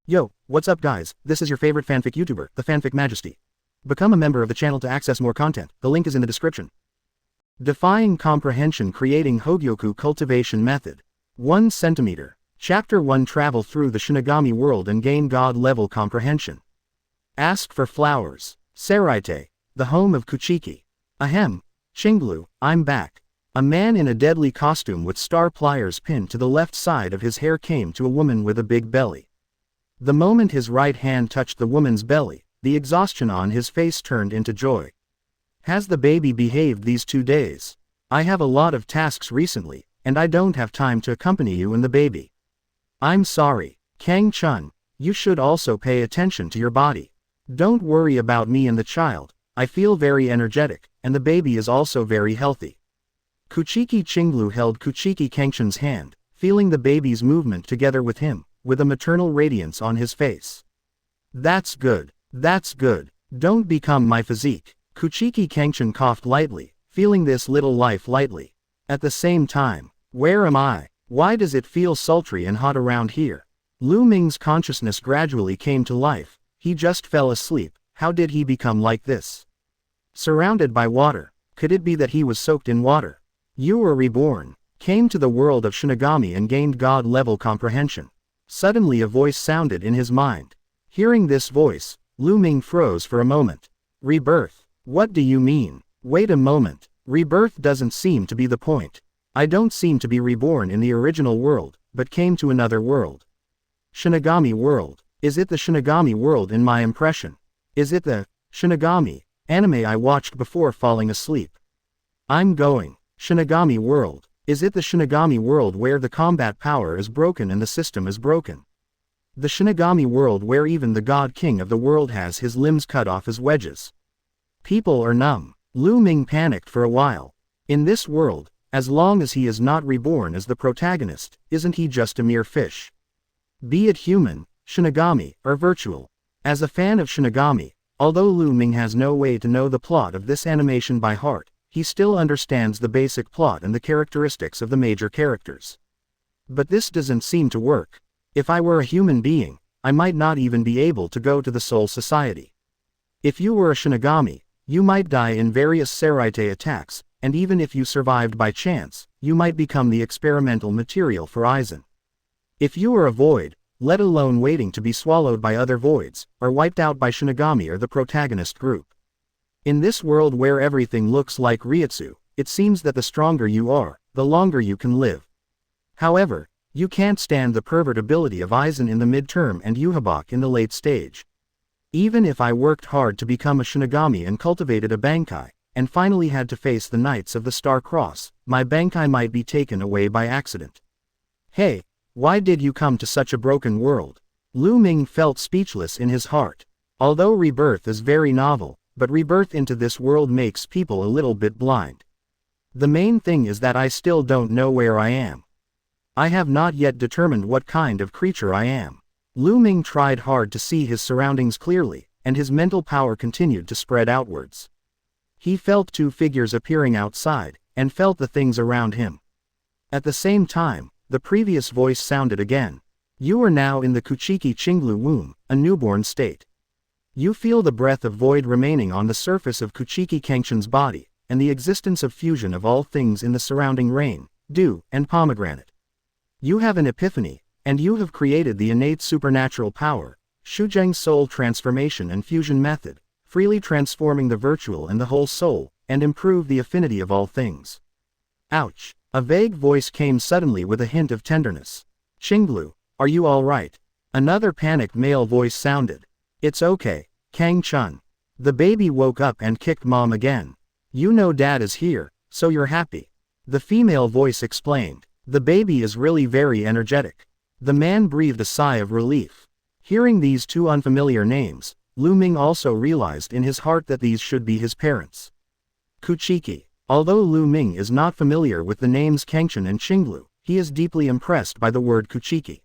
Yo, what's up guys, this is your favorite fanfic YouTuber, the Fanfic Majesty. Become a member of the channel to access more content, the link is in the description. Defying Comprehension, Creating Hogyoku Cultivation Method. 1 cm. Chapter 1. Travel through the Shinigami world and gain God-level comprehension. Ask for flowers. Seraite, the home of Kuchiki. Ahem. Chinglu, I'm back. A man in a deadly costume with star pliers pinned to the left side of his hair came to a woman with a big belly. The moment his right hand touched the woman's belly, the exhaustion on his face turned into joy. Has the baby behaved these 2 days? I have a lot of tasks recently, and I don't have time to accompany you and the baby. I'm sorry, Cangchun, you should also pay attention to your body. Don't worry about me and the child, I feel very energetic, and the baby is also very healthy. Kuchiki Chinglu held Kuchiki Cangchun's hand, feeling the baby's movement together with him, with a maternal radiance on his face. That's good, that's good, don't become my physique. Kuchiki Cangchun coughed lightly, feeling this little life lightly. At the same time, where am I? Why does it feel sultry and hot around here? Lu Ming's consciousness gradually came to life. He just fell asleep. How did he become like this? Surrounded by water. Could it be that he was soaked in water? You were reborn, came to the world of Shinigami and gained God-level comprehension. Suddenly a voice sounded in his mind. Hearing this voice, Lu Ming froze for a moment. Rebirth? What do you mean? Wait a moment. Rebirth doesn't seem to be the point. I don't seem to be reborn in the original world, but came to another world. Shinigami world. Is it the Shinigami world in my impression? Is it the Shinigami anime I watched before falling asleep? I'm going. Shinigami world. Is it the Shinigami world where the combat power is broken and the system is broken? The Shinigami world where even the God King of the world has his limbs cut off as wedges. People are numb. Lu Ming panicked for a while. In this world, as long as he is not reborn as the protagonist, isn't he just a mere fish? Be it human, Shinigami, or virtual. As a fan of Shinigami, although Lu Ming has no way to know the plot of this animation by heart, he still understands the basic plot and the characteristics of the major characters. But this doesn't seem to work. If I were a human being, I might not even be able to go to the Soul Society. If you were a Shinigami, you might die in various Seraite attacks, and even if you survived by chance, you might become the experimental material for Aizen. If you were a void, let alone waiting to be swallowed by other voids, or wiped out by Shinigami or the protagonist group. In this world where everything looks like Reiatsu, it seems that the stronger you are, the longer you can live. However, you can't stand the pervertibility of Aizen in the midterm and Yhwach in the late stage. Even if I worked hard to become a Shinigami and cultivated a Bankai, and finally had to face the Knights of the Star Cross, my Bankai might be taken away by accident. Hey, why did you come to such a broken world? Lu Ming felt speechless in his heart. Although rebirth is very novel, but rebirth into this world makes people a little bit blind. The main thing is that I still don't know where I am. I have not yet determined what kind of creature I am. Lu Ming tried hard to see his surroundings clearly, and his mental power continued to spread outwards. He felt 2 figures appearing outside, and felt the things around him. At the same time, the previous voice sounded again. You are now in the Kuchiki Chinglu womb, a newborn state. You feel the breath of void remaining on the surface of Kuchiki Cangchun's body, and the existence of fusion of all things in the surrounding rain, dew, and pomegranate. You have an epiphany, and you have created the innate supernatural power, Xuzheng soul transformation and fusion method, freely transforming the virtual and the whole soul, and improve the affinity of all things. Ouch! A vague voice came suddenly with a hint of tenderness. Chinglu, are you all right? Another panicked male voice sounded. It's okay, Cangchun. The baby woke up and kicked mom again. You know dad is here, so you're happy. The female voice explained. The baby is really very energetic. The man breathed a sigh of relief. Hearing these 2 unfamiliar names, Lu Ming also realized in his heart that these should be his parents. Kuchiki. Although Lu Ming is not familiar with the names Cangchun and Chinglu, he is deeply impressed by the word Kuchiki.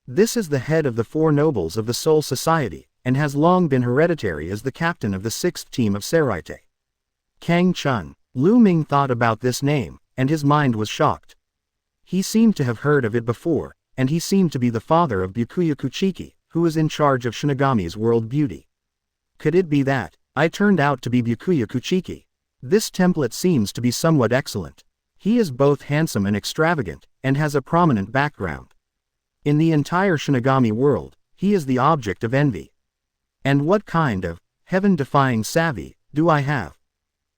This is the head of the 4 nobles of the Soul Society, and has long been hereditary as the captain of the 6th team of Seraite. Cangchun. Lu Ming thought about this name, and his mind was shocked. He seemed to have heard of it before, and he seemed to be the father of Byakuya Kuchiki, who is in charge of Shinigami's world beauty. Could it be that I turned out to be Byakuya Kuchiki? This template seems to be somewhat excellent. He is both handsome and extravagant, and has a prominent background. In the entire Shinigami world, he is the object of envy. And what kind of heaven-defying savvy do I have?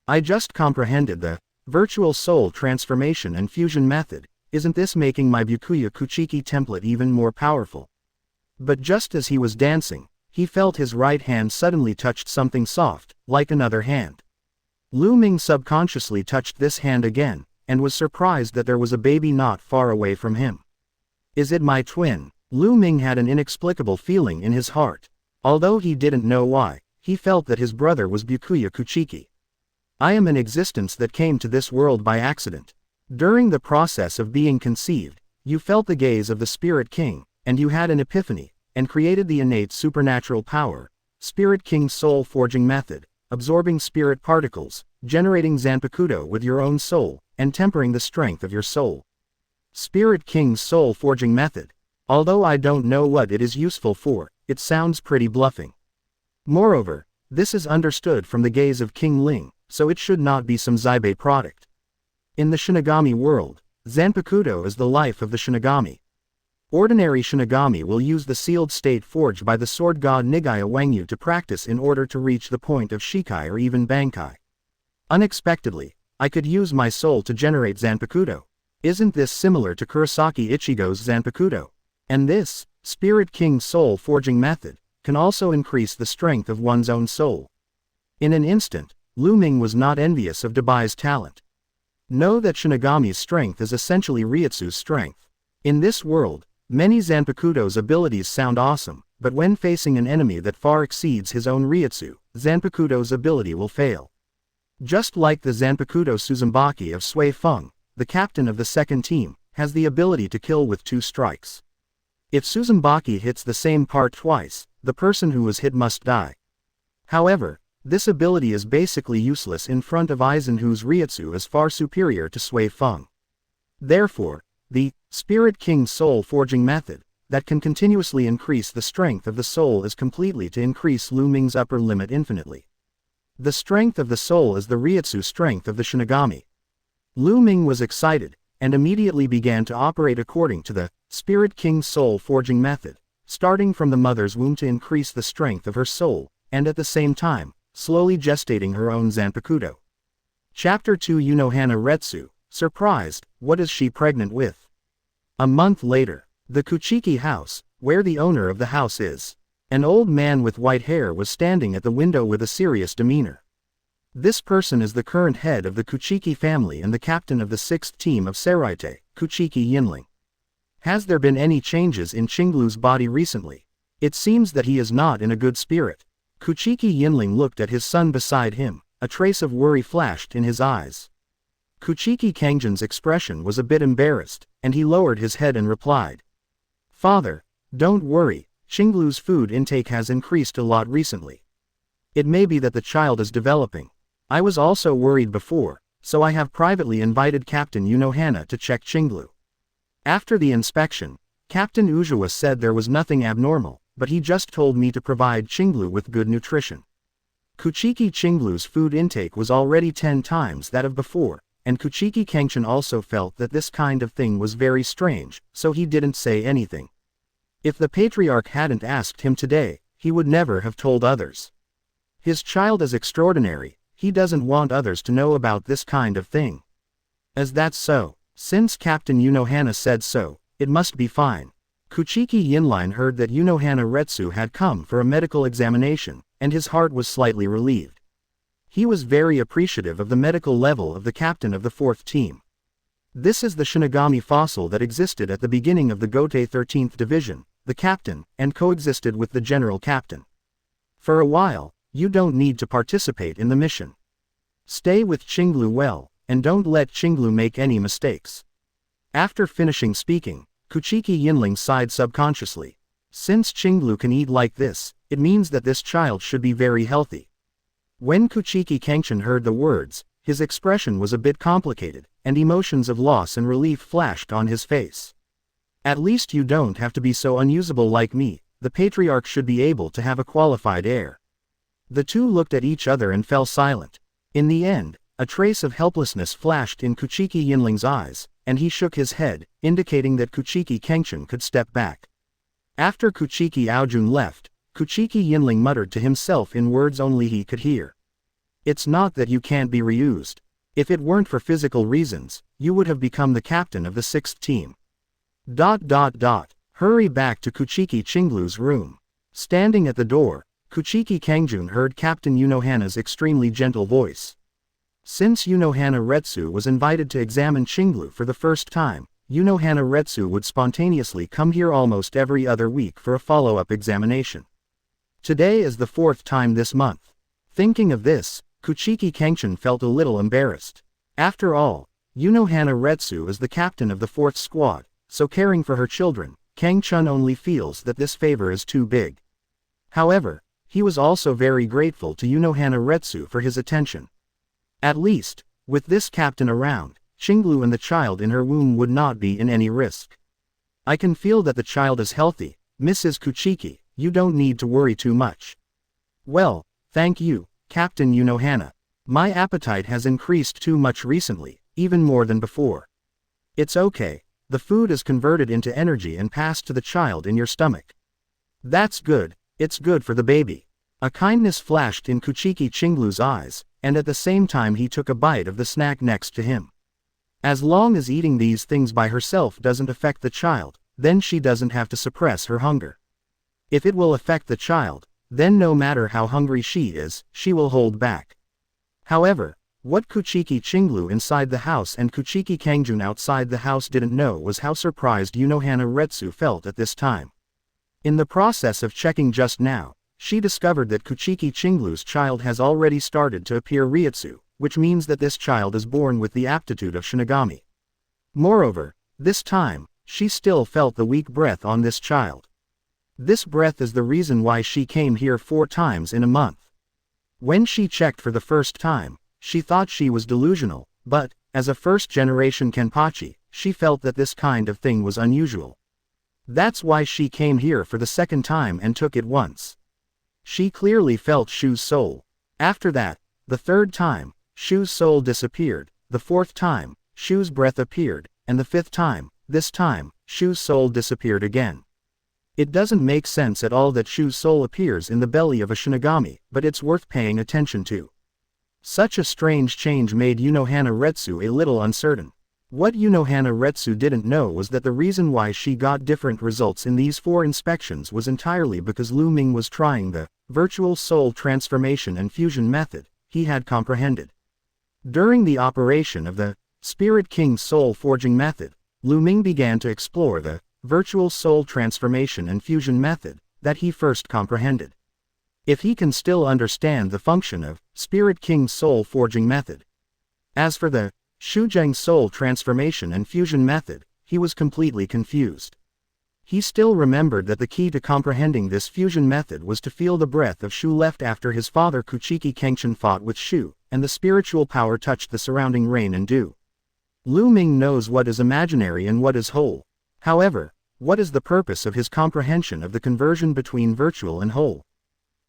I just comprehended the virtual soul transformation and fusion method. Isn't this making my Byakuya Kuchiki template even more powerful? But just as he was dancing, he felt his right hand suddenly touched something soft, like another hand. Lu Ming subconsciously touched this hand again, and was surprised that there was a baby not far away from him. Is it my twin? Lu Ming had an inexplicable feeling in his heart. Although he didn't know why, he felt that his brother was Byakuya Kuchiki. I am an existence that came to this world by accident. During the process of being conceived, you felt the gaze of the Spirit King, and you had an epiphany, and created the innate supernatural power, Spirit King's soul forging method, absorbing spirit particles, generating Zanpakuto with your own soul, and tempering the strength of your soul. Spirit King's soul forging method. Although I don't know what it is useful for, it sounds pretty bluffing. Moreover, this is understood from the gaze of King Ling, so it should not be some Zaibe product. In the Shinigami world, Zanpakuto is the life of the Shinigami. Ordinary Shinigami will use the sealed state forged by the sword god Nigaya Wangyu to practice in order to reach the point of Shikai or even Bankai. Unexpectedly, I could use my soul to generate Zanpakuto. Isn't this similar to Kurosaki Ichigo's Zanpakuto? And this, Spirit King soul forging method, can also increase the strength of one's own soul. In an instant, Lu Ming was not envious of Dabai's talent. Know that Shinigami's strength is essentially Reiatsu's strength. In this world, many Zanpakuto's abilities sound awesome, but when facing an enemy that far exceeds his own Reiatsu, Zanpakuto's ability will fail. Just like the Zanpakuto Suzumaki of Sui Feng, the captain of the second team, has the ability to kill with 2 strikes. If Suzumaki hits the same part twice, the person who was hit must die. However, this ability is basically useless in front of Aizen, whose Reiatsu is far superior to Sui Feng. Therefore, the Spirit King soul forging method, that can continuously increase the strength of the soul, is completely to increase Lu Ming's upper limit infinitely. The strength of the soul is the Reiatsu strength of the Shinigami. Lu Ming was excited, and immediately began to operate according to the Spirit King soul forging method, starting from the mother's womb to increase the strength of her soul, and at the same time, slowly gestating her own Zanpakuto. Chapter 2 Unohana Retsu, surprised, what is she pregnant with? A month later, the Kuchiki house, where the owner of the house is. An old man with white hair was standing at the window with a serious demeanor. This person is the current head of the Kuchiki family and the captain of the 6th team of Seraite, Kuchiki Yinling. Has there been any changes in Chinglu's body recently? It seems that he is not in a good spirit. Kuchiki Yinling looked at his son beside him, a trace of worry flashed in his eyes. Kuchiki Cangchun's expression was a bit embarrassed, and he lowered his head and replied, "Father, don't worry, Chinglu's food intake has increased a lot recently. It may be that the child is developing. I was also worried before, so I have privately invited Captain Unohana to check Chinglu." After the inspection, Captain Ujiwa said there was nothing abnormal, but he just told me to provide Chinglu with good nutrition. Kuchiki Chinglu's food intake was already 10 times that of before, and Kuchiki Cangchun also felt that this kind of thing was very strange, so he didn't say anything. If the patriarch hadn't asked him today, he would never have told others. His child is extraordinary, he doesn't want others to know about this kind of thing. As that's so, since Captain Unohana said so, it must be fine. Kuchiki Yinline heard that Unohana Retsu had come for a medical examination, and his heart was slightly relieved. He was very appreciative of the medical level of the captain of the 4th team. This is the Shinigami fossil that existed at the beginning of the Gotei 13th Division, the captain, and coexisted with the general captain. For a while, you don't need to participate in the mission. Stay with Chinglu well, and don't let Chinglu make any mistakes. After finishing speaking, Kuchiki Yinling sighed subconsciously. Since Chinglu can eat like this, it means that this child should be very healthy. When Kuchiki Cangchun heard the words, his expression was a bit complicated, and emotions of loss and relief flashed on his face. At least you don't have to be so unusable like me, the patriarch should be able to have a qualified heir. The two looked at each other and fell silent. In the end, a trace of helplessness flashed in Kuchiki Yinling's eyes, and he shook his head, indicating that Kuchiki Cangchun could step back. After Kuchiki Aojun left, Kuchiki Yinling muttered to himself in words only he could hear. It's not that you can't be reused. If it weren't for physical reasons, you would have become the captain of the 6th team. Hurry back to Kuchiki Chinglu's room. Standing at the door, Kuchiki Cangchun heard Captain Unohana's extremely gentle voice. Since Unohana Retsu was invited to examine Chinglu for the first time, Unohana Retsu would spontaneously come here almost every other week for a follow-up examination. Today is the 4th time this month. Thinking of this, Kuchiki Cangchun felt a little embarrassed. After all, Unohana Retsu is the captain of the 4th squad, so caring for her children, Cangchun only feels that this favor is too big. However, he was also very grateful to Unohana Retsu for his attention. At least, with this captain around, Chinglu and the child in her womb would not be in any risk. I can feel that the child is healthy, Mrs. Kuchiki, you don't need to worry too much. Well, thank you, Captain Unohana. My appetite has increased too much recently, even more than before. It's okay, the food is converted into energy and passed to the child in your stomach. That's good, it's good for the baby. A kindness flashed in Kuchiki Chinglu's eyes, and at the same time he took a bite of the snack next to him. As long as eating these things by herself doesn't affect the child, then she doesn't have to suppress her hunger. If it will affect the child, then no matter how hungry she is, she will hold back. However, what Kuchiki Chinglu inside the house and Kuchiki Cangchun outside the house didn't know was how surprised Unohana Retsu felt at this time. In the process of checking just now, she discovered that Kuchiki Chinglu's child has already started to appear Reiatsu, which means that this child is born with the aptitude of Shinigami. Moreover, this time, she still felt the weak breath on this child. This breath is the reason why she came here 4 times in a month. When she checked for the first time, she thought she was delusional, but, as a first-generation Kenpachi, she felt that this kind of thing was unusual. That's why she came here for the 2nd time and took it once. She clearly felt Shu's soul. After that, the 3rd time, Shu's soul disappeared, the 4th time, Shu's breath appeared, and the 5th time, this time, Shu's soul disappeared again. It doesn't make sense at all that Shu's soul appears in the belly of a Shinigami, but it's worth paying attention to. Such a strange change made Unohana Retsu a little uncertain. What Unohana Retsu didn't know was that the reason why she got different results in these 4 inspections was entirely because Lu Ming was trying the virtual soul transformation and fusion method he had comprehended. During the operation of the Spirit King's soul forging method, Lu Ming began to explore the virtual soul transformation and fusion method that he first comprehended. If he can still understand the function of Spirit King's soul forging method. As for the Xuzheng soul transformation and fusion method, he was completely confused. He still remembered that the key to comprehending this fusion method was to feel the breath of Shu left after his father Kuchiki Cangchun fought with Shu, and the spiritual power touched the surrounding rain and dew. Lu Ming knows what is imaginary and what is whole. However, what is the purpose of his comprehension of the conversion between virtual and whole?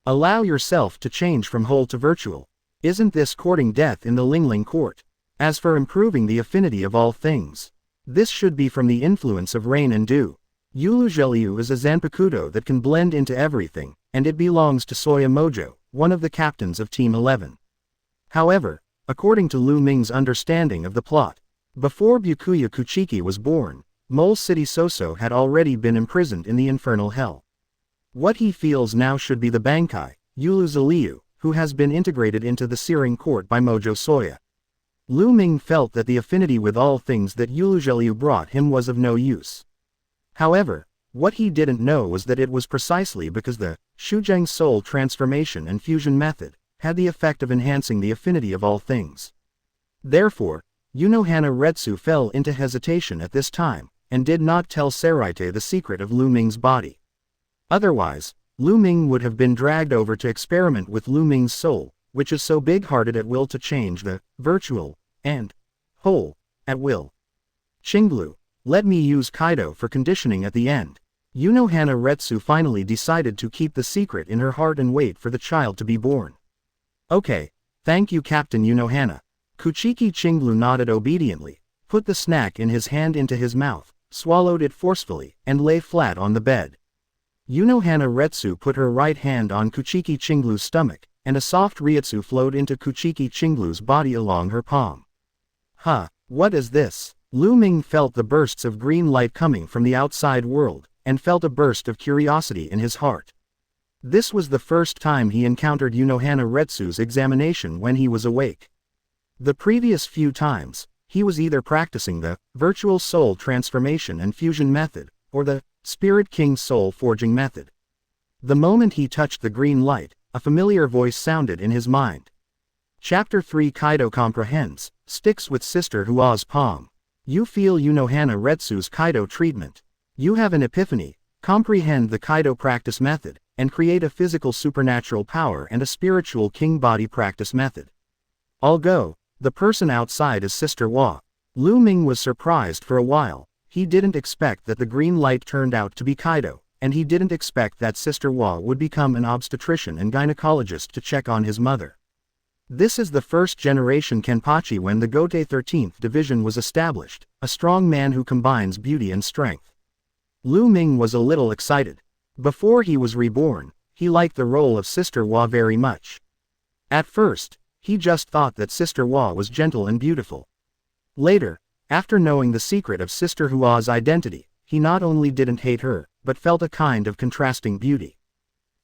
Allow yourself to change from whole to virtual. Isn't this courting death in the Lingling court? As for improving the affinity of all things, this should be from the influence of rain and dew. Yuluzheliu is a Zanpakuto that can blend into everything, and it belongs to Soya Mojo, one of the captains of Team 11. However, according to Lu Ming's understanding of the plot, before Byakuya Kuchiki was born, Mole City Soso had already been imprisoned in the infernal hell. What he feels now should be the Bankai, Yuluzheliu, who has been integrated into the Searing Court by Mojo Soya. Lu Ming felt that the affinity with all things that Yuluzheliu brought him was of no use. However, what he didn't know was that it was precisely because the Xuzheng soul transformation and fusion method had the effect of enhancing the affinity of all things. Therefore, Unohana Retsu fell into hesitation at this time, and did not tell Seraite the secret of Lu Ming's body. Otherwise, Lu Ming would have been dragged over to experiment with Lu Ming's soul, which is so big-hearted at will to change the virtual and whole at will. Chinglu, let me use Kido for conditioning at the end. Retsu finally decided to keep the secret in her heart and wait for the child to be born. Okay, thank you Captain Unohana. Kuchiki Cangchun nodded obediently, put the snack in his hand into his mouth, swallowed it forcefully, and lay flat on the bed. Retsu put her right hand on Kuchiki Cangchun's stomach, and a soft Reiatsu flowed into Kuchiki Cangchun's body along her palm. Huh, what is this? Lu Ming felt the bursts of green light coming from the outside world, and felt a burst of curiosity in his heart. This was the first time he encountered Retsu's examination when he was awake. The previous few times, he was either practicing the virtual soul transformation and fusion method, or the Spirit King soul forging method. The moment he touched the green light, a familiar voice sounded in his mind. Chapter 3 Kido comprehends, sticks with Sister Hua's palm. You feel Retsu's Kido treatment. You have an epiphany, comprehend the Kido practice method, and create a physical supernatural power and a spiritual king body practice method. I'll go. The person outside is Sister Hua. Lu Ming was surprised for a while. He didn't expect that the green light turned out to be Kido, and he didn't expect that Sister Hua would become an obstetrician and gynecologist to check on his mother. This is the first generation Kenpachi when the Gote 13th Division was established, a strong man who combines beauty and strength. Lu Ming was a little excited. Before he was reborn, he liked the role of Sister Hua very much. At first, he just thought that Sister Hua was gentle and beautiful. Later, after knowing the secret of Sister Hua's identity, he not only didn't hate her, but felt a kind of contrasting beauty.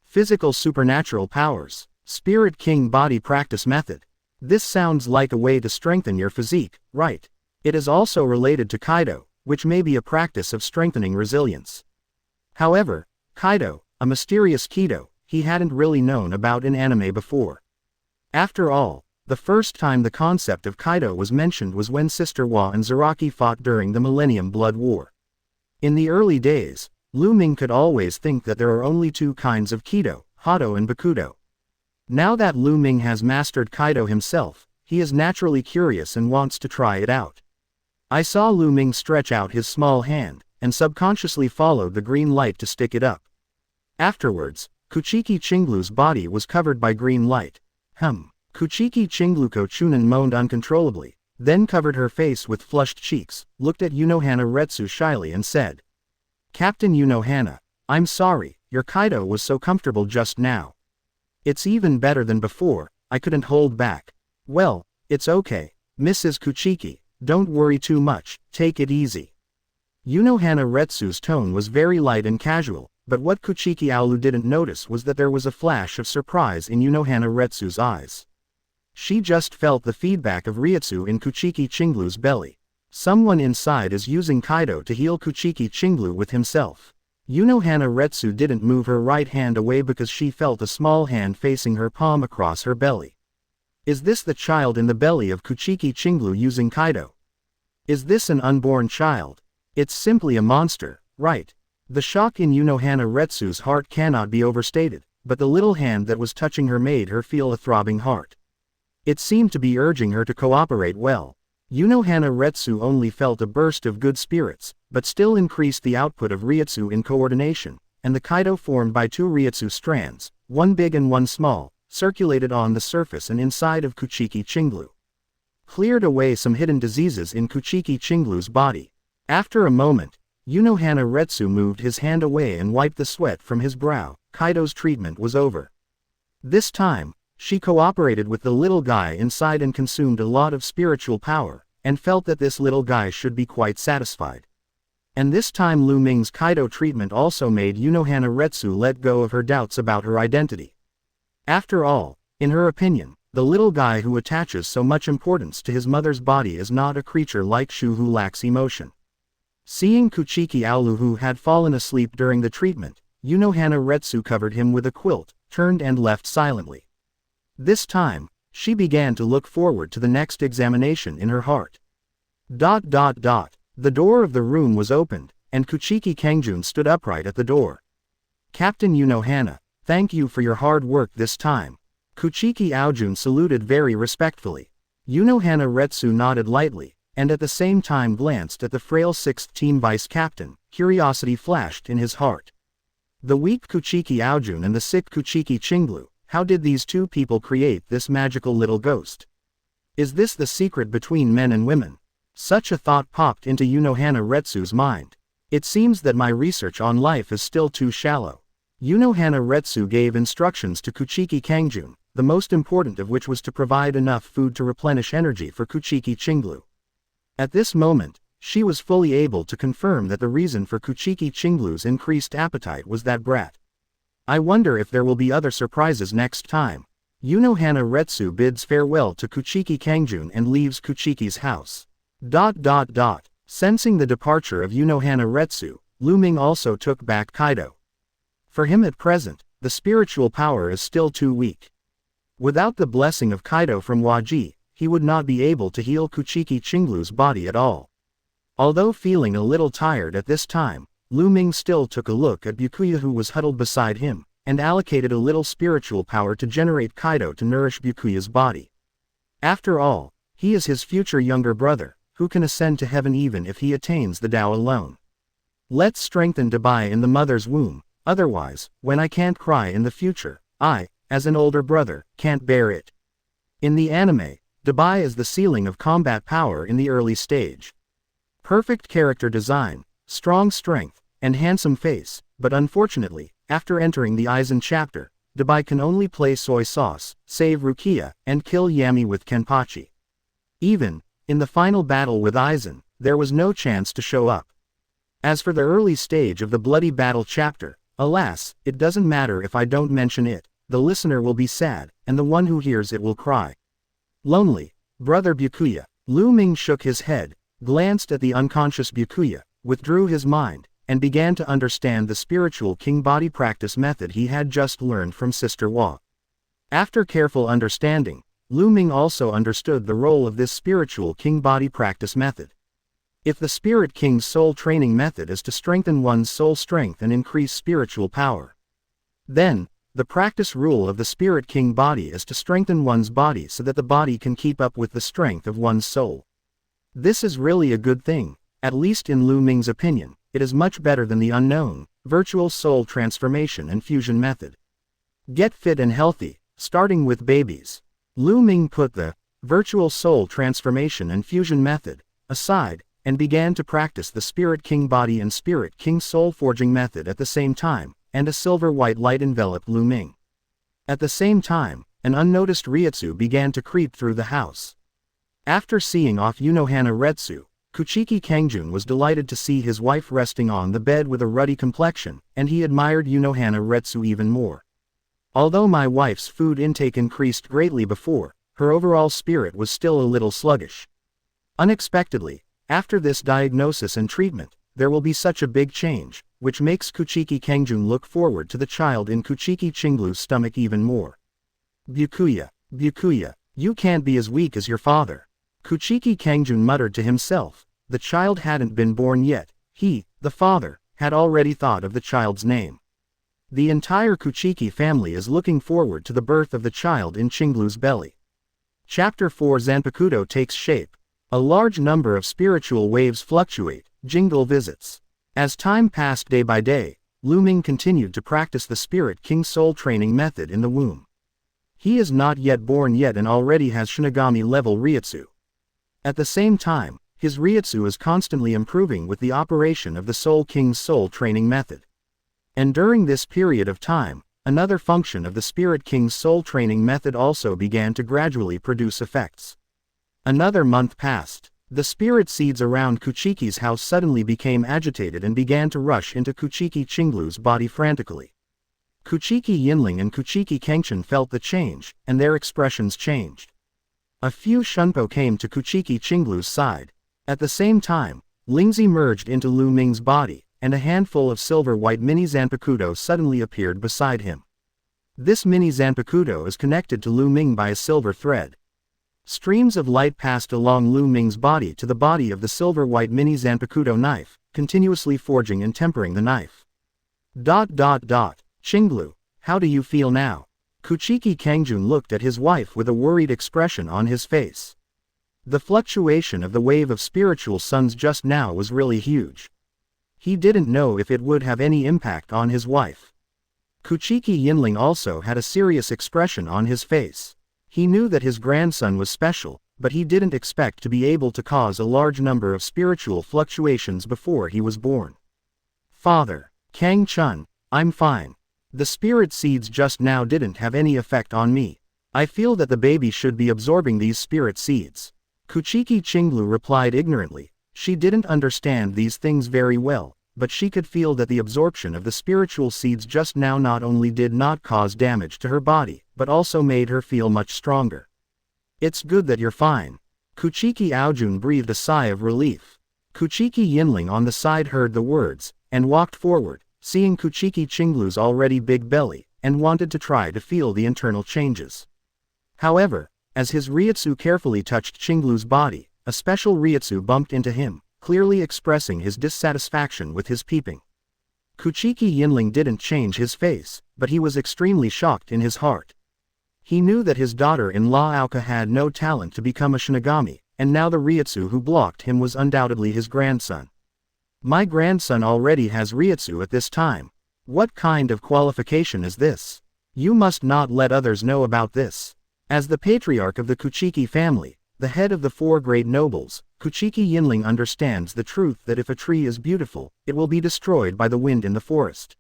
Physical supernatural powers. Spirit King body practice method. This sounds like a way to strengthen your physique, right? It is also related to Kido, which may be a practice of strengthening resilience. However, Kido, a mysterious Kido, he hadn't really known about in anime before. After all, the first time the concept of Kido was mentioned was when Sister Hua and Zaraki fought during the Millennium Blood War. In the early days, Lu Ming could always think that there are only two kinds of Kido, Hado and Bakudo. Now that Lu Ming has mastered Kido himself, he is naturally curious and wants to try it out. I saw Lu Ming stretch out his small hand, and subconsciously followed the green light to stick it up. Afterwards, Kuchiki Cangchun's body was covered by green light. Kuchiki Cangchun moaned uncontrollably, then covered her face with flushed cheeks, looked at Retsu shyly and said, Captain Unohana, I'm sorry, your Kido was so comfortable just now. It's even better than before, I couldn't hold back. Well, it's okay, Mrs. Kuchiki, don't worry too much, take it easy. Retsu's tone was very light and casual, but what Kuchiki Aulu didn't notice was that there was a flash of surprise in Retsu's eyes. She just felt the feedback of Reiatsu in Kuchiki Cangchun's belly. Someone inside is using Kido to heal Kuchiki Cangchun with himself. Retsu didn't move her right hand away because she felt a small hand facing her palm across her belly. Is this the child in the belly of Kuchiki Cangchun using Kido? Is this an unborn child? It's simply a monster, right? The shock in Retsu's heart cannot be overstated, but the little hand that was touching her made her feel a throbbing heart. It seemed to be urging her to cooperate well. Retsu only felt a burst of good spirits, but still increased the output of Reiatsu in coordination, and the Kido formed by two Reiatsu strands, one big and one small, circulated on the surface and inside of Kuchiki Cangchun. Cleared away some hidden diseases in Kuchiki Cangchun's body. After a moment, Retsu moved his hand away and wiped the sweat from his brow. Kido's treatment was over. This time, she cooperated with the little guy inside and consumed a lot of spiritual power, and felt that this little guy should be quite satisfied. And this time Lu Ming's Kido treatment also made Retsu let go of her doubts about her identity. After all, in her opinion, the little guy who attaches so much importance to his mother's body is not a creature like Shu who lacks emotion. Seeing Kuchiki Aulu who had fallen asleep during the treatment, Retsu covered him with a quilt, turned and left silently. This time, she began to look forward to the next examination in her heart. The door of the room was opened, and Kuchiki Cangchun stood upright at the door. Captain Unohana, thank you for your hard work this time. Kuchiki Aujun saluted very respectfully. Retsu nodded lightly, and at the same time glanced at the frail 6th Team Vice Captain, curiosity flashed in his heart. The weak Kuchiki Aojun and the sick Kuchiki Chinglu, how did these two people create this magical little ghost? Is this the secret between men and women? Such a thought popped into Unohana Retsu's mind. It seems that my research on life is still too shallow. Unohana Retsu gave instructions to Kuchiki Cangchun, the most important of which was to provide enough food to replenish energy for Kuchiki Chinglu. At this moment, she was fully able to confirm that the reason for Kuchiki Chinglu's increased appetite was that brat. I wonder if there will be other surprises next time. Unohana Retsu bids farewell to Kuchiki Cangchun and leaves Kuchiki's house. Sensing the departure of Unohana Retsu, Lu Ming also took back Kido. For him at present, the spiritual power is still too weak. Without the blessing of Kido from Waji, he would not be able to heal Kuchiki Chinglu's body at all. Although feeling a little tired at this time, Lu Ming still took a look at Byakuya who was huddled beside him, and allocated a little spiritual power to generate Kido to nourish Byakuya's body. After all, he is his future younger brother, who can ascend to heaven even if he attains the Tao alone. Let's strengthen Dabai in the mother's womb, otherwise, when I can't cry in the future, I, as an older brother, can't bear it. In the anime, Dabai is the ceiling of combat power in the early stage. Perfect character design, strong strength, and handsome face, but unfortunately, after entering the Aizen chapter, Dabai can only play soy sauce, save Rukia, and kill Yami with Kenpachi. Even, in the final battle with Aizen, there was no chance to show up. As for the early stage of the bloody battle chapter, alas, it doesn't matter if I don't mention it, the listener will be sad, and the one who hears it will cry. Lonely, brother Byakuya. Lu Ming shook his head, glanced at the unconscious Byakuya, withdrew his mind, and began to understand the spiritual king body practice method he had just learned from Sister Hua. After careful understanding, Lu Ming also understood the role of this spiritual king body practice method. If the Spirit King's soul training method is to strengthen one's soul strength and increase spiritual power, then, the practice rule of the Spirit King body is to strengthen one's body so that the body can keep up with the strength of one's soul. This is really a good thing, at least in Lu Ming's opinion. It is much better than the unknown, virtual soul transformation and fusion method. Get fit and healthy, starting with babies. Lu Ming put the virtual soul transformation and fusion method aside, and began to practice the Spirit King body and Spirit King soul forging method at the same time, and a silver-white light enveloped Lu Ming. At the same time, an unnoticed Reiatsu began to creep through the house. After seeing off Unohana Retsu, Kuchiki Cangchun was delighted to see his wife resting on the bed with a ruddy complexion, and he admired Unohana Retsu even more. Although my wife's food intake increased greatly before, her overall spirit was still a little sluggish. Unexpectedly, after this diagnosis and treatment, there will be such a big change, which makes Kuchiki Cangchun look forward to the child in Kuchiki Chinglu's stomach even more. Byakuya, you can't be as weak as your father. Kuchiki Cangchun muttered to himself. The child hadn't been born yet. He, the father, had already thought of the child's name. The entire Kuchiki family is looking forward to the birth of the child in Chinglu's belly. Chapter 4 Zanpakuto takes shape. A large number of spiritual waves fluctuate, jingle visits. As time passed day by day, Lu Ming continued to practice the Spirit King soul training method in the womb. He is not yet born yet and already has Shinigami level Reiatsu. At the same time, his Reiatsu is constantly improving with the operation of the Soul King's soul training method. And during this period of time, another function of the Spirit King's soul training method also began to gradually produce effects. Another month passed. The spirit seeds around Kuchiki's house suddenly became agitated and began to rush into Kuchiki Chinglu's body frantically. Kuchiki Yinling and Kuchiki Cangchun felt the change, and their expressions changed. A few Shunpo came to Kuchiki Chinglu's side. At the same time, Lingzi merged into Lu Ming's body, and a handful of silver-white mini Zanpakuto suddenly appeared beside him. This mini Zanpakuto is connected to Lu Ming by a silver thread. Streams of light passed along Lu Ming's body to the body of the silver-white mini Zanpakuto knife, continuously forging and tempering the knife. Chinglu, how do you feel now? Kuchiki Cangchun looked at his wife with a worried expression on his face. The fluctuation of the wave of spiritual suns just now was really huge. He didn't know if it would have any impact on his wife. Kuchiki Yinling also had a serious expression on his face. He knew that his grandson was special, but he didn't expect to be able to cause a large number of spiritual fluctuations before he was born. Father, Cangchun, I'm fine. The spirit seeds just now didn't have any effect on me. I feel that the baby should be absorbing these spirit seeds. Kuchiki Cangchun replied ignorantly. She didn't understand these things very well, but she could feel that the absorption of the spiritual seeds just now not only did not cause damage to her body, but also made her feel much stronger. It's good that you're fine. Kuchiki Aojun breathed a sigh of relief. Kuchiki Yinling on the side heard the words, and walked forward, seeing Kuchiki Cangchun's already big belly, and wanted to try to feel the internal changes. However, as his Reiatsu carefully touched Cangchun's body, a special Reiatsu bumped into him, clearly expressing his dissatisfaction with his peeping. Kuchiki Yinling didn't change his face, but he was extremely shocked in his heart. He knew that his daughter-in-law Aoka had no talent to become a Shinigami, and now the Reiatsu who blocked him was undoubtedly his grandson. My grandson already has Reiatsu at this time. What kind of qualification is this? You must not let others know about this. As the patriarch of the Kuchiki family, the head of the 4 great nobles, Kuchiki Yinling understands the truth that if a tree is beautiful, it will be destroyed by the wind in the forest.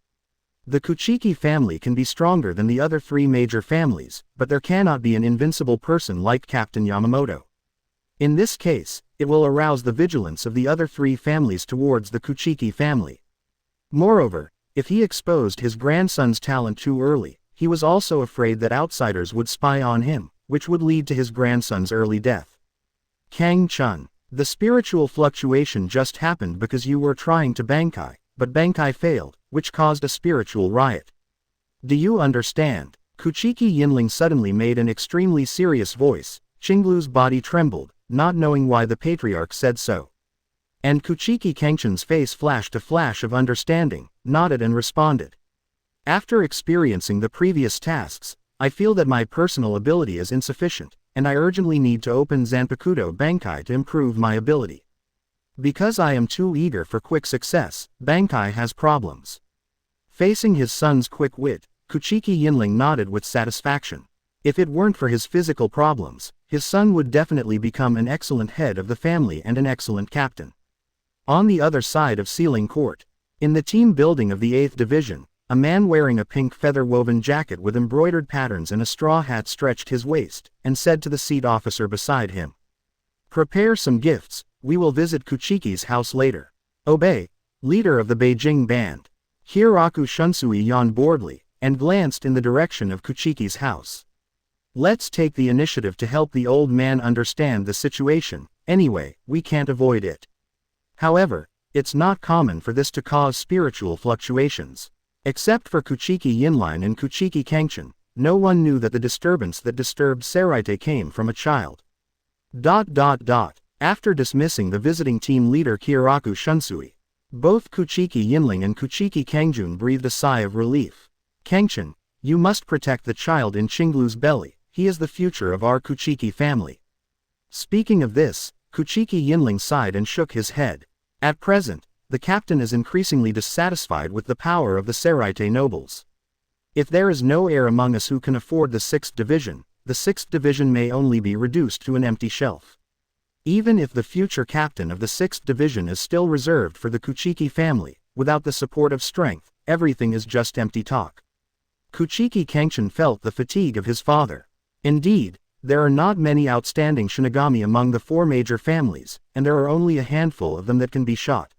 The Kuchiki family can be stronger than the other 3 major families, but there cannot be an invincible person like Captain Yamamoto. In this case, it will arouse the vigilance of the other 3 families towards the Kuchiki family. Moreover, if he exposed his grandson's talent too early, he was also afraid that outsiders would spy on him, which would lead to his grandson's early death. Cangchun, the spiritual fluctuation just happened because you were trying to Bankai, but Bankai failed, which caused a spiritual riot. Do you understand? Kuchiki Yinling suddenly made an extremely serious voice. Cangchun's body trembled, not knowing why the patriarch said so. And Kuchiki Cangchun's face flashed a flash of understanding, nodded and responded. After experiencing the previous tasks, I feel that my personal ability is insufficient, and I urgently need to open Zanpakuto Bankai to improve my ability. Because I am too eager for quick success, Bankai has problems. Facing his son's quick wit, Kuchiki Yinling nodded with satisfaction. If it weren't for his physical problems, his son would definitely become an excellent head of the family and an excellent captain. On the other side of Sealing Court, in the team building of the 8th Division, a man wearing a pink feather-woven jacket with embroidered patterns and a straw hat stretched his waist, and said to the seat officer beside him, "Prepare some gifts, we will visit Kuchiki's house later." "Obey." Leader of the Beijing band. Hiroku Shunsui yawned boredly, and glanced in the direction of Kuchiki's house. Let's take the initiative to help the old man understand the situation, anyway, we can't avoid it. However, it's not common for this to cause spiritual fluctuations. Except for Kuchiki Yinling and Kuchiki Cangchun, no one knew that the disturbance that disturbed Seraite came from a child. After dismissing the visiting team leader Hiroku Shunsui, both Kuchiki Yinling and Kuchiki Cangchun breathed a sigh of relief. Cangchun, you must protect the child in Cangchun's belly, he is the future of our Kuchiki family. Speaking of this, Kuchiki Yinling sighed and shook his head. At present, the captain is increasingly dissatisfied with the power of the Seraite nobles. If there is no heir among us who can afford the 6th division, the 6th division may only be reduced to an empty shelf. Even if the future captain of the 6th division is still reserved for the Kuchiki family, without the support of strength, everything is just empty talk. Kuchiki Cangchun felt the fatigue of his father. Indeed, there are not many outstanding Shinigami among the 4 major families, and there are only a handful of them that can be shot.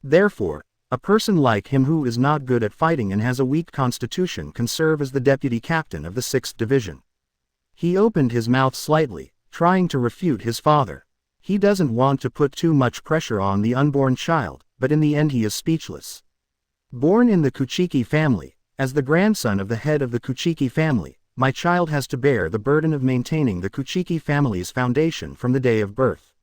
Therefore, a person like him who is not good at fighting and has a weak constitution can serve as the deputy captain of the 6th division. He opened his mouth slightly, trying to refute his father. He doesn't want to put too much pressure on the unborn child, but in the end he is speechless. Born in the Kuchiki family, as the grandson of the head of the Kuchiki family, my child has to bear the burden of maintaining the Kuchiki family's foundation from the day of birth.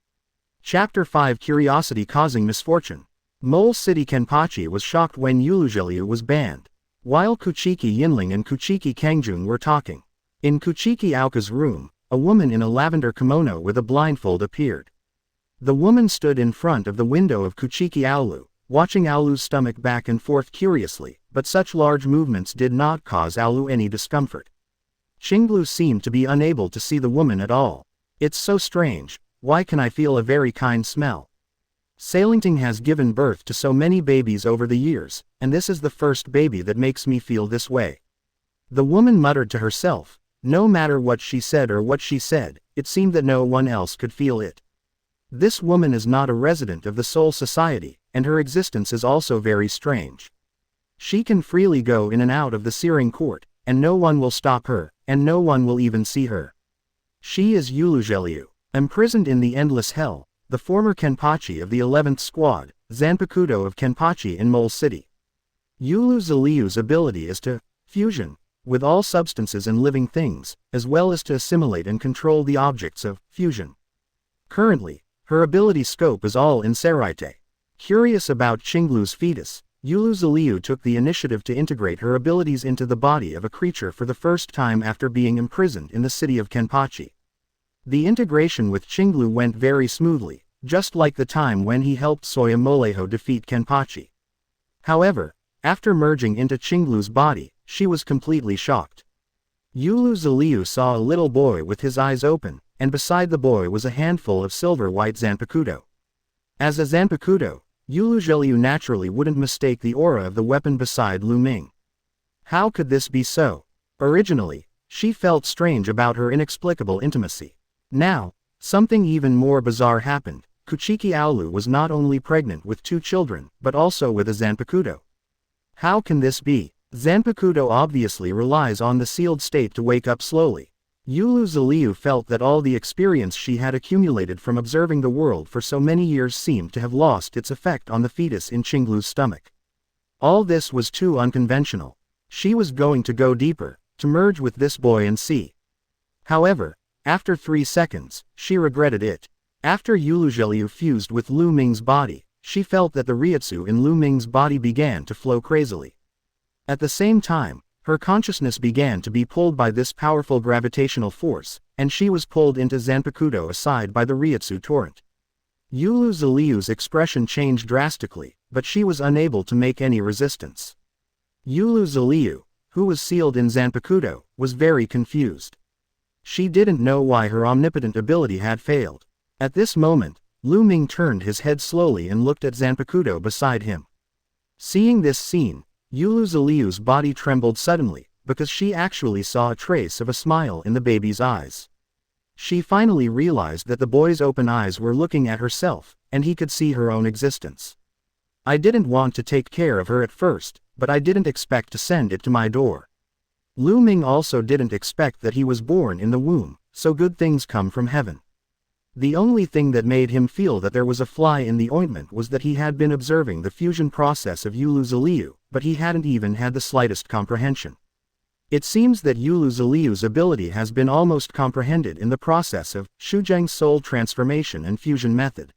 Chapter 5 Curiosity Causing Misfortune. Mole City Kenpachi was shocked when Yulugelyu was banned. While Kuchiki Yinling and Kuchiki Cangchun were talking, in Kuchiki Aoka's room, a woman in a lavender kimono with a blindfold appeared. The woman stood in front of the window of Kuchiki Aolu, watching Aolu's stomach back and forth curiously, but such large movements did not cause Aolu any discomfort. Qinglu seemed to be unable to see the woman at all. It's so strange, why can I feel a very kind smell? Sailingting has given birth to so many babies over the years, and this is the first baby that makes me feel this way. The woman muttered to herself. No matter what she said or what she said, it seemed that no one else could feel it. This woman is not a resident of the Soul Society, and her existence is also very strange. She can freely go in and out of the Searing Court, and no one will stop her, and no one will even see her. She is Yuluzheliu, imprisoned in the Endless Hell, the former Kenpachi of the 11th Squad, Zanpakuto of Kenpachi in Mole City. Yuluzheliu's ability is to fusion with all substances and living things, as well as to assimilate and control the objects of fusion. Currently, her ability scope is all in Seraite. Curious about Qinglu's fetus, Yuluzheliu took the initiative to integrate her abilities into the body of a creature for the first time after being imprisoned in the city of Kenpachi. The integration with Qinglu went very smoothly, just like the time when he helped Soya Moleho defeat Kenpachi. However, after merging into Qinglu's body, she was completely shocked. Yuluzheliu saw a little boy with his eyes open, and beside the boy was a handful of silver-white Zanpakuto. As a Zanpakuto, Yuluzheliu naturally wouldn't mistake the aura of the weapon beside Lu Ming. How could this be so? Originally, she felt strange about her inexplicable intimacy. Now, something even more bizarre happened. Kuchiki Aolu was not only pregnant with 2 children, but also with a Zanpakuto. How can this be? Zanpakuto obviously relies on the sealed state to wake up slowly. Yuluzheliu felt that all the experience she had accumulated from observing the world for so many years seemed to have lost its effect on the fetus in Qinglu's stomach. All this was too unconventional. She was going to go deeper, to merge with this boy and see. However, after 3 seconds, she regretted it. After Yuluzheliu fused with Lu Ming's body, she felt that the Reiatsu in Lu Ming's body began to flow crazily. At the same time, her consciousness began to be pulled by this powerful gravitational force, and she was pulled into Zanpakuto aside by the Reiatsu torrent. Yuluzheliu's expression changed drastically, but she was unable to make any resistance. Yuluzheliu, who was sealed in Zanpakuto, was very confused. She didn't know why her omnipotent ability had failed. At this moment, Lu Ming turned his head slowly and looked at Zanpakuto beside him. Seeing this scene, Yuluzheliu's body trembled suddenly, because she actually saw a trace of a smile in the baby's eyes. She finally realized that the boy's open eyes were looking at herself, and he could see her own existence. I didn't want to take care of her at first, but I didn't expect to send it to my door. Lu Ming also didn't expect that he was born in the womb, so good things come from heaven. The only thing that made him feel that there was a fly in the ointment was that he had been observing the fusion process of Yuluzheliu, but he hadn't even had the slightest comprehension. It seems that Yuluzheliu's ability has been almost comprehended in the process of Xuzheng's soul transformation and fusion method.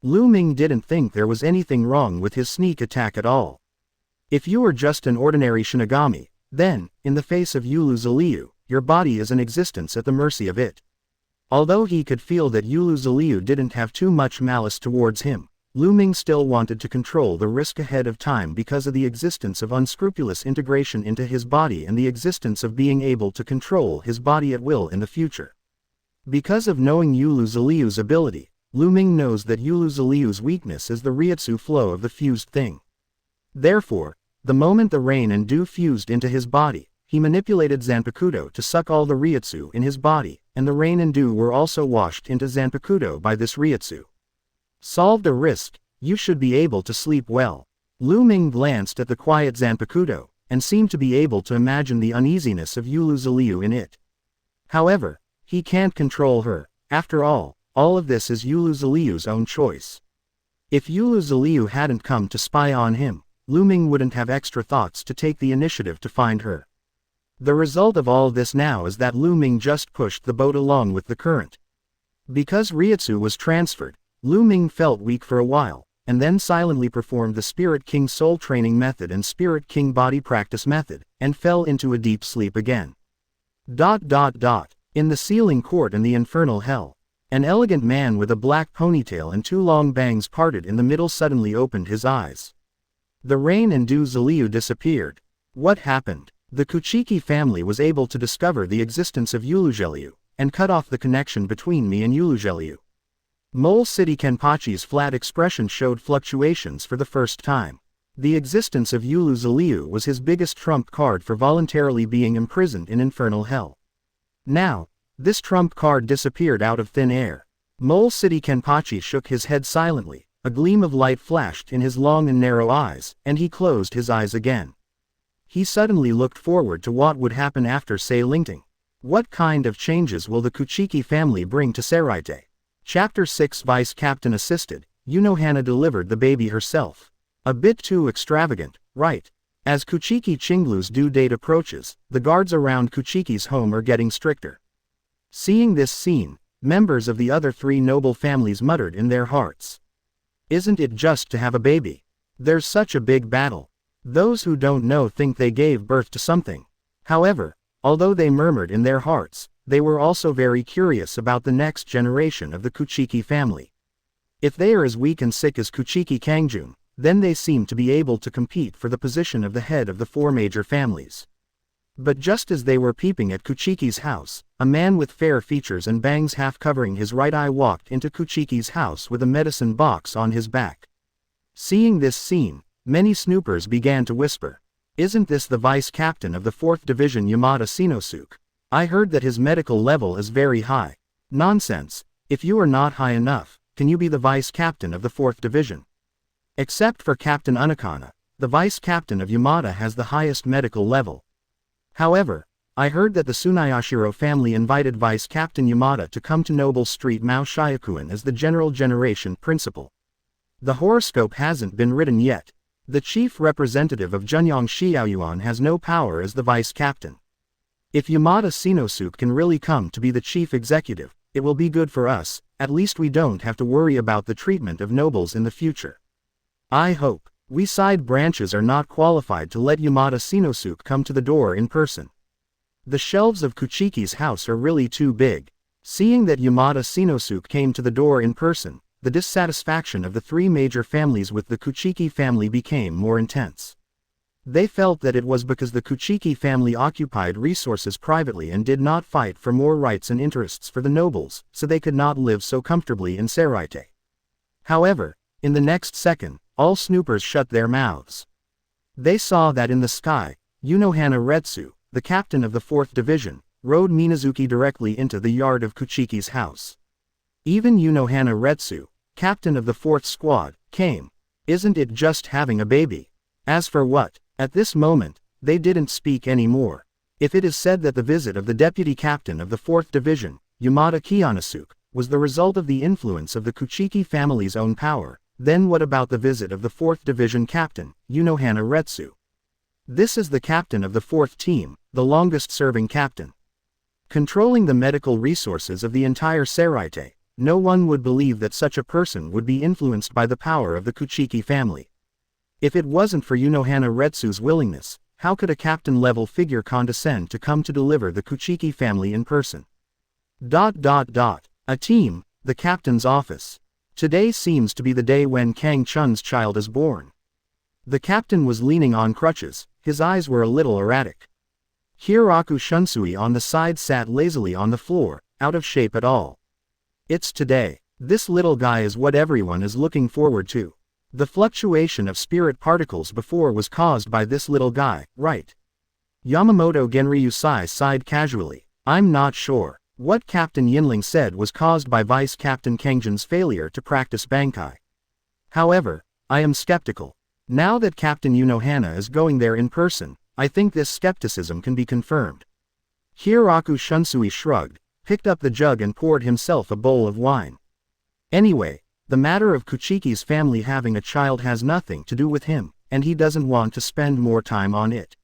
Lu Ming didn't think there was anything wrong with his sneak attack at all. If you are just an ordinary Shinigami, then, in the face of Yuluzheliu, your body is an existence at the mercy of it. Although he could feel that Yuluzheliu didn't have too much malice towards him, Lu Ming still wanted to control the risk ahead of time because of the existence of unscrupulous integration into his body and the existence of being able to control his body at will in the future. Because of knowing Yuluzheliu's ability, Lu Ming knows that Yuluzheliu's weakness is the Reiatsu flow of the fused thing. Therefore, the moment the rain and dew fused into his body, he manipulated Zanpakuto to suck all the Reiatsu in his body, and the rain and dew were also washed into Zanpakuto by this Reiatsu. Solved a risk, you should be able to sleep well. Lu Ming glanced at the quiet Zanpakuto, and seemed to be able to imagine the uneasiness of Yuluzheliu in it. However, he can't control her. After all of this is Yuluzheliu's own choice. If Yuluzheliu hadn't come to spy on him, Lu Ming wouldn't have extra thoughts to take the initiative to find her. The result of all this now is that Lu Ming just pushed the boat along with the current. Because Reiatsu was transferred, Lu Ming felt weak for a while, and then silently performed the Spirit King Soul Training Method and Spirit King Body Practice Method, and fell into a deep sleep again. In the Sealing Court and the Infernal Hell. An elegant man with a black ponytail and 2 long bangs parted in the middle suddenly opened his eyes. The rain and dew Zaliu disappeared. What happened? The Kuchiki family was able to discover the existence of Yulugeliu, and cut off the connection between me and Yulugeliu. Mole City Kenpachi's flat expression showed fluctuations for the first time. The existence of Yulugeliu was his biggest trump card for voluntarily being imprisoned in infernal hell. Now, this trump card disappeared out of thin air. Mole City Kenpachi shook his head silently, a gleam of light flashed in his long and narrow eyes, and he closed his eyes again. He suddenly looked forward to what would happen after Seilinting. What kind of changes will the Kuchiki family bring to Seraite? Chapter 6 Vice Captain assisted, Yunohana delivered the baby herself. A bit too extravagant, right? As Kuchiki Chinglu's due date approaches, the guards around Kuchiki's home are getting stricter. Seeing this scene, members of the other 3 noble families muttered in their hearts. Isn't it just to have a baby? There's such a big battle. Those who don't know think they gave birth to something. However, although they murmured in their hearts, they were also very curious about the next generation of the Kuchiki family. If they are as weak and sick as Kuchiki Cangchun, then they seem to be able to compete for the position of the head of the 4 major families. But just as they were peeping at Kuchiki's house, a man with fair features and bangs half covering his right eye walked into Kuchiki's house with a medicine box on his back. Seeing this scene, many snoopers began to whisper, "Isn't this the vice captain of the 4th Division Yamada Shinosuke? I heard that his medical level is very high." Nonsense, if you are not high enough, can you be the vice captain of the 4th Division? Except for Captain Unakana, the vice captain of Yamada has the highest medical level. However, I heard that the Tsunayashiro family invited Vice Captain Yamada to come to Noble Street Mao Shiakuen as the General Generation Principal. The horoscope hasn't been written yet. The chief representative of Junyang Xiaoyuan has no power as the vice captain. If Yamada Shinosuke can really come to be the chief executive, it will be good for us, at least we don't have to worry about the treatment of nobles in the future. I hope. We side branches are not qualified to let Yamada Shinosuke come to the door in person. The shelves of Kuchiki's house are really too big. Seeing that Yamada Shinosuke came to the door in person, the dissatisfaction of the 3 major families with the Kuchiki family became more intense. They felt that it was because the Kuchiki family occupied resources privately and did not fight for more rights and interests for the nobles, so they could not live so comfortably in Seraite. However, in the next second, all snoopers shut their mouths. They saw that in the sky, Yunohana Retsu, the captain of the 4th Division, rode Minazuki directly into the yard of Kuchiki's house. Even Yunohana Retsu, captain of the 4th Squad, came. Isn't it just having a baby? As for what? At this moment, they didn't speak anymore. If it is said that the visit of the deputy captain of the 4th Division, Yamada Kiyonosuke, was the result of the influence of the Kuchiki family's own power, then what about the visit of the 4th Division captain, Yunohana Retsu? This is the captain of the 4th team, the longest-serving captain. Controlling the medical resources of the entire Seraite, no one would believe that such a person would be influenced by the power of the Kuchiki family. If it wasn't for Yunohana Retsu's willingness, how could a captain-level figure condescend to come to deliver the Kuchiki family in person? A team, the captain's office. Today seems to be the day when Kang Chun's child is born. The captain was leaning on crutches, his eyes were a little erratic. Hiraku Shunsui on the side sat lazily on the floor, out of shape at all. It's today. This little guy is what everyone is looking forward to. The fluctuation of spirit particles before was caused by this little guy, right? Yamamoto Genryusai sighed casually. I'm not sure. What Captain Yinling said was caused by Vice Captain Kengjin's failure to practice Bankai. However, I am skeptical. Now that Captain Yunohana is going there in person, I think this skepticism can be confirmed. Hiraku Shunsui shrugged, picked up the jug and poured himself a bowl of wine. Anyway, the matter of Kuchiki's family having a child has nothing to do with him, and he doesn't want to spend more time on it.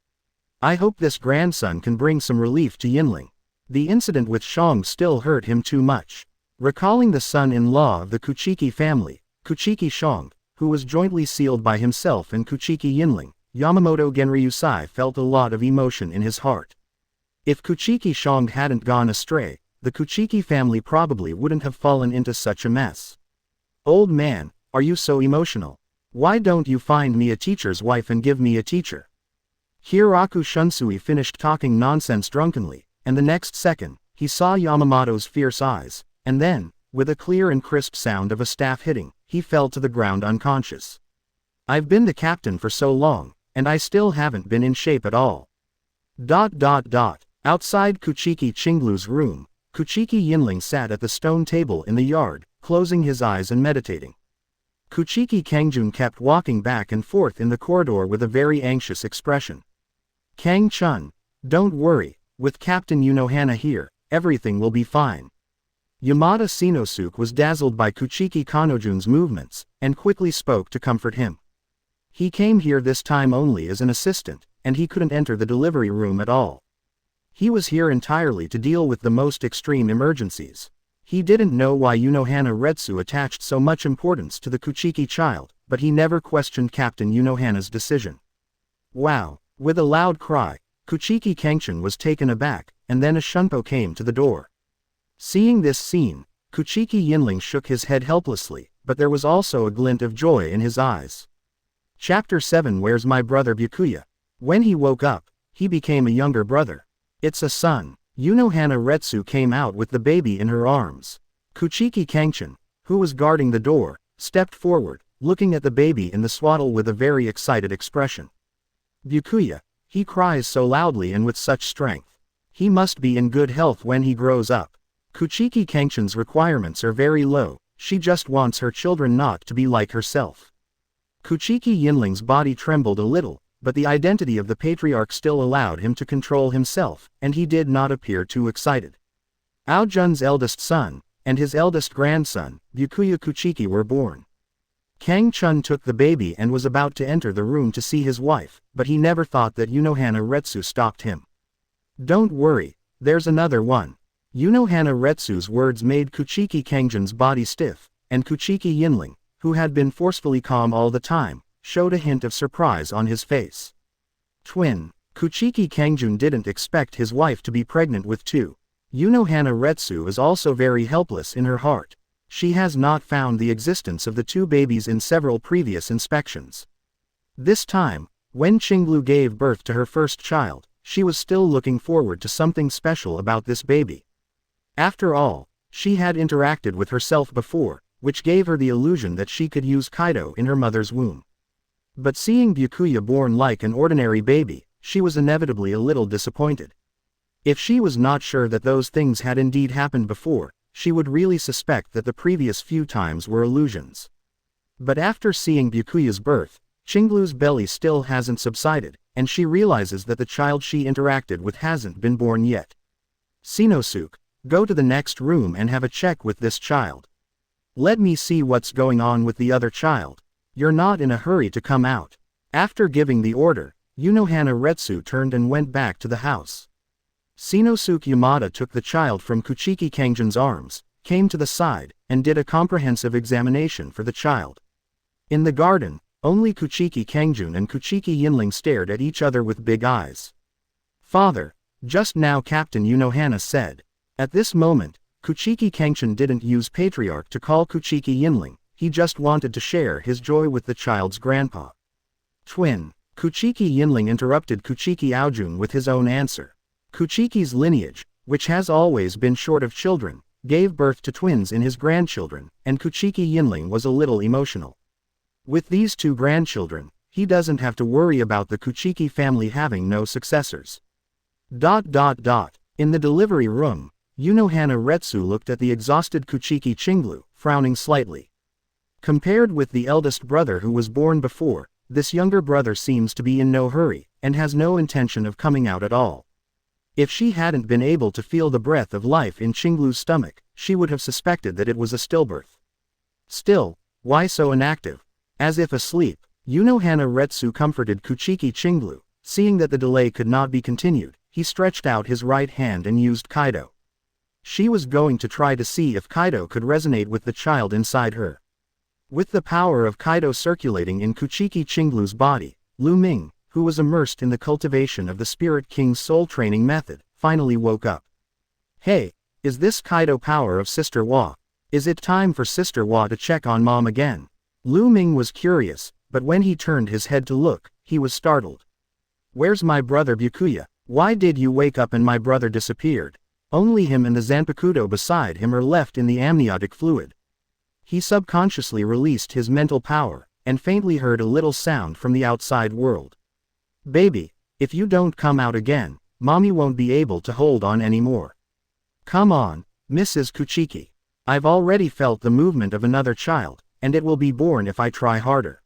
I hope this grandson can bring some relief to Yinling. The incident with Shang still hurt him too much. Recalling the son-in-law of the Kuchiki family, Kuchiki Shang, who was jointly sealed by himself and Kuchiki Yinling, Yamamoto Genryusai felt a lot of emotion in his heart. If Kuchiki Shang hadn't gone astray, the Kuchiki family probably wouldn't have fallen into such a mess. Old man, are you so emotional? Why don't you find me a teacher's wife and give me a teacher? Hiraku Shunsui finished talking nonsense drunkenly, and the next second, he saw Yamamoto's fierce eyes, and then, with a clear and crisp sound of a staff hitting, he fell to the ground unconscious. I've been the captain for so long, and I still haven't been in shape at all. Outside Kuchiki Chinglu's room, Kuchiki Yinling sat at the stone table in the yard, closing his eyes and meditating. Kuchiki Cangchun kept walking back and forth in the corridor with a very anxious expression. Kang-chun, don't worry, with Captain Unohana here, everything will be fine. Yamada Shinosuke was dazzled by Kuchiki Kanojun's movements, and quickly spoke to comfort him. He came here this time only as an assistant, and he couldn't enter the delivery room at all. He was here entirely to deal with the most extreme emergencies. He didn't know why Unohana Retsu attached so much importance to the Kuchiki child, but he never questioned Captain Unohana's decision. Wow! With a loud cry, Kuchiki Cangchun was taken aback, and then a shunpo came to the door. Seeing this scene, Kuchiki Yinling shook his head helplessly, but there was also a glint of joy in his eyes. Chapter 7 Where's my brother Byakuya? When he woke up, he became a younger brother. It's a son. Unohana Retsu came out with the baby in her arms. Kuchiki Cangchun, who was guarding the door, stepped forward, looking at the baby in the swaddle with a very excited expression. Byakuya, he cries so loudly and with such strength. He must be in good health when he grows up. Kuchiki Cangchun's requirements are very low, she just wants her children not to be like herself. Kuchiki Yinling's body trembled a little, but the identity of the patriarch still allowed him to control himself, and he did not appear too excited. Aojun's eldest son, and his eldest grandson, Byakuya Kuchiki were born. Kang-chun took the baby and was about to enter the room to see his wife, but he never thought that Unohana Retsu stopped him. Don't worry, there's another one. Unohana Retsu's words made Kuchiki Cangchun's body stiff, and Kuchiki Yinling, who had been forcefully calm all the time, showed a hint of surprise on his face. Twin. Kuchiki Cangchun didn't expect his wife to be pregnant with two. Unohana Retsu is also very helpless in her heart. She has not found the existence of the two babies in several previous inspections. This time, when Chinglu gave birth to her first child, she was still looking forward to something special about this baby. After all, she had interacted with herself before, which gave her the illusion that she could use Kido in her mother's womb. But seeing Byakuya born like an ordinary baby, she was inevitably a little disappointed. If she was not sure that those things had indeed happened before, she would really suspect that the previous few times were illusions. But after seeing Byakuya's birth, Chinglu's belly still hasn't subsided, and she realizes that the child she interacted with hasn't been born yet. Shinosuke, go to the next room and have a check with this child. Let me see what's going on with the other child. You're not in a hurry to come out. After giving the order, Unohana Retsu turned and went back to the house. Shinosuke Yamada took the child from Kuchiki Cangchun's arms, came to the side, and did a comprehensive examination for the child. In the garden, only Kuchiki Cangchun and Kuchiki Yinling stared at each other with big eyes. Father, just now Captain Unohana said. At this moment, Kuchiki Cangchun didn't use patriarch to call Kuchiki Yinling, he just wanted to share his joy with the child's grandpa. Twin. Kuchiki Yinling interrupted Kuchiki Aojun with his own answer. Kuchiki's lineage, which has always been short of children, gave birth to twins in his grandchildren, and Kuchiki Yinling was a little emotional. With these two grandchildren, he doesn't have to worry about the Kuchiki family having no successors. In the delivery room, Unohana Retsu looked at the exhausted Kuchiki Chinglu, frowning slightly. Compared with the eldest brother who was born before, this younger brother seems to be in no hurry, and has no intention of coming out at all. If she hadn't been able to feel the breath of life in Chinglu's stomach, she would have suspected that it was a stillbirth. Still, why so inactive? As if asleep, Unohana Retsu comforted Kuchiki Chinglu. Seeing that the delay could not be continued, he stretched out his right hand and used Kido. She was going to try to see if Kido could resonate with the child inside her. With the power of Kido circulating in Kuchiki Chinglu's body, Lu Ming, who was immersed in the cultivation of the Spirit King's soul training method, finally woke up. Hey, Is this Kido power of Sister Wa? Is it time for Sister Wa to check on Mom again? Lu Ming was curious, but when he turned his head to look, he was startled. Where's my brother Byakuya? Why did you wake up and my brother disappeared? Only him and the Zanpakuto beside him are left in the amniotic fluid. He subconsciously released his mental power, and faintly heard a little sound from the outside world. Baby, if you don't come out again, Mommy won't be able to hold on anymore. Come on, Mrs. Kuchiki. I've already felt the movement of another child, and it will be born if I try harder.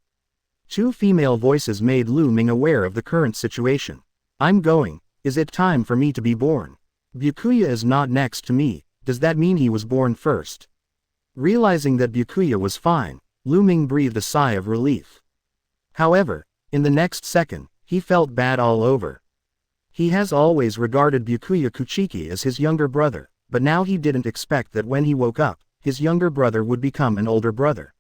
Two female voices made Lu Ming aware of the current situation. I'm going. Is it time for me to be born? Byakuya is not next to me. Does that mean he was born first? Realizing that Byakuya was fine, Lu Ming breathed a sigh of relief. However, in the next second, he felt bad all over. He has always regarded Byakuya Kuchiki as his younger brother, but now he didn't expect that when he woke up, his younger brother would become an older brother.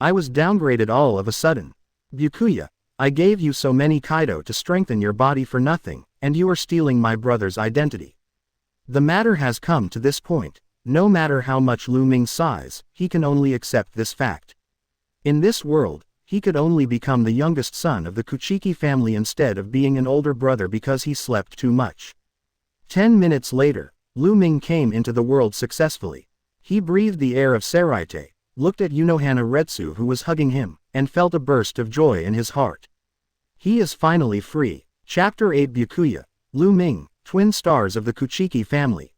I was downgraded all of a sudden. Byakuya, I gave you so many Kido to strengthen your body for nothing, and you are stealing my brother's identity. The matter has come to this point. No matter how much Lu Ming sighs, he can only accept this fact. In this world, he could only become the youngest son of the Kuchiki family instead of being an older brother because he slept too much. 10 minutes later, Lu Ming came into the world successfully. He breathed the air of Seraite, looked at Unohana Reiatsu who was hugging him, and felt a burst of joy in his heart. He is finally free. Chapter 8 Byakuya, Lu Ming, twin stars of the Kuchiki family.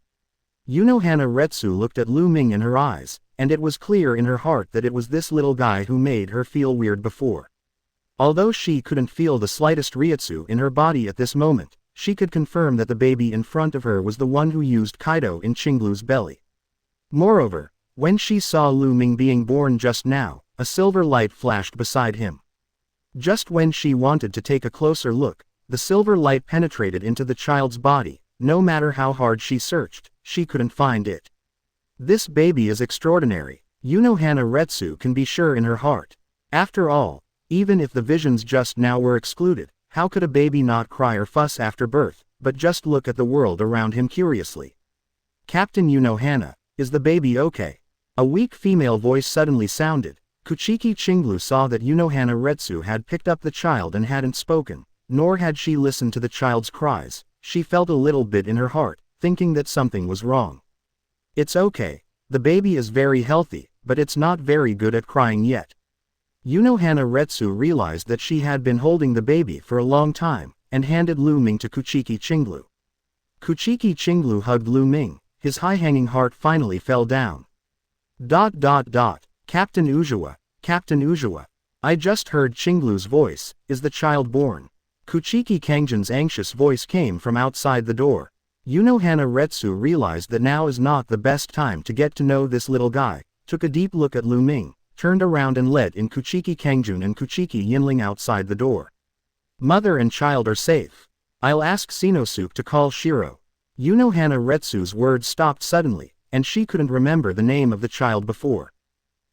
Unohana Reiatsu looked at Lu Ming in her eyes, and it was clear in her heart that it was this little guy who made her feel weird before. Although she couldn't feel the slightest Reiatsu in her body at this moment, she could confirm that the baby in front of her was the one who used Kido in Chinglu's belly. Moreover, when she saw Lu Ming being born just now, a silver light flashed beside him. Just when she wanted to take a closer look, the silver light penetrated into the child's body. No matter how hard she searched, she couldn't find it. This baby is extraordinary, Unohana Reiatsu can be sure in her heart. After all, even if the visions just now were excluded, how could a baby not cry or fuss after birth, but just look at the world around him curiously? Captain Unohana, is the baby okay? A weak female voice suddenly sounded. Kuchiki Chinglu saw that Unohana Reiatsu had picked up the child and hadn't spoken, nor had she listened to the child's cries. She felt a little bit in her heart, thinking that something was wrong. It's okay. The baby is very healthy, but it's not very good at crying yet. Unohana Reiatsu realized that she had been holding the baby for a long time, and handed Lu Ming to Kuchiki Chinglu. Kuchiki Chinglu hugged Lu Ming. His high-hanging heart finally fell down. Captain Ujawa, I just heard Chinglu's voice. Is the child born? Kuchiki Cangchun's anxious voice came from outside the door. Unohana Reiatsu realized that now is not the best time to get to know this little guy, took a deep look at Lu Ming, turned around and led in Kuchiki Cangchun and Kuchiki Yinling outside the door. Mother and child are safe. I'll ask Shinosuke to call Shiro. Unohana Reiatsu's words stopped suddenly, and she couldn't remember the name of the child before.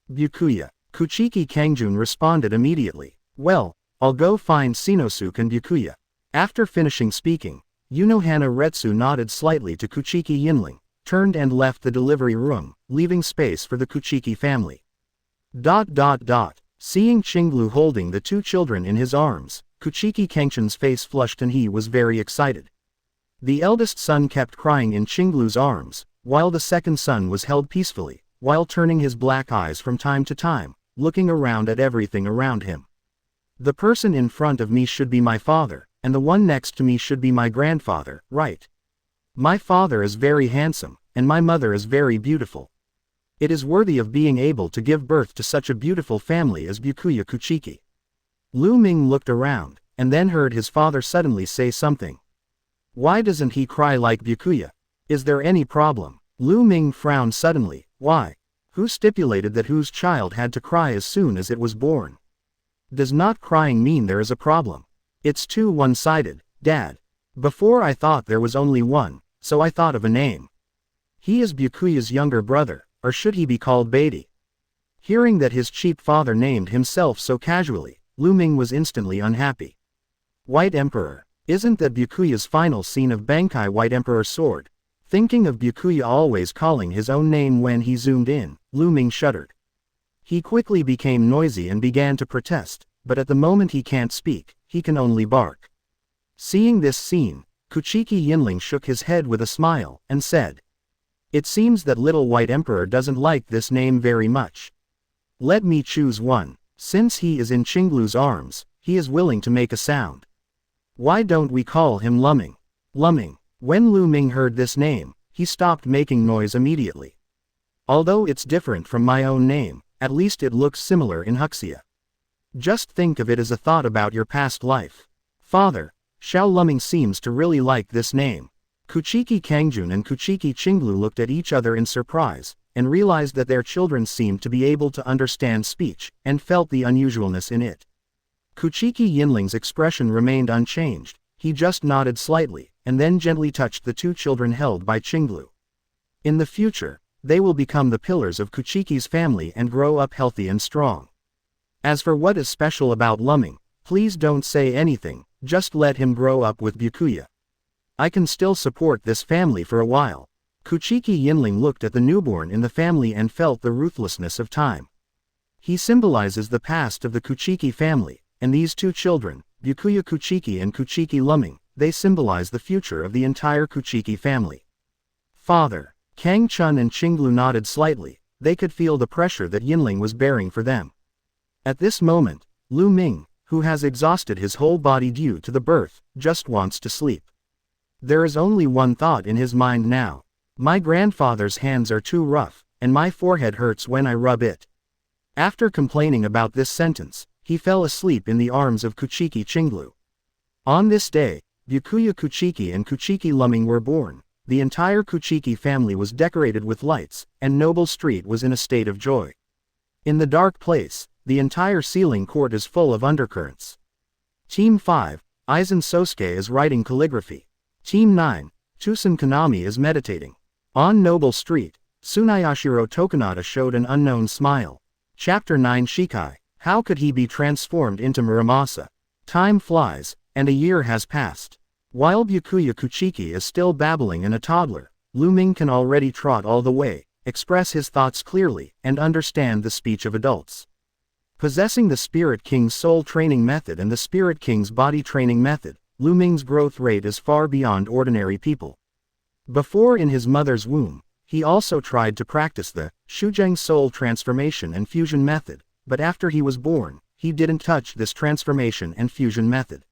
Byakuya. Kuchiki Cangchun responded immediately. Well, I'll go find Shinosuke and Byakuya. After finishing speaking, Unohana Reiatsu nodded slightly to Kuchiki Yinling, turned and left the delivery room, leaving space for the Kuchiki family. Seeing Chinglu holding the two children in his arms, Kuchiki Cangchun's face flushed and he was very excited. The eldest son kept crying in Chinglu's arms, while the second son was held peacefully, while turning his black eyes from time to time, looking around at everything around him. The person in front of me should be my father, and the one next to me should be my grandfather, right? My father is very handsome, and my mother is very beautiful. It is worthy of being able to give birth to such a beautiful family as Byakuya Kuchiki. Lu Ming looked around, and then heard his father suddenly say something. Why doesn't he cry like Byakuya? Is there any problem? Lu Ming frowned suddenly. Why? Who stipulated that whose child had to cry as soon as it was born? Does not crying mean there is a problem? It's too one-sided, Dad. Before I thought there was only one, so I thought of a name. He is Byakuya's younger brother, or should he be called Beatty? Hearing that his cheap father named himself so casually, Lu Ming was instantly unhappy. White Emperor. Isn't that Byakuya's final scene of Bankai White Emperor sword? Thinking of Byakuya always calling his own name when he zoomed in, Lu Ming shuddered. He quickly became noisy and began to protest, but at the moment he can't speak, he can only bark. Seeing this scene, Kuchiki Yinling shook his head with a smile, and said, "It seems that Little White Emperor doesn't like this name very much. Let me choose one. Since he is in Qinglu's arms, he is willing to make a sound. Why don't we call him Lu Ming?" Lu Ming. When Lu Ming heard this name, he stopped making noise immediately. "Although it's different from my own name, at least it looks similar in Huxia. Just think of it as a thought about your past life. Father, Xiao Lu Ming seems to really like this name." Kuchiki Cangchun and Kuchiki Qinglu looked at each other in surprise, and realized that their children seemed to be able to understand speech, and felt the unusualness in it. Kuchiki Yinling's expression remained unchanged, he just nodded slightly, and then gently touched the two children held by Qinglu. In the future, they will become the pillars of Kuchiki's family and grow up healthy and strong. As for what is special about Lu Ming, please don't say anything, just let him grow up with Byakuya. I can still support this family for a while. Kuchiki Yinling looked at the newborn in the family and felt the ruthlessness of time. He symbolizes the past of the Kuchiki family, and these two children, Byakuya Kuchiki and Kuchiki Lu Ming, they symbolize the future of the entire Kuchiki family. Father. Cangchun and Qinglu nodded slightly, they could feel the pressure that Yinling was bearing for them. At this moment, Lu Ming, who has exhausted his whole body due to the birth, just wants to sleep. There is only one thought in his mind now. My grandfather's hands are too rough, and my forehead hurts when I rub it. After complaining about this sentence, he fell asleep in the arms of Kuchiki Qinglu. On this day, Byakuya Kuchiki and Kuchiki Lu Ming were born. The entire Kuchiki family was decorated with lights, and Noble Street was in a state of joy. In the dark place, the entire ceiling court is full of undercurrents. Team 5, Aizen Sosuke is writing calligraphy. Team 9, Chusen Kanami is meditating. On Noble Street, Tsunayashiro Tokunada showed an unknown smile. Chapter 9 Shikai. How could he be transformed into Muramasa? Time flies, and a year has passed. While Byakuya Kuchiki is still babbling and a toddler, Lu Ming can already trot all the way, express his thoughts clearly, and understand the speech of adults. Possessing the Spirit King's soul training method and the Spirit King's body training method, Lu Ming's growth rate is far beyond ordinary people. Before in his mother's womb, he also tried to practice the Xuzheng soul transformation and fusion method, but after he was born, he didn't touch this transformation and fusion method.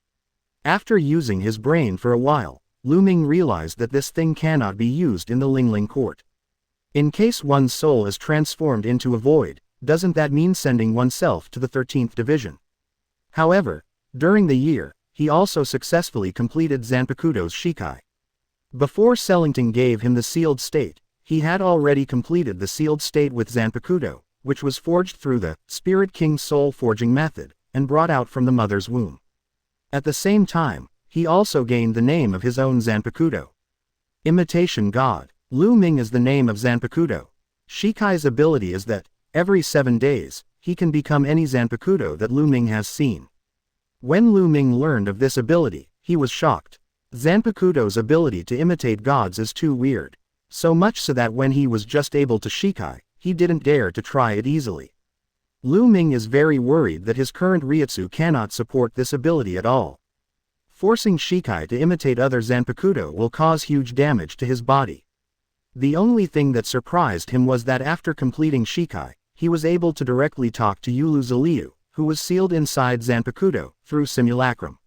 After using his brain for a while, Lu Ming realized that this thing cannot be used in the Lingling court. In case one's soul is transformed into a void, doesn't that mean sending oneself to the 13th division? However, during the year, he also successfully completed Zanpakuto's Shikai. Before Sellington gave him the sealed state, he had already completed the sealed state with Zanpakuto, which was forged through the Spirit King soul forging method, and brought out from the mother's womb. At the same time, he also gained the name of his own Zanpakuto. Imitation God. Lu Ming is the name of Zanpakuto. Shikai's ability is that, every 7 days, he can become any Zanpakuto that Lu Ming has seen. When Lu Ming learned of this ability, he was shocked. Zanpakuto's ability to imitate gods is too weird. So much so that when he was just able to Shikai, he didn't dare to try it easily. Lu Ming is very worried that his current Reiatsu cannot support this ability at all. Forcing Shikai to imitate other Zanpakuto will cause huge damage to his body. The only thing that surprised him was that after completing Shikai, he was able to directly talk to Yulu Zaliu, who was sealed inside Zanpakuto, through simulacrum.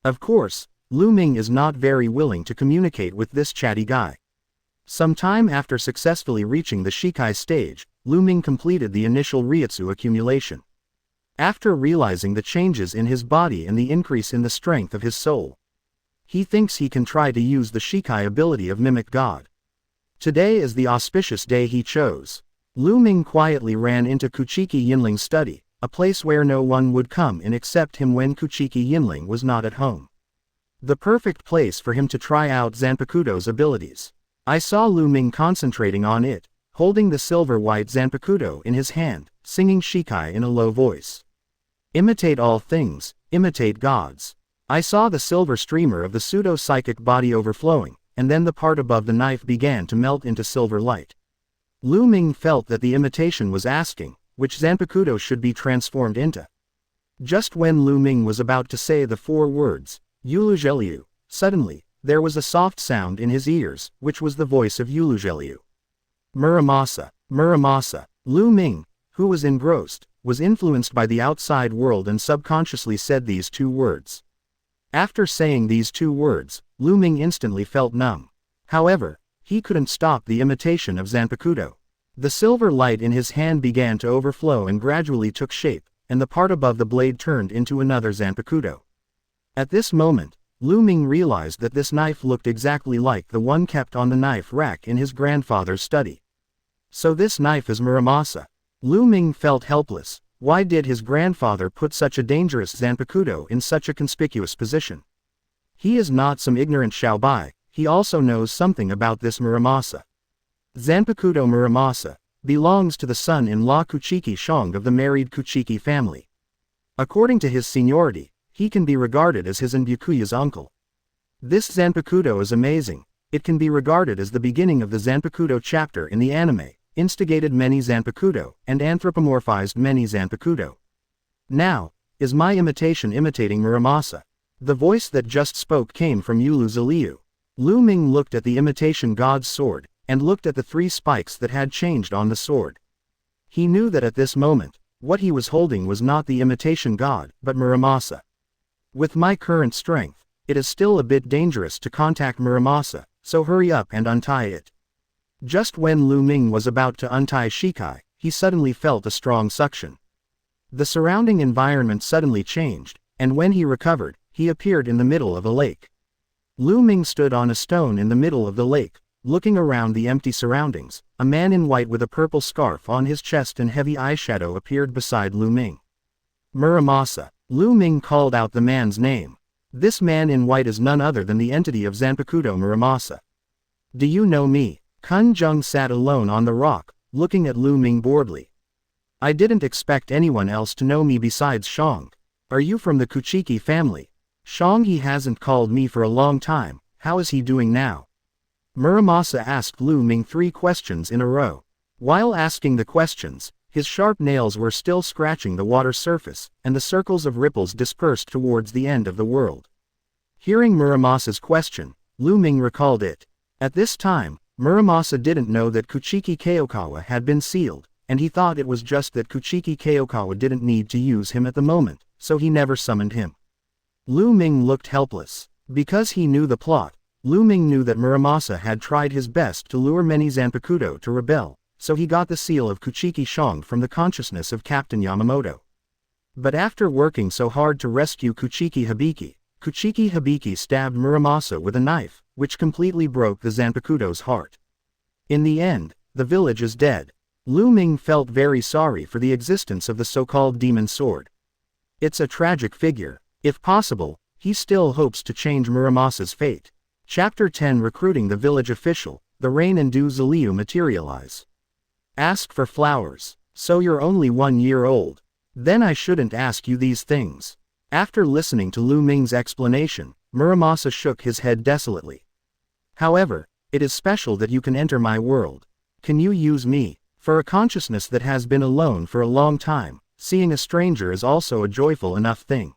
Of course, Lu Ming is not very willing to communicate with this chatty guy. Some time after successfully reaching the Shikai stage, Lu Ming completed the initial Reiatsu accumulation. After realizing the changes in his body and the increase in the strength of his soul, he thinks he can try to use the Shikai ability of Mimic God. Today is the auspicious day he chose. Lu Ming quietly ran into Kuchiki Yinling's study, a place where no one would come in except him when Kuchiki Yinling was not at home. The perfect place for him to try out Zanpakuto's abilities. I saw Lu Ming concentrating on it, holding the silver-white Zanpakuto in his hand, singing Shikai in a low voice. Imitate all things, imitate gods. I saw the silver streamer of the pseudo-psychic body overflowing, and then the part above the knife began to melt into silver light. Lu Ming felt that the imitation was asking, which Zanpakuto should be transformed into. Just when Lu Ming was about to say the 4 words, Yuluzheliu, suddenly, there was a soft sound in his ears, which was the voice of Yuluzheliu. Muramasa, Muramasa. Lu Ming, who was engrossed, was influenced by the outside world and subconsciously said these 2 words. After saying these 2 words, Lu Ming instantly felt numb. However, he couldn't stop the imitation of Zanpakuto. The silver light in his hand began to overflow and gradually took shape, and the part above the blade turned into another Zanpakuto. At this moment, Lu Ming realized that this knife looked exactly like the one kept on the knife rack in his grandfather's study. So this knife is Muramasa. Lu Ming felt helpless. Why did his grandfather put such a dangerous Zanpakuto in such a conspicuous position? He is not some ignorant Xiaobai, he also knows something about this Muramasa. Zanpakuto Muramasa belongs to the son-in-law Kuchiki Shang of the married Kuchiki family. According to his seniority, he can be regarded as his and Byakuya's uncle. This Zanpakuto is amazing. It can be regarded as the beginning of the Zanpakuto chapter in the anime, instigated many Zanpakuto, and anthropomorphized many Zanpakuto. Now, is my imitation imitating Muramasa? The voice that just spoke came from Yuluzheliu. Lu Ming looked at the imitation god's sword, and looked at the 3 spikes that had changed on the sword. He knew that at this moment, what he was holding was not the imitation god, but Muramasa. With my current strength, it is still a bit dangerous to contact Muramasa, so hurry up and untie it. Just when Lu Ming was about to untie Shikai, he suddenly felt a strong suction. The surrounding environment suddenly changed, and when he recovered, he appeared in the middle of a lake. Lu Ming stood on a stone in the middle of the lake, looking around the empty surroundings. A man in white with a purple scarf on his chest and heavy eyeshadow appeared beside Lu Ming. Muramasa. Lu Ming called out the man's name. This man in white is none other than the entity of Zanpakuto Muramasa. Do you know me? Kun Jung sat alone on the rock, looking at Lu Ming boredly. I didn't expect anyone else to know me besides Shang. Are you from the Kuchiki family? Shang, he hasn't called me for a long time. How is he doing now? Muramasa asked Lu Ming 3 questions in a row. While asking the questions, his sharp nails were still scratching the water surface, and the circles of ripples dispersed towards the end of the world. Hearing Muramasa's question, Lu Ming recalled it. At this time, Muramasa didn't know that Kuchiki Kaiokawa had been sealed, and he thought it was just that Kuchiki Kaiokawa didn't need to use him at the moment, so he never summoned him. Lu Ming looked helpless. Because he knew the plot, Lu Ming knew that Muramasa had tried his best to lure many Zanpakuto to rebel, so he got the seal of Kuchiki Shang from the consciousness of Captain Yamamoto. But after working so hard to rescue Kuchiki Hibiki stabbed Muramasa with a knife, which completely broke the Zanpakuto's heart. In the end, the village is dead. Lu Ming felt very sorry for the existence of the so-called demon sword. It's a tragic figure. If possible, he still hopes to change Muramasa's fate. Chapter 10 Recruiting the Village Official. The rain and dew Zaliu materialize. Ask for flowers. So you're only 1 year old. Then I shouldn't ask you these things. After listening to Lu Ming's explanation, Muramasa shook his head desolately. However, it is special that you can enter my world. Can you use me? For a consciousness that has been alone for a long time, seeing a stranger is also a joyful enough thing.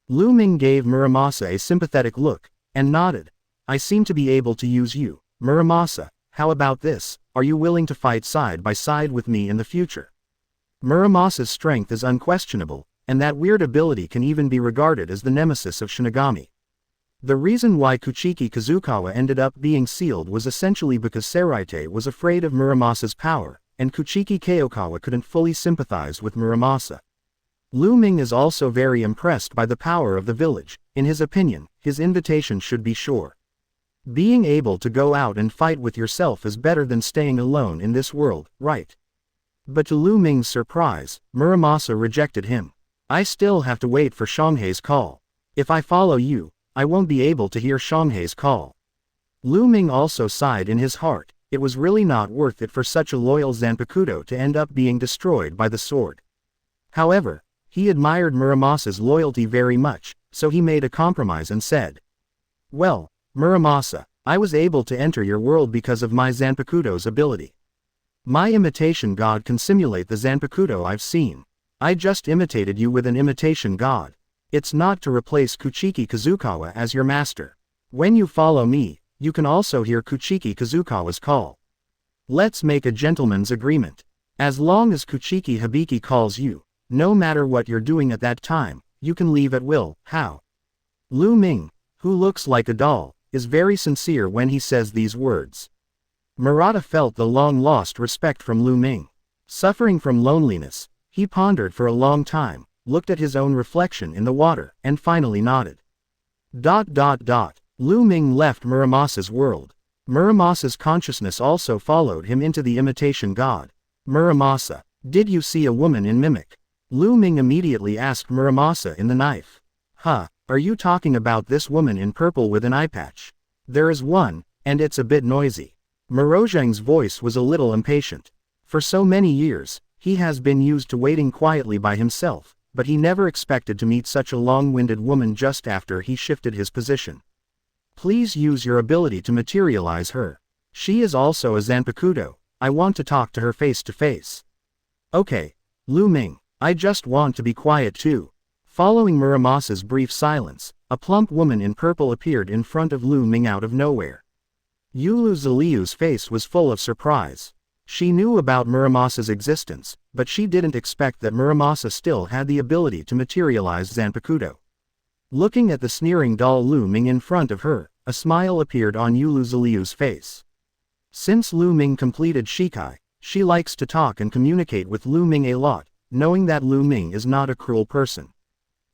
Lu Ming gave Muramasa a sympathetic look, and nodded. I seem to be able to use you, Muramasa. How about this? Are you willing to fight side by side with me in the future? Muramasa's strength is unquestionable, and that weird ability can even be regarded as the nemesis of Shinigami. The reason why Kuchiki Kazukawa ended up being sealed was essentially because Seraite was afraid of Muramasa's power, and Kuchiki Kaiokawa couldn't fully sympathize with Muramasa. Lu Ming is also very impressed by the power of the village. In his opinion, his invitation should be sure. Being able to go out and fight with yourself is better than staying alone in this world, right? But to Lu Ming's surprise, Muramasa rejected him. I still have to wait for Shanghai's call. If I follow you, I won't be able to hear Shanghai's call. Lu Ming also sighed in his heart. It was really not worth it for such a loyal Zanpakuto to end up being destroyed by the sword. However, he admired Muramasa's loyalty very much, so he made a compromise and said, well, Muramasa, I was able to enter your world because of my Zanpakuto's ability. My imitation god can simulate the Zanpakuto I've seen. I just imitated you with an imitation god. It's not to replace Kuchiki Kazukawa as your master. When you follow me, you can also hear Kuchiki Kazukawa's call. Let's make a gentleman's agreement. As long as Kuchiki Hibiki calls you, no matter what you're doing at that time, you can leave at will. How? Lu Ming, who looks like a doll, is very sincere when he says these words. Murata felt the long-lost respect from Lu Ming. Suffering from loneliness, he pondered for a long time, looked at his own reflection in the water, and finally nodded. Lu Ming left Muramasa's world. Muramasa's consciousness also followed him into the imitation god. Muramasa, did you see a woman in mimic? Lu Ming immediately asked Muramasa in the knife. Huh, are you talking about this woman in purple with an eye patch? There is one, and it's a bit noisy. Morozheng's voice was a little impatient. For so many years, he has been used to waiting quietly by himself, but he never expected to meet such a long-winded woman just after he shifted his position. Please use your ability to materialize her. She is also a Zanpakuto. I want to talk to her face to face. Okay, Lu Ming, I just want to be quiet too. Following Muramasa's brief silence, a plump woman in purple appeared in front of Lu Ming out of nowhere. Yulu-Zaliu's face was full of surprise. She knew about Muramasa's existence, but she didn't expect that Muramasa still had the ability to materialize Zanpakuto. Looking at the sneering doll Lu Ming in front of her, a smile appeared on Yulu-Zaliu's face. Since Lu Ming completed Shikai, she likes to talk and communicate with Lu Ming a lot, knowing that Lu Ming is not a cruel person.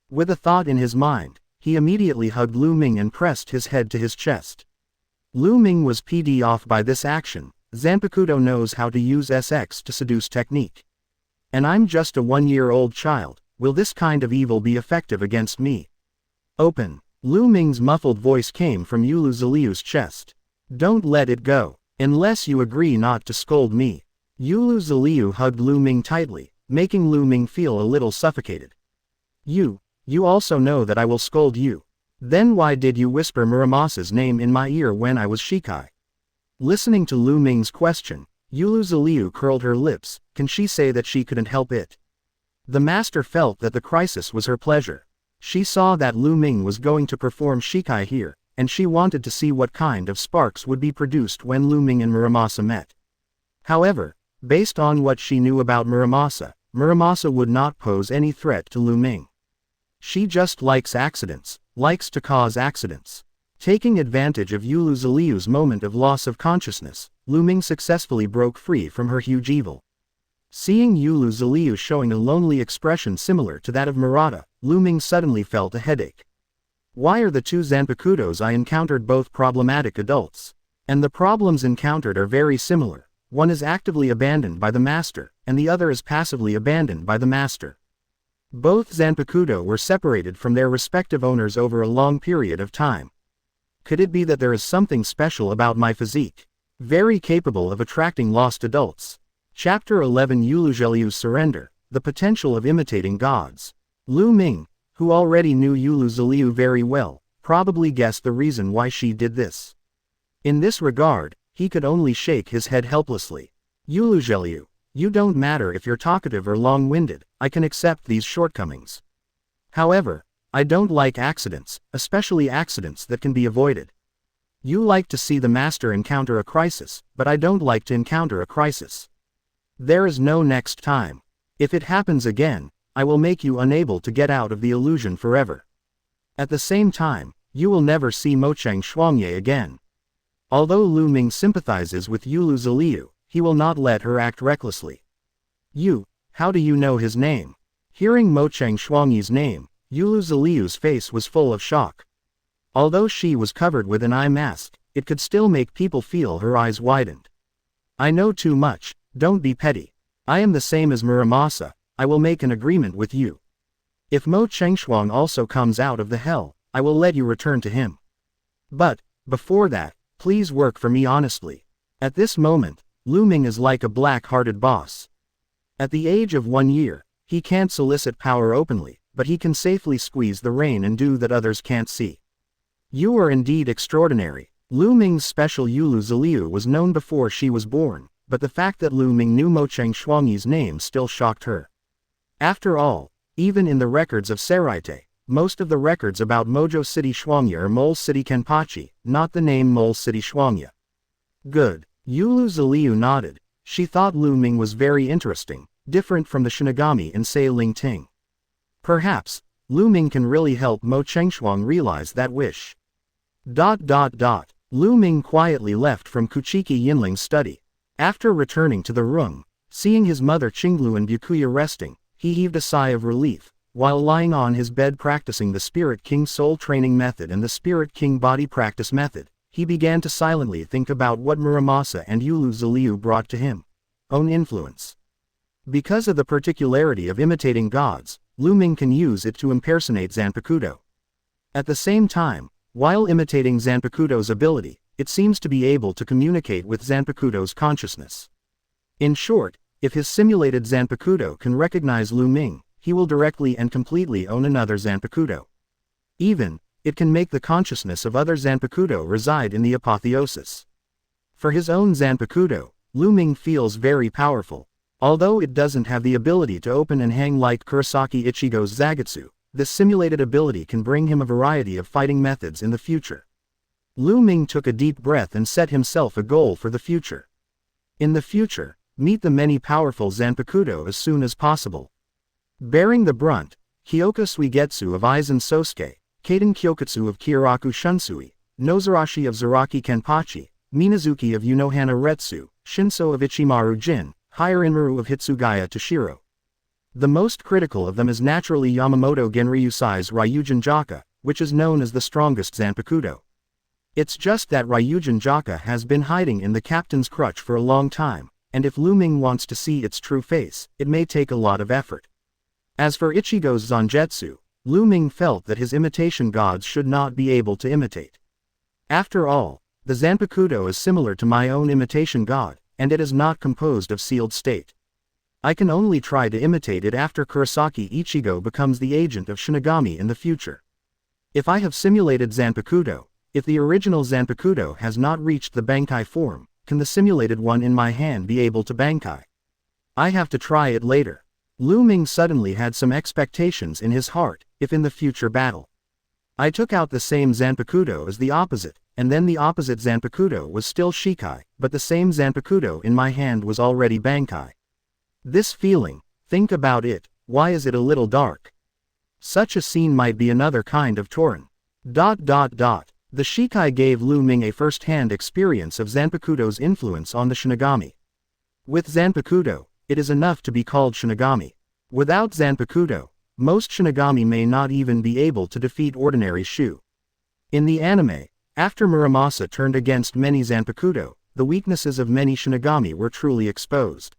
With a thought in his mind, he immediately hugged Lu Ming and pressed his head to his chest. Lu Ming was pd off by this action. Zanpakuto knows how to use SX to seduce technique. And I'm just a 1-year-old child, will this kind of evil be effective against me? Open. Lu Ming's muffled voice came from Yulu-Zaliu's chest. Don't let it go, unless you agree not to scold me. Yulu-Zaliu hugged Lu Ming tightly, making Lu Ming feel a little suffocated. You also know that I will scold you. Then why did you whisper Muramasa's name in my ear when I was Shikai? Listening to Lu Ming's question, Yulu-Zaliu curled her lips. Can she say that she couldn't help it? The master felt that the crisis was her pleasure. She saw that Lu Ming was going to perform Shikai here, and she wanted to see what kind of sparks would be produced when Lu Ming and Muramasa met. However, based on what she knew about Muramasa, Muramasa would not pose any threat to Lu Ming. She just likes accidents, likes to cause accidents. Taking advantage of Yulu-Zaliu's moment of loss of consciousness, Lu Ming successfully broke free from her huge evil. Seeing Yulu-Zaliu showing a lonely expression similar to that of Murata, Lu Ming suddenly felt a headache. Why are the two Zanpakutos I encountered both problematic adults? And the problems encountered are very similar. One is actively abandoned by the master, and the other is passively abandoned by the master. Both Zanpakuto were separated from their respective owners over a long period of time. Could it be that there is something special about my physique? Very capable of attracting lost adults. Chapter 11 Yulu-Zaliu's Surrender, the potential of imitating gods. Lu Ming, who already knew Yulu-Zaliu very well, probably guessed the reason why she did this. In this regard, he could only shake his head helplessly. Yulu-Zaliu, you don't matter if you're talkative or long-winded, I can accept these shortcomings. However, I don't like accidents, especially accidents that can be avoided. You like to see the master encounter a crisis, but I don't like to encounter a crisis. There is no next time. If it happens again, I will make you unable to get out of the illusion forever. At the same time, you will never see Mocheng Shuangye again. Although Lu Ming sympathizes with Yulu-Zaliu, he will not let her act recklessly. How do you know his name? Hearing Mocheng Shuangye's name, Yulu-Zaliu's face was full of shock. Although she was covered with an eye mask, it could still make people feel her eyes widened. I know too much, don't be petty. I am the same as Muramasa, I will make an agreement with you. If Mo Chengshuang also comes out of the hell, I will let you return to him. But, before that, please work for me honestly. At this moment, Lu Ming is like a black-hearted boss. At the age of 1 year, he can't solicit power openly, but he can safely squeeze the rein and do that others can't see. You are indeed extraordinary, Lu Ming's special Yulu Ziliu was known before she was born, but the fact that Lu Ming knew Mocheng Shuangyi's name still shocked her. After all, even in the records of Seraite, most of the records about Mojo City Shuangya are Mole City Kenpachi, not the name Mole City Shuangya. Good. Yulu Ziliu nodded. She thought Lu Ming was very interesting, different from the Shinigami in Sei Ling Ting. Perhaps, Lu Ming can really help Mo Chengshuang realize that wish. Lu Ming quietly left from Kuchiki Yinling's study. After returning to the room, seeing his mother Qinglu and Byakuya resting, he heaved a sigh of relief. While lying on his bed practicing the Spirit King Soul Training Method and the Spirit King Body Practice Method, he began to silently think about what Muramasa and Yulu Ziliu brought to him. Own influence. Because of the particularity of imitating gods, Lu Ming can use it to impersonate Zanpakutō. At the same time, while imitating Zanpakuto's ability, it seems to be able to communicate with Zanpakuto's consciousness. In short, if his simulated Zanpakuto can recognize Lu Ming, he will directly and completely own another Zanpakuto. Even, it can make the consciousness of other Zanpakuto reside in the apotheosis. For his own Zanpakuto, Lu Ming feels very powerful. Although it doesn't have the ability to open and hang like Kurosaki Ichigo's Zagetsu, this simulated ability can bring him a variety of fighting methods in the future. Lu Ming took a deep breath and set himself a goal for the future. In the future, meet the many powerful Zanpakuto as soon as possible. Bearing the brunt, Hyoka Suigetsu of Aizen Sosuke, Kaden Kyokutsu of Kiyoraku Shunsui, Nozarashi of Zaraki Kenpachi, Minazuki of Unohana Retsu, Shinso of Ichimaru Jin, Higher Inmaru of Hitsugaya Toshiro. The most critical of them is naturally Yamamoto Genryusai's Ryujin Jaka, which is known as the strongest Zanpakuto. It's just that Ryujin Jaka has been hiding in the captain's crutch for a long time, and if Lu Ming wants to see its true face, it may take a lot of effort. As for Ichigo's Zanjetsu, Lu Ming felt that his imitation gods should not be able to imitate. After all, the Zanpakuto is similar to my own imitation god, and it is not composed of sealed state. I can only try to imitate it after Kurosaki Ichigo becomes the agent of Shinigami in the future. If I have simulated Zanpakuto, if the original Zanpakuto has not reached the Bankai form, can the simulated one in my hand be able to Bankai? I have to try it later. Lu Ming suddenly had some expectations in his heart, if in the future battle I took out the same Zanpakuto as the opposite, and then the opposite Zanpakuto was still Shikai, but the same Zanpakuto in my hand was already Bankai. This feeling, think about it, why is it a little dark? Such a scene might be another kind of Torin. The Shikai gave Lu Ming a first-hand experience of Zanpakuto's influence on the Shinigami. With Zanpakuto, it is enough to be called Shinigami. Without Zanpakuto, most Shinigami may not even be able to defeat ordinary Shu. In the anime, after Muramasa turned against many Zanpakuto, the weaknesses of many Shinigami were truly exposed.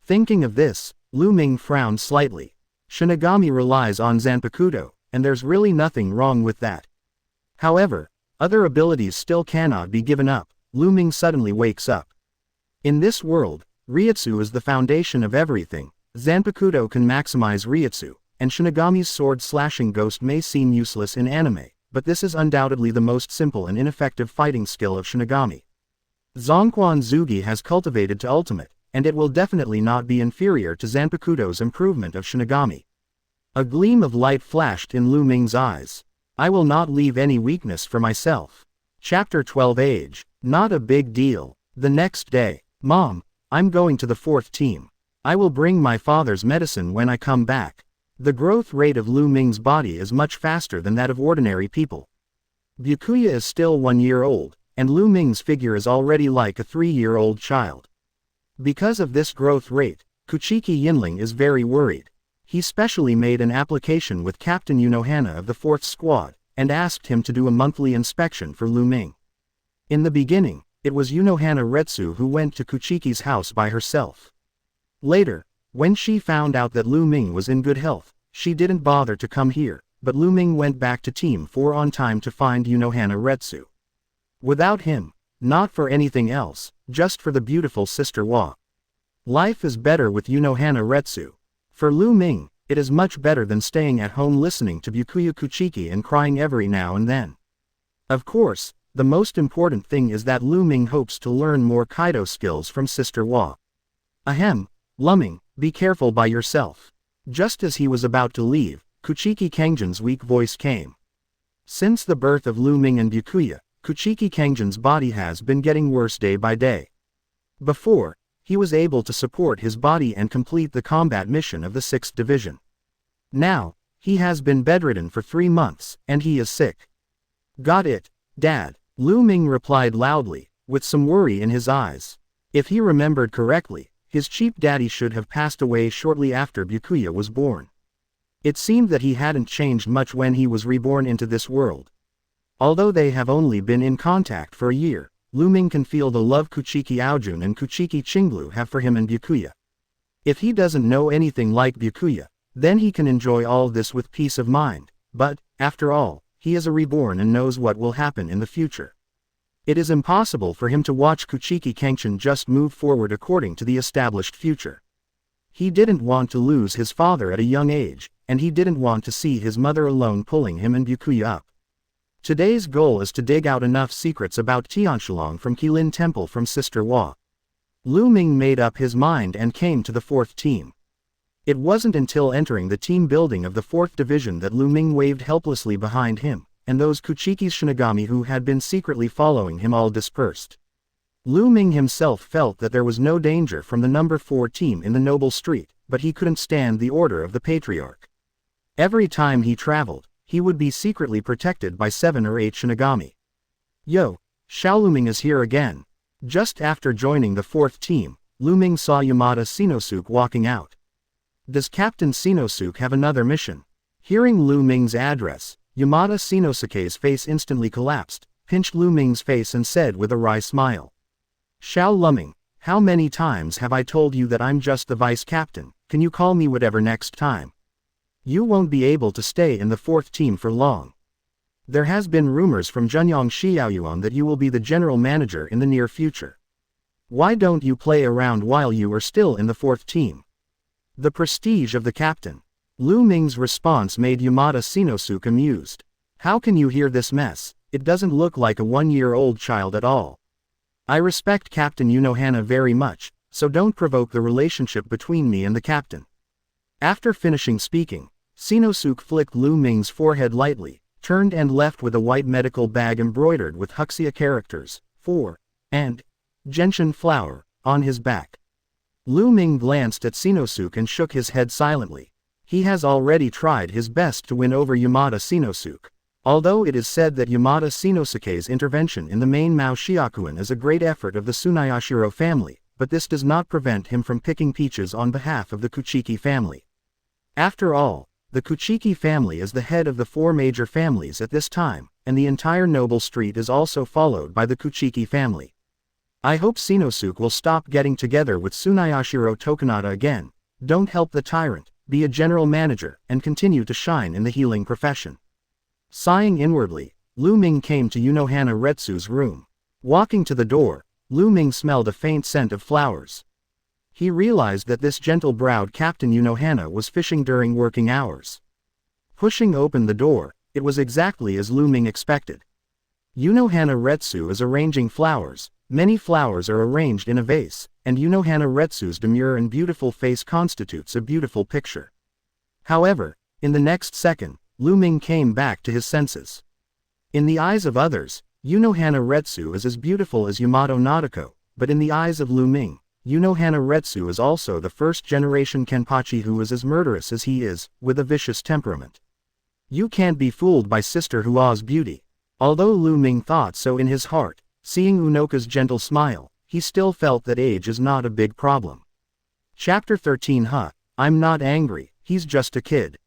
Thinking of this, Lu Ming frowned slightly. Shinigami relies on Zanpakuto, and there's really nothing wrong with that. However, other abilities still cannot be given up. Lu Ming suddenly wakes up. In this world, Reiatsu is the foundation of everything. Zanpakuto can maximize Reiatsu, and Shinigami's sword-slashing ghost may seem useless in anime, but this is undoubtedly the most simple and ineffective fighting skill of Shinigami. Zongquan Zugi has cultivated to ultimate, and it will definitely not be inferior to Zanpakuto's improvement of Shinigami. A gleam of light flashed in Lu Ming's eyes. I will not leave any weakness for myself. Chapter 12 Age. Not a big deal. The next day. Mom, I'm going to the 4th team. I will bring my father's medicine when I come back. The growth rate of Lu Ming's body is much faster than that of ordinary people. Byakuya is still 1 year old, and Lu Ming's figure is already like a 3-year-old child. Because of this growth rate, Kuchiki Yinling is very worried. He specially made an application with Captain Unohana of the 4th Squad, and asked him to do a monthly inspection for Lu Ming. In the beginning, it was Unohana Retsu who went to Kuchiki's house by herself. Later, when she found out that Lu Ming was in good health, she didn't bother to come here, but Lu Ming went back to Team 4 on time to find Unohana Retsu. Without him, not for anything else, just for the beautiful Sister Wa. Life is better with Unohana Retsu. For Lu Ming, it is much better than staying at home listening to Byakuya Kuchiki and crying every now and then. Of course, The most important thing is that Lu Ming hopes to learn more Kido skills from Sister Hua. Ahem, Lu Ming, be careful by yourself. Just as he was about to leave, Kuchiki Cangchun's weak voice came. Since the birth of Lu Ming and Byakuya, Kuchiki Cangchun's body has been getting worse day by day. Before, he was able to support his body and complete the combat mission of the 6th Division. Now, he has been bedridden for 3 months, and he is sick. Got it, Dad, Lu Ming replied loudly, with some worry in his eyes. If he remembered correctly, his cheap daddy should have passed away shortly after Byakuya was born. It seemed that he hadn't changed much when he was reborn into this world. Although they have only been in contact for a year, Lu Ming can feel the love Kuchiki Aojun and Kuchiki Chinglu have for him and Byakuya. If he doesn't know anything like Byakuya, then he can enjoy all this with peace of mind, but, after all, he is a reborn and knows what will happen in the future. It is impossible for him to watch Kuchiki Cangchun just move forward according to the established future. He didn't want to lose his father at a young age, and he didn't want to see his mother alone pulling him and Byakuya up. Today's goal is to dig out enough secrets about Tianshulong from Qilin Temple from Sister Hua. Lu Ming made up his mind and came to the 4th team. It wasn't until entering the team building of the 4th Division that Lu Ming waved helplessly behind him, and those Kuchiki's Shinigami who had been secretly following him all dispersed. Lu Ming himself felt that there was no danger from the number 4 team in the Noble Street, but he couldn't stand the order of the Patriarch. Every time he traveled, he would be secretly protected by 7 or 8 Shinigami. Yo, Xiao Lu Ming is here again. Just after joining the 4th team, Lu Ming saw Yamada Shinosuke walking out. Does Captain Shinosuke have another mission? Hearing Lu Ming's address, Yamada Shinosuke's face instantly collapsed, pinched Lu Ming's face and said with a wry smile. Xiao Lu Ming, how many times have I told you that I'm just the vice captain? Can you call me whatever next time? You won't be able to stay in the 4th team for long. There has been rumors from Zhenyang Xiaoyuan that you will be the general manager in the near future. Why don't you play around while you are still in the 4th team? The prestige of the captain. Lu Ming's response made Yamada Shinosuke amused. How can you hear this mess? It doesn't look like a 1-year-old child at all. I respect Captain Unohana very much, so don't provoke the relationship between me and the captain. After finishing speaking, Shinosuke flicked Lu Ming's forehead lightly, turned and left with a white medical bag embroidered with Huxia characters, 4, and gentian flower, on his back. Lu Ming glanced at Shinosuke and shook his head silently. He has already tried his best to win over Yamada Shinosuke. Although it is said that Yamada Shinosuke's intervention in the main Mao Shiakuin is a great effort of the Tsunayashiro family, but this does not prevent him from picking peaches on behalf of the Kuchiki family. After all, the Kuchiki family is the head of the 4 major families at this time, and the entire Noble Street is also followed by the Kuchiki family. I hope Shinosuke will stop getting together with Tsunayashiro Tokunada again. Don't help the tyrant, be a general manager, and continue to shine in the healing profession. Sighing inwardly, Lu Ming came to Unohana Retsu's room. Walking to the door, Lu Ming smelled a faint scent of flowers. He realized that this gentle-browed Captain Unohana was fishing during working hours. Pushing open the door, it was exactly as Lu Ming expected. Unohana Retsu is arranging flowers. Many flowers are arranged in a vase, and Unohana Retsu's demure and beautiful face constitutes a beautiful picture. However, in the next second, Lu Ming came back to his senses. In the eyes of others, Unohana Retsu is as beautiful as Yamato Nadeko, but in the eyes of Lu Ming, Unohana Retsu is also the first-generation Kenpachi who is as murderous as he is, with a vicious temperament. You can't be fooled by Sister Hua's beauty. Although Lu Ming thought so in his heart, seeing Unoka's gentle smile, he still felt that age is not a big problem. Chapter 13 I'm not angry, he's just a kid.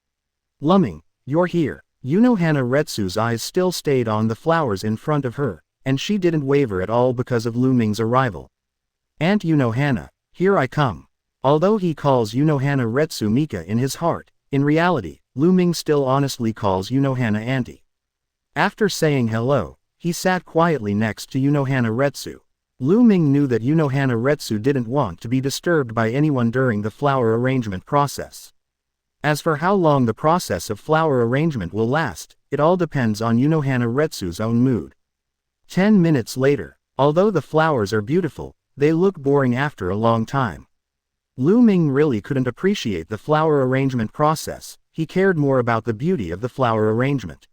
Lu Ming, you're here. Unohana Retsu's eyes still stayed on the flowers in front of her, and she didn't waver at all because of Lu Ming's arrival. Aunt Unohana, here I come. Although he calls Unohana Retsu Mika in his heart, in reality, Lu Ming still honestly calls Unohana Auntie. After saying hello, he sat quietly next to Unohana Retsu. Lu Ming knew that Unohana Retsu didn't want to be disturbed by anyone during the flower arrangement process. As for how long the process of flower arrangement will last, it all depends on Unohana Retsu's own mood. 10 minutes later. Although the flowers are beautiful, they look boring after a long time. Lu Ming really couldn't appreciate the flower arrangement process, he cared more about the beauty of the flower arrangement.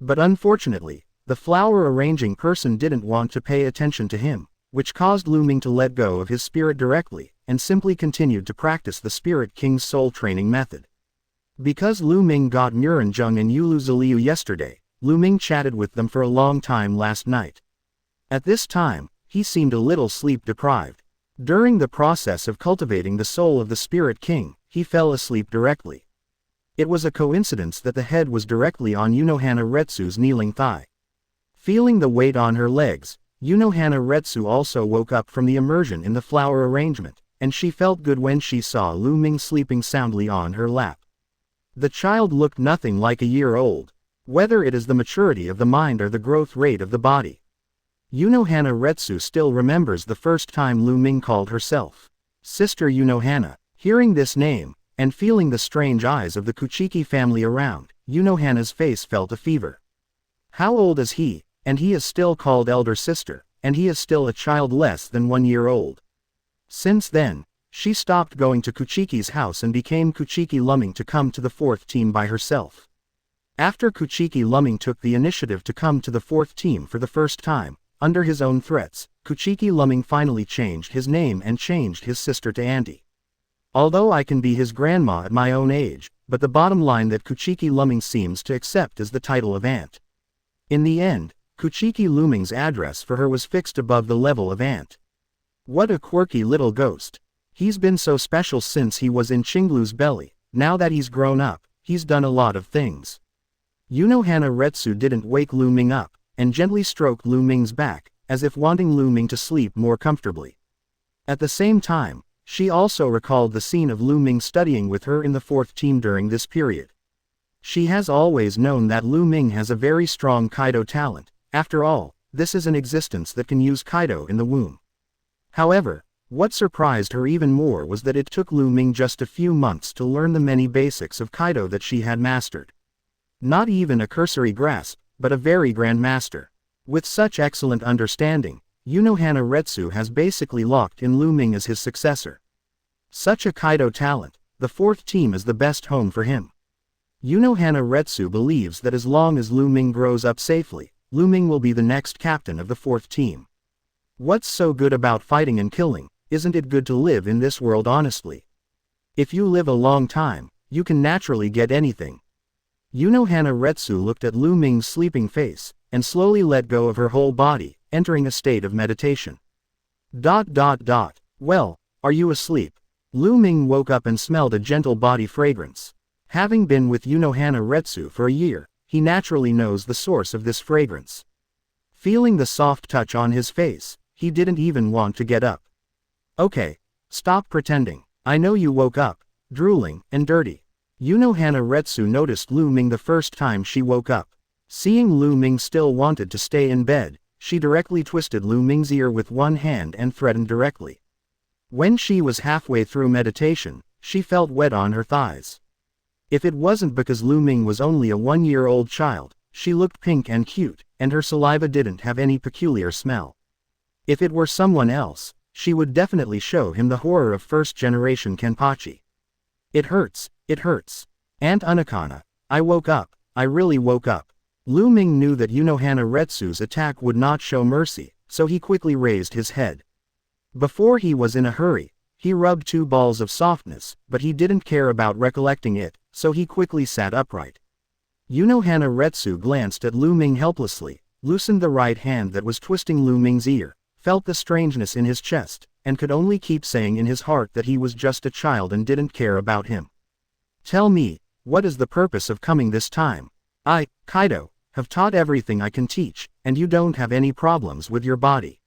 But unfortunately, the flower arranging person didn't want to pay attention to him, which caused Lu Ming to let go of his spirit directly, and simply continued to practice the Spirit King's soul training method. Because Lu Ming got Muranjung and Yulu Zaliu yesterday, Lu Ming chatted with them for a long time last night. At this time, he seemed a little sleep-deprived. During the process of cultivating the soul of the Spirit King, he fell asleep directly. It was a coincidence that the head was directly on Unohana Retsu's kneeling thigh. Feeling the weight on her legs, Unohana Retsu also woke up from the immersion in the flower arrangement, and she felt good when she saw Lu Ming sleeping soundly on her lap. The child looked nothing like a year old, whether it is the maturity of the mind or the growth rate of the body. Unohana Retsu still remembers the first time Lu Ming called herself Sister Unohana. Hearing this name, and feeling the strange eyes of the Kuchiki family around, Unohana's face felt a fever. How old is he? And he is still called elder sister, and he is still a child less than 1 year old. Since then, she stopped going to Kuchiki's house and became Kuchiki Lu Ming to come to the 4th team by herself. After Kuchiki Lu Ming took the initiative to come to the 4th team for the first time, under his own threats, Kuchiki Lu Ming finally changed his name and changed his sister to Auntie. Although I can be his grandma at my own age, but the bottom line that Kuchiki Lu Ming seems to accept is the title of aunt. In the end, Kuchiki Lu Ming's address for her was fixed above the level of aunt. What a quirky little ghost. He's been so special since he was in Chinglu's belly. Now that he's grown up, he's done a lot of things. Unohana Retsu didn't wake Lu Ming up, and gently stroked Lu Ming's back, as if wanting Lu Ming to sleep more comfortably. At the same time, she also recalled the scene of Lu Ming studying with her in the 4th team during this period. She has always known that Lu Ming has a very strong Kido talent. After all, this is an existence that can use Kido in the womb. However, what surprised her even more was that it took Lu Ming just a few months to learn the many basics of Kido that she had mastered. Not even a cursory grasp, but a very grand master. With such excellent understanding, Unohana Retsu has basically locked in Lu Ming as his successor. Such a Kido talent, the 4th team is the best home for him. Unohana Retsu believes that as long as Lu Ming grows up safely, Lu Ming will be the next captain of the 4th team. What's so good about fighting and killing? Isn't it good to live in this world honestly? If you live a long time, you can naturally get anything. Unohana Retsu looked at Lu Ming's sleeping face, and slowly let go of her whole body, entering a state of meditation. Well, are you asleep? Lu Ming woke up and smelled a gentle body fragrance. Having been with Unohana Retsu for a year, he naturally knows the source of this fragrance. Feeling the soft touch on his face, he didn't even want to get up. Okay, stop pretending. I know you woke up, drooling, and dirty. Unohana Retsu noticed Lu Ming the first time she woke up. Seeing Lu Ming still wanted to stay in bed, she directly twisted Lu Ming's ear with one hand and threatened directly. When she was halfway through meditation, she felt wet on her thighs. If it wasn't because Lu Ming was only a 1-year-old child, she looked pink and cute, and her saliva didn't have any peculiar smell. If it were someone else, she would definitely show him the horror of first-generation Kenpachi. It hurts, it hurts. Aunt Anakana, I woke up, I really woke up. Lu Ming knew that Unohana Retsu's attack would not show mercy, so he quickly raised his head. Before he was in a hurry, he rubbed 2 balls of softness, but he didn't care about recollecting it, so he quickly sat upright. Unohana Retsu glanced at Lu Ming helplessly, loosened the right hand that was twisting Lu Ming's ear, felt the strangeness in his chest, and could only keep saying in his heart that he was just a child and didn't care about him. Tell me, what is the purpose of coming this time? I, Kido, have taught everything I can teach, and you don't have any problems with your body.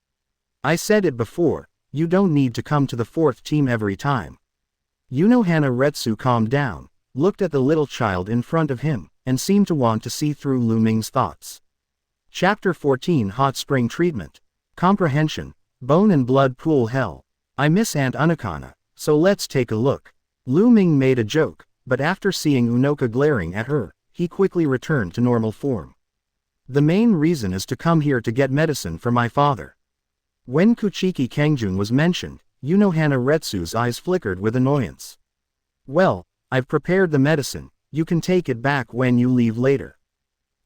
I said it before, you don't need to come to the 4th team every time. Unohana Retsu calmed down, looked at the little child in front of him, and seemed to want to see through Lu Ming's thoughts. Chapter 14 Hot Spring Treatment. Comprehension. Bone and Blood Pool Hell. I miss Aunt Anakana, so let's take a look. Lu Ming made a joke, but after seeing Unoka glaring at her, he quickly returned to normal form. The main reason is to come here to get medicine for my father. When Kuchiki Cangchun was mentioned, Unohana Retsu's eyes flickered with annoyance. Well, I've prepared the medicine, you can take it back when you leave later.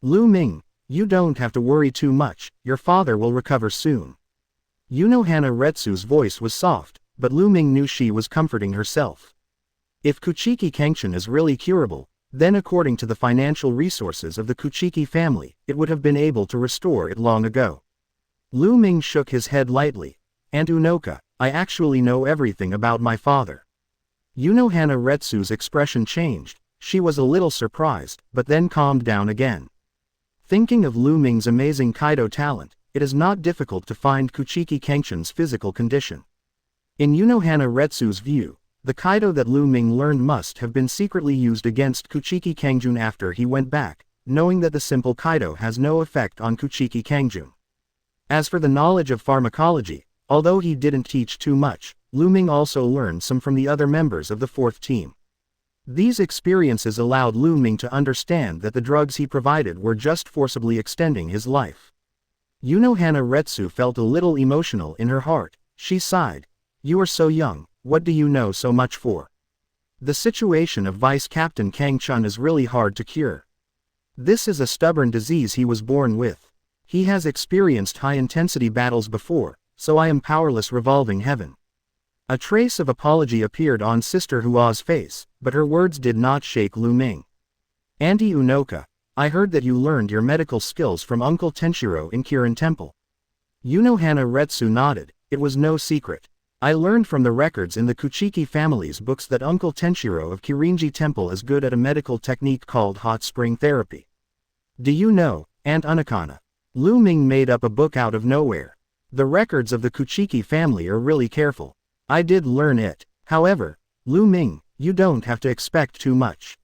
Lu Ming, you don't have to worry too much, your father will recover soon. Unohana Retsu's voice was soft, but Lu Ming knew she was comforting herself. If Kuchiki Cangchun is really curable, then according to the financial resources of the Kuchiki family, it would have been able to restore it long ago. Lu Ming shook his head lightly. Aunt Unoka, I actually know everything about my father. Unohana Retsu's expression changed. She was a little surprised, but then calmed down again. Thinking of Lu Ming's amazing Kido talent, it is not difficult to find Kuchiki Cangchun's physical condition. In Unohana Retsu's view, the Kido that Lu Ming learned must have been secretly used against Kuchiki Cangchun after he went back, knowing that the simple Kido has no effect on Kuchiki Cangchun. As for the knowledge of pharmacology, although he didn't teach too much, Lu Ming also learned some from the other members of the fourth team. These experiences allowed Lu Ming to understand that the drugs he provided were just forcibly extending his life. Unohana Retsu felt a little emotional in her heart. She sighed. You are so young, what do you know so much for? The situation of Vice Captain Cangchun is really hard to cure. This is a stubborn disease he was born with. He has experienced high-intensity battles before, so I am powerless. Revolving heaven. A trace of apology appeared on Sister Hua's face, but her words did not shake Lu Ming. Auntie Unoka, I heard that you learned your medical skills from Uncle Tenshiro in Kirin Temple. Unohana Retsu nodded. It was no secret. I learned from the records in the Kuchiki family's books that Uncle Tenshiro of Kirinji Temple is good at a medical technique called hot spring therapy. Do you know, Aunt Unakana? Lu Ming made up a book out of nowhere. The records of the Kuchiki family are really careful. I did learn it. However, Lu Ming, you don't have to expect too much.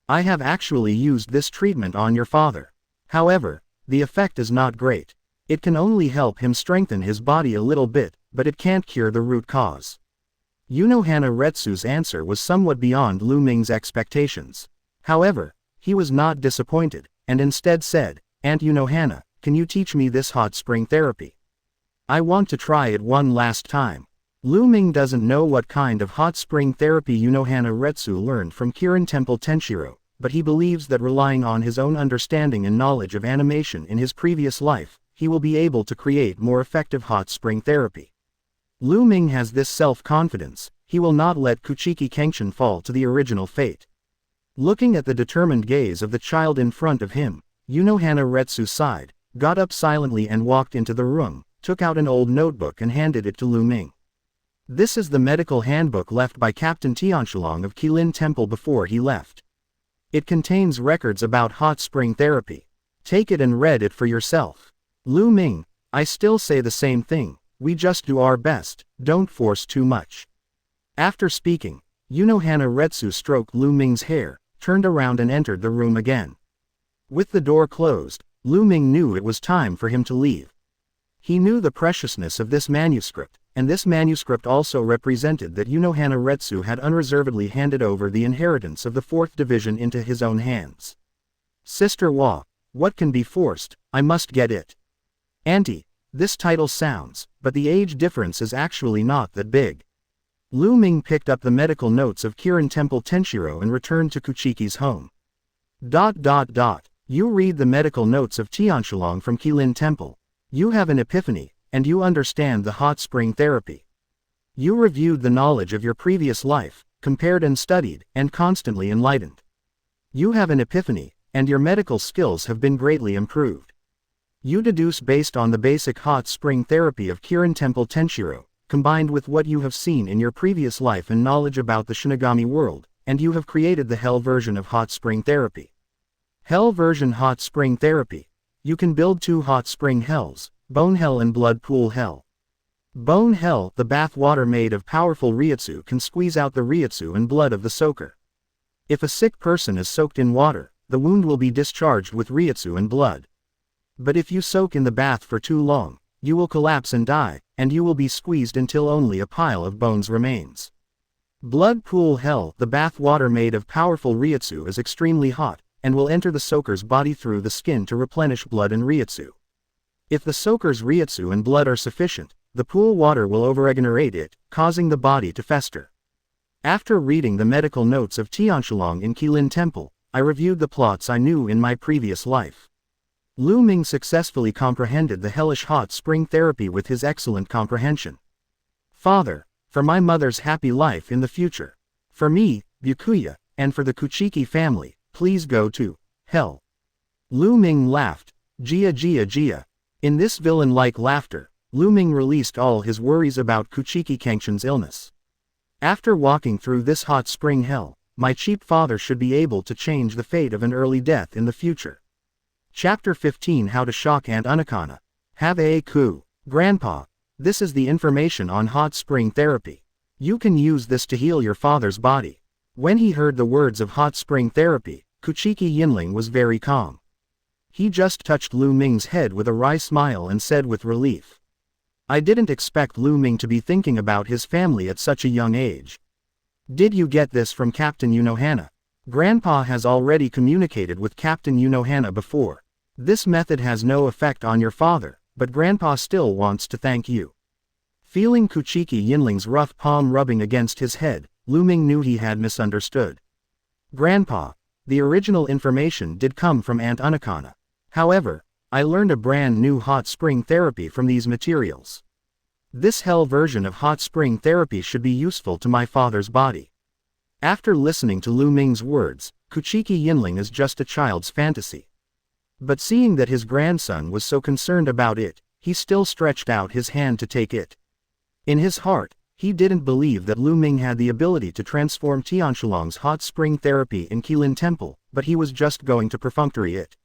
I have actually used this treatment on your father. However, the effect is not great. It can only help him strengthen his body a little bit, but it can't cure the root cause. Unohana Retsu's answer was somewhat beyond Lu Ming's expectations. However, he was not disappointed, and instead said, Aunt Unohana, can you teach me this hot spring therapy? I want to try it one last time. Lu Ming doesn't know what kind of hot spring therapy Unohana Retsu learned from Kirin Temple Tenshiro, but he believes that relying on his own understanding and knowledge of animation in his previous life, he will be able to create more effective hot spring therapy. Lu Ming has this self-confidence. He will not let Kuchiki Cangchun fall to the original fate. Looking at the determined gaze of the child in front of him, Unohana Retsu sighed, got up silently and walked into the room, took out an old notebook and handed it to Lu Ming. This is the medical handbook left by Captain Tianshulong of Qilin Temple before he left. It contains records about hot spring therapy. Take it and read it for yourself. Lu Ming, I still say the same thing, we just do our best, don't force too much. After speaking, Unohana Retsu stroked Lu Ming's hair, turned around and entered the room again. With the door closed, Lu Ming knew it was time for him to leave. He knew the preciousness of this manuscript, and this manuscript also represented that Unohana Retsu had unreservedly handed over the inheritance of the 4th Division into his own hands. Sister Hua, what can be forced, I must get it. Auntie, this title sounds, but the age difference is actually not that big. Lu Ming picked up the medical notes of Kirin Temple Tenshiro and returned to Kuchiki's home. You read the medical notes of Tianshulong from Qilin Temple. You have an epiphany, and you understand the hot spring therapy. You reviewed the knowledge of your previous life, compared and studied, and constantly enlightened. You have an epiphany, and your medical skills have been greatly improved. You deduce based on the basic hot spring therapy of Kirin Temple Tenshiro, combined with what you have seen in your previous life and knowledge about the Shinigami world, and you have created the Hell version of hot spring therapy. Hell version hot spring therapy. You can build 2 hot spring hells, Bone Hell and Blood Pool Hell. Bone Hell, the bath water made of powerful Reiatsu can squeeze out the Reiatsu and blood of the soaker. If a sick person is soaked in water, the wound will be discharged with Reiatsu and blood. But if you soak in the bath for too long, you will collapse and die, and you will be squeezed until only a pile of bones remains. Blood Pool Hell, the bath water made of powerful Reiatsu is extremely hot, and will enter the soaker's body through the skin to replenish blood and Reiatsu. If the soaker's Reiatsu and blood are sufficient, the pool water will overregenerate it, causing the body to fester. After reading the medical notes of Tianshulong in Qilin Temple, I reviewed the plots I knew in my previous life. Lu Ming successfully comprehended the hellish hot spring therapy with his excellent comprehension. Father, for my mother's happy life in the future. For me, Byakuya, and for the Kuchiki family, please go to hell. Lu Ming laughed. Jia Jia Jia. In this villain-like laughter, Lu Ming released all his worries about Kuchiki Cangchun's illness. After walking through this hot spring hell, my cheap father should be able to change the fate of an early death in the future. Chapter 15 How to Shock Aunt Anakana. Have a coup. Grandpa, this is the information on hot spring therapy. You can use this to heal your father's body. When he heard the words of hot spring therapy, Kuchiki Yinling was very calm. He just touched Lu Ming's head with a wry smile and said with relief. I didn't expect Lu Ming to be thinking about his family at such a young age. Did you get this from Captain Unohana? Grandpa has already communicated with Captain Unohana before. This method has no effect on your father, but Grandpa still wants to thank you. Feeling Kuchiki Yinling's rough palm rubbing against his head, Lu Ming knew he had misunderstood. Grandpa, the original information did come from Aunt Anakana. However, I learned a brand new hot spring therapy from these materials. This hell version of hot spring therapy should be useful to my father's body. After listening to Lu Ming's words, Kuchiki Yinling is just a child's fantasy. But seeing that his grandson was so concerned about it, he still stretched out his hand to take it. In his heart, he didn't believe that Lu Ming had the ability to transform Tianshulong's hot spring therapy in Qilin Temple, but he was just going to perfunctory it.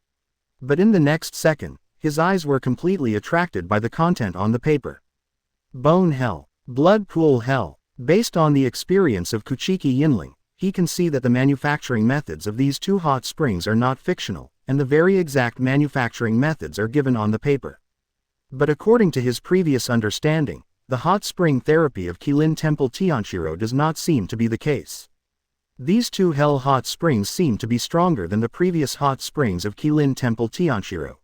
But in the next second, his eyes were completely attracted by the content on the paper. Bone hell, blood pool hell. Based on the experience of Kuchiki Yinling, he can see that the manufacturing methods of these two hot springs are not fictional, and the very exact manufacturing methods are given on the paper. But according to his previous understanding, the hot spring therapy of Qilin Temple Tianshiro does not seem to be the case. These two hell hot springs seem to be stronger than the previous hot springs of Qilin Temple Tianshiro.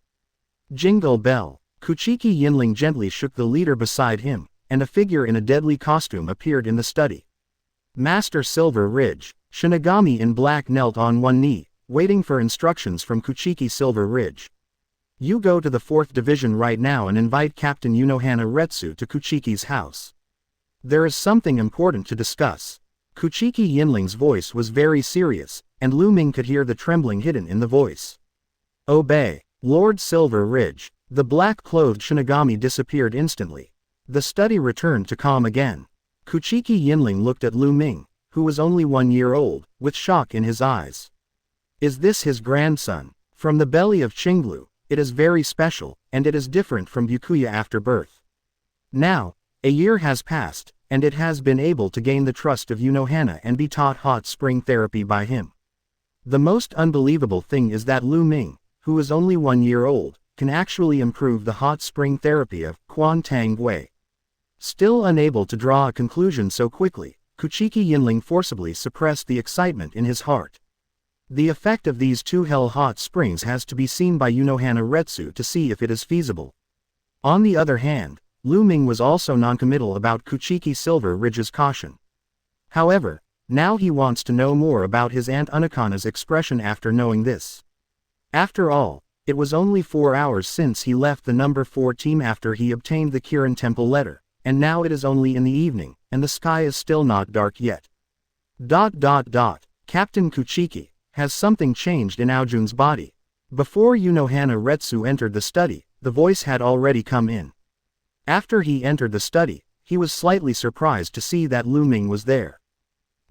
Jingle bell. Kuchiki Yinling gently shook the leader beside him, and a figure in a deadly costume appeared in the study. Master Silver Ridge. Shinigami in black knelt on one knee, waiting for instructions from Kuchiki Silver Ridge. You go to the 4th Division right now and invite Captain Unohana Reiatsu to Kuchiki's house. There is something important to discuss. Kuchiki Yinling's voice was very serious, and Lu Ming could hear the trembling hidden in the voice. Obey, Lord Silver Ridge. The black-clothed Shinigami disappeared instantly. The study returned to calm again. Kuchiki Yinling looked at Lu Ming, who was only 1 year old, with shock in his eyes. Is this his grandson? From the belly of Qinglu, it is very special, and it is different from Byakuya after birth. Now, a year has passed, and it has been able to gain the trust of Unohana and be taught hot spring therapy by him. The most unbelievable thing is that Lu Ming, who is only 1 year old, can actually improve the hot spring therapy of Quan Tang Gui. Still unable to draw a conclusion so quickly, Kuchiki Yinling forcibly suppressed the excitement in his heart. The effect of these two hell hot springs has to be seen by Unohana Reiatsu to see if it is feasible. On the other hand, Lu Ming was also noncommittal about Kuchiki Silver Ridge's caution. However, now he wants to know more about his Aunt Anakana's expression after knowing this. After all, it was only 4 hours since he left the number 4 team after he obtained the Kirin Temple letter, and now it is only in the evening, and the sky is still not dark yet. Captain Kuchiki, has something changed in Aojun's body? Before Unohana Reiatsu entered the study, the voice had already come in. After he entered the study, he was slightly surprised to see that Lu Ming was there.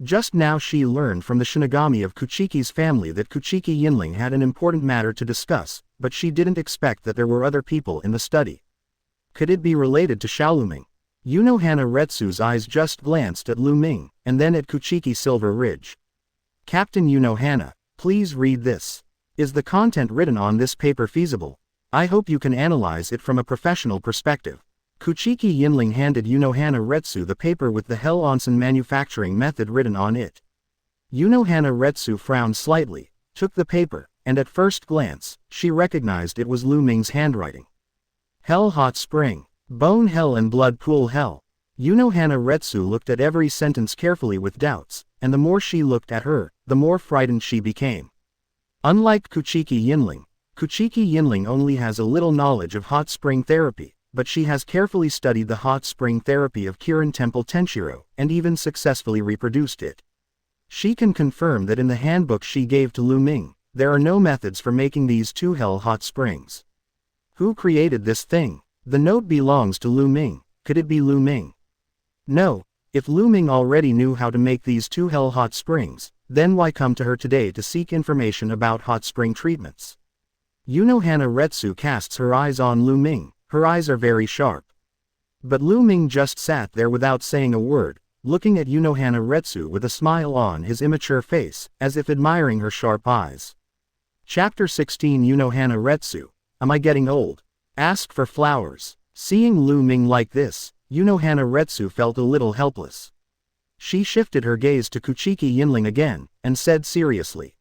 Just now she learned from the Shinigami of Kuchiki's family that Kuchiki Yinling had an important matter to discuss, but she didn't expect that there were other people in the study. Could it be related to Xiaoluming? Unohana Reiatsu's eyes just glanced at Lu Ming, and then at Kuchiki Silver Ridge. Captain Unohana, please read this. Is the content written on this paper feasible? I hope you can analyze it from a professional perspective. Kuchiki Yinling handed Unohana Reiatsu the paper with the Hell Onsen manufacturing method written on it. Unohana Reiatsu frowned slightly, took the paper, and at first glance, she recognized it was Lu Ming's handwriting. Hell Hot Spring. Bone Hell and Blood Pool Hell. Unohana Retsu looked at every sentence carefully with doubts, and the more she looked at her, the more frightened she became. Unlike Kuchiki Yinling only has a little knowledge of hot spring therapy, but she has carefully studied the hot spring therapy of Kirin Temple Tenshiro, and even successfully reproduced it. She can confirm that in the handbook she gave to Lu Ming, there are no methods for making these two hell hot springs. Who created this thing? The note belongs to Lu Ming. Could it be Lu Ming? No. If Lu Ming already knew how to make these two hell hot springs, then why come to her today to seek information about hot spring treatments? Unohana Retsu casts her eyes on Lu Ming. Her eyes are very sharp. But Lu Ming just sat there without saying a word, looking at Unohana Retsu with a smile on his immature face, as if admiring her sharp eyes. Chapter 16 Unohana Retsu. Am I getting old? Ask for flowers. Seeing Lu Ming like this, Unohana Retsu felt a little helpless. She shifted her gaze to Kuchiki Yinling again, and said seriously.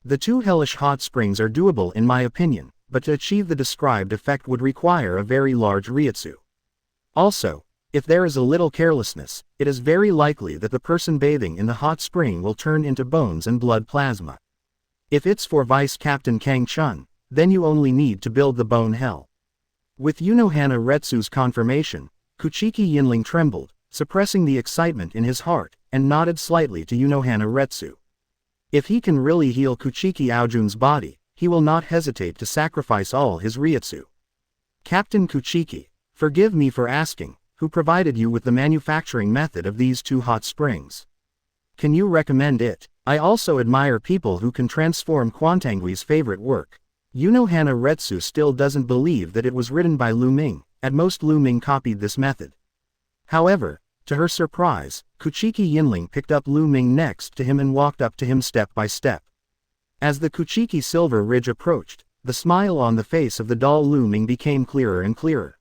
The two hellish hot springs are doable in my opinion, but to achieve the described effect would require a very large Reiatsu. Also, if there is a little carelessness, it is very likely that the person bathing in the hot spring will turn into bones and blood plasma. If it's for Vice Captain Cangchun, then you only need to build the bone hell. With Unohana Retsu's confirmation, Kuchiki Yinling trembled, suppressing the excitement in his heart, and nodded slightly to Unohana Retsu. If he can really heal Kuchiki Aojun's body, he will not hesitate to sacrifice all his Reiatsu. Captain Kuchiki, forgive me for asking, who provided you with the manufacturing method of these two hot springs? Can you recommend it? I also admire people who can transform Quantangui's favorite work. Unohana Retsu still doesn't believe that it was written by Lu Ming. At most Lu Ming copied this method. However, to her surprise, Kuchiki Yinling picked up Lu Ming next to him and walked up to him step by step. As the Kuchiki Silver Ridge approached, the smile on the face of the doll Lu Ming became clearer and clearer.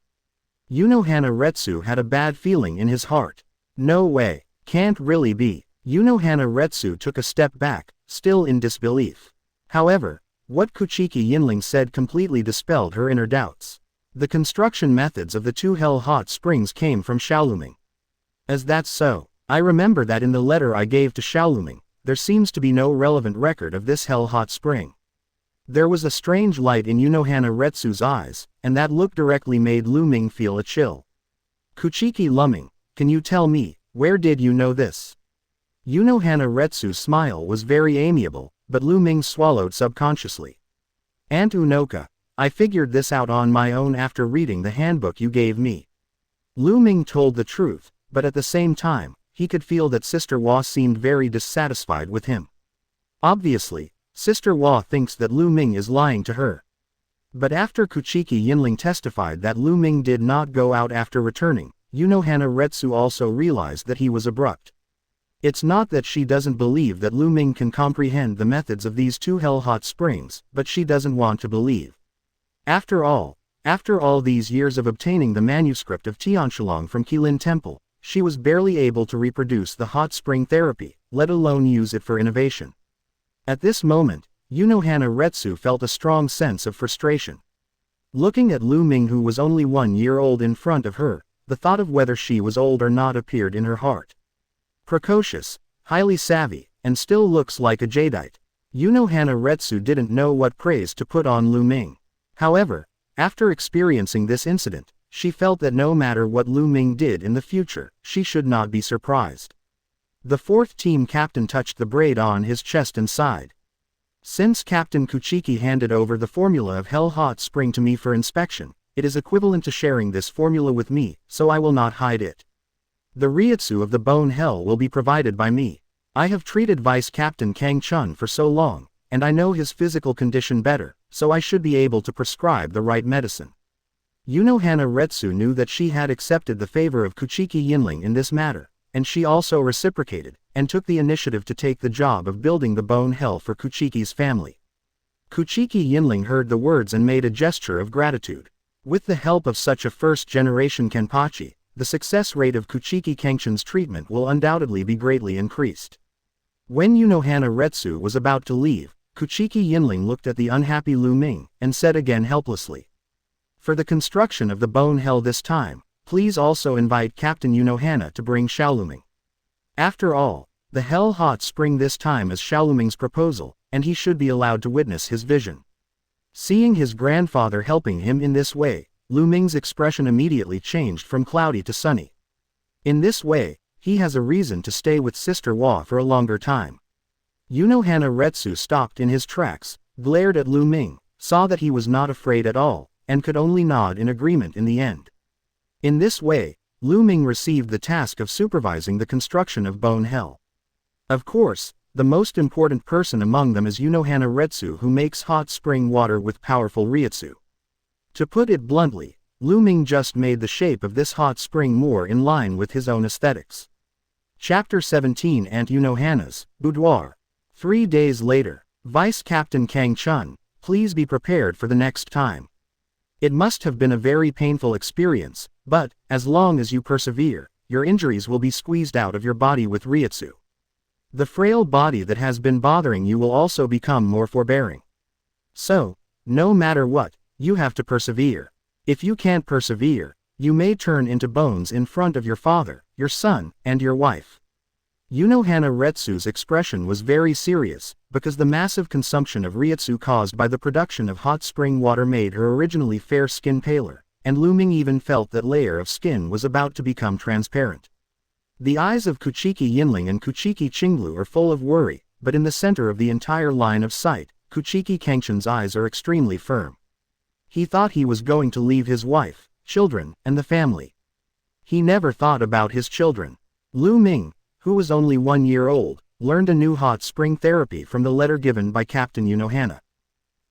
Unohana Retsu had a bad feeling in his heart. No way, can't really be. Unohana Retsu took a step back, still in disbelief. However, what Kuchiki Yinling said completely dispelled her inner doubts. The construction methods of the two hell hot springs came from Xiaoluming. As that's so, I remember that in the letter I gave to Xiaoluming, there seems to be no relevant record of this hell hot spring. There was a strange light in Unohana Retsu's eyes, and that look directly made Lu Ming feel a chill. Kuchiki Lu Ming, can you tell me, where did you know this? Unohana Retsu's smile was very amiable, but Lu Ming swallowed subconsciously. Aunt Unoka, I figured this out on my own after reading the handbook you gave me. Lu Ming told the truth, but at the same time, he could feel that Sister Hua seemed very dissatisfied with him. Obviously, Sister Hua thinks that Lu Ming is lying to her. But after Kuchiki Yinling testified that Lu Ming did not go out after returning, Unohana Retsu also realized that he was abrupt. It's not that she doesn't believe that Lu Ming can comprehend the methods of these two hell hot springs, but she doesn't want to believe. After all these years of obtaining the manuscript of Tianshulong from Qilin Temple, she was barely able to reproduce the hot spring therapy, let alone use it for innovation. At this moment, Unohana Retsu felt a strong sense of frustration. Looking at Lu Ming, who was only 1 year old in front of her, the thought of whether she was old or not appeared in her heart. Precocious, highly savvy, and still looks like a jadeite. Unohana Retsu didn't know what praise to put on Lu Ming. However, after experiencing this incident, she felt that no matter what Lu Ming did in the future, she should not be surprised. The fourth team captain touched the braid on his chest and sighed. Since Captain Kuchiki handed over the formula of Hell Hot Spring to me for inspection, it is equivalent to sharing this formula with me, so I will not hide it. The Reiatsu of the Bone Hell will be provided by me. I have treated Vice Captain Cangchun for so long, and I know his physical condition better, so I should be able to prescribe the right medicine. Unohana Retsu knew that she had accepted the favor of Kuchiki Yinling in this matter, and she also reciprocated, and took the initiative to take the job of building the Bone Hell for Kuchiki's family. Kuchiki Yinling heard the words and made a gesture of gratitude. With the help of such a first-generation Kenpachi, the success rate of Kuchiki Cangchun's treatment will undoubtedly be greatly increased. When Unohana Retsu was about to leave, Kuchiki Yinling looked at the unhappy Lu Ming, and said again helplessly. For the construction of the bone hell this time, please also invite Captain Unohana to bring Xiaoluming. After all, the hell hot spring this time is Xiaoluming's proposal, and he should be allowed to witness his vision. Seeing his grandfather helping him in this way, Lu Ming's expression immediately changed from cloudy to sunny. In this way, he has a reason to stay with Sister Hua for a longer time. Unohana Reiatsu stopped in his tracks, glared at Lu Ming, saw that he was not afraid at all, and could only nod in agreement in the end. In this way, Lu Ming received the task of supervising the construction of Bone Hell. Of course, the most important person among them is Unohana Reiatsu, who makes hot spring water with powerful Reiatsu. To put it bluntly, Lu Ming just made the shape of this hot spring more in line with his own aesthetics. Chapter 17 Aunt Unohana's Boudoir. 3 days later, Vice Captain Cangchun, please be prepared for the next time. It must have been a very painful experience, but, as long as you persevere, your injuries will be squeezed out of your body with Reiatsu. The frail body that has been bothering you will also become more forbearing. So, no matter what, you have to persevere. If you can't persevere, you may turn into bones in front of your father, your son, and your wife. Unohana Reiatsu's expression was very serious, because the massive consumption of Reiatsu caused by the production of hot spring water made her originally fair skin paler, and Lu Ming even felt that layer of skin was about to become transparent. The eyes of Kuchiki Yinling and Kuchiki Cangchun are full of worry, but in the center of the entire line of sight, Kuchiki Cangchun's eyes are extremely firm. He thought he was going to leave his wife, children, and the family. He never thought about his children. Lu Ming, who was only 1 year old, learned a new hot spring therapy from the letter given by Captain Unohana.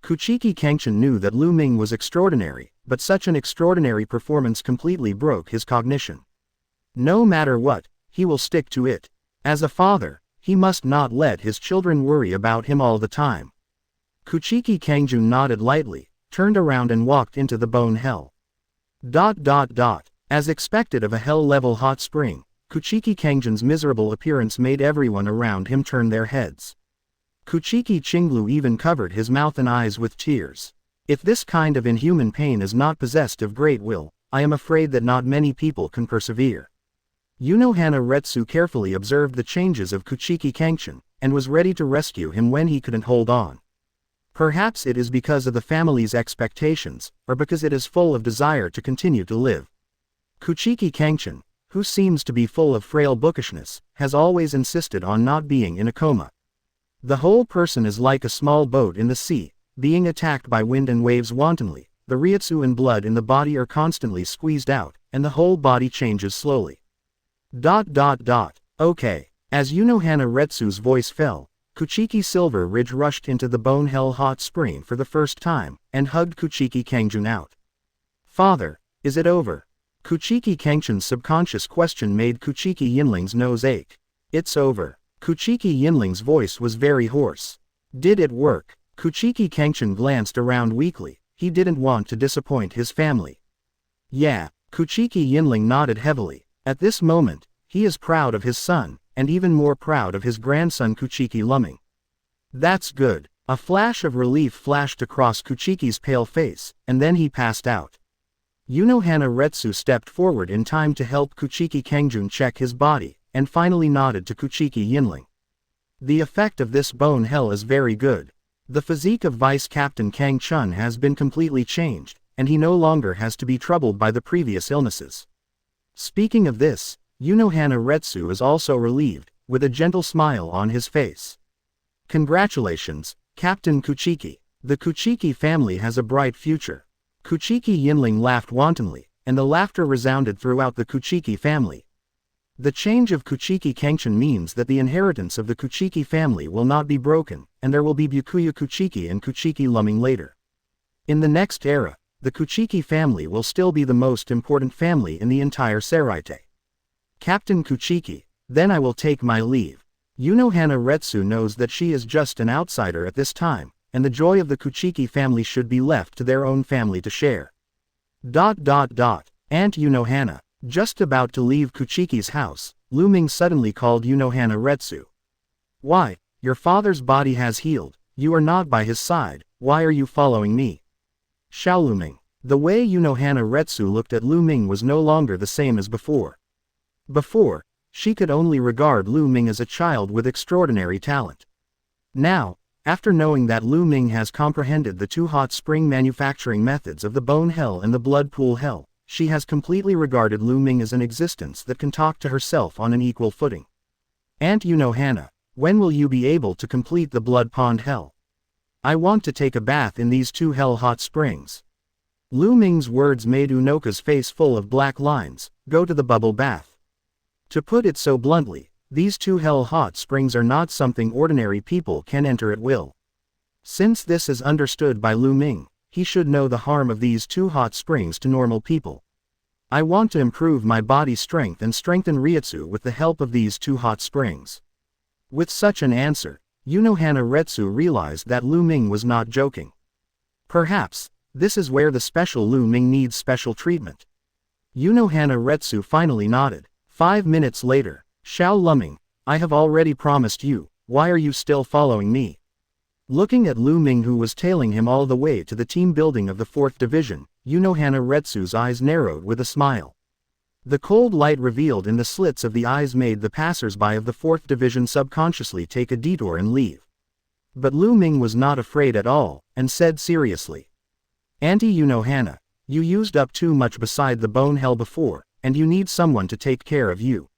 Kuchiki Cangchun knew that Lu Ming was extraordinary, but such an extraordinary performance completely broke his cognition. No matter what, he will stick to it. As a father, he must not let his children worry about him all the time. Kuchiki Cangchun nodded lightly, turned around and walked into the bone hell. As expected of a hell-level hot spring, Kuchiki Cangchun's miserable appearance made everyone around him turn their heads. Kuchiki Cangchun even covered his mouth and eyes with tears. If this kind of inhuman pain is not possessed of great will, I am afraid that not many people can persevere. Unohana Reiatsu carefully observed the changes of Kuchiki Cangchun, and was ready to rescue him when he couldn't hold on. Perhaps it is because of the family's expectations, or because it is full of desire to continue to live. Kuchiki Cangchun, who seems to be full of frail bookishness, has always insisted on not being in a coma. The whole person is like a small boat in the sea, being attacked by wind and waves wantonly. The Reiatsu and blood in the body are constantly squeezed out, and the whole body changes slowly. Okay. As Unohana Reiatsu's voice fell, Kuchiki Silver Ridge rushed into the bone hell hot spring for the first time, and hugged Kuchiki Cangchun out. Father, is it over? Kuchiki Cangchun's subconscious question made Kuchiki Yinling's nose ache. It's over. Kuchiki Yinling's voice was very hoarse. Did it work? Kuchiki Cangchun glanced around weakly. He didn't want to disappoint his family. Yeah, Kuchiki Yinling nodded heavily. At this moment, he is proud of his son, and even more proud of his grandson Kuchiki Lu Ming. That's good. A flash of relief flashed across Kuchiki's pale face, and then he passed out. Unohana Reiatsu stepped forward in time to help Kuchiki Cangchun check his body, and finally nodded to Kuchiki Yinling. The effect of this bone hell is very good. The physique of Vice Captain Cangchun has been completely changed, and he no longer has to be troubled by the previous illnesses. Speaking of this, Unohana Reiatsu is also relieved, with a gentle smile on his face. Congratulations, Captain Kuchiki. The Kuchiki family has a bright future. Kuchiki Yinling laughed wantonly, and the laughter resounded throughout the Kuchiki family. The change of Kuchiki Cangchun means that the inheritance of the Kuchiki family will not be broken, and there will be Byakuya Kuchiki and Kuchiki Lu Ming later. In the next era, the Kuchiki family will still be the most important family in the entire Seraite. Captain Kuchiki, then I will take my leave. Unohana Reiatsu knows that she is just an outsider at this time, and the joy of the Kuchiki family should be left to their own family to share. Aunt Unohana, just about to leave Kuchiki's house, Lu Ming suddenly called Unohana Reiatsu. Why, your father's body has healed, You are not by his side, why are you following me? Xiao Lu Ming. The way Unohana Retsu looked at Lu Ming was no longer the same as before. Before, she could only regard Lu Ming as a child with extraordinary talent. Now, after knowing that Lu Ming has comprehended the two hot spring manufacturing methods of the Bone Hell and the Blood Pool Hell, she has completely regarded Lu Ming as an existence that can talk to herself on an equal footing. Aunt Unohana, when will you be able to complete the Blood Pond Hell? I want to take a bath in these two hell hot springs. Lu Ming's words made Unoka's face full of black lines. Go to the bubble bath. To put it so bluntly, these two hell hot springs are not something ordinary people can enter at will. Since this is understood by Lu Ming, he should know the harm of these two hot springs to normal people. I want to improve my body strength and strengthen Reiatsu with the help of these two hot springs. With such an answer, Unohana Retsu realized that Lu Ming was not joking. Perhaps, this is where the special Lu Ming needs special treatment. Unohana Retsu finally nodded. 5 minutes later, Xiao Lu Ming, I have already promised you, why are you still following me? Looking at Lu Ming who was tailing him all the way to the team building of the 4th Division, Unohana Retsu's eyes narrowed with a smile. The cold light revealed in the slits of the eyes made the passers-by of the 4th Division subconsciously take a detour and leave. But Lu Ming was not afraid at all, and said seriously. Auntie Unohana, you used up too much beside the Bone Hell before, and you need someone to take care of you.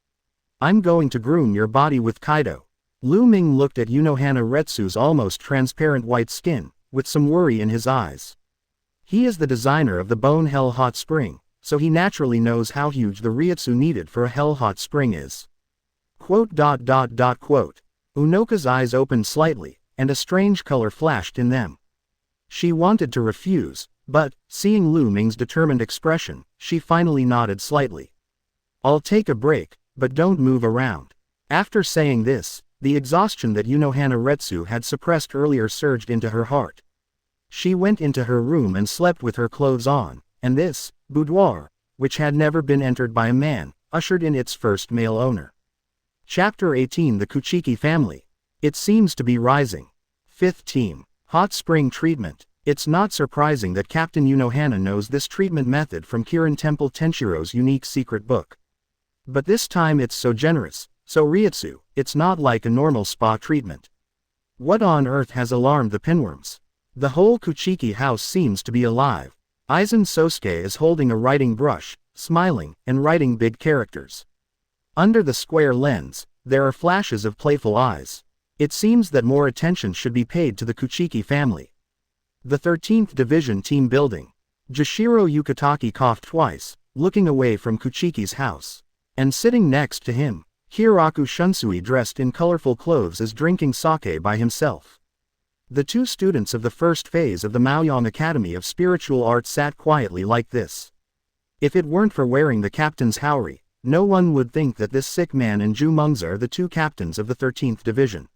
I'm going to groom your body with Kido. Lu Ming looked at Unohana Retsu's almost transparent white skin, with some worry in his eyes. He is the designer of the Bone Hell Hot Spring, so he naturally knows how huge the Reiatsu needed for a Hell Hot Spring is. Unoka's eyes opened slightly, and a strange color flashed in them. She wanted to refuse, but, seeing Lu Ming's determined expression, she finally nodded slightly. I'll take a break, but don't move around. After saying this, the exhaustion that Unohana Retsu had suppressed earlier surged into her heart. She went into her room and slept with her clothes on, and this boudoir, which had never been entered by a man, ushered in its first male owner. Chapter 18 The Kuchiki Family. It seems to be rising. 5th Team. Hot Spring Treatment. It's not surprising that Captain Unohana knows this treatment method from Kirin Temple Tenshiro's unique secret book. But this time it's so generous, so Reiatsu, it's not like a normal spa treatment. What on earth has alarmed the pinworms? The whole Kuchiki house seems to be alive. Aizen Sosuke is holding a writing brush, smiling, and writing big characters. Under the square lens, there are flashes of playful eyes. It seems that more attention should be paid to the Kuchiki family. The 13th Division team building. Jashiro Yukitaki coughed twice, looking away from Kuchiki's house. And sitting next to him, Hiraku Shunsui dressed in colorful clothes is drinking sake by himself. The two students of the first phase of the Maoyong Academy of Spiritual Arts sat quietly like this. If it weren't for wearing the captain's haori, no one would think that this sick man and Ju Mengzi are the two captains of the 13th Division.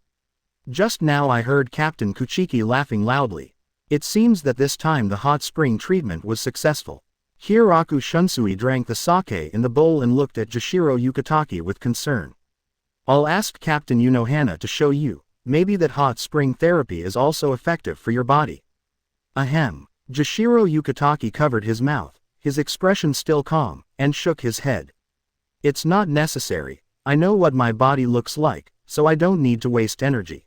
Just now I heard Captain Kuchiki laughing loudly. It seems that this time the hot spring treatment was successful. Hiraku Shunsui drank the sake in the bowl and looked at Jashiro Yukitaki with concern. I'll ask Captain Unohana to show you, maybe that hot spring therapy is also effective for your body. Ahem. Jashiro Yukitaki covered his mouth, his expression still calm, and shook his head. It's not necessary, I know what my body looks like, so I don't need to waste energy.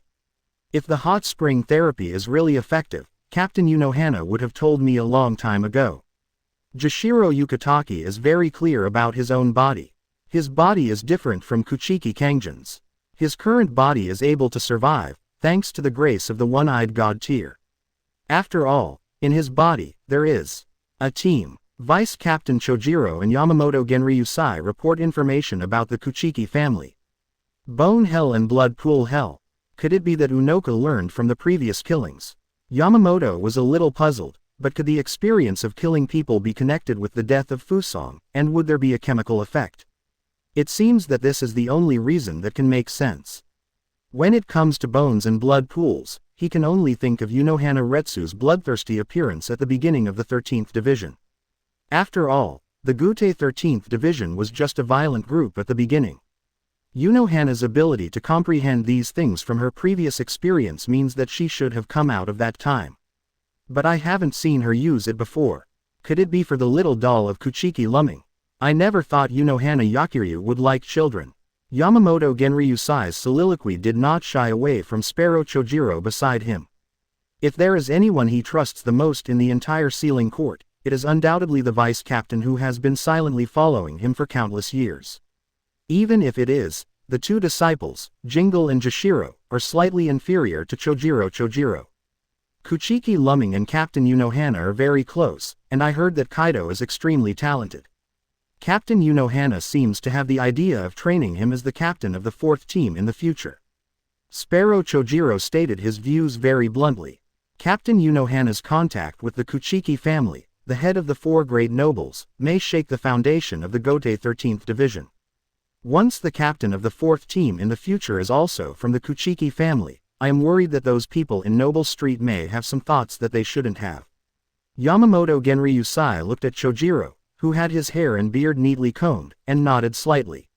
If the hot spring therapy is really effective, Captain Unohana would have told me a long time ago. Jashiro Yukitaki is very clear about his own body. His body is different from Kuchiki Cangchun's. His current body is able to survive, thanks to the grace of the one-eyed god tier. After all, in his body, there is a team. Vice Captain Chojiro and Yamamoto Genryusai report information about the Kuchiki family. Bone Hell and Blood Pool Hell. Could it be that Unoka learned from the previous killings? Yamamoto was a little puzzled, but could the experience of killing people be connected with the death of Fusong, and would there be a chemical effect? It seems that this is the only reason that can make sense. When it comes to bones and blood pools, he can only think of Unohana Retsu's bloodthirsty appearance at the beginning of the 13th Division. After all, the Gute 13th Division was just a violent group at the beginning. Hana's ability to comprehend these things from her previous experience means that she should have come out of that time. But I haven't seen her use it before. Could it be for the little doll of Kuchiki Lu Ming? I never thought Hana Yakiryu would like children. Yamamoto Genryusai's soliloquy did not shy away from Sparrow Chojiro beside him. If there is anyone he trusts the most in the entire sealing court, it is undoubtedly the vice captain who has been silently following him for countless years. Even if it is, the two disciples, Jingle and Jashiro, are slightly inferior to Chojiro. Kuchiki Lu Ming and Captain Hana are very close, and I heard that Kido is extremely talented. Captain Hana seems to have the idea of training him as the captain of the fourth team in the future. Sparrow Chojiro stated his views very bluntly. Captain Hana's contact with the Kuchiki family, the head of the four great nobles, may shake the foundation of the Gote 13th Division. Once the captain of the fourth team in the future is also from the Kuchiki family, I am worried that those people in Noble Street may have some thoughts that they shouldn't have. Yamamoto Genryusai looked at Chojiro, who had his hair and beard neatly combed, and nodded slightly.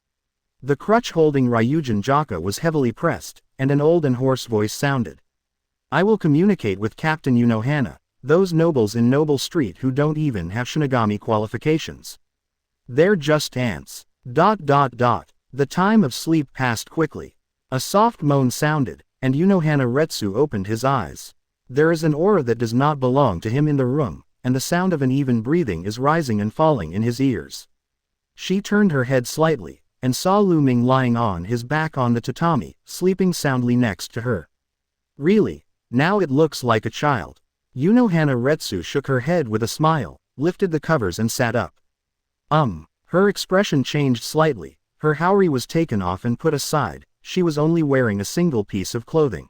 The crutch holding Ryujin Jaka was heavily pressed, and an old and hoarse voice sounded. I will communicate with Captain Hana, those nobles in Noble Street who don't even have Shinigami qualifications. They're just ants. The time of sleep passed quickly. A soft moan sounded, and Hana Retsu opened his eyes. There is an aura that does not belong to him in the room, and the sound of an even breathing is rising and falling in his ears. She turned her head slightly, and saw Lu Ming lying on his back on the tatami, sleeping soundly next to her. Really? Now it looks like a child. Hana Retsu shook her head with a smile, lifted the covers and sat up. Her expression changed slightly, her haori was taken off and put aside, she was only wearing a single piece of clothing.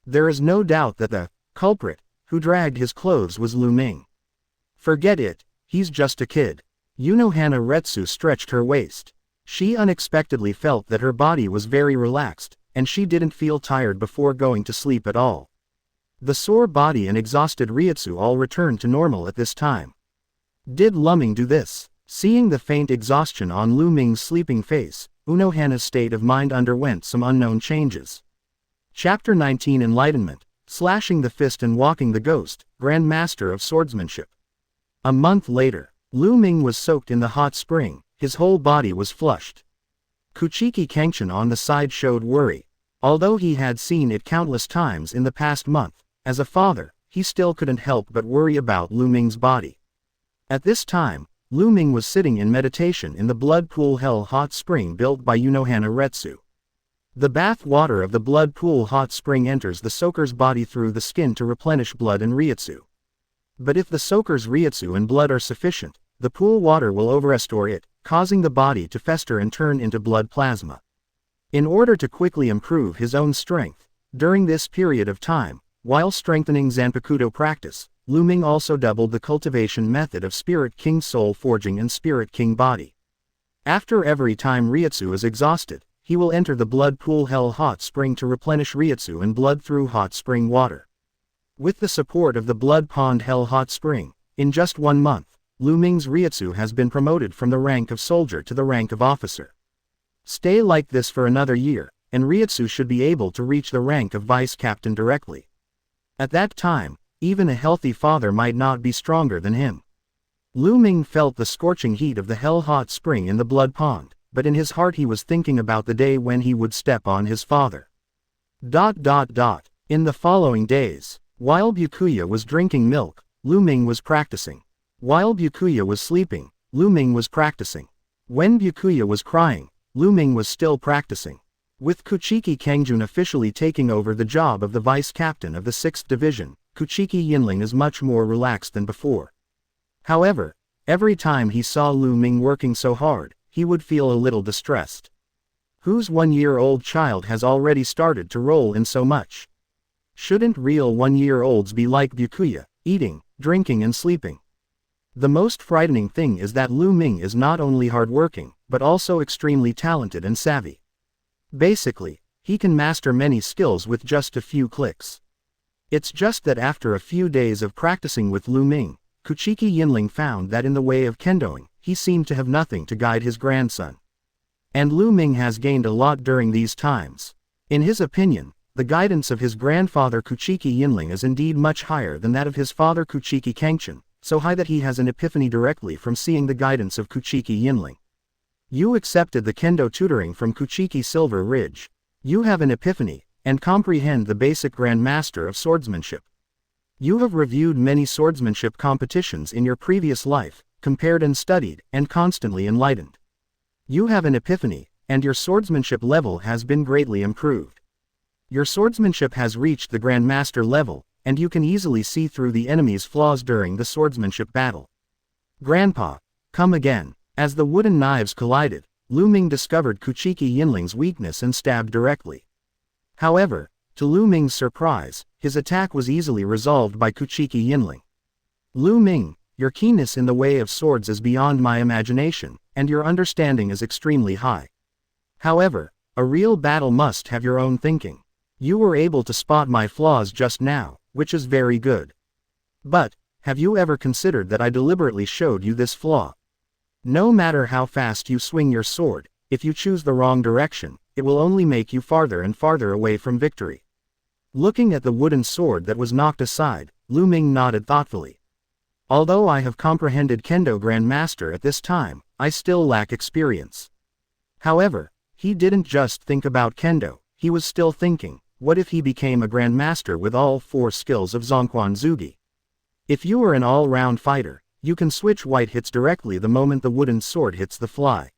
There is no doubt that the culprit who dragged his clothes was Lu Ming. Forget it, he's just a kid. Hana Retsu stretched her waist. She unexpectedly felt that her body was very relaxed, and she didn't feel tired before going to sleep at all. The sore body and exhausted Reiatsu all returned to normal at this time. Did Lu Ming do this? Seeing the faint exhaustion on Lu Ming's sleeping face, Hana's state of mind underwent some unknown changes. Chapter 19 Enlightenment, Slashing the Fist and Walking the Ghost, Grand Master of Swordsmanship. A month later, Lu Ming was soaked in the hot spring, his whole body was flushed. Kuchiki Cangchun on the side showed worry. Although he had seen it countless times in the past month, as a father, he still couldn't help but worry about Lu Ming's body. At this time, Lu Ming was sitting in meditation in the blood pool hell hot spring built by Hana Retsu. The bath water of the blood pool hot spring enters the soaker's body through the skin to replenish blood and Reiatsu. But if the soaker's Reiatsu and blood are sufficient, the pool water will overrestore it, causing the body to fester and turn into blood plasma. In order to quickly improve his own strength, during this period of time, while strengthening Zanpakuto practice, Lu Ming also doubled the cultivation method of Spirit King Soul Forging and Spirit King Body. After every time Reiatsu is exhausted, he will enter the blood pool hell hot spring to replenish Reiatsu and blood through hot spring water. With the support of the blood pond hell hot spring, in just 1 month, Lu Ming's Reiatsu has been promoted from the rank of soldier to the rank of officer. Stay like this for another year, and Reiatsu should be able to reach the rank of vice captain directly. At that time, even a healthy father might not be stronger than him. Lu Ming felt the scorching heat of the hell hot spring in the blood pond, but in his heart he was thinking about the day when he would step on his father. In the following days, while Byakuya was drinking milk, Lu Ming was practicing. While Byakuya was sleeping, Lu Ming was practicing. When Byakuya was crying, Lu Ming was still practicing. With Kuchiki Cangchun officially taking over the job of the vice captain of the 6th Division, Kuchiki Yinling is much more relaxed than before. However, every time he saw Lu Ming working so hard, he would feel a little distressed. Whose 1-year-old child has already started to roll in so much? Shouldn't real 1-year-olds be like Byakuya, eating, drinking and sleeping? The most frightening thing is that Lu Ming is not only hardworking, but also extremely talented and savvy. Basically, he can master many skills with just a few clicks. It's just that after a few days of practicing with Lu Ming, Kuchiki Yinling found that in the way of kendoing, he seemed to have nothing to guide his grandson. And Lu Ming has gained a lot during these times. In his opinion, the guidance of his grandfather Kuchiki Yinling is indeed much higher than that of his father Kuchiki Cangchun, so high that he has an epiphany directly from seeing the guidance of Kuchiki Yinling. You accepted the kendo tutoring from Kuchiki Silver Ridge. You have an epiphany, and comprehend the basic grandmaster of swordsmanship. You have reviewed many swordsmanship competitions in your previous life, compared and studied, and constantly enlightened. You have an epiphany, and your swordsmanship level has been greatly improved. Your swordsmanship has reached the grandmaster level, and you can easily see through the enemy's flaws during the swordsmanship battle. Grandpa, come again. As the wooden knives collided, Lu Ming discovered Kuchiki Yinling's weakness and stabbed directly. However, to Lu Ming's surprise, his attack was easily resolved by Kuchiki Yinling. Lu Ming, your keenness in the way of swords is beyond my imagination, and your understanding is extremely high. However, a real battle must have your own thinking. You were able to spot my flaws just now, which is very good. But, have you ever considered that I deliberately showed you this flaw? No matter how fast you swing your sword, if you choose the wrong direction, it will only make you farther and farther away from victory. Looking at the wooden sword that was knocked aside, Lu Ming nodded thoughtfully. Although I have comprehended Kendo Grandmaster at this time, I still lack experience. However, he didn't just think about Kendo, he was still thinking, what if he became a Grandmaster with all 4 skills of Zanpakuto? If you are an all-round fighter, you can switch white hits directly the moment the wooden sword hits the fly.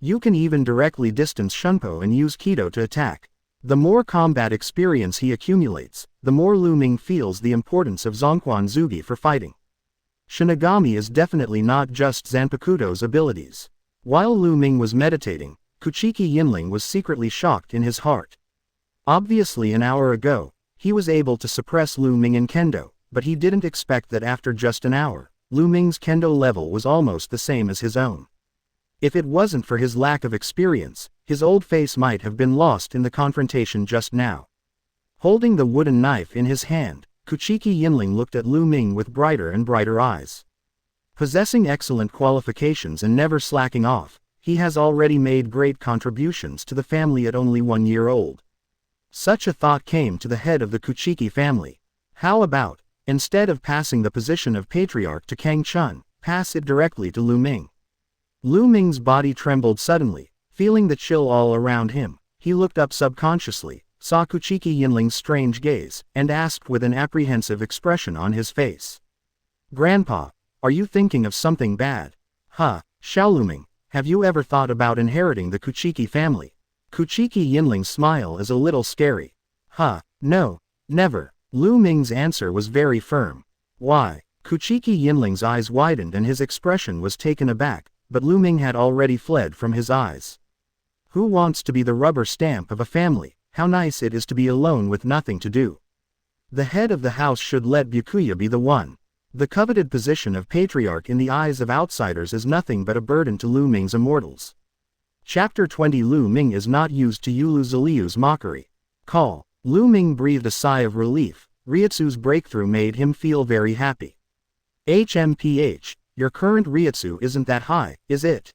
You can even directly distance Shunpo and use Kido to attack. The more combat experience he accumulates, the more Lu Ming feels the importance of Zanpakuto for fighting. Shinigami is definitely not just Zanpakuto's abilities. While Lu Ming was meditating, Kuchiki Yinling was secretly shocked in his heart. Obviously an hour ago, he was able to suppress Lu Ming in Kendo, but he didn't expect that after just an hour, Lu Ming's Kendo level was almost the same as his own. If it wasn't for his lack of experience, his old face might have been lost in the confrontation just now. Holding the wooden knife in his hand, Kuchiki Yinling looked at Lu Ming with brighter and brighter eyes. Possessing excellent qualifications and never slacking off, he has already made great contributions to the family at only 1 year old. Such a thought came to the head of the Kuchiki family. How about, instead of passing the position of patriarch to Cangchun, pass it directly to Lu Ming? Lu Ming's body trembled suddenly, feeling the chill all around him. He looked up subconsciously, saw Kuchiki Yinling's strange gaze, and asked with an apprehensive expression on his face. Grandpa, are you thinking of something bad? Lu Ming, have you ever thought about inheriting the Kuchiki family? Kuchiki Yinling's smile is a little scary. No, never. Lu Ming's answer was very firm. Why? Kuchiki Yinling's eyes widened and his expression was taken aback, but Lu Ming had already fled from his eyes. Who wants to be the rubber stamp of a family? How nice it is to be alone with nothing to do. The head of the house should let Byakuya be the one. The coveted position of patriarch in the eyes of outsiders is nothing but a burden to Lu Ming's immortals. Chapter 20 Lu Ming is not used to Yulu mockery. Call. Lu Ming breathed a sigh of relief. Reiatsu's breakthrough made him feel very happy. HMPH, your current Reiatsu isn't that high, is it?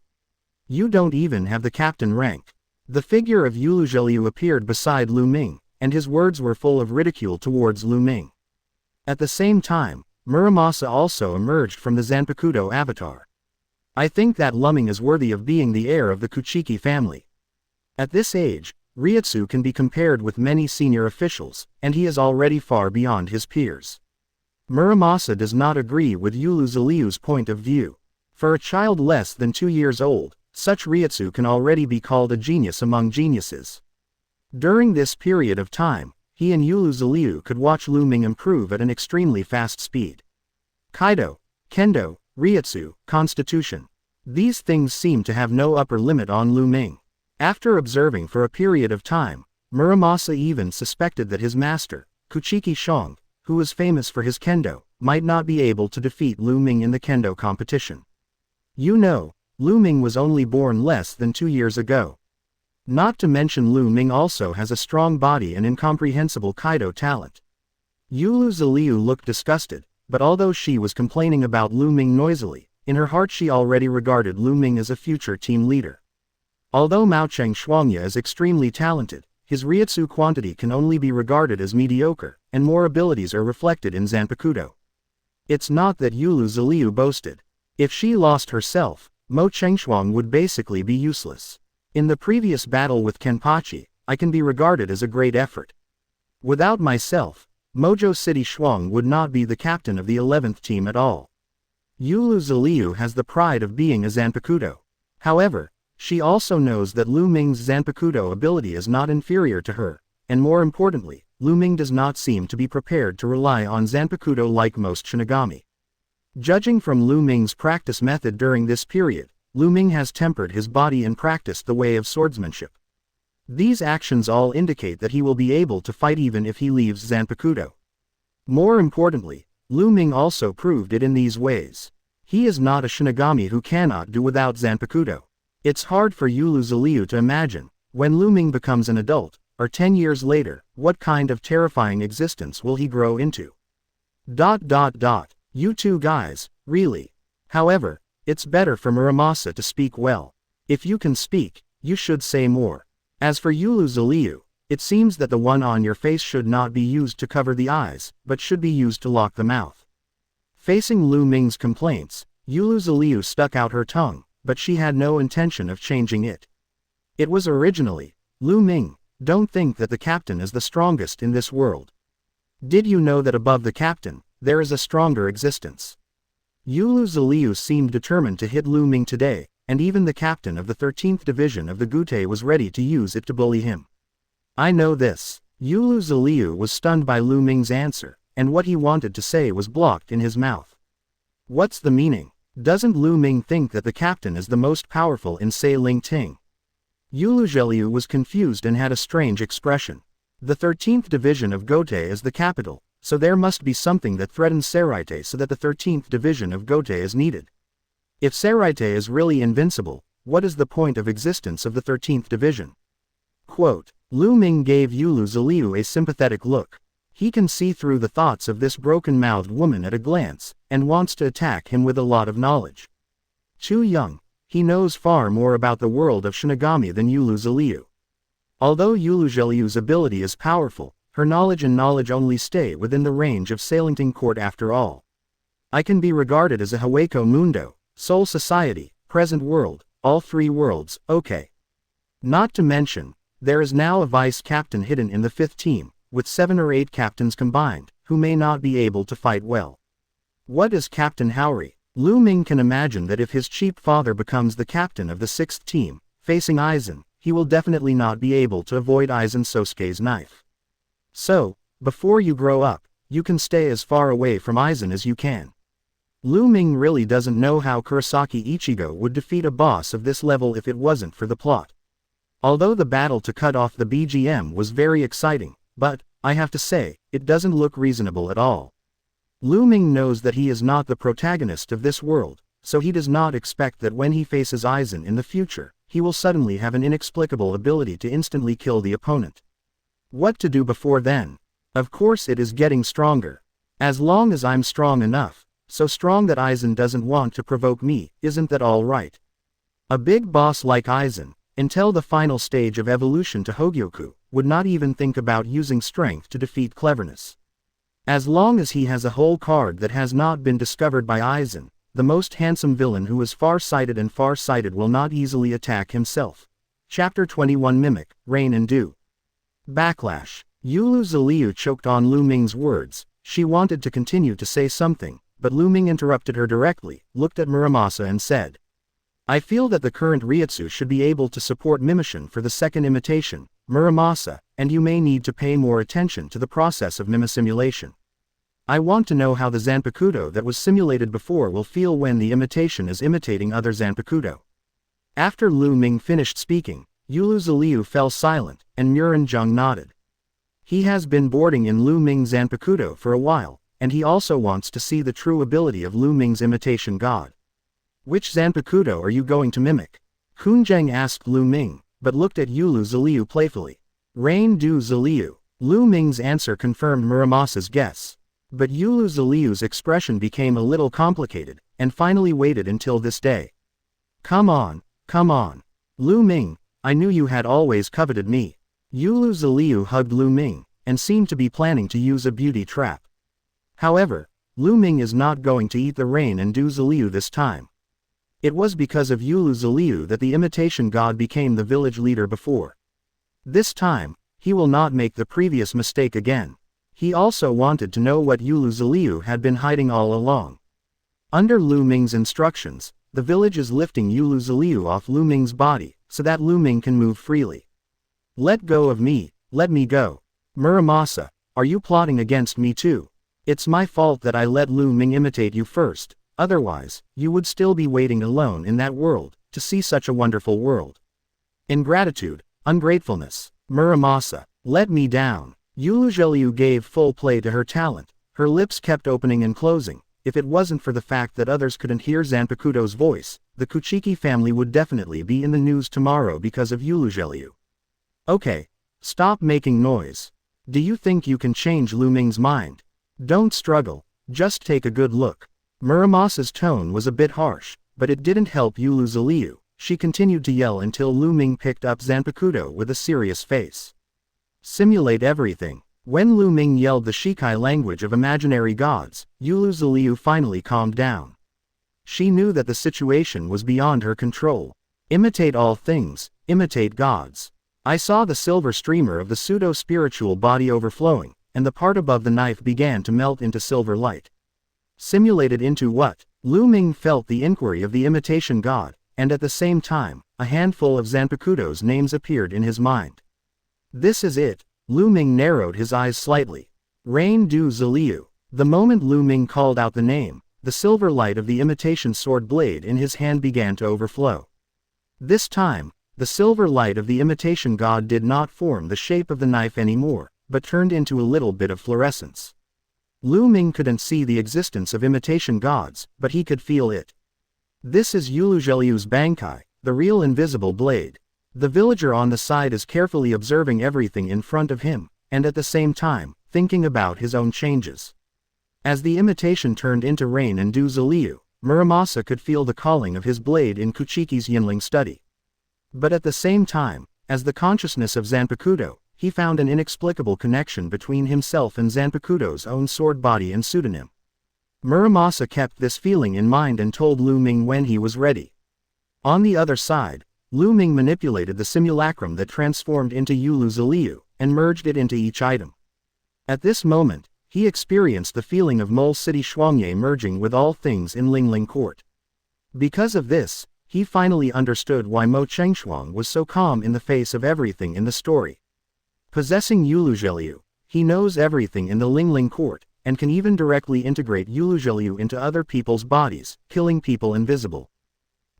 You don't even have the captain rank. The figure of Yulu appeared beside Lu Ming, and his words were full of ridicule towards Lu Ming. At the same time, Muramasa also emerged from the Zanpakuto avatar. I think that Lu Ming is worthy of being the heir of the Kuchiki family. At this age, Reiatsu can be compared with many senior officials, and he is already far beyond his peers. Muramasa does not agree with Yulu point of view. For a child less than 2 years old, such Reiatsu can already be called a genius among geniuses. During this period of time, he and Yulu could watch Lu Ming improve at an extremely fast speed. Kido, Kendo, Reiatsu, Constitution. These things seem to have no upper limit on Lu Ming. After observing for a period of time, Muramasa even suspected that his master, Kuchiki Shong, who was famous for his kendo, might not be able to defeat Lu Ming in the kendo competition. You know, Lu Ming was only born less than 2 years ago. Not to mention Lu Ming also has a strong body and incomprehensible Kido talent. Yulu looked disgusted, but although she was complaining about Lu Ming noisily, in her heart she already regarded Lu Ming as a future team leader. Although Maocheng Shuangya is extremely talented, his Reiatsu quantity can only be regarded as mediocre, and more abilities are reflected in Zanpakuto. It's not that Yulu Ziliu boasted. If she lost herself, Mo Chengshuang would basically be useless. In the previous battle with Kenpachi, I can be regarded as a great effort. Without myself, Mojo City Shuang would not be the captain of the 11th team at all. Yulu Ziliu has the pride of being a Zanpakuto. However, she also knows that Lu Ming's Zanpakuto ability is not inferior to her, and more importantly, Lu Ming does not seem to be prepared to rely on Zanpakuto like most Shinigami. Judging from Lu Ming's practice method during this period, Lu Ming has tempered his body and practiced the way of swordsmanship. These actions all indicate that he will be able to fight even if he leaves Zanpakuto. More importantly, Lu Ming also proved it in these ways. He is not a Shinigami who cannot do without Zanpakuto. It's hard for Yulu Ziliu to imagine, when Lu Ming becomes an adult, or 10 years later, what kind of terrifying existence will he grow into. You two guys, really. However, it's better for Muramasa to speak well. If you can speak, you should say more. As for Yulu Ziliu, it seems that the one on your face should not be used to cover the eyes, but should be used to lock the mouth. Facing Lu Ming's complaints, Yulu Ziliu stuck out her tongue, but she had no intention of changing it. It was originally, Lu Ming, don't think that the captain is the strongest in this world. Did you know that above the captain, there is a stronger existence? Yulu Ziliu seemed determined to hit Lu Ming today, and even the captain of the 13th division of the Gute was ready to use it to bully him. I know this. Yulu Ziliu was stunned by Lu Ming's answer, and what he wanted to say was blocked in his mouth. What's the meaning? Doesn't Lu Ming think that the captain is the most powerful in Sei Ling Ting? Yulu Ziliu was confused and had a strange expression. The 13th division of Gote is the capital, so there must be something that threatens Seraite so that the 13th division of Gote is needed. If Seraite is really invincible, what is the point of existence of the 13th division? Quote, Lu Ming gave Yulu Ziliu a sympathetic look. He can see through the thoughts of this broken-mouthed woman at a glance, and wants to attack him with a lot of knowledge. Too young, he knows far more about the world of Shinigami than Yulu Ziliu. Although Yulu Ziliu's ability is powerful, her knowledge and knowledge only stay within the range of Sailington Court after all. I can be regarded as a Hueco Mundo, Soul Society, Present World, all three worlds, okay. Not to mention, there is now a vice captain hidden in the 5th team, with 7 or 8 captains combined, who may not be able to fight well. What is Captain Haori? Lu Ming can imagine that if his cheap father becomes the captain of the 6th team, facing Aizen, he will definitely not be able to avoid Aizen Sosuke's knife. So, before you grow up, you can stay as far away from Aizen as you can. Lu Ming really doesn't know how Kurosaki Ichigo would defeat a boss of this level if it wasn't for the plot. Although the battle to cut off the BGM was very exciting, but, I have to say, it doesn't look reasonable at all. Lu Ming knows that he is not the protagonist of this world, so he does not expect that when he faces Aizen in the future, he will suddenly have an inexplicable ability to instantly kill the opponent. What to do before then? Of course it is getting stronger. As long as I'm strong enough, so strong that Aizen doesn't want to provoke me, isn't that all right? A big boss like Aizen, until the final stage of evolution to Hogyoku, would not even think about using strength to defeat cleverness. As long as he has a whole card that has not been discovered by Aizen, the most handsome villain who is far-sighted and far-sighted will not easily attack himself. Chapter 21 Mimic, Rain and Dew. Backlash. Yulu Ziliu choked on Lu Ming's words. She wanted to continue to say something, but Lu Ming interrupted her directly, looked at Muramasa and said, I feel that the current Reiatsu should be able to support mimicry for the second imitation, Muramasa, and you may need to pay more attention to the process of mimisimulation. I want to know how the Zanpakuto that was simulated before will feel when the imitation is imitating other Zanpakuto. After Lu Ming finished speaking, Yulu Ziliu fell silent, and Muranjung nodded. He has been boarding in Lu Ming's Zanpakuto for a while, and he also wants to see the true ability of Lu Ming's imitation god. Which Zanpakuto are you going to mimic? Xuzheng asked Lu Ming, but looked at Yulu Ziliu playfully. Rain Du Ziliu. Lu Ming's answer confirmed Muramasa's guess. But Yulu Ziliu's expression became a little complicated, and finally waited until this day. Come on, come on. Lu Ming, I knew you had always coveted me. Yulu Ziliu hugged Lu Ming, and seemed to be planning to use a beauty trap. However, Lu Ming is not going to eat the rain and do Ziliu this time. It was because of Yulu Ziliu that the imitation god became the village leader before. This time, he will not make the previous mistake again. He also wanted to know what Yulu Ziliu had been hiding all along. Under Lu Ming's instructions, the village is lifting Yulu Ziliu off Lu Ming's body, so that Lu Ming can move freely. Let go of me, let me go. Muramasa, are you plotting against me too? It's my fault that I let Lu Ming imitate you first, otherwise, you would still be waiting alone in that world, to see such a wonderful world. Ingratitude, ungratefulness. Muramasa, let me down. Yulu Ziliu gave full play to her talent, her lips kept opening and closing. If it wasn't for the fact that others couldn't hear Zanpakuto's voice, the Kuchiki family would definitely be in the news tomorrow because of Yulu Ziliu. Okay. Stop making noise. Do you think you can change Lu Ming's mind? Don't struggle, just take a good look. Muramasa's tone was a bit harsh, but it didn't help Yulu Ziliu. She continued to yell until Lu Ming picked up Zanpakuto with a serious face. Simulate everything. When Lu Ming yelled the Shikai language of imaginary gods, Yulu Ziliu finally calmed down. She knew that the situation was beyond her control. Imitate all things, imitate gods. I saw the silver streamer of the pseudo-spiritual body overflowing, and the part above the knife began to melt into silver light. Simulated into what? Lu Ming felt the inquiry of the imitation god, and at the same time, a handful of Zanpakuto's names appeared in his mind. This is it. Lu Ming narrowed his eyes slightly. Rain du Ziliu. The moment Lu Ming called out the name, the silver light of the imitation sword blade in his hand began to overflow. This time, the silver light of the imitation god did not form the shape of the knife anymore, but turned into a little bit of fluorescence. Lu Ming couldn't see the existence of imitation gods, but he could feel it. This is Yulu Ziliu's Bankai, the real invisible blade. The villager on the side is carefully observing everything in front of him, and at the same time, thinking about his own changes. As the imitation turned into rain and du Ziliu, Muramasa could feel the calling of his blade in Kuchiki's Yinling study. But at the same time, as the consciousness of Zanpakuto, he found an inexplicable connection between himself and Zanpakuto's own sword body and pseudonym. Muramasa kept this feeling in mind and told Lu Ming when he was ready. On the other side, Lu Ming manipulated the simulacrum that transformed into Yulu Ziliu, and merged it into each item. At this moment, he experienced the feeling of Mole City Shuangye merging with all things in Lingling Court. Because of this, he finally understood why Mo Chengshuang was so calm in the face of everything in the story. Possessing Yulu Ziliu, he knows everything in the Lingling Court, and can even directly integrate Yulu Ziliu into other people's bodies, killing people invisible.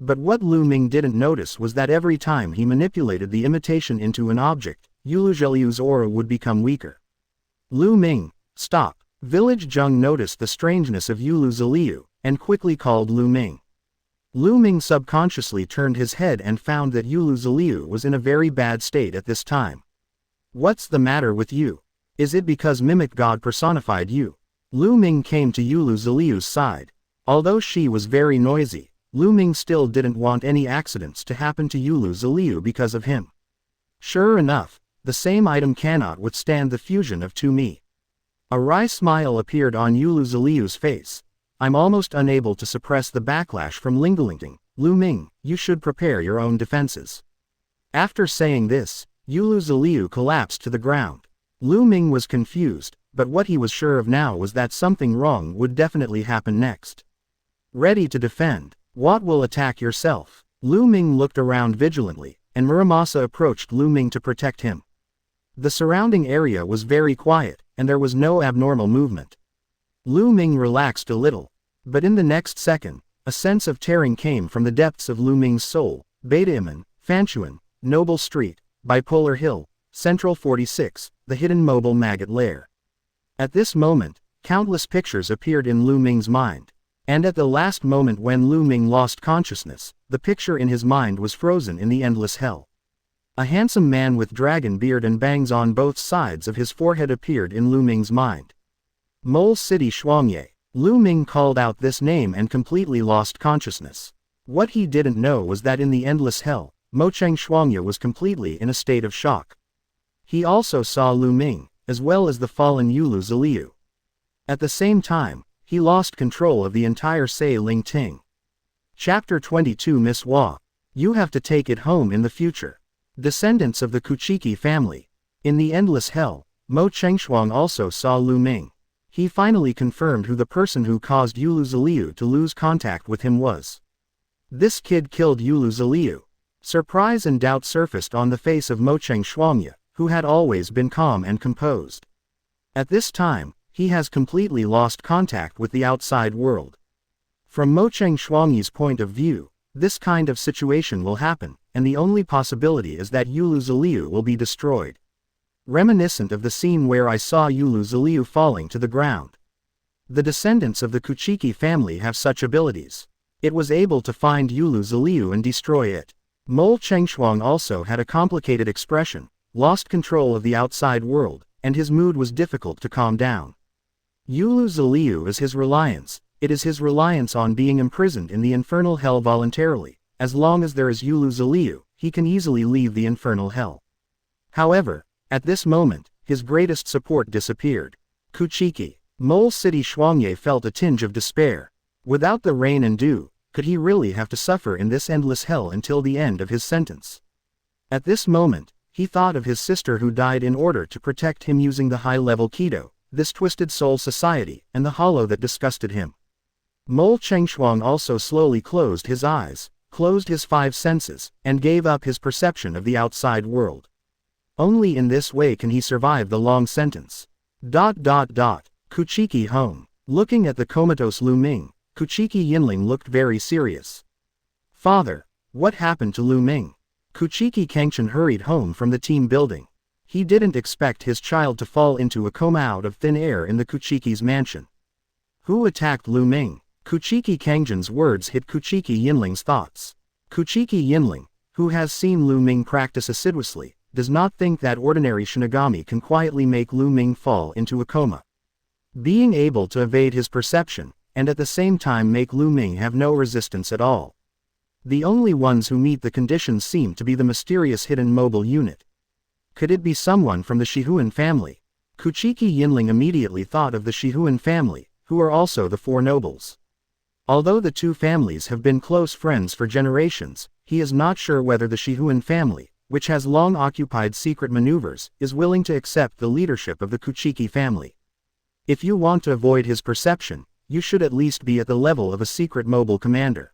But what Lu Ming didn't notice was that every time he manipulated the imitation into an object, Yulu Ziliu's aura would become weaker. Lu Ming, stop. Village Zheng noticed the strangeness of Yulu Ziliu, and quickly called Lu Ming. Lu Ming subconsciously turned his head and found that Yulu Ziliu was in a very bad state at this time. What's the matter with you? Is it because Mimic God personified you? Lu Ming came to Yulu Ziliu's side. Although she was very noisy, Lu Ming still didn't want any accidents to happen to Yulu Ziliu because of him. Sure enough, the same item cannot withstand the fusion of two me. A wry smile appeared on Yulu Ziliu's face. I'm almost unable to suppress the backlash from Lingalinting. Lu Ming, you should prepare your own defenses. After saying this, Yulu Ziliu collapsed to the ground. Lu Ming was confused, but what he was sure of now was that something wrong would definitely happen next. Ready to defend. What will attack yourself? Lu Ming looked around vigilantly, and Muramasa approached Lu Ming to protect him. The surrounding area was very quiet, and there was no abnormal movement. Lu Ming relaxed a little. But in the next second, a sense of tearing came from the depths of Lu Ming's soul. Beta Iman, Fanchuan, Noble Street, Bipolar Hill, Central 46, the hidden mobile maggot lair. At this moment, countless pictures appeared in Lu Ming's mind. And at the last moment when Lu Ming lost consciousness, the picture in his mind was frozen in the endless hell. A handsome man with dragon beard and bangs on both sides of his forehead appeared in Lu Ming's mind. Mole City Shuangye. Lu Ming called out this name and completely lost consciousness. What he didn't know was that in the endless hell, Mocheng Shuangya was completely in a state of shock. He also saw Lu Ming, as well as the fallen Yulu Ziliu. At the same time, he lost control of the entire Sei Ling Ting. Chapter 22 Miss Hua. You have to take it home in the future. Descendants of the Kuchiki family. In the endless hell, Mo Chengshuang also saw Lu Ming. He finally confirmed who the person who caused Yulu Ziliu to lose contact with him was. This kid killed Yulu Ziliu. Surprise and doubt surfaced on the face of Mocheng Shuangya, who had always been calm and composed. At this time, he has completely lost contact with the outside world. From Mocheng Shuangyi's point of view, this kind of situation will happen, and the only possibility is that Yulu Ziliu will be destroyed. Reminiscent of the scene where I saw Yulu Ziliu falling to the ground. The descendants of the Kuchiki family have such abilities. It was able to find Yulu Ziliu and destroy it. Mole Chengshuang also had a complicated expression, lost control of the outside world, and his mood was difficult to calm down. Yulu Ziliu is his reliance. It is his reliance on being imprisoned in the infernal hell voluntarily. As long as there is Yulu Ziliu, he can easily leave the infernal hell. However, at this moment, his greatest support disappeared. Kuchiki. Mole City Shuangye felt a tinge of despair. Without the rain and dew, could he really have to suffer in this endless hell until the end of his sentence? At this moment, he thought of his sister who died in order to protect him using the high-level Kido, this twisted soul society, and the hollow that disgusted him. Mole Chengshuang also slowly closed his eyes, closed his five senses, and gave up his perception of the outside world. Only in this way can he survive the long sentence. Kuchiki home. Looking at the comatose Lu Ming, Kuchiki Yinling looked very serious. Father, what happened to Lu Ming? Kuchiki Cangchun hurried home from the team building. He didn't expect his child to fall into a coma out of thin air in the Kuchiki's mansion. Who attacked Lu Ming? Kuchiki Cangchun's words hit Kuchiki Yinling's thoughts. Kuchiki Yinling, who has seen Lu Ming practice assiduously, does not think that ordinary Shinigami can quietly make Lu Ming fall into a coma. Being able to evade his perception, and at the same time make Lu Ming have no resistance at all. The only ones who meet the conditions seem to be the mysterious hidden mobile unit. Could it be someone from the Shihuan family? Kuchiki Yinling immediately thought of the Shihuan family, who are also the Four Nobles. Although the two families have been close friends for generations, he is not sure whether the Shihuan family, which has long occupied secret maneuvers, is willing to accept the leadership of the Kuchiki family. If you want to avoid his perception, you should at least be at the level of a secret mobile commander.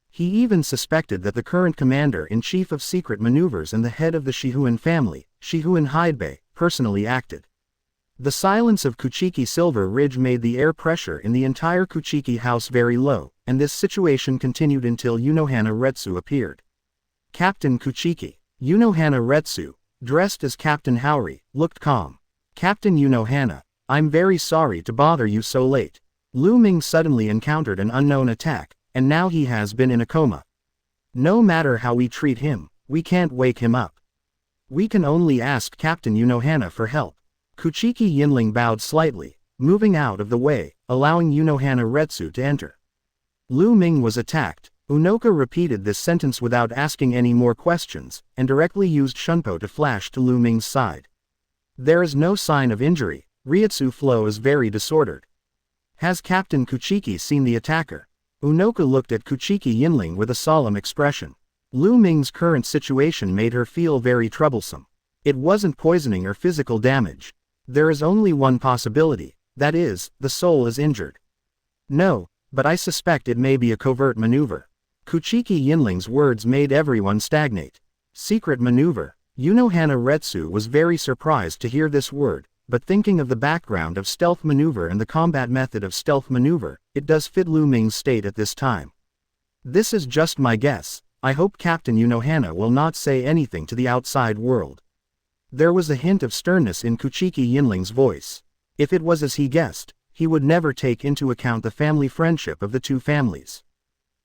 He even suspected that the current commander-in-chief of secret maneuvers and the head of the Shihuan family, Shihuan Hidebei, personally acted. The silence of Kuchiki Silver Ridge made the air pressure in the entire Kuchiki house very low, and this situation continued until Unohana Retsu appeared. Captain Kuchiki. Unohana Retsu, dressed as Captain Haori, looked calm. Captain Unohana, I'm very sorry to bother you so late. Lu Ming suddenly encountered an unknown attack, and now he has been in a coma. No matter how we treat him, we can't wake him up. We can only ask Captain Unohana for help. Kuchiki Yinling bowed slightly, moving out of the way, allowing Unohana Retsu to enter. Lu Ming was attacked. Unoka repeated this sentence without asking any more questions, and directly used Shunpo to flash to Lu Ming's side. There is no sign of injury. Reiatsu flow is very disordered. Has Captain Kuchiki seen the attacker? Unoka looked at Kuchiki Yinling with a solemn expression. Lu Ming's current situation made her feel very troublesome. It wasn't poisoning or physical damage. There is only one possibility, that is, the soul is injured. No, but I suspect it may be a covert maneuver. Kuchiki Yinling's words made everyone stagnate. Secret maneuver. Unohana Retsu was very surprised to hear this word, but thinking of the background of stealth maneuver and the combat method of stealth maneuver, it does fit Lu Ming's state at this time. This is just my guess. I hope Captain Unohana will not say anything to the outside world. There was a hint of sternness in Kuchiki Yinling's voice. If it was as he guessed, he would never take into account the family friendship of the two families.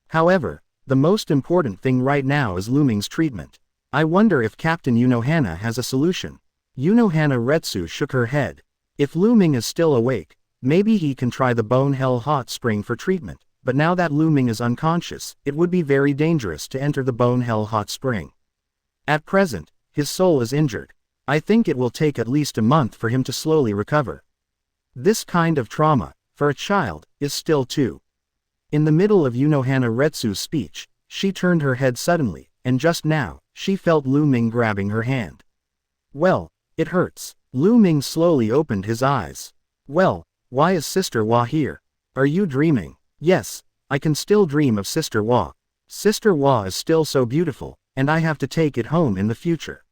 However, the most important thing right now is Lu Ming's treatment. I wonder if Captain Unohana has a solution. Unohana Retsu shook her head. If Lu Ming is still awake, maybe he can try the Bone Hell Hot Spring for treatment, but now that Lu Ming is unconscious, it would be very dangerous to enter the Bone Hell Hot Spring. At present, his soul is injured. I think it will take at least a month for him to slowly recover. This kind of trauma, for a child, is still too. In the middle of Unohana Retsu's speech, she turned her head suddenly, and just now, she felt Lu Ming grabbing her hand. Well, it hurts. Lu Ming slowly opened his eyes. Well, why is Sister Hua here? Are you dreaming? Yes, I can still dream of Sister Hua. Sister Hua is still so beautiful, and I have to take it home in the future.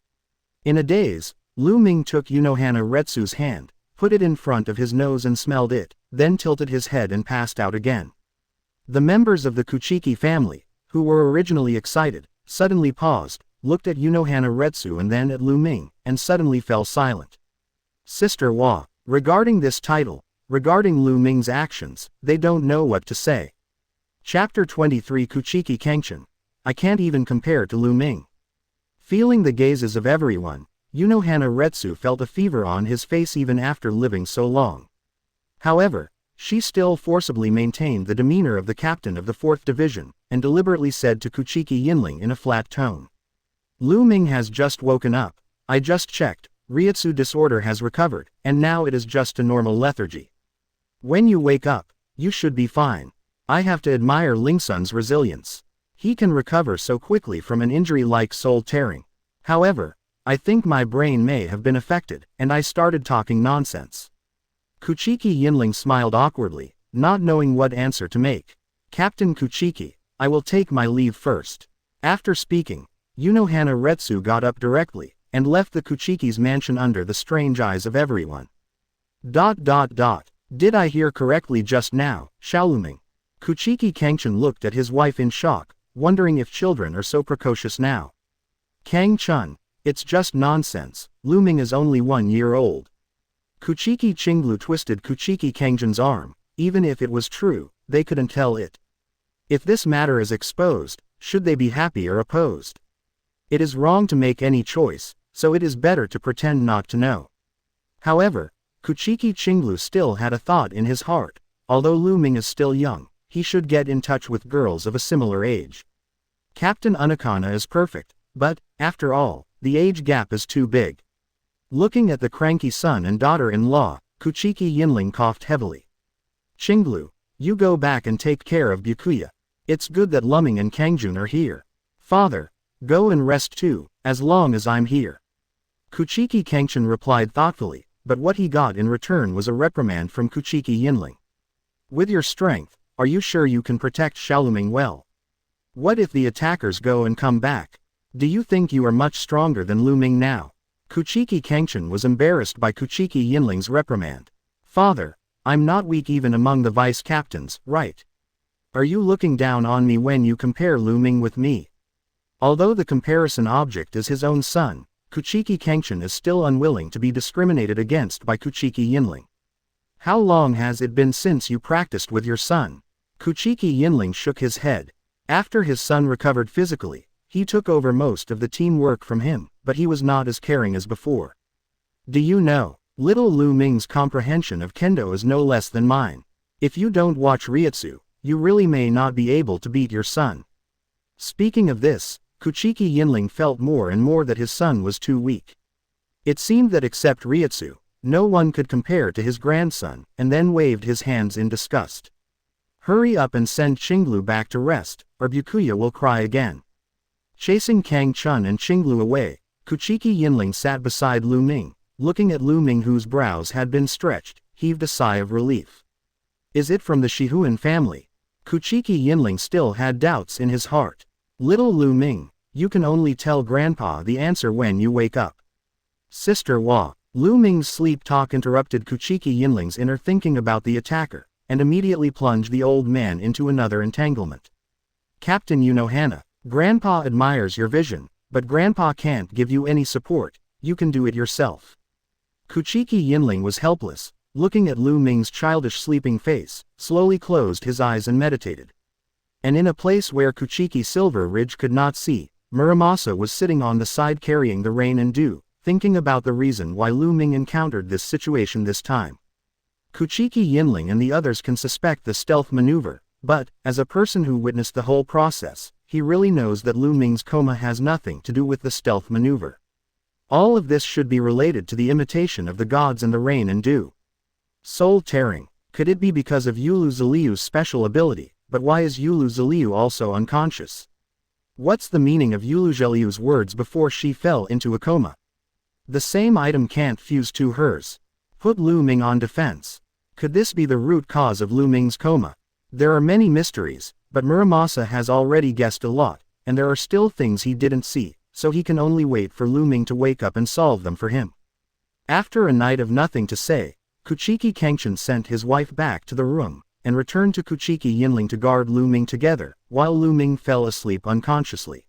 In a daze, Lu Ming took Unohana Retsu's hand, put it in front of his nose and smelled it, then tilted his head and passed out again. The members of the Kuchiki family, who were originally excited, suddenly paused, looked at Unohana Retsu and then at Lu Ming, and suddenly fell silent. Sister Hua, regarding this title, regarding Lu Ming's actions, they don't know what to say. Chapter 23 Kuchiki Cangchun. I can't even compare to Lu Ming. Feeling the gazes of everyone, Unohana Retsu felt a fever on his face even after living so long. However, she still forcibly maintained the demeanor of the captain of the 4th Division, and deliberately said to Kuchiki Yinling in a flat tone. Lu Ming has just woken up. I just checked, Reiatsu disorder has recovered, and now it is just a normal lethargy. When you wake up, you should be fine. I have to admire Lingsun's resilience. He can recover so quickly from an injury like soul tearing. However, I think my brain may have been affected, and I started talking nonsense. Kuchiki Yinling smiled awkwardly, not knowing what answer to make. Captain Kuchiki, I will take my leave first. After speaking, Unohana Retsu got up directly, and left the Kuchiki's mansion under the strange eyes of everyone. Did I hear correctly just now, Lu? Kuchiki Cangchun looked at his wife in shock, wondering if children are so precocious now. Cangchun, it's just nonsense, Lu Ming is only 1 year old. Kuchiki Qinglu twisted Kuchiki Cangchun's arm. Even if it was true, they couldn't tell it. If this matter is exposed, should they be happy or opposed? It is wrong to make any choice, so it is better to pretend not to know. However, Kuchiki Qinglu still had a thought in his heart. Although Lu Ming is still young, he should get in touch with girls of a similar age. Captain Unakana is perfect, but, after all, the age gap is too big. Looking at the cranky son and daughter-in-law, Kuchiki Yinling coughed heavily. Qinglu, you go back and take care of Byakuya. It's good that Lu Ming and Cangchun are here. Father, go and rest too, as long as I'm here. Kuchiki Cangchun replied thoughtfully, but what he got in return was a reprimand from Kuchiki Yinling. With your strength, are you sure you can protect Lu Ming well? What if the attackers go and come back? Do you think you are much stronger than Lu Ming now? Kuchiki Cangchun was embarrassed by Kuchiki Yinling's reprimand. Father, I'm not weak even among the vice captains, right? Are you looking down on me when you compare Lu Ming with me? Although the comparison object is his own son, Kuchiki Cangchun is still unwilling to be discriminated against by Kuchiki Yinling. How long has it been since you practiced with your son? Kuchiki Yinling shook his head. After his son recovered physically, he took over most of the teamwork from him, but he was not as caring as before. Do you know, little Lu Ming's comprehension of kendo is no less than mine. If you don't watch Reiatsu, you really may not be able to beat your son. Speaking of this, Kuchiki Yinling felt more and more that his son was too weak. It seemed that except Reiatsu, no one could compare to his grandson, and then waved his hands in disgust. Hurry up and send Qinglu back to rest, or Byakuya will cry again. Chasing Cangchun and Qinglu away, Kuchiki Yinling sat beside Lu Ming, looking at Lu Ming whose brows had been stretched, heaved a sigh of relief. Is it from the Shihuan family? Kuchiki Yinling still had doubts in his heart. Little Lu Ming, you can only tell Grandpa the answer when you wake up. Sister Hua. Lu Ming's sleep talk interrupted Kuchiki Yinling's inner thinking about the attacker, and immediately plunged the old man into another entanglement. Captain Unohana, Grandpa admires your vision, but Grandpa can't give you any support, you can do it yourself. Kuchiki Yinling was helpless, looking at Lu Ming's childish sleeping face, slowly closed his eyes and meditated. And in a place where Kuchiki Silver Ridge could not see, Muramasa was sitting on the side carrying the rain and dew, thinking about the reason why Lu Ming encountered this situation this time. Kuchiki Yinling and the others can suspect the stealth maneuver, but, as a person who witnessed the whole process, he really knows that Lu Ming's coma has nothing to do with the stealth maneuver. All of this should be related to the imitation of the gods and the rain and dew. Soul tearing. Could it be because of Yulu Ziliu's special ability? But why is Yulu Ziliu also unconscious? What's the meaning of Yulu Ziliu's words before she fell into a coma? The same item can't fuse to hers. Put Lu Ming on defense. Could this be the root cause of Lu Ming's coma? There are many mysteries, but Muramasa has already guessed a lot, and there are still things he didn't see, so he can only wait for Lu Ming to wake up and solve them for him. After a night of nothing to say, Kuchiki Cangchun sent his wife back to the room, and returned to Kuchiki Yinling to guard Lu Ming together, while Lu Ming fell asleep unconsciously.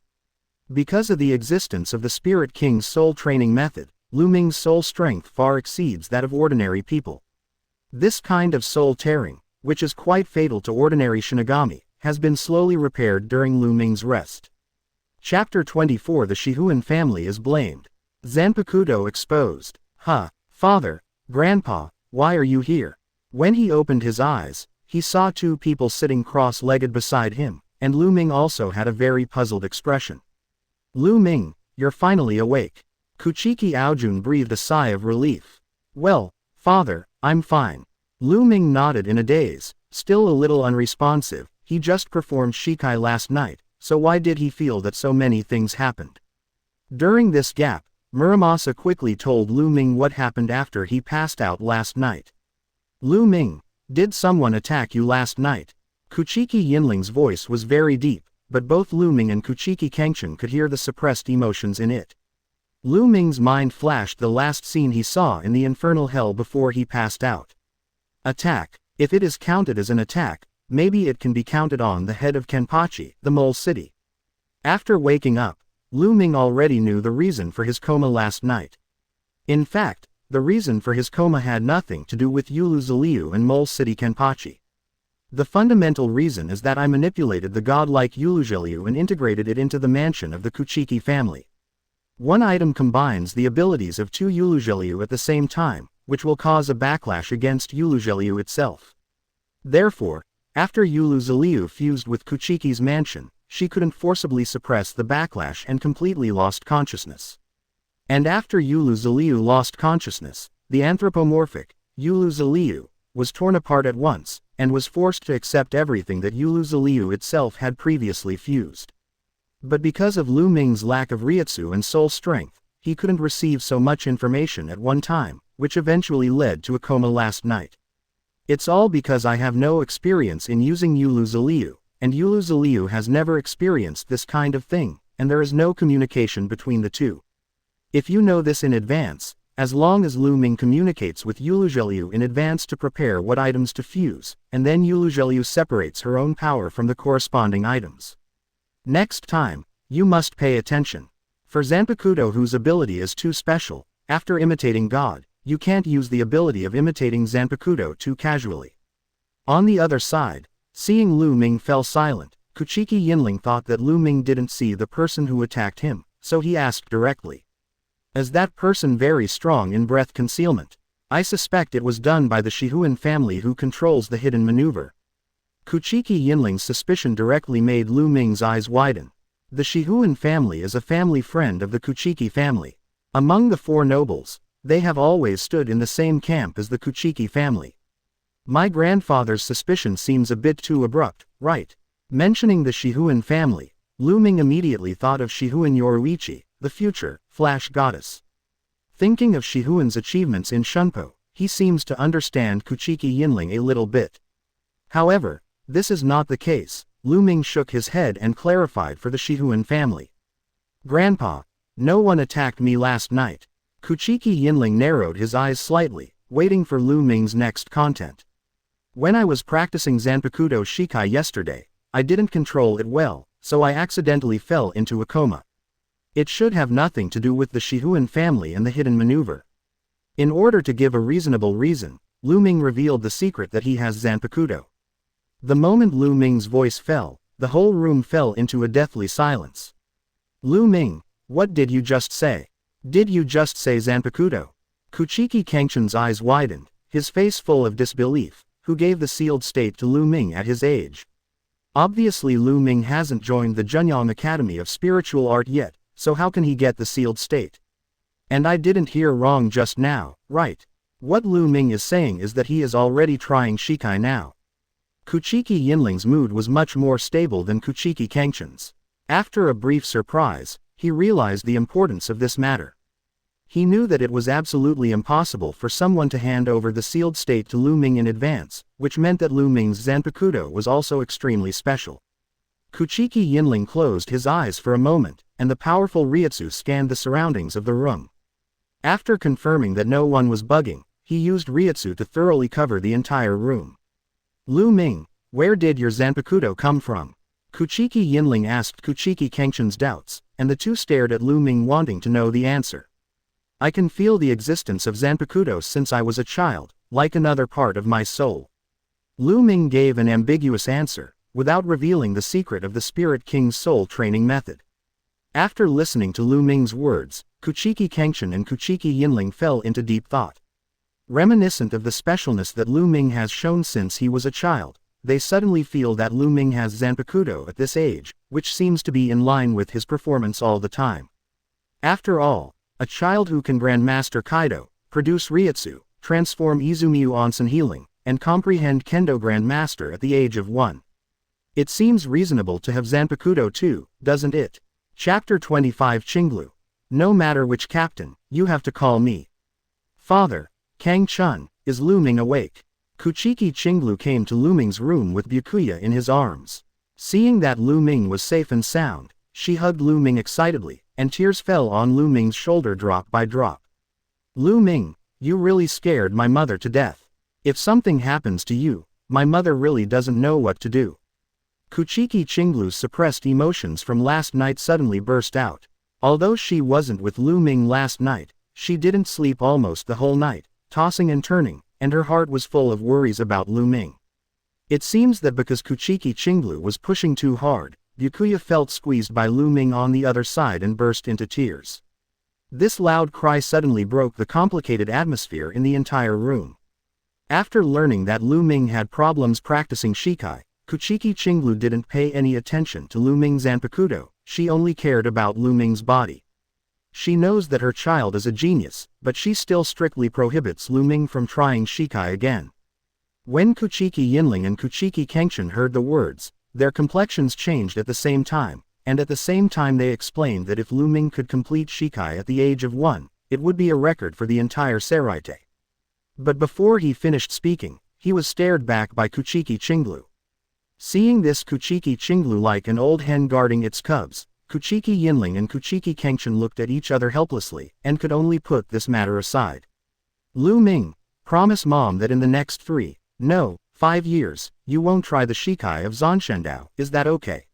Because of the existence of the Spirit King's soul training method, Lu Ming's soul strength far exceeds that of ordinary people. This kind of soul tearing, which is quite fatal to ordinary Shinigami, has been slowly repaired during Lu Ming's rest. Chapter 24. The Shihuan family is blamed. Zanpakuto exposed. Father, Grandpa, why are you here? When he opened his eyes, he saw two people sitting cross-legged beside him, and Lu Ming also had a very puzzled expression. Lu Ming, you're finally awake. Kuchiki Aojun breathed a sigh of relief. Well, father, I'm fine. Lu Ming nodded in a daze, still a little unresponsive. He just performed Shikai last night, so why did he feel that so many things happened? During this gap, Muramasa quickly told Lu Ming what happened after he passed out last night. Lu Ming, did someone attack you last night? Kuchiki Yinling's voice was very deep, but both Lu Ming and Kuchiki Cangchun could hear the suppressed emotions in it. Lu Ming's mind flashed the last scene he saw in the infernal hell before he passed out. Attack. If it is counted as an attack, maybe it can be counted on the head of Kenpachi, the mole city. After waking up, Lu Ming already knew the reason for his coma last night. In fact, the reason for his coma had nothing to do with Yulu Ziliu and Mole City Kenpachi. The fundamental reason is that I manipulated the godlike Yulu Ziliu and integrated it into the mansion of the Kuchiki family. One item combines the abilities of two Yulu Ziliu at the same time, which will cause a backlash against Yulu Ziliu itself. Therefore, after Yulu Ziliu fused with Kuchiki's mansion, she couldn't forcibly suppress the backlash and completely lost consciousness. And after Yulu Ziliu lost consciousness, the anthropomorphic, Yulu Ziliu, was torn apart at once, and was forced to accept everything that Yulu Ziliu itself had previously fused. But because of Lu Ming's lack of Reiatsu and soul strength, he couldn't receive so much information at one time, which eventually led to a coma last night. It's all because I have no experience in using Yulu Ziliu, and Yulu Ziliu has never experienced this kind of thing, and there is no communication between the two. If you know this in advance, as long as Lu Ming communicates with Yulu Ziliu in advance to prepare what items to fuse, and then Yulu Ziliu separates her own power from the corresponding items. Next time, you must pay attention. For Zanpakuto, whose ability is too special, after imitating God, you can't use the ability of imitating Zanpakuto too casually. On the other side, seeing Lu Ming fell silent, Kuchiki Yinling thought that Lu Ming didn't see the person who attacked him, so he asked directly. Is that person very strong in breath concealment? I suspect it was done by the Shihuan family who controls the hidden maneuver. Kuchiki Yinling's suspicion directly made Lu Ming's eyes widen. The Shihuan family is a family friend of the Kuchiki family. Among the four nobles, they have always stood in the same camp as the Kuchiki family. My grandfather's suspicion seems a bit too abrupt, right? Mentioning the Shihuan family, Lu Ming immediately thought of Shihuan Yoruichi, the future Flash goddess. Thinking of Shihuan's achievements in Shunpo, he seems to understand Kuchiki Yinling a little bit. However, this is not the case. Lu Ming shook his head and clarified for the Shihuan family. Grandpa, no one attacked me last night. Kuchiki Yinling narrowed his eyes slightly, waiting for Lu Ming's next content. When I was practicing Zanpakuto Shikai yesterday, I didn't control it well, so I accidentally fell into a coma. It should have nothing to do with the Shihuan family and the hidden maneuver. In order to give a reasonable reason, Lu Ming revealed the secret that he has Zanpakuto. The moment Lu Ming's voice fell, the whole room fell into a deathly silence. Lu Ming, what did you just say? Did you just say Zanpakuto? Kuchiki Cangchun's eyes widened, his face full of disbelief. Who gave the sealed state to Lu Ming at his age? Obviously Lu Ming hasn't joined the Zhenyang Academy of Spiritual Art yet, so how can he get the sealed state? And I didn't hear wrong just now, right? What Lu Ming is saying is that he is already trying Shikai now. Kuchiki Yinling's mood was much more stable than Kuchiki Cangchun's. After a brief surprise, he realized the importance of this matter. He knew that it was absolutely impossible for someone to hand over the sealed state to Lu Ming in advance, which meant that Lu Ming's Zanpakuto was also extremely special. Kuchiki Yinling closed his eyes for a moment, and the powerful Reiatsu scanned the surroundings of the room. After confirming that no one was bugging, he used Reiatsu to thoroughly cover the entire room. Lu Ming, where did your Zanpakuto come from? Kuchiki Yinling asked Kuchiki Cangchun's doubts, and the two stared at Lu Ming wanting to know the answer. I can feel the existence of Zanpakuto since I was a child, like another part of my soul. Lu Ming gave an ambiguous answer, without revealing the secret of the Spirit King's soul training method. After listening to Lu Ming's words, Kuchiki Cangchun and Kuchiki Yinling fell into deep thought. Reminiscent of the specialness that Lu Ming has shown since he was a child, they suddenly feel that Lu Ming has Zanpakuto at this age, which seems to be in line with his performance all the time. After all, a child who can Grandmaster Kido, produce Reiatsu, transform Izumiyu Onsen Healing, and comprehend Kendo Grandmaster at the age of 1. It seems reasonable to have Zanpakuto too, doesn't it? Chapter 25 Qinglu. No matter which captain, you have to call me Father. Cangchun, is Lu Ming awake? Kuchiki Qinglu came to Lu Ming's room with Byakuya in his arms. Seeing that Lu Ming was safe and sound, she hugged Lu Ming excitedly, and tears fell on Lu Ming's shoulder drop by drop. Lu Ming, you really scared my mother to death. If something happens to you, my mother really doesn't know what to do. Kuchiki Qinglu's suppressed emotions from last night suddenly burst out. Although she wasn't with Lu Ming last night, she didn't sleep almost the whole night, tossing and turning, and her heart was full of worries about Lu Ming. It seems that because Kuchiki Qinglu was pushing too hard, Byakuya felt squeezed by Lu Ming on the other side and burst into tears. This loud cry suddenly broke the complicated atmosphere in the entire room. After learning that Lu Ming had problems practicing Shikai, Kuchiki Qinglu didn't pay any attention to Lu Ming's Zanpakuto, she only cared about Lu Ming's body. She knows that her child is a genius, but she still strictly prohibits Lu Ming from trying Shikai again. When Kuchiki Yinling and Kuchiki Cangchun heard the words, their complexions changed at the same time, and at the same time they explained that if Lu Ming could complete Shikai at the age of 1, it would be a record for the entire Seraite. But before he finished speaking, he was stared back by Kuchiki Qinglu. Seeing this Kuchiki Qinglu like an old hen guarding its cubs, Kuchiki Yinling and Kuchiki Cangchun looked at each other helplessly, and could only put this matter aside. Lu Ming, promise Mom that in the next 5 years, you won't try the Shikai of Zhanshendao, is that okay?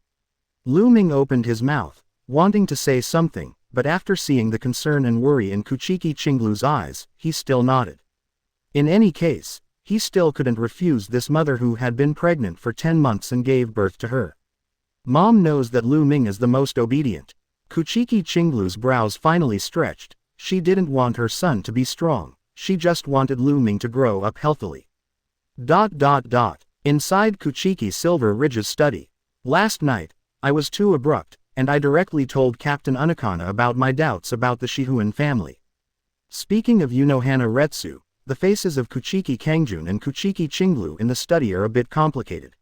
Lu Ming opened his mouth, wanting to say something, but after seeing the concern and worry in Kuchiki Qinglu's eyes, he still nodded. In any case, he still couldn't refuse this mother who had been pregnant for 10 months and gave birth to her. Mom knows that Lu Ming is the most obedient. Kuchiki Qinglu's brows finally stretched. She didn't want her son to be strong, she just wanted Lu Ming to grow up healthily. Inside Kuchiki Silver Ridge's study. Last night, I was too abrupt, and I directly told Captain Unakana about my doubts about the Shihuan family. Speaking of Unohana Retsu, the faces of Kuchiki Cangchun and Kuchiki Qinglu in the study are a bit complicated.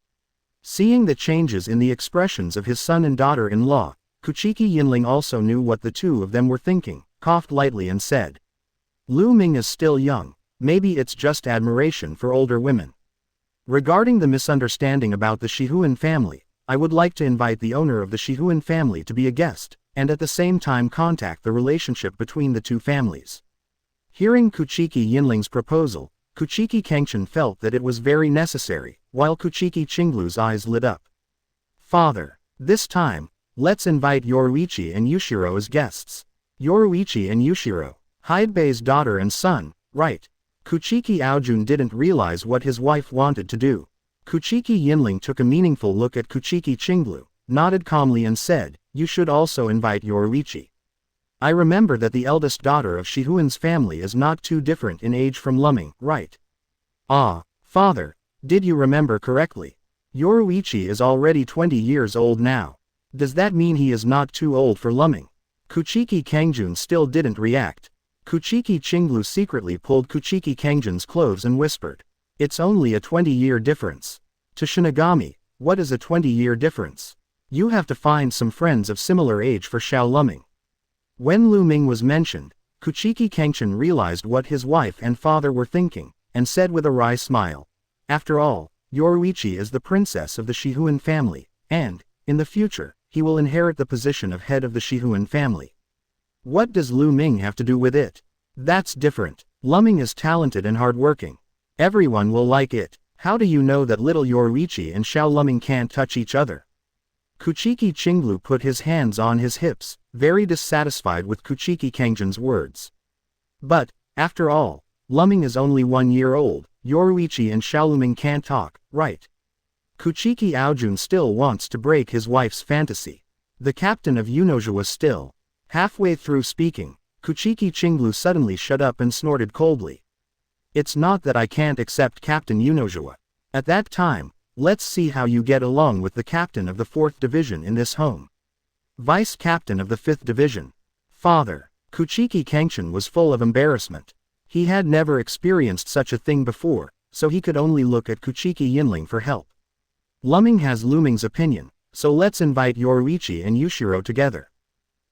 Seeing the changes in the expressions of his son and daughter-in-law, Kuchiki Yinling also knew what the two of them were thinking, coughed lightly and said, Lu Ming is still young, maybe it's just admiration for older women. Regarding the misunderstanding about the Shihuan family, I would like to invite the owner of the Shihuan family to be a guest, and at the same time contact the relationship between the two families. Hearing Kuchiki Yinling's proposal, Kuchiki Cangchun felt that it was very necessary, while Kuchiki Qinglu's eyes lit up. Father, this time, let's invite Yoruichi and Yushiro as guests. Yoruichi and Yushiro, Hidebei's daughter and son, right? Kuchiki Aojun didn't realize what his wife wanted to do. Kuchiki Yinling took a meaningful look at Kuchiki Qinglu, nodded calmly and said, you should also invite Yoruichi. I remember that the eldest daughter of Shihuan's family is not too different in age from Lu Ming, right? Ah, father, did you remember correctly? Yoruichi is already 20 years old now. Does that mean he is not too old for Lu Ming? Kuchiki Cangchun still didn't react. Kuchiki Cangchun secretly pulled Kuchiki Cangchun's clothes and whispered, "It's only a 20-year difference." To Shinigami, what is a 20-year difference? You have to find some friends of similar age for Xiao Lu Ming. When Lu Ming was mentioned, Kuchiki Cangchun realized what his wife and father were thinking, and said with a wry smile, "After all, Yoruichi is the princess of the Shihuan family, and, in the future, he will inherit the position of head of the Shihuan family. What does Lu Ming have to do with it? That's different. Lu Ming is talented and hardworking. Everyone will like it. How do you know that little Yoruichi and Xiao Lu Ming can't touch each other?" Kuchiki Cangchun put his hands on his hips, very dissatisfied with Kuchiki Cangchun's words. But, after all, Lu Ming is only 1 year old, Yoruichi and Xiao Lu Ming can't talk, right? Kuchiki Aojun still wants to break his wife's fantasy. The captain of Unoja was still. Halfway through speaking, Kuchiki Cangchun suddenly shut up and snorted coldly. "It's not that I can't accept Captain Unoja. At that time, let's see how you get along with the captain of the 4th Division in this home. Vice captain of the 5th Division. Father." Kuchiki Cangchun was full of embarrassment. He had never experienced such a thing before, so he could only look at Kuchiki Yinling for help. Lu Ming has Lu Ming's opinion, so let's invite Yoruichi and Yushiro together.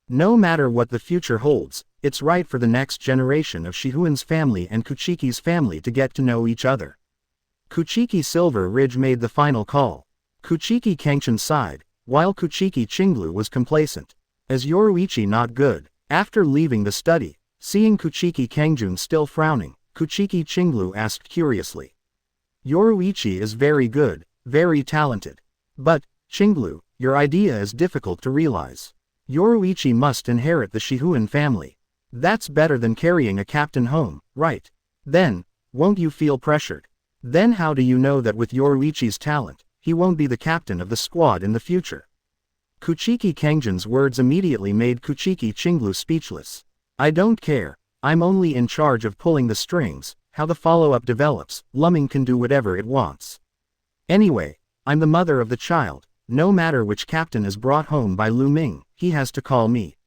No matter what the future holds, it's right for the next generation of Shihuan's family and Kuchiki's family to get to know each other. Kuchiki Silver Ridge made the final call. Kuchiki Cangchun sighed, while Kuchiki Cangchun was complacent. Is Yoruichi not good? After leaving the study, seeing Kuchiki Cangchun still frowning, Kuchiki Cangchun asked curiously. "Yoruichi is very good, very talented. But, Cangchun, your idea is difficult to realize. Yoruichi must inherit the Shihuan family. That's better than carrying a captain home, right? Then, won't you feel pressured? Then how do you know that with Yoruichi's talent, he won't be the captain of the squad in the future?" Kuchiki Cangchun's words immediately made Kuchiki Cangchun speechless. "I don't care, I'm only in charge of pulling the strings. How the follow-up develops, Lu Ming can do whatever it wants. Anyway, I'm the mother of the child, no matter which captain is brought home by Lu Ming, he has to call me."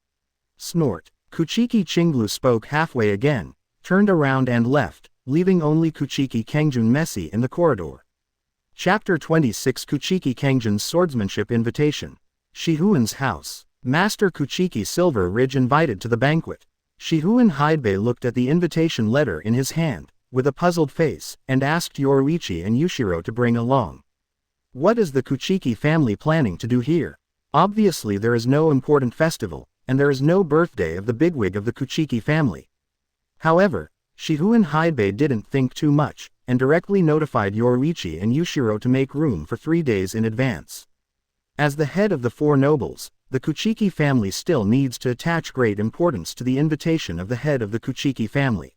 Snort. Kuchiki Cangchun spoke halfway again, turned around and left, leaving only Kuchiki Cangchun messy in the corridor. Chapter 26 Kuchiki Cangchun's Swordsmanship Invitation. Shihuan's house. Master Kuchiki Silver Ridge invited to the banquet. Shihuan Hidebei looked at the invitation letter in his hand, with a puzzled face, and asked Yoruichi and Yushiro to bring along. What is the Kuchiki family planning to do here? Obviously there is no important festival, and there is no birthday of the bigwig of the Kuchiki family. However, Shihuan Hidebei didn't think too much, and directly notified Yoruichi and Yushiro to make room for 3 days in advance. As the head of the 4 nobles, the Kuchiki family still needs to attach great importance to the invitation of the head of the Kuchiki family.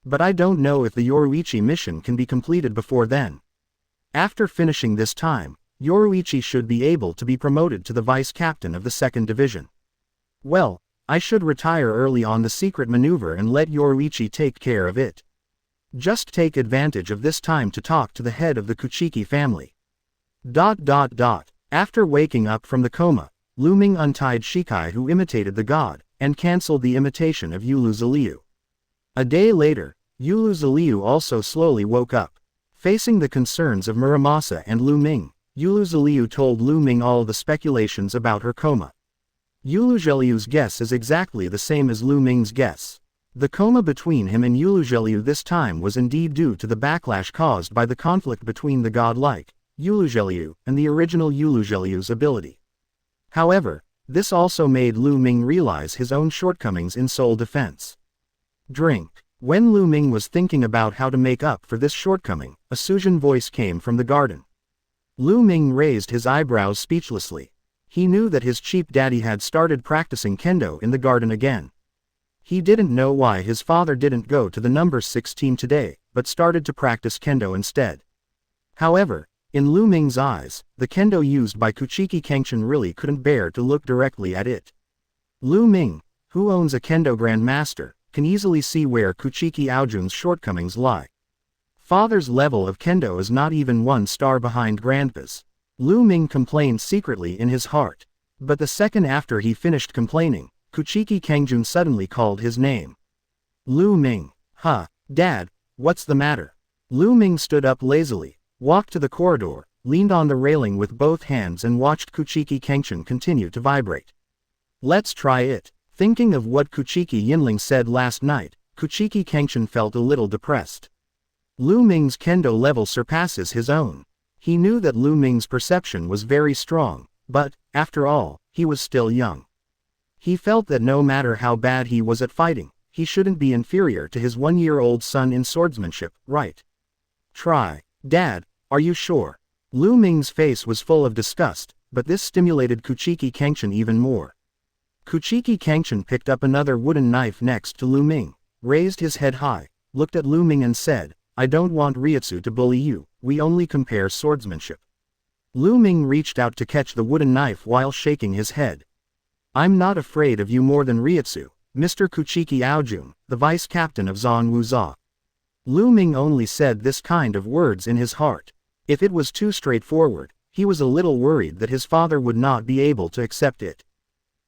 But I don't know if the Yoruichi mission can be completed before then. After finishing this time, Yoruichi should be able to be promoted to the vice captain of the 2nd Division. Well, I should retire early on the secret maneuver and let Yoruichi take care of it. Just take advantage of this time to talk to the head of the Kuchiki family. ... After waking up from the coma, Lu Ming untied Shikai, who imitated the god, and cancelled the imitation of Yulu-Zaliu. A day later, Yulu-Zaliu also slowly woke up. Facing the concerns of Muramasa and Lu Ming, Yulu-Zaliu told Lu Ming all the speculations about her coma. Yulu-Zaliu's guess is exactly the same as Lu Ming's guess. The coma between him and Yulu-Zaliu this time was indeed due to the backlash caused by the conflict between the godlike Yulu-Zaliu and the original Yulu-Zaliu's ability. However, this also made Lu Ming realize his own shortcomings in soul defense. Drink. When Lu Ming was thinking about how to make up for this shortcoming, a Xuzheng voice came from the garden. Lu Ming raised his eyebrows speechlessly. He knew that his cheap daddy had started practicing kendo in the garden again. He didn't know why his father didn't go to the number 6 team today, but started to practice kendo instead. However, in Lu Ming's eyes, the kendo used by Kuchiki Cangchun really couldn't bear to look directly at it. Lu Ming, who owns a kendo grandmaster, can easily see where Kuchiki Aojun's shortcomings lie. Father's level of kendo is not even 1 star behind grandpa's. Lu Ming complained secretly in his heart. But the second after he finished complaining, Kuchiki Cangchun suddenly called his name. Lu Ming. Huh, Dad, what's the matter? Lu Ming stood up lazily, walked to the corridor, leaned on the railing with both hands and watched Kuchiki Cangchun continue to vibrate. Let's try it. Thinking of what Kuchiki Yinling said last night, Kuchiki Cangchun felt a little depressed. Lu Ming's kendo level surpasses his own. He knew that Lu Ming's perception was very strong, but, after all, he was still young. He felt that no matter how bad he was at fighting, he shouldn't be inferior to his 1-year-old son in swordsmanship, right? Try. Dad, are you sure? Lu Ming's face was full of disgust, but this stimulated Kuchiki Cangchun even more. Kuchiki Cangchun picked up another wooden knife next to Lu Ming, raised his head high, looked at Lu Ming and said, I don't want Reiatsu to bully you, we only compare swordsmanship. Lu Ming reached out to catch the wooden knife while shaking his head. I'm not afraid of you more than Reiatsu, Mr. Kuchiki Aojun, the vice captain of Zanwuzha. Lu Ming only said this kind of words in his heart. If it was too straightforward, he was a little worried that his father would not be able to accept it.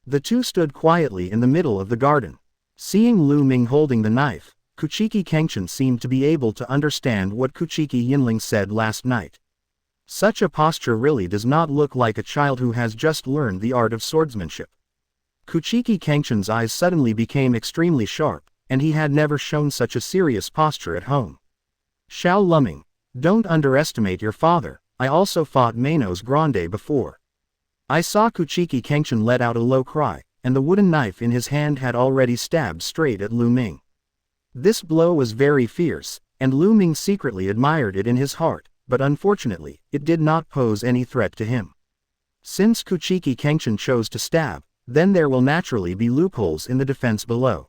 The two stood quietly in the middle of the garden. Seeing Lu Ming holding the knife, Kuchiki Cangchun seemed to be able to understand what Kuchiki Yinling said last night. Such a posture really does not look like a child who has just learned the art of swordsmanship. Kuchiki Cangchun's eyes suddenly became extremely sharp, and he had never shown such a serious posture at home. Xiao Luming, don't underestimate your father, I also fought Manos Grande before. I saw Kuchiki Cangchun let out a low cry, and the wooden knife in his hand had already stabbed straight at Lu Ming. This blow was very fierce, and Lu Ming secretly admired it in his heart, but unfortunately, it did not pose any threat to him. Since Kuchiki Cangchun chose to stab, then there will naturally be loopholes in the defense below.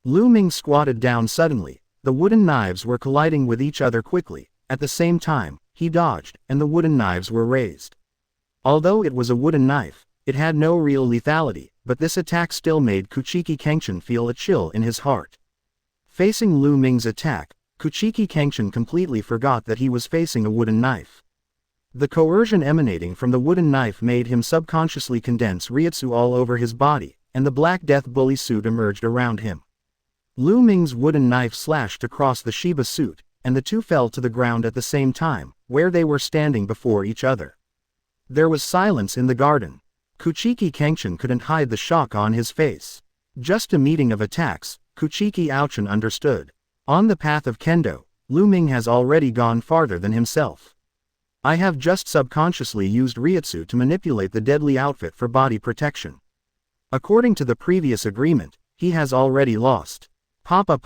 Lu Ming squatted down suddenly, the wooden knives were colliding with each other quickly, at the same time, he dodged, and the wooden knives were raised. Although it was a wooden knife, it had no real lethality, but this attack still made Kuchiki Cangchun feel a chill in his heart. Facing Lu Ming's attack, Kuchiki Cangchun completely forgot that he was facing a wooden knife. The coercion emanating from the wooden knife made him subconsciously condense Reiatsu all over his body, and the Black Death Bully suit emerged around him. Lu Ming's wooden knife slashed across the Shiba suit, and the two fell to the ground at the same time, where they were standing before each other. There was silence in the garden. Kuchiki Cangchun couldn't hide the shock on his face. Just a meeting of attacks, Kuchiki Aojun understood. On the path of kendo, Lu Ming has already gone farther than himself. I have just subconsciously used Reiatsu to manipulate the deadly outfit for body protection. According to the previous agreement, he has already lost. Papa,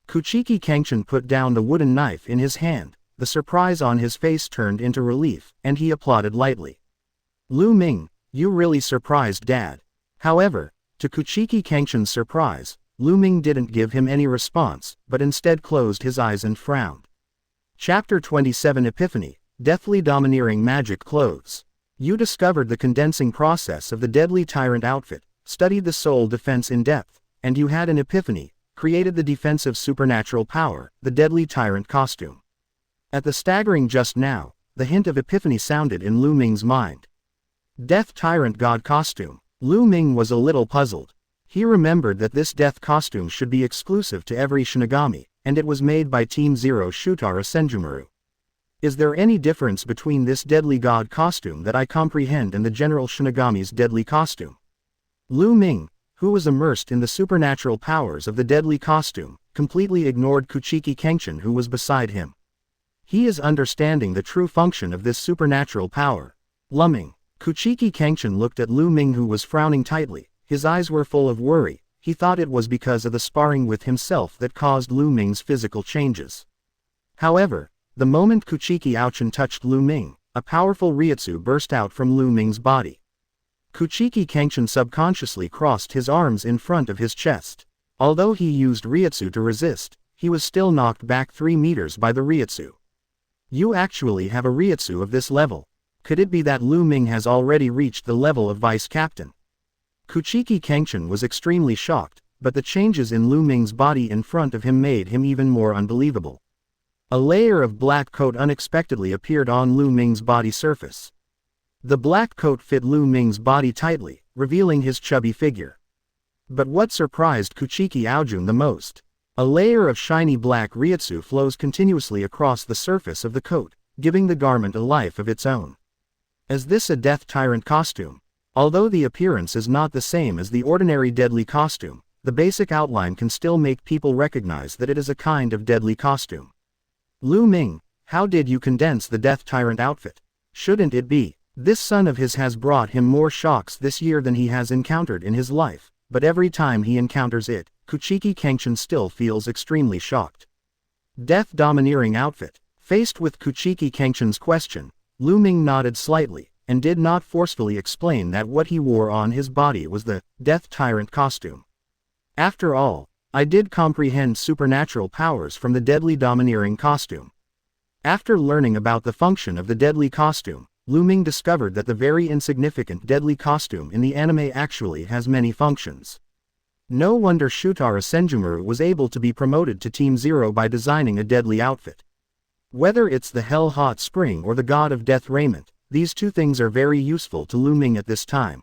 Kuchiki Cangchun put down the wooden knife in his hand, the surprise on his face turned into relief, and he applauded lightly. Lu Ming, you really surprised Dad. However, to Kuchiki Cangchun's surprise, Lu Ming didn't give him any response, but instead closed his eyes and frowned. Chapter 27 Epiphany, Deathly Domineering Magic Clothes. You discovered the condensing process of the deadly tyrant outfit, studied the soul defense in depth, and you had an epiphany, created the defensive supernatural power, the deadly tyrant costume. At the staggering just now, the hint of epiphany sounded in Lu Ming's mind. Death Tyrant God Costume. Lu Ming was a little puzzled. He remembered that this death costume should be exclusive to every Shinigami, and it was made by Team Zero Shutara Senjumaru. Is there any difference between this deadly god costume that I comprehend and the general Shinigami's deadly costume? Lu Ming, who was immersed in the supernatural powers of the deadly costume, completely ignored Kuchiki Cangchun who was beside him. He is understanding the true function of this supernatural power. Luming. Kuchiki Cangchun looked at Lu Ming who was frowning tightly, his eyes were full of worry. He thought it was because of the sparring with himself that caused Lu Ming's physical changes. However, the moment Kuchiki Aojun touched Lu Ming, a powerful Reiatsu burst out from Lu Ming's body. Kuchiki Cangchun subconsciously crossed his arms in front of his chest. Although he used Reiatsu to resist, he was still knocked back 3 meters by the Reiatsu. You actually have a Reiatsu of this level. Could it be that Lu Ming has already reached the level of vice captain? Kuchiki Cangchun was extremely shocked, but the changes in Lu Ming's body in front of him made him even more unbelievable. A layer of black coat unexpectedly appeared on Lu Ming's body surface. The black coat fit Lu Ming's body tightly, revealing his chubby figure. But what surprised Kuchiki Cangchun the most? A layer of shiny black Reiatsu flows continuously across the surface of the coat, giving the garment a life of its own. Is this a death tyrant costume? Although the appearance is not the same as the ordinary deadly costume, the basic outline can still make people recognize that it is a kind of deadly costume. Lu Ming, how did you condense the death tyrant outfit? Shouldn't it be? This son of his has brought him more shocks this year than he has encountered in his life, but every time he encounters it, Kuchiki Cangchun still feels extremely shocked. Death-domineering outfit. Faced with Kuchiki Cangchun's question, Lu Ming nodded slightly, and did not forcefully explain that what he wore on his body was the death tyrant costume. After all, I did comprehend supernatural powers from the deadly domineering costume. After learning about the function of the deadly costume, Lu Ming discovered that the very insignificant deadly costume in the anime actually has many functions. No wonder Shutara Senjumuru was able to be promoted to Team Zero by designing a deadly outfit. Whether it's the Hell Hot Spring or the God of Death raiment, these two things are very useful to Lu Ming at this time.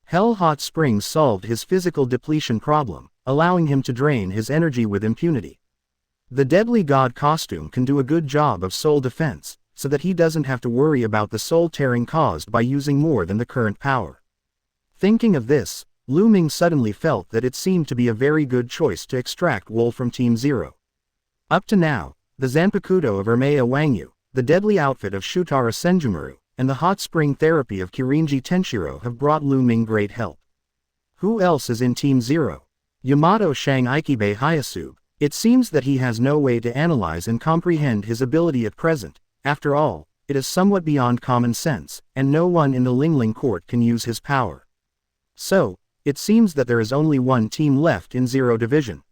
Hell Hot Spring solved his physical depletion problem, allowing him to drain his energy with impunity. The Deadly God costume can do a good job of soul defense, so that he doesn't have to worry about the soul tearing caused by using more than the current power. Thinking of this, Lu Ming suddenly felt that it seemed to be a very good choice to extract wool from Team Zero. Up to now, the Zanpakuto of Ermea Wangyu, the deadly outfit of Shutara Senjumuru, and the hot spring therapy of Kirinji Tenshiro have brought Lu Ming great help. Who else is in Team Zero? Yamato Shang Ikibe Hyasub. It seems that he has no way to analyze and comprehend his ability at present. After all, it is somewhat beyond common sense, and no one in the Lingling court can use his power. So, it seems that there is only one team left in Zero Division.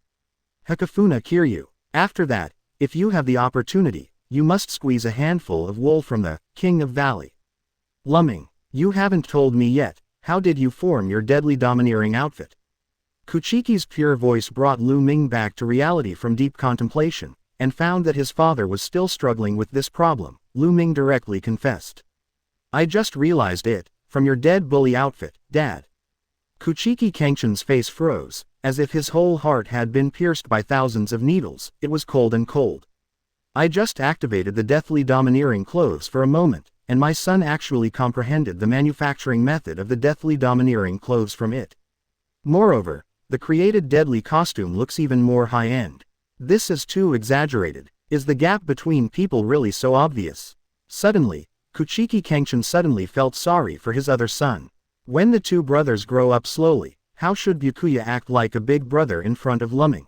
Hakafuna Kiryu. After that, if you have the opportunity, you must squeeze a handful of wool from the King of Valley. Lu Ming, you haven't told me yet, how did you form your deadly domineering outfit? Kuchiki's pure voice brought Lu Ming back to reality from deep contemplation, and found that his father was still struggling with this problem. Lu Ming directly confessed. I just realized it, from your dead bully outfit, Dad. Kuchiki Cangchun's face froze, as if his whole heart had been pierced by thousands of needles. It was cold and cold. I just activated the deathly domineering clothes for a moment, and my son actually comprehended the manufacturing method of the deathly domineering clothes from it. Moreover, the created deadly costume looks even more high-end. This is too exaggerated. Is the gap between people really so obvious? Suddenly, Kuchiki Cangchun suddenly felt sorry for his other son. When the two brothers grow up slowly, how should Byakuya act like a big brother in front of Lu Ming?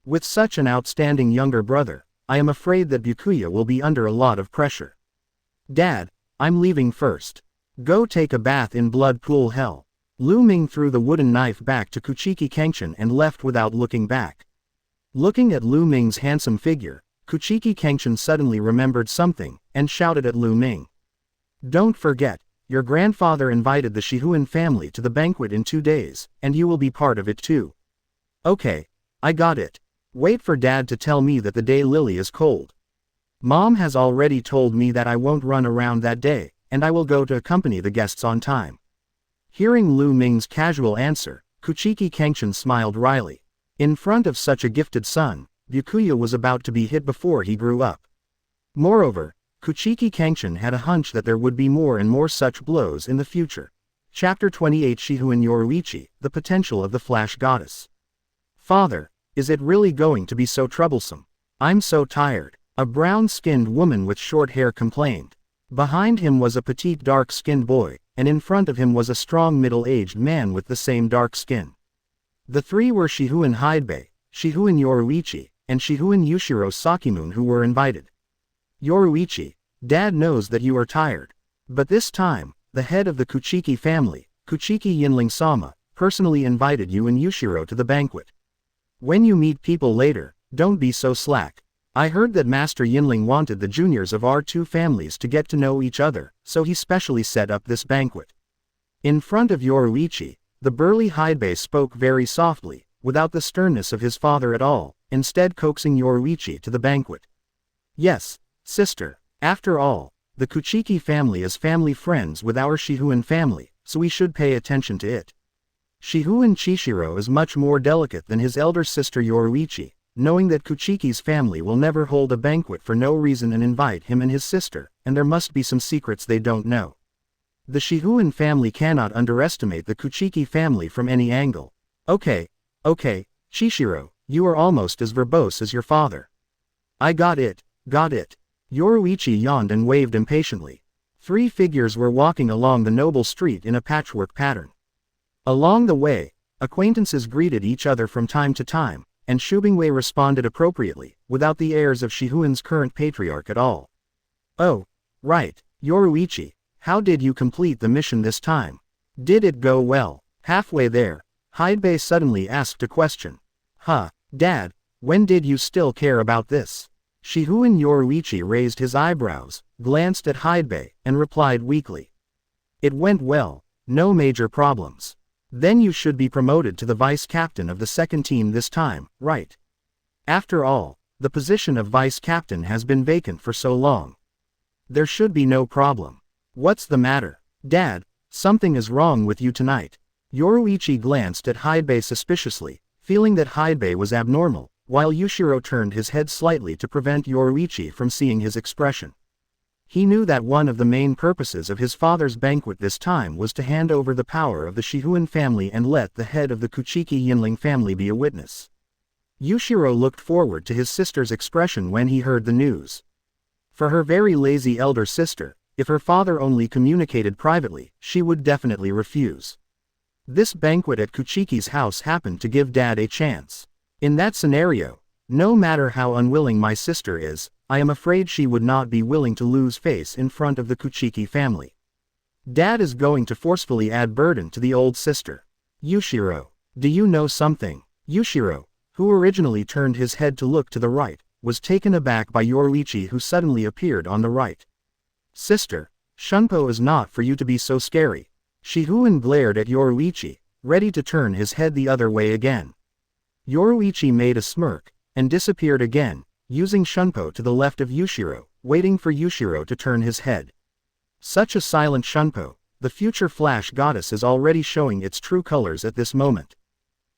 With such an outstanding younger brother, I am afraid that Byakuya will be under a lot of pressure. Dad, I'm leaving first. Go take a bath in blood pool hell. Lu Ming threw the wooden knife back to Kuchiki Cangchun and left without looking back. Looking at Lu Ming's handsome figure, Kuchiki Cangchun suddenly remembered something, and shouted at Lu Ming. Don't forget, your grandfather invited the Shihuan family to the banquet in 2 days, and you will be part of it too. Okay, I got it. Wait for Dad to tell me that the day Lily is cold. Mom has already told me that I won't run around that day, and I will go to accompany the guests on time. Hearing Lu Ming's casual answer, Kuchiki Cangchun smiled wryly. In front of such a gifted son, Byakuya was about to be hit before he grew up. Moreover, Kuchiki Cangchun had a hunch that there would be more and more such blows in the future. Chapter 28 Shihuan Yoruichi, The Potential of the Flash Goddess. Father, is it really going to be so troublesome? I'm so tired. A brown-skinned woman with short hair complained. Behind him was a petite dark-skinned boy, and in front of him was a strong middle-aged man with the same dark skin. The three were Shihuan Hidebei, Shihuan Yoruichi, and Shihuan Yushiro Sakimun who were invited. Yoruichi, Dad knows that you are tired. But this time, the head of the Kuchiki family, Kuchiki Yinling-sama, personally invited you and Yushiro to the banquet. When you meet people later, don't be so slack. I heard that Master Yinling wanted the juniors of our two families to get to know each other, so he specially set up this banquet. In front of Yoruichi, the burly Hidebei spoke very softly, without the sternness of his father at all, instead coaxing Yoruichi to the banquet. Yes, sister. After all, the Kuchiki family is family friends with our Shihuan family, so we should pay attention to it. Shihuan Chishiro is much more delicate than his elder sister Yoruichi, knowing that Kuchiki's family will never hold a banquet for no reason and invite him and his sister, and there must be some secrets they don't know. The Shihuan family cannot underestimate the Kuchiki family from any angle. Okay, Chishiro, you are almost as verbose as your father. I got it. Yoruichi yawned and waved impatiently. 3 figures were walking along the noble street in a patchwork pattern. Along the way, acquaintances greeted each other from time to time, and Shubingwei responded appropriately, without the airs of Shihuan's current patriarch at all. Oh, right, Yoruichi, how did you complete the mission this time? Did it go well? Halfway there, Hidebei suddenly asked a question. Dad, when did you still care about this? Shihuan Yoruichi raised his eyebrows, glanced at Hidebei, and replied weakly. It went well, no major problems. Then you should be promoted to the vice captain of the second team this time, right? After all, the position of vice captain has been vacant for so long. There should be no problem. What's the matter? Dad, something is wrong with you tonight. Yoruichi glanced at Hidebei suspiciously, feeling that Hidebei was abnormal, while Yushiro turned his head slightly to prevent Yoruichi from seeing his expression. He knew that one of the main purposes of his father's banquet this time was to hand over the power of the Shihuan family and let the head of the Kuchiki Yinling family be a witness. Yushiro looked forward to his sister's expression when he heard the news. For her very lazy elder sister, if her father only communicated privately, she would definitely refuse. This banquet at Kuchiki's house happened to give Dad a chance. In that scenario, no matter how unwilling my sister is, I am afraid she would not be willing to lose face in front of the Kuchiki family. Dad is going to forcefully add burden to the old sister. Yushiro, do you know something? Yushiro, who originally turned his head to look to the right, was taken aback by Yoruichi, who suddenly appeared on the right. Sister, Shunpo is not for you to be so scary. Shihuan glared at Yoruichi, ready to turn his head the other way again. Yoruichi made a smirk, and disappeared again, using Shunpo to the left of Yushiro, waiting for Yushiro to turn his head. Such a silent Shunpo, the future flash goddess is already showing its true colors at this moment.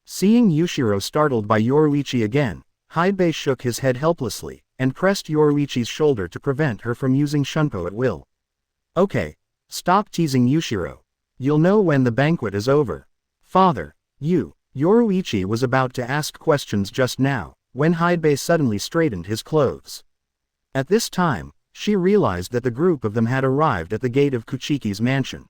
Seeing Yushiro startled by Yoruichi again, Hidebei shook his head helplessly, and pressed Yoruichi's shoulder to prevent her from using Shunpo at will. Okay, stop teasing Yushiro. You'll know when the banquet is over. Father, Yoruichi was about to ask questions just now, when Hidebei suddenly straightened his clothes. At this time, she realized that the group of them had arrived at the gate of Kuchiki's mansion.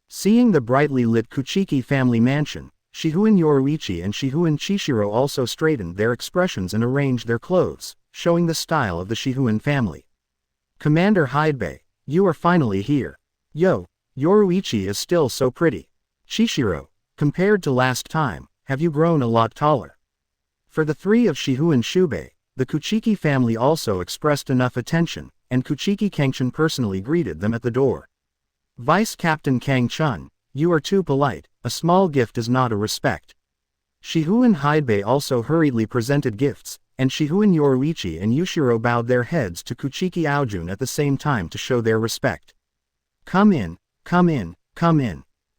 Seeing the brightly lit Kuchiki family mansion, Shihuan Yoruichi and Shihuan Chishiro also straightened their expressions and arranged their clothes, showing the style of the Shihuan family. Commander Hidebei, you are finally here. Yo, Yoruichi is still so pretty. Chishiro, compared to last time, have you grown a lot taller? For the 3 of Shihuan Shubei, the Kuchiki family also expressed enough attention, and Kuchiki Cangchun personally greeted them at the door. Vice Captain Cangchun, you are too polite, a small gift is not a respect. Shihuan Hidebei also hurriedly presented gifts, and Shihuan Yoruichi and Yushiro bowed their heads to Kuchiki Aojun at the same time to show their respect. Come in.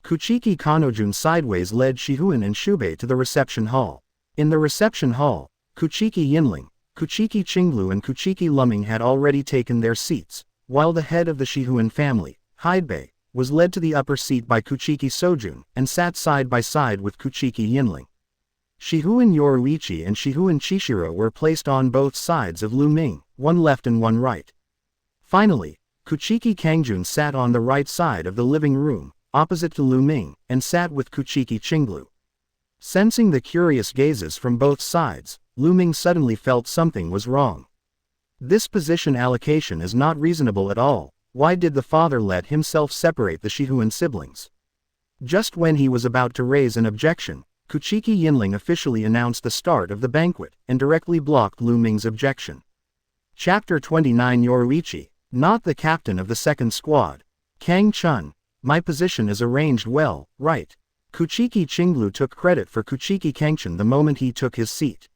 Kuchiki Kanojun sideways led Shihuan and Shubei to the reception hall. In the reception hall, Kuchiki Yinling, Kuchiki Qinglu and Kuchiki Lu Ming had already taken their seats, while the head of the Shihuan family, Hidebei, was led to the upper seat by Kuchiki Sojun, and sat side by side with Kuchiki Yinling. Shihuan Yoruichi and Shihuan Chishiro were placed on both sides of Lu Ming, one left and one right. Finally, Kuchiki Cangchun sat on the right side of the living room, opposite to Lu Ming, and sat with Kuchiki Qinglu. Sensing the curious gazes from both sides, Lu Ming suddenly felt something was wrong. This position allocation is not reasonable at all. Why did the father let himself separate the Shihuan siblings? Just when he was about to raise an objection, Kuchiki Yinling officially announced the start of the banquet, and directly blocked Lu Ming's objection. Chapter 29 Yoruichi, not the captain of the second squad. Cangchun, my position is arranged well, right? Kuchiki Qinglu took credit for Kuchiki Cangchun the moment he took his seat.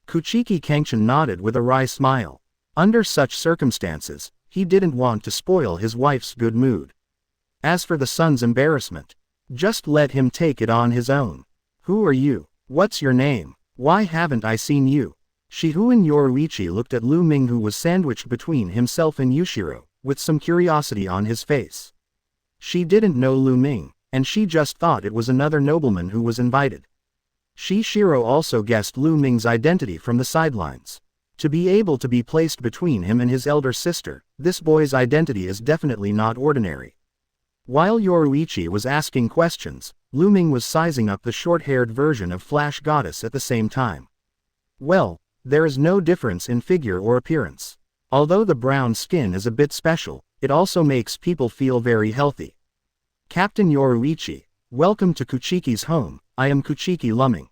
Kuchiki Cangchun nodded with a wry smile. Under such circumstances, he didn't want to spoil his wife's good mood. As for the son's embarrassment, just let him take it on his own. Who are you? What's your name? Why haven't I seen you? Shihun Yoruichi looked at Lu Ming, who was sandwiched between himself and Yushiro, with some curiosity on his face. She didn't know Lu Ming, and she just thought it was another nobleman who was invited. Shishiro also guessed Lu Ming's identity from the sidelines. To be able to be placed between him and his elder sister, this boy's identity is definitely not ordinary. While Yoruichi was asking questions, Lu Ming was sizing up the short-haired version of Flash Goddess at the same time. Well, there is no difference in figure or appearance. Although the brown skin is a bit special, it also makes people feel very healthy. Captain Yoruichi, welcome to Kuchiki's home. I am Kuchiki Lu Ming.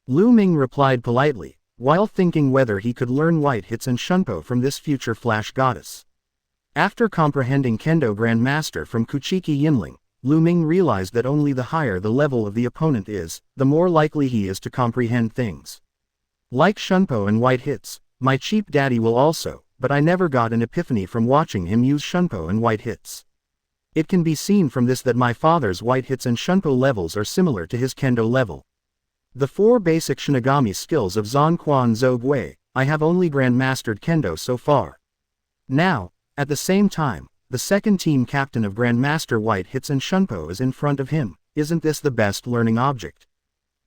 Lu Ming replied politely, while thinking whether he could learn white hits and shunpo from this future Flash Goddess. After comprehending Kendo Grandmaster from Kuchiki Yinling, Lu Ming realized that only the higher the level of the opponent is, the more likely he is to comprehend things. Like shunpo and white hits, my cheap daddy will also, but I never got an epiphany from watching him use shunpo and white hits. It can be seen from this that my father's white hits and shunpo levels are similar to his kendo level. The 4 basic Shinigami skills of Zanquan Zogwei, I have only grandmastered kendo so far. Now, at the same time, the second team captain of Grandmaster White Hits and Shunpo is in front of him. Isn't this the best learning object?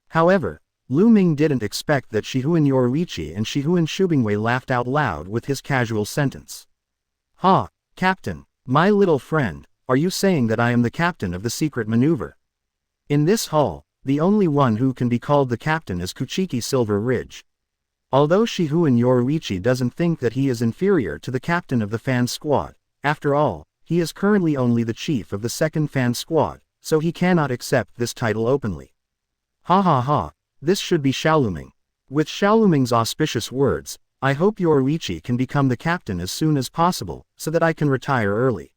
However, Lu Ming didn't expect that Shihun Yoruichi and Shihun Shubingwei laughed out loud with his casual sentence. Ha, Captain, my little friend, are you saying that I am the captain of the secret maneuver? In this hall, the only one who can be called the captain is Kuchiki Silver Ridge. Although Shihun Yoruichi doesn't think that he is inferior to the captain of the fan squad, after all, he is currently only the chief of the second fan squad, so he cannot accept this title openly. Ha ha ha, this should be Xiaoluming. With Xiaoluming's auspicious words, I hope Yoruichi can become the captain as soon as possible, so that I can retire early.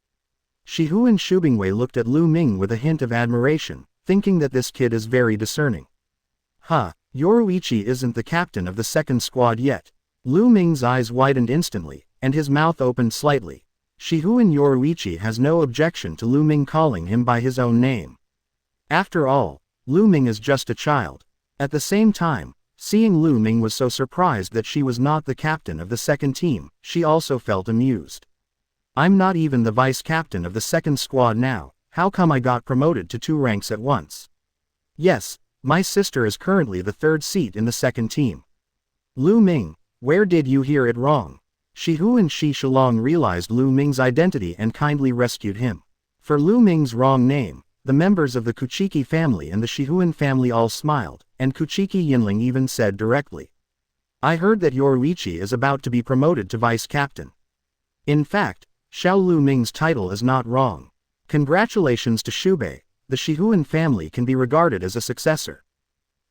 Shihun Shubingwei looked at Lu Ming with a hint of admiration, thinking that this kid is very discerning. Huh, Yoruichi isn't the captain of the second squad yet. Lu Ming's eyes widened instantly, and his mouth opened slightly. Shihun Yoruichi has no objection to Lu Ming calling him by his own name. After all, Lu Ming is just a child. At the same time, seeing Lu Ming was so surprised that she was not the captain of the second team, she also felt amused. I'm not even the vice captain of the second squad now, how come I got promoted to 2 ranks at once? Yes, my sister is currently the 3rd seat in the second team. Lu Ming, where did you hear it wrong? Shihun Shishilong realized Lu Ming's identity and kindly rescued him. For Lu Ming's wrong name, the members of the Kuchiki family and the Shihun family all smiled, and Kuchiki Yinling even said directly. I heard that Yoruichi is about to be promoted to vice captain. In fact, Xiao Lu Ming's title is not wrong. Congratulations to Shubei, the Shihun family can be regarded as a successor.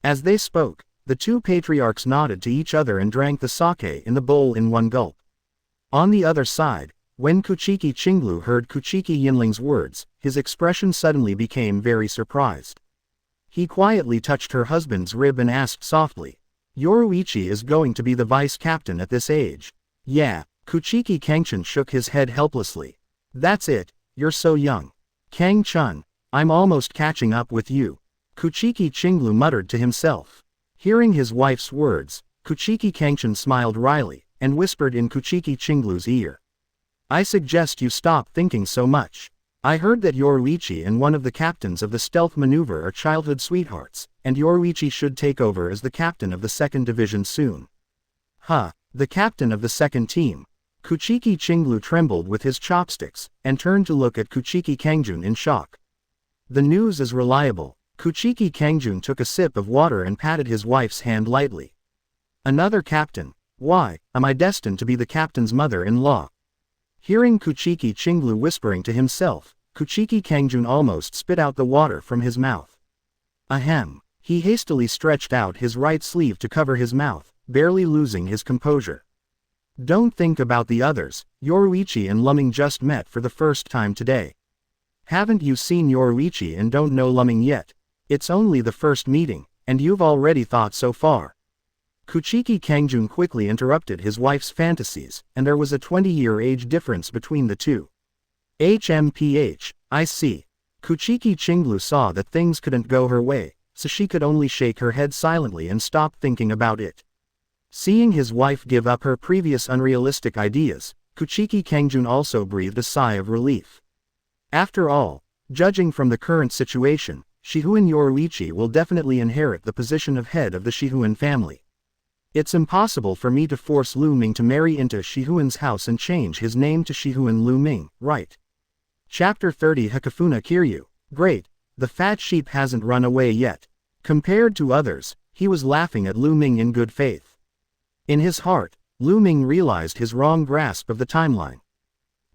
As they spoke, the 2 patriarchs nodded to each other and drank the sake in the bowl in one gulp. On the other side, when Kuchiki Chinglu heard Kuchiki Yinling's words, his expression suddenly became very surprised. He quietly touched her husband's rib and asked softly, Yoruichi is going to be the vice captain at this age? Yeah, Kuchiki Cangchun shook his head helplessly. That's it, you're so young. Cangchun, I'm almost catching up with you. Kuchiki Chinglu muttered to himself. Hearing his wife's words, Kuchiki Cangchun smiled wryly, and whispered in Kuchiki Chinglu's ear. I suggest you stop thinking so much. I heard that Yoruichi and one of the captains of the stealth maneuver are childhood sweethearts, and Yoruichi should take over as the captain of the second division soon. Huh, the captain of the second team. Kuchiki Chinglu trembled with his chopsticks, and turned to look at Kuchiki Cangchun in shock. The news is reliable. Kuchiki Cangchun took a sip of water and patted his wife's hand lightly. Another captain? Why, am I destined to be the captain's mother-in-law? Hearing Kuchiki Chinglu whispering to himself, Kuchiki Cangchun almost spit out the water from his mouth. Ahem. He hastily stretched out his right sleeve to cover his mouth, barely losing his composure. Don't think about the others, Yoruichi and Lu Ming just met for the first time today. Haven't you seen Yoruichi and don't know Lu Ming yet? It's only the first meeting, and you've already thought so far. Kuchiki Cangchun quickly interrupted his wife's fantasies, and there was a 20-year age difference between the two. HMPH, I see. Kuchiki Cangchun saw that things couldn't go her way, so she could only shake her head silently and stop thinking about it. Seeing his wife give up her previous unrealistic ideas, Kuchiki Cangchun also breathed a sigh of relief. After all, judging from the current situation, Shihuan Yoruichi will definitely inherit the position of head of the Shihuan family. It's impossible for me to force Lu Ming to marry into Shihuan's house and change his name to Shihuan Lu Ming, right? Chapter 30 Hakafuna Kiryu. Great, the fat sheep hasn't run away yet. Compared to others, he was laughing at Lu Ming in good faith. In his heart, Lu Ming realized his wrong grasp of the timeline.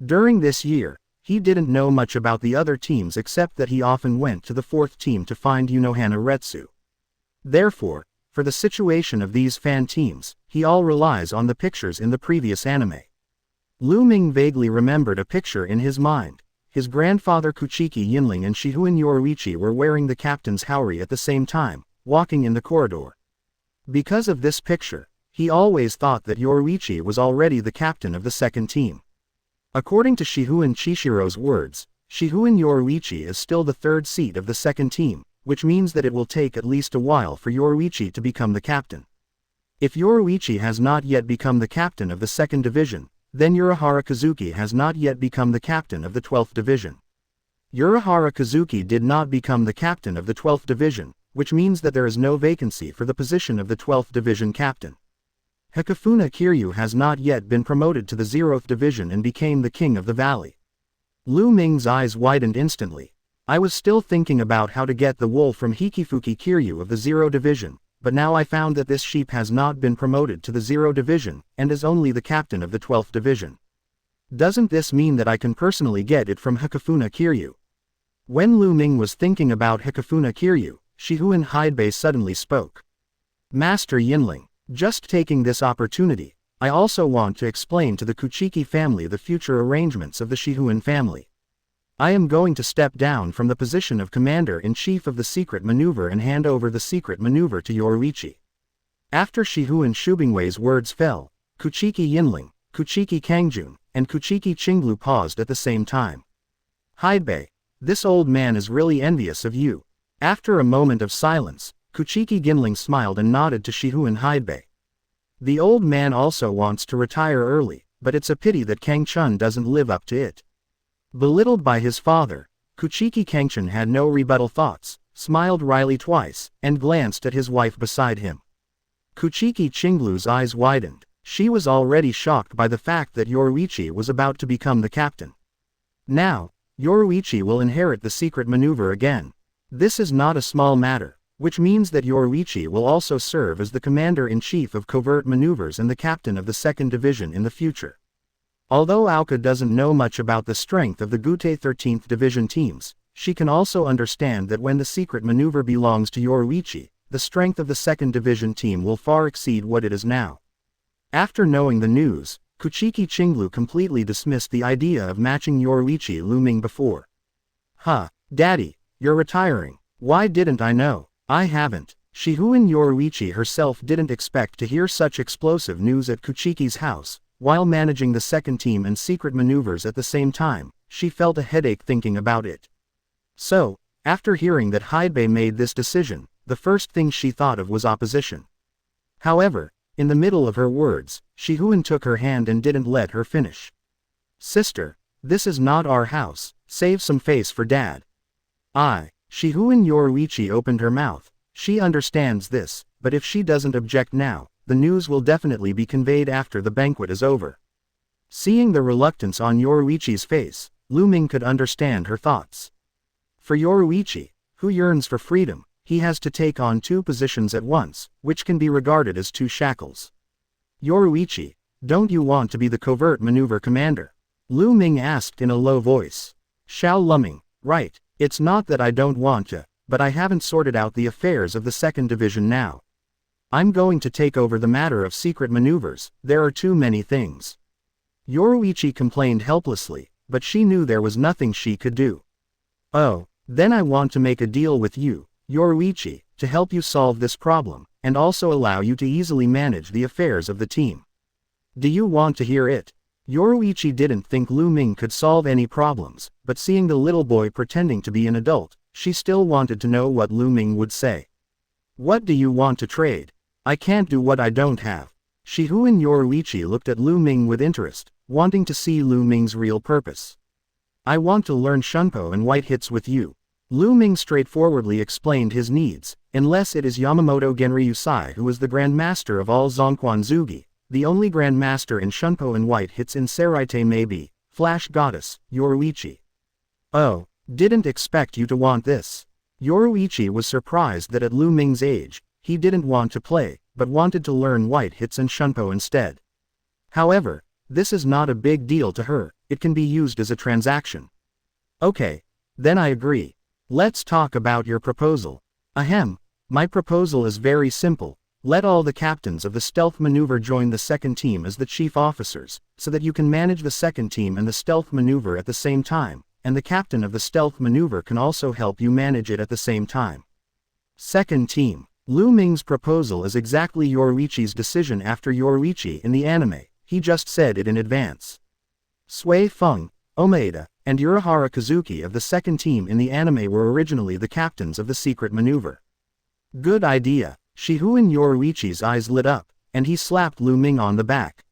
During this year, he didn't know much about the other teams except that he often went to the fourth team to find Unohana Retsu. Therefore, for the situation of these fan teams, he all relies on the pictures in the previous anime. Lu Ming vaguely remembered a picture in his mind. His grandfather Kuchiki Yinling and Shihuan Yoruichi were wearing the captain's haori at the same time, walking in the corridor. Because of this picture, he always thought that Yoruichi was already the captain of the second team. According to Shihuan Chishiro's words, Shihuan Yoruichi is still the third seat of the second team, which means that it will take at least a while for Yoruichi to become the captain. If Yoruichi has not yet become the captain of the second division, then Urahara Kazuki has not yet become the captain of the 12th division. Urahara Kazuki did not become the captain of the 12th division, which means that there is no vacancy for the position of the 12th division captain. Hakafuna Kiryu has not yet been promoted to the 0th division and became the king of the valley. Lu Ming's eyes widened instantly. I was still thinking about how to get the wool from Hikifuki Kiryu of the 0 division, but now I found that this sheep has not been promoted to the 0 division, and is only the captain of the 12th division. Doesn't this mean that I can personally get it from Hakafuna Kiryu? When Lu Ming was thinking about Hakafuna Kiryu, Shihuan Hidebei suddenly spoke. Master Yinling, just taking this opportunity, I also want to explain to the Kuchiki family the future arrangements of the Shihuan family. I am going to step down from the position of Commander-in-Chief of the Secret Maneuver and hand over the Secret Maneuver to Yoruichi. After Shihuan Shubingwei's words fell, Kuchiki Yinling, Kuchiki Cangchun, and Kuchiki Cangchun paused at the same time. Hidebei, this old man is really envious of you. After a moment of silence, Kuchiki Ginling smiled and nodded to Shihuan Hidebei. The old man also wants to retire early, but it's a pity that Cangchun doesn't live up to it. Belittled by his father, Kuchiki Cangchun had no rebuttal thoughts, smiled wryly twice, and glanced at his wife beside him. Kuchiki Cangchun's eyes widened. She was already shocked by the fact that Yoruichi was about to become the captain. Now, Yoruichi will inherit the secret maneuver again. This is not a small matter, which means that Yoruichi will also serve as the commander-in-chief of covert maneuvers and the captain of the second division in the future. Although Aoka doesn't know much about the strength of the Gute 13th Division teams, she can also understand that when the secret maneuver belongs to Yoruichi, the strength of the second division team will far exceed what it is now. After knowing the news, Kuchiki Cangchun completely dismissed the idea of matching Yoruichi Lu Ming before. Daddy, you're retiring. Why didn't I know? I haven't. Shihuan Yoruichi herself didn't expect to hear such explosive news at Kuchiki's house. While managing the second team and secret maneuvers at the same time, she felt a headache thinking about it. So, after hearing that Hidebei made this decision, the first thing she thought of was opposition. However, in the middle of her words, Shihuan took her hand and didn't let her finish. Sister, this is not our house, save some face for Dad. Shihuan Yoruichi opened her mouth. She understands this, but if she doesn't object now, the news will definitely be conveyed after the banquet is over. Seeing the reluctance on Yoruichi's face, Lu Ming could understand her thoughts. For Yoruichi, who yearns for freedom, he has to take on two positions at once, which can be regarded as two shackles. Yoruichi, don't you want to be the covert maneuver commander? Lu Ming asked in a low voice. Xiao Luming, right, it's not that I don't want to, but I haven't sorted out the affairs of the second division now. I'm going to take over the matter of secret maneuvers, there are too many things. Yoruichi complained helplessly, but she knew there was nothing she could do. Oh, then I want to make a deal with you, Yoruichi, to help you solve this problem. and also allow you to easily manage the affairs of the team. Do you want to hear it? Yoruichi didn't think Lu Ming could solve any problems, but seeing the little boy pretending to be an adult, she still wanted to know what Lu Ming would say. What do you want to trade? I can't do what I don't have. Shihu and Yoruichi looked at Lu Ming with interest, wanting to see Lu Ming's real purpose. I want to learn Shunpo and white hits with you. Lu Ming straightforwardly explained his needs, unless it is Yamamoto Genryusai who is the Grandmaster of all Zonquanzugi, the only Grandmaster in Shunpo and white hits in Seraite maybe, Flash Goddess, Yoruichi. Oh, didn't expect you to want this. Yoruichi was surprised that at Lu Ming's age, he didn't want to play, but wanted to learn white hits and Shunpo instead. However, this is not a big deal to her, it can be used as a transaction. Okay, then I agree. Let's talk about your proposal. Ahem, my proposal is very simple. Let all the captains of the stealth maneuver join the second team as the chief officers, so that you can manage the second team and the stealth maneuver at the same time, and the captain of the stealth maneuver can also help you manage it at the same time. Second team. Lu Ming's proposal is exactly Yoruichi's decision after Yoruichi in the anime, he just said it in advance. Sui Feng, Omaeda, and Urahara Kazuki of the second team in the anime were originally the captains of the secret maneuver. Good idea. Shihu and Yoruichi's eyes lit up, and he slapped Lu Ming on the back.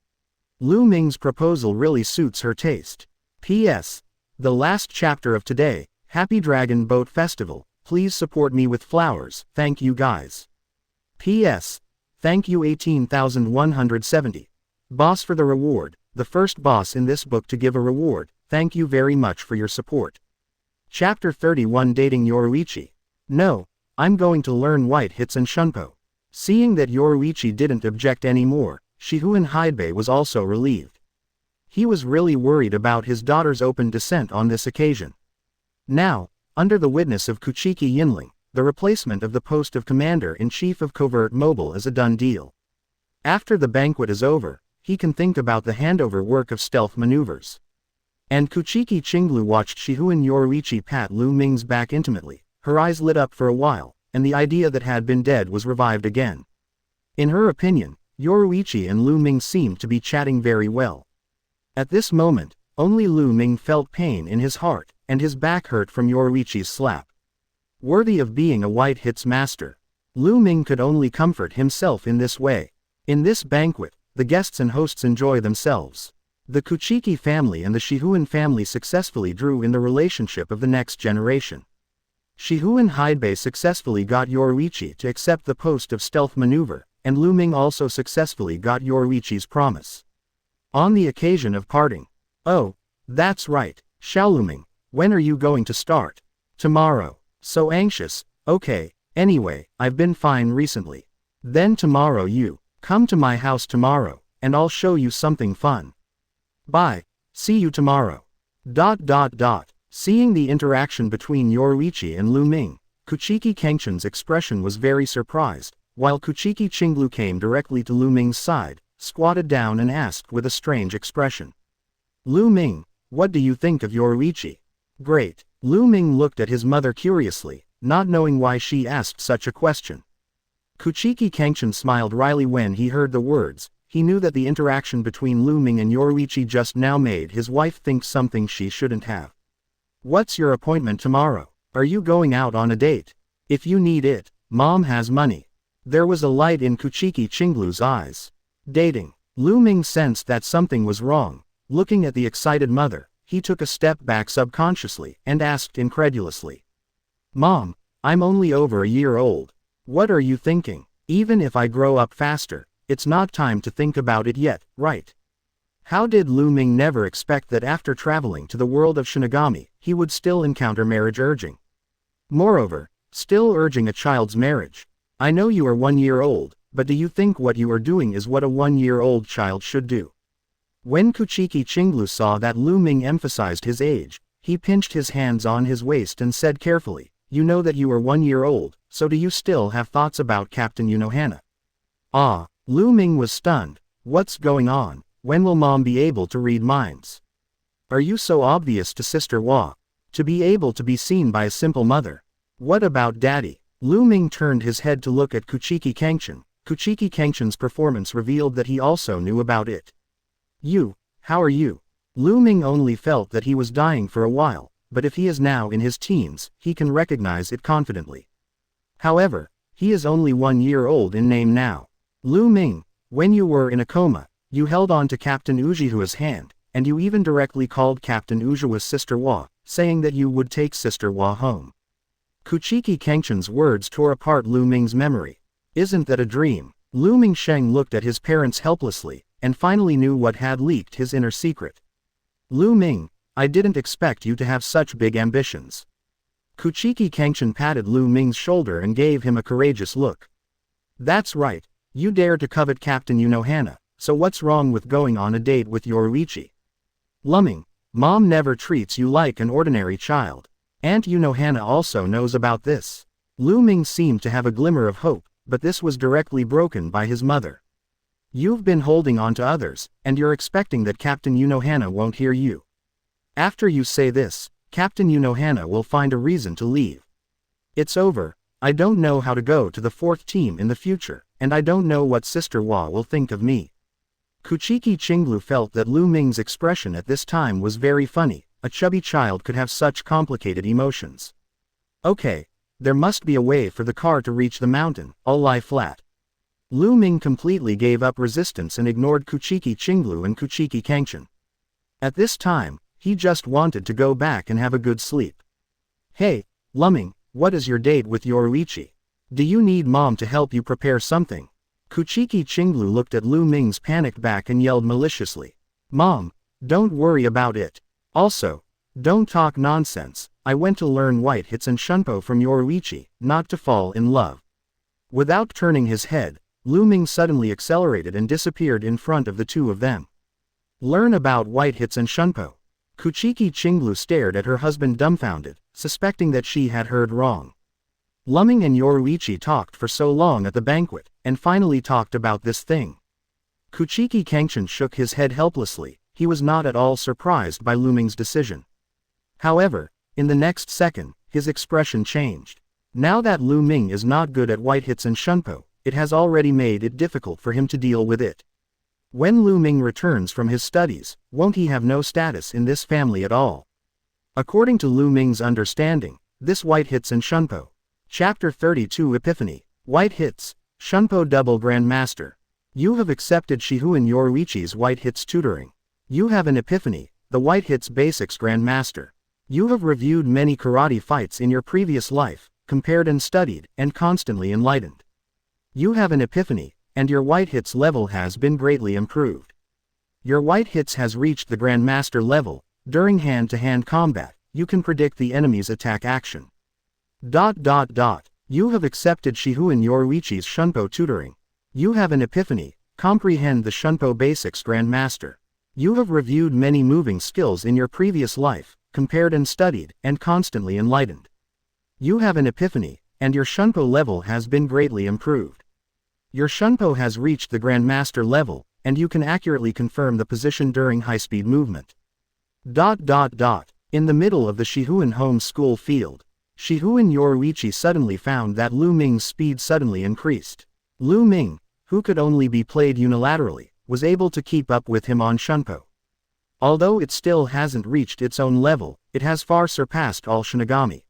Lu Ming's proposal really suits her taste. P.S. The last chapter of today, Happy Dragon Boat Festival, please support me with flowers, thank you guys. P.S. Thank you 18,170. Boss for the reward, the first boss in this book to give a reward, thank you very much for your support. Chapter 31 Dating Yoruichi. No, I'm going to learn white hits and Shunpo. Seeing that Yoruichi didn't object anymore, Shihu and Hidebei was also relieved. He was really worried about his daughter's open dissent on this occasion. Now, under the witness of Kuchiki Yinling, the replacement of the post of Commander-in-Chief of Covert Mobile is a done deal. After the banquet is over, he can think about the handover work of stealth maneuvers. And Kuchiki Cangchun watched Shihu and Yoruichi pat Lu Ming's back intimately. Her eyes lit up for a while, and the idea that had been dead was revived again. In her opinion, Yoruichi and Lu Ming seemed to be chatting very well. At this moment, only Lu Ming felt pain in his heart, and his back hurt from Yoruichi's slap. Worthy of being a white hits master, Lu Ming could only comfort himself in this way. In this banquet, the guests and hosts enjoy themselves. The Kuchiki family and the Shihuan family successfully drew in the relationship of the next generation. Shihu and Hidebei successfully got Yoruichi to accept the post of stealth maneuver, and Lu Ming also successfully got Yoruichi's promise. On the occasion of parting. Oh, that's right, Lu Ming, when are you going to start? Tomorrow. So anxious, okay, anyway, I've been fine recently. Then tomorrow you, come to my house tomorrow, and I'll show you something fun. Bye, see you tomorrow. Seeing the interaction between Yoruichi and Lu Ming, Kuchiki Cangchun's expression was very surprised, while Kuchiki Cangchun came directly to Lu Ming's side, squatted down and asked with a strange expression. Lu Ming, what do you think of Yoruichi? Great. Lu Ming looked at his mother curiously, not knowing why she asked such a question. Kuchiki Cangchun smiled wryly when he heard the words. He knew that the interaction between Lu Ming and Yoruichi just now made his wife think something she shouldn't have. What's your appointment tomorrow? Are you going out on a date? If you need it, Mom has money. There was a light in Kuchiki Cangchun's eyes. Dating. Lu Ming sensed that something was wrong. Looking at the excited mother, he took a step back subconsciously and asked incredulously. Mom, I'm only over a year old. What are you thinking? Even if I grow up faster, it's not time to think about it yet, right? How did Lu Ming never expect that after traveling to the world of Shinigami, he would still encounter marriage urging? Moreover, still urging a child's marriage. I know you are 1 year old, but do you think what you are doing is what a 1-year-old child should do? When Kuchiki Cangchun saw that Lu Ming emphasized his age, he pinched his hands on his waist and said carefully, you know that you are 1 year old, so do you still have thoughts about Captain Unohana? Ah, Lu Ming was stunned. What's going on? When will Mom be able to read minds? Are you so obvious to Sister Wa? To be able to be seen by a simple mother? What about Daddy? Lu Ming turned his head to look at Kuchiki Cangchun. Kuchiki Cangchun's performance revealed that he also knew about it. How are you? Lu Ming only felt that he was dying for a while, but if he is now in his teens, he can recognize it confidently. However, he is only 1 year old in name now. Lu Ming, when you were in a coma, you held on to Captain Ujihua's hand, and you even directly called Captain Ujihua's sister Hua, saying that you would take Sister Hua home. Kuchiki Cangchun's words tore apart Lu Ming's memory. Isn't that a dream? Lu Mingsheng looked at his parents helplessly, and finally knew what had leaked his inner secret. Lu Ming, I didn't expect you to have such big ambitions. Kuchiki Cangchun patted Lu Ming's shoulder and gave him a courageous look. That's right, you dare to covet Captain Unohana, so what's wrong with going on a date with Yoruichi? Lu Ming, Mom never treats you like an ordinary child. Aunt Unohana also knows about this. Lu Ming seemed to have a glimmer of hope, but this was directly broken by his mother. You've been holding on to others, and you're expecting that Captain Unohana won't hear you. After you say this, Captain Unohana will find a reason to leave. It's over. I don't know how to go to the 4th team in the future, and I don't know what Sister Hua will think of me. Kuchiki Cangchun felt that Lu Ming's expression at this time was very funny. A chubby child could have such complicated emotions. Okay, there must be a way for the car to reach the mountain. I'll lie flat. Lu Ming completely gave up resistance and ignored Kuchiki Cangchun and Kuchiki Cangchun. At this time, he just wanted to go back and have a good sleep. Hey, Lu Ming, what is your date with Yoruichi? Do you need Mom to help you prepare something? Kuchiki Cangchun looked at Lu Ming's panicked back and yelled maliciously. Mom, don't worry about it. Also, don't talk nonsense. I went to learn white hits and shunpo from Yoruichi, not to fall in love. Without turning his head, Lu Ming suddenly accelerated and disappeared in front of the two of them. Learn about white hits and shunpo. Kuchiki Cangchun stared at her husband dumbfounded, suspecting that she had heard wrong. Lu Ming and Yoruichi talked for so long at the banquet, and finally talked about this thing. Kuchiki Cangchun shook his head helplessly. He was not at all surprised by Lu Ming's decision. However, in the next second, his expression changed. Now that Lu Ming is not good at white hits and shunpo, it has already made it difficult for him to deal with it. When Lu Ming returns from his studies, won't he have no status in this family at all? According to Lu Ming's understanding, this white hits and shunpo. Chapter 32 Epiphany. White hits, shunpo double grandmaster. You have accepted Shihuan Yoruichi's white hits tutoring. You have an epiphany, the white hits basics grandmaster. You have reviewed many karate fights in your previous life, compared and studied, and constantly enlightened. You have an epiphany, and your white hits level has been greatly improved. Your white hits has reached the grandmaster level. During hand-to-hand combat, you can predict the enemy's attack action. You have accepted Shihuan Yoruichi's shunpo tutoring. You have an epiphany, comprehend the shunpo basics grandmaster. You have reviewed many moving skills in your previous life, compared and studied, and constantly enlightened. You have an epiphany, and your shunpo level has been greatly improved. Your shunpo has reached the grandmaster level, and you can accurately confirm the position during high-speed movement. In the middle of the Shihuan home school field, Shihuan Yoruichi suddenly found that Lu Ming's speed suddenly increased. Lu Ming, who could only be played unilaterally, was able to keep up with him on shunpo. Although it still hasn't reached its own level, it has far surpassed all Shinigami.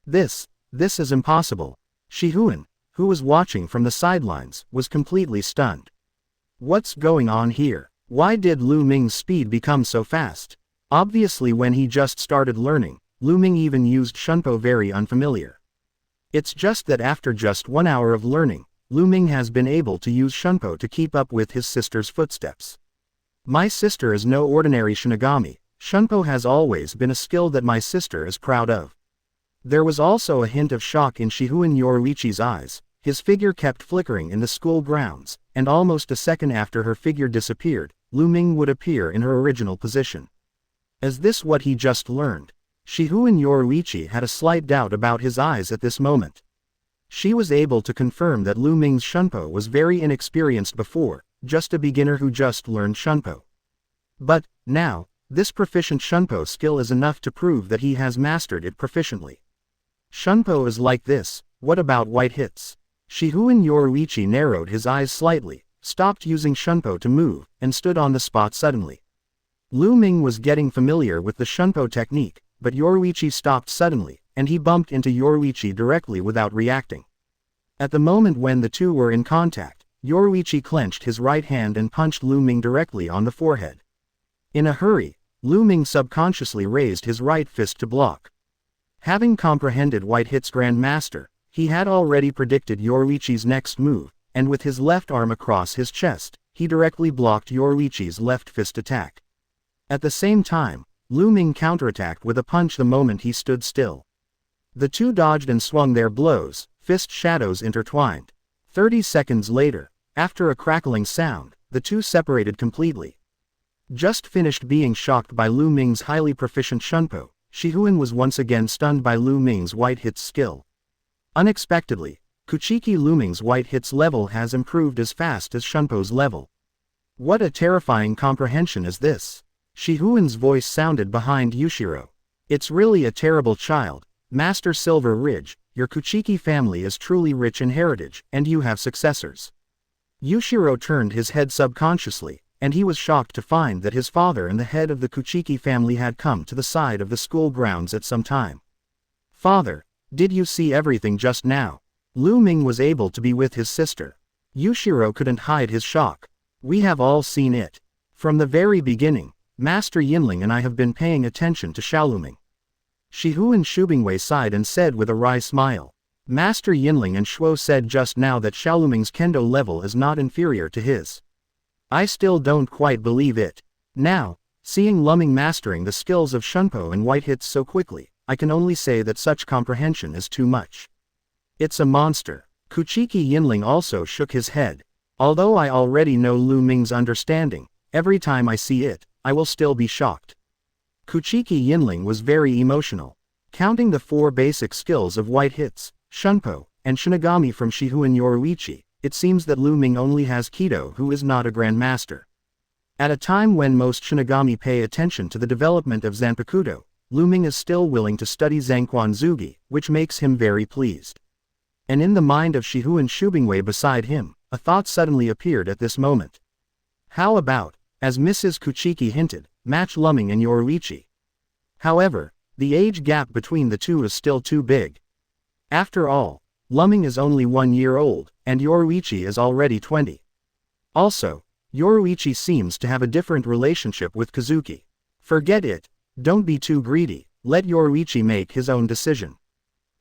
This is impossible. Shihuan, who was watching from the sidelines, was completely stunned. What's going on here? Why did Lu Ming's speed become so fast? Obviously when he just started learning, Lu Ming even used shunpo very unfamiliar. It's just that after just 1 hour of learning, Lu Ming has been able to use shunpo to keep up with his sister's footsteps. My sister is no ordinary Shinigami. Shunpo has always been a skill that my sister is proud of. There was also a hint of shock in Shihuan Yoruichi's eyes. His figure kept flickering in the school grounds, and almost a second after her figure disappeared, Lu Ming would appear in her original position. Is this what he just learned? Shihuan Yoruichi had a slight doubt about his eyes at this moment. She was able to confirm that Lu Ming's shunpo was very inexperienced before, just a beginner who just learned shunpo. But, now, this proficient shunpo skill is enough to prove that he has mastered it proficiently. Shunpo is like this, What about white hits? Shihouen Yoruichi narrowed his eyes slightly, stopped using Shunpo to move, and stood on the spot suddenly. Lu Ming was getting familiar with the Shunpo technique, but Yoruichi stopped suddenly, and he bumped into Yoruichi directly without reacting. At the moment when the two were in contact, Yoruichi clenched his right hand and punched Lu Ming directly on the forehead. In a hurry, Lu Ming subconsciously raised his right fist to block. Having comprehended White Hit's Grandmaster, he had already predicted Yoruichi's next move, and with his left arm across his chest, he directly blocked Yoruichi's left fist attack. At the same time, Lu Ming counterattacked with a punch the moment he stood still. The two dodged and swung their blows, fist shadows intertwined. 30 seconds later, after a crackling sound, the two separated completely. Just finished being shocked by Lu Ming's highly proficient Shunpo, Shihouen was once again stunned by Lu Ming's White Hit's skill. Unexpectedly, Kuchiki Lu Ming's White Hit's level has improved as fast as Shunpo's level. What a terrifying comprehension is this? Shihuen's voice sounded behind Yushiro. It's really a terrible child, Master Silver Ridge, your Kuchiki family is truly rich in heritage, and you have successors. Yushiro turned his head subconsciously, and he was shocked to find that his father and the head of the Kuchiki family had come to the side of the school grounds at some time. Father, did you see everything just now? Lu Ming was able to be with his sister. Yushiro couldn't hide his shock. We have all seen it. From the very beginning, Master Yinling and I have been paying attention to Xiaoluming. Shihouen Shubingwei sighed and said with a wry smile. Master Yinling and Shuo said just now that Xiaoluming's kendo level is not inferior to his. I still don't quite believe it. Now, seeing Lu Ming mastering the skills of Shunpo and White Hits so quickly, I can only say that such comprehension is too much. It's a monster. Kuchiki Yinling also shook his head. Although I already know Lu Ming's understanding, every time I see it, I will still be shocked. Kuchiki Yinling was very emotional. Counting the 4 basic skills of White Hits, Shunpo, and Shinigami from Shihouen Yoruichi, it seems that Lu Ming only has Kido, who is not a Grandmaster. At a time when most Shinigami pay attention to the development of Zanpakuto, Lu Ming is still willing to study Zangquan-Zugi, which makes him very pleased. And in the mind of Shihouen Shubingwei beside him, a thought suddenly appeared at this moment. How about, as Mrs. Kuchiki hinted, match Lu Ming and Yoruichi? However, the age gap between the two is still too big. After all, Lu Ming is only 1 year old, and Yoruichi is already 20. Also, Yoruichi seems to have a different relationship with Kazuki. Forget it, don't be too greedy, let Yoruichi make his own decision.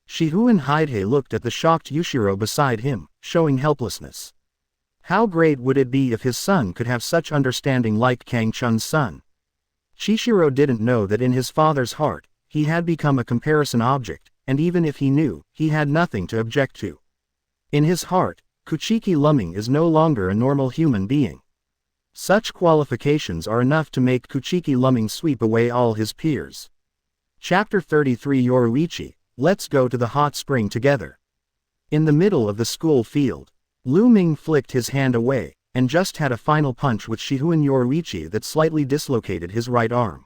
Shihouen Haidhei looked at the shocked Yushiro beside him, showing helplessness. How great would it be if his son could have such understanding like Kangchun's son? Chishiro didn't know that in his father's heart, he had become a comparison object, and even if he knew, he had nothing to object to. In his heart, Kuchiki Lu Ming is no longer a normal human being. Such qualifications are enough to make Kuchiki Lu Ming sweep away all his peers. Chapter 33 Yoruichi, let's go to the hot spring together. In the middle of the school field, Lu Ming flicked his hand away, and just had a final punch with Shihouen Yoruichi that slightly dislocated his right arm.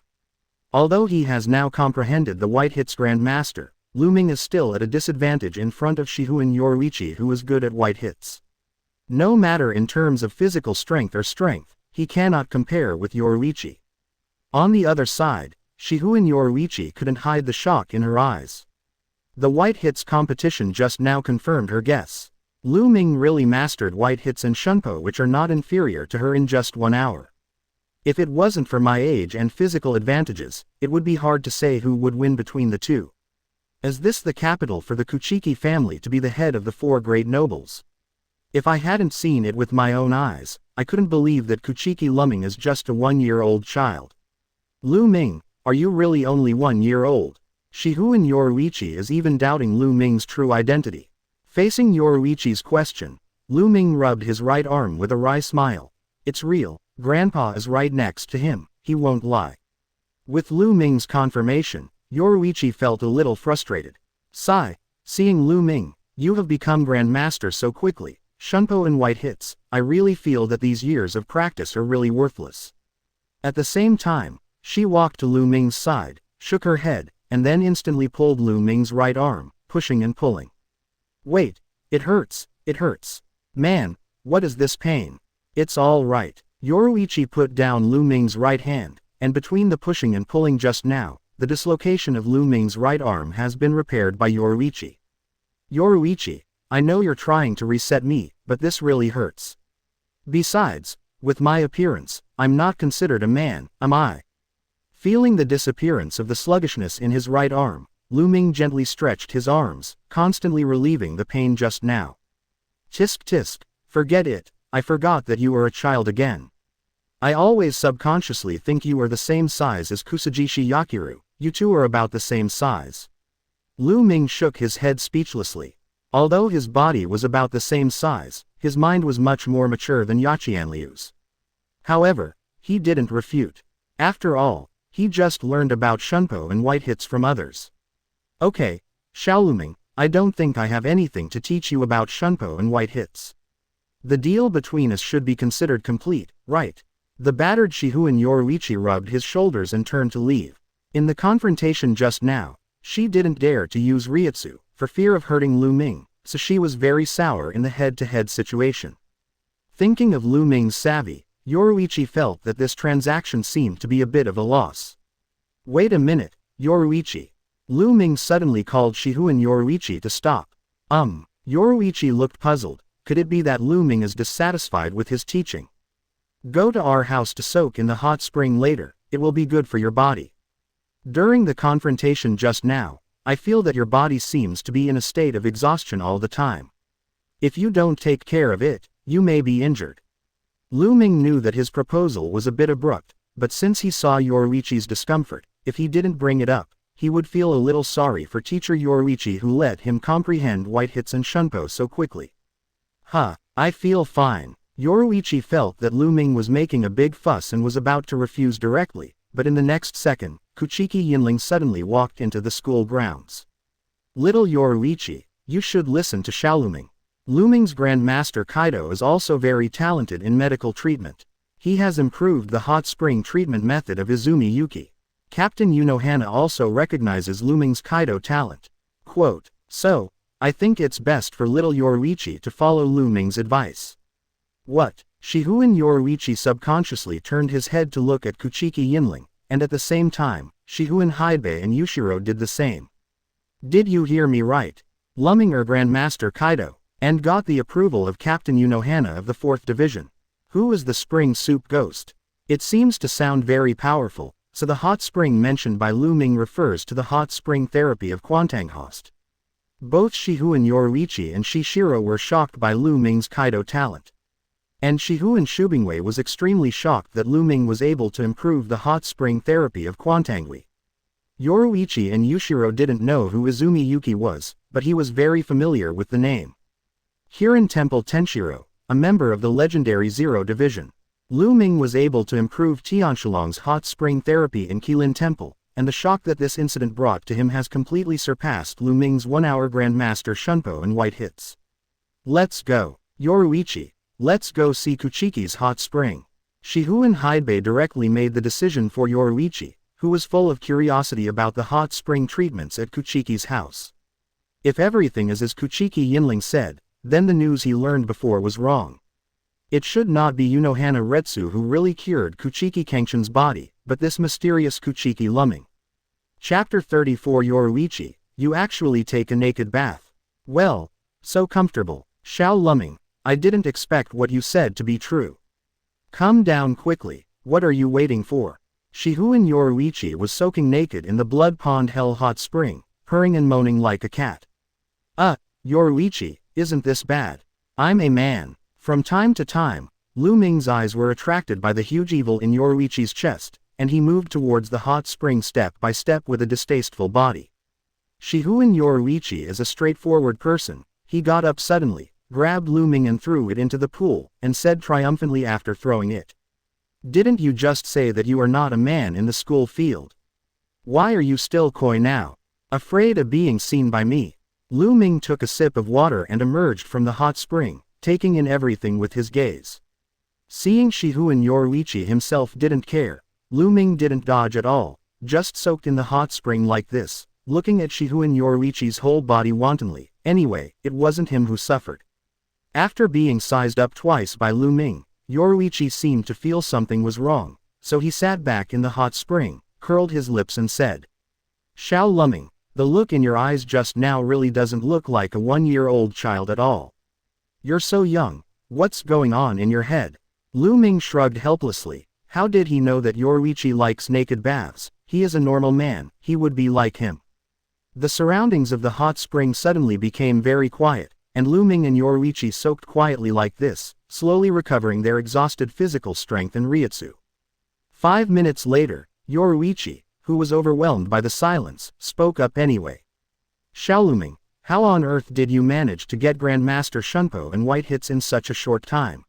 Although he has now comprehended the White Hits Grandmaster, Lu Ming is still at a disadvantage in front of Shihouen Yoruichi, who is good at White Hits. No matter in terms of physical strength or strength, he cannot compare with Yoruichi. On the other side, Shihouen Yoruichi couldn't hide the shock in her eyes. The White Hits competition just now confirmed her guess. Lu Ming really mastered White Hits and Shunpo, which are not inferior to her, in just 1 hour. If it wasn't for my age and physical advantages, it would be hard to say who would win between the two. Is this the capital for the Kuchiki family to be the head of the 4 great nobles? If I hadn't seen it with my own eyes, I couldn't believe that Kuchiki Lu Ming is just a 1-year-old child. Lu Ming, are you really only 1 year old? Shihouen Yoruichi is even doubting Lu Ming's true identity. Facing Yoruichi's question, Lu Ming rubbed his right arm with a wry smile. It's real, Grandpa is right next to him, he won't lie. With Lu Ming's confirmation, Yoruichi felt a little frustrated. Sigh, seeing Lu Ming, you have become Grandmaster so quickly, Shunpo and White Hits, I really feel that these years of practice are really worthless. At the same time, she walked to Lu Ming's side, shook her head, and then instantly pulled Lu Ming's right arm, pushing and pulling. Wait, it hurts, it hurts. Man, what is this pain? It's all right. Yoruichi put down Lu Ming's right hand, and between the pushing and pulling just now, the dislocation of Lu Ming's right arm has been repaired by Yoruichi. Yoruichi, I know you're trying to reset me, but this really hurts. Besides, with my appearance, I'm not considered a man, am I? Feeling the disappearance of the sluggishness in his right arm, Lu Ming gently stretched his arms, constantly relieving the pain just now. Tisk tisk, forget it, I forgot that you are a child again. I always subconsciously think you are the same size as Kusajishi Yakiru, you two are about the same size. Lu Ming shook his head speechlessly. Although his body was about the same size, his mind was much more mature than Yachianliu's. However, he didn't refute. After all, he just learned about shunpo and white hits from others. Okay, Lu Ming, I don't think I have anything to teach you about shunpo and white hits. The deal between us should be considered complete, right? The battered Shihuan Yoruichi rubbed his shoulders and turned to leave. In the confrontation just now, she didn't dare to use Reiatsu, for fear of hurting Lu Ming, so she was very sour in the head-to-head situation. Thinking of Lu Ming's savvy, Yoruichi felt that this transaction seemed to be a bit of a loss. Wait a minute, Yoruichi. Lu Ming suddenly called Shihuan Yoruichi to stop. Yoruichi looked puzzled. Could it be that Lu Ming is dissatisfied with his teaching? Go to our house to soak in the hot spring later, it will be good for your body. During the confrontation just now, I feel that your body seems to be in a state of exhaustion all the time. If you don't take care of it, you may be injured. Lu Ming knew that his proposal was a bit abrupt, but since he saw Yoruichi's discomfort, if he didn't bring it up, he would feel a little sorry for teacher Yoruichi who let him comprehend white hits and shunpo so quickly. I feel fine. Yoruichi felt that Lu Ming was making a big fuss and was about to refuse directly, but in the next second, Kuchiki Yinling suddenly walked into the school grounds. Little Yoruichi, you should listen to Lu Ming. Lu Ming's Grandmaster Kido is also very talented in medical treatment. He has improved the hot spring treatment method of Izumi Yuki. Captain Unohana also recognizes Lu Ming's Kido talent. Quote, so, I think it's best for little Yoruichi to follow Lu Ming's advice. What? Shihuan Yoruichi subconsciously turned his head to look at Kuchiki Yinling, and at the same time, Shihuan Haibei and Yushiro did the same. Did you hear me right? Lu Ming Grandmaster Kido, and got the approval of Captain Unohana of the 4th Division. Who is the spring soup ghost? It seems to sound very powerful, so the hot spring mentioned by Lu Ming refers to the hot spring therapy of Quantanghost. Both Shihuan Yoruichi and Shishiro were shocked by Lu Ming's Kido talent. And Shihuan Shubingwei was extremely shocked that Lu Ming was able to improve the hot spring therapy of Quantangui. Yoruichi and Yushiro didn't know who Izumi Yuki was, but he was very familiar with the name. Kirin Temple Tenshiro, a member of the legendary 0 Division. Lu Ming was able to improve Tianshulong's hot spring therapy in Qilin Temple, and the shock that this incident brought to him has completely surpassed Lu Ming's 1-hour Grandmaster Shunpo and white hits. Let's go, Yoruichi. Let's go see Kuchiki's hot spring. Shihuan Haibei directly made the decision for Yoruichi, who was full of curiosity about the hot spring treatments at Kuchiki's house. If everything is as Kuchiki Yinling said, then the news he learned before was wrong. It should not be Unohana Retsu who really cured Kuchiki Cangchun's body, but this mysterious Kuchiki Lu Ming. Chapter 34 Yoruichi, you actually take a naked bath. Well, so comfortable. Lu Ming, I didn't expect what you said to be true. Come down quickly, what are you waiting for? Shihuan Yoruichi was soaking naked in the blood pond hell hot spring, purring and moaning like a cat. Yoruichi, isn't this bad? I'm a man. From time to time, Lu Ming's eyes were attracted by the huge evil in Yoruichi's chest, and he moved towards the hot spring step by step with a distasteful body. Shihuan Yoruichi is a straightforward person. He got up suddenly, grabbed Lu Ming and threw it into the pool, and said triumphantly after throwing it. Didn't you just say that you are not a man in the school field? Why are you still coy now? Afraid of being seen by me? Lu Ming took a sip of water and emerged from the hot spring, taking in everything with his gaze. Seeing Shihuan Yoruichi himself didn't care, Lu Ming didn't dodge at all, just soaked in the hot spring like this, looking at Shihuan Yoruichi's whole body wantonly, Anyway, it wasn't him who suffered. After being sized up twice by Lu Ming, Yoruichi seemed to feel something was wrong, so he sat back in the hot spring, curled his lips and said, "Xiao Luming, the look in your eyes just now really doesn't look like a 1-year-old child at all. You're so young, what's going on in your head?" Lu Ming shrugged helplessly. How did he know that Yoruichi likes naked baths? He is a normal man, he would be like him. The surroundings of the hot spring suddenly became very quiet, and Lu Ming and Yoruichi soaked quietly like this, slowly recovering their exhausted physical strength and Reiatsu. 5 minutes later, Yoruichi, who was overwhelmed by the silence, spoke up anyway. "Xiao Lu Ming, how on earth did you manage to get Grandmaster Shunpo and white hits in such a short time?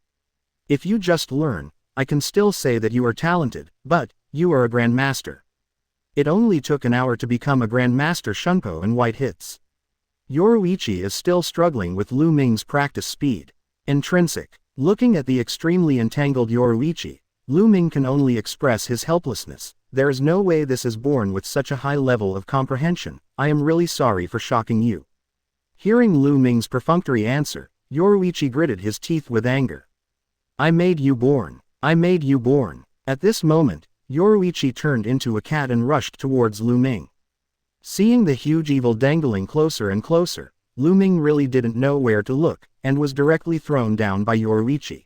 If you just learn, I can still say that you are talented, but you are a Grandmaster. It only took an hour to become a Grandmaster Shunpo and white hits." Yoruichi is still struggling with Lu Ming's practice speed. Intrinsic. Looking at the extremely entangled Yoruichi, Lu Ming can only express his helplessness. There is no way this is born with such a high level of comprehension. I am really sorry for shocking you. Hearing Lu Ming's perfunctory answer, Yoruichi gritted his teeth with anger. I made you born. I made you born. At this moment, Yoruichi turned into a cat and rushed towards Lu Ming. Seeing the huge evil dangling closer and closer, Lu Ming really didn't know where to look, and was directly thrown down by Yoruichi.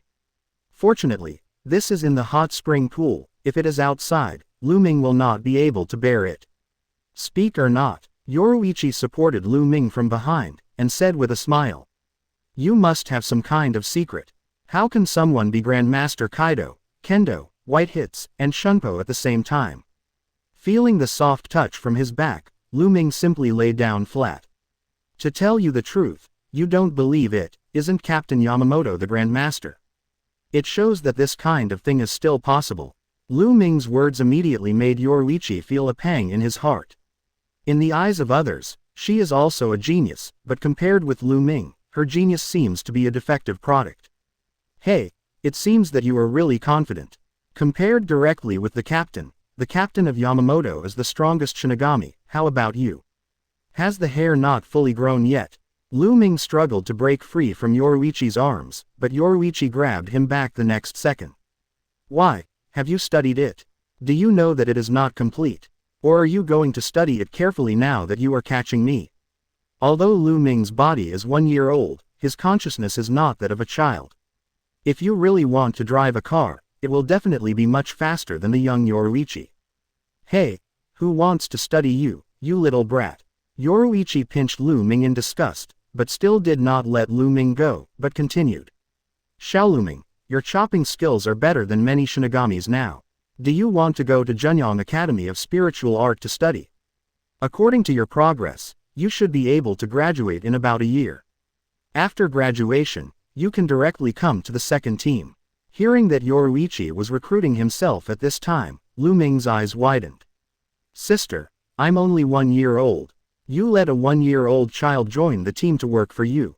Fortunately, this is in the hot spring pool. If it is outside, Lu Ming will not be able to bear it. Speak or not, Yoruichi supported Lu Ming from behind, and said with a smile. You must have some kind of secret. How can someone be Grandmaster Kido, Kendo, white hits, and Shunpo at the same time? Feeling the soft touch from his back, Lu Ming simply lay down flat. To tell you the truth, you don't believe it, isn't Captain Yamamoto the Grandmaster? It shows that this kind of thing is still possible. Lu Ming's words immediately made Yoruichi feel a pang in his heart. In the eyes of others, she is also a genius, but compared with Lu Ming, her genius seems to be a defective product. Hey, it seems that you are really confident. Compared directly with the captain of Yamamoto is the strongest Shinigami. How about you? Has the hair not fully grown yet? Lu Ming struggled to break free from Yoruichi's arms, but Yoruichi grabbed him back the next second. Why, have you studied it? Do you know that it is not complete? Or are you going to study it carefully now that you are catching me? Although Lu Ming's body is 1 year old, his consciousness is not that of a child. If you really want to drive a car, it will definitely be much faster than the young Yoruichi. Hey, who wants to study you, you little brat? Yoruichi pinched Lu Ming in disgust, but still did not let Lu Ming go, but continued. Xiao Lu Ming, your chopping skills are better than many Shinigamis now. Do you want to go to Zhengyang Academy of Spiritual Art to study? According to your progress, you should be able to graduate in about a year. After graduation, you can directly come to the second team. Hearing that Yoruichi was recruiting himself at this time, Lu Ming's eyes widened. Sister, I'm only 1 year old. You let a 1 year old child join the team to work for you.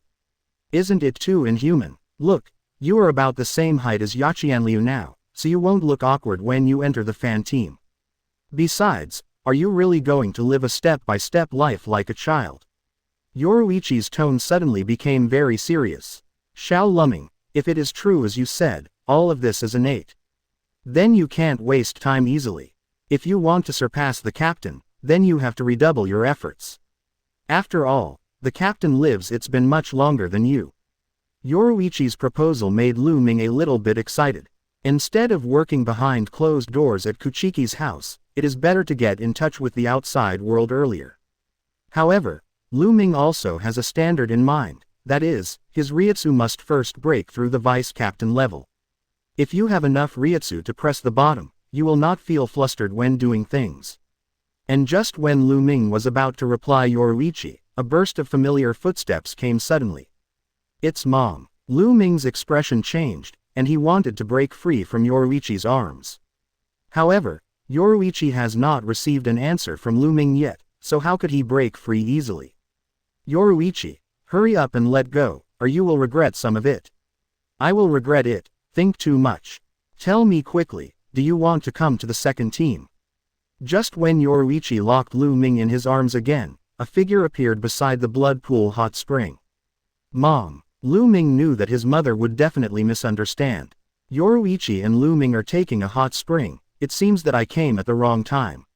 Isn't it too inhuman? Look, you are about the same height as Yachianliu now, so you won't look awkward when you enter the fan team. Besides, are you really going to live a step-by-step life like a child? Yoruichi's tone suddenly became very serious. Xiao Lu Ming, if it is true as you said, all of this is innate. Then you can't waste time easily. If you want to surpass the captain, then you have to redouble your efforts. After all, the captain lives it's been much longer than you. Yoruichi's proposal made Lu Ming a little bit excited. Instead of working behind closed doors at Kuchiki's house, it is better to get in touch with the outside world earlier. However, Lu Ming also has a standard in mind, that is, his Reiatsu must first break through the vice-captain level. If you have enough Reiatsu to press the bottom, you will not feel flustered when doing things. And just when Lu Ming was about to reply Yoruichi, a burst of familiar footsteps came suddenly. It's Mom. Lu Ming's expression changed, and he wanted to break free from Yoruichi's arms. However, Yoruichi has not received an answer from Lu Ming yet, so how could he break free easily? Yoruichi, hurry up and let go, or you will regret some of it. I will regret it. Think too much. Tell me quickly, do you want to come to the second team? Just when Yoruichi locked Lu Ming in his arms again, a figure appeared beside the blood pool hot spring. Mom. Lu Ming knew that his mother would definitely misunderstand. Yoruichi and Lu Ming are taking a hot spring. It seems that I came at the wrong time.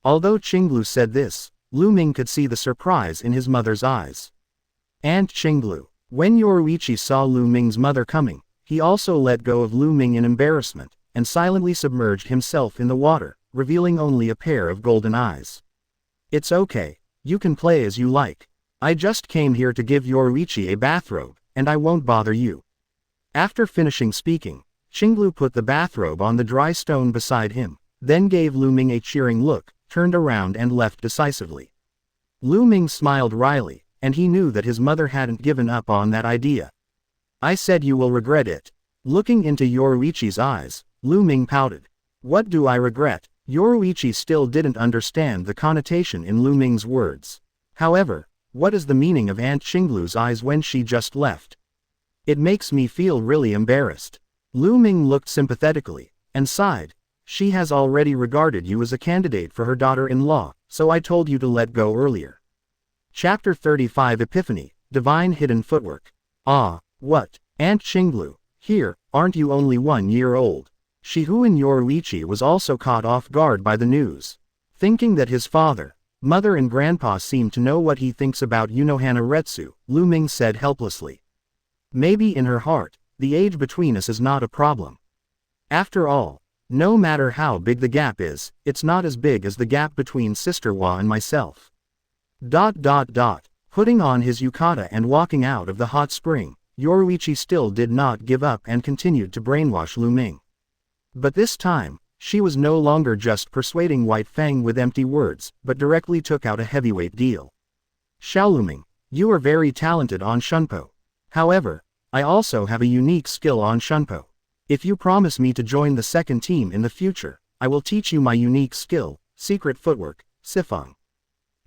Although Qinglu said this, Lu Ming could see the surprise in his mother's eyes. Aunt Qinglu. When Yoruichi saw Lu Ming's mother coming, he also let go of Lu Ming in embarrassment, and silently submerged himself in the water, revealing only a pair of golden eyes. It's okay. You can play as you like. I just came here to give Yoruichi a bathrobe, and I won't bother you. After finishing speaking, Qinglu put the bathrobe on the dry stone beside him, then gave Lu Ming a cheering look, turned around and left decisively. Lu Ming smiled wryly, and he knew that his mother hadn't given up on that idea. I said you will regret it. Looking into Yoruichi's eyes, Lu Ming pouted. What do I regret? Yoruichi still didn't understand the connotation in Lu Ming's words. However, what is the meaning of Aunt Qinglu's eyes when she just left? It makes me feel really embarrassed. Lu Ming looked sympathetically, and sighed. She has already regarded you as a candidate for her daughter-in-law, so I told you to let go earlier. Chapter 35 Epiphany, Divine Hidden Footwork. Ah, what? Aunt Qinglu, here, aren't you only 1 year old? Shihuin Yoruichi was also caught off guard by the news. Thinking that his father, mother and grandpa seem to know what he thinks about Unohana Retsu, Lu Ming said helplessly. Maybe in her heart, the age between us is not a problem. After all, no matter how big the gap is, it's not as big as the gap between Sister Wa and myself. Putting on his yukata and walking out of the hot spring, Yoruichi still did not give up and continued to brainwash Lu Ming. But this time, she was no longer just persuading White Fang with empty words, but directly took out a heavyweight deal. Xiao Lu Ming, you are very talented on Shunpo. However, I also have a unique skill on Shunpo. If you promise me to join the second team in the future, I will teach you my unique skill, secret footwork, Sifang.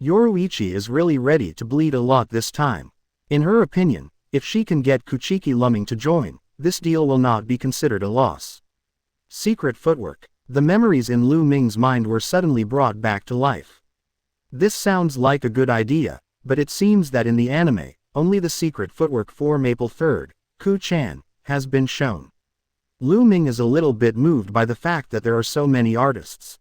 Yoruichi is really ready to bleed a lot this time. In her opinion, if she can get Kuchiki Lu Ming to join, this deal will not be considered a loss. Secret footwork. The memories in Lu Ming's mind were suddenly brought back to life. This sounds like a good idea, but it seems that in the anime, only the secret footwork 4 Maple 3rd, Ku-chan, has been shown. Lu Ming is a little bit moved by the fact that there are so many artists.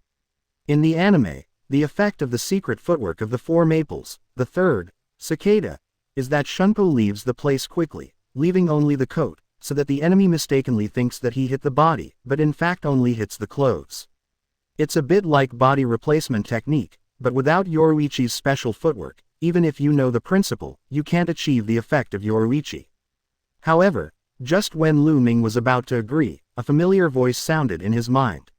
In the anime, the effect of the secret footwork of the 4 Maples, the 3rd, Cicada, is that Shunpo leaves the place quickly, leaving only the coat, so that the enemy mistakenly thinks that he hit the body, but in fact only hits the clothes. It's a bit like body replacement technique, but without Yoruichi's special footwork, even if you know the principle, you can't achieve the effect of Yoruichi. However, just when Lu Ming was about to agree, a familiar voice sounded in his mind.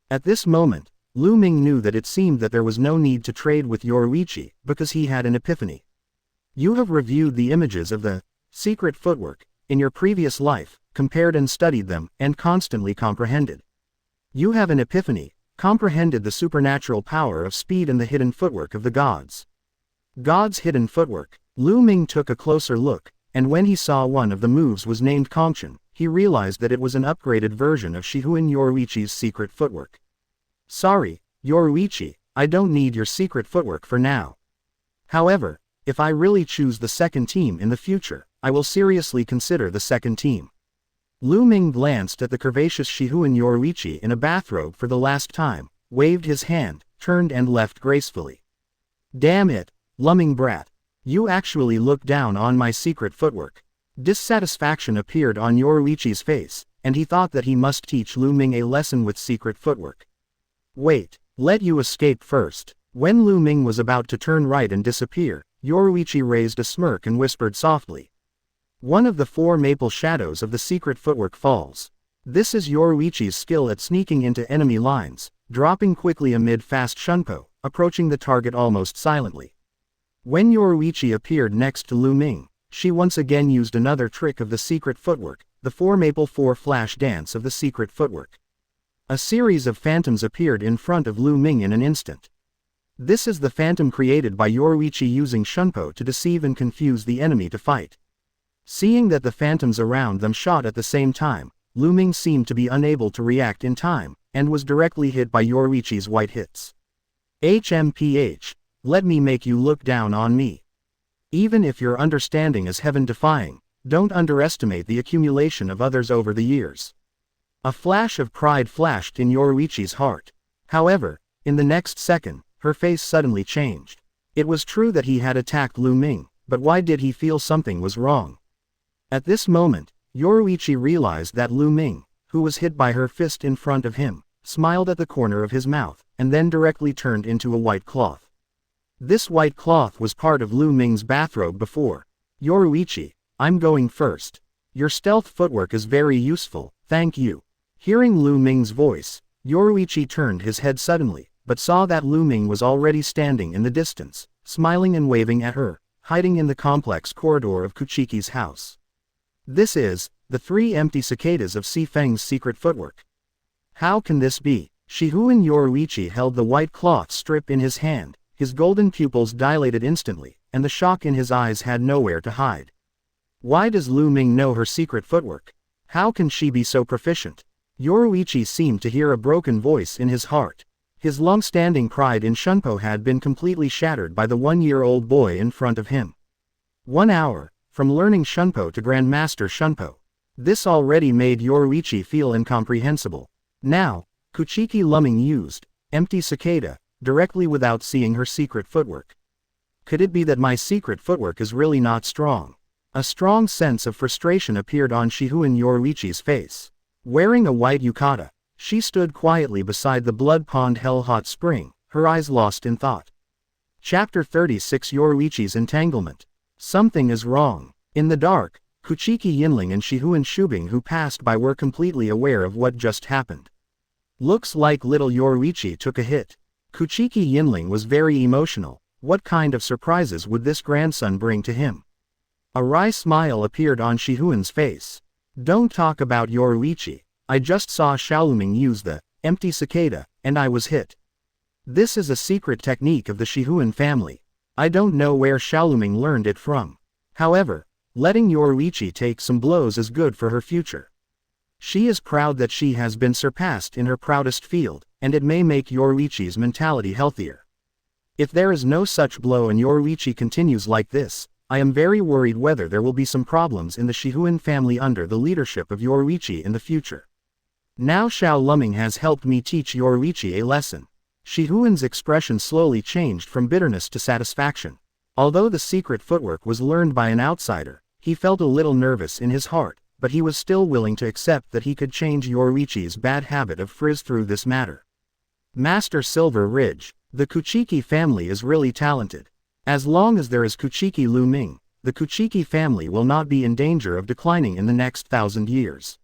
At this moment, Lu Ming knew that it seemed that there was no need to trade with Yoruichi, because he had an epiphany. You have reviewed the images of the secret footwork in your previous life, compared and studied them, and constantly comprehended. You have an epiphany, comprehended the supernatural power of speed and the hidden footwork of the gods. God's hidden footwork. Lu Ming took a closer look, and when he saw one of the moves was named Cangchun, he realized that it was an upgraded version of Shihuin Yoruichi's secret footwork. Sorry, Yoruichi, I don't need your secret footwork for now. However, if I really choose the second team in the future, I will seriously consider the second team. Lu Ming glanced at the curvaceous Shihuin Yoruichi in a bathrobe for the last time, waved his hand, turned and left gracefully. Damn it, Lu Ming brat. You actually look down on my secret footwork. Dissatisfaction appeared on Yoruichi's face, and he thought that he must teach Lu Ming a lesson with secret footwork. Wait, let you escape first. When Lu Ming was about to turn right and disappear, Yoruichi raised a smirk and whispered softly. One of the 4 maple shadows of the secret footwork falls. This is Yoruichi's skill at sneaking into enemy lines, dropping quickly amid fast Shunpo, approaching the target almost silently. When Yoruichi appeared next to Lu Ming, she once again used another trick of the secret footwork, the 4 maple 4 flash dance of the secret footwork. A series of phantoms appeared in front of Lu Ming in an instant. This is the phantom created by Yoruichi using Shunpo to deceive and confuse the enemy to fight. Seeing that the phantoms around them shot at the same time, Lu Ming seemed to be unable to react in time, and was directly hit by Yoruichi's white hits. HMPH. let me make you look down on me. Even if your understanding is heaven-defying, don't underestimate the accumulation of others over the years. A flash of pride flashed in Yoruichi's heart. However, in the next second, her face suddenly changed. It was true that he had attacked Lu Ming, but why did he feel something was wrong? At this moment, Yoruichi realized that Lu Ming, who was hit by her fist in front of him, smiled at the corner of his mouth, and then directly turned into a white cloth. This white cloth was part of Lu Ming's bathrobe before. Yoruichi, I'm going first. Your stealth footwork is very useful, thank you. Hearing Lu Ming's voice, Yoruichi turned his head suddenly, but saw that Lu Ming was already standing in the distance, smiling and waving at her, hiding in the complex corridor of Kuchiki's house. This is, the 3 empty cicadas of Si Feng's secret footwork. How can this be? Shihuan Yoruichi held the white cloth strip in his hand, his golden pupils dilated instantly, and the shock in his eyes had nowhere to hide. Why does Lu Ming know her secret footwork? How can she be so proficient? Yoruichi seemed to hear a broken voice in his heart. His long-standing pride in Shunpo had been completely shattered by the 1-year-old boy in front of him. 1 hour, from learning Shunpo to Grandmaster Shunpo. This already made Yoruichi feel incomprehensible. Now, Kuchiki Lu Ming used, empty cicada, directly without seeing her secret footwork. Could it be that my secret footwork is really not strong? A strong sense of frustration appeared on Shihuan Yoruichi's face. Wearing a white yukata, she stood quietly beside the blood pond hell hot spring, her eyes lost in thought. Chapter 36 Yoruichi's Entanglement. Something is wrong. In the dark, Kuchiki Yinling and Shihuan Shubing who passed by were completely aware of what just happened. Looks like little Yoruichi took a hit. Kuchiki Yinling was very emotional. What kind of surprises would this grandson bring to him? A wry smile appeared on Shihuan's face. Don't talk about Yoruichi. I just saw Xiaoluming use the empty cicada, and I was hit. This is a secret technique of the Shihuan family. I don't know where Xiaoluming learned it from. However, letting Yoruichi take some blows is good for her future. She is proud that she has been surpassed in her proudest field, and it may make Yoruichi's mentality healthier. If there is no such blow and Yoruichi continues like this, I am very worried whether there will be some problems in the Shihuan family under the leadership of Yoruichi in the future. Now Xiao Luming has helped me teach Yoruichi a lesson. Shihuan's expression slowly changed from bitterness to satisfaction. Although the secret footwork was learned by an outsider, he felt a little nervous in his heart, but he was still willing to accept that he could change Yoruichi's bad habit of frizz through this matter. Master Silver Ridge, the Kuchiki family is really talented. As long as there is Kuchiki Lu Ming, the Kuchiki family will not be in danger of declining in the next 1,000 years.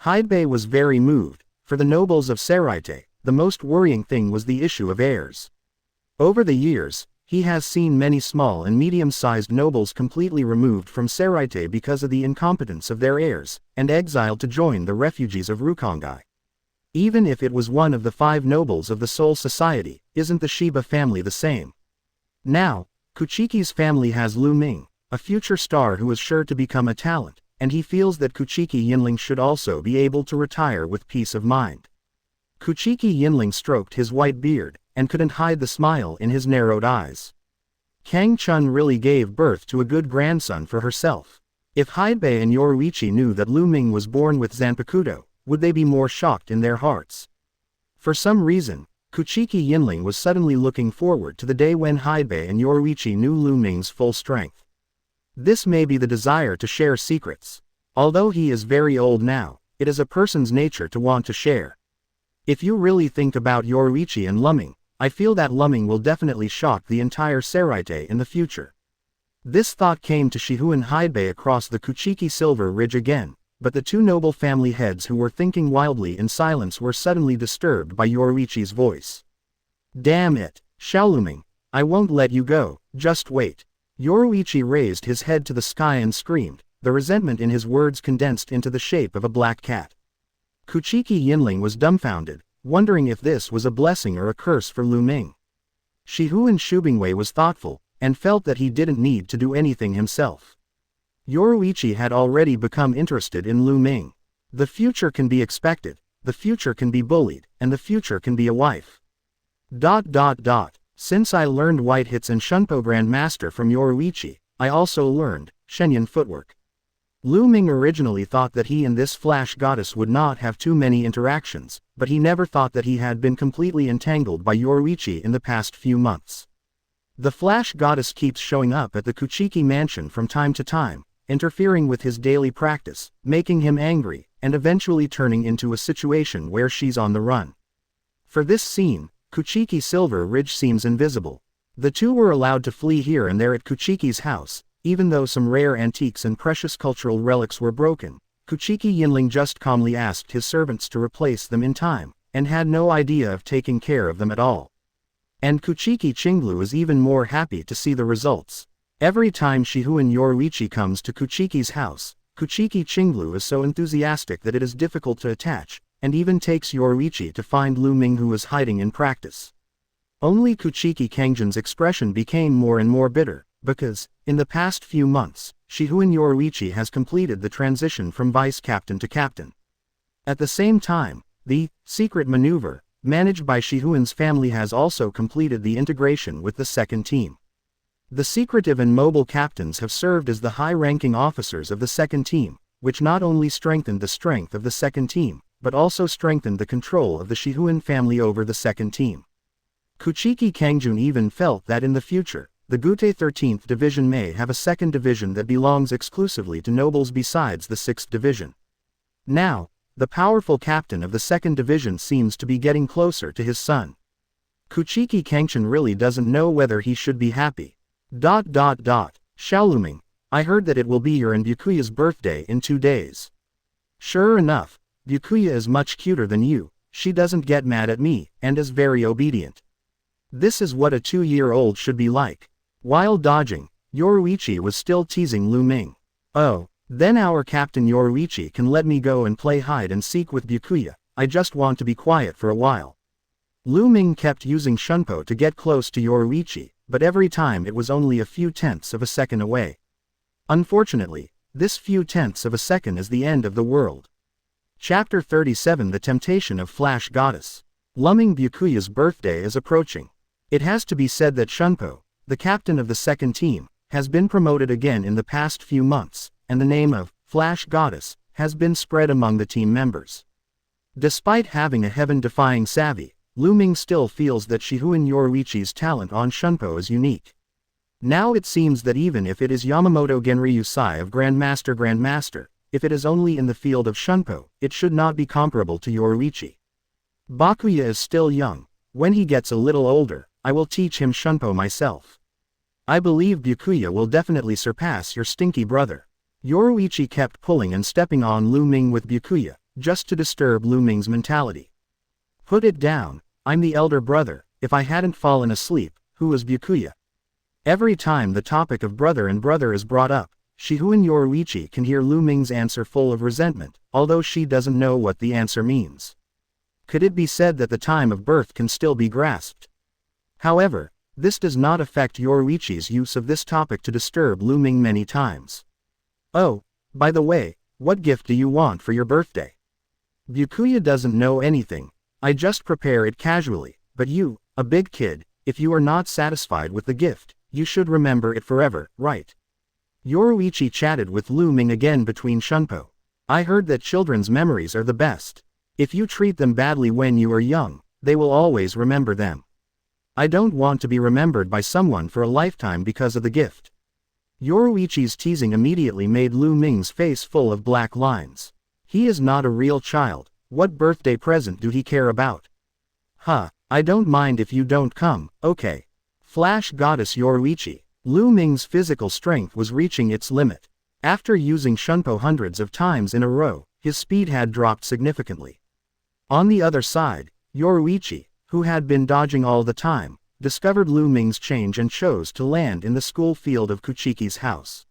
Hidebei was very moved. For the nobles of Seraite, the most worrying thing was the issue of heirs. Over the years, he has seen many small and medium-sized nobles completely removed from Seraite because of the incompetence of their heirs, and exiled to join the refugees of Rukongai. Even if it was one of the 5 nobles of the Soul Society, isn't the Shiba family the same? Now, Kuchiki's family has Lu Ming, a future star who is sure to become a talent, and he feels that Kuchiki Yinling should also be able to retire with peace of mind. Kuchiki Yinling stroked his white beard, and couldn't hide the smile in his narrowed eyes. Cangchun really gave birth to a good grandson for herself. If Hidebei and Yoruichi knew that Lu Ming was born with Zanpakuto, would they be more shocked in their hearts? For some reason, Kuchiki Yinling was suddenly looking forward to the day when Hidebei and Yoruichi knew Lu Ming's full strength. This may be the desire to share secrets. Although he is very old now, it is a person's nature to want to share. If you really think about Yoruichi and Lu Ming, I feel that Lu Ming will definitely shock the entire Seraite in the future. This thought came to Shihuan Hidebei across the Kuchiki Silver Ridge again, but the 2 noble family heads who were thinking wildly in silence were suddenly disturbed by Yoruichi's voice. Damn it, Xiaoluming, I won't let you go, just wait. Yoruichi raised his head to the sky and screamed, the resentment in his words condensed into the shape of a black cat. Kuchiki Yinling was dumbfounded, wondering if this was a blessing or a curse for Lu Ming. Shihuan Shubingwei was thoughtful, and felt that he didn't need to do anything himself. Yoruichi had already become interested in Lu Ming. The future can be expected, the future can be bullied, and the future can be a wife. Since I learned white hits and Shunpo Grandmaster from Yoruichi, I also learned Shenyan footwork. Lu Ming originally thought that he and this flash goddess would not have too many interactions, but he never thought that he had been completely entangled by Yoruichi in the past few months. The flash goddess keeps showing up at the Kuchiki mansion from time to time, interfering with his daily practice, making him angry, and eventually turning into a situation where she's on the run. For this scene, Kuchiki Silver Ridge seems invisible. The two were allowed to flee here and there at Kuchiki's house, even though some rare antiques and precious cultural relics were broken. Kuchiki Yinling just calmly asked his servants to replace them in time, and had no idea of taking care of them at all. And Kuchiki Qinglu is even more happy to see the results. Every time Shihuan Yoruichi comes to Kuchiki's house, Kuchiki Qinglu is so enthusiastic that it is difficult to attach, and even takes Yoruichi to find Lu Ming, who is hiding in practice. Only Kuchiki Cangchun's expression became more and more bitter, because, in the past few months, Shihuan Yoruichi has completed the transition from vice captain to captain. At the same time, the secret maneuver, managed by Shihuan's family, has also completed the integration with the second team. The secretive and mobile captains have served as the high-ranking officers of the second team, which not only strengthened the strength of the second team, but also strengthened the control of the Shihuan family over the second team. Kuchiki Cangchun even felt that in the future, the Gute 13th Division may have a second division that belongs exclusively to nobles besides the 6th Division. Now, the powerful captain of the 2nd Division seems to be getting closer to his son. Kuchiki Cangchun really doesn't know whether he should be happy. Xiaoluming, I heard that it will be your and Byakuya's birthday in 2 days. Sure enough, Byakuya is much cuter than you, she doesn't get mad at me, and is very obedient. This is what a 2-year-old should be like. While dodging, Yoruichi was still teasing Lu Ming. Oh, then our Captain Yoruichi can let me go and play hide and seek with Byakuya, I just want to be quiet for a while. Lu Ming kept using Shunpo to get close to Yoruichi, but every time it was only a few tenths of a second away. Unfortunately, this few tenths of a second is the end of the world. Chapter 37: The Temptation of Flash Goddess. Lu Ming. Byakuya's birthday is approaching. It has to be said that Shunpo, the captain of the second team, has been promoted again in the past few months, and the name of Flash Goddess has been spread among the team members. Despite having a heaven-defying savvy, Lu Ming still feels that Shihuan Yoruichi's talent on Shunpo is unique. Now it seems that even if it is Yamamoto Genryu Sai of Grandmaster, if it is only in the field of Shunpo, it should not be comparable to Yoruichi. Byakuya is still young. When he gets a little older, I will teach him Shunpo myself. I believe Byakuya will definitely surpass your stinky brother. Yoruichi kept pulling and stepping on Lu Ming with Byakuya, just to disturb Lu Ming's mentality. Put it down, I'm the elder brother. If I hadn't fallen asleep, who was Byakuya? Every time the topic of brother and brother is brought up, Shihuan Yoruichi can hear Lu Ming's answer full of resentment, although she doesn't know what the answer means. Could it be said that the time of birth can still be grasped? However, this does not affect Yoruichi's use of this topic to disturb Lu Ming many times. Oh, by the way, what gift do you want for your birthday? Byakuya doesn't know anything, I just prepare it casually, but you, a big kid, if you are not satisfied with the gift, you should remember it forever, right? Yoruichi chatted with Lu Ming again between Shunpo. I heard that children's memories are the best. If you treat them badly when you are young, they will always remember them. I don't want to be remembered by someone for a lifetime because of the gift. Yoruichi's teasing immediately made Lu Ming's face full of black lines. He is not a real child, what birthday present do he care about? I don't mind if you don't come, okay. Flash Goddess Yoruichi. Lu Ming's physical strength was reaching its limit. After using Shunpo hundreds of times in a row, his speed had dropped significantly. On the other side, Yoruichi, who had been dodging all the time, discovered Lu Ming's change and chose to land in the school field of Kuchiki's house.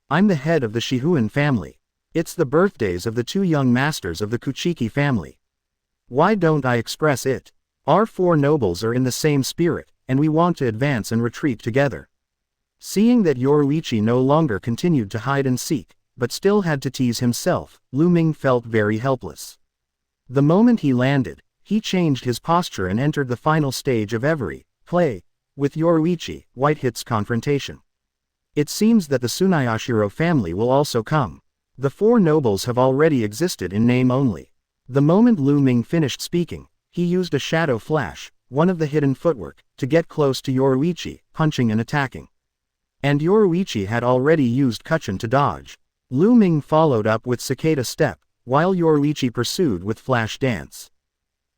I'm the head of the Shihuan family. It's the birthdays of the 2 young masters of the Kuchiki family. Why don't I express it? Our 4 nobles are in the same spirit, and we want to advance and retreat together. Seeing that Yoruichi no longer continued to hide and seek, but still had to tease himself, Lu Ming felt very helpless. The moment he landed, he changed his posture and entered the final stage of every play. With Yoruichi, White hits confrontation. It seems that the Tsunayashiro family will also come. The four nobles have already existed in name only. The moment Lu Ming finished speaking, he used a shadow flash, one of the hidden footwork, to get close to Yoruichi, punching and attacking. And Yoruichi had already used Kuchun to dodge. Lu Ming followed up with Cicada Step, while Yoruichi pursued with Flash Dance.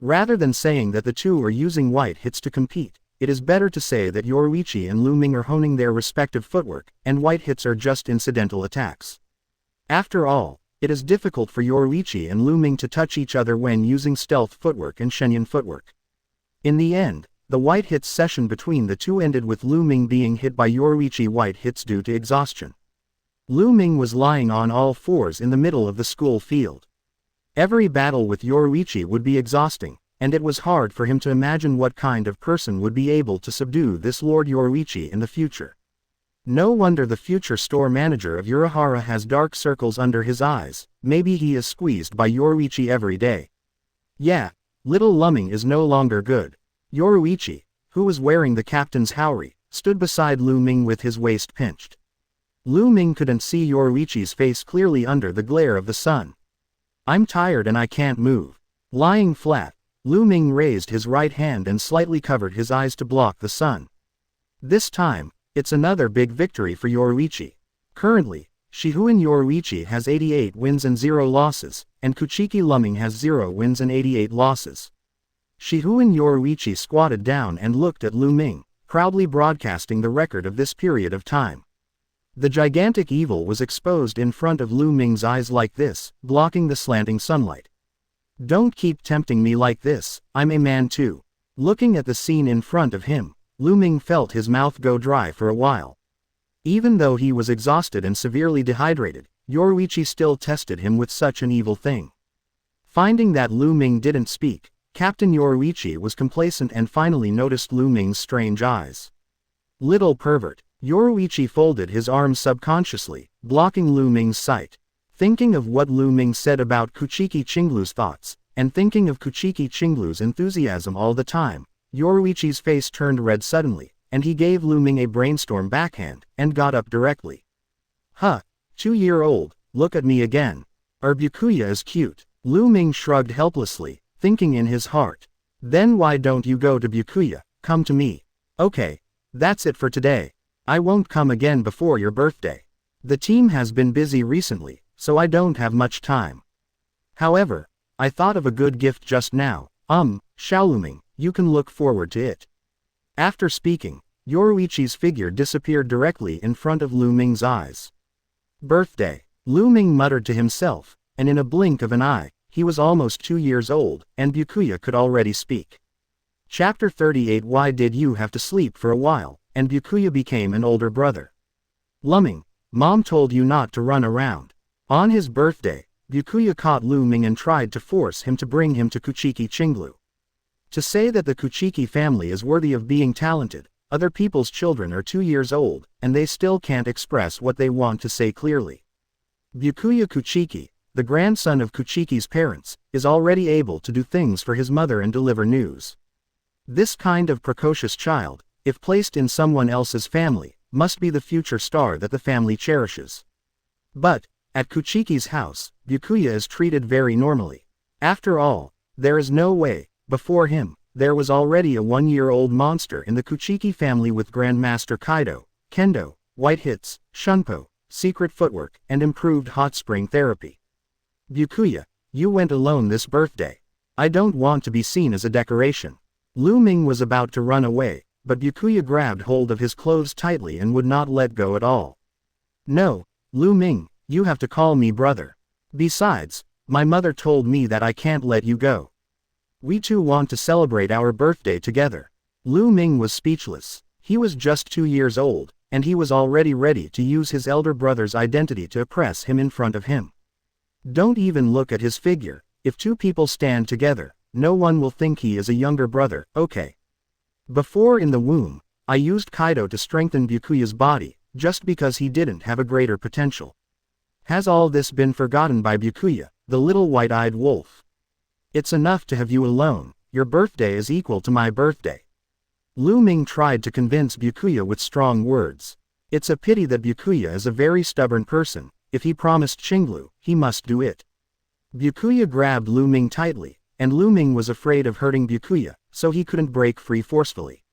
Rather than saying that the two are using white hits to compete, it is better to say that Yoruichi and Lu Ming are honing their respective footwork, and white hits are just incidental attacks. After all, it is difficult for Yoruichi and Lu Ming to touch each other when using stealth footwork and Shenyan footwork. In the end, the white hits session between the two ended with Lu Ming being hit by Yoruichi white hits due to exhaustion. Lu Ming was lying on all fours in the middle of the school field. Every battle with Yoruichi would be exhausting, and it was hard for him to imagine what kind of person would be able to subdue this Lord Yoruichi in the future. No wonder the future store manager of Urahara has dark circles under his eyes. Maybe he is squeezed by Yoruichi every day. Yeah, little Lu Ming is no longer good. Yoruichi, who was wearing the captain's haori, stood beside Lu Ming with his waist pinched. Lu Ming couldn't see Yoruichi's face clearly under the glare of the sun. I'm tired and I can't move. Lying flat, Lu Ming raised his right hand and slightly covered his eyes to block the sun. This time, it's another big victory for Yoruichi. Currently, Shihuin Yoruichi has 88 wins and 0 losses, and Kuchiki Lu Ming has 0 wins and 88 losses. Shihuin Yoruichi squatted down and looked at Lu Ming, proudly broadcasting the record of this period of time. The gigantic evil was exposed in front of Lu Ming's eyes like this, blocking the slanting sunlight. Don't keep tempting me like this, I'm a man too. Looking at the scene in front of him, Lu Ming felt his mouth go dry for a while. Even though he was exhausted and severely dehydrated, Yoruichi still tested him with such an evil thing. Finding that Lu Ming didn't speak, Captain Yoruichi was complacent and finally noticed Lu Ming's strange eyes. Little pervert. Yoruichi folded his arms subconsciously, blocking Lu Ming's sight. Thinking of what Lu Ming said about Kuchiki Chinglu's thoughts, and thinking of Kuchiki Chinglu's enthusiasm all the time, Yoruichi's face turned red suddenly, and he gave Lu Ming a brainstorm backhand, and got up directly. Huh, 2-year-old, look at me again. Our Byakuya is cute. Lu Ming shrugged helplessly, thinking in his heart. Then why don't you go to Byakuya, come to me. Okay, that's it for today. I won't come again before your birthday. The team has been busy recently, so I don't have much time. However, I thought of a good gift just now. Lu Ming, you can look forward to it. After speaking, Yoruichi's figure disappeared directly in front of Lu Ming's eyes. Birthday. Lu Ming muttered to himself, and in a blink of an eye, he was almost 2 years old, and Byakuya could already speak. Chapter 38. Why did you have to sleep for a while? And Byakuya became an older brother. Lu Ming, Mom told you not to run around. On his birthday, Byakuya caught Lu Ming and tried to force him to bring him to Kuchiki Chinglu. To say that the Kuchiki family is worthy of being talented, other people's children are 2 years old, and they still can't express what they want to say clearly. Byakuya Kuchiki, the grandson of Kuchiki's parents, is already able to do things for his mother and deliver news. This kind of precocious child, if placed in someone else's family, must be the future star that the family cherishes. But, at Kuchiki's house, Byakuya is treated very normally. After all, there is no way. Before him, there was already a 1-year-old monster in the Kuchiki family with Grandmaster Kido, Kendo, white hits, shunpo, secret footwork, and improved hot spring therapy. Byakuya, you went alone this birthday. I don't want to be seen as a decoration. Lu Ming was about to run away, but Byakuya grabbed hold of his clothes tightly and would not let go at all. No, Lu Ming, you have to call me brother. Besides, my mother told me that I can't let you go. We too want to celebrate our birthday together. Lu Ming was speechless. He was just 2 years old, and he was already ready to use his elder brother's identity to oppress him in front of him. Don't even look at his figure. If 2 people stand together, no one will think he is a younger brother, okay? Before in the womb, I used Kido to strengthen Byakuya's body, just because he didn't have a greater potential. Has all this been forgotten by Byakuya, the little white-eyed wolf? It's enough to have you alone. Your birthday is equal to my birthday. Lu Ming tried to convince Byakuya with strong words. It's a pity that Byakuya is a very stubborn person. If he promised Qinglu, he must do it. Byakuya grabbed Lu Ming tightly, and Lu Ming was afraid of hurting Byakuya, so he couldn't break free forcefully.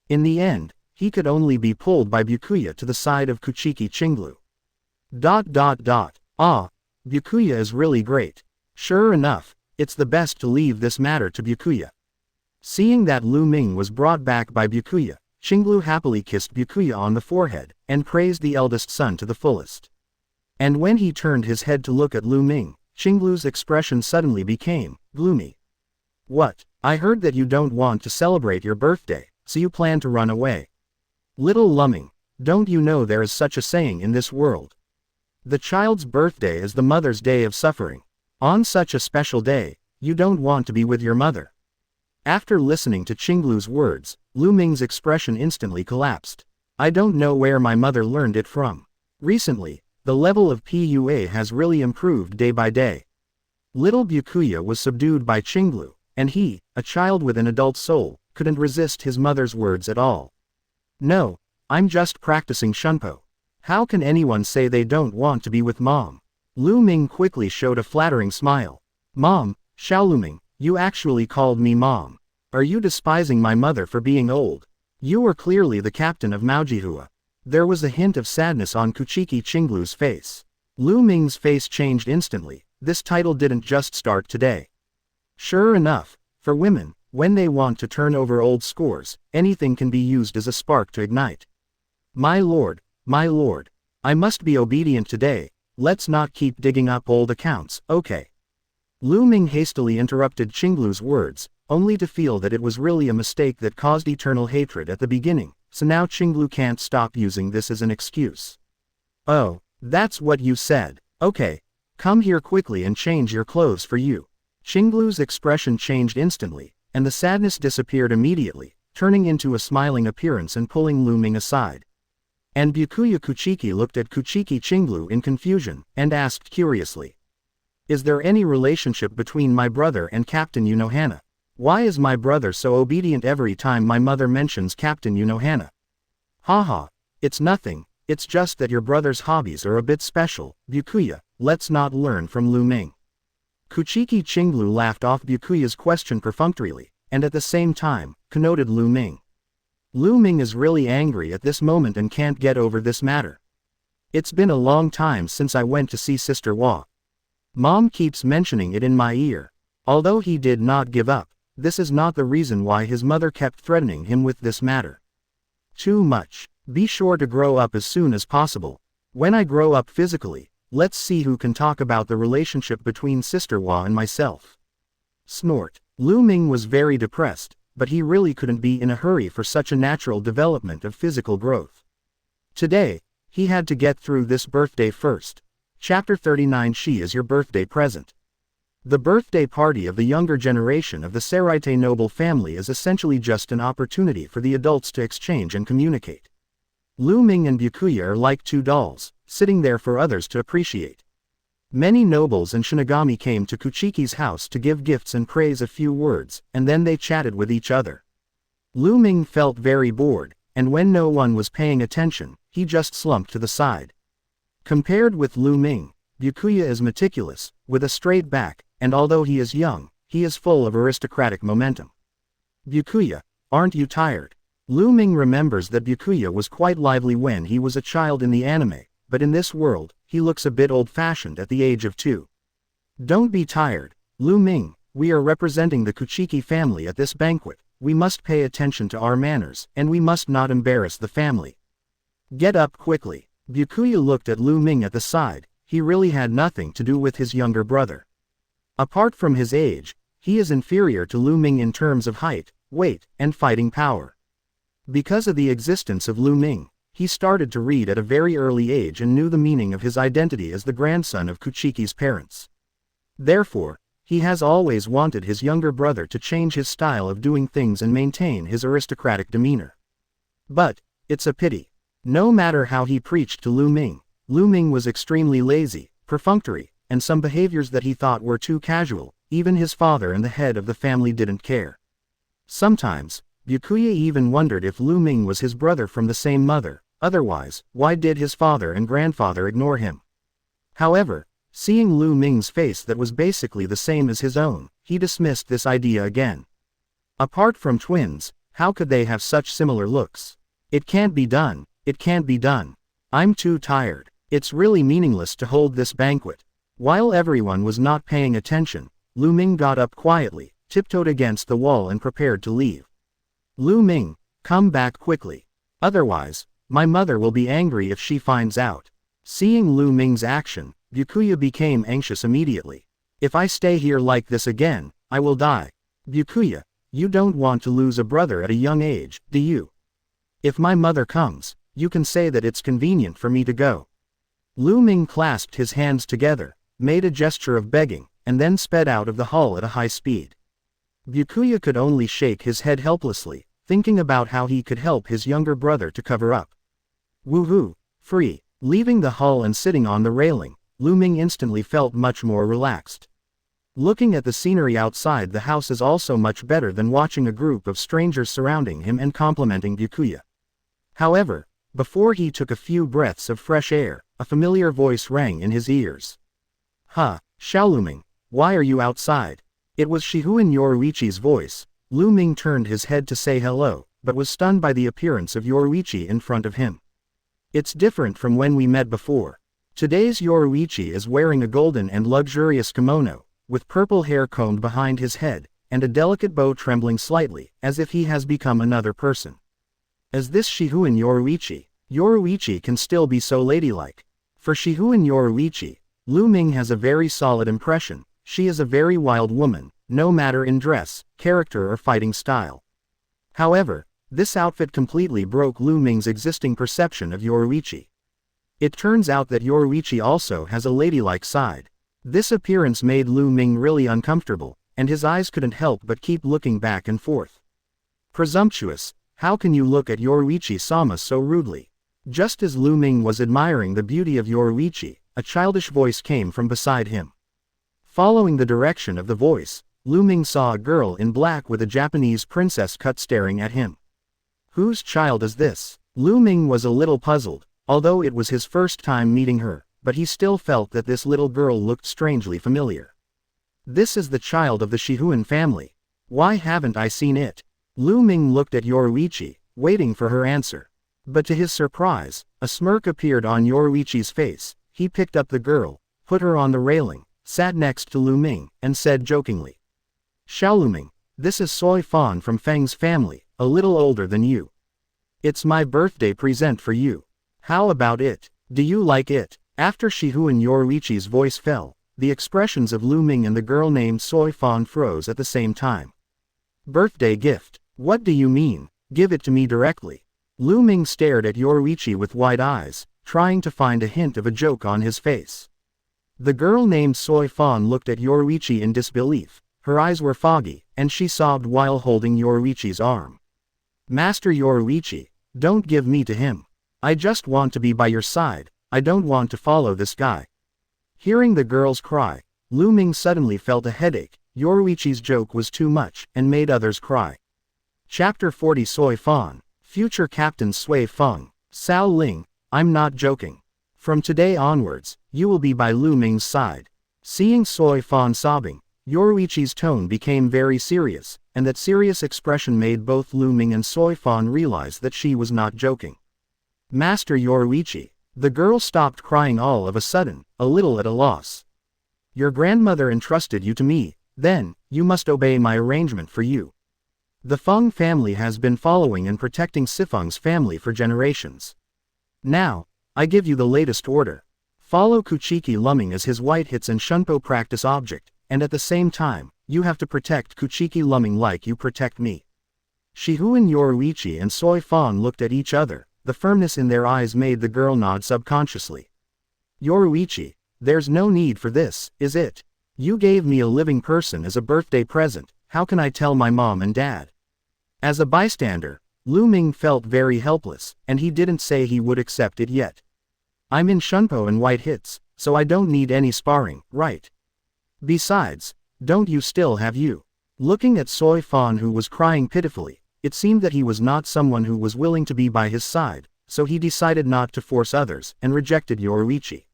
In the end, he could only be pulled by Byakuya to the side of Kuchiki Qinglu. Ah, Byakuya is really great. Sure enough, it's the best to leave this matter to Byakuya. Seeing that Lu Ming was brought back by Byakuya, Qinglu happily kissed Byakuya on the forehead, and praised the eldest son to the fullest. And when he turned his head to look at Lu Ming, Qinglu's expression suddenly became gloomy. What? I heard that you don't want to celebrate your birthday, so you plan to run away. Little Lu Ming, don't you know there is such a saying in this world? The child's birthday is the mother's day of suffering. On such a special day, you don't want to be with your mother. After listening to Qinglu's words, Lu Ming's expression instantly collapsed. I don't know where my mother learned it from. Recently, the level of PUA has really improved day by day. Little Byakuya was subdued by Qinglu, and he, a child with an adult soul, couldn't resist his mother's words at all. No, I'm just practicing Shunpo. How can anyone say they don't want to be with mom? Lu Ming quickly showed a flattering smile. Mom, Xiao Lu Ming, you actually called me mom. Are you despising my mother for being old? You are clearly the captain of Maojihua. There was a hint of sadness on Kuchiki Qinglu's face. Lu Ming's face changed instantly. This title didn't just start today. Sure enough, for women, when they want to turn over old scores, anything can be used as a spark to ignite. My lord, I must be obedient today. Let's not keep digging up old accounts, okay? Lu Ming hastily interrupted Qinglu's words, only to feel that it was really a mistake that caused eternal hatred at the beginning, so now Qinglu can't stop using this as an excuse. Oh, that's what you said. Okay, come here quickly and change your clothes for you. Qinglu's expression changed instantly, and the sadness disappeared immediately, turning into a smiling appearance and pulling Lu Ming aside. And Byakuya Kuchiki looked at Kuchiki Qinglu in confusion, and asked curiously. Is there any relationship between my brother and Captain Unohana? Why is my brother so obedient every time my mother mentions Captain Unohana? Haha, it's nothing, it's just that your brother's hobbies are a bit special, Byakuya, let's not learn from Lu Ming. Kuchiki Qinglu laughed off Byakuya's question perfunctorily, and at the same time, connoted Lu Ming. Lu Ming is really angry at this moment and can't get over this matter. It's been a long time since I went to see Sister Hua. Mom keeps mentioning it in my ear. Although he did not give up, this is not the reason why his mother kept threatening him with this matter. Too much. Be sure to grow up as soon as possible. When I grow up physically, let's see who can talk about the relationship between Sister Hua and myself. Snort. Lu Ming was very depressed, but he really couldn't be in a hurry for such a natural development of physical growth. Today, he had to get through this birthday first. Chapter 39. She is your birthday present. The birthday party of the younger generation of the Seraite noble family is essentially just an opportunity for the adults to exchange and communicate. Lu Ming and Byakuya are like two dolls, sitting there for others to appreciate. Many nobles and Shinigami came to Kuchiki's house to give gifts and praise a few words, and then they chatted with each other. Lu Ming felt very bored, and when no one was paying attention, he just slumped to the side. Compared with Lu Ming, Byakuya is meticulous, with a straight back, and although he is young, he is full of aristocratic momentum. Byakuya, aren't you tired? Lu Ming remembers that Byakuya was quite lively when he was a child in the anime, but in this world, he looks a bit old-fashioned at the age of 2. Don't be tired, Lu Ming, we are representing the Kuchiki family at this banquet, we must pay attention to our manners, and we must not embarrass the family. Get up quickly. Byakuya looked at Lu Ming at the side. He really had nothing to do with his younger brother. Apart from his age, he is inferior to Lu Ming in terms of height, weight, and fighting power. Because of the existence of Lu Ming, he started to read at a very early age and knew the meaning of his identity as the grandson of Kuchiki's parents. Therefore, he has always wanted his younger brother to change his style of doing things and maintain his aristocratic demeanor. But, it's a pity. No matter how he preached to Lu Ming was extremely lazy, perfunctory, and some behaviors that he thought were too casual, even his father and the head of the family didn't care. Sometimes, Byakuya even wondered if Lu Ming was his brother from the same mother, otherwise, why did his father and grandfather ignore him? However, seeing Lu Ming's face that was basically the same as his own, he dismissed this idea again. Apart from twins, how could they have such similar looks? It can't be done, it can't be done. I'm too tired. It's really meaningless to hold this banquet. While everyone was not paying attention, Lu Ming got up quietly, tiptoed against the wall and prepared to leave. Lu Ming, come back quickly. Otherwise, my mother will be angry if she finds out. Seeing Lu Ming's action, Byakuya became anxious immediately. If I stay here like this again, I will die. Byakuya, you don't want to lose a brother at a young age, do you? If my mother comes, you can say that it's convenient for me to go. Lu Ming clasped his hands together, made a gesture of begging, and then sped out of the hall at a high speed. Byakuya could only shake his head helplessly, thinking about how he could help his younger brother to cover up. Woohoo, free. Leaving the hall and sitting on the railing, Lu Ming instantly felt much more relaxed. Looking at the scenery outside the house is also much better than watching a group of strangers surrounding him and complimenting Byakuya. However, before he took a few breaths of fresh air, a familiar voice rang in his ears. "Huh, Lu Ming, why are you outside?" It was Shihuin Yoruichi's voice. Lu Ming turned his head to say hello, but was stunned by the appearance of Yoruichi in front of him. It's different from when we met before. Today's Yoruichi is wearing a golden and luxurious kimono, with purple hair combed behind his head, and a delicate bow trembling slightly, as if he has become another person. As this Shihuin Yoruichi, Yoruichi can still be so ladylike. For Shihuin Yoruichi, Lu Ming has a very solid impression. She is a very wild woman, no matter in dress, character or fighting style. However, this outfit completely broke Lu Ming's existing perception of Yoruichi. It turns out that Yoruichi also has a ladylike side. This appearance made Lu Ming really uncomfortable, and his eyes couldn't help but keep looking back and forth. Presumptuous, how can you look at Yoruichi-sama so rudely? Just as Lu Ming was admiring the beauty of Yoruichi, a childish voice came from beside him. Following the direction of the voice, Lu Ming saw a girl in black with a Japanese princess cut staring at him. Whose child is this? Lu Ming was a little puzzled, although it was his first time meeting her, but he still felt that this little girl looked strangely familiar. This is the child of the Shihuin family. Why haven't I seen it? Lu Ming looked at Yoruichi, waiting for her answer. But to his surprise, a smirk appeared on Yoruichi's face. He picked up the girl, put her on the railing, sat next to Lu Ming, and said jokingly, "Lu Ming, this is Soy Fan from Feng's family, a little older than you. It's my birthday present for you. How about it? Do you like it?" After Shihuin Yoruichi's voice fell, the expressions of Lu Ming and the girl named Soy Fan froze at the same time. Birthday gift? What do you mean? Give it to me directly. Lu Ming stared at Yoruichi with wide eyes, trying to find a hint of a joke on his face. The girl named Soy Fan looked at Yoruichi in disbelief. Her eyes were foggy, and she sobbed while holding Yoruichi's arm. "Master Yoruichi, don't give me to him. I just want to be by your side. I don't want to follow this guy." Hearing the girl's cry, Lu Ming suddenly felt a headache. Yoruichi's joke was too much, and made others cry. Chapter 40 Soy Fan, Future Captain Sui Feng. Sao Ling, I'm not joking. From today onwards, you will be by Lu Ming's side. Seeing Soy Fan sobbing, Yoruichi's tone became very serious, and that serious expression made both Lu Ming and Soy Fan realize that she was not joking. "Master Yoruichi." The girl stopped crying all of a sudden, a little at a loss. "Your grandmother entrusted you to me, then, you must obey my arrangement for you. The Feng family has been following and protecting Sifeng's family for generations. Now, I give you the latest order. Follow Kuchiki Lu Ming as his white hits and shunpo practice object, and at the same time, you have to protect Kuchiki Lu Ming like you protect me." Shihuin Yoruichi and Soy Fan looked at each other. The firmness in their eyes made the girl nod subconsciously. "Yoruichi, there's no need for this, is it? You gave me a living person as a birthday present, how can I tell my mom and dad?" As a bystander, Lu Ming felt very helpless, and he didn't say he would accept it yet. "I'm in shunpo and white hits, so I don't need any sparring, right? Besides, don't you still have you?" Looking at Soy Fan who was crying pitifully, It seemed that he was not someone who was willing to be by his side, so he decided not to force others, and rejected Yoruichi.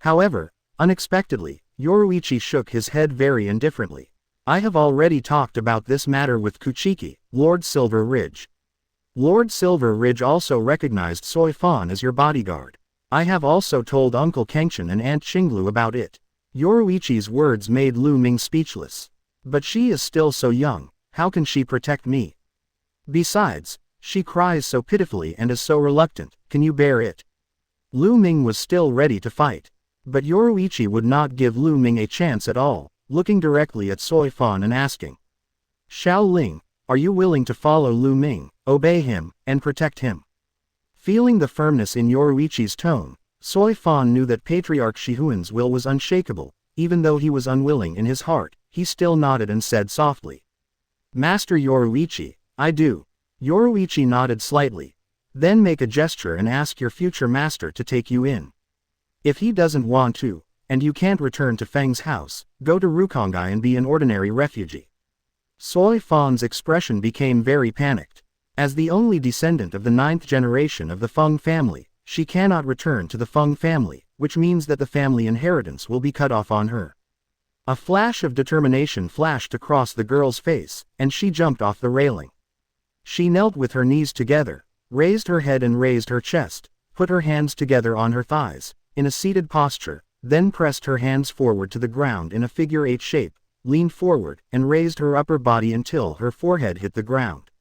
However, unexpectedly, Yoruichi shook his head very indifferently. I have already talked about this matter with Kuchiki, Lord Silver Ridge. Lord Silver Ridge also recognized Soy Fan as your bodyguard. I have also told Uncle Kangchun and Aunt Qinglu about it. Yoruichi's words made Lu Ming speechless. But she is still so young, how can she protect me? Besides, she cries so pitifully and is so reluctant, can you bear it? Lu Ming was still ready to fight. But Yoruichi would not give Lu Ming a chance at all, looking directly at Soy Fan and asking. Xiao Ling, are you willing to follow Lu Ming, obey him, and protect him? Feeling the firmness in Yoruichi's tone, Soy Fan knew that Patriarch Shihuan's will was unshakable. Even though he was unwilling in his heart, he still nodded and said softly. Master Yoruichi, I do. Yoruichi nodded slightly. Then make a gesture and ask your future master to take you in. If he doesn't want to, and you can't return to Feng's house, go to Rukongai and be an ordinary refugee. Soy Fan's expression became very panicked. As the only descendant of the 9th generation of the Feng family, she cannot return to the Feng family, which means that the family inheritance will be cut off on her. A flash of determination flashed across the girl's face, and she jumped off the railing. She knelt with her knees together, raised her head and raised her chest, put her hands together on her thighs, in a seated posture, then pressed her hands forward to the ground in a figure 8 shape, leaned forward, and raised her upper body until her forehead hit the ground.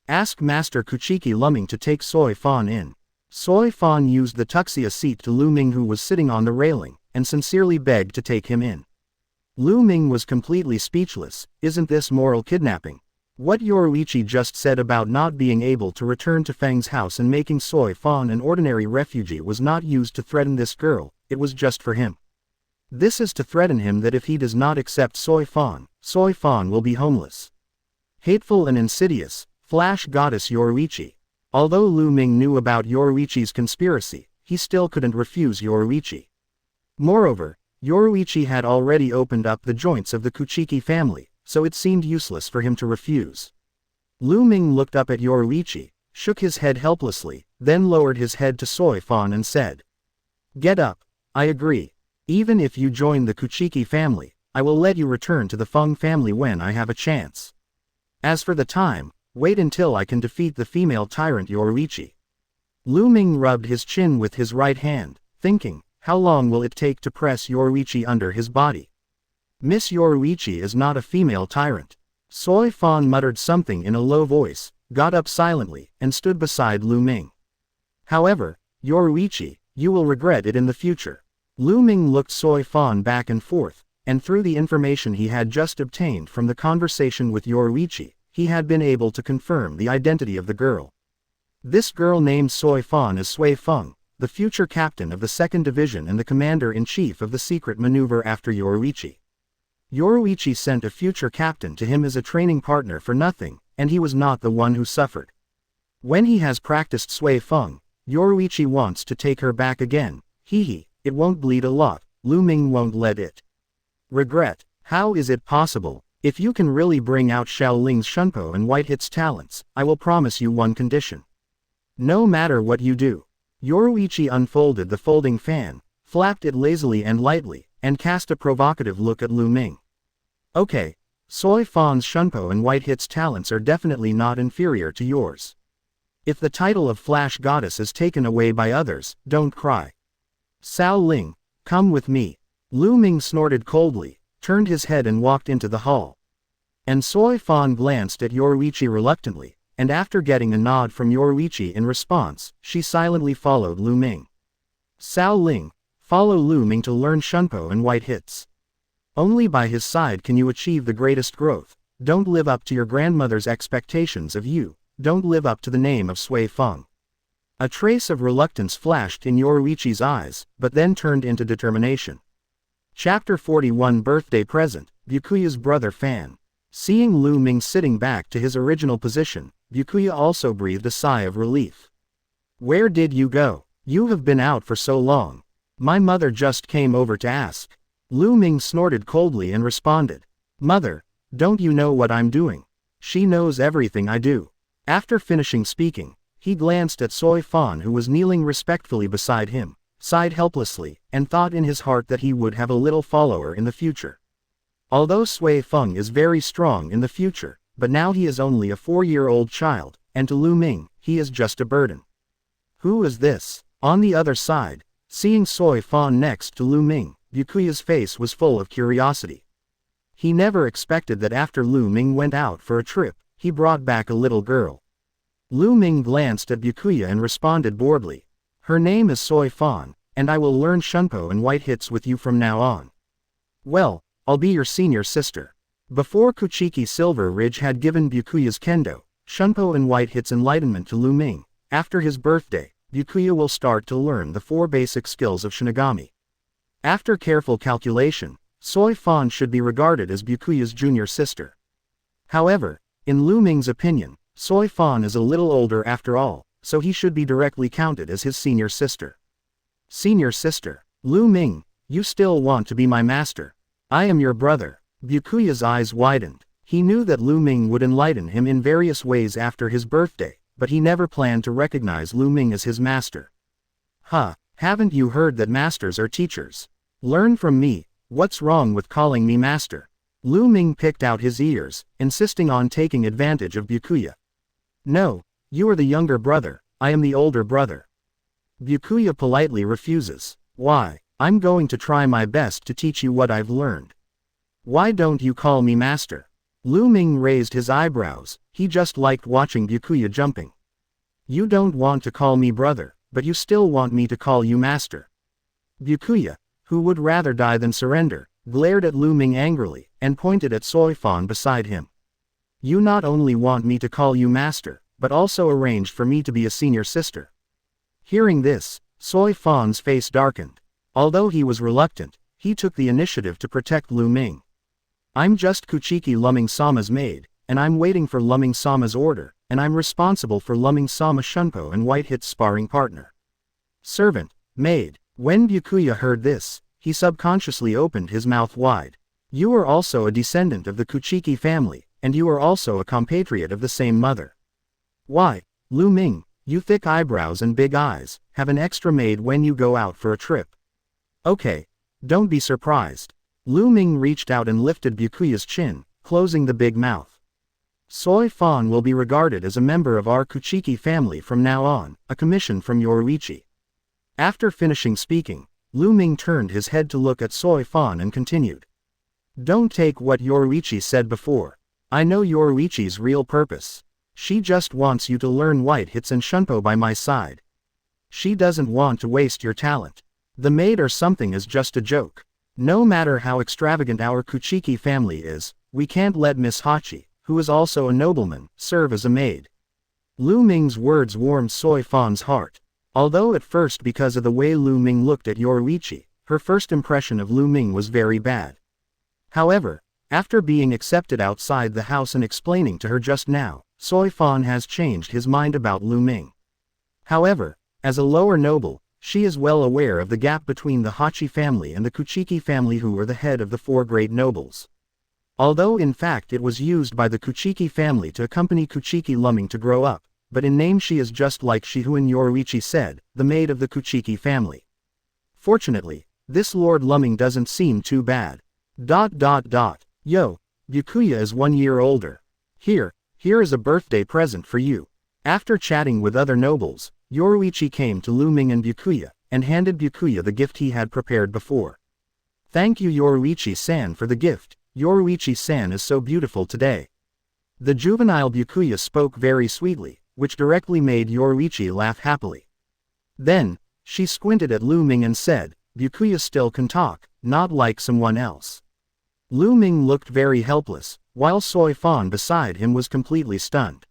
Ask Master Kuchiki Lu Ming to take Soy Fan in. Soy Fan used the tuxia seat to Lu Ming, who was sitting on the railing, and sincerely begged to take him in. Lu Ming was completely speechless. Isn't this moral kidnapping? What Yoruichi just said about not being able to return to Feng's house and making Soy Fan an ordinary refugee was not used to threaten this girl, it was just for him. This is to threaten him that if he does not accept Soy Fan will be homeless. Hateful and insidious, Flash Goddess Yoruichi. Although Lu Ming knew about Yoruichi's conspiracy, he still couldn't refuse Yoruichi. Moreover, Yoruichi had already opened up the joints of the Kuchiki family, so it seemed useless for him to refuse. Lu Ming looked up at Yoruichi, shook his head helplessly, then lowered his head to Soy Fan and said. Get up, I agree. Even if you join the Kuchiki family, I will let you return to the Feng family when I have a chance. As for the time, wait until I can defeat the female tyrant Yoruichi. Lu Ming rubbed his chin with his right hand, thinking, how long will it take to press Yoruichi under his body? Miss Yoruichi is not a female tyrant. Soy Fan muttered something in a low voice, got up silently, and stood beside Lu Ming. However, Yoruichi, you will regret it in the future. Lu Ming looked Soy Fan back and forth, and through the information he had just obtained from the conversation with Yoruichi, he had been able to confirm the identity of the girl. This girl named Soy Fan is Sui Feng, the future captain of the 2nd Division and the commander-in-chief of the secret maneuver after Yoruichi. Yoruichi sent a future captain to him as a training partner for nothing, and he was not the one who suffered. When he has practiced Sui Feng, Yoruichi wants to take her back again. It won't bleed a lot, Lu Ming won't let it. Regret, how is it possible? If you can really bring out Xiao Ling's Shunpo and White Hit's talents, I will promise you one condition. No matter what you do. Yoruichi unfolded the folding fan, flapped it lazily and lightly, and cast a provocative look at Lu Ming. Okay, Soy Fan's Shunpo and White Hit's talents are definitely not inferior to yours. If the title of Flash Goddess is taken away by others, don't cry. Xiao Ling, come with me. Lu Ming snorted coldly, turned his head and walked into the hall. And Soy Fan glanced at Yoruichi reluctantly, and after getting a nod from Yoruichi in response, she silently followed Lu Ming. Xiao Ling, follow Lu Ming to learn Shunpo and White Hits. Only by his side can you achieve the greatest growth. Don't live up to your grandmother's expectations of you, don't live up to the name of Sui Feng. A trace of reluctance flashed in Yoruichi's eyes, but then turned into determination. Chapter 41 Birthday Present, Byakuya's brother Fan. Seeing Lu Ming sitting back to his original position, Byakuya also breathed a sigh of relief. Where did you go? You have been out for so long. My mother just came over to ask. Lu Ming snorted coldly and responded. Mother, don't you know what I'm doing? She knows everything I do. After finishing speaking, he glanced at Soi Fan, who was kneeling respectfully beside him, sighed helplessly, and thought in his heart that he would have a little follower in the future. Although Sui Feng is very strong in the future, but now he is only a 4-year-old child, and to Lu Ming, he is just a burden. Who is this? On the other side, seeing Soi Fan next to Lu Ming, Byakuya's face was full of curiosity. He never expected that after Lu Ming went out for a trip, he brought back a little girl. Lu Ming glanced at Byakuya and responded boredly. Her name is Soi Fan, and I will learn Shunpo and white hits with you from now on. Well, I'll be your senior sister. Before Kuchiki Silver Ridge had given Byakuya's kendo, Shunpo and white hits enlightenment to Lu Ming, after his birthday, Byakuya will start to learn the 4 basic skills of Shinigami. After careful calculation, Soi Fan should be regarded as Byakuya's junior sister. However, in Lu Ming's opinion, Soi Fan is a little older after all, so he should be directly counted as his senior sister. Senior sister. Lu Ming, you still want to be my master. I am your brother. Byakuya's eyes widened. He knew that Lu Ming would enlighten him in various ways after his birthday, but he never planned to recognize Lu Ming as his master. Huh, haven't you heard that masters are teachers? Learn from me. What's wrong with calling me master? Lu Ming picked out his ears, insisting on taking advantage of Byakuya. No, you are the younger brother, I am the older brother. Byakuya politely refuses. Why? I'm going to try my best to teach you what I've learned. Why don't you call me master? Lu Ming raised his eyebrows, he just liked watching Byakuya jumping. You don't want to call me brother, but you still want me to call you master. Byakuya, who would rather die than surrender, glared at Lu Ming angrily, and pointed at Soi Fan beside him. You not only want me to call you master, but also arranged for me to be a senior sister. Hearing this, Soi Fan's face darkened. Although he was reluctant, he took the initiative to protect Lu Ming. I'm just Kuchiki Lu Ming-sama's maid, and I'm waiting for Lu Ming-sama's order, and I'm responsible for Lu Ming-sama Shunpo and White Hit's sparring partner. Servant, maid. When Byakuya heard this, he subconsciously opened his mouth wide. You are also a descendant of the Kuchiki family, and you are also a compatriot of the same mother. Why, Lu Ming, you thick eyebrows and big eyes, have an extra maid when you go out for a trip. Okay, don't be surprised. Lu Ming reached out and lifted Byakuya's chin, closing the big mouth. Soi Fan will be regarded as a member of our Kuchiki family from now on, a commission from Yoruichi. After finishing speaking, Lu Ming turned his head to look at Soi Fan and continued. Don't take what Yoruichi said before. I know Yoruichi's real purpose. She just wants you to learn white hits and Shunpo by my side. She doesn't want to waste your talent. The maid or something is just a joke. No matter how extravagant our Kuchiki family is, we can't let Miss Hachi, who is also a nobleman, serve as a maid. Lu Ming's words warmed Soi Fan's heart. Although at first because of the way Lu Ming looked at Yoruichi, her first impression of Lu Ming was very bad. However, after being accepted outside the house and explaining to her just now, Soi Fan has changed his mind about Lu Ming. However, as a lower noble, she is well aware of the gap between the Hachi family and the Kuchiki family, who are the head of the 4 great nobles. Although in fact it was used by the Kuchiki family to accompany Kuchiki Lu Ming to grow up, but in name she is just like Shihuan Yoruichi said, the maid of the Kuchiki family. Fortunately, this Lord Lu Ming doesn't seem too bad. Yo, Byakuya is 1 year older. Here is a birthday present for you. After chatting with other nobles, Yoruichi came to Lu Ming and Byakuya, and handed Byakuya the gift he had prepared before. Thank you Yoruichi-san for the gift. Yoruichi-san is so beautiful today. The juvenile Byakuya spoke very sweetly, which directly made Yoruichi laugh happily. Then, she squinted at Lu Ming and said, Byakuya still can talk, not like someone else. Lu Ming looked very helpless, while Soi Fan beside him was completely stunned.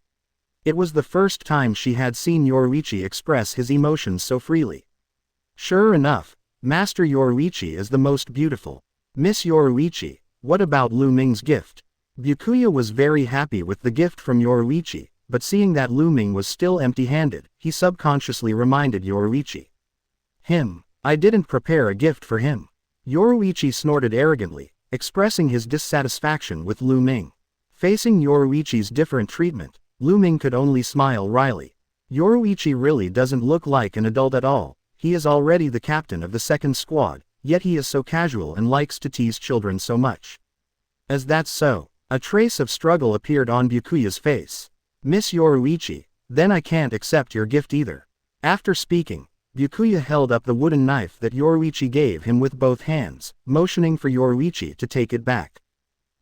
It was the first time she had seen Yoruichi express his emotions so freely. Sure enough, Master Yoruichi is the most beautiful. Miss Yoruichi, what about Lu Ming's gift? Byakuya was very happy with the gift from Yoruichi, but seeing that Lu Ming was still empty-handed, he subconsciously reminded Yoruichi. I didn't prepare a gift for him. Yoruichi snorted arrogantly, expressing his dissatisfaction with Lu Ming. Facing Yoruichi's different treatment, Lu Ming could only smile wryly. Yoruichi really doesn't look like an adult at all. He is already the captain of the second squad, yet he is so casual and likes to tease children so much. As that's so, a trace of struggle appeared on Byakuya's face. Miss Yoruichi, then I can't accept your gift either. After speaking, Byakuya held up the wooden knife that Yoruichi gave him with both hands, motioning for Yoruichi to take it back.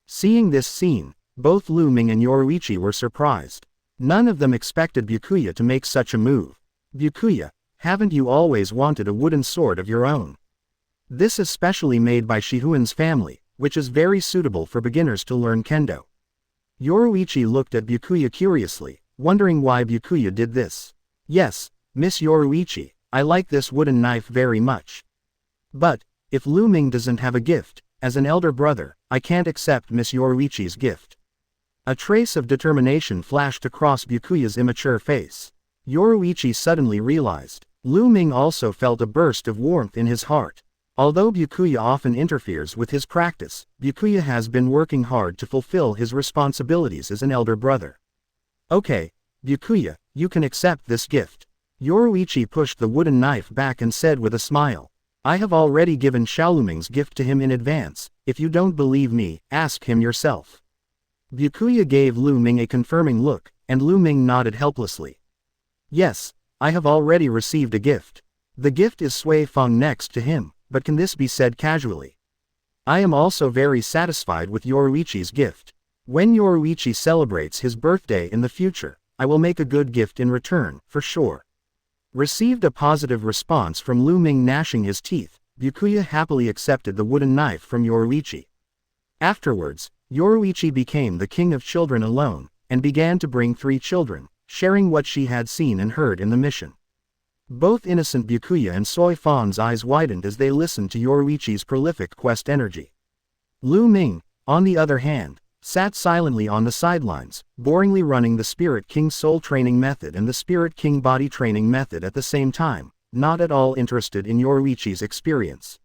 Seeing this scene, both Lu Ming and Yoruichi were surprised. None of them expected Byakuya to make such a move. Byakuya, haven't you always wanted a wooden sword of your own? This is specially made by Shihuan's family, which is very suitable for beginners to learn kendo. Yoruichi looked at Byakuya curiously, wondering why Byakuya did this. Yes, Miss Yoruichi, I like this wooden knife very much. But, if Lu Ming doesn't have a gift, as an elder brother, I can't accept Miss Yoruichi's gift. A trace of determination flashed across Byakuya's immature face. Yoruichi suddenly realized, Lu Ming also felt a burst of warmth in his heart. Although Byakuya often interferes with his practice, Byakuya has been working hard to fulfill his responsibilities as an elder brother. Okay, Byakuya, you can accept this gift. Yoruichi pushed the wooden knife back and said with a smile, I have already given Xiaoluming's gift to him in advance. If you don't believe me, ask him yourself. Byakuya gave Lu Ming a confirming look, and Lu Ming nodded helplessly. Yes, I have already received a gift. The gift is Sui Feng next to him, but can this be said casually? I am also very satisfied with Yoruichi's gift. When Yoruichi celebrates his birthday in the future, I will make a good gift in return, for sure. Received a positive response from Lu Ming gnashing his teeth, Byakuya happily accepted the wooden knife from Yoruichi. Afterwards, Yoruichi became the king of children alone, and began to bring 3 children, sharing what she had seen and heard in the mission. Both innocent Byakuya and Sui Feng's eyes widened as they listened to Yoruichi's prolific quest energy. Lu Ming, on the other hand, sat silently on the sidelines, boringly running the Spirit King Soul Training Method and the Spirit King Body Training Method at the same time, not at all interested in Yoruichi's experience.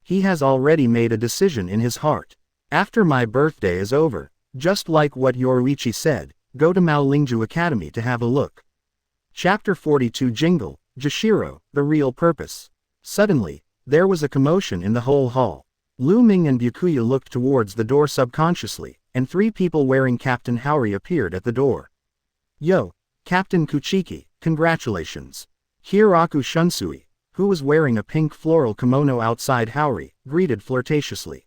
He has already made a decision in his heart. After my birthday is over, just like what Yoruichi said, go to Mao Lingju Academy to have a look. Chapter 42 Jingle, Jashiro, The Real Purpose. Suddenly, there was a commotion in the whole hall. Lu Ming and Byakuya looked towards the door subconsciously, and 3 people wearing Captain Haori appeared at the door. Yo, Captain Kuchiki, congratulations. Hieraku Shunsui, who was wearing a pink floral kimono outside Haori, greeted flirtatiously.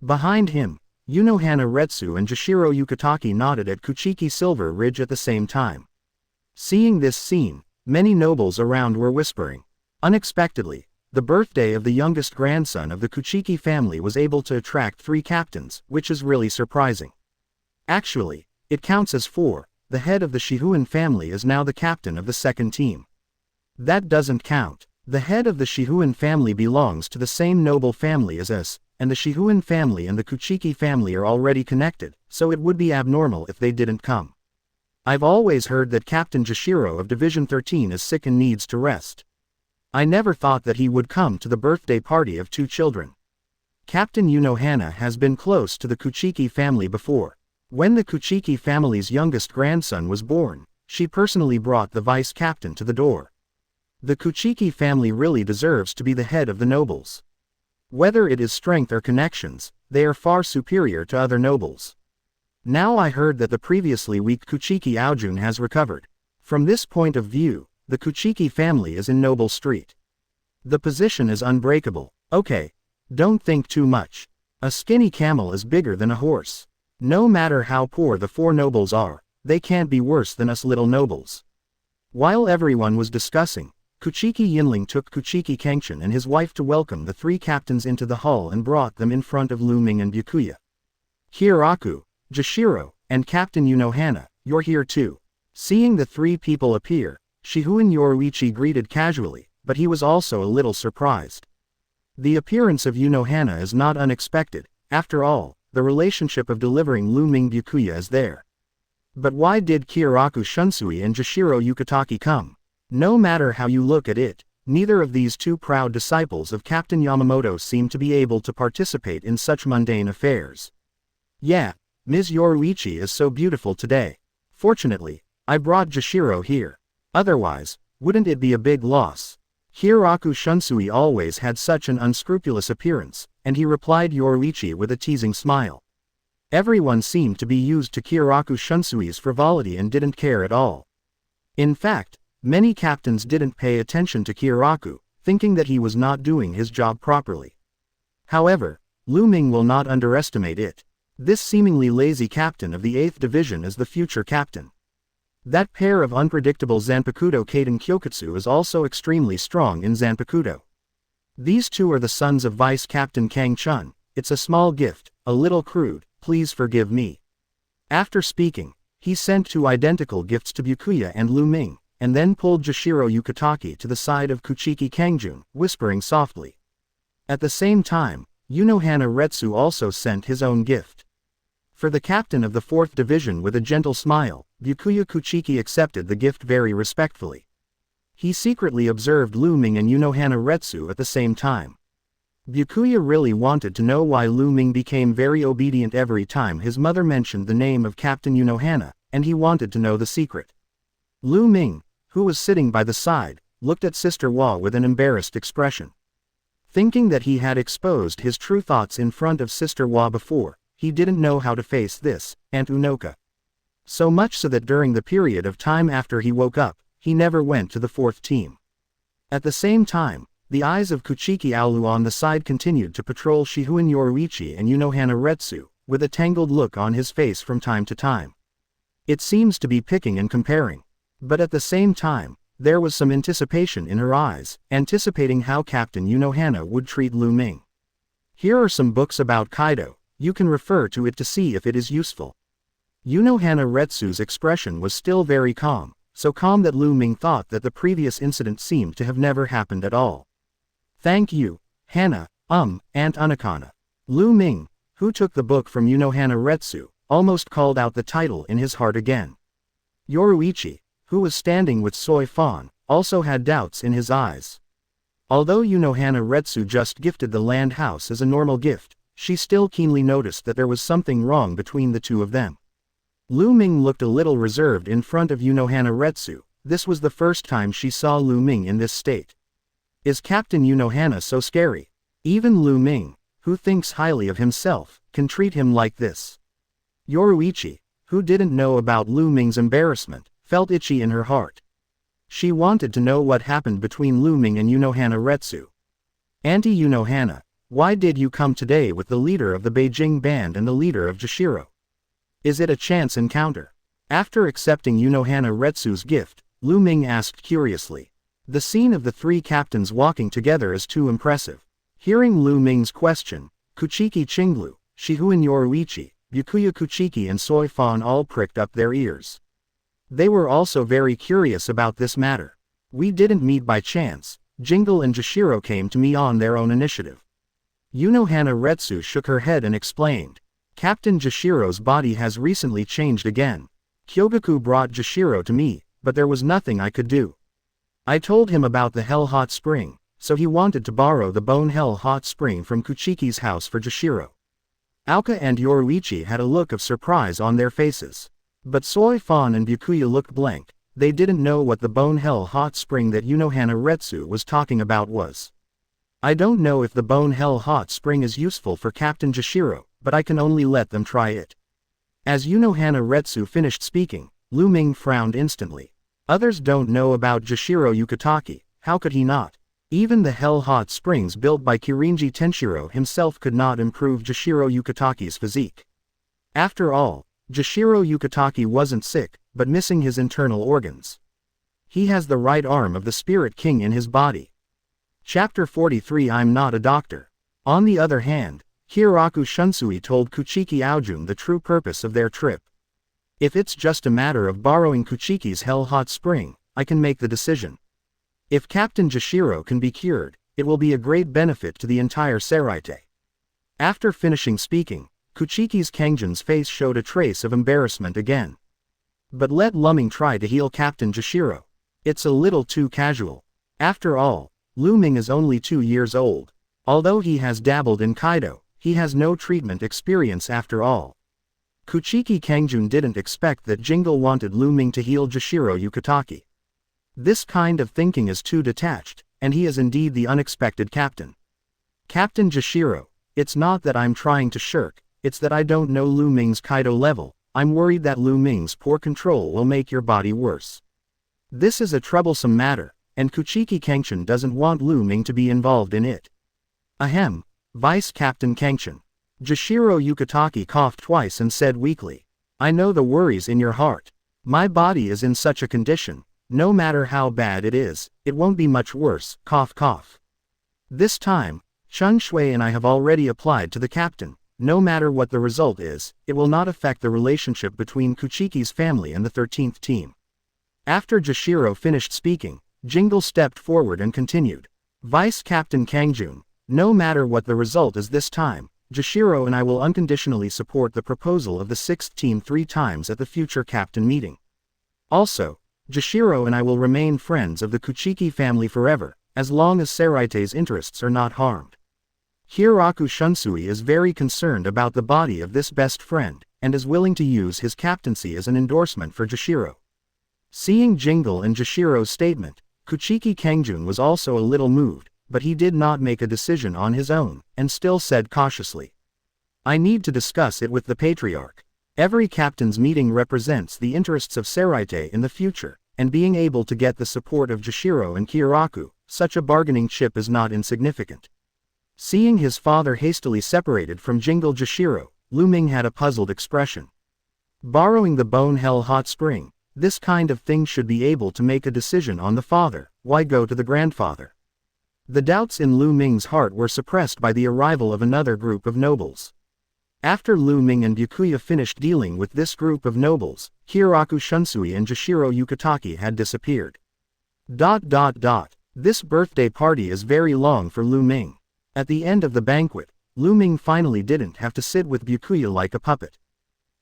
Behind him, Unohana Retsu and Jashiro Yukitaki nodded at Kuchiki Silver Ridge at the same time. Seeing this scene, many nobles around were whispering. Unexpectedly, the birthday of the youngest grandson of the Kuchiki family was able to attract 3 captains, which is really surprising. Actually, it counts as 4, the head of the Shihuan family is now the captain of the second team. That doesn't count. The head of the Shihuan family belongs to the same noble family as us, and the Shihuan family and the Kuchiki family are already connected, so it would be abnormal if they didn't come. I've always heard that Captain Jashiro of Division 13 is sick and needs to rest. I never thought that he would come to the birthday party of 2 children. Captain Unohana has been close to the Kuchiki family before. When the Kuchiki family's youngest grandson was born, she personally brought the vice captain to the door. The Kuchiki family really deserves to be the head of the nobles. Whether it is strength or connections, they are far superior to other nobles. Now I heard that the previously weak Kuchiki Aojun has recovered. From this point of view, the Kuchiki family is in Noble Street. The position is unbreakable. Okay. Don't think too much. A skinny camel is bigger than a horse. No matter how poor the 4 nobles are, they can't be worse than us little nobles. While everyone was discussing, Kuchiki Yinling took Kuchiki Cangchun and his wife to welcome the 3 captains into the hall and brought them in front of Lu Ming and Byakuya. Hieraku, Jashiro, and Captain Unohana, you're here too. Seeing the 3 people appear, Shihuan Yoruichi greeted casually, but he was also a little surprised. The appearance of Unohana is not unexpected. After all, the relationship of delivering Lu Ming Byakuya is there. But why did Kieraku Shunsui and Jashiro Yukitaki come? No matter how you look at it, neither of these 2 proud disciples of Captain Yamamoto seem to be able to participate in such mundane affairs. Yeah, Ms. Yoruichi is so beautiful today. Fortunately, I brought Jashiro here. Otherwise, wouldn't it be a big loss? Hiroku Shunsui always had such an unscrupulous appearance, and he replied Yoruichi with a teasing smile. Everyone seemed to be used to Hiroku Shunsui's frivolity and didn't care at all. In fact, many captains didn't pay attention to Hiroku, thinking that he was not doing his job properly. However, Lu Ming will not underestimate it. This seemingly lazy captain of the 8th Division is the future captain. That pair of unpredictable Zanpakuto Kaden Kyokutsu is also extremely strong in Zanpakuto. These two are the sons of Vice Captain Cangchun. It's a small gift, a little crude, please forgive me. After speaking, he sent 2 identical gifts to Byakuya and Lu Ming, and then pulled Jashiro Yukitake to the side of Kuchiki Cangchun, whispering softly. At the same time, Unohana Reiatsu also sent his own gift. For the captain of the 4th Division with a gentle smile, Byakuya Kuchiki accepted the gift very respectfully. He secretly observed Lu Ming and Unohana Reiatsu at the same time. Byakuya really wanted to know why Lu Ming became very obedient every time his mother mentioned the name of Captain Unohana, and he wanted to know the secret. Lu Ming, who was sitting by the side, looked at Sister Wa with an embarrassed expression. Thinking that he had exposed his true thoughts in front of Sister Wa before, he didn't know how to face this, Aunt Unoka. So much so that during the period of time after he woke up, he never went to the 4th team. At the same time, the eyes of Kuchiki Aulu on the side continued to patrol Shihuin Yoruichi and Unohana Reiatsu, with a tangled look on his face from time to time. It seems to be picking and comparing. But at the same time, there was some anticipation in her eyes, anticipating how Captain Unohana would treat Lu Ming. Here are some books about Kido. You can refer to it to see if it is useful. Unohana Reiatsu's expression was still very calm, so calm that Lu Ming thought that the previous incident seemed to have never happened at all. Thank you, Hana, Aunt Unakana. Lu Ming, who took the book from Unohana Reiatsu, almost called out the title in his heart again. Yoruichi, who was standing with Soy Fan, also had doubts in his eyes. Although Unohana Reiatsu just gifted the land house as a normal gift, she still keenly noticed that there was something wrong between the two of them. Lu Ming looked a little reserved in front of Unohana Reiatsu. This was the first time she saw Lu Ming in this state. Is Captain Unohana so scary? Even Lu Ming, who thinks highly of himself, can treat him like this. Yoruichi, who didn't know about Lu Ming's embarrassment, felt itchy in her heart. She wanted to know what happened between Lu Ming and Unohana Reiatsu. Auntie Unohana, why did you come today with the leader of the Beijing band and the leader of Jashiro? Is it a chance encounter? After accepting Unohana Reiatsu's gift, Lu Ming asked curiously. The scene of the 3 captains walking together is too impressive. Hearing Lu Ming's question, Kuchiki Chinglu, Shihuin Yoruichi, Byakuya Kuchiki and Soy Fan all pricked up their ears. They were also very curious about this matter. We didn't meet by chance. Jingle and Jashiro came to me on their own initiative. Unohana Reiatsu shook her head and explained. Captain Jashiro's body has recently changed again. Hogyoku brought Jashiro to me, but there was nothing I could do. I told him about the Hell Hot Spring, so he wanted to borrow the Bone Hell Hot Spring from Kuchiki's house for Jashiro. Aoka and Yoruichi had a look of surprise on their faces. But Soy Fan and Byakuya looked blank. They didn't know what the Bone Hell Hot Spring that Unohana Reiatsu was talking about was. I don't know if the Bone Hell Hot Spring is useful for Captain Jashiro, but I can only let them try it. As Unohana Reiatsu finished speaking, Lu Ming frowned instantly. Others don't know about Jashiro Yukitake, how could he not? Even the Hell Hot Springs built by Kirinji Tenshiro himself could not improve Jashiro Yukitake's physique. After all, Jashiro Yukitake wasn't sick, but missing his internal organs. He has the right arm of the Spirit King in his body. Chapter 43 I'm not a doctor. On the other hand, Hiroku Shunsui told Kuchiki Aojun the true purpose of their trip. If it's just a matter of borrowing Kuchiki's Hell Hot Spring, I can make the decision. If Captain Jashiro can be cured, it will be a great benefit to the entire Seraite. After finishing speaking, Kuchiki's Cangchun's face showed a trace of embarrassment again. But let Lu Ming try to heal Captain Jashiro. It's a little too casual. After all, Lu Ming is only 2 years old. Although he has dabbled in Kido, he has no treatment experience after all. Kuchiki Cangchun didn't expect that Jingle wanted Lu Ming to heal Jashiro Yukitake. This kind of thinking is too detached, and he is indeed the unexpected captain. Captain Jashiro, it's not that I'm trying to shirk, it's that I don't know Lu Ming's Kido level. I'm worried that Lu Ming's poor control will make your body worse. This is a troublesome matter, and Kuchiki Cangchun doesn't want Lu Ming to be involved in it. Ahem, Vice Captain Cangchun. Jashiro Yukitake coughed twice and said weakly, I know the worries in your heart. My body is in such a condition, no matter how bad it is, it won't be much worse, cough cough. This time, Chun Shui and I have already applied to the captain. No matter what the result is, it will not affect the relationship between Kuchiki's family and the 13th team. After Jashiro finished speaking, Jingle stepped forward and continued. Vice Captain Cangchun, no matter what the result is this time, Jashiro and I will unconditionally support the proposal of the 6th team 3 times at the future captain meeting. Also, Jashiro and I will remain friends of the Kuchiki family forever, as long as Seraite's interests are not harmed. Hiraku Shunsui is very concerned about the body of this best friend, and is willing to use his captaincy as an endorsement for Jashiro. Seeing Jingle and Jashiro's statement, Kuchiki Cangchun was also a little moved, but he did not make a decision on his own, and still said cautiously, I need to discuss it with the patriarch. Every captain's meeting represents the interests of Seraite in the future, and being able to get the support of Jashiro and Hiraku, such a bargaining chip is not insignificant. Seeing his father hastily separated from Jingle Jashiro, Lu Ming had a puzzled expression. Borrowing the Bone Hell Hot Spring, this kind of thing should be able to make a decision on the father, why go to the grandfather? The doubts in Lu Ming's heart were suppressed by the arrival of another group of nobles. After Lu Ming and Byakuya finished dealing with this group of nobles, Hiraku Shunsui and Jashiro Yukitake had disappeared. This birthday party is very long for Lu Ming. At the end of the banquet, Lu Ming finally didn't have to sit with Byakuya like a puppet.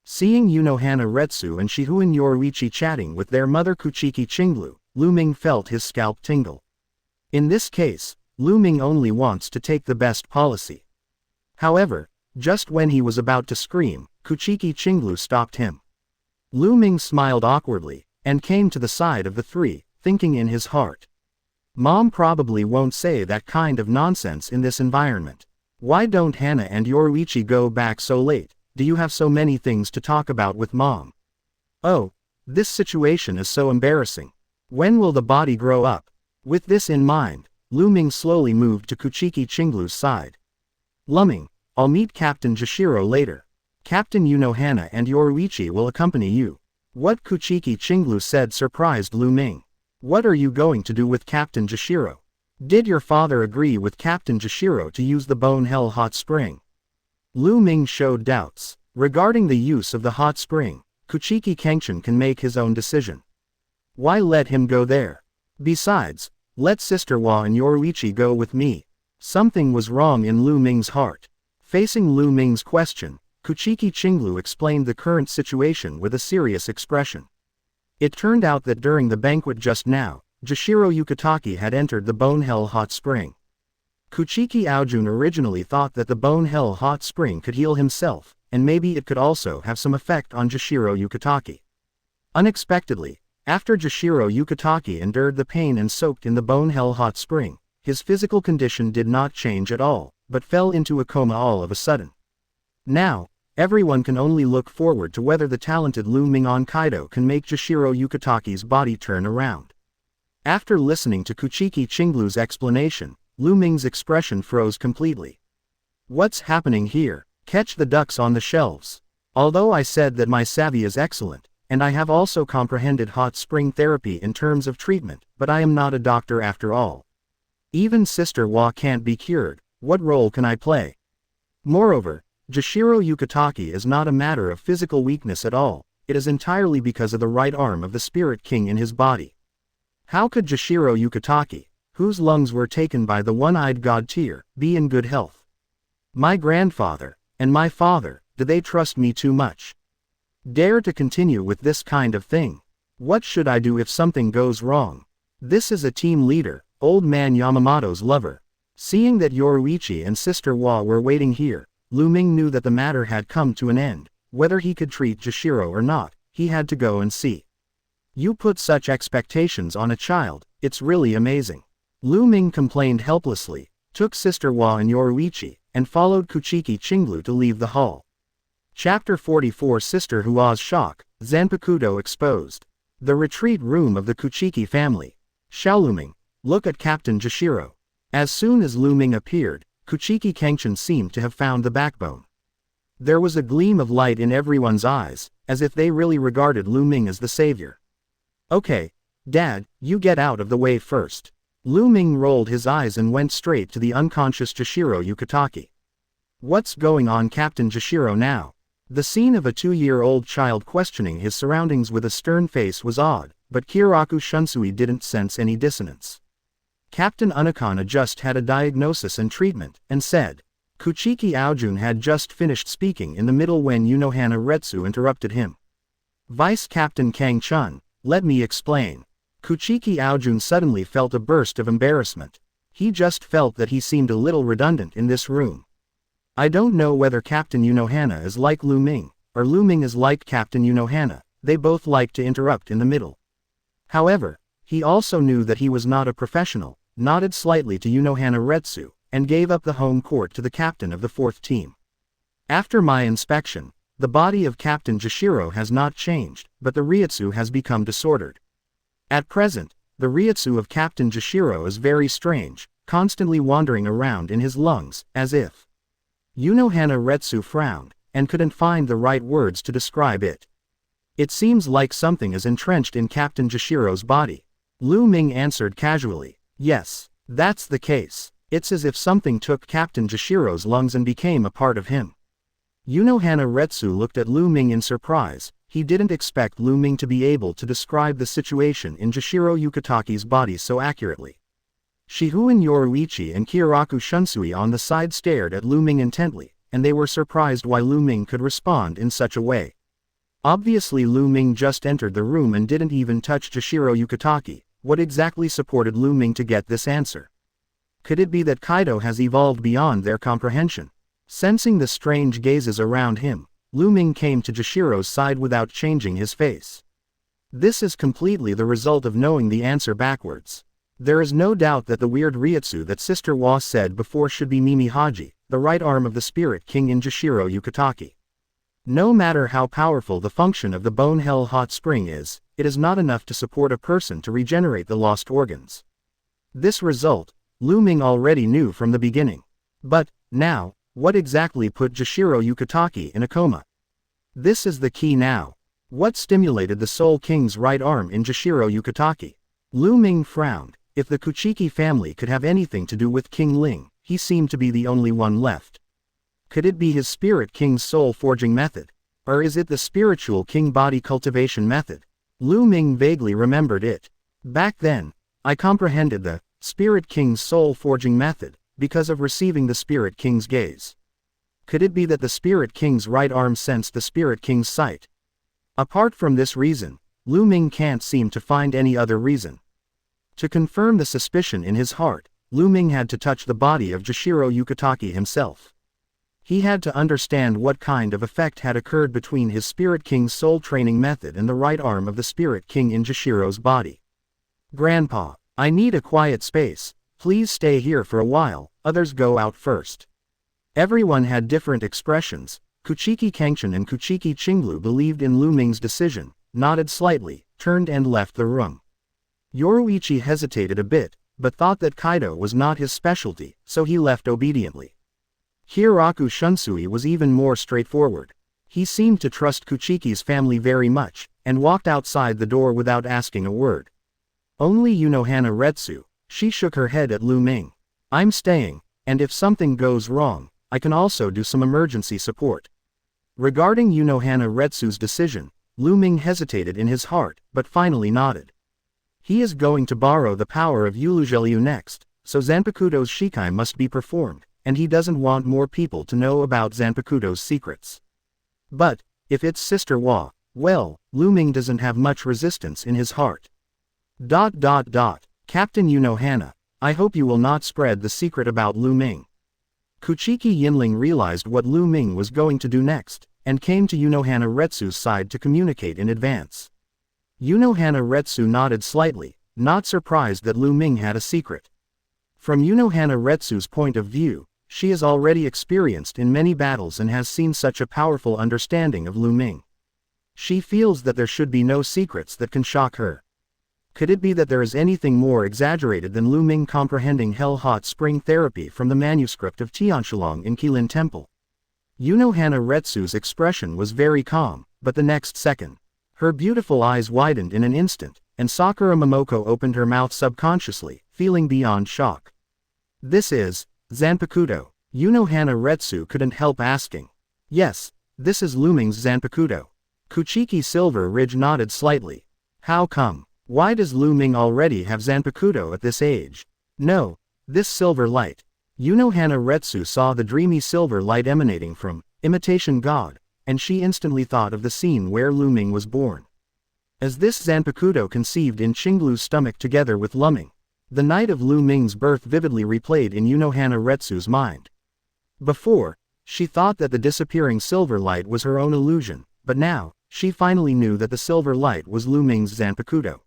Seeing Unohana Retsu and Shihuin Yoruichi chatting with their mother Kuchiki Chinglu, Lu Ming felt his scalp tingle. In this case, Lu Ming only wants to take the best policy. However, just when he was about to scream, Kuchiki Chinglu stopped him. Lu Ming smiled awkwardly, and came to the side of the 3, thinking in his heart. Mom probably won't say that kind of nonsense in this environment. Why don't Hana and Yoruichi go back so late? Do you have so many things to talk about with Mom? Oh, this situation is so embarrassing. When will the body grow up? With this in mind, Lu Ming slowly moved to Kuchiki Chinglu's side. Lu Ming, I'll meet Captain Jashiro later. Captain Unohana and Yoruichi will accompany you. What Kuchiki Chinglu said surprised Lu Ming. What are you going to do with Captain Jashiro? Did your father agree with Captain Jashiro to use the Bone Hell Hot Spring? Lu Ming showed doubts. Regarding the use of the hot spring, Kuchiki Cangchun can make his own decision. Why let him go there? Besides, let Sister Wa and Yoruichi go with me. Something was wrong in Lu Ming's heart. Facing Lu Ming's question, Kuchiki Chinglu explained the current situation with a serious expression. It turned out that during the banquet just now, Jashiro Yukitake had entered the Bone Hell Hot Spring. Kuchiki Aojun originally thought that the Bone Hell Hot Spring could heal himself, and maybe it could also have some effect on Jashiro Yukitake. Unexpectedly, after Jashiro Yukitake endured the pain and soaked in the Bone Hell Hot Spring, his physical condition did not change at all, but fell into a coma all of a sudden. Now, everyone can only look forward to whether the talented Lu Ming on Kido can make Jashiro Yukitake's body turn around. After listening to Kuchiki Chinglu's explanation, Lu Ming's expression froze completely. What's happening here? Catch the ducks on the shelves. Although I said that my savvy is excellent, and I have also comprehended hot spring therapy in terms of treatment, but I am not a doctor after all. Even Sister Wa can't be cured, what role can I play? Moreover, Jashiro Yukitake is not a matter of physical weakness at all, it is entirely because of the right arm of the Spirit King in his body. How could Jashiro Yukitake, whose lungs were taken by the one-eyed god Tyr, be in good health? My grandfather, and my father, do they trust me too much? Dare to continue with this kind of thing? What should I do if something goes wrong? This is a team leader, old man Yamamoto's lover. Seeing that Yoruichi and Sister Wa were waiting here, Lu Ming knew that the matter had come to an end. Whether he could treat Jashiro or not, he had to go and see. You put such expectations on a child, it's really amazing. Lu Ming complained helplessly, took Sister Wa and Yoruichi, and followed Kuchiki Cangchun to leave the hall. Chapter 44 Sister Hua's Shock, Zanpakuto Exposed. The retreat room of the Kuchiki family. Lu Ming, look at Captain Jashiro. As soon as Lu Ming appeared, Kuchiki Cangchun seemed to have found the backbone. There was a gleam of light in everyone's eyes, as if they really regarded Lu Ming as the savior. Okay, Dad, you get out of the way first. Lu Ming rolled his eyes and went straight to the unconscious Jashiro Yukitake. What's going on, Captain Jashiro now? The scene of a 2-year-old child questioning his surroundings with a stern face was odd, but Kiraku Shunsui didn't sense any dissonance. Captain Unakana just had a diagnosis and treatment, and said. Kuchiki Aojun had just finished speaking in the middle when Unohana Retsu interrupted him. Vice Captain Kangchun, let me explain. Kuchiki Aojun suddenly felt a burst of embarrassment. He just felt that he seemed a little redundant in this room. I don't know whether Captain Unohana is like Lu Ming, or Lu Ming is like Captain Unohana, they both like to interrupt in the middle. However, he also knew that he was not a professional, nodded slightly to Unohana Retsu, and gave up the home court to the captain of the 4th team. After my inspection, the body of Captain Jashiro has not changed, but the Reiatsu has become disordered. At present, the Reiatsu of Captain Jashiro is very strange, constantly wandering around in his lungs, as if. Unohana Retsu frowned, and couldn't find the right words to describe it. It seems like something is entrenched in Captain Jashiro's body. Lu Ming answered casually, yes, that's the case. It's as if something took Captain Jashiro's lungs and became a part of him. Unohana Retsu looked at Lu Ming in surprise. He didn't expect Lu Ming to be able to describe the situation in Jashiro Yukitake's body so accurately. Shihuan Yoruichi and Kiraku Shunsui on the side stared at Lu Ming intently, and they were surprised why Lu Ming could respond in such a way. Obviously Lu Ming just entered the room and didn't even touch Jashiro Yukitake. What exactly supported Lu Ming to get this answer? Could it be that Kido has evolved beyond their comprehension? Sensing the strange gazes around him, Lu Ming came to Jashiro's side without changing his face. This is completely the result of knowing the answer backwards. There is no doubt that the weird Reiatsu that Sister Wa said before should be Mimi Haji, the right arm of the Spirit King in Jashiro Yukitake. No matter how powerful the function of the Bone Hell Hot Spring is, it is not enough to support a person to regenerate the lost organs. This result, Lu Ming already knew from the beginning. But, now, what exactly put Jashiro Yukitake in a coma? This is the key now. What stimulated the Soul King's right arm in Jashiro Yukitake? Lu Ming frowned. If the Kuchiki family could have anything to do with King Ling, he seemed to be the only one left. Could it be his Spirit King's soul forging method? Or is it the Spiritual King body cultivation method? Lu Ming vaguely remembered it. Back then, I comprehended the Spirit King's soul forging method, because of receiving the Spirit King's gaze. Could it be that the Spirit King's right arm sensed the Spirit King's sight? Apart from this reason, Lu Ming can't seem to find any other reason. To confirm the suspicion in his heart, Lu Ming had to touch the body of Jashiro Yukitake himself. He had to understand what kind of effect had occurred between his Spirit King's soul training method and the right arm of the Spirit King in Jashiro's body. Grandpa, I need a quiet space, please stay here for a while, others go out first. Everyone had different expressions. Kuchiki Cangchun and Kuchiki Cangchun believed in Lu Ming's decision, nodded slightly, turned and left the room. Yoruichi hesitated a bit, but thought that Kido was not his specialty, so he left obediently. Kiraku Shunsui was even more straightforward. He seemed to trust Kuchiki's family very much, and walked outside the door without asking a word. Only Unohana Retsu, she shook her head at Lu Ming. I'm staying, and if something goes wrong, I can also do some emergency support. Regarding Unohana Retsu's decision, Lu Ming hesitated in his heart, but finally nodded. He is going to borrow the power of Ulujeliu next, so Zanpakuto's Shikai must be performed, and he doesn't want more people to know about Zanpakuto's secrets. But, if it's Sister Wa, well, Lu Ming doesn't have much resistance in his heart. Captain Unohana, I hope you will not spread the secret about Lu Ming. Kuchiki Yinling realized what Lu Ming was going to do next. and came to Unohana Retsu's side to communicate in advance. Unohana Retsu nodded slightly, not surprised that Lu Ming had a secret. From Unohana Retsu's point of view, she is already experienced in many battles and has seen such a powerful understanding of Lu Ming. She feels that there should be no secrets that can shock her. Could it be that there is anything more exaggerated than Lu Ming comprehending hell-hot spring therapy from the manuscript of Tianshulong in Qilin Temple? Unohana Retsu's expression was very calm, but the next second, her beautiful eyes widened in an instant, and Sakura Momoko opened her mouth subconsciously, feeling beyond shock. This is Zanpakuto. Unohana Retsu couldn't help asking. Yes, this is Lu Ming's Zanpakuto. Kuchiki Silver Ridge nodded slightly. How come? Why does Lu Ming already have Zanpakuto at this age? No, this silver light. Unohana Retsu saw the dreamy silver light emanating from Imitation God, and she instantly thought of the scene where Lu Ming was born. As this Zanpakuto conceived in Qinglu's stomach together with Lu Ming, the night of Lu Ming's birth vividly replayed in Unohana Retsu's mind. Before, she thought that the disappearing silver light was her own illusion, but now, she finally knew that the silver light was Lu Ming's Zanpakuto.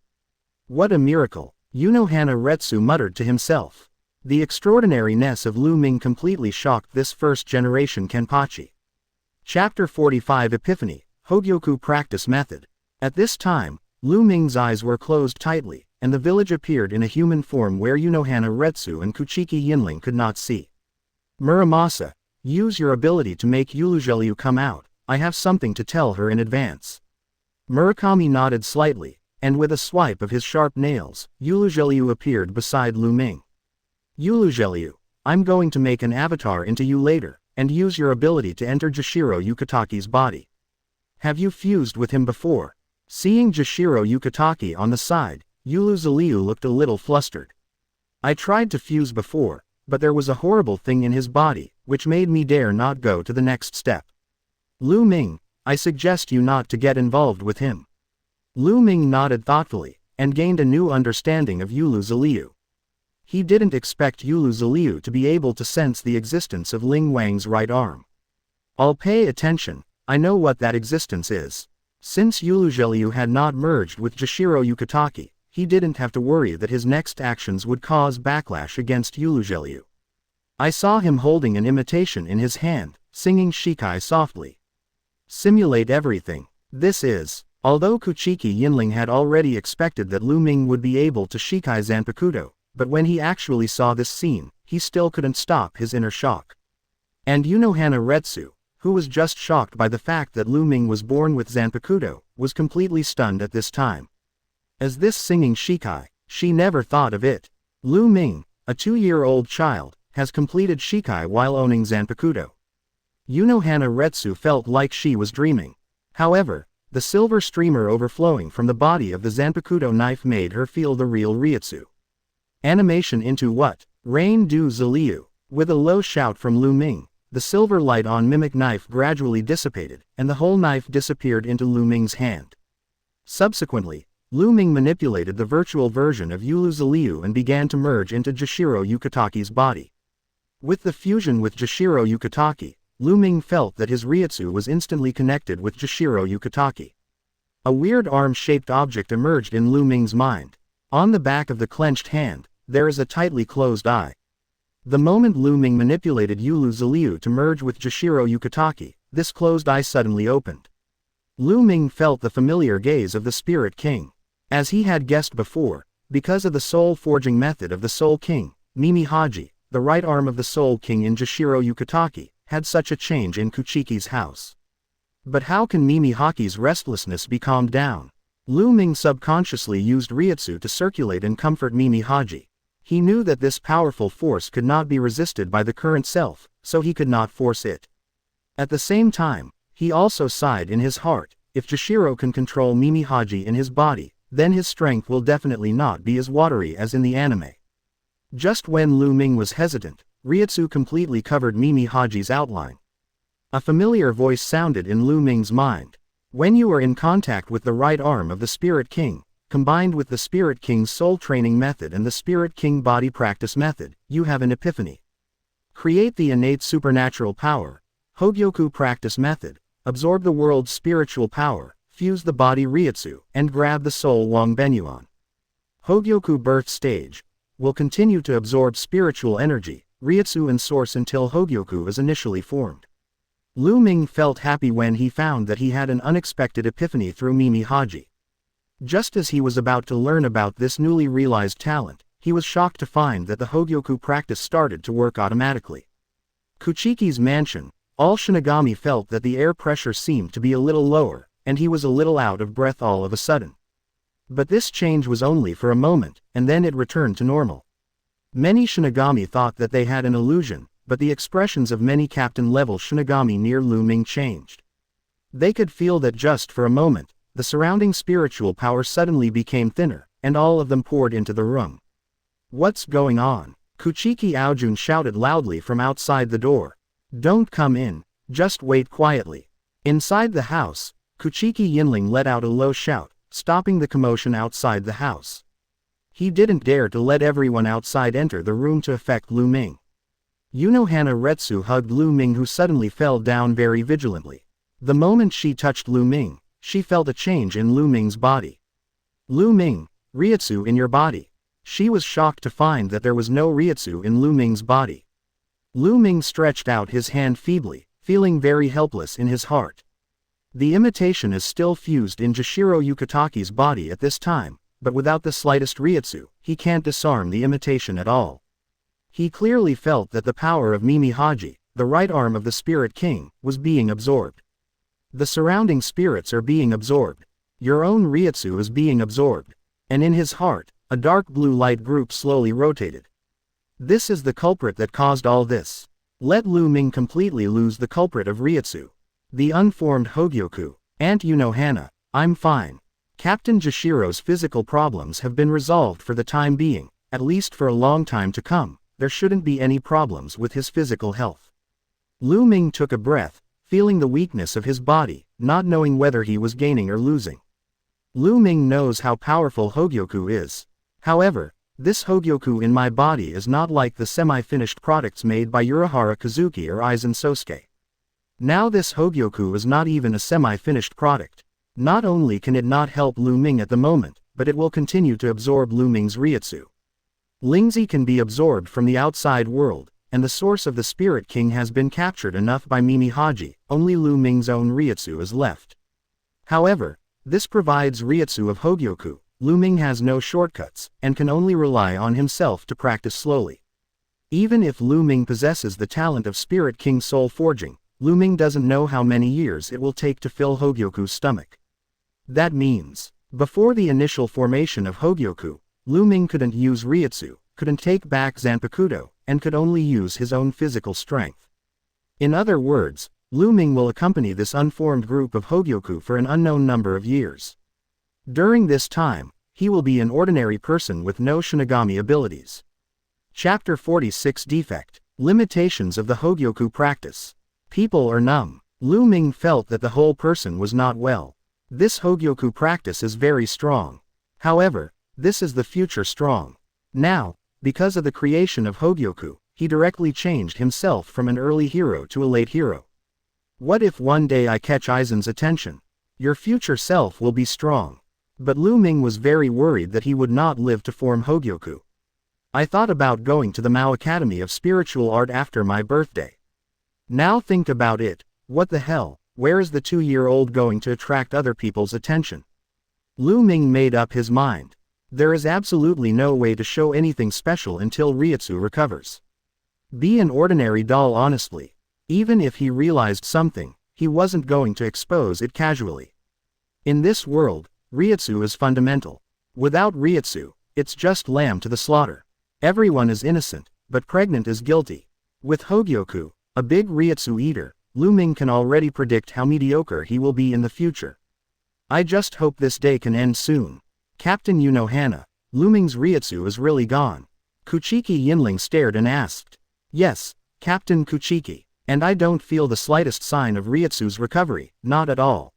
What a miracle, Unohana Retsu muttered to himself. The extraordinariness of Lu Ming completely shocked this first-generation Kenpachi. Chapter 45 Epiphany, Hogyoku Practice Method. At this time, Lu Ming's eyes were closed tightly, and the village appeared in a human form where Unohana Retsu and Kuchiki Yinling could not see. Muramasa, use your ability to make Yulugelyu come out, I have something to tell her in advance. Murakami nodded slightly, and with a swipe of his sharp nails, Yulugelyu appeared beside Lu Ming. Yulugelyu, I'm going to make an avatar into you later, and use your ability to enter Jashiro Yukitaki's body. Have you fused with him before? Seeing Jashiro Yukitaki on the side, Yulugelyu looked a little flustered. I tried to fuse before, but there was a horrible thing in his body, which made me dare not go to the next step. Lu Ming, I suggest you not to get involved with him. Lu Ming nodded thoughtfully, and gained a new understanding of Yulugelyu. He didn't expect Yulugelyu to be able to sense the existence of Ling Wang's right arm. I'll pay attention, I know what that existence is. Since Yulugelyu had not merged with Jashiro Yukitaki, he didn't have to worry that his next actions would cause backlash against Yulugelyu. I saw him holding an imitation in his hand, singing Shikai softly. Simulate everything. This is. Although Kuchiki Yinling had already expected that Lu Ming would be able to Shikai Zanpakuto, but when he actually saw this scene, he still couldn't stop his inner shock. And Unohana Retsu, who was just shocked by the fact that Lu Ming was born with Zanpakuto, was completely stunned at this time. As this singing Shikai, she never thought of it. Lu Ming, a 2-year-old child, has completed Shikai while owning Zanpakuto. Unohana Retsu felt like she was dreaming. However, the silver streamer overflowing from the body of the Zanpakuto knife made her feel the real Reiatsu. Animation into what? Rain du Ziliu. With a low shout from Lu Ming, the silver light on mimic knife gradually dissipated, and the whole knife disappeared into Lu Ming's hand. Subsequently, Lu Ming manipulated the virtual version of Yulugelyu and began to merge into Jashiro Yukitaki's body. With the fusion with Jashiro Yukitaki, Lu Ming felt that his Reiatsu was instantly connected with Jashiro Yukitaki. A weird arm-shaped object emerged in Lu Ming's mind. On the back of the clenched hand, there is a tightly closed eye. The moment Lu Ming manipulated Yulugelyu to merge with Jashiro Yukitaki, this closed eye suddenly opened. Lu Ming felt the familiar gaze of the Spirit King. As he had guessed before, because of the soul-forging method of the Soul King, Mimi Haji, the right arm of the Soul King in Jashiro Yukitaki, had such a change in Kuchiki's house. But how can Mimi Haki's restlessness be calmed down? Lu Ming subconsciously used Reiatsu to circulate and comfort Mimi Haji. He knew that this powerful force could not be resisted by the current self, so he could not force it. At the same time, he also sighed in his heart, if Jashiro can control Mimi Haji in his body, then his strength will definitely not be as watery as in the anime. Just when Lu Ming was hesitant, Reiatsu completely covered Mimi Haji's outline. A familiar voice sounded in Lu Ming's mind. When you are in contact with the right arm of the Spirit King, combined with the Spirit King's soul training method and the Spirit King body practice method, you have an epiphany. Create the innate supernatural power. Hogyoku practice method. absorb the world's spiritual power, fuse the body Reiatsu, and grab the soul Wangbenyuan. Hogyoku birth stage will continue to absorb spiritual energy, Reiatsu and source until Hogyoku is initially formed. Lu Ming felt happy when he found that he had an unexpected epiphany through Mimi Haji. Just as he was about to learn about this newly realized talent, he was shocked to find that the Hogyoku practice started to work automatically. Kuchiki's mansion, all Shinigami felt that the air pressure seemed to be a little lower, and he was a little out of breath all of a sudden. But this change was only for a moment, and then it returned to normal. Many Shinigami thought that they had an illusion, but the expressions of many captain-level Shinigami near Lu Ming changed. They could feel that just for a moment, the surrounding spiritual power suddenly became thinner, and all of them poured into the room. "What's going on?" Kuchiki Aojun shouted loudly from outside the door. "Don't come in, just wait quietly." Inside the house, Kuchiki Yinling let out a low shout, stopping the commotion outside the house. He didn't dare to let everyone outside enter the room to affect Lu Ming. Unohana Retsu hugged Lu Ming, who suddenly fell down very vigilantly. The moment she touched Lu Ming, she felt a change in Lu Ming's body. "Lu Ming, Reiatsu in your body." She was shocked to find that there was no Reiatsu in Lu Ming's body. Lu Ming stretched out his hand feebly, feeling very helpless in his heart. The imitation is still fused in Jashiro Yukitaki's body at this time, but without the slightest Reiatsu, he can't disarm the imitation at all. He clearly felt that the power of Mimi Haji, the right arm of the Spirit King, was being absorbed. The surrounding spirits are being absorbed. Your own Reiatsu is being absorbed. And in his heart, a dark blue light group slowly rotated. This is the culprit that caused all this. Let Lu Ming completely lose the culprit of Reiatsu. The unformed Hogyoku. Aunt Unohana, I'm fine. Captain Jashiro's physical problems have been resolved for the time being, at least for a long time to come. There shouldn't be any problems with his physical health. Lu Ming took a breath, feeling the weakness of his body, not knowing whether he was gaining or losing. Lu Ming knows how powerful Hogyoku is. However, this Hogyoku in my body is not like the semi-finished products made by Urahara Kazuki or Aizen Sosuke. Now this Hogyoku is not even a semi-finished product. Not only can it not help Lu Ming at the moment, but it will continue to absorb Lu Ming's Reiatsu. Lingzi can be absorbed from the outside world, and the source of the Spirit King has been captured enough by Mimi Haji, only Lu Ming's own Reiatsu is left. However, this provides Reiatsu of Hogyoku. Lu Ming has no shortcuts, and can only rely on himself to practice slowly. Even if Lu Ming possesses the talent of Spirit King soul forging, Lu Ming doesn't know how many years it will take to fill Hogyoku's stomach. That means, before the initial formation of Hogyoku, Lu Ming couldn't use Reiatsu, couldn't take back Zanpakuto, and could only use his own physical strength. In other words, Lu Ming will accompany this unformed group of Hogyoku for an unknown number of years. During this time, he will be an ordinary person with no Shinigami abilities. Chapter 46 Defect. Limitations of the Hogyoku practice. People are numb. Lu Ming felt that the whole person was not well. This Hogyoku practice is very strong. However, this is the future strong. Now, because of the creation of Hogyoku, he directly changed himself from an early hero to a late hero. What if one day I catch Aizen's attention? Your future self will be strong. But Lu Ming was very worried that he would not live to form Hogyoku. I thought about going to the Mao Academy of Spiritual Art after my birthday. Now think about it, what the hell, where is the 2-year-old going to attract other people's attention? Lu Ming made up his mind. There is absolutely no way to show anything special until Reiatsu recovers. Be an ordinary doll honestly. Even if he realized something, he wasn't going to expose it casually. In this world, Reiatsu is fundamental. Without Reiatsu, it's just lamb to the slaughter. Everyone is innocent, but pregnant is guilty. With Hogyoku, a big Reiatsu eater, Lu Ming can already predict how mediocre he will be in the future. I just hope this day can end soon. Captain Unohana, Lu Ming's Reiatsu is really gone. Kuchiki Yinling stared and asked. Yes, Captain Kuchiki, and I don't feel the slightest sign of Reiatsu's recovery, not at all.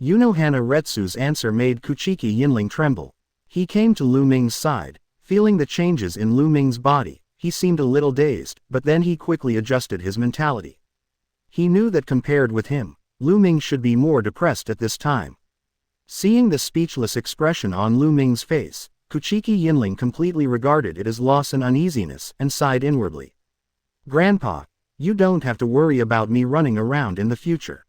Unohana Retsu's answer made Kuchiki Yinling tremble. He came to Lu Ming's side, feeling the changes in Lu Ming's body. He seemed a little dazed, but then he quickly adjusted his mentality. He knew that compared with him, Lu Ming should be more depressed at this time. Seeing the speechless expression on Lu Ming's face, Kuchiki Yinling completely regarded it as loss and uneasiness and sighed inwardly. Grandpa, you don't have to worry about me running around in the future.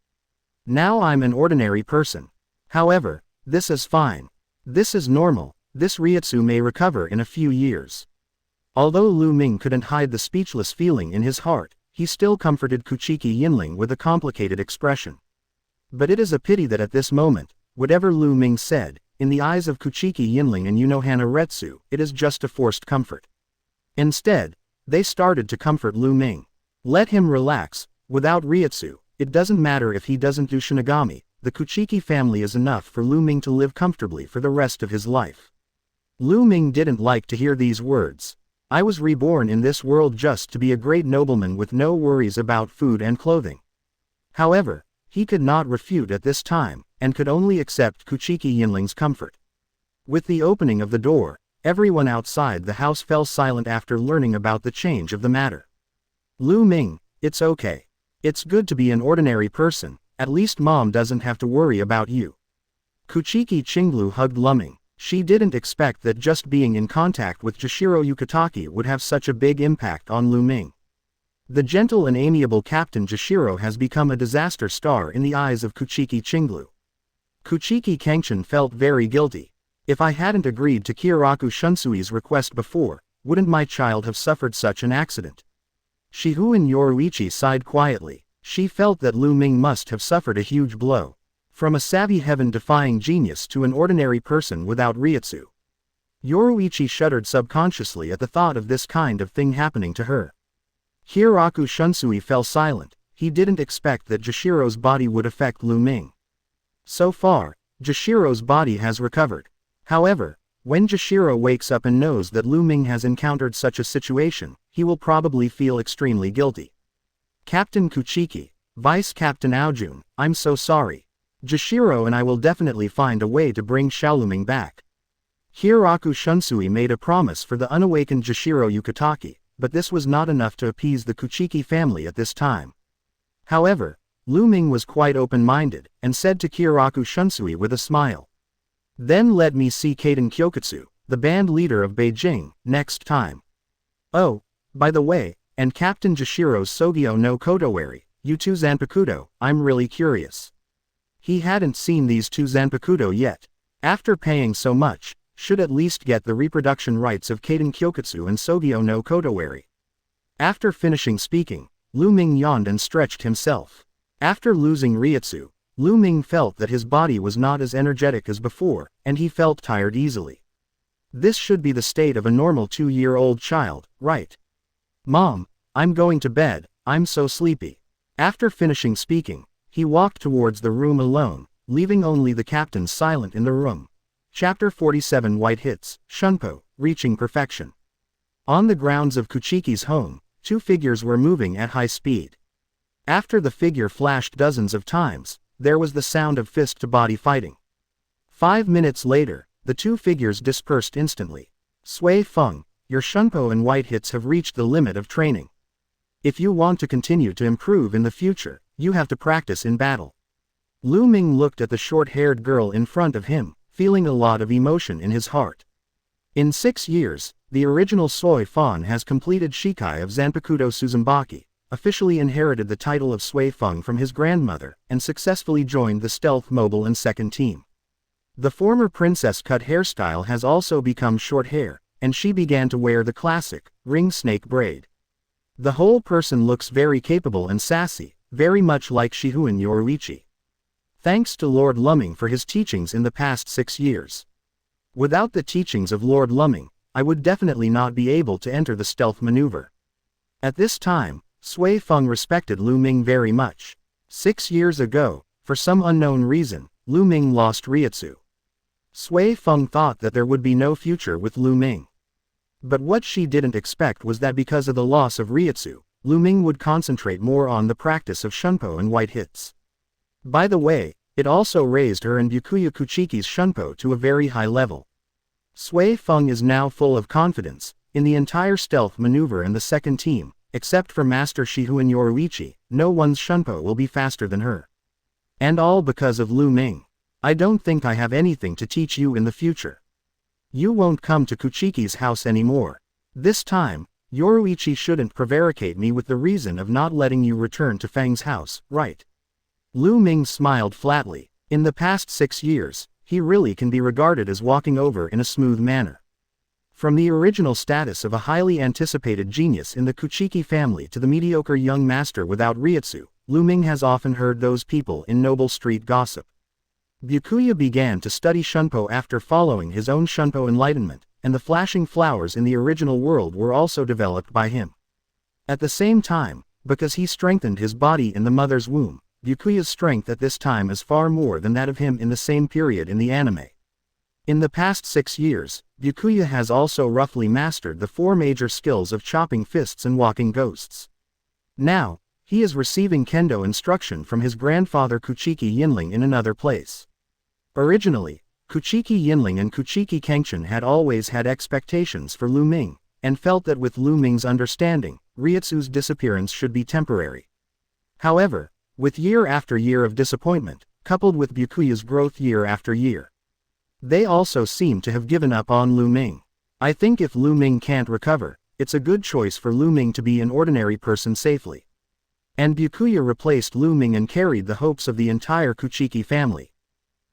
Now I'm an ordinary person. However, this is fine. This is normal. This Reiatsu may recover in a few years. Although Lu Ming couldn't hide the speechless feeling in his heart, he still comforted Kuchiki Yinling with a complicated expression. But it is a pity that at this moment, whatever Lu Ming said, in the eyes of Kuchiki Yinling and Unohana Retsu, it is just a forced comfort. Instead, they started to comfort Lu Ming. Let him relax. Without Reiatsu, it doesn't matter if he doesn't do Shinigami, the Kuchiki family is enough for Lu Ming to live comfortably for the rest of his life. Lu Ming didn't like to hear these words. I was reborn in this world just to be a great nobleman with no worries about food and clothing. However, he could not refute at this time, and could only accept Kuchiki Yinling's comfort. With the opening of the door, everyone outside the house fell silent after learning about the change of the matter. Lu Ming, it's okay. It's good to be an ordinary person, at least mom doesn't have to worry about you. Kuchiki Chinglu hugged Lu Ming. She didn't expect that just being in contact with Jashiro Yukitake would have such a big impact on Lu Ming. The gentle and amiable Captain Jashiro has become a disaster star in the eyes of Kuchiki Chinglu. Kuchiki Cangchun felt very guilty. If I hadn't agreed to Kyoraku Shunsui's request before, wouldn't my child have suffered such an accident? Shihuin Yoruichi sighed quietly. She felt that Lu Ming must have suffered a huge blow. From a savvy heaven-defying genius to an ordinary person without Reiatsu. Yoruichi shuddered subconsciously at the thought of this kind of thing happening to her. Kyoraku Shunsui fell silent. He didn't expect that Jashiro's body would affect Lu Ming. So far, Jashiro's body has recovered. However, when Jashiro wakes up and knows that Lu Ming has encountered such a situation, he will probably feel extremely guilty. Captain Kuchiki, Vice Captain Aojun, I'm so sorry. Jashiro and I will definitely find a way to bring Lu Ming back. Kyoraku Shunsui made a promise for the unawakened Jashiro Yukitake, but this was not enough to appease the Kuchiki family at this time. However, Lu Ming was quite open-minded, and said to Kyoraku Shunsui with a smile. Then let me see Kaden Kyokutsu, the band leader of Beijing, next time. Oh, by the way, and Captain Jashiro's Sogyo no Kodowari, you two Zanpakuto, I'm really curious. He hadn't seen these two Zanpakuto yet. After paying so much, should at least get the reproduction rights of Kaden Kyokutsu and Sogyo no Kodowari. After finishing speaking, Lu Ming yawned and stretched himself. After losing Reiatsu, Lu Ming felt that his body was not as energetic as before, and he felt tired easily. This should be the state of a normal 2-year-old child, right? Mom, I'm going to bed, I'm so sleepy. After finishing speaking, he walked towards the room alone, leaving only the captain silent in the room. Chapter 47 White Hits, Shunpo, Reaching Perfection. On the grounds of Kuchiki's home, two figures were moving at high speed. After the figure flashed dozens of times, there was the sound of fist-to-body fighting. 5 minutes later, the two figures dispersed instantly. Sui Feng, your Shunpo and White Hits have reached the limit of training. If you want to continue to improve in the future, you have to practice in battle. Lu Ming looked at the short-haired girl in front of him, feeling a lot of emotion in his heart. In 6 years, the original Sui Feng has completed Shikai of Zanpakuto Suzumaki, officially inherited the title of Sui Feng from his grandmother, and successfully joined the Stealth Mobile and Second Team. The former princess-cut hairstyle has also become short hair, and she began to wear the classic, ring snake braid. The whole person looks very capable and sassy, very much like Shihuin Yoruichi. Thanks to Lord Lu Ming for his teachings in the past 6 years. Without the teachings of Lord Lu Ming, I would definitely not be able to enter the stealth maneuver. At this time, Sui Feng respected Lu Ming very much. 6 years ago, for some unknown reason, Lu Ming lost Reiatsu. Sui Feng thought that there would be no future with Lu Ming. But what she didn't expect was that because of the loss of Reiatsu, Lu Ming would concentrate more on the practice of Shunpo and White Hits. By the way, it also raised her and Byakuya Kuchiki's Shunpo to a very high level. Sui Feng is now full of confidence, in the entire stealth maneuver and the second team, except for Master Shihuin Yoruichi, no one's Shunpo will be faster than her. And all because of Lu Ming. I don't think I have anything to teach you in the future. You won't come to Kuchiki's house anymore. This time, Yoruichi shouldn't prevaricate me with the reason of not letting you return to Fang's house, right? Lu Ming smiled flatly. In the past 6 years, he really can be regarded as walking over in a smooth manner. From the original status of a highly anticipated genius in the Kuchiki family to the mediocre young master without Reiatsu, Lu Ming has often heard those people in noble street gossip. Byakuya began to study Shunpo after following his own Shunpo enlightenment, and the flashing flowers in the original world were also developed by him. At the same time, because he strengthened his body in the mother's womb, Byakuya's strength at this time is far more than that of him in the same period in the anime. In the past 6 years, Byakuya has also roughly mastered the 4 major skills of chopping fists and walking ghosts. Now, he is receiving kendo instruction from his grandfather Kuchiki Yinling in another place. Originally, Kuchiki Yinling and Kuchiki Cangchun had always had expectations for Lu Ming, and felt that with Lu Ming's understanding, Reiatsu's disappearance should be temporary. However, with year after year of disappointment, coupled with Byakuya's growth year after year, they also seem to have given up on Lu Ming. I think if Lu Ming can't recover, it's a good choice for Lu Ming to be an ordinary person safely. And Byakuya replaced Lu Ming and carried the hopes of the entire Kuchiki family.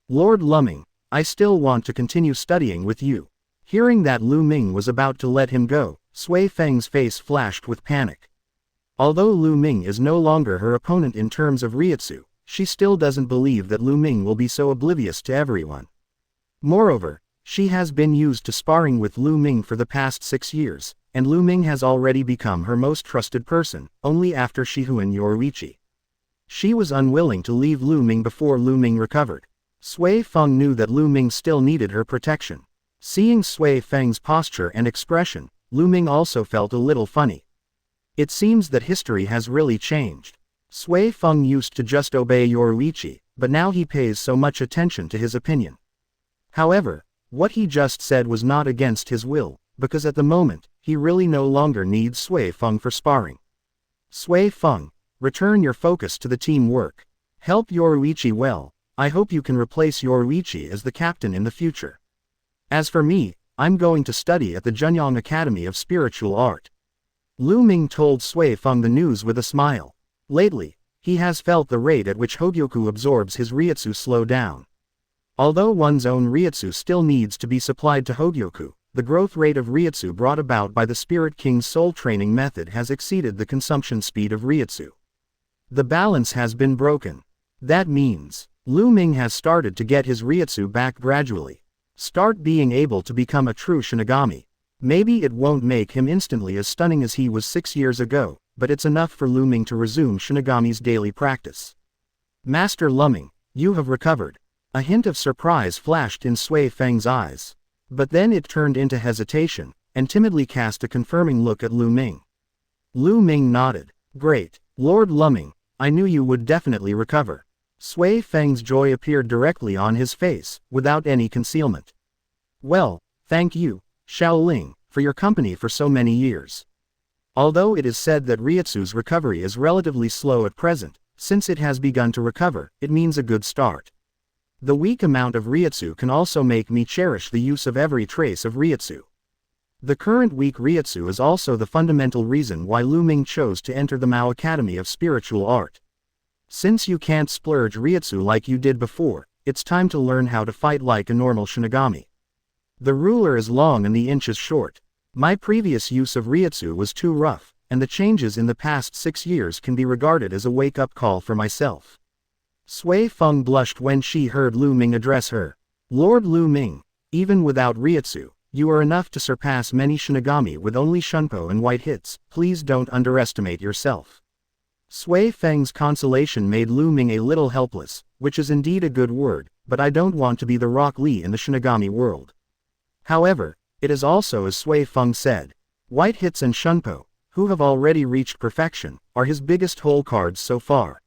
Lord Lu Ming, I still want to continue studying with you. Hearing that Lu Ming was about to let him go, Sui Feng's face flashed with panic. Although Lu Ming is no longer her opponent in terms of Reiatsu, she still doesn't believe that Lu Ming will be so oblivious to everyone. Moreover, she has been used to sparring with Lu Ming for the past 6 years, and Lu Ming has already become her most trusted person, only after Shihu and Yoruichi. She was unwilling to leave Lu Ming before Lu Ming recovered. Sui Feng knew that Lu Ming still needed her protection. Seeing Sui Feng's posture and expression, Lu Ming also felt a little funny. It seems that history has really changed. Sui Feng used to just obey Yoruichi, but now he pays so much attention to his opinion. However, what he just said was not against his will, because at the moment, he really no longer needs Sui Feng for sparring. Sui Feng, return your focus to the team work. Help Yoruichi well. I hope you can replace Yoruichi as the captain in the future. As for me, I'm going to study at the Zhenyang Academy of Spiritual Art. Lu Ming told Sui Feng the news with a smile. Lately, he has felt the rate at which Hogyoku absorbs his Reiatsu slow down. Although one's own Reiatsu still needs to be supplied to Hogyoku, the growth rate of Reiatsu brought about by the Spirit King's soul training method has exceeded the consumption speed of Reiatsu. The balance has been broken. That means, Lu Ming has started to get his Reiatsu back gradually. Start being able to become a true Shinigami. Maybe it won't make him instantly as stunning as he was 6 years ago, but it's enough for Lu Ming to resume Shinigami's daily practice. Master Lu Ming, you have recovered. A hint of surprise flashed in Sui Feng's eyes. But then it turned into hesitation, and timidly cast a confirming look at Lu Ming. Lu Ming nodded. Great, Lord Lu Ming, I knew you would definitely recover. Sui Feng's joy appeared directly on his face, without any concealment. Well, thank you, Shaoling, for your company for so many years. Although it is said that Reiatsu's recovery is relatively slow at present, since it has begun to recover, it means a good start. The weak amount of Reiatsu can also make me cherish the use of every trace of Reiatsu. The current weak Reiatsu is also the fundamental reason why Lu Ming chose to enter the Mao Academy of Spiritual Art. Since you can't splurge Reiatsu like you did before, it's time to learn how to fight like a normal Shinigami. The ruler is long and the inch is short. My previous use of Reiatsu was too rough, and the changes in the past 6 years can be regarded as a wake-up call for myself. Sui Feng blushed when she heard Lu Ming address her. Lord Lu Ming, even without Reiatsu, you are enough to surpass many Shinigami with only Shunpo and white hits, please don't underestimate yourself. Sui Feng's consolation made Lu Ming a little helpless, which is indeed a good word, but I don't want to be the Rock Lee in the Shinigami world. However, it is also as Sui Feng said. White hits and Shunpo, who have already reached perfection, are his biggest hole cards so far.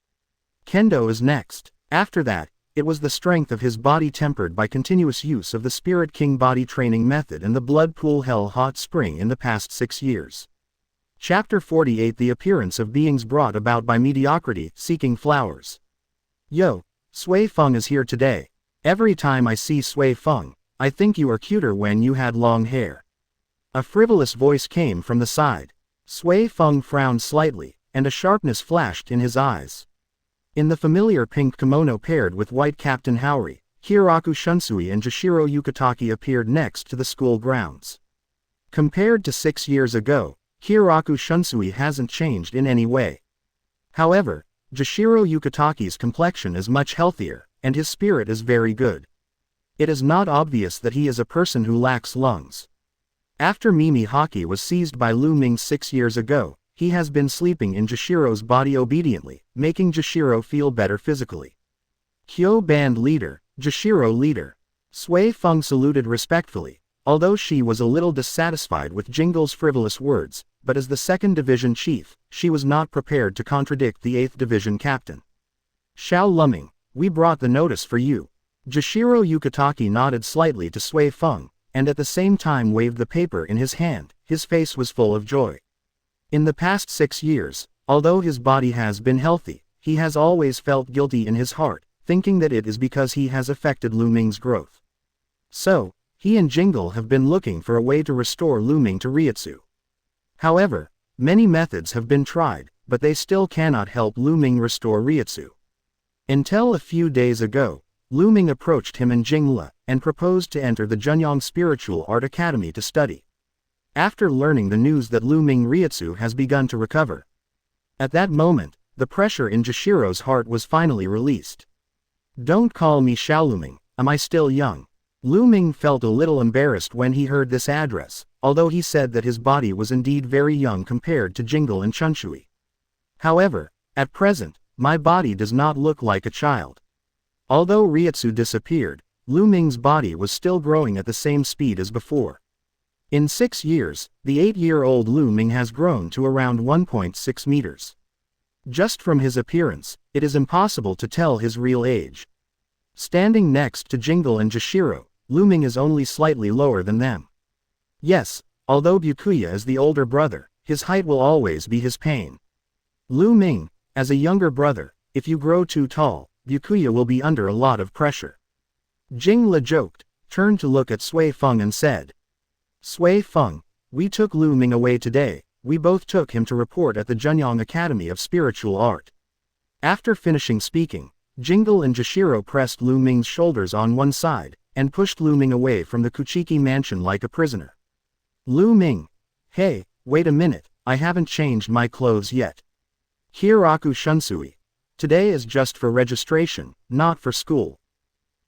Kendo is next. After that, it was the strength of his body tempered by continuous use of the Spirit King body training method and the Blood Pool Hell Hot Spring in the past 6 years. Chapter 48 The appearance of beings brought about by mediocrity, seeking flowers. Yo, Sui Feng is here today. Every time I see Sui Feng, I think you are cuter when you had long hair. A frivolous voice came from the side. Sui Feng frowned slightly, and a sharpness flashed in his eyes. In the familiar pink kimono paired with white Captain Haori, Hiraku Shunsui and Jashiro Yukitaki appeared next to the school grounds. Compared to 6 years ago, Hiraku Shunsui hasn't changed in any way. However, Jashiro Yukitaki's complexion is much healthier, and his spirit is very good. It is not obvious that he is a person who lacks lungs. After Mimi Hockey was seized by Lu Ming 6 years ago, he has been sleeping in Jashiro's body obediently, making Jashiro feel better physically. Kyo Band Leader, Jashiro Leader. Sui Feng saluted respectfully, although she was a little dissatisfied with Jingle's frivolous words, but as the 2nd Division chief, she was not prepared to contradict the 8th Division captain. Xiao Luming, we brought the notice for you. Jashiro Yukitaki nodded slightly to Sui Feng, and at the same time waved the paper in his hand. His face was full of joy. In the past 6 years, although his body has been healthy, he has always felt guilty in his heart, thinking that it is because he has affected Lu Ming's growth. So, he and Jingle have been looking for a way to restore Lu Ming to Reiatsu. However, many methods have been tried, but they still cannot help Lu Ming restore Reiatsu. Until a few days ago, Lu Ming approached him and Jingle, and proposed to enter the Junyang Spiritual Art Academy to study. After learning the news that Lu Ming Reiatsu has begun to recover. At that moment, the pressure in Jashiro's heart was finally released. Don't call me Xiaoluming, am I still young? Lu Ming felt a little embarrassed when he heard this address, although he said that his body was indeed very young compared to Jingle and Chunshui. However, at present, my body does not look like a child. Although Reiatsu disappeared, Lu Ming's body was still growing at the same speed as before. In 6 years, the 8-year-old Lu Ming has grown to around 1.6 meters. Just from his appearance, it is impossible to tell his real age. Standing next to Jingle and Jashiro, Lu Ming is only slightly lower than them. Yes, although Byakuya is the older brother, his height will always be his pain. Lu Ming, as a younger brother, if you grow too tall, Byakuya will be under a lot of pressure. Jingle joked, turned to look at Sui Feng and said, Sui Feng, we took Lu Ming away today, we both took him to report at the Junyang Academy of Spiritual Art. After finishing speaking, Jingle and Jashiro pressed Lu Ming's shoulders on one side, and pushed Lu Ming away from the Kuchiki mansion like a prisoner. Lu Ming. Hey, wait a minute, I haven't changed my clothes yet. Hiraku Shunsui. Today is just for registration, not for school.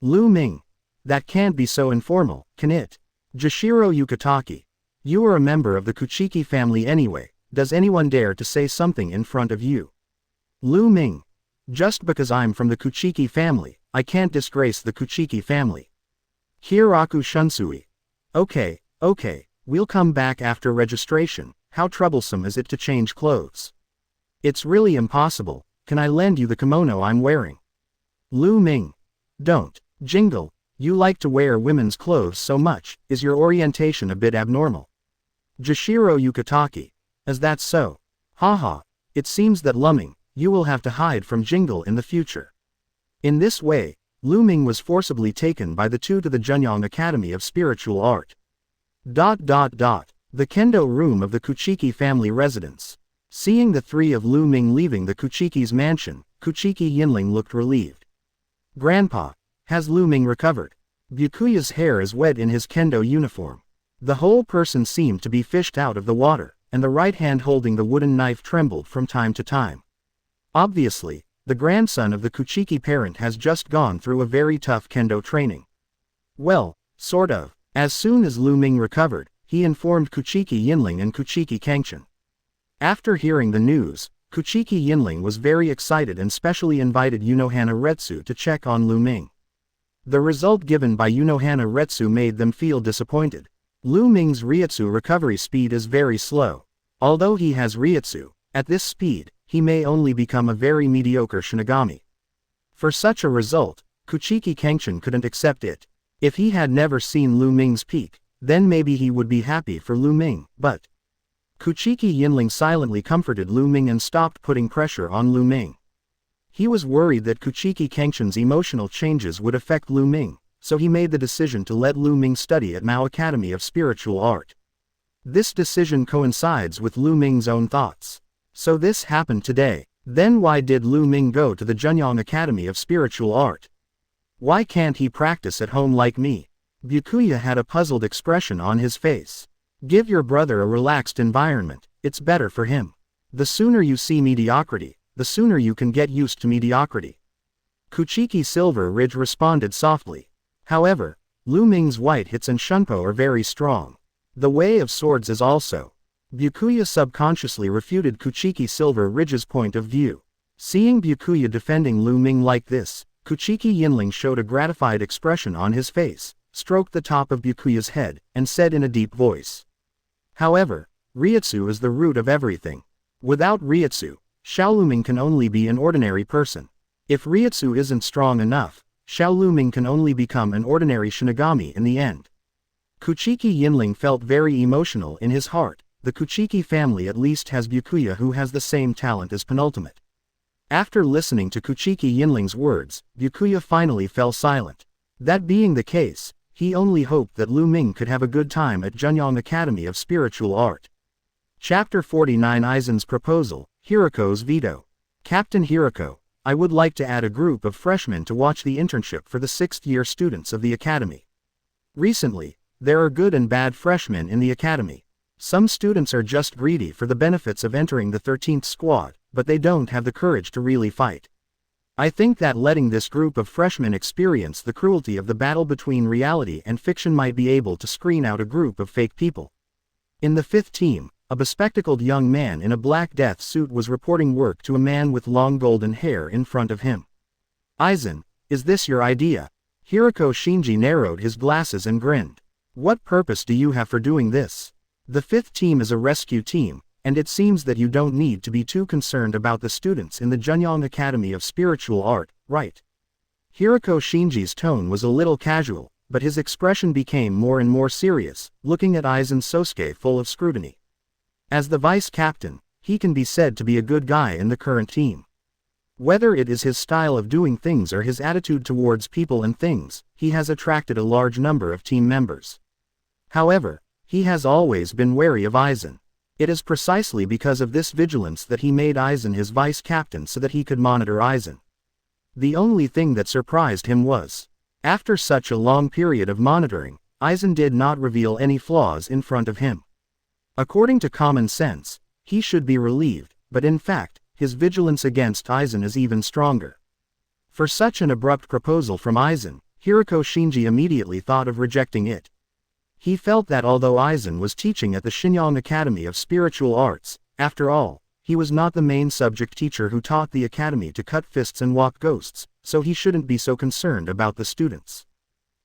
Lu Ming. That can't be so informal, can it? Jashiro Yukitaki. You are a member of the Kuchiki family anyway, does anyone dare to say something in front of you? Lu Ming. Just because I'm from the Kuchiki family, I can't disgrace the Kuchiki family. Hiraku Shunsui. Okay, we'll come back after registration. How troublesome is it to change clothes? It's really impossible, can I lend you the kimono I'm wearing? Lu Ming. Don't. Jingle, you like to wear women's clothes so much, is your orientation a bit abnormal? Jashiro Yukitaki. Is that so? Haha, it seems that Lu Ming, you will have to hide from Jingle in the future. In this way, Lu Ming was forcibly taken by the two to the Junyang Academy of Spiritual Art. The kendo room of the Kuchiki family residence. Seeing the three of Lu Ming leaving the Kuchiki's mansion, Kuchiki Yinling looked relieved. Grandpa, has Lu Ming recovered? Byakuya's hair is wet in his kendo uniform. The whole person seemed to be fished out of the water, and the right hand holding the wooden knife trembled from time to time. Obviously, the grandson of the Kuchiki parent has just gone through a very tough kendo training. Well, sort of. As soon as Lu Ming recovered, he informed Kuchiki Yinling and Kuchiki Cangchun. After hearing the news, Kuchiki Yinling was very excited and specially invited Unohana Retsu to check on Lu Ming. The result given by Unohana Retsu made them feel disappointed. Lu Ming's Reiatsu recovery speed is very slow. Although he has Reiatsu, at this speed, he may only become a very mediocre Shinigami. For such a result, Kuchiki Cangchun couldn't accept it. If he had never seen Lu Ming's peak, then maybe he would be happy for Lu Ming, but Kuchiki Yinling silently comforted Lu Ming and stopped putting pressure on Lu Ming. He was worried that Kuchiki Cangchun's emotional changes would affect Lu Ming, so he made the decision to let Lu Ming study at Mao Academy of Spiritual Art. This decision coincides with Lu Ming's own thoughts. So this happened today. Then why did Lu Ming go to the Xuzheng Academy of Spiritual Art? Why can't he practice at home like me? Byakuya had a puzzled expression on his face. Give your brother a relaxed environment, it's better for him. The sooner you see mediocrity, the sooner you can get used to mediocrity. Kuchiki Silver Ridge responded softly. However, Lu Ming's white hits and shunpo are very strong. The Way of Swords is also. Byakuya subconsciously refuted Kuchiki Silver Ridge's point of view. Seeing Byakuya defending Lu Ming like this, Kuchiki Yinling showed a gratified expression on his face, stroked the top of Byakuya's head, and said in a deep voice. However, Reiatsu is the root of everything. Without Reiatsu, Xiao Lu Ming can only be an ordinary person. If Reiatsu isn't strong enough, Xiao Lu Ming can only become an ordinary Shinigami in the end. Kuchiki Yinling felt very emotional in his heart. The Kuchiki family at least has Byakuya, who has the same talent as Penultimate. After listening to Kuchiki Yinling's words, Byakuya finally fell silent. That being the case, he only hoped that Lu Ming could have a good time at Xuzheng Academy of Spiritual Art. Chapter 49 Aizen's Proposal, Hiroko's Veto. Captain Hiroko, I would like to add a group of freshmen to watch the internship for the 6th-year students of the academy. Recently, there are good and bad freshmen in the academy. Some students are just greedy for the benefits of entering the 13th squad, but they don't have the courage to really fight. I think that letting this group of freshmen experience the cruelty of the battle between reality and fiction might be able to screen out a group of fake people. In the 5th team, a bespectacled young man in a black death suit was reporting work to a man with long golden hair in front of him. Aizen, is this your idea? Hiroko Shinji narrowed his glasses and grinned. What purpose do you have for doing this? The 5th team is a rescue team, and it seems that you don't need to be too concerned about the students in the Xuzheng Academy of Spiritual Art, right? Hiroko Shinji's tone was a little casual, but his expression became more and more serious, looking at Aizen Sosuke full of scrutiny. As the vice captain, he can be said to be a good guy in the current team. Whether it is his style of doing things or his attitude towards people and things, he has attracted a large number of team members. However, he has always been wary of Aizen. It is precisely because of this vigilance that he made Aizen his vice captain so that he could monitor Aizen. The only thing that surprised him was, after such a long period of monitoring, Aizen did not reveal any flaws in front of him. According to common sense, he should be relieved, but in fact, his vigilance against Aizen is even stronger. For such an abrupt proposal from Aizen, Hiroko Shinji immediately thought of rejecting it. He felt that although Aizen was teaching at the Xuzheng Academy of Spiritual Arts, after all, he was not the main subject teacher who taught the academy to cut fists and walk ghosts, so he shouldn't be so concerned about the students.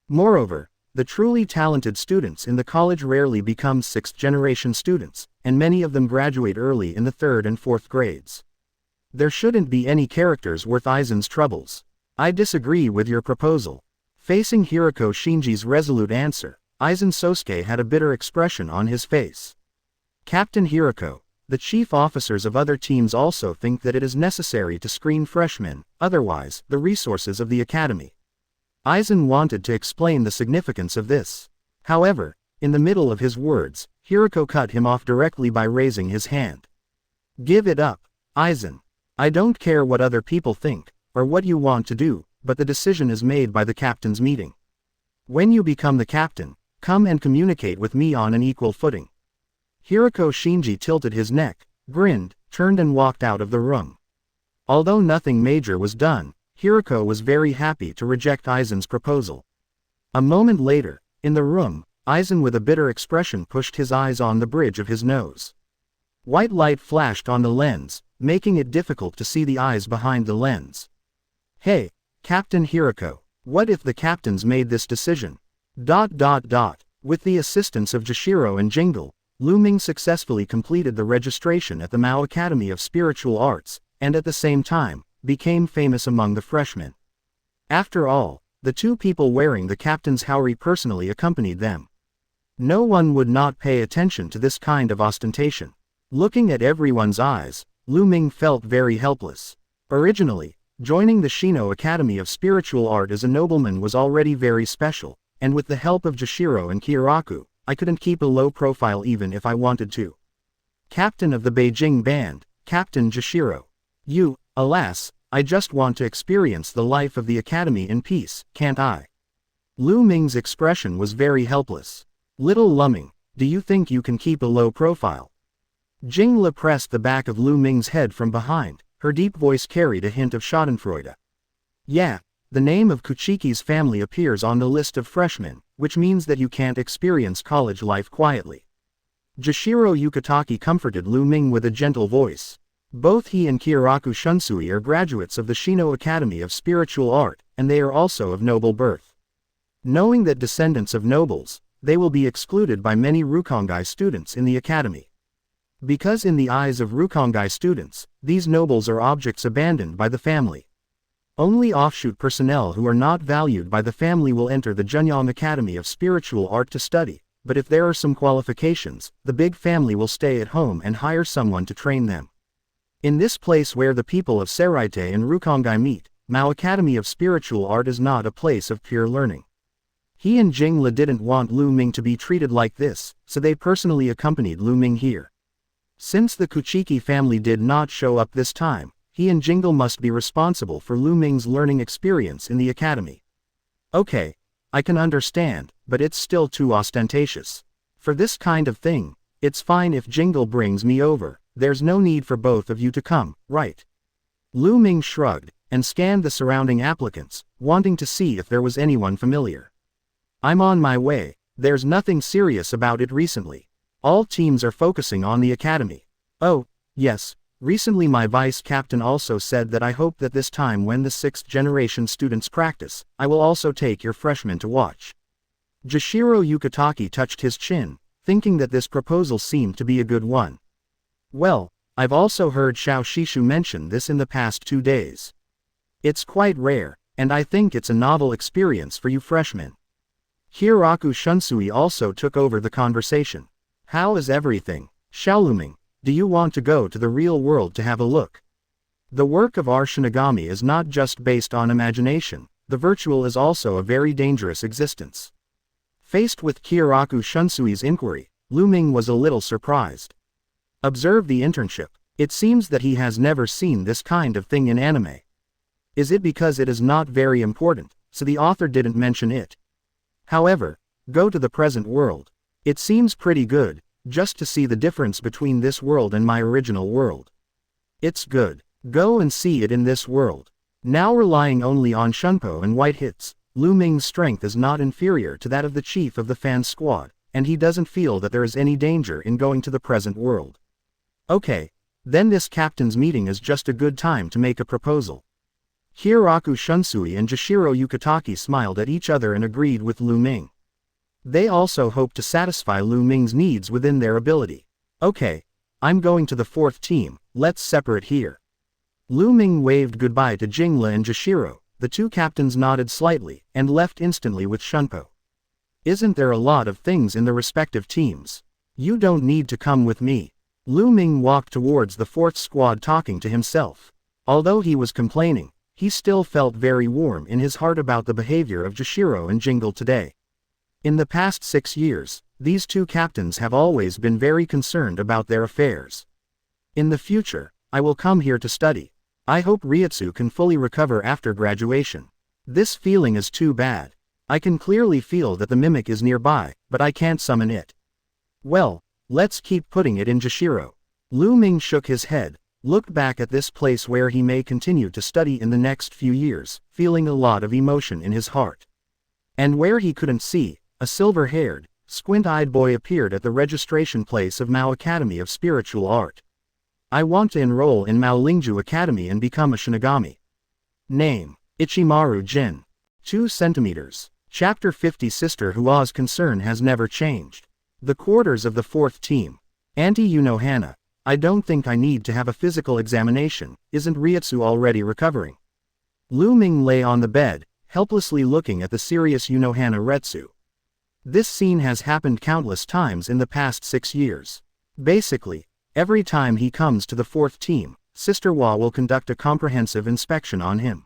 Moreover, the truly talented students in the college rarely become 6th-generation students, and many of them graduate early in the 3rd and 4th grades. There shouldn't be any characters worth Aizen's troubles. I disagree with your proposal. Facing Hiroko Shinji's resolute answer, Aizen Sosuke had a bitter expression on his face. Captain Hiroko, the chief officers of other teams also think that it is necessary to screen freshmen, otherwise, the resources of the academy. Aizen wanted to explain the significance of this. However, in the middle of his words, Hiroko cut him off directly by raising his hand. Give it up, Aizen. I don't care what other people think, or what you want to do, but the decision is made by the captain's meeting. When you become the captain, come and communicate with me on an equal footing. Hiroko Shinji tilted his neck, grinned, turned and walked out of the room. Although nothing major was done, Hiroko was very happy to reject Aizen's proposal. A moment later, in the room, Aizen with a bitter expression pushed his eyes on the bridge of his nose. White light flashed on the lens, making it difficult to see the eyes behind the lens. Hey, Captain Hiroko, what if the captains made this decision? With the assistance of Jashiro and Jingle, Lu Ming successfully completed the registration at the Mao Academy of Spiritual Arts, and at the same time, became famous among the freshmen. After all, the 2 people wearing the captain's haori personally accompanied them. No one would not pay attention to this kind of ostentation. Looking at everyone's eyes, Lu Ming felt very helpless. Originally, Joining the Shino Academy of Spiritual Art as a nobleman was already very special, and with the help of Jashiro and Kyoraku, I couldn't keep a low profile even if I wanted to. Captain of the Beijing band, Captain Jashiro. You, alas, I just want to experience the life of the academy in peace, can't I? Lu Ming's expression was very helpless. Little Luming, do you think you can keep a low profile? Jingla pressed the back of Lu Ming's head from behind, her deep voice carried a hint of schadenfreude. Yeah, the name of Kuchiki's family appears on the list of freshmen, which means that you can't experience college life quietly. Jashiro Yukitake comforted Lu Ming with a gentle voice. Both he and Kyoraku Shunsui are graduates of the Shino Academy of Spiritual Art, and they are also of noble birth. Knowing that descendants of nobles, they will be excluded by many Rukongai students in the academy. Because in the eyes of Rukongai students, these nobles are objects abandoned by the family. Only offshoot personnel who are not valued by the family will enter the Junyang Academy of Spiritual Art to study, but if there are some qualifications, the big family will stay at home and hire someone to train them. In this place where the people of Seraite and Rukongai meet, Mao Academy of Spiritual Art is not a place of pure learning. He and Jingla didn't want Lu Ming to be treated like this, so they personally accompanied Lu Ming here. Since the Kuchiki family did not show up this time, he and Jingle must be responsible for Lu Ming's learning experience in the academy. Okay, I can understand, but it's still too ostentatious. For this kind of thing, it's fine if Jingle brings me over, there's no need for both of you to come, right? Lu Ming shrugged, and scanned the surrounding applicants, wanting to see if there was anyone familiar. I'm on my way, there's nothing serious about it recently. All teams are focusing on the academy. Oh, yes. Recently my vice captain also said that I hope that this time when the 6th generation students practice, I will also take your freshmen to watch. Jashiro Yukitake touched his chin, thinking that this proposal seemed to be a good one. Well, I've also heard Xiao Shishu mention this in the past 2 days. It's quite rare, and I think it's a novel experience for you freshmen. Kyoraku Shunsui also took over the conversation. How is everything, Xiaoluming? Do you want to go to the real world to have a look? The work of our Shinigami is not just based on imagination, the virtual is also a very dangerous existence. Faced with Kyoraku Shunsui's inquiry, Lu Ming was a little surprised. Observe the internship. It seems that he has never seen this kind of thing in anime. Is it because it is not very important, so the author didn't mention it? However, go to the present world. It seems pretty good, just to see the difference between this world and my original world. It's good. Go and see it in this world. Now relying only on Shunpo and white hits, Lu Ming's strength is not inferior to that of the chief of the fan squad, and he doesn't feel that there is any danger in going to the present world. Okay, then this captain's meeting is just a good time to make a proposal. Kyoraku Shunsui and Jashiro Yukitake smiled at each other and agreed with Lu Ming. They also hoped to satisfy Lu Ming's needs within their ability. Okay, I'm going to the 4th team, let's separate here. Lu Ming waved goodbye to Jingla and Jashiro, the 2 captains nodded slightly, and left instantly with Shunpo. Isn't there a lot of things in the respective teams? You don't need to come with me. Lu Ming walked towards the 4th squad talking to himself. Although he was complaining, he still felt very warm in his heart about the behavior of Jashiro and Jingle today. In the past 6 years, these 2 captains have always been very concerned about their affairs. In the future, I will come here to study. I hope Reiatsu can fully recover after graduation. This feeling is too bad. I can clearly feel that the mimic is nearby, but I can't summon it. Well, let's keep putting it in Jashiro. Lu Ming shook his head, looked back at this place where he may continue to study in the next few years, feeling a lot of emotion in his heart. And where he couldn't see, a silver-haired, squint-eyed boy appeared at the registration place of Mao Academy of Spiritual Art. I want to enroll in Mao Lingju Academy and become a Shinigami. Name: Ichimaru Jin. 2 centimeters. Chapter 50. Sister Hua's concern has never changed. The quarters of the 4th team. Auntie Unohana, I don't think I need to have a physical examination, isn't Reiatsu already recovering? Lu Ming lay on the bed, helplessly looking at the serious Unohana Retsu. This scene has happened countless times in the past 6 years. Basically, every time he comes to the 4th team, Sister Hua will conduct a comprehensive inspection on him.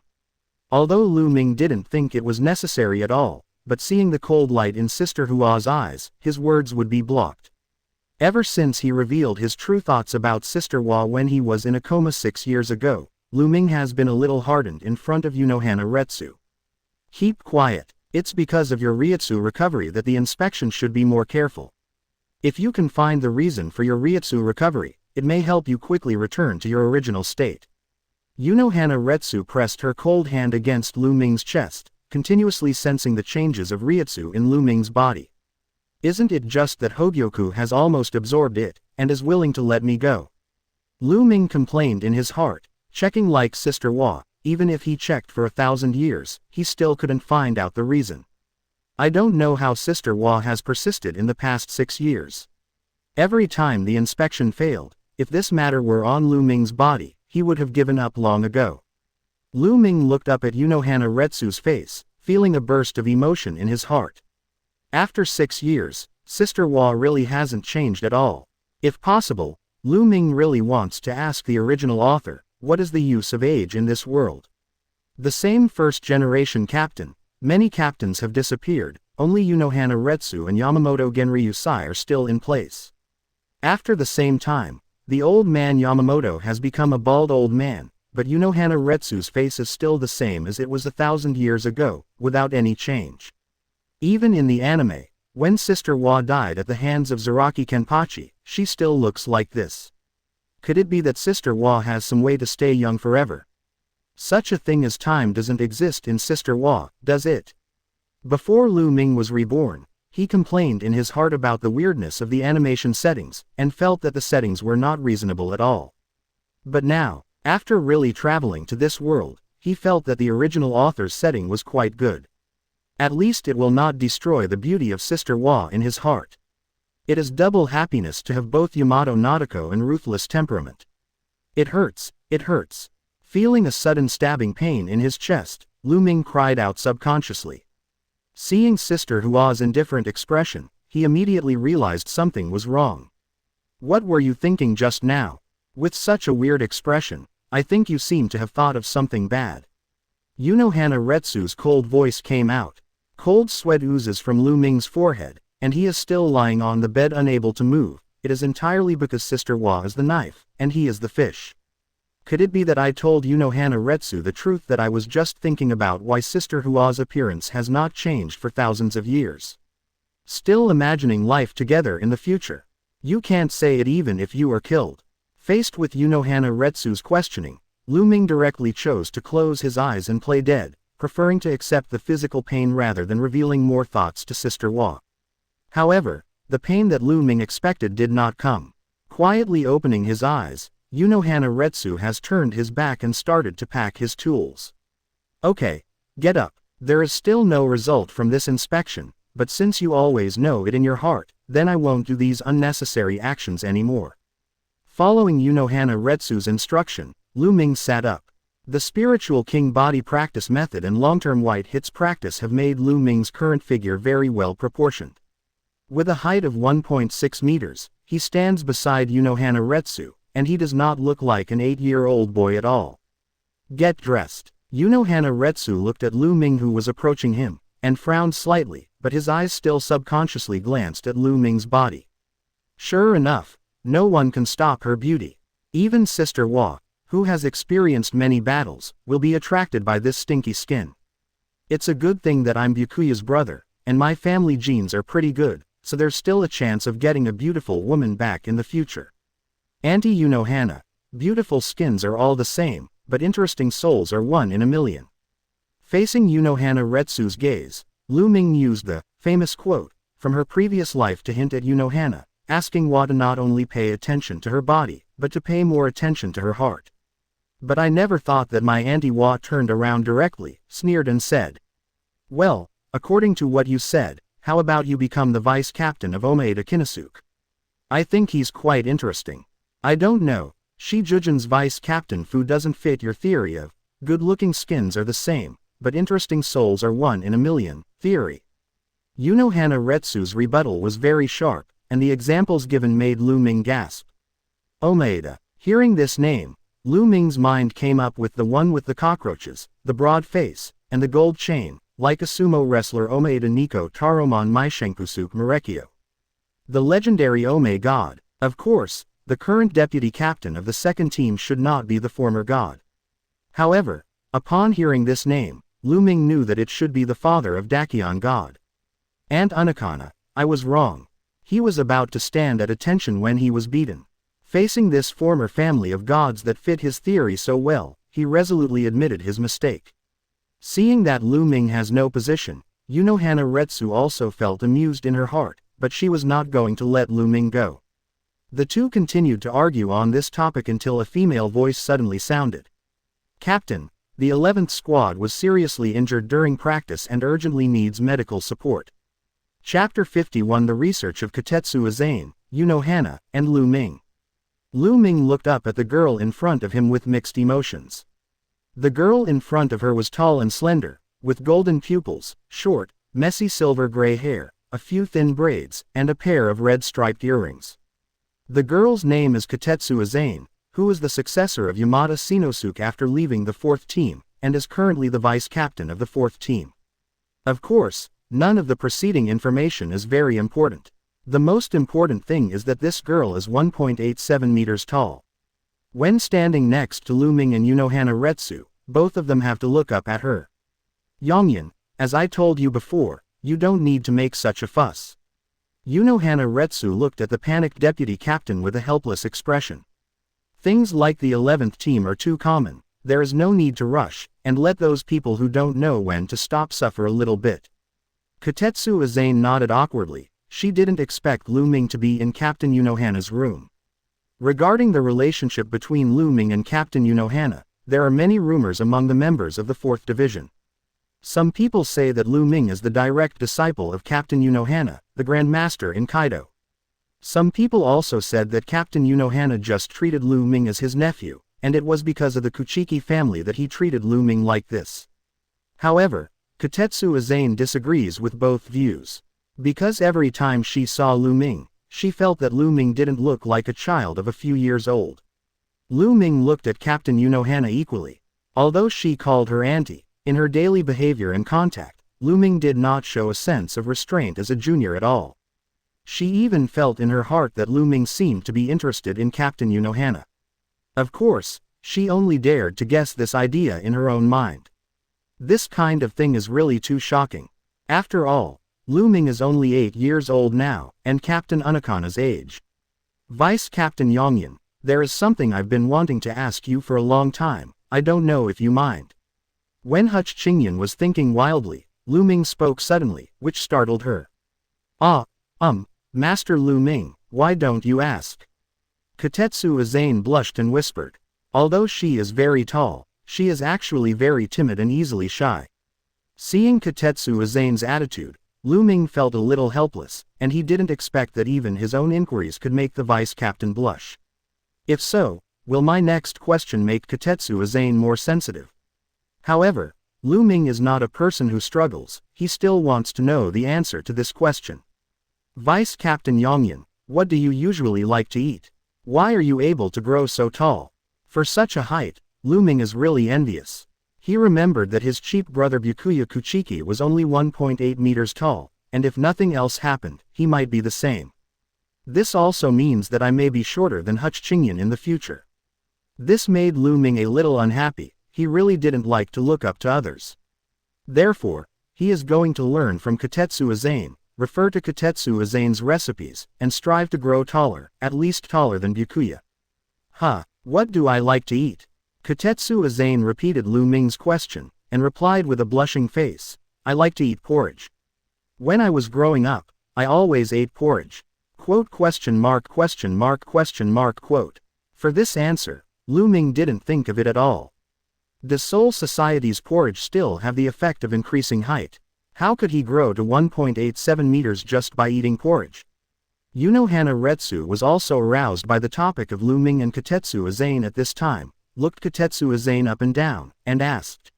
Although Lu Ming didn't think it was necessary at all, but seeing the cold light in Sister Hua's eyes, his words would be blocked. Ever since he revealed his true thoughts about Sister Hua when he was in a coma 6 years ago, Lu Ming has been a little hardened in front of Reiatsu. Keep quiet. It's because of your Reiatsu recovery that the inspection should be more careful. If you can find the reason for your Reiatsu recovery, it may help you quickly return to your original state. Reiatsu pressed her cold hand against Lu Ming's chest, continuously sensing the changes of Reiatsu in Lu Ming's body. Isn't it just that Hogyoku has almost absorbed it, and is willing to let me go? Lu Ming complained in his heart, checking like Sister Hua. Even if he checked for 1,000 years, he still couldn't find out the reason. I don't know how Sister Hua has persisted in the past 6 years. Every time the inspection failed, if this matter were on Lu Ming's body, he would have given up long ago. Lu Ming looked up at Reiatsu's face, feeling a burst of emotion in his heart. After 6 years, Sister Hua really hasn't changed at all. If possible, Lu Ming really wants to ask the original author, what is the use of age in this world? The same first-generation captain, many captains have disappeared, only Reiatsu and Yamamoto Genryusai are still in place. After the same time, the old man Yamamoto has become a bald old man, but Reiatsu's face is still the same as it was 1,000 years ago, without any change. Even in the anime, when Sister Hua died at the hands of Zaraki Kenpachi, she still looks like this. Could it be that Sister Hua has some way to stay young forever? Such a thing as time doesn't exist in Sister Hua, does it? Before Lu Ming was reborn, he complained in his heart about the weirdness of the animation settings, and felt that the settings were not reasonable at all. But now, after really traveling to this world, he felt that the original author's setting was quite good. At least it will not destroy the beauty of Sister Hua in his heart. It is double happiness to have both Yamato Nadeko and ruthless temperament. It hurts, it hurts. Feeling a sudden stabbing pain in his chest, Lu Ming cried out subconsciously. Seeing Sister Hua's indifferent expression, he immediately realized something was wrong. What were you thinking just now? With such a weird expression, I think you seem to have thought of something bad. Reiatsu's cold voice came out. Cold sweat oozes from Lu Ming's forehead, and he is still lying on the bed unable to move. It is entirely because Sister Hua is the knife, and he is the fish. Could it be that I told Reiatsu the truth, that I was just thinking about why Sister Hua's appearance has not changed for thousands of years? Still imagining life together in the future. You can't say it even if you are killed. Faced with Reiatsu's questioning, Lu Ming directly chose to close his eyes and play dead, preferring to accept the physical pain rather than revealing more thoughts to Sister Hua. However, the pain that Lu Ming expected did not come. Quietly opening his eyes, Reiatsu has turned his back and started to pack his tools. Okay, get up. There is still no result from this inspection, but since you always know it in your heart, then I won't do these unnecessary actions anymore. Following Reiatsu's instruction, Lu Ming sat up. The Spiritual King body practice method and long-term white hits practice have made Lu Ming's current figure very well proportioned. With a height of 1.6 meters, he stands beside Reiatsu, and he does not look like an 8-year-old boy at all. Get dressed. Reiatsu looked at Lu Ming, who was approaching him, and frowned slightly, but his eyes still subconsciously glanced at Lu Ming's body. Sure enough, no one can stop her beauty. Even Sister Hua, who has experienced many battles, will be attracted by this stinky skin. It's a good thing that I'm Byakuya's brother, and my family genes are pretty good, so there's still a chance of getting a beautiful woman back in the future. Auntie beautiful skins are all the same, but interesting souls are 1 in a million. Facing Reiatsu's gaze, Lu Ming used the famous quote from her previous life to hint at asking Hua to not only pay attention to her body, but to pay more attention to her heart. But I never thought that my Auntie Hua turned around directly, sneered and said, well, according to what you said, how about you become the vice captain of Omaeda Kinosuke? I think he's quite interesting. I don't know, Shijujin's vice captain Fu doesn't fit your theory of, good-looking skins are the same, but interesting souls are 1 in a million, theory. Reiatsu's rebuttal was very sharp, and the examples given made Lu Ming gasp. Omaeda. Hearing this name, Lu Ming's mind came up with the one with the cockroaches, the broad face, and the gold chain, like a sumo wrestler Omeida Nico Taromon Maishenkusuk Marekio. The legendary Ome god. Of course, the current deputy captain of the second team should not be the former god. However, upon hearing this name, Lu Ming knew that it should be the father of Dakion god. And Anakana, I was wrong. He was about to stand at attention when he was beaten. Facing this former family of gods that fit his theory so well, he resolutely admitted his mistake. Seeing that Lu Ming has no position, Yunohana Reiatsu also felt amused in her heart, but she was not going to let Lu Ming go. The two continued to argue on this topic until a female voice suddenly sounded. Captain, the 11th squad was seriously injured during practice and urgently needs medical support. Chapter 51 The Research of Katetsu Azane, Yunohana, and Lu Ming. Lu Ming looked up at the girl in front of him with mixed emotions. The girl in front of her was tall and slender, with golden pupils, short, messy silver-gray hair, a few thin braids, and a pair of red striped earrings. The girl's name is Katetsu Azane, who is the successor of Yamada Shinosuke after leaving the 4th team, and is currently the vice-captain of the 4th team. Of course, none of the preceding information is very important. The most important thing is that this girl is 1.87 meters tall. When standing next to Lu Ming and Yunohana Reiatsu, both of them have to look up at her. Yongyan, as I told you before, you don't need to make such a fuss. Yunohana Reiatsu looked at the panicked deputy captain with a helpless expression. Things like the 11th team are too common, there is no need to rush, and let those people who don't know when to stop suffer a little bit. Katetsu Azane nodded awkwardly. She didn't expect Lu Ming to be in Captain Yunohana's room. Regarding the relationship between Lu Ming and Captain Yunohana, there are many rumors among the members of the 4th Division. Some people say that Lu Ming is the direct disciple of Captain Yunohana, the Grand Master in Kido. Some people also said that Captain Yunohana just treated Lu Ming as his nephew, and it was because of the Kuchiki family that he treated Lu Ming like this. However, Katetsu Azane disagrees with both views. Because every time she saw Lu Ming, she felt that Lu Ming didn't look like a child of a few years old. Lu Ming looked at Captain Yunohana equally. Although she called her auntie, in her daily behavior and contact, Lu Ming did not show a sense of restraint as a junior at all. She even felt in her heart that Lu Ming seemed to be interested in Captain Yunohana. Of course, she only dared to guess this idea in her own mind. This kind of thing is really too shocking. After all, Lu Ming is only 8 years old now, and Captain Anakana's age. Vice Captain Yongyan, there is something I've been wanting to ask you for a long time, I don't know if you mind. When Xuzheng was thinking wildly, Lu Ming spoke suddenly, which startled her. Master Lu Ming, why don't you ask? Katetsu Azane blushed and whispered. Although she is very tall, she is actually very timid and easily shy. Seeing Katetsu Azane's attitude, Lu Ming felt a little helpless, and he didn't expect that even his own inquiries could make the vice-captain blush. If so, will my next question make Katetsu Azane more sensitive? However, Lu Ming is not a person who struggles, he still wants to know the answer to this question. Vice-Captain Yongyan, what do you usually like to eat? Why are you able to grow so tall? For such a height, Lu Ming is really envious. He remembered that his cheap brother Byakuya Kuchiki was only 1.8 meters tall, and if nothing else happened, he might be the same. This also means that I may be shorter than Xuzheng in the future. This made Lu Ming a little unhappy, he really didn't like to look up to others. Therefore, he is going to learn from Katetsu Azane, refer to Katetsu Azane's recipes, and strive to grow taller, at least taller than Byakuya. What do I like to eat? Katetsu Azane repeated Lu Ming's question, and replied with a blushing face, I like to eat porridge. When I was growing up, I always ate porridge. For this answer, Lu Ming didn't think of it at all. Does Seoul Society's porridge still have the effect of increasing height? How could he grow to 1.87 meters just by eating porridge? Yunohana Reiatsu was also aroused by the topic of Lu Ming and Katetsu Azane at this time, looked Katetsu Azane up and down, and asked.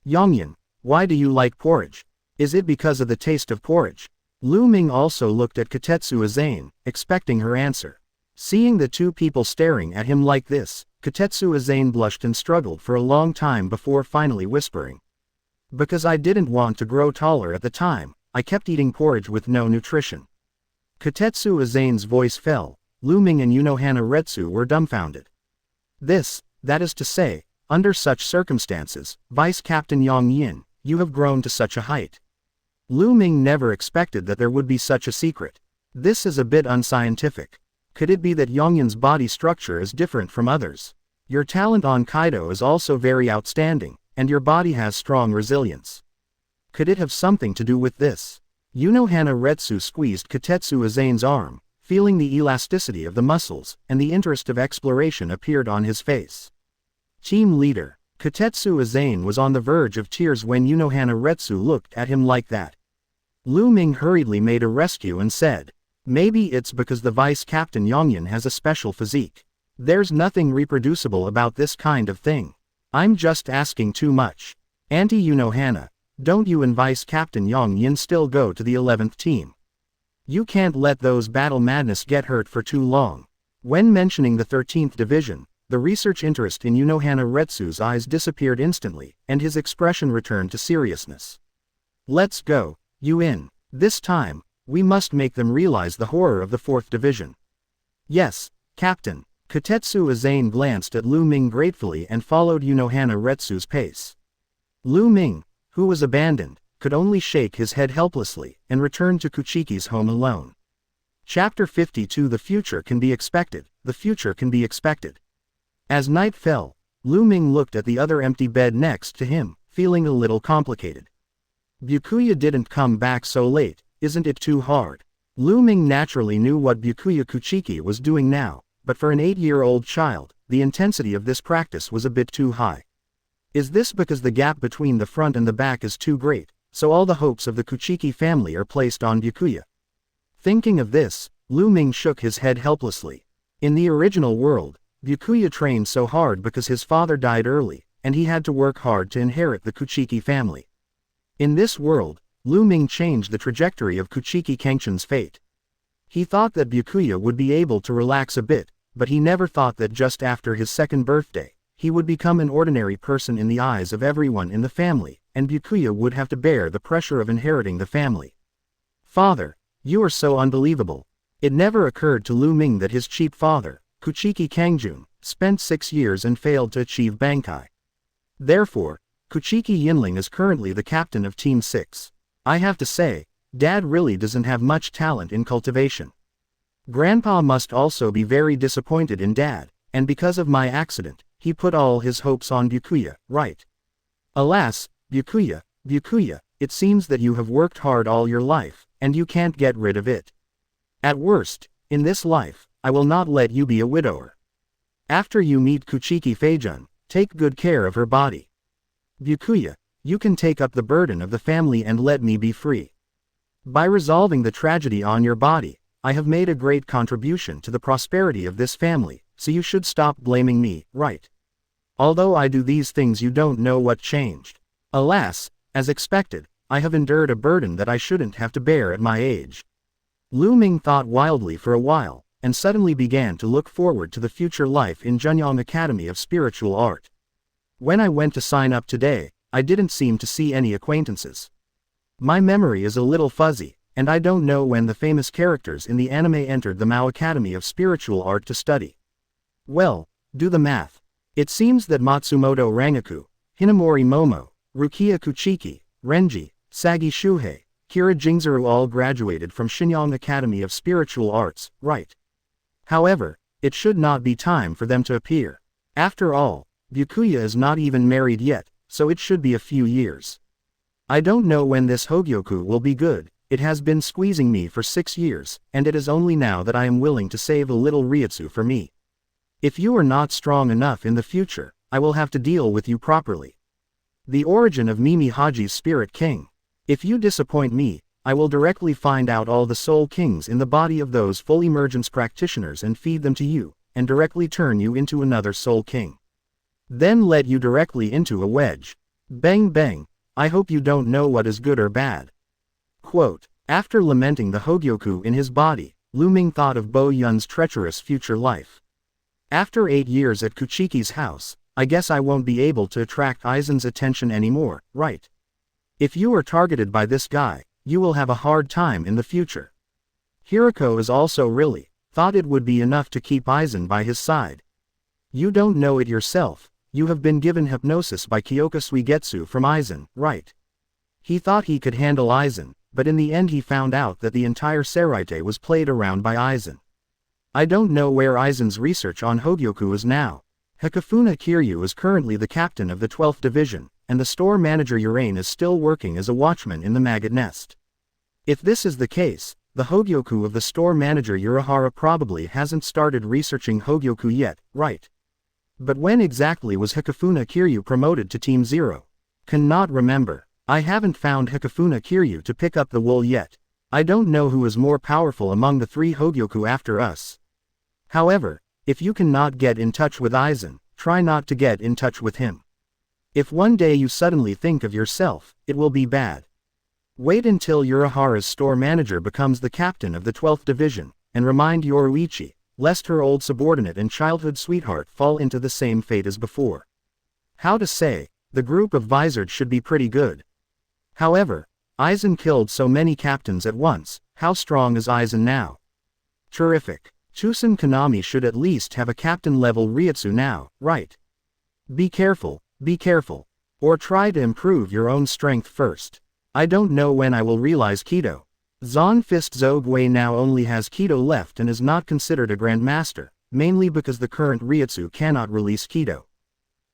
Yongyan, why do you like porridge? Is it because of the taste of porridge? Lu Ming also looked at Katetsu Azane, expecting her answer. Seeing the two people staring at him like this, Kotetsu Azane blushed and struggled for a long time before finally whispering. Because I didn't want to grow taller at the time, I kept eating porridge with no nutrition. Kotetsu Azane's voice fell. Lu Ming and Unohana Retsu were dumbfounded. That is to say, under such circumstances, Vice Captain Yang Yin, you have grown to such a height. Lu Ming never expected that there would be such a secret. This is a bit unscientific. Could it be that Yang Yin's body structure is different from others? Your talent on Kido is also very outstanding, and your body has strong resilience. Could it have something to do with this? Unohana Retsu squeezed Kotetsu Azane's arm, feeling the elasticity of the muscles, and the interest of exploration appeared on his face. Team leader, Kotetsu Azane was on the verge of tears when Unohana Retsu looked at him like that. Lu Ming hurriedly made a rescue and said, maybe it's because the vice captain Yongyan has a special physique. There's nothing reproducible about this kind of thing. I'm just asking too much. Auntie Unohana, don't you and Vice Captain Yongyan still go to the 11th team? You can't let those battle madness get hurt for too long. When mentioning the 13th division, the research interest in Unohana Retsu's eyes disappeared instantly, and his expression returned to seriousness. Let's go, you. This time, we must make them realize the horror of the 4th division. Yes, Captain. Kotetsu Azane glanced at Lu Ming gratefully and followed Unohana Retsu's pace. Lu Ming, who was abandoned, could only shake his head helplessly, and return to Kuchiki's home alone. Chapter 52. The future can be expected, the future can be expected. As night fell, Lu Ming looked at the other empty bed next to him, feeling a little complicated. Byakuya didn't come back so late, isn't it too hard? Lu Ming naturally knew what Byakuya Kuchiki was doing now, but for an 8-year-old child, the intensity of this practice was a bit too high. Is this because the gap between the front and the back is too great, so all the hopes of the Kuchiki family are placed on Byakuya? Thinking of this, Lu Ming shook his head helplessly. In the original world, Byakuya trained so hard because his father died early, and he had to work hard to inherit the Kuchiki family. In this world, Lu Ming changed the trajectory of Kuchiki Cangchun's fate. He thought that Byakuya would be able to relax a bit, but he never thought that just after his 2nd birthday, he would become an ordinary person in the eyes of everyone in the family, and Byakuya would have to bear the pressure of inheriting the family. Father, you are so unbelievable. It never occurred to Lu Ming that his cheap father, Kuchiki Cangchun, spent 6 years and failed to achieve Bankai. Therefore, Kuchiki Yinling is currently the captain of Team 6. I have to say, Dad really doesn't have much talent in cultivation. Grandpa must also be very disappointed in Dad, and because of my accident, he put all his hopes on Byakuya, right? Alas, Byakuya, it seems that you have worked hard all your life, and you can't get rid of it. At worst, in this life, I will not let you be a widower. After you meet Kuchiki Feijun, take good care of her body. Byakuya, you can take up the burden of the family and let me be free. By resolving the tragedy on your body, I have made a great contribution to the prosperity of this family, so you should stop blaming me, right? Although I do these things, you don't know what changed. Alas, as expected, I have endured a burden that I shouldn't have to bear at my age. Lu Ming thought wildly for a while, and suddenly began to look forward to the future life in Zhengyang Academy of Spiritual Art. When I went to sign up today, I didn't seem to see any acquaintances. My memory is a little fuzzy, and I don't know when the famous characters in the anime entered the Mao Academy of Spiritual Art to study. Well, do the math. It seems that Matsumoto Rangaku, Hinamori Momo, Rukia Kuchiki, Renji, Sagi Shuhei, Kira Jingzuru all graduated from Shenyang Academy of Spiritual Arts, right? However, it should not be time for them to appear. After all, Byakuya is not even married yet, so it should be a few years. I don't know when this Hogyoku will be good. It has been squeezing me for 6 years, and it is only now that I am willing to save a little Reiatsu for me. If you are not strong enough in the future, I will have to deal with you properly. The origin of Mimi Haji's Spirit King. If you disappoint me, I will directly find out all the soul kings in the body of those full emergence practitioners and feed them to you, and directly turn you into another soul king. Then let you directly into a wedge. Bang bang, I hope you don't know what is good or bad. Quote, after lamenting the Hogyoku in his body, Lu Ming thought of Bo Yun's treacherous future life. After 8 years at Kuchiki's house, I guess I won't be able to attract Aizen's attention anymore, right? If you are targeted by this guy, you will have a hard time in the future. Hirako is also really thought it would be enough to keep Aizen by his side. You don't know it yourself, you have been given hypnosis by Kyoka Suigetsu from Aizen, right? He thought he could handle Aizen, but in the end he found out that the entire Seraite was played around by Aizen. I don't know where Aizen's research on Hogyoku is now. Hikifuna Kiryu is currently the captain of the 12th Division, and the store manager Urain is still working as a watchman in the maggot nest. If this is the case, the Hogyoku of the store manager Urahara probably hasn't started researching Hogyoku yet, right? But when exactly was Hikifuna Kiryu promoted to Team Zero? Cannot remember. I haven't found Hikifuna Kiryu to pick up the wool yet. I don't know who is more powerful among the 3 Hogyoku after us. However, if you cannot get in touch with Aizen, try not to get in touch with him. If one day you suddenly think of yourself, it will be bad. Wait until Urahara's store manager becomes the captain of the 12th Division, and remind Yoruichi, lest her old subordinate and childhood sweetheart fall into the same fate as before. How to say, the group of Vizard should be pretty good. However, Aizen killed so many captains at once, how strong is Aizen now? Terrific. Chusen Konami should at least have a captain-level Reiatsu now, right? Be careful, or try to improve your own strength first. I don't know when I will realize Kido. Zon Fist Zogwei now only has Kido left and is not considered a Grandmaster, mainly because the current Reiatsu cannot release Kido.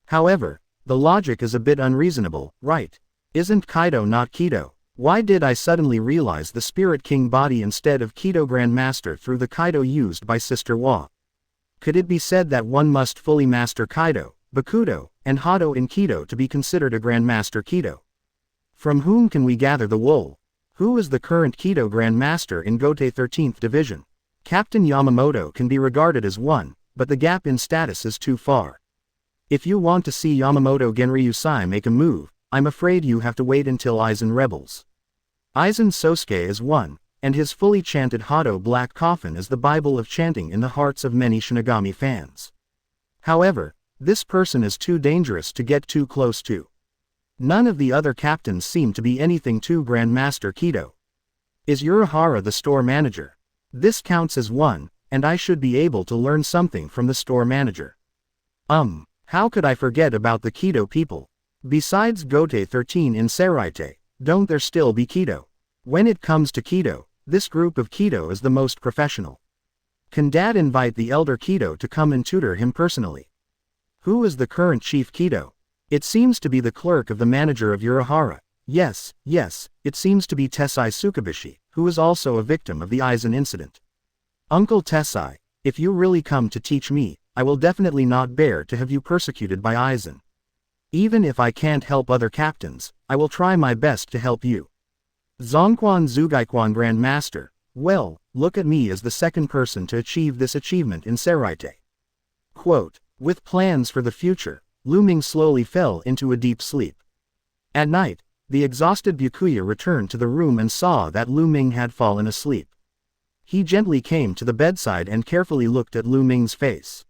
However, the logic is a bit unreasonable, right? Isn't Kaido not Kido? Why did I suddenly realize the Spirit King body instead of Kido Grandmaster through the Kaido used by Sister Wa? Could it be said that one must fully master Kaido, Bakuto, and Hado in Kido to be considered a Grandmaster Kido? From whom can we gather the wool? Who is the current Kido Grandmaster in Gotei 13th Division? Captain Yamamoto can be regarded as one, but the gap in status is too far. If you want to see Yamamoto Genryusai make a move, I'm afraid you have to wait until Aizen rebels. Aizen Sosuke is one, and his fully chanted Hado Black Coffin is the Bible of chanting in the hearts of many Shinigami fans. However, this person is too dangerous to get too close to. None of the other captains seem to be anything to Grandmaster Kido. Is Urahara the store manager? This counts as one, and I should be able to learn something from the store manager. How could I forget about the Kido people? Besides Gotei 13 in Seraite, don't there still be Kido? When it comes to Kido, this group of Kido is the most professional. Can Dad invite the elder Kido to come and tutor him personally? Who is the current chief Kido? It seems to be the clerk of the manager of Urahara. Yes, it seems to be Tessai Tsukubishi, who is also a victim of the Aizen incident. Uncle Tessai, if you really come to teach me, I will definitely not bear to have you persecuted by Aizen. Even if I can't help other captains, I will try my best to help you. Zongquan Zugaikwan Grandmaster, well, look at me as the second person to achieve this achievement in Seraite. Quote, with plans for the future, Lu Ming slowly fell into a deep sleep. At night, the exhausted Byakuya returned to the room and saw that Lu Ming had fallen asleep. He gently came to the bedside and carefully looked at Lu Ming's face.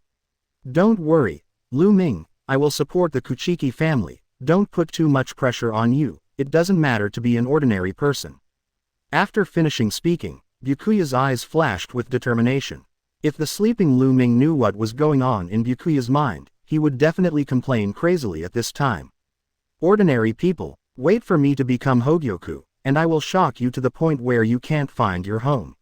Don't worry, Lu Ming, I will support the Kuchiki family, don't put too much pressure on you, it doesn't matter to be an ordinary person. After finishing speaking, Byakuya's eyes flashed with determination. If the sleeping Lu Ming knew what was going on in Byakuya's mind, he would definitely complain crazily at this time. Ordinary people, wait for me to become Hogyoku, and I will shock you to the point where you can't find your home.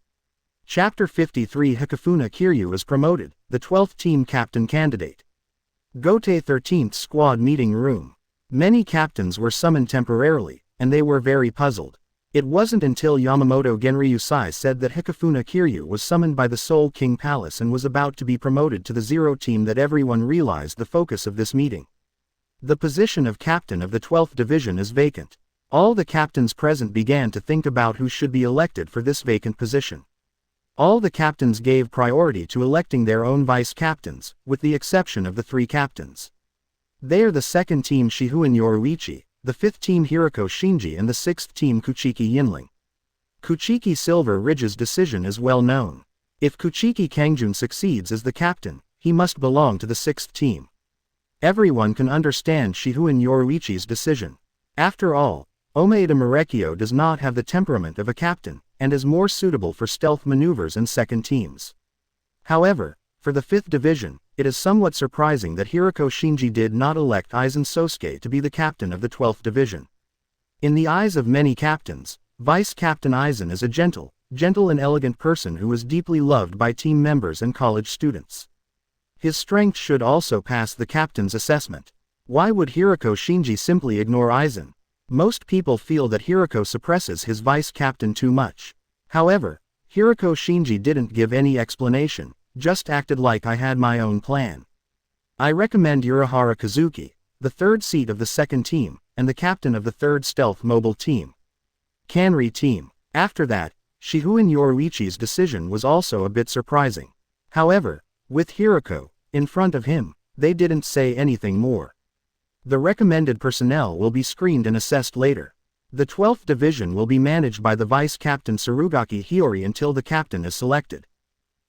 Chapter 53 Hikifuna Kiryu is promoted, the 12th team captain candidate. Gotei 13th Squad Meeting Room. Many captains were summoned temporarily, and they were very puzzled. It wasn't until Yamamoto Genryusai said that Hikifuna Kiryu was summoned by the Soul King Palace and was about to be promoted to the Zero team that everyone realized the focus of this meeting. The position of captain of the 12th division is vacant. All the captains present began to think about who should be elected for this vacant position. All the captains gave priority to electing their own vice-captains, with the exception of the 3 captains. They are the 2nd team Shihuin Yoruichi, the 5th team Hirako Shinji and the 6th team Kuchiki Yinling. Kuchiki Silver Ridge's decision is well known. If Kuchiki Cangchun succeeds as the captain, he must belong to the 6th team. Everyone can understand Shihoin Yoruichi's decision. After all, Omaeda Marekyo does not have the temperament of a captain, and is more suitable for stealth maneuvers and second teams. However, for the 5th division, it is somewhat surprising that Hiroko Shinji did not elect Aizen Sosuke to be the captain of the 12th division. In the eyes of many captains, Vice Captain Aizen is a gentle and elegant person who is deeply loved by team members and college students. His strength should also pass the captain's assessment. Why would Hiroko Shinji simply ignore Aizen? Most people feel that Hiroko suppresses his vice captain too much. However, Hiroko Shinji didn't give any explanation, just acted like I had my own plan. I recommend Urahara Kazuki, the 3rd seat of the 2nd team, and the captain of the 3rd stealth mobile team. Kanri team. After that, Shihoin Yoruichi's decision was also a bit surprising. However, with Hiroko in front of him, they didn't say anything more. The recommended personnel will be screened and assessed later. The 12th division will be managed by the vice captain Surugaki Hiyori until the captain is selected.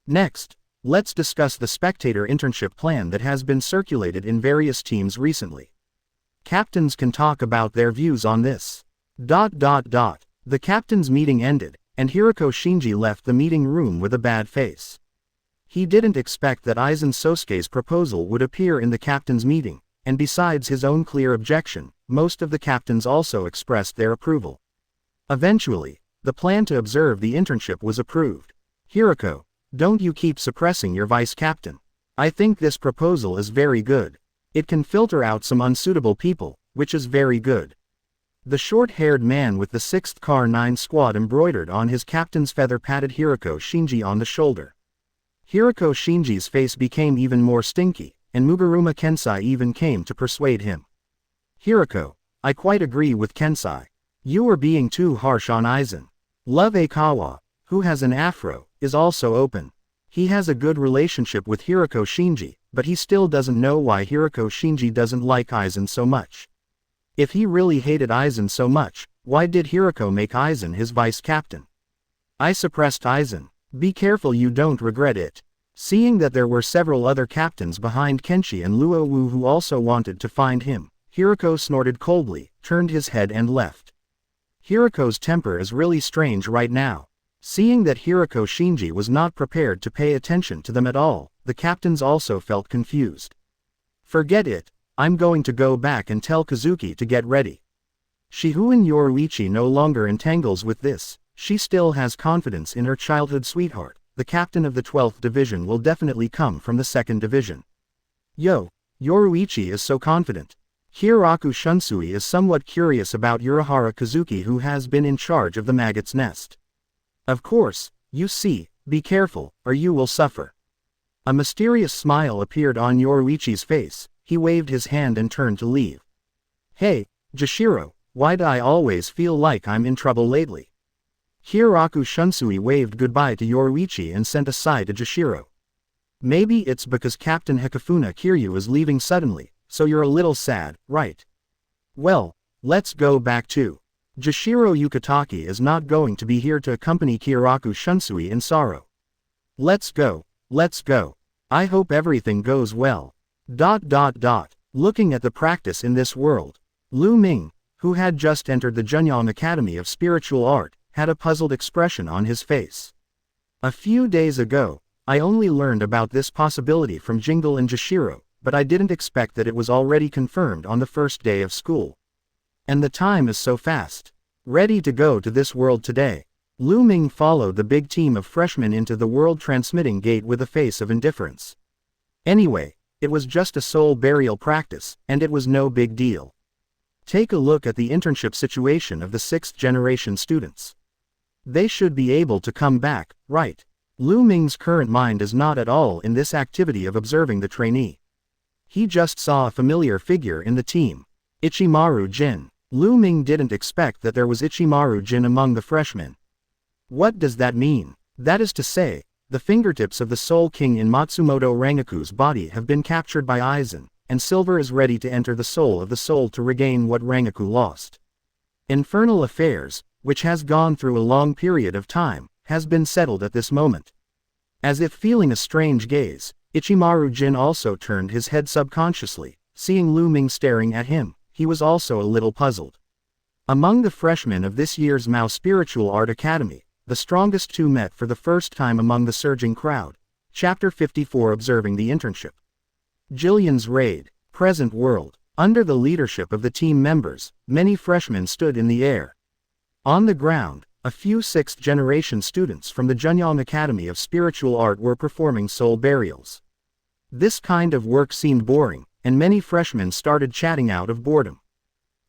Next, let's discuss the spectator internship plan that has been circulated in various teams recently. Captains can talk about their views on this. The captain's meeting ended, and Hiroko Shinji left the meeting room with a bad face. He didn't expect that Aizen Sosuke's proposal would appear in the captain's meeting, and besides his own clear objection, most of the captains also expressed their approval. Eventually, the plan to observe the internship was approved. Hiroko, don't you keep suppressing your vice captain. I think this proposal is very good. It can filter out some unsuitable people, which is very good. The short-haired man with the 6th Car 9 squad embroidered on his captain's feather patted Hiroko Shinji on the shoulder. Hiroko Shinji's face became even more stinky, and Mugaruma Kensai even came to persuade him. Hiroko, I quite agree with Kensai. You are being too harsh on Aizen. Love Aikawa, who has an afro, is also open. He has a good relationship with Hiroko Shinji, but he still doesn't know why Hiroko Shinji doesn't like Aizen so much. If he really hated Aizen so much, why did Hiroko make Aizen his vice captain? I suppressed Aizen. Be careful you don't regret it. Seeing that there were several other captains behind Kenshi and Luo Wu who also wanted to find him, Hiroko snorted coldly, turned his head and left. Hiroko's temper is really strange right now. Seeing that Hiroko Shinji was not prepared to pay attention to them at all, the captains also felt confused. Forget it, I'm going to go back and tell Kazuki to get ready. Shihoin Yoruichi no longer entangles with this. She still has confidence in her childhood sweetheart. The captain of the 12th division will definitely come from the 2nd division. Yo, Yoruichi is so confident. Hiroku Shunsui is somewhat curious about Urahara Kazuki who has been in charge of the maggot's nest. Of course, you see, be careful, or you will suffer. A mysterious smile appeared on Yoruichi's face. He waved his hand and turned to leave. Hey, Jashiro, why do I always feel like I'm in trouble lately? Hiroku Shunsui waved goodbye to Yoruichi and sent a sigh to Jashiro. Maybe it's because Captain Hikafuna Kiryu is leaving suddenly, so you're a little sad, right? Well, let's go back to. Jashiro Yukitaki is not going to be here to accompany Hiroku Shunsui in sorrow. Let's go. I hope everything goes well. Looking at the practice in this world, Lu Ming, who had just entered the Junyang Academy of Spiritual Art, had a puzzled expression on his face. A few days ago, I only learned about this possibility from Jingle and Jashiro, but I didn't expect that it was already confirmed on the first day of school. And the time is so fast. Ready to go to this world today. Lu Ming followed the big team of freshmen into the world transmitting gate with a face of indifference. Anyway, it was just a soul burial practice, and it was no big deal. Take a look at the internship situation of the 6th generation students. They should be able to come back, right? Lu Ming's current mind is not at all in this activity of observing the trainee. He just saw a familiar figure in the team. Ichimaru Jin. Lu Ming didn't expect that there was Ichimaru Jin among the freshmen. What does that mean? That is to say, the fingertips of the Soul King in Matsumoto Rangaku's body have been captured by Aizen, and Silver is ready to enter the soul of the soul to regain what Rangaku lost. Infernal affairs, which has gone through a long period of time, has been settled at this moment. As if feeling a strange gaze, Ichimaru Jin also turned his head subconsciously. Seeing Lu Ming staring at him, he was also a little puzzled. Among the freshmen of this year's Mao Spiritual Art Academy, the strongest two met for the first time among the surging crowd. Chapter 54 Observing the Internship. Jillian's Raid. Present world. Under the leadership of the team members, many freshmen stood in the air. On the ground, a few sixth-generation students from the Junyoung Academy of Spiritual Art were performing soul burials. This kind of work seemed boring, and many freshmen started chatting out of boredom.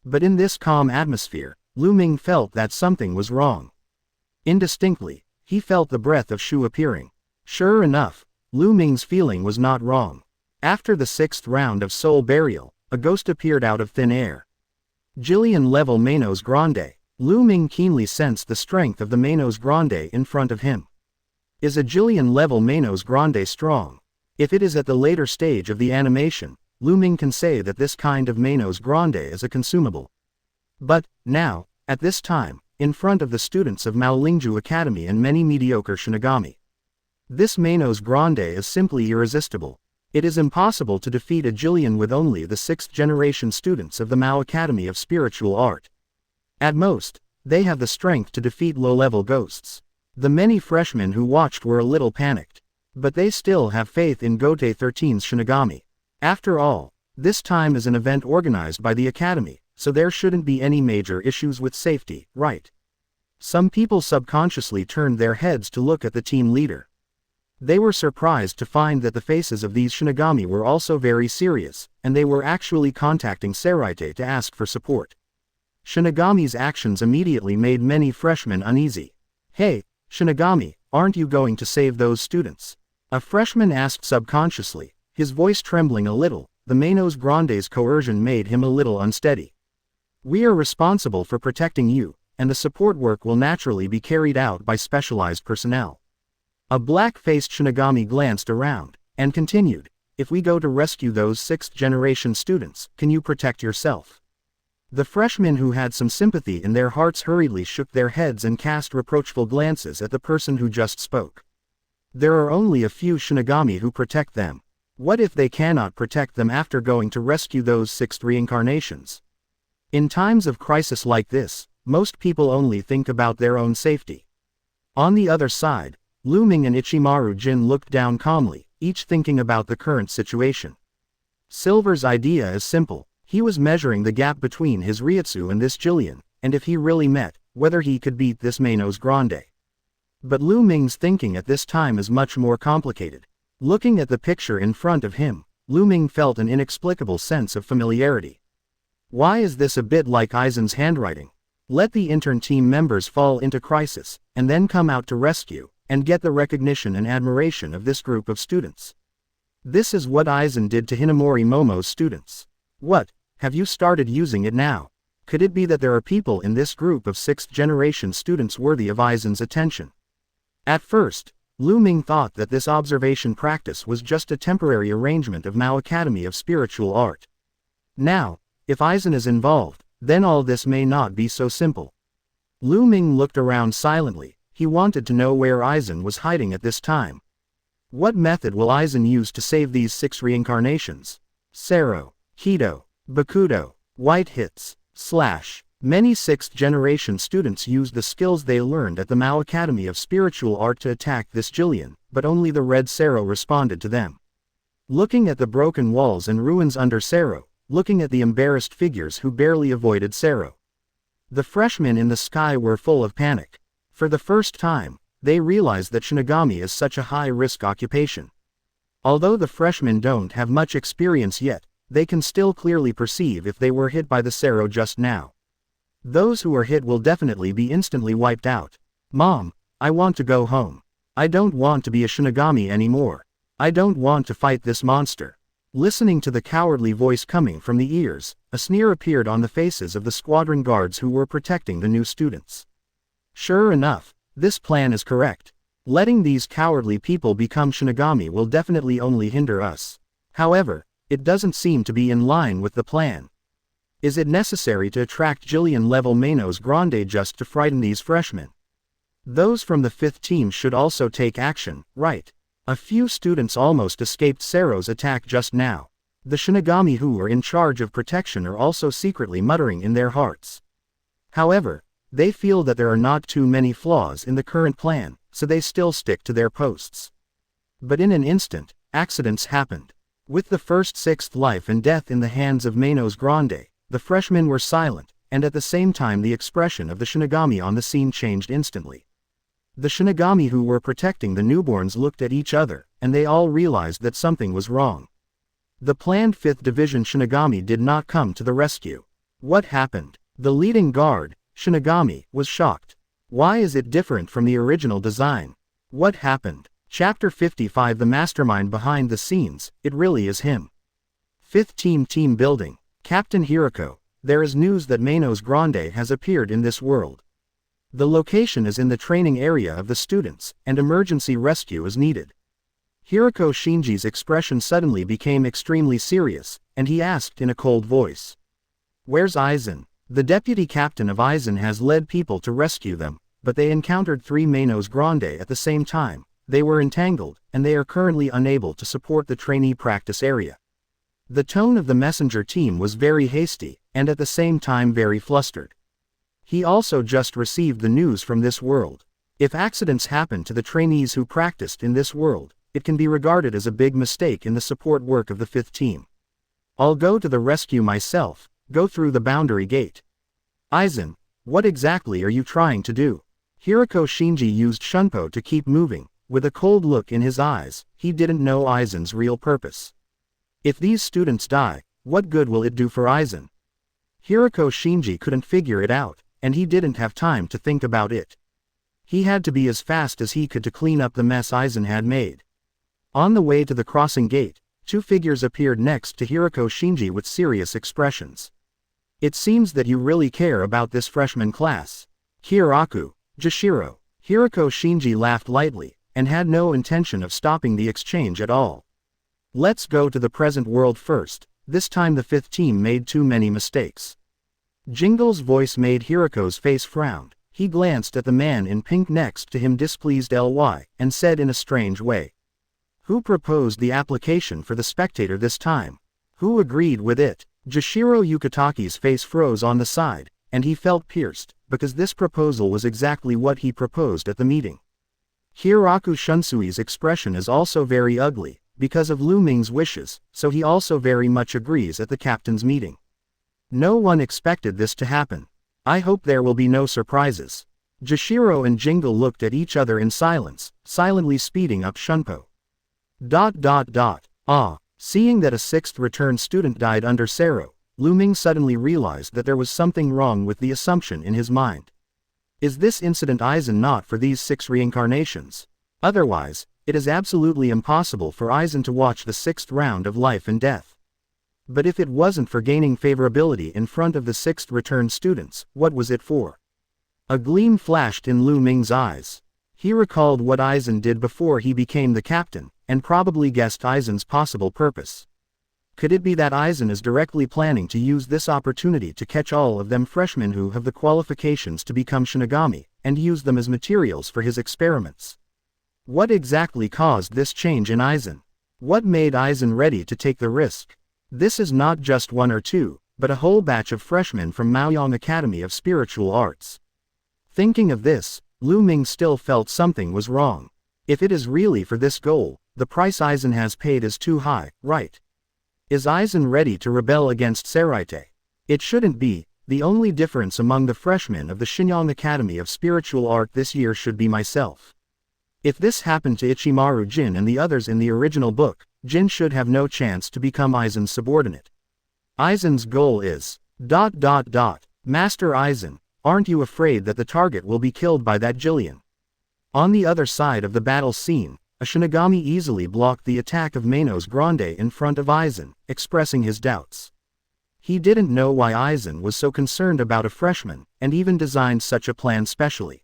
But in this calm atmosphere, Lu Ming felt that something was wrong. Indistinctly, he felt the breath of Shu appearing. Sure enough, Lu Ming's feeling was not wrong. After the sixth round of soul burial, a ghost appeared out of thin air. Jillian level Manos Grande. Lu Ming keenly sensed the strength of the Manos Grande in front of him. Is a Jillian level Manos Grande strong? If it is at the later stage of the animation, Lu Ming can say that this kind of Manos Grande is a consumable. But, now, at this time, in front of the students of Mao Lingju Academy and many mediocre Shinigami, this Manos Grande is simply irresistible. It is impossible to defeat a Jillian with only the sixth-generation students of the Mao Academy of Spiritual Art. At most, they have the strength to defeat low-level ghosts. The many freshmen who watched were a little panicked. But they still have faith in Gote 13's Shinigami. After all, this time is an event organized by the Academy, so there shouldn't be any major issues with safety, right? Some people subconsciously turned their heads to look at the team leader. They were surprised to find that the faces of these Shinigami were also very serious, and they were actually contacting Seraite to ask for support. Shinigami's actions immediately made many freshmen uneasy. Hey, Shinigami, aren't you going to save those students? A freshman asked subconsciously, his voice trembling a little. The Manos Grande's coercion made him a little unsteady. We are responsible for protecting you, and the support work will naturally be carried out by specialized personnel. A black-faced Shinigami glanced around, and continued, if we go to rescue those sixth-generation students, can you protect yourself? The freshmen who had some sympathy in their hearts hurriedly shook their heads and cast reproachful glances at the person who just spoke. There are only a few Shinigami who protect them. What if they cannot protect them after going to rescue those sixth reincarnations? In times of crisis like this, most people only think about their own safety. On the other side, Lu Ming and Ichimaru Jin looked down calmly, each thinking about the current situation. Silver's idea is simple. He was measuring the gap between his Reiatsu and this Jillian, and if he really met, whether he could beat this Manos Grande. But Lu Ming's thinking at this time is much more complicated. Looking at the picture in front of him, Lu Ming felt an inexplicable sense of familiarity. Why is this a bit like Aizen's handwriting? Let the intern team members fall into crisis, and then come out to rescue, and get the recognition and admiration of this group of students. This is what Aizen did to Hinamori Momo's students. What, have you started using it now? Could it be that there are people in this group of sixth-generation students worthy of Aizen's attention? At first, Lu Ming thought that this observation practice was just a temporary arrangement of Mao Academy of Spiritual Art. Now, if Aizen is involved, then all this may not be so simple. Lu Ming looked around silently. He wanted to know where Aizen was hiding at this time. What method will Aizen use to save these six reincarnations? Sero, Kido, Bakuto, White Hits, Slash. Many sixth-generation students used the skills they learned at the Mao Academy of Spiritual Art to attack this Jillian, but only the red Sero responded to them. Looking at the broken walls and ruins under Sero, looking at the embarrassed figures who barely avoided Sero, the freshmen in the sky were full of panic. For the first time, they realized that Shinigami is such a high-risk occupation. Although the freshmen don't have much experience yet, they can still clearly perceive if they were hit by the Sero just now. Those who are hit will definitely be instantly wiped out. Mom, I want to go home. I don't want to be a Shinigami anymore. I don't want to fight this monster. Listening to the cowardly voice coming from the ears, a sneer appeared on the faces of the squadron guards who were protecting the new students. Sure enough, this plan is correct. Letting these cowardly people become Shinigami will definitely only hinder us. However, it doesn't seem to be in line with the plan. Is it necessary to attract Jillian-level Manos Grande just to frighten these freshmen? Those from the fifth team should also take action, right? A few students almost escaped Sero's attack just now. The Shinigami who were in charge of protection are also secretly muttering in their hearts. However, they feel that there are not too many flaws in the current plan, so they still stick to their posts. But in an instant, accidents happened. With the first sixth life and death in the hands of Manos Grande, the freshmen were silent, and at the same time the expression of the Shinigami on the scene changed instantly. The Shinigami who were protecting the newborns looked at each other, and they all realized that something was wrong. The planned 5th Division Shinigami did not come to the rescue. What happened? The leading guard, Shinigami, was shocked. Why is it different from the original design? What happened? Chapter 55 The mastermind behind the scenes, it really is him. 5th Team Building. Captain Hiroko, there is news that Manos Grande has appeared in this world. The location is in the training area of the students, and emergency rescue is needed. Hiroko Shinji's expression suddenly became extremely serious, and he asked in a cold voice. Where's Aizen? The deputy captain of Aizen has led people to rescue them, but they encountered 3 Manos Grande at the same time. They were entangled, and they are currently unable to support the trainee practice area. The tone of the messenger team was very hasty, and at the same time very flustered. He also just received the news from this world. If accidents happen to the trainees who practiced in this world, it can be regarded as a big mistake in the support work of the 5th team. I'll go to the rescue myself. Go through the boundary gate. Aizen, what exactly are you trying to do? Hiroko Shinji used Shunpo to keep moving. With a cold look in his eyes, he didn't know Aizen's real purpose. If these students die, what good will it do for Aizen? Hiroko Shinji couldn't figure it out, and he didn't have time to think about it. He had to be as fast as he could to clean up the mess Aizen had made. On the way to the crossing gate, 2 figures appeared next to Hiroko Shinji with serious expressions. It seems that you really care about this freshman class. Kiraku, Jashiro. Hiroko Shinji laughed lightly, and had no intention of stopping the exchange at all. Let's go to the present world first. This time the 5th team made too many mistakes. Jingle's voice made Hiroko's face frown. He glanced at the man in pink next to him displeased and said in a strange way. Who proposed the application for the spectator this time? Who agreed with it? Jashiro Yukitaki's face froze on the side, and he felt pierced, because this proposal was exactly what he proposed at the meeting. Hiraku Shunsui's expression is also very ugly, because of Lu Ming's wishes, so he also very much agrees at the captain's meeting. No one expected this to happen. I hope there will be no surprises. Jashiro and Jingle looked at each other in silence, silently speeding up Shunpo. Seeing that a 6th return student died under Sero, Lu Ming suddenly realized that there was something wrong with the assumption in his mind. Is this incident Aizen not for these 6 reincarnations? Otherwise, it is absolutely impossible for Aizen to watch the 6th round of life and death. But if it wasn't for gaining favorability in front of the 6th return students, what was it for? A gleam flashed in Lu Ming's eyes. He recalled what Aizen did before he became the captain, and probably guessed Aizen's possible purpose. Could it be that Aizen is directly planning to use this opportunity to catch all of them freshmen who have the qualifications to become Shinigami, and use them as materials for his experiments? What exactly caused this change in Aizen? What made Aizen ready to take the risk? This is not just 1 or 2, but a whole batch of freshmen from Maoyong Academy of Spiritual Arts. Thinking of this, Lu Ming still felt something was wrong. If it is really for this goal, the price Aizen has paid is too high, right? Is Aizen ready to rebel against Seraite? It shouldn't be. The only difference among the freshmen of the Shinyang Academy of Spiritual Art this year should be myself. If this happened to Ichimaru Jin and the others in the original book, Jin should have no chance to become Aizen's subordinate. Aizen's goal is... Master Aizen, aren't you afraid that the target will be killed by that Jillian? On the other side of the battle scene, a Shinigami easily blocked the attack of Manos Grande in front of Aizen, expressing his doubts. He didn't know why Aizen was so concerned about a freshman, and even designed such a plan specially.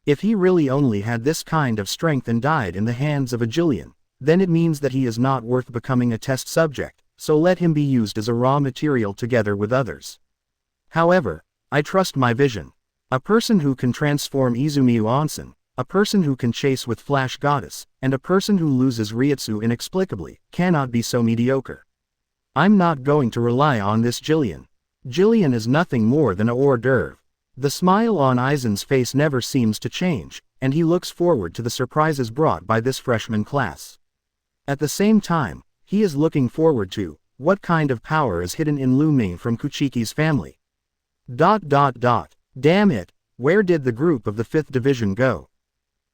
If he really only had this kind of strength and died in the hands of a Jillian, then it means that he is not worth becoming a test subject, so let him be used as a raw material together with others. However, I trust my vision. A person who can transform Izumiyu Onsen, a person who can chase with Flash Goddess, and a person who loses Reiatsu inexplicably, cannot be so mediocre. I'm not going to rely on this Jillian. Jillian is nothing more than a hors d'oeuvre. The smile on Aizen's face never seems to change, and he looks forward to the surprises brought by this freshman class. At the same time, he is looking forward to what kind of power is hidden in Lu Ming from Kuchiki's family. Damn it, where did the group of the 5th Division go?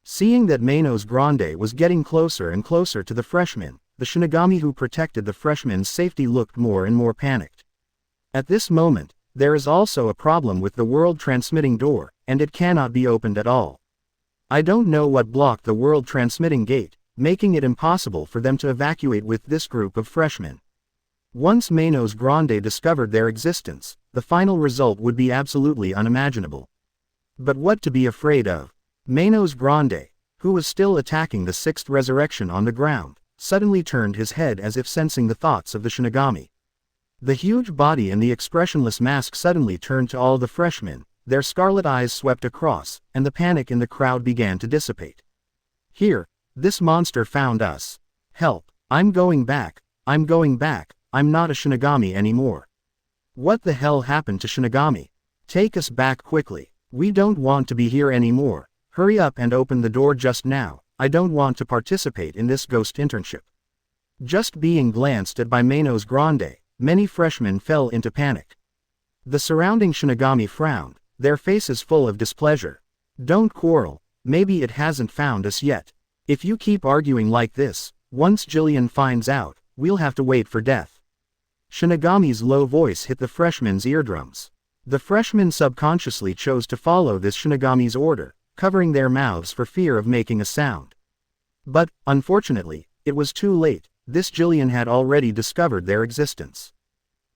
Seeing that Manos Grande was getting closer and closer to the freshmen, the Shinigami who protected the freshmen's safety looked more and more panicked. At this moment, there is also a problem with the world transmitting door, and it cannot be opened at all. I don't know what blocked the world transmitting gate, making it impossible for them to evacuate with this group of freshmen. Once Manos Grande discovered their existence, the final result would be absolutely unimaginable. But what to be afraid of? Manos Grande, who was still attacking the 6th resurrection on the ground, suddenly turned his head as if sensing the thoughts of the Shinigami. The huge body and the expressionless mask suddenly turned to all the freshmen, their scarlet eyes swept across, and the panic in the crowd began to dissipate. Here, this monster found us. Help, I'm going back, I'm not a Shinigami anymore. What the hell happened to Shinigami? Take us back quickly, we don't want to be here anymore, hurry up and open the door just now, I don't want to participate in this ghost internship. Just being glanced at by Manos Grande, many freshmen fell into panic. The surrounding Shinigami frowned, their faces full of displeasure. Don't quarrel, maybe it hasn't found us yet. If you keep arguing like this, once Jillian finds out, we'll have to wait for death. Shinigami's low voice hit the freshmen's eardrums. The freshmen subconsciously chose to follow this Shinigami's order, covering their mouths for fear of making a sound. But, unfortunately, it was too late, this Jillian had already discovered their existence.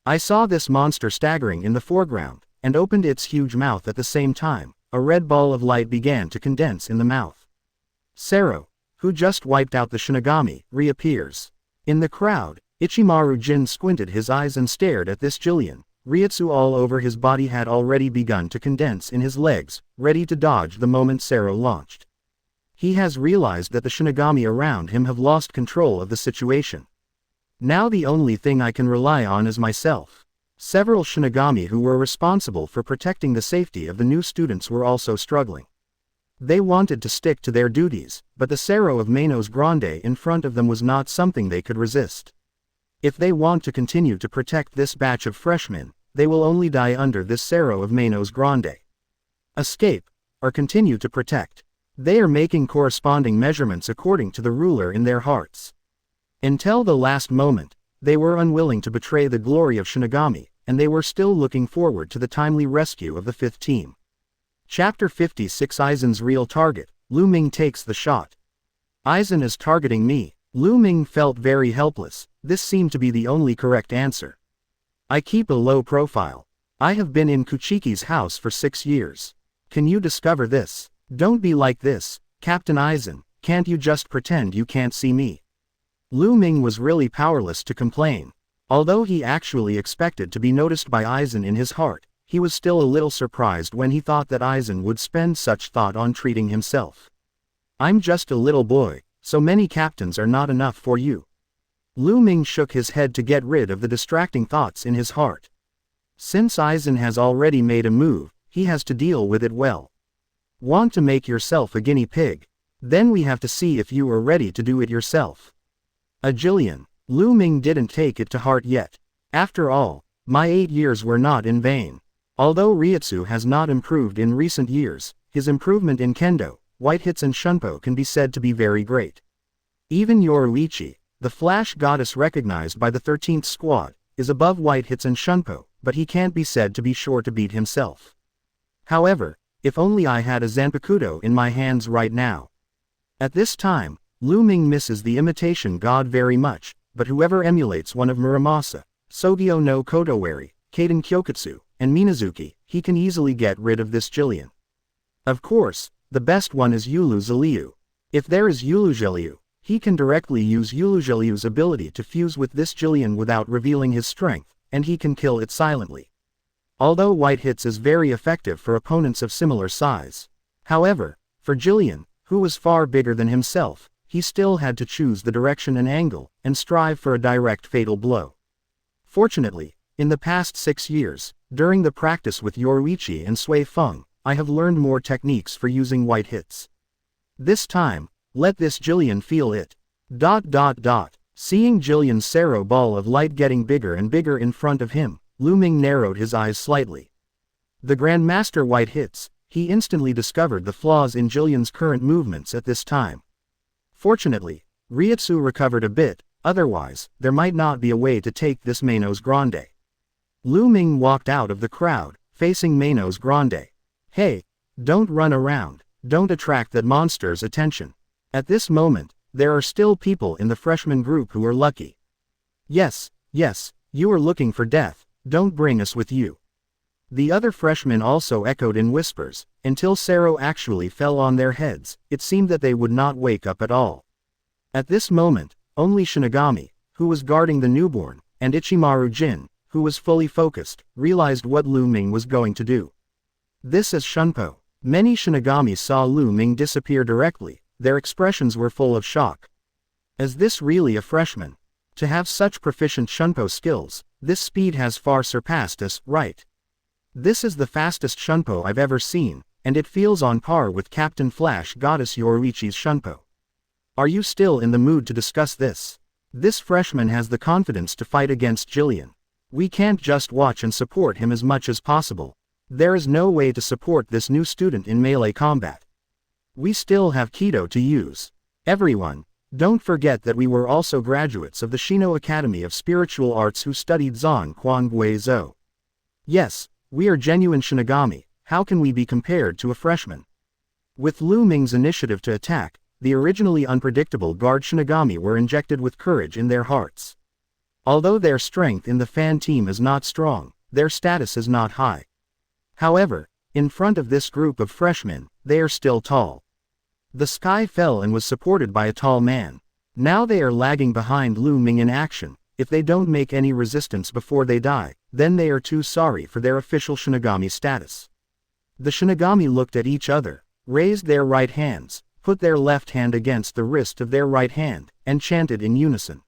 I saw this monster staggering in the foreground, and opened its huge mouth at the same time, a red ball of light began to condense in the mouth. Sero, who just wiped out the Shinigami, reappears. In the crowd, Ichimaru Jin squinted his eyes and stared at this Jillian. Reiatsu all over his body had already begun to condense in his legs, ready to dodge the moment Sero launched. He has realized that the Shinigami around him have lost control of the situation. Now the only thing I can rely on is myself. Several Shinigami who were responsible for protecting the safety of the new students were also struggling. They wanted to stick to their duties, but the Sero of Manos Grande in front of them was not something they could resist. If they want to continue to protect this batch of freshmen, they will only die under this Sero of Manos Grande. Escape, or continue to protect. They are making corresponding measurements according to the ruler in their hearts. Until the last moment, they were unwilling to betray the glory of Shinigami, and they were still looking forward to the timely rescue of the 5th team. Chapter 56 Aizen's real target, Lu Ming takes the shot. Aizen is targeting me. Lu Ming felt very helpless, this seemed to be the only correct answer. I keep a low profile. I have been in Kuchiki's house for 6 years. Can you discover this? Don't be like this, Captain Aizen, can't you just pretend you can't see me? Lu Ming was really powerless to complain. Although he actually expected to be noticed by Aizen in his heart, he was still a little surprised when he thought that Aizen would spend such thought on treating himself. I'm just a little boy, so many captains are not enough for you. Lu Ming shook his head to get rid of the distracting thoughts in his heart. Since Aizen has already made a move, he has to deal with it well. Want to make yourself a guinea pig? Then we have to see if you are ready to do it yourself. A Jillian. Lu Ming didn't take it to heart yet. After all, my 8 years were not in vain. Although Reiatsu has not improved in recent years, his improvement in Kendo, White Hits and Shunpo can be said to be very great. Even Yoruichi, the Flash Goddess recognized by the 13th Squad, is above White Hits and Shunpo, but he can't be said to be sure to beat himself. However, if only I had a Zanpakuto in my hands right now. At this time, Lu Ming misses the imitation god very much, but whoever emulates one of Muramasa, Sogyo no Kodowari, Kaden Kyokutsu, and Minazuki, he can easily get rid of this Jillian. Of course, the best one is Yulu Zeliu. If there is Yulu Zeliu, he can directly use Yulu Zeliu's ability to fuse with this Jillian without revealing his strength, and he can kill it silently. Although White Hits is very effective for opponents of similar size. However, for Jillian, who was far bigger than himself, he still had to choose the direction and angle, and strive for a direct fatal blow. Fortunately, in the past 6 years, during the practice with Yoruichi and Sui Feng, I have learned more techniques for using white hits. This time, let this Jillian feel it. Seeing Jillian's Sero ball of light getting bigger and bigger in front of him, Lu Ming narrowed his eyes slightly. The Grandmaster white hits, he instantly discovered the flaws in Jillian's current movements at this time. Fortunately, Reiatsu recovered a bit, otherwise, there might not be a way to take this Manos Grande. Lu Ming walked out of the crowd, facing Manos Grande. Hey, don't run around, don't attract that monster's attention. At this moment, there are still people in the freshman group who are lucky. Yes, you are looking for death, don't bring us with you. The other freshmen also echoed in whispers, until Sero actually fell on their heads. It seemed that they would not wake up at all. At this moment, only Shinigami, who was guarding the newborn, and Ichimaru Jin, who was fully focused, realized what Lu Ming was going to do. This is Shunpo. Many Shinigami saw Lu Ming disappear directly, their expressions were full of shock. Is this really a freshman? To have such proficient Shunpo skills, this speed has far surpassed us, right? This is the fastest Shunpo I've ever seen, and it feels on par with Captain Flash Goddess Yoruichi's Shunpo. Are you still in the mood to discuss this? This freshman has the confidence to fight against Jillian. We can't just watch and support him as much as possible. There is no way to support this new student in melee combat. We still have Kido to use. Everyone, don't forget that we were also graduates of the Shino Academy of Spiritual Arts who studied Zanpakuto. Yes, we are genuine Shinigami, how can we be compared to a freshman? With Lu Ming's initiative to attack, the originally unpredictable guard Shinigami were injected with courage in their hearts. Although their strength in the fan team is not strong, their status is not high. However, in front of this group of freshmen, they are still tall. The sky fell and was supported by a tall man. Now they are lagging behind Lu Ming in action. If they don't make any resistance before they die, then they are too sorry for their official Shinigami status. The Shinigami looked at each other, raised their right hands, put their left hand against the wrist of their right hand, and chanted in unison.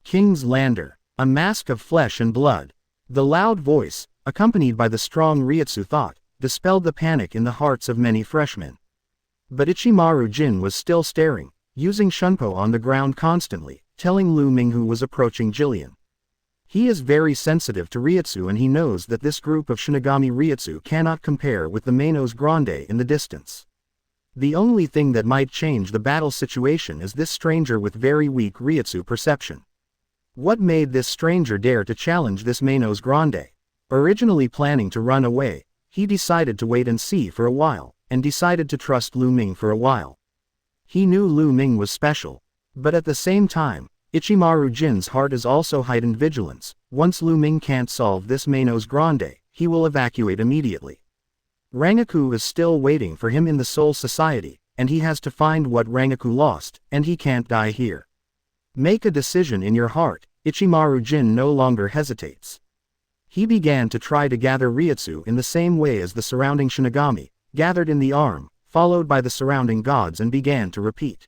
King's Lander, a mask of flesh and blood. The loud voice, accompanied by the strong Reiatsu thought, dispelled the panic in the hearts of many freshmen. But Ichimaru Jin was still staring, using Shunpo on the ground constantly, telling Lu Ming who was approaching Jillian. He is very sensitive to Reiatsu and he knows that this group of Shinigami Reiatsu cannot compare with the Manos Grande in the distance. The only thing that might change the battle situation is this stranger with very weak Reiatsu perception. What made this stranger dare to challenge this Manos Grande? Originally planning to run away, he decided to wait and see for a while, and decided to trust Lu Ming for a while. He knew Lu Ming was special. But at the same time, Ichimaru Jin's heart is also heightened vigilance. Once Lu Ming can't solve this Manos Grande, he will evacuate immediately. Rangaku is still waiting for him in the Soul Society, and he has to find what Rangaku lost, and he can't die here. Make a decision in your heart. Ichimaru Jin no longer hesitates. He began to try to gather Reiatsu in the same way as the surrounding Shinigami, gathered in the arm, followed by the surrounding gods and began to repeat.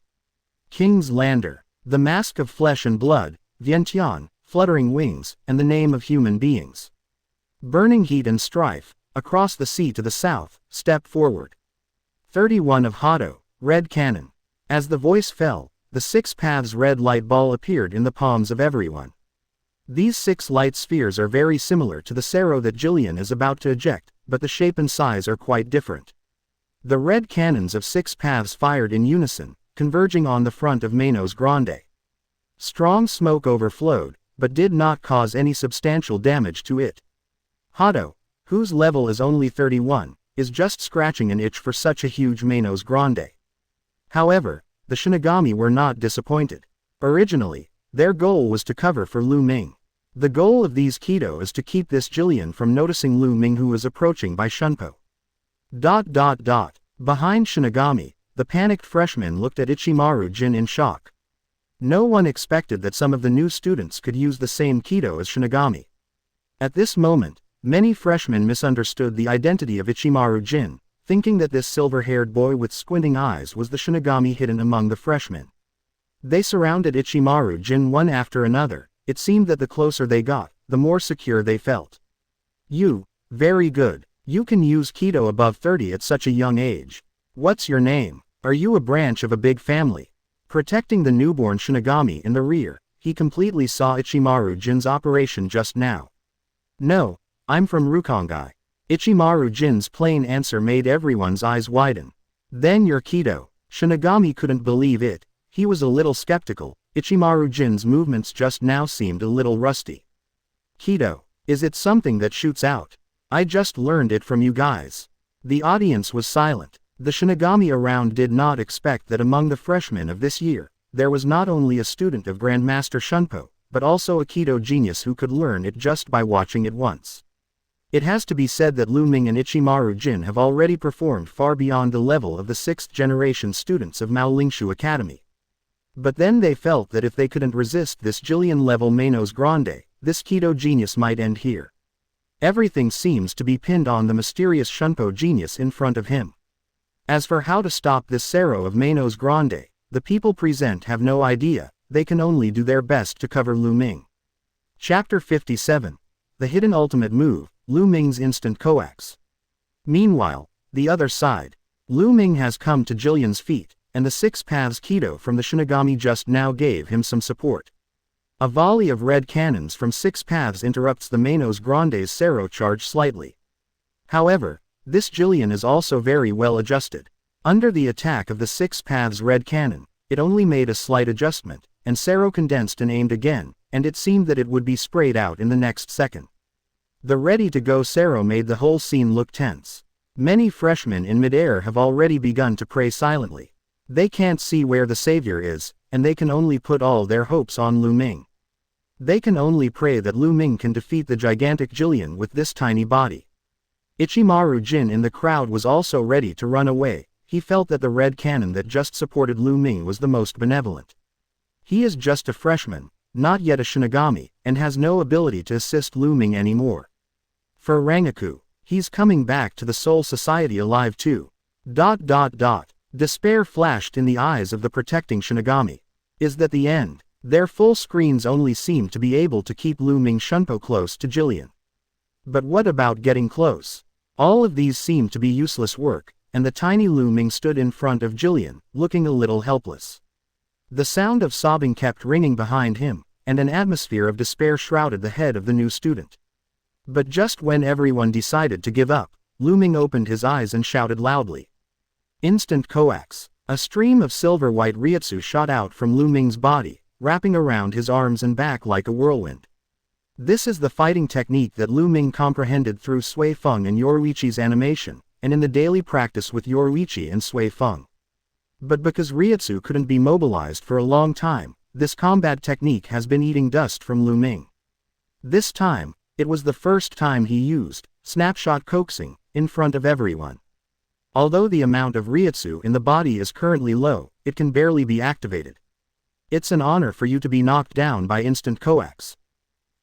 King's Lander, the mask of flesh and blood, Vientian, fluttering wings, and the name of human beings. Burning heat and strife, across the sea to the south, step forward. 31 of Hado, red cannon. As the voice fell, the 6 paths red light ball appeared in the palms of everyone. These 6 light spheres are very similar to the Sero that Jillian is about to eject, but the shape and size are quite different. The red cannons of 6 paths fired in unison, converging on the front of Manos Grande. Strong smoke overflowed, but did not cause any substantial damage to it. Hado, whose level is only 31, is just scratching an itch for such a huge Manos Grande. However, the Shinigami were not disappointed. Originally, their goal was to cover for Lu Ming. The goal of these Kido is to keep this Jillian from noticing Lu Ming who is approaching by Shunpo. Behind Shinigami, the panicked freshmen looked at Ichimaru Jin in shock. No one expected that some of the new students could use the same Kido as Shinigami. At this moment, many freshmen misunderstood the identity of Ichimaru Jin, thinking that this silver-haired boy with squinting eyes was the Shinigami hidden among the freshmen. They surrounded Ichimaru Jin one after another. It seemed that the closer they got, the more secure they felt. You, very good. You can use Kido above 30 at such a young age. What's your name? Are you a branch of a big family? Protecting the newborn Shinigami in the rear, he completely saw Ichimaru Jin's operation just now. No, I'm from Rukongai. Ichimaru Jin's plain answer made everyone's eyes widen. Then you're Kido. Shinigami couldn't believe it. He was a little skeptical. Ichimaru Jin's movements just now seemed a little rusty. Kido, is it something that shoots out? I just learned it from you guys. The audience was silent. The Shinigami around did not expect that among the freshmen of this year, there was not only a student of Grandmaster Shunpo, but also a Kido genius who could learn it just by watching it once. It has to be said that Lu Ming and Ichimaru Jin have already performed far beyond the level of the 6th generation students of Mao Lingshu Academy. But then they felt that if they couldn't resist this Jillian-level Manos Grande, this Kido genius might end here. Everything seems to be pinned on the mysterious Shunpo genius in front of him. As for how to stop this Sero of Manos Grande, the people present have no idea. They can only do their best to cover Lu Ming. Chapter 57. The Hidden Ultimate Move, Lu Ming's Instant Coax. Meanwhile, the other side. Lu Ming has come to Jillian's feet, and the 6 paths Kido from the Shinigami just now gave him some support. A volley of red cannons from 6 paths interrupts the Manos Grande's Sero charge slightly. However, this Jillian is also very well adjusted. Under the attack of the 6 paths red cannon, it only made a slight adjustment, and Sero condensed and aimed again, and it seemed that it would be sprayed out in the next second. The ready-to-go Sero made the whole scene look tense. Many freshmen in midair have already begun to pray silently. They can't see where the savior is, and they can only put all their hopes on Lu Ming. They can only pray that Lu Ming can defeat the gigantic Jillian with this tiny body. Ichimaru Jin in the crowd was also ready to run away. He felt that the red cannon that just supported Lu Ming was the most benevolent. He is just a freshman, not yet a Shinigami, and has no ability to assist Lu Ming anymore. For Rangaku, he's coming back to the Soul Society alive too. Despair flashed in the eyes of the protecting Shinigami. Is that the end? Their full screens only seem to be able to keep Lu Ming Shunpo close to Jillian. But what about getting close? All of these seem to be useless work, and the tiny Lu Ming stood in front of Jillian, looking a little helpless. The sound of sobbing kept ringing behind him, and an atmosphere of despair shrouded the head of the new student. But just when everyone decided to give up, Lu Ming opened his eyes and shouted loudly. Instant Coax. A stream of silver-white Reiatsu shot out from Lu Ming's body, wrapping around his arms and back like a whirlwind. This is the fighting technique that Lu Ming comprehended through Sui Feng and Yoruichi's animation, and in the daily practice with Yoruichi and Sui Feng. But because Reiatsu couldn't be mobilized for a long time, this combat technique has been eating dust from Lu Ming. This time, it was the first time he used snapshot coaxing in front of everyone. Although the amount of Reiatsu in the body is currently low, it can barely be activated. It's an honor for you to be knocked down by instant coax.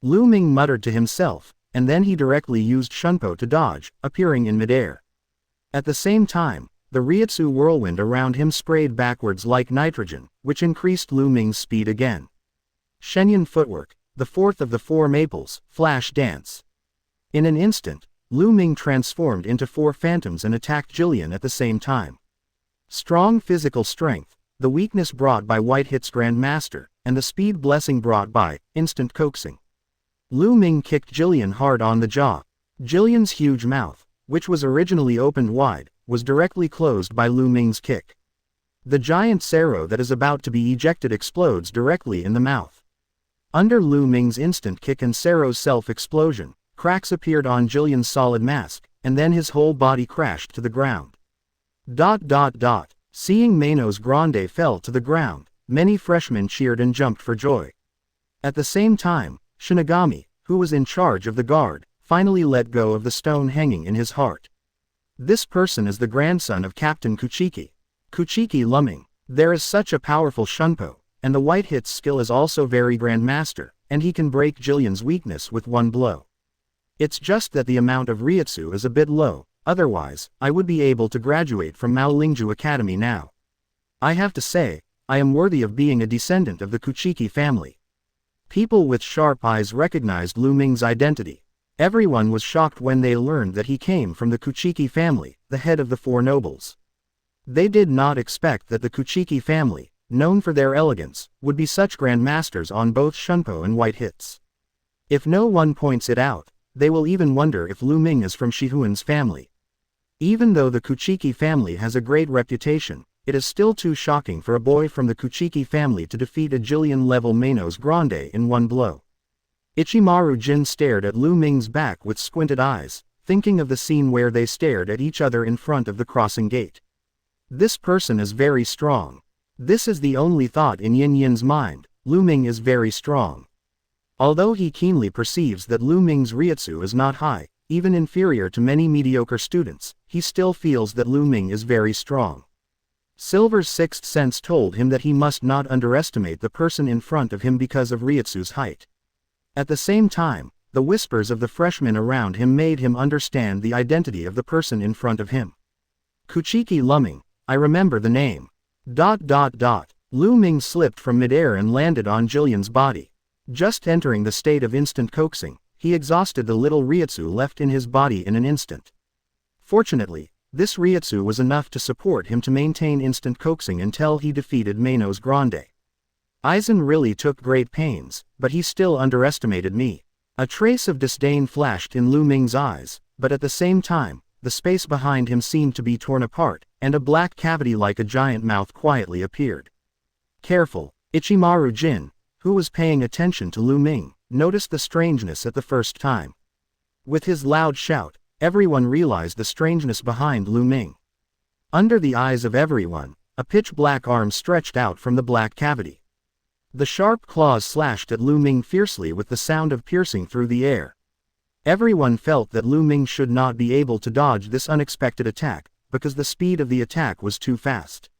Lu Ming muttered to himself, and then he directly used Shunpo to dodge, appearing in midair. At the same time, the Reiatsu whirlwind around him sprayed backwards like nitrogen, which increased Lu Ming's speed again. Shenyan footwork, the 4th of the 4 maples, flash dance. In an instant, Lu Ming transformed into 4 phantoms and attacked Jillian at the same time. Strong physical strength, the weakness brought by White Hit's Grandmaster, and the speed blessing brought by instant coaxing. Lu Ming kicked Jillian hard on the jaw. Jillian's huge mouth, which was originally opened wide, was directly closed by Lu Ming's kick. The giant Sero that is about to be ejected explodes directly in the mouth. Under Lu Ming's instant kick and Sero's self-explosion, cracks appeared on Jillian's solid mask, and then his whole body crashed to the ground. Seeing Manos Grande fell to the ground, many freshmen cheered and jumped for joy. At the same time, Shinigami, who was in charge of the guard, finally let go of the stone hanging in his heart. This person is the grandson of Captain Kuchiki, Kuchiki Lu Ming. There is such a powerful Shunpo, and the White Hit's skill is also very Grandmaster, and he can break Jillian's weakness with one blow. It's just that the amount of Reiatsu is a bit low, Otherwise, I would be able to graduate from Maolingju Academy now. I have to say, I am worthy of being a descendant of the Kuchiki family. People with sharp eyes recognized Lu Ming's identity. Everyone was shocked when they learned that he came from the Kuchiki family, the head of the four nobles. They did not expect that the Kuchiki family, known for their elegance, would be such grand masters on both shunpo and white hits. If no one points it out, they will even wonder if Lu Ming is from Shihuan's family. Even though the Kuchiki family has a great reputation, it is still too shocking for a boy from the Kuchiki family to defeat a Jillian-level Manos Grande in one blow. Ichimaru Jin stared at Lu Ming's back with squinted eyes, thinking of the scene where they stared at each other in front of the crossing gate. This person is very strong. This is the only thought in Yin Yin's mind. Lu Ming is very strong. Although he keenly perceives that Lu Ming's Reiatsu is not high, even inferior to many mediocre students, he still feels that Lu Ming is very strong. Silver's sixth sense told him that he must not underestimate the person in front of him because of Reiatsu's height. At the same time, the whispers of the freshmen around him made him understand the identity of the person in front of him. Kuchiki Lu Ming, I remember the name. Lu Ming slipped from midair and landed on Jillian's body. Just entering the state of instant coaxing, he exhausted the little Reiatsu left in his body in an instant. Fortunately, this Reiatsu was enough to support him to maintain instant coaxing until he defeated Manos Grande. Aizen really took great pains, but he still underestimated me. A trace of disdain flashed in Lu Ming's eyes, but at the same time, the space behind him seemed to be torn apart, and a black cavity like a giant mouth quietly appeared. Careful, Ichimaru Jin, who was paying attention to Lu Ming, noticed the strangeness at the first time. With his loud shout, everyone realized the strangeness behind Lu Ming. Under the eyes of everyone, a pitch-black arm stretched out from the black cavity. The sharp claws slashed at Lu Ming fiercely with the sound of piercing through the air. Everyone felt that Lu Ming should not be able to dodge this unexpected attack, because the speed of the attack was too fast.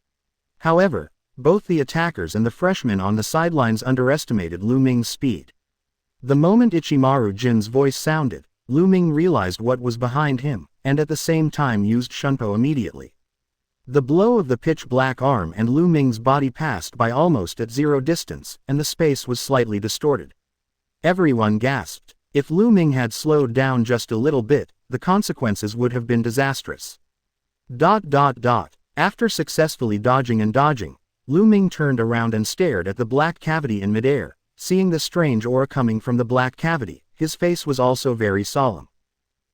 However, both the attackers and the freshmen on the sidelines underestimated Lu Ming's speed. The moment Ichimaru Jin's voice sounded, Lu Ming realized what was behind him, and at the same time used shunpo immediately. The blow of the pitch-black arm and Lu Ming's body passed by almost at zero distance, and the space was slightly distorted. Everyone gasped. If Lu Ming had slowed down just a little bit, the consequences would have been disastrous. After successfully dodging and dodging, Lu Ming turned around and stared at the black cavity in midair. Seeing the strange aura coming from the black cavity, his face was also very solemn.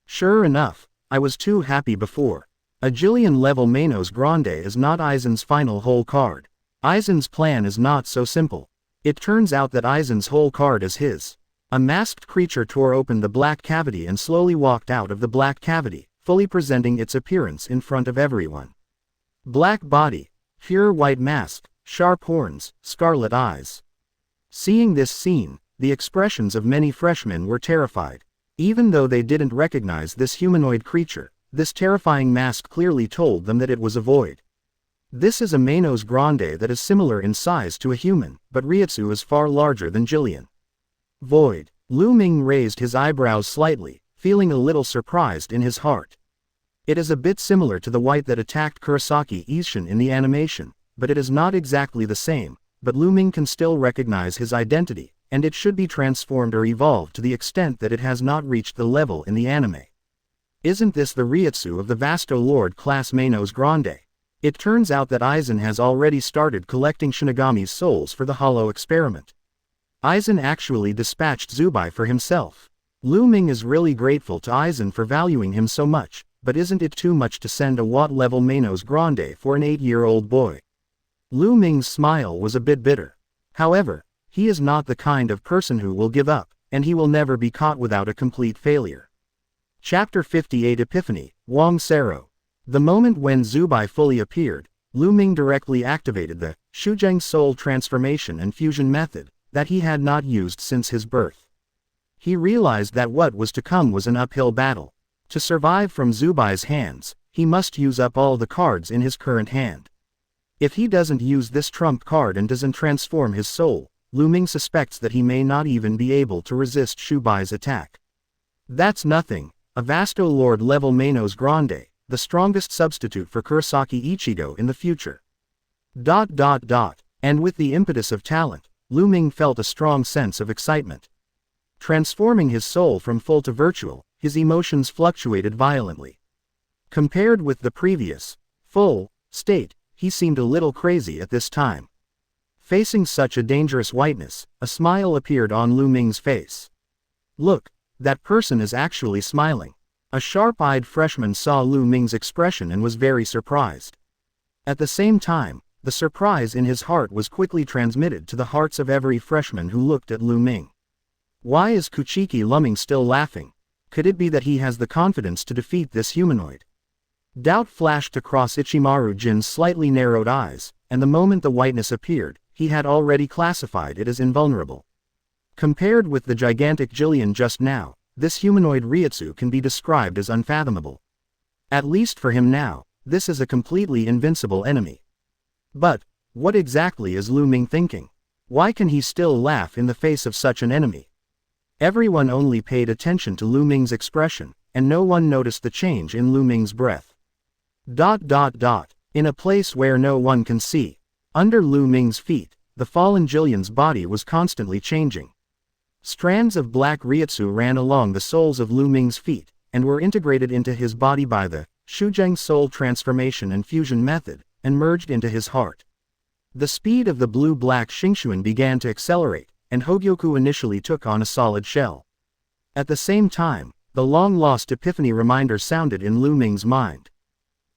Sure enough, I was too happy before. A Jillian-level Manos Grande is not Aizen's final whole card. Aizen's plan is not so simple. It turns out that Aizen's whole card is his. A masked creature tore open the black cavity and slowly walked out of the black cavity, fully presenting its appearance in front of everyone. Black body, pure white mask, sharp horns, scarlet eyes. Seeing this scene, the expressions of many freshmen were terrified. Even though they didn't recognize this humanoid creature, this terrifying mask clearly told them that it was a void. This is a Manos Grande that is similar in size to a human, but Reiatsu is far larger than Jillian. Void. Lu Ming raised his eyebrows slightly, feeling a little surprised in his heart. It is a bit similar to the white that attacked Kurosaki Ishin in the animation, but it is not exactly the same, but Lu Ming can still recognize his identity, and it should be transformed or evolved to the extent that it has not reached the level in the anime. Isn't this the Reiatsu of the Vasto Lord class Manos Grande? It turns out that Aizen has already started collecting Shinigami's souls for the hollow experiment. Aizen actually dispatched Zubai for himself. Lu Ming is really grateful to Aizen for valuing him so much, but isn't it too much to send a Watt-level Manos Grande for an 8-year-old boy? Lu Ming's smile was a bit bitter. However, he is not the kind of person who will give up, and he will never be caught without a complete failure. Chapter 58 Epiphany, Wang Sero. The moment when Zubai fully appeared, Lu Ming directly activated the Xuzheng soul transformation and fusion method that he had not used since his birth. He realized that what was to come was an uphill battle. To survive from Zubai's hands, he must use up all the cards in his current hand. If he doesn't use this trump card and doesn't transform his soul, Lu Ming suspects that he may not even be able to resist Zubai's attack. That's nothing. a Vasto Lord level Manos Grande, the strongest substitute for Kurosaki Ichigo in the future. And with the impetus of talent, Lu Ming felt a strong sense of excitement. Transforming his soul from full to virtual, his emotions fluctuated violently. Compared with the previous, full, state, he seemed a little crazy at this time. Facing such a dangerous whiteness, a smile appeared on Lu Ming's face. Look, that person is actually smiling. A sharp-eyed freshman saw Lu Ming's expression and was very surprised. At the same time, the surprise in his heart was quickly transmitted to the hearts of every freshman who looked at Lu Ming. Why is Kuchiki Lu Ming still laughing? Could it be that he has the confidence to defeat this humanoid? Doubt flashed across Ichimaru Jin's slightly narrowed eyes, and the moment the whiteness appeared, he had already classified it as invulnerable. Compared with the gigantic Jillian just now, this humanoid Reiatsu can be described as unfathomable. At least for him now, this is a completely invincible enemy. But, what exactly is Lu Ming thinking? Why can he still laugh in the face of such an enemy? Everyone only paid attention to Lu Ming's expression, and no one noticed the change in Lu Ming's breath. In a place where no one can see, under Lu Ming's feet, the fallen Jillian's body was constantly changing. Strands of black Reiatsu ran along the soles of Lu Ming's feet, and were integrated into his body by the Xuzheng soul transformation and fusion method, and merged into his heart. The speed of the blue-black Xingxuan began to accelerate, and Hogyoku initially took on a solid shell. At the same time, the long-lost epiphany reminder sounded in Lu Ming's mind.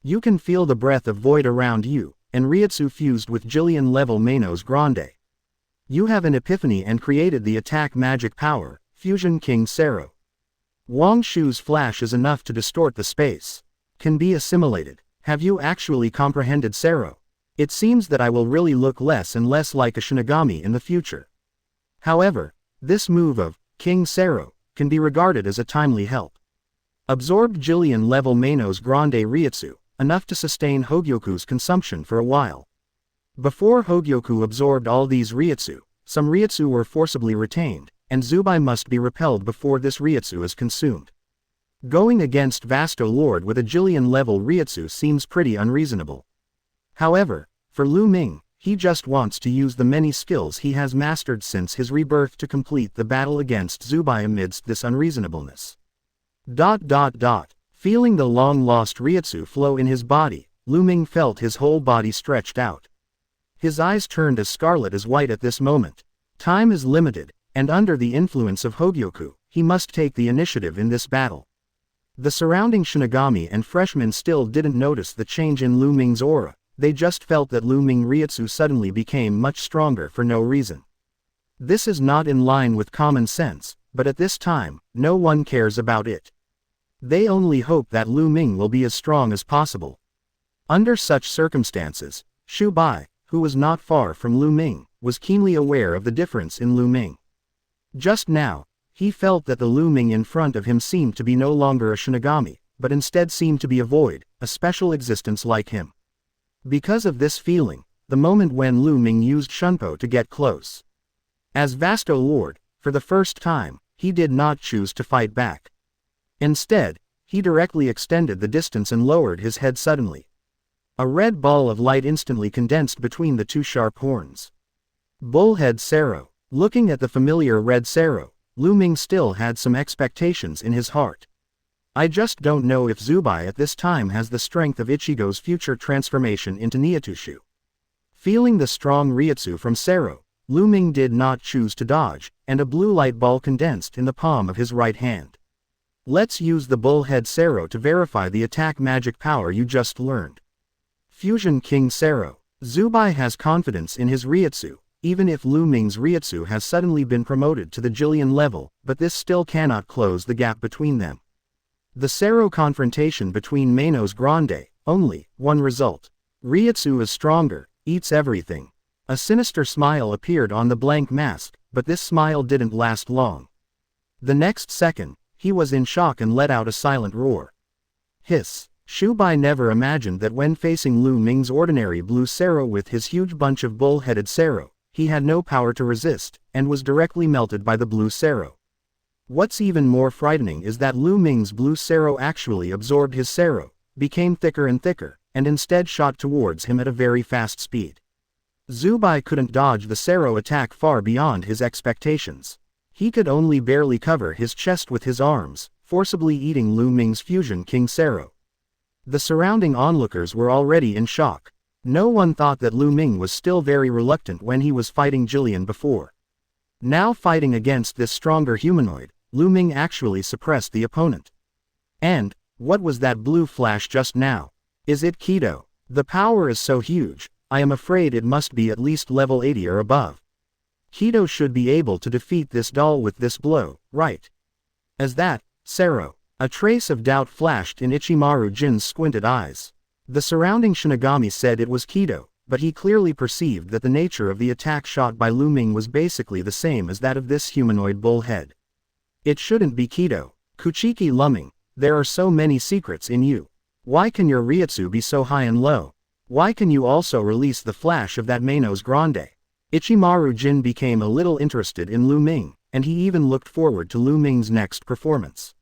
You can feel the breath of void around you, and Reiatsu fused with Jillian-level Manos Grande. You have an epiphany and created the attack magic power, Fusion King Sero. Wang Shu's flash is enough to distort the space. Can be assimilated. Have you actually comprehended Sero? It seems that I will really look less and less like a Shinigami in the future. However, this move of King Sero can be regarded as a timely help. Absorbed Jillian-level Manos Grande Reiatsu, enough to sustain Hogyoku's consumption for a while. Before Hogyoku absorbed all these Reiatsu, some Reiatsu were forcibly retained, and Zubai must be repelled before this Reiatsu is consumed. Going against Vasto Lord with a Jillian-level Reiatsu seems pretty unreasonable. However, for Lu Ming, he just wants to use the many skills he has mastered since his rebirth to complete the battle against Zubai amidst this unreasonableness. Feeling the long-lost Reiatsu flow in his body, Lu Ming felt his whole body stretched out. His eyes turned as scarlet as white at this moment. Time is limited, and under the influence of Hogyoku, he must take the initiative in this battle. The surrounding Shinigami and freshmen still didn't notice the change in Lu Ming's aura, they just felt that Lu Ming Reiatsu suddenly became much stronger for no reason. This is not in line with common sense, but at this time, no one cares about it. They only hope that Lu Ming will be as strong as possible. Under such circumstances, Shu Bai, who was not far from Lu Ming, was keenly aware of the difference in Lu Ming. Just now, he felt that the Lu Ming in front of him seemed to be no longer a Shinigami, but instead seemed to be a void, a special existence like him. Because of this feeling, the moment when Lu Ming used Shunpo to get close. As Vasto Lord, for the first time, he did not choose to fight back. Instead, he directly extended the distance and lowered his head suddenly. A red ball of light instantly condensed between the two sharp horns. Bullhead Sero. Looking at the familiar red Sero, Lu Ming still had some expectations in his heart. I just don't know if Zubai at this time has the strength of Ichigo's future transformation into Nyatushu. Feeling the strong Reiatsu from Sero, Lu Ming did not choose to dodge, and a blue light ball condensed in the palm of his right hand. Let's use the Bullhead Sero to verify the attack magic power you just learned. Fusion King Sero. Zubai has confidence in his Reiatsu, even if Lu Ming's Reiatsu has suddenly been promoted to the Jillian level, but this still cannot close the gap between them. The Sero confrontation between Manos Grande, only one result. Reiatsu is stronger, eats everything. A sinister smile appeared on the blank mask, but this smile didn't last long. The next second, he was in shock and let out a silent roar. Hiss. Shu Bai never imagined that when facing Lu Ming's ordinary blue Sero with his huge bunch of bull-headed Sero, he had no power to resist, and was directly melted by the blue Sero. What's even more frightening is that Lu Ming's blue Sero actually absorbed his Sero, became thicker and thicker, and instead shot towards him at a very fast speed. Zubai couldn't dodge the Sero attack far beyond his expectations. He could only barely cover his chest with his arms, forcibly eating Lu Ming's fusion King Sero. The surrounding onlookers were already in shock. No one thought that Lu Ming was still very reluctant when he was fighting Jillian before. Now fighting against this stronger humanoid, Lu Ming actually suppressed the opponent. And, what was that blue flash just now? Is it Kido? The power is so huge, I am afraid it must be at least level 80 or above. Kido should be able to defeat this doll with this blow, right? As that, Sero. A trace of doubt flashed in Ichimaru Jin's squinted eyes. The surrounding Shinigami said it was Kido, but he clearly perceived that the nature of the attack shot by Lu Ming was basically the same as that of this humanoid bullhead. It shouldn't be Kido. Kuchiki Lu Ming, there are so many secrets in you. Why can your Reiatsu be so high and low? Why can you also release the flash of that Manos Grande? Ichimaru Jin became a little interested in Lu Ming, and he even looked forward to Lu Ming's next performance.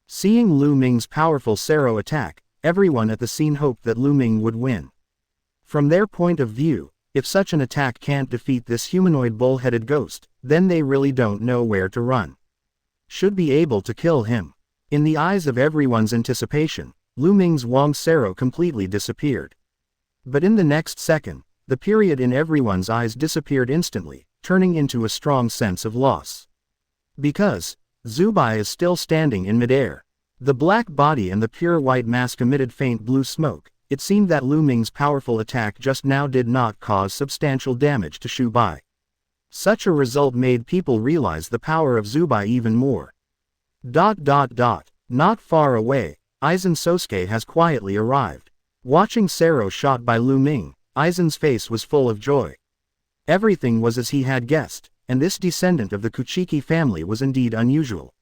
Seeing Lu Ming's powerful Sero attack, everyone at the scene hoped that Lu Ming would win. From their point of view, if such an attack can't defeat this humanoid bull-headed ghost, then they really don't know where to run. Should be able to kill him. In the eyes of everyone's anticipation, Lu Ming's Wang Sero completely disappeared. But in the next second, the period in everyone's eyes disappeared instantly, turning into a strong sense of loss. Because Zubai is still standing in midair. The black body and the pure white mask emitted faint blue smoke. It seemed that Lu Ming's powerful attack just now did not cause substantial damage to Zubai. Such a result made people realize the power of Zubai even more. Not far away, Aizen Sosuke has quietly arrived. Watching Sero shot by Lu Ming, Aizen's face was full of joy. Everything was as he had guessed, and this descendant of the Kuchiki family was indeed unusual.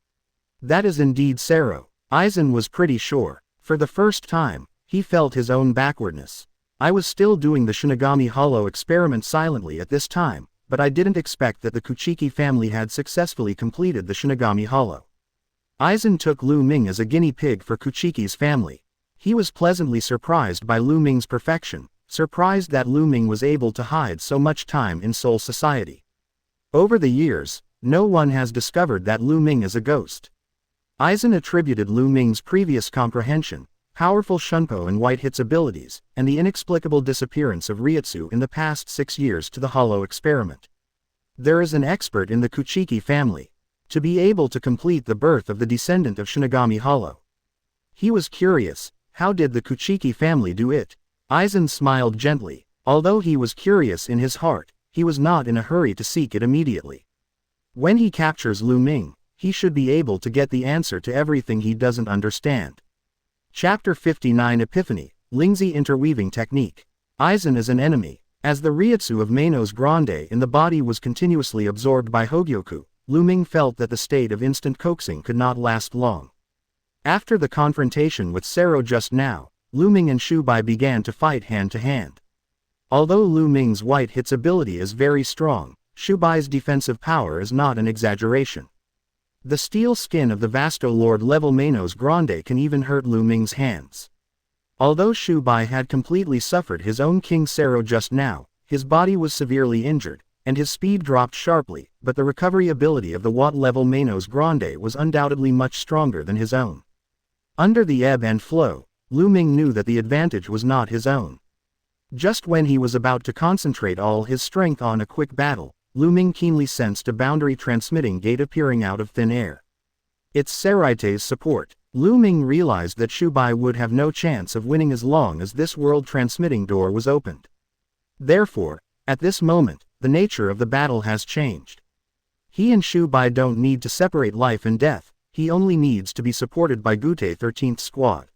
That is indeed Sero, Aizen was pretty sure. For the first time, he felt his own backwardness. I was still doing the Shinigami Hollow experiment silently at this time, but I didn't expect that the Kuchiki family had successfully completed the Shinigami Hollow. Aizen took Lu Ming as a guinea pig for Kuchiki's family. He was pleasantly surprised by Lu Ming's perfection, surprised that Lu Ming was able to hide so much time in Soul Society. Over the years, no one has discovered that Lu Ming is a ghost. Aizen attributed Lu Ming's previous comprehension, powerful Shunpo and White Hit's abilities, and the inexplicable disappearance of Reiatsu in the past 6 years to the Hollow experiment. There is an expert in the Kuchiki family. To be able to complete the birth of the descendant of Shinigami Hollow. He was curious, how did the Kuchiki family do it? Aizen smiled gently. Although he was curious in his heart, he was not in a hurry to seek it immediately. When he captures Lu Ming, he should be able to get the answer to everything he doesn't understand. Chapter 59 Epiphany, Lingzi Interweaving Technique. Aizen is an enemy. As the Reiatsu of Manos Grande in the body was continuously absorbed by Hogyoku, Lu Ming felt that the state of instant coaxing could not last long. After the confrontation with Sero just now, Lu Ming and Zubai began to fight hand to hand. Although Lu Ming's White Hit's ability is very strong, Zubai's defensive power is not an exaggeration. The steel skin of the Vasto Lord level Manos Grande can even hurt Lu Ming's hands. Although Zubai had completely suffered his own King Sero just now, his body was severely injured, and his speed dropped sharply, but the recovery ability of the Watt level Manos Grande was undoubtedly much stronger than his own. Under the ebb and flow, Lu Ming knew that the advantage was not his own. Just when he was about to concentrate all his strength on a quick battle, Lu Ming keenly sensed a boundary transmitting gate appearing out of thin air. It's Seraite's support. Lu Ming realized that Zubai would have no chance of winning as long as this world transmitting door was opened. Therefore, at this moment, the nature of the battle has changed. He and Zubai don't need to separate life and death, he only needs to be supported by Gute 13th Squad.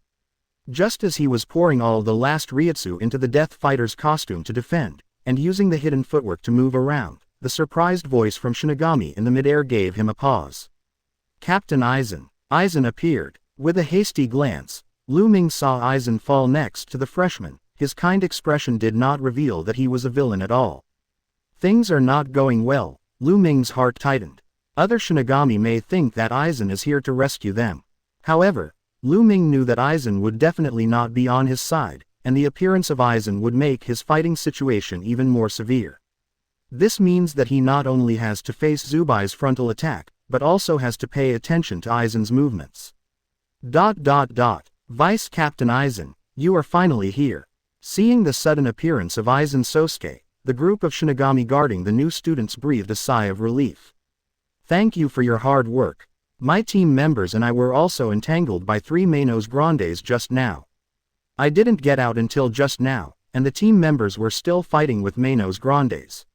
Just as he was pouring all the last Reiatsu into the Death Fighter's costume to defend, and using the hidden footwork to move around, the surprised voice from Shinigami in the midair gave him a pause. Captain Aizen. Aizen appeared. With a hasty glance, Lu Ming saw Aizen fall next to the freshman. His kind expression did not reveal that he was a villain at all. Things are not going well. Lu Ming's heart tightened. Other Shinigami may think that Aizen is here to rescue them. However, Lu Ming knew that Aizen would definitely not be on his side, and the appearance of Aizen would make his fighting situation even more severe. This means that he not only has to face Zubai's frontal attack, but also has to pay attention to Aizen's movements. Vice Captain Aizen, you are finally here. Seeing the sudden appearance of Aizen Sosuke, the group of Shinigami guarding the new students breathed a sigh of relief. Thank you for your hard work. My team members and I were also entangled by 3 Manos Grandes just now. I didn't get out until just now, and the team members were still fighting with Manos Grandes.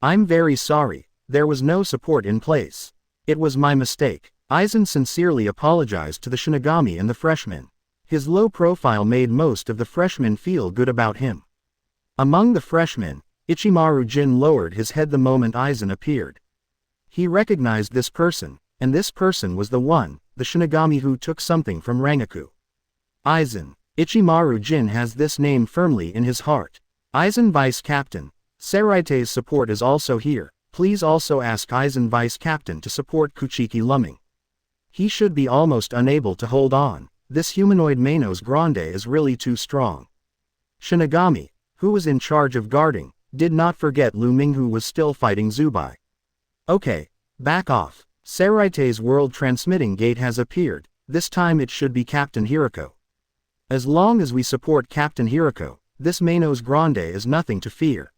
I'm very sorry, there was no support in place. It was my mistake. Aizen sincerely apologized to the Shinigami and the freshmen. His low profile made most of the freshmen feel good about him. Among the freshmen, Ichimaru Jin lowered his head the moment Aizen appeared. He recognized this person, and this person was the Shinigami who took something from Rangaku. Aizen. Ichimaru Jin has this name firmly in his heart. Aizen Vice Captain. Seraite's support is also here. Please also ask Aizen Vice Captain to support Kuchiki Lu Ming. He should be almost unable to hold on. This humanoid Manos Grande is really too strong. Shinigami, who was in charge of guarding, did not forget Lu Ming, who was still fighting Zubai. Okay, back off. Seraite's world transmitting gate has appeared. This time it should be Captain Hiroko. As long as we support Captain Hiroko, this Manos Grande is nothing to fear.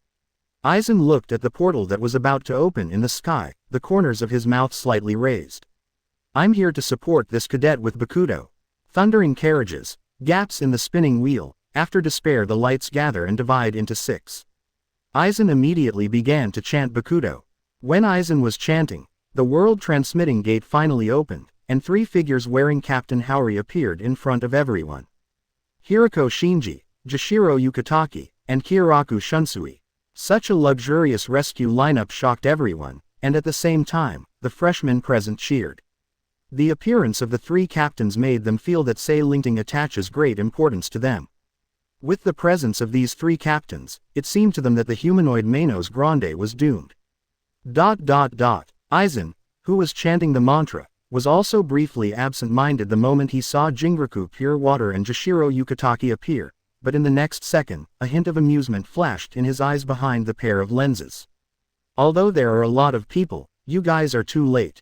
Aizen looked at the portal that was about to open in the sky, the corners of his mouth slightly raised. I'm here to support this cadet with Bakuto. Thundering carriages, gaps in the spinning wheel. After despair the lights gather and divide into 6. Aizen immediately began to chant Bakuto. When Aizen was chanting, the world transmitting gate finally opened, and 3 figures wearing Captain Haori appeared in front of everyone. Hiroko Shinji, Jashiro Yukitaki, and Kiraku Shunsui. Such a luxurious rescue lineup shocked everyone, and at the same time, the freshmen present cheered. The appearance of the 3 captains made them feel that Lingting attaches great importance to them. With the presence of these 3 captains, it seemed to them that the humanoid Manos Grande was doomed. Aizen, who was chanting the mantra, was also briefly absent-minded the moment he saw Jingaku Pure Water and Jashiro Yukitaki appear, but in the next second, a hint of amusement flashed in his eyes behind the pair of lenses. Although there are a lot of people, you guys are too late.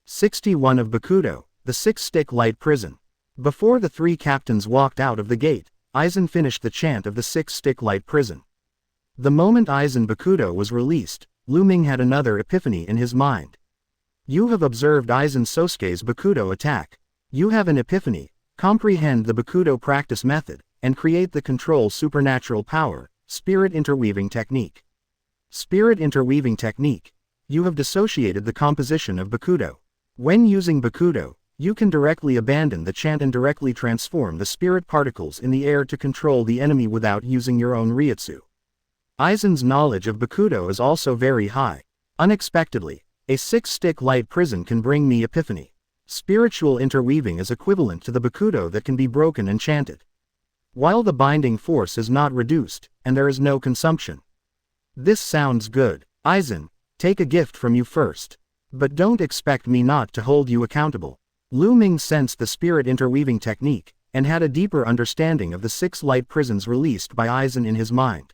61 of Bakuto, the 6-stick light prison. Before the 3 captains walked out of the gate, Aizen finished the chant of the 6-stick light prison. The moment Aizen Bakuto was released, Lu Ming had another epiphany in his mind. You have observed Aizen Sosuke's Bakuto attack. You have an epiphany. Comprehend the Bakuto practice method, and create the control supernatural power, spirit interweaving technique. Spirit interweaving technique. You have dissociated the composition of Bakuto. When using Bakuto, you can directly abandon the chant and directly transform the spirit particles in the air to control the enemy without using your own Reiatsu. Aizen's knowledge of Bakuto is also very high. Unexpectedly, a 6-stick light prison can bring me epiphany. Spiritual interweaving is equivalent to the Bakuto that can be broken and chanted. While the binding force is not reduced, and there is no consumption. This sounds good. Aizen, take a gift from you first. But don't expect me not to hold you accountable. Lu Ming sensed the spirit interweaving technique, and had a deeper understanding of the 6 light prisons released by Aizen in his mind.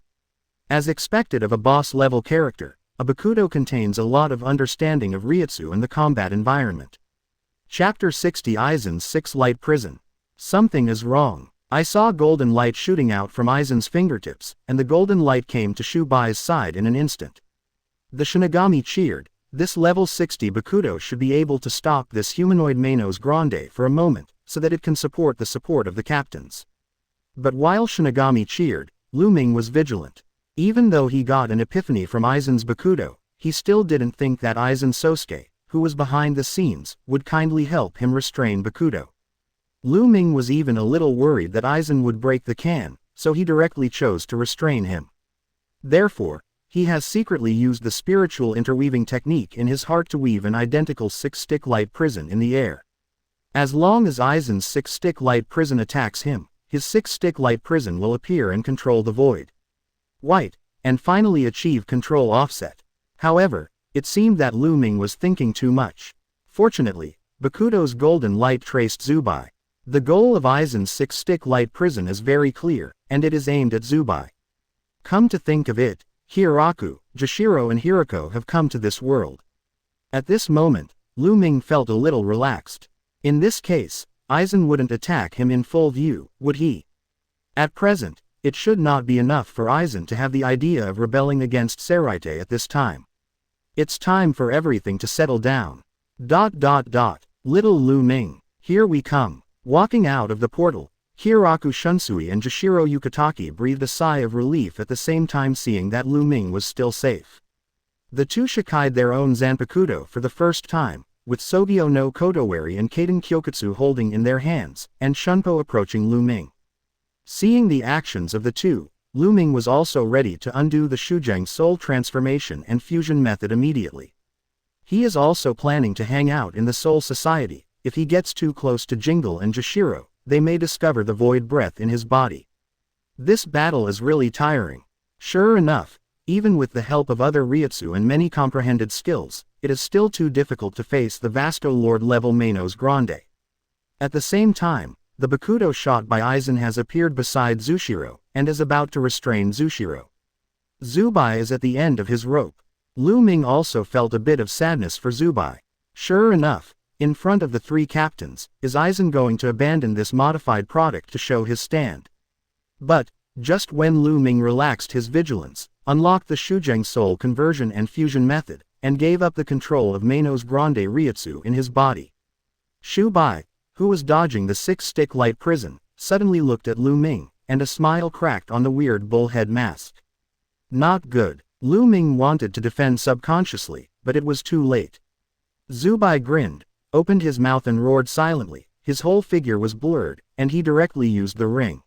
As expected of a boss-level character, a Bakuto contains a lot of understanding of Reiatsu and the combat environment. Chapter 60 Aizen's 6-light prison. Something is wrong. I saw golden light shooting out from Aizen's fingertips, and the golden light came to Shubai's side in an instant. The Shinigami cheered. This level 60 Bakuto should be able to stop this humanoid Manos Grande for a moment, so that it can support the support of the captains. But while Shinigami cheered, Lu Ming was vigilant. Even though he got an epiphany from Aizen's Bakuto, he still didn't think that Aizen Sosuke, who was behind the scenes, would kindly help him restrain Bakuto. Lu Ming was even a little worried that Aizen would break the can, so he directly chose to restrain him. Therefore, he has secretly used the spiritual interweaving technique in his heart to weave an identical 6-stick light prison in the air. As long as Aizen's 6-stick light prison attacks him, his 6-stick light prison will appear and control the void. White, and finally achieve control offset. However, It seemed that Lu Ming was thinking too much. Fortunately, Bakuto's golden light traced Zubai. The goal of Aizen's six-stick light prison is very clear, and it is aimed at Zubai. Come to think of it, Hieraku, Jashiro and Hirako have come to this world. At this moment, Lu Ming felt a little relaxed. In this case, Aizen wouldn't attack him in full view, would he? At present, it should not be enough for Aizen to have the idea of rebelling against Seraite at this time. It's time for everything to settle down. Little Lu Ming, here we come. Walking out of the portal, Hieraku Shunsui and Jashiro Yukitaki breathed a sigh of relief at the same time seeing that Lu Ming was still safe. The two Shikai'd their own Zanpakuto for the first time, with Sogyo no Kodowari and Kaden Kyokutsu holding in their hands, and Shunpo approaching Lu Ming. Seeing the actions of the two, Lu Ming was also ready to undo the Xuzheng soul transformation and fusion method immediately. He is also planning to hang out in the Soul Society. If he gets too close to Jingle and Jashiro, they may discover the void breath in his body. This battle is really tiring. Sure enough, even with the help of other Reiatsu and many comprehended skills, it is still too difficult to face the Vasto Lord level Manos Grande. At the same time, the Bakuto shot by Aizen has appeared beside Zushiro, and is about to restrain Zushiro. Zubai is at the end of his rope. Lu Ming also felt a bit of sadness for Zubai. Sure enough, in front of the three captains, is Aizen going to abandon this modified product to show his stand? But, just when Lu Ming relaxed his vigilance, unlocked the Xuzheng soul conversion and fusion method, and gave up the control of Manos Grande Reiatsu in his body. Zubai, who was dodging the six-stick light prison, suddenly looked at Lu Ming, and a smile cracked on the weird bullhead mask. Not good. Lu Ming wanted to defend subconsciously, but it was too late. Zubai grinned, opened his mouth and roared silently. His whole figure was blurred, and he directly used the ring.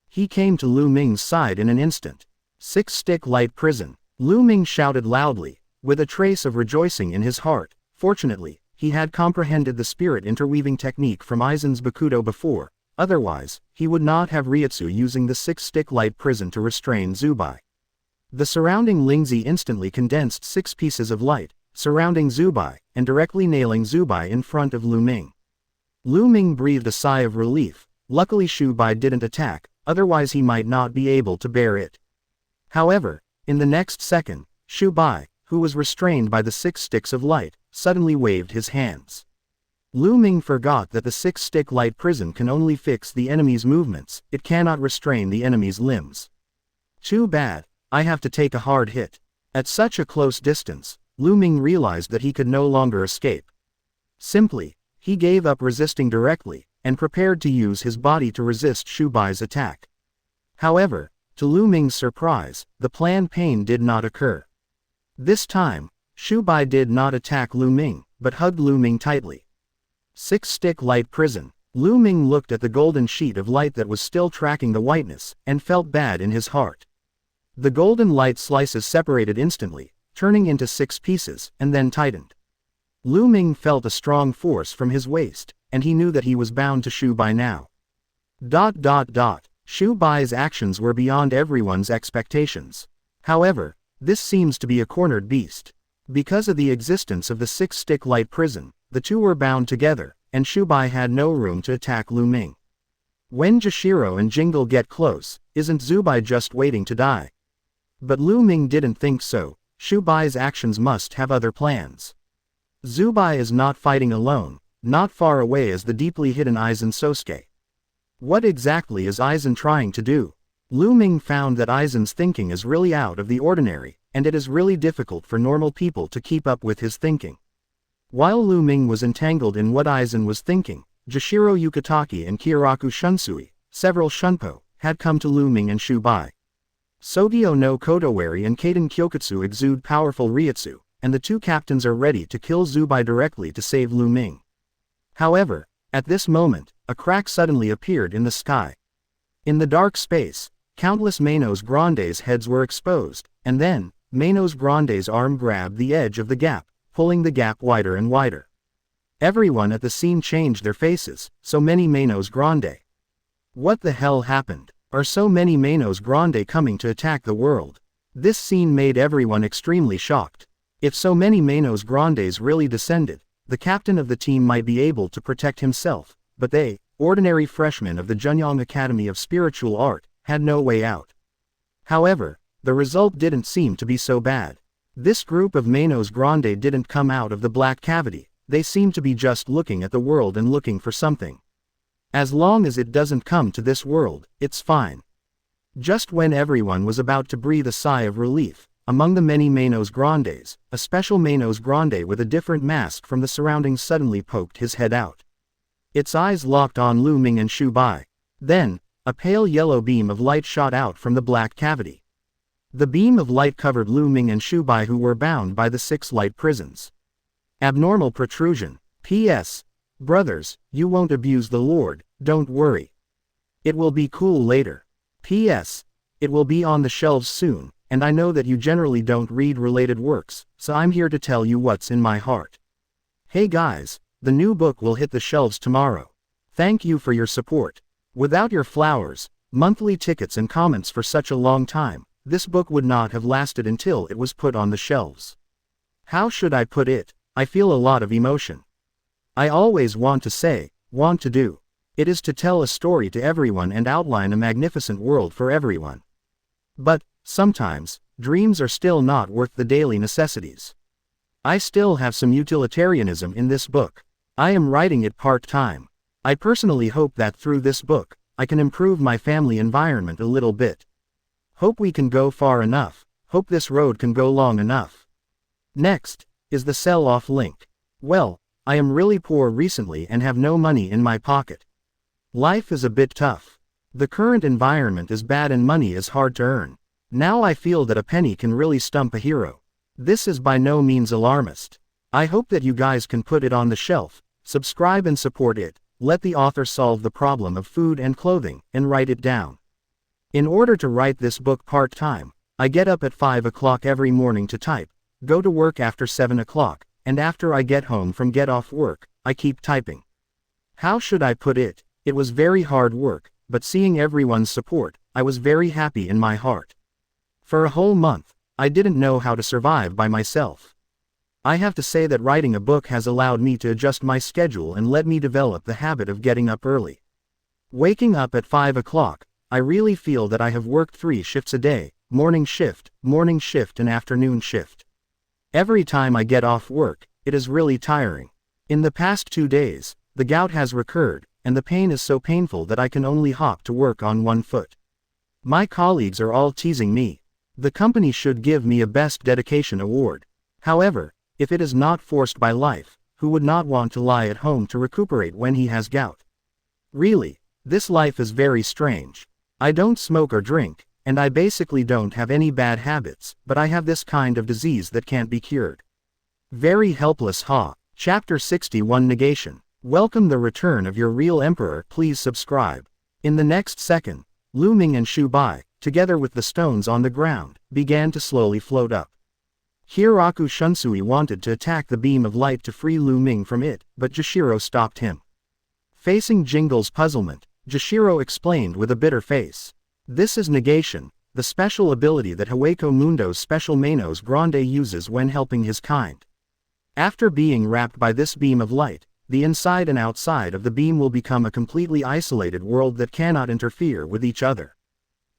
He came to Lu Ming's side in an instant. Six-stick light prison. Lu Ming shouted loudly, with a trace of rejoicing in his heart. Fortunately, he had comprehended the spirit interweaving technique from Aizen's Bakuto before, otherwise, he would not have Reiatsu using the six-stick light prison to restrain Zubai. The surrounding Lingzi instantly condensed 6 pieces of light, surrounding Zubai, and directly nailing Zubai in front of Lu Ming. Lu Ming breathed a sigh of relief. Luckily Zubai didn't attack, otherwise he might not be able to bear it. However, in the next second, Zubai, who was restrained by the 6 sticks of light, suddenly waved his hands. Lu Ming forgot that the 6-stick light prison can only fix the enemy's movements, it cannot restrain the enemy's limbs. Too bad, I have to take a hard hit. At such a close distance, Lu Ming realized that he could no longer escape. Simply, he gave up resisting directly, and prepared to use his body to resist Zubai's attack. However, to Lu Ming's surprise, the planned pain did not occur. This time, Zubai did not attack Lu Ming, but hugged Lu Ming tightly. 6-stick light prison. Lu Ming looked at the golden sheet of light that was still tracking the whiteness, and felt bad in his heart. The golden light slices separated instantly, turning into 6 pieces, and then tightened. Lu Ming felt a strong force from his waist, and he knew that he was bound to Zubai now. Zubai's actions were beyond everyone's expectations. However, this seems to be a cornered beast. Because of the existence of the 6-stick light prison, the two were bound together, and Zubai had no room to attack Lu Ming. When Jashiro and Jingle get close, isn't Zubai just waiting to die? But Lu Ming didn't think so. Zubai's actions must have other plans. Zubai is not fighting alone. Not far away is the deeply hidden Aizen Sosuke. What exactly is Aizen trying to do? Lu Ming found that Aizen's thinking is really out of the ordinary, and it is really difficult for normal people to keep up with his thinking. While Lu Ming was entangled in what Aizen was thinking, Jashiro Yukitaki and Hieraku Shunsui, several Shunpo, had come to Lu Ming and Zubai. Sogyo no Kodowari and Kaden Kyokutsu exude powerful Reiatsu, and the two captains are ready to kill Zubai directly to save Lu Ming. However, at this moment, a crack suddenly appeared in the sky. In the dark space, countless Manos Grande's heads were exposed, and then, Manos Grande's arm grabbed the edge of the gap, pulling the gap wider and wider. Everyone at the scene changed their faces. So many Manos Grande. What the hell happened? Are so many Manos Grande coming to attack the world? This scene made everyone extremely shocked. If so many Manos Grandes really descended, the captain of the team might be able to protect himself, but they, ordinary freshmen of the Zhengyang Academy of Spiritual Art, had no way out. However, the result didn't seem to be so bad. This group of Manos Grande didn't come out of the black cavity, they seemed to be just looking at the world and looking for something. As long as it doesn't come to this world, it's fine. Just when everyone was about to breathe a sigh of relief, among the many Manos Grandes, a special Manos Grande with a different mask from the surroundings suddenly poked his head out. Its eyes locked on Lu Ming and Shikai. Then, a pale yellow beam of light shot out from the black cavity. The beam of light covered Lu Ming and Shikai, who were bound by the 6 light prisons. Abnormal protrusion. P.S. Brothers, you won't abuse the Lord, don't worry. It will be cool later. P.S. It will be on the shelves soon, and I know that you generally don't read related works, so I'm here to tell you what's in my heart. Hey guys, the new book will hit the shelves tomorrow. Thank you for your support. Without your flowers, monthly tickets and comments for such a long time, this book would not have lasted until it was put on the shelves. How should I put it? I feel a lot of emotion. I always want to say, want to do. It is to tell a story to everyone and outline a magnificent world for everyone. But, sometimes, dreams are still not worth the daily necessities. I still have some utilitarianism in this book. I am writing it part-time. I personally hope that through this book, I can improve my family environment a little bit. Hope we can go far enough, hope this road can go long enough. Next, is the sell-off link. Well, I am really poor recently and have no money in my pocket. Life is a bit tough. The current environment is bad and money is hard to earn. Now I feel that a penny can really stump a hero. This is by no means alarmist. I hope that you guys can put it on the shelf, subscribe and support it, let the author solve the problem of food and clothing, and write it down. In order to write this book part-time, I get up at 5 o'clock every morning to type, go to work after 7 o'clock, and after I get home from get off work, I keep typing. How should I put it? It was very hard work, but seeing everyone's support, I was very happy in my heart. For a whole month, I didn't know how to survive by myself. I have to say that writing a book has allowed me to adjust my schedule and let me develop the habit of getting up early. Waking up at 5 o'clock, I really feel that I have worked 3 shifts a day, morning shift and afternoon shift. Every time I get off work, it is really tiring. In the past 2 days, the gout has recurred, and the pain is so painful that I can only hop to work on 1 foot. My colleagues are all teasing me. The company should give me a Best Dedication award. However, if it is not forced by life, who would not want to lie at home to recuperate when he has gout? Really, this life is very strange. I don't smoke or drink, and I basically don't have any bad habits, but I have this kind of disease that can't be cured. Very helpless ha. Chapter 61 Negation. Welcome the return of your real emperor, please subscribe. In the next second, Lu Ming and Shikai, together with the stones on the ground, began to slowly float up. Hiroku Shunsui wanted to attack the beam of light to free Lu Ming from it, but Jashiro stopped him. Facing Jingle's puzzlement, Jashiro explained with a bitter face. This is negation, the special ability that Hueco Mundo's special Manos Grande uses when helping his kind. After being wrapped by this beam of light, the inside and outside of the beam will become a completely isolated world that cannot interfere with each other.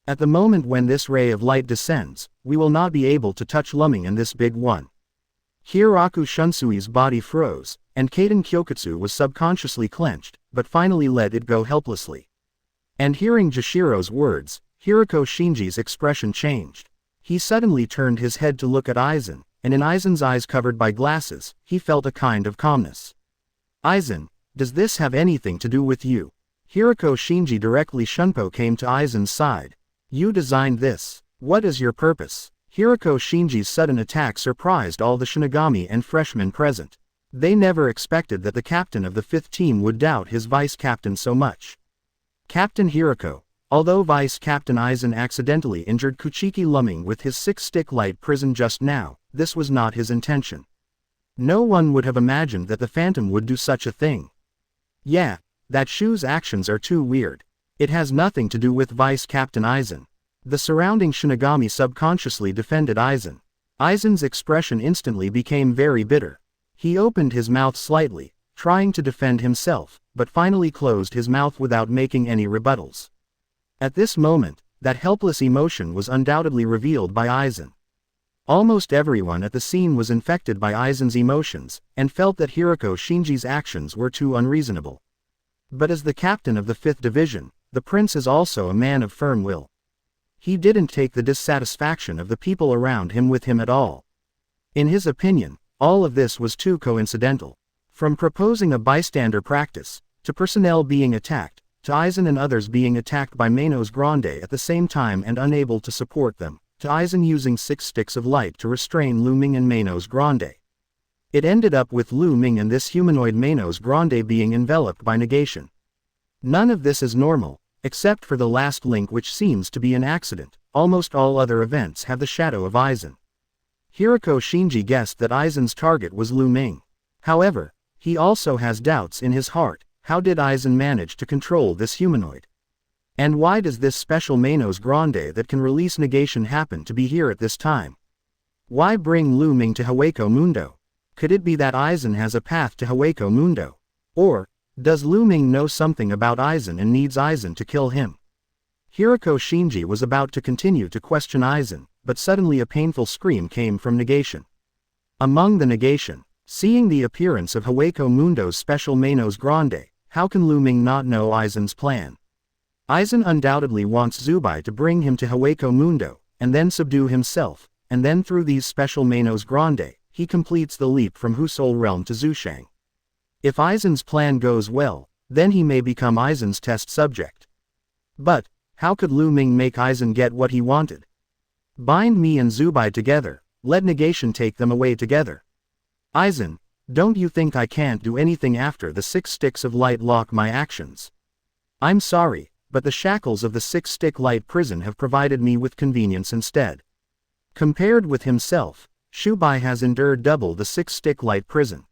At the moment when this ray of light descends, we will not be able to touch Lu Ming and this big one. Hiroku Shunsui's body froze, and Kaden Kyokutsu was subconsciously clenched, but finally let it go helplessly. And hearing Jashiro's words, Hiroko Shinji's expression changed. He suddenly turned his head to look at Aizen, and in Aizen's eyes covered by glasses, he felt a kind of calmness. Aizen, does this have anything to do with you? Hiroko Shinji directly Shunpo came to Aizen's side. You designed this. What is your purpose? Hiroko Shinji's sudden attack surprised all the Shinigami and freshmen present. They never expected that the captain of the 5th team would doubt his vice-captain so much. Captain Hiroko, although Vice-Captain Aizen accidentally injured Kuchiki Lu Ming with his 6-stick light prison just now, this was not his intention. No one would have imagined that the Phantom would do such a thing. Yeah, that Shu's actions are too weird. It has nothing to do with Vice-Captain Aizen. The surrounding Shinigami subconsciously defended Aizen. Aizen's expression instantly became very bitter. He opened his mouth slightly, trying to defend himself, but finally closed his mouth without making any rebuttals. At this moment, that helpless emotion was undoubtedly revealed by Aizen. Almost everyone at the scene was infected by Aizen's emotions, and felt that Hirako Shinji's actions were too unreasonable. But as the captain of the 5th Division, the prince is also a man of firm will. He didn't take the dissatisfaction of the people around him with him at all. In his opinion, all of this was too coincidental. From proposing a bystander practice, to personnel being attacked, to Aizen and others being attacked by Manos Grande at the same time and unable to support them, to Aizen using 6 sticks of light to restrain Lu Ming and Manos Grande. It ended up with Lu Ming and this humanoid Manos Grande being enveloped by negation. None of this is normal, except for the last link, which seems to be an accident. Almost all other events have the shadow of Aizen. Hirako Shinji guessed that Aizen's target was Lu Ming. However, he also has doubts in his heart. How did Aizen manage to control this humanoid? And why does this special Manos Grande that can release negation happen to be here at this time? Why bring Lu Ming to Hueco Mundo? Could it be that Aizen has a path to Hueco Mundo? Or, does Lu Ming know something about Aizen and needs Aizen to kill him? Hirako Shinji was about to continue to question Aizen, but suddenly a painful scream came from negation. Among the negation, seeing the appearance of Hueco Mundo's special Manos Grande, how can Lu Ming not know Aizen's plan? Aizen undoubtedly wants Zubai to bring him to Hueco Mundo, and then subdue himself, and then through these special Manos Grande, he completes the leap from Husol realm to Xuzheng. If Aizen's plan goes well, then he may become Aizen's test subject. But, how could Lu Ming make Aizen get what he wanted? Bind me and Zubai together, let negation take them away together. Aizen, don't you think I can't do anything after the 6 sticks of light lock my actions? I'm sorry, but the shackles of the 6-stick light prison have provided me with convenience instead. Compared with himself, Zubai has endured double the 6-stick light prison.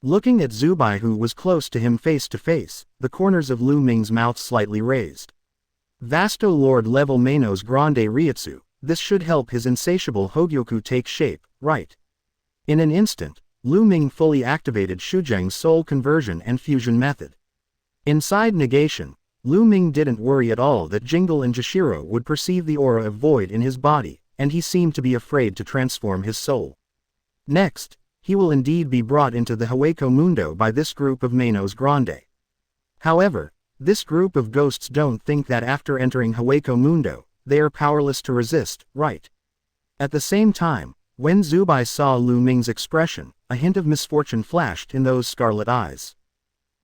Looking at Zubai, who was close to him face to face, the corners of Lu Ming's mouth slightly raised. Vasto Lord level Manos Grande Reiatsu, this should help his insatiable Hogyoku take shape, right? In an instant, Lu Ming fully activated Xuzheng's soul conversion and fusion method. Inside negation, Lu Ming didn't worry at all that Jingle and Jashiro would perceive the aura of void in his body, and he seemed to be afraid to transform his soul. Next, he will indeed be brought into the Hueco Mundo by this group of Manos Grande. However, this group of ghosts don't think that after entering Hueco Mundo, they are powerless to resist, right? At the same time, when Zubai saw Lu Ming's expression, a hint of misfortune flashed in those scarlet eyes.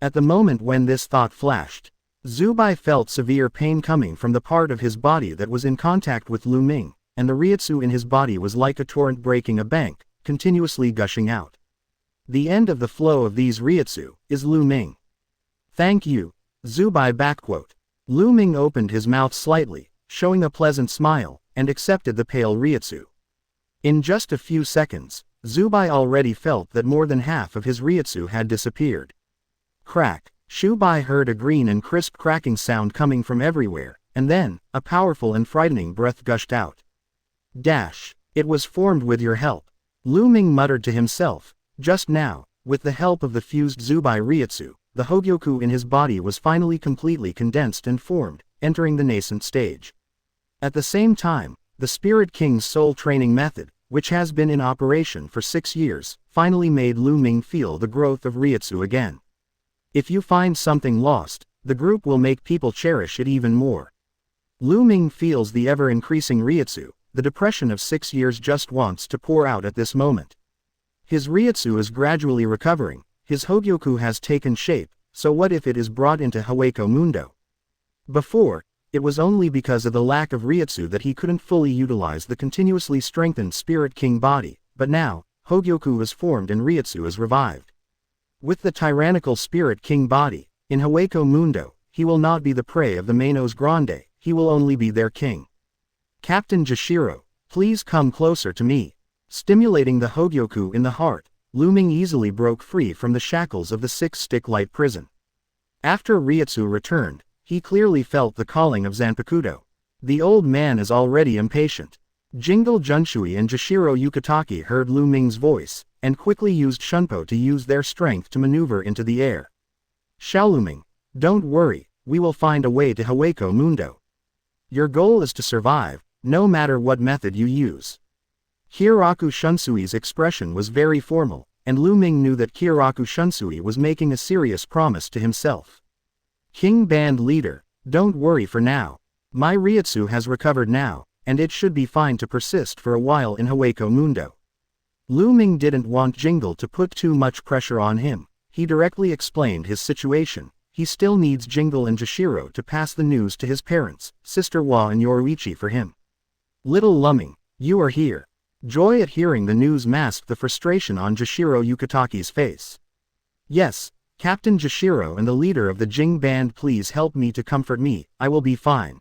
At the moment when this thought flashed, Zubai felt severe pain coming from the part of his body that was in contact with Lu Ming, and the Reiatsu in his body was like a torrent breaking a bank, continuously gushing out. The end of the flow of these Reiatsu is Lu Ming. Thank you, Zubai backquote. Lu Ming opened his mouth slightly, showing a pleasant smile, and accepted the pale Reiatsu. In just a few seconds, Zubai already felt that more than half of his Reiatsu had disappeared. Crack, Zubai heard a green and crisp cracking sound coming from everywhere, and then, a powerful and frightening breath gushed out. Dash, it was formed with your help. Lu Ming muttered to himself. Just now, with the help of the fused Zubai Reiatsu, the Hogyoku in his body was finally completely condensed and formed, entering the nascent stage. At the same time, the Spirit King's soul training method, which has been in operation for 6 years, finally made Lu Ming feel the growth of Reiatsu again. If you find something lost, the group will make people cherish it even more. Lu Ming feels the ever-increasing Reiatsu, the depression of 6 years just wants to pour out at this moment. His Reiatsu is gradually recovering, his Hogyoku has taken shape, so what if it is brought into Hueco Mundo? Before, it was only because of the lack of Reiatsu that he couldn't fully utilize the continuously strengthened Spirit King body, but now, Hogyoku is formed and Reiatsu is revived. With the tyrannical Spirit King body, in Hueco Mundo, he will not be the prey of the Manos Grande, he will only be their king. Captain Jashiro, please come closer to me. Stimulating the Hogyoku in the heart, Lu Ming easily broke free from the shackles of the 6-stick light prison. After Reiatsu returned, he clearly felt the calling of Zanpakuto. The old man is already impatient. Jingle Junshui and Jashiro Yukitake heard Lu Ming's voice, and quickly used Shunpo to use their strength to maneuver into the air. Xiao Lu Ming, don't worry, we will find a way to Hueco Mundo. Your goal is to survive, no matter what method you use. Kiraku Shunsui's expression was very formal, and Lu Ming knew that Kiraku Shunsui was making a serious promise to himself. King Band Leader, don't worry for now. My Reiatsu has recovered now, and it should be fine to persist for a while in Hueco Mundo. Lu Ming didn't want Jingle to put too much pressure on him. He directly explained his situation. He still needs Jingle and Jashiro to pass the news to his parents, Sister Wa and Yoruichi for him. Little Lu Ming, you are here. Joy at hearing the news masked the frustration on Jashiro Yukitake's face. Yes, Captain Jashiro and the leader of the Jing Band, please help me to comfort me, I will be fine.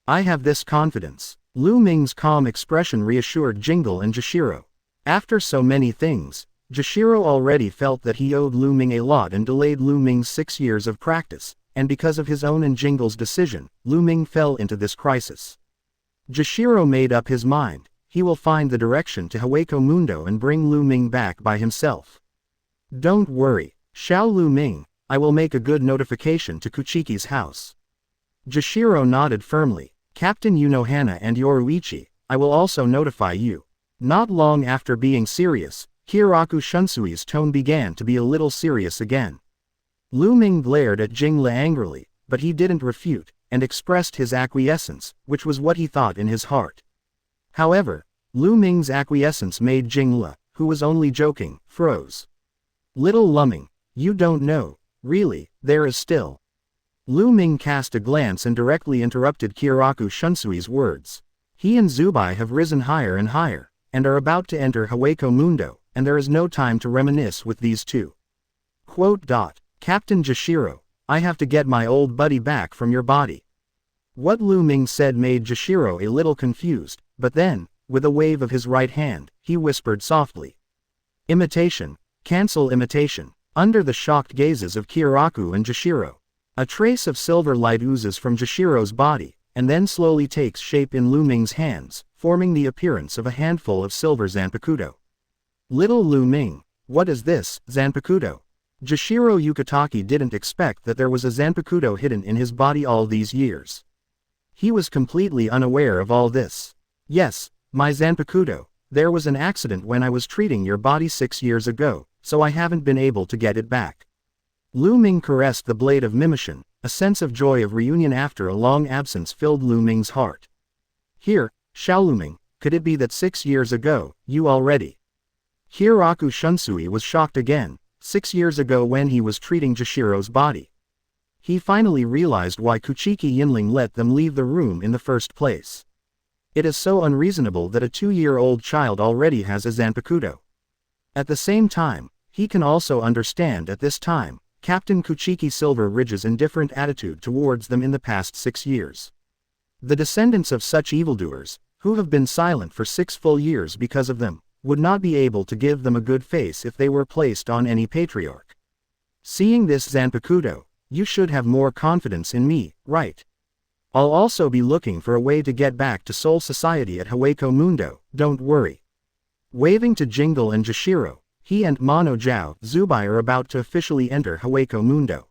I have this confidence. Lu Ming's calm expression reassured Jingle and Jashiro. After so many things, Jashiro already felt that he owed Lu Ming a lot and delayed Lu Ming's 6 years of practice, and because of his own and Jingle's decision, Lu Ming fell into this crisis. Jashiro made up his mind. He will find the direction to Hueco Mundo and bring Lu Ming back by himself. Don't worry, Xiao Lu Ming, I will make a good notification to Kuchiki's house. Jashiro nodded firmly. Captain Unohana and Yoruichi, I will also notify you. Not long after being serious, Kiraku Shunsui's tone began to be a little serious again. Lu Ming glared at Jingle angrily, but he didn't refute, and expressed his acquiescence, which was what he thought in his heart. However, Lu Ming's acquiescence made Jingle, who was only joking, froze. Little Lu Ming, you don't know, really, there is still. Lu Ming cast a glance and directly interrupted Kiraku Shunsui's words. He and Zubai have risen higher and higher, and are about to enter Hueco Mundo, and there is no time to reminisce with these two. Captain Jashiro, I have to get my old buddy back from your body. What Lu Ming said made Jashiro a little confused, but then, with a wave of his right hand, he whispered softly. Imitation, cancel imitation. Under the shocked gazes of Kiraku and Jashiro, a trace of silver light oozes from Jashiro's body, and then slowly takes shape in Lu Ming's hands, forming the appearance of a handful of silver Zanpakuto. Little Lu Ming, what is this, Zanpakuto? Jashiro Yukitake didn't expect that there was a Zanpakuto hidden in his body all these years. He was completely unaware of all this. Yes, my Zanpakuto, there was an accident when I was treating your body 6 years ago, so I haven't been able to get it back. Lu Ming caressed the blade of Mimoshin. A sense of joy of reunion after a long absence filled Lu Ming's heart. Here, Xiao Lu Ming, could it be that 6 years ago, you already? Kiraku Shunsui was shocked again. 6 years ago when he was treating Jashiro's body. He finally realized why Kuchiki Yinling let them leave the room in the first place. It is so unreasonable that a 2-year-old child already has a Zanpakuto. At the same time, he can also understand at this time, Captain Kuchiki Silver Ridge's indifferent attitude towards them in the past 6 years. The descendants of such evildoers, who have been silent for 6 full years because of them, would not be able to give them a good face if they were placed on any patriarch. Seeing this Zanpakuto, you should have more confidence in me, right? I'll also be looking for a way to get back to Soul Society at Hueco Mundo, don't worry. Waving to Jingle and Jashiro, he and Mono Zhao Zubai are about to officially enter Hueco Mundo.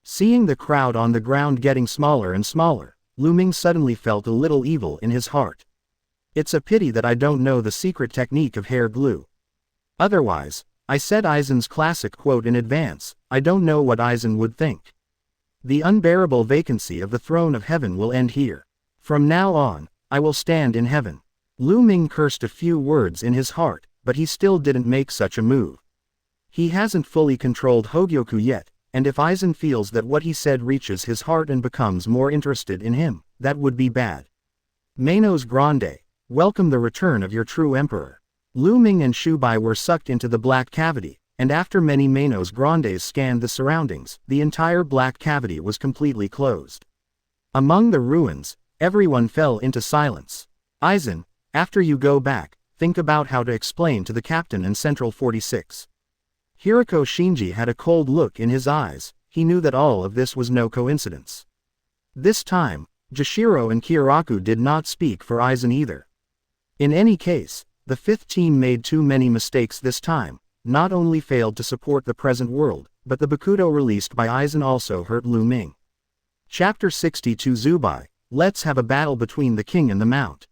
Seeing the crowd on the ground getting smaller and smaller, Lu Ming suddenly felt a little evil in his heart. It's a pity that I don't know the secret technique of hair glue. Otherwise, I said Aizen's classic quote in advance, I don't know what Aizen would think. The unbearable vacancy of the throne of heaven will end here. From now on, I will stand in heaven. Lu Ming cursed a few words in his heart, but he still didn't make such a move. He hasn't fully controlled Hogyoku yet, and if Aizen feels that what he said reaches his heart and becomes more interested in him, that would be bad. Manos Grande, welcome the return of your true emperor. Lu Ming and Shubai were sucked into the black cavity, and after many Manos Grandes scanned the surroundings, the entire black cavity was completely closed. Among the ruins, everyone fell into silence. Aizen, after you go back, think about how to explain to the captain in Central 46. Hirako Shinji had a cold look in his eyes. He knew that all of this was no coincidence. This time, Jashiro and Kiraku did not speak for Aizen either. In any case, the fifth team made too many mistakes this time, not only failed to support the present world, but the Bakuto released by Aizen also hurt Lu Ming. Chapter 62 Zubai, let's have a battle between the king and the mount.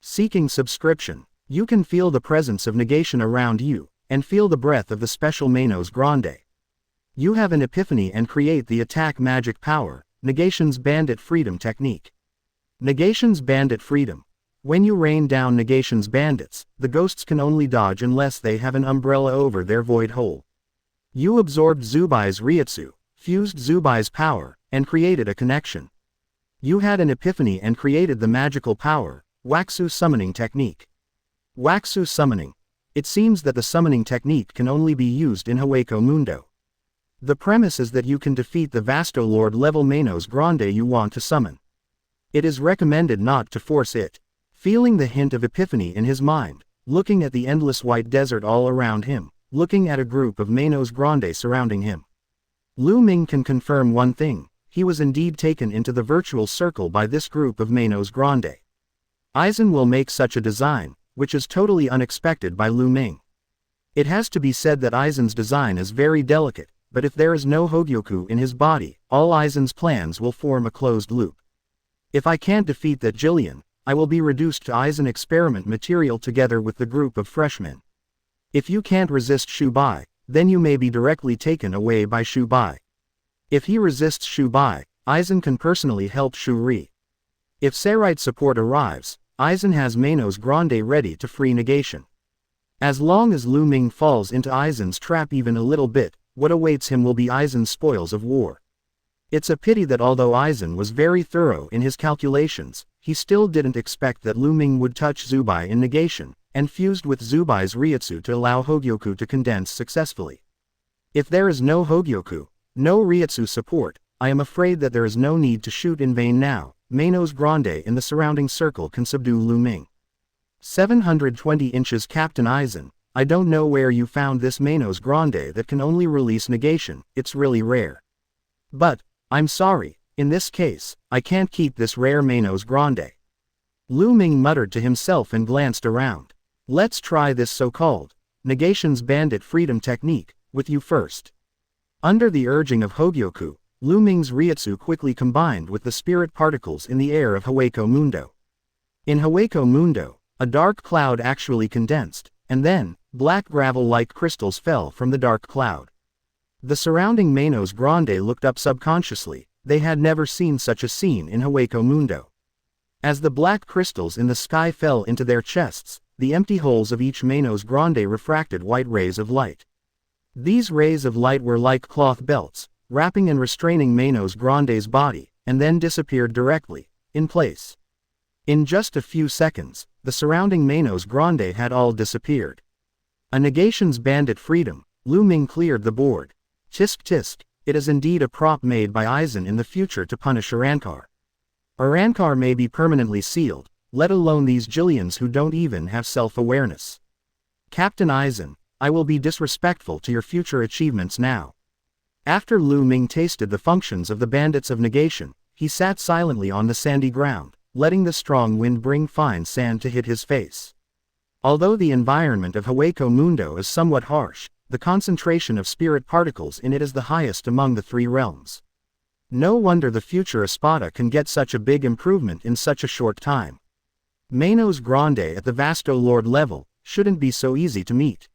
Seeking subscription. You can feel the presence of negation around you, and feel the breath of the special Manos Grande. You have an epiphany and create the attack magic power, Negation's Bandit Freedom technique. Negation's Bandit Freedom. When you rain down Negation's bandits, the ghosts can only dodge unless they have an umbrella over their void hole. You absorbed Zubai's Reiatsu, fused Zubai's power, and created a connection. You had an epiphany and created the magical power, Waxu Summoning Technique. Waxu Summoning. It seems that the summoning technique can only be used in Hogyoku Mundo. The premise is that you can defeat the Vasto Lord level Manos Grande you want to summon. It is recommended not to force it. Feeling the hint of epiphany in his mind, looking at the endless white desert all around him, looking at a group of Manos Grande surrounding him. Lu Ming can confirm one thing, he was indeed taken into the virtual circle by this group of Manos Grande. Aizen will make such a design, which is totally unexpected by Lu Ming. It has to be said that Aizen's design is very delicate, but if there is no Hogyoku in his body, all Aizen's plans will form a closed loop. If I can't defeat that Jillian, I will be reduced to Aizen experiment material together with the group of freshmen. If you can't resist Shubai, then you may be directly taken away by Shubai. If he resists Shubai, Aizen can personally help Shuri. If Serite support arrives, Aizen has Manos Grande ready to free negation. As long as Lu Ming falls into Aizen's trap even a little bit, what awaits him will be Aizen's spoils of war. It's a pity that although Aizen was very thorough in his calculations, he still didn't expect that Lu Ming would touch Zubai in negation, and fused with Zubai's Reiatsu to allow Hogyoku to condense successfully. If there is no Hogyoku, no Reiatsu support, I am afraid that there is no need to shoot in vain now. Manos Grande in the surrounding circle can subdue Lu Ming. 720 inches Captain Aizen, I don't know where you found this Manos Grande that can only release negation, it's really rare. But, I'm sorry, in this case, I can't keep this rare Manos Grande. Lu Ming muttered to himself and glanced around. Let's try this so-called Negation's Bandit Freedom technique, with you first. Under the urging of Hogyoku, Lu Ming's Reiatsu quickly combined with the spirit particles in the air of Hogyoku Mundo. In Hogyoku Mundo, a dark cloud actually condensed, and then, black gravel-like crystals fell from the dark cloud. The surrounding Manos Grande looked up subconsciously, they had never seen such a scene in Hogyoku Mundo. As the black crystals in the sky fell into their chests, the empty holes of each Manos Grande refracted white rays of light. These rays of light were like cloth belts, wrapping and restraining Manos Grande's body, and then disappeared directly, in place. In just a few seconds, the surrounding Manos Grande had all disappeared. A Negation's Bandit Freedom, Lu Ming cleared the board. Tisk tisk, it is indeed a prop made by Aizen in the future to punish Urankar. Urankar may be permanently sealed, let alone these Jillians who don't even have self-awareness. Captain Aizen, I will be disrespectful to your future achievements now. After Lu Ming tasted the functions of the bandits of negation, he sat silently on the sandy ground, letting the strong wind bring fine sand to hit his face. Although the environment of Hogyoku Mundo is somewhat harsh, the concentration of spirit particles in it is the highest among the three realms. No wonder the future Espada can get such a big improvement in such a short time. Manos Grande at the Vasto Lord level shouldn't be so easy to meet.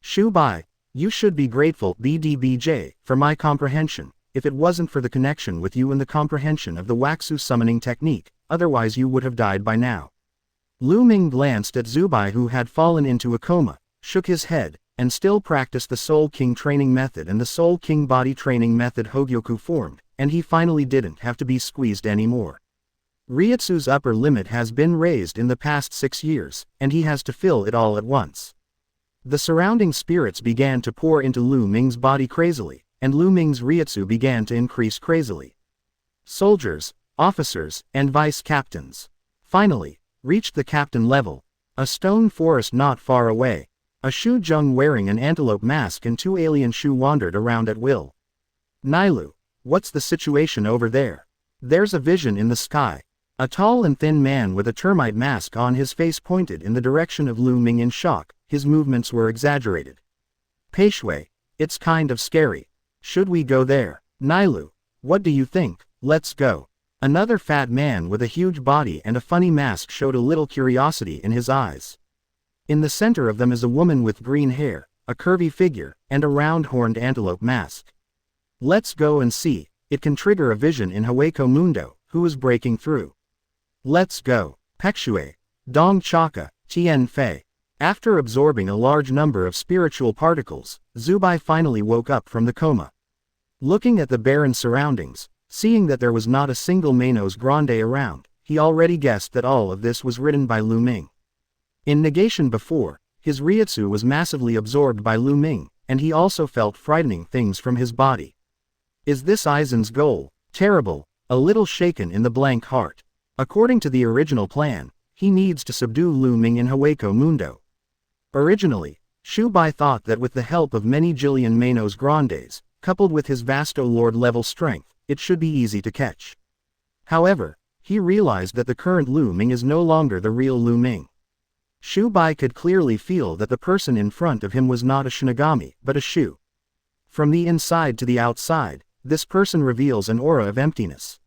Shubai, you should be grateful, BDBJ, for my comprehension, if it wasn't for the connection with you and the comprehension of the Waxu summoning technique, otherwise you would have died by now. Lu Ming glanced at Zubai who had fallen into a coma, shook his head, and still practiced the Soul King training method and the Soul King body training method Hogyoku formed, and he finally didn't have to be squeezed anymore. Reiatsu's upper limit has been raised in the past 6 years, and he has to fill it all at once. The surrounding spirits began to pour into Lu Ming's body crazily, and Lu Ming's Reiatsu began to increase crazily. Soldiers, officers, and vice captains finally reached the captain level. A stone forest not far away. A Xuzheng wearing an antelope mask and 2 alien Shu wandered around at will. Nilu, what's the situation over there? There's a vision in the sky. A tall and thin man with a termite mask on his face pointed in the direction of Lu Ming in shock. His movements were exaggerated. Peishui, it's kind of scary. Should we go there? Nilu, what do you think? Let's go. Another fat man with a huge body and a funny mask showed a little curiosity in his eyes. In the center of them is a woman with green hair, a curvy figure, and a round horned antelope mask. Let's go and see. It can trigger a vision in Hogyoku Mundo, who is breaking through. Let's go. Peishui, Dong Chaka, Tian Fei. After absorbing a large number of spiritual particles, Zubai finally woke up from the coma. Looking at the barren surroundings, seeing that there was not a single Manos Grande around, he already guessed that all of this was written by Lu Ming. In negation before, his Reiatsu was massively absorbed by Lu Ming, and he also felt frightening things from his body. Is this Aizen's goal? Terrible, a little shaken in the blank heart. According to the original plan, he needs to subdue Lu Ming in Hogyoku Mundo. Originally, Shubai thought that with the help of many jillion Manos Grandes, coupled with his Vasto Lord level strength, it should be easy to catch. However, he realized that the current Lu Ming is no longer the real Lu Ming. Shubai could clearly feel that the person in front of him was not a Shinigami, but a Shu. From the inside to the outside, this person reveals an aura of emptiness.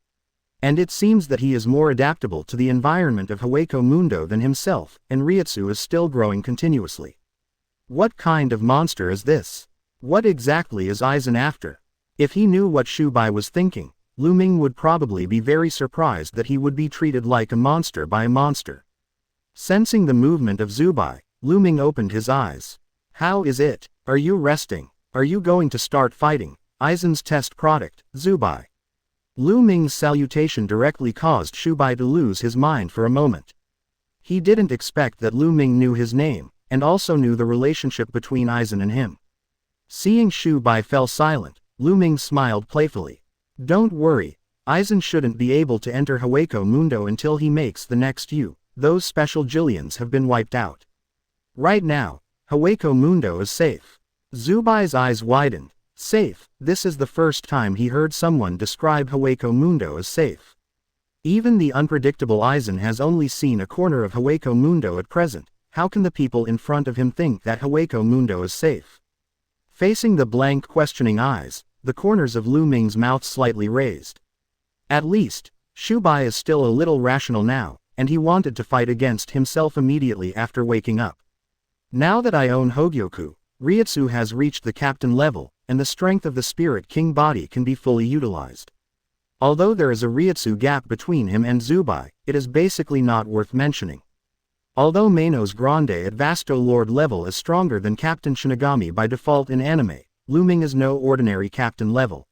And it seems that he is more adaptable to the environment of Hogyoku Mundo than himself, and Reiatsu is still growing continuously. What kind of monster is this? What exactly is Aizen after? If he knew what Shubai was thinking, Lu Ming would probably be very surprised that he would be treated like a monster by a monster. Sensing the movement of Zubai, Lu Ming opened his eyes. How is it? Are you resting? Are you going to start fighting? Aizen's test product, Zubai. Lu Ming's salutation directly caused Shubai to lose his mind for a moment. He didn't expect that Lu Ming knew his name, and also knew the relationship between Aizen and him. Seeing Shubai fell silent, Lu Ming smiled playfully. Don't worry, Aizen shouldn't be able to enter Hogyoku Mundo until he makes the next U. Those special Jillians have been wiped out. Right now, Hogyoku Mundo is safe. Zubai's eyes widened. Safe, this is the first time he heard someone describe Hogyoku Mundo as safe. Even the unpredictable Aizen has only seen a corner of Hogyoku Mundo at present. How can the people in front of him think that Hogyoku Mundo is safe? Facing the blank questioning eyes, the corners of Lu Ming's mouth slightly raised. At least, Shubai is still a little rational now, and he wanted to fight against himself immediately after waking up. Now that I own Hogyoku, Reiatsu has reached the captain level, and the strength of the Spirit King body can be fully utilized. Although there is a Reiatsu gap between him and Zubai, it is basically not worth mentioning. Although Manos Grande at Vasto Lord level is stronger than Captain Shinigami by default in anime, Lu Ming is no ordinary captain level.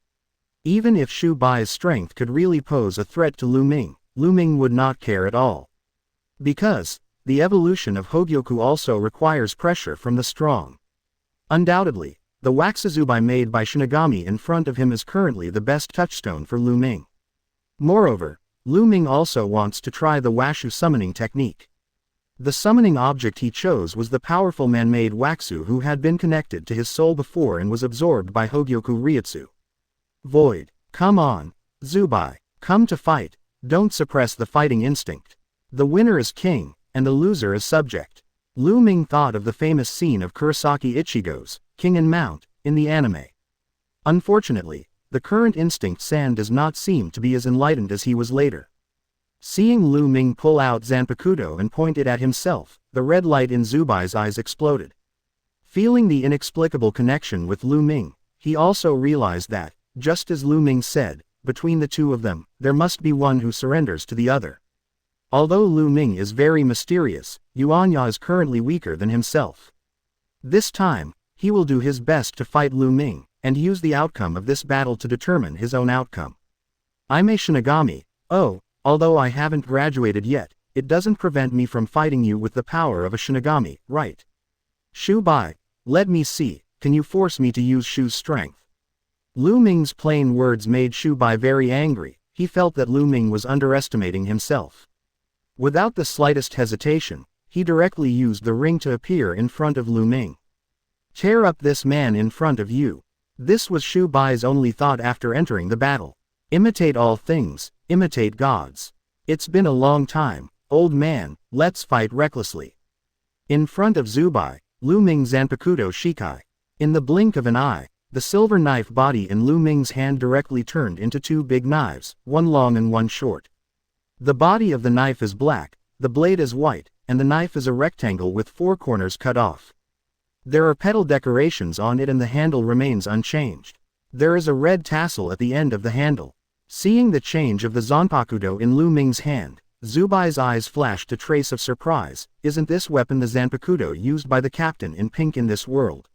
Even if Shubai's strength could really pose a threat to Lu Ming would not care at all. Because, the evolution of Hogyoku also requires pressure from the strong. Undoubtedly, the Waxazubai made by Shinigami in front of him is currently the best touchstone for Lu Ming. Moreover, Lu Ming also wants to try the Washu summoning technique. The summoning object he chose was the powerful man-made Waxu who had been connected to his soul before and was absorbed by Hogyoku Reiatsu. Void, come on, Zubai, come to fight, don't suppress the fighting instinct. The winner is king, and the loser is subject. Lu Ming thought of the famous scene of Kurosaki Ichigo's King and Mount, in the anime. Unfortunately, the current instinct San does not seem to be as enlightened as he was later. Seeing Lu Ming pull out Zanpakuto and point it at himself, the red light in Zubai's eyes exploded. Feeling the inexplicable connection with Lu Ming, he also realized that, just as Lu Ming said, between the two of them, there must be one who surrenders to the other. Although Lu Ming is very mysterious, Yuanya is currently weaker than himself. This time, he will do his best to fight Lu Ming, and use the outcome of this battle to determine his own outcome. I'm a Shinigami, although I haven't graduated yet, it doesn't prevent me from fighting you with the power of a Shinigami, right? Shubai, let me see, can you force me to use Shu's strength? Lu Ming's plain words made Shubai very angry. He felt that Lu Ming was underestimating himself. Without the slightest hesitation, he directly used the ring to appear in front of Lu Ming. Tear up this man in front of you. This was Shubai's only thought after entering the battle. Imitate all things, imitate gods. It's been a long time, old man, let's fight recklessly. In front of Xuzheng, Lu Ming Zanpakuto Shikai. In the blink of an eye, the silver knife body in Lu Ming's hand directly turned into two big knives, one long and one short. The body of the knife is black, the blade is white, and the knife is a rectangle with four corners cut off. There are petal decorations on it and the handle remains unchanged. There is a red tassel at the end of the handle. Seeing the change of the Zanpakuto in Lu Ming's hand, Xuzheng's eyes flashed a trace of surprise. Isn't this weapon the Zanpakuto used by the captain in pink in this world?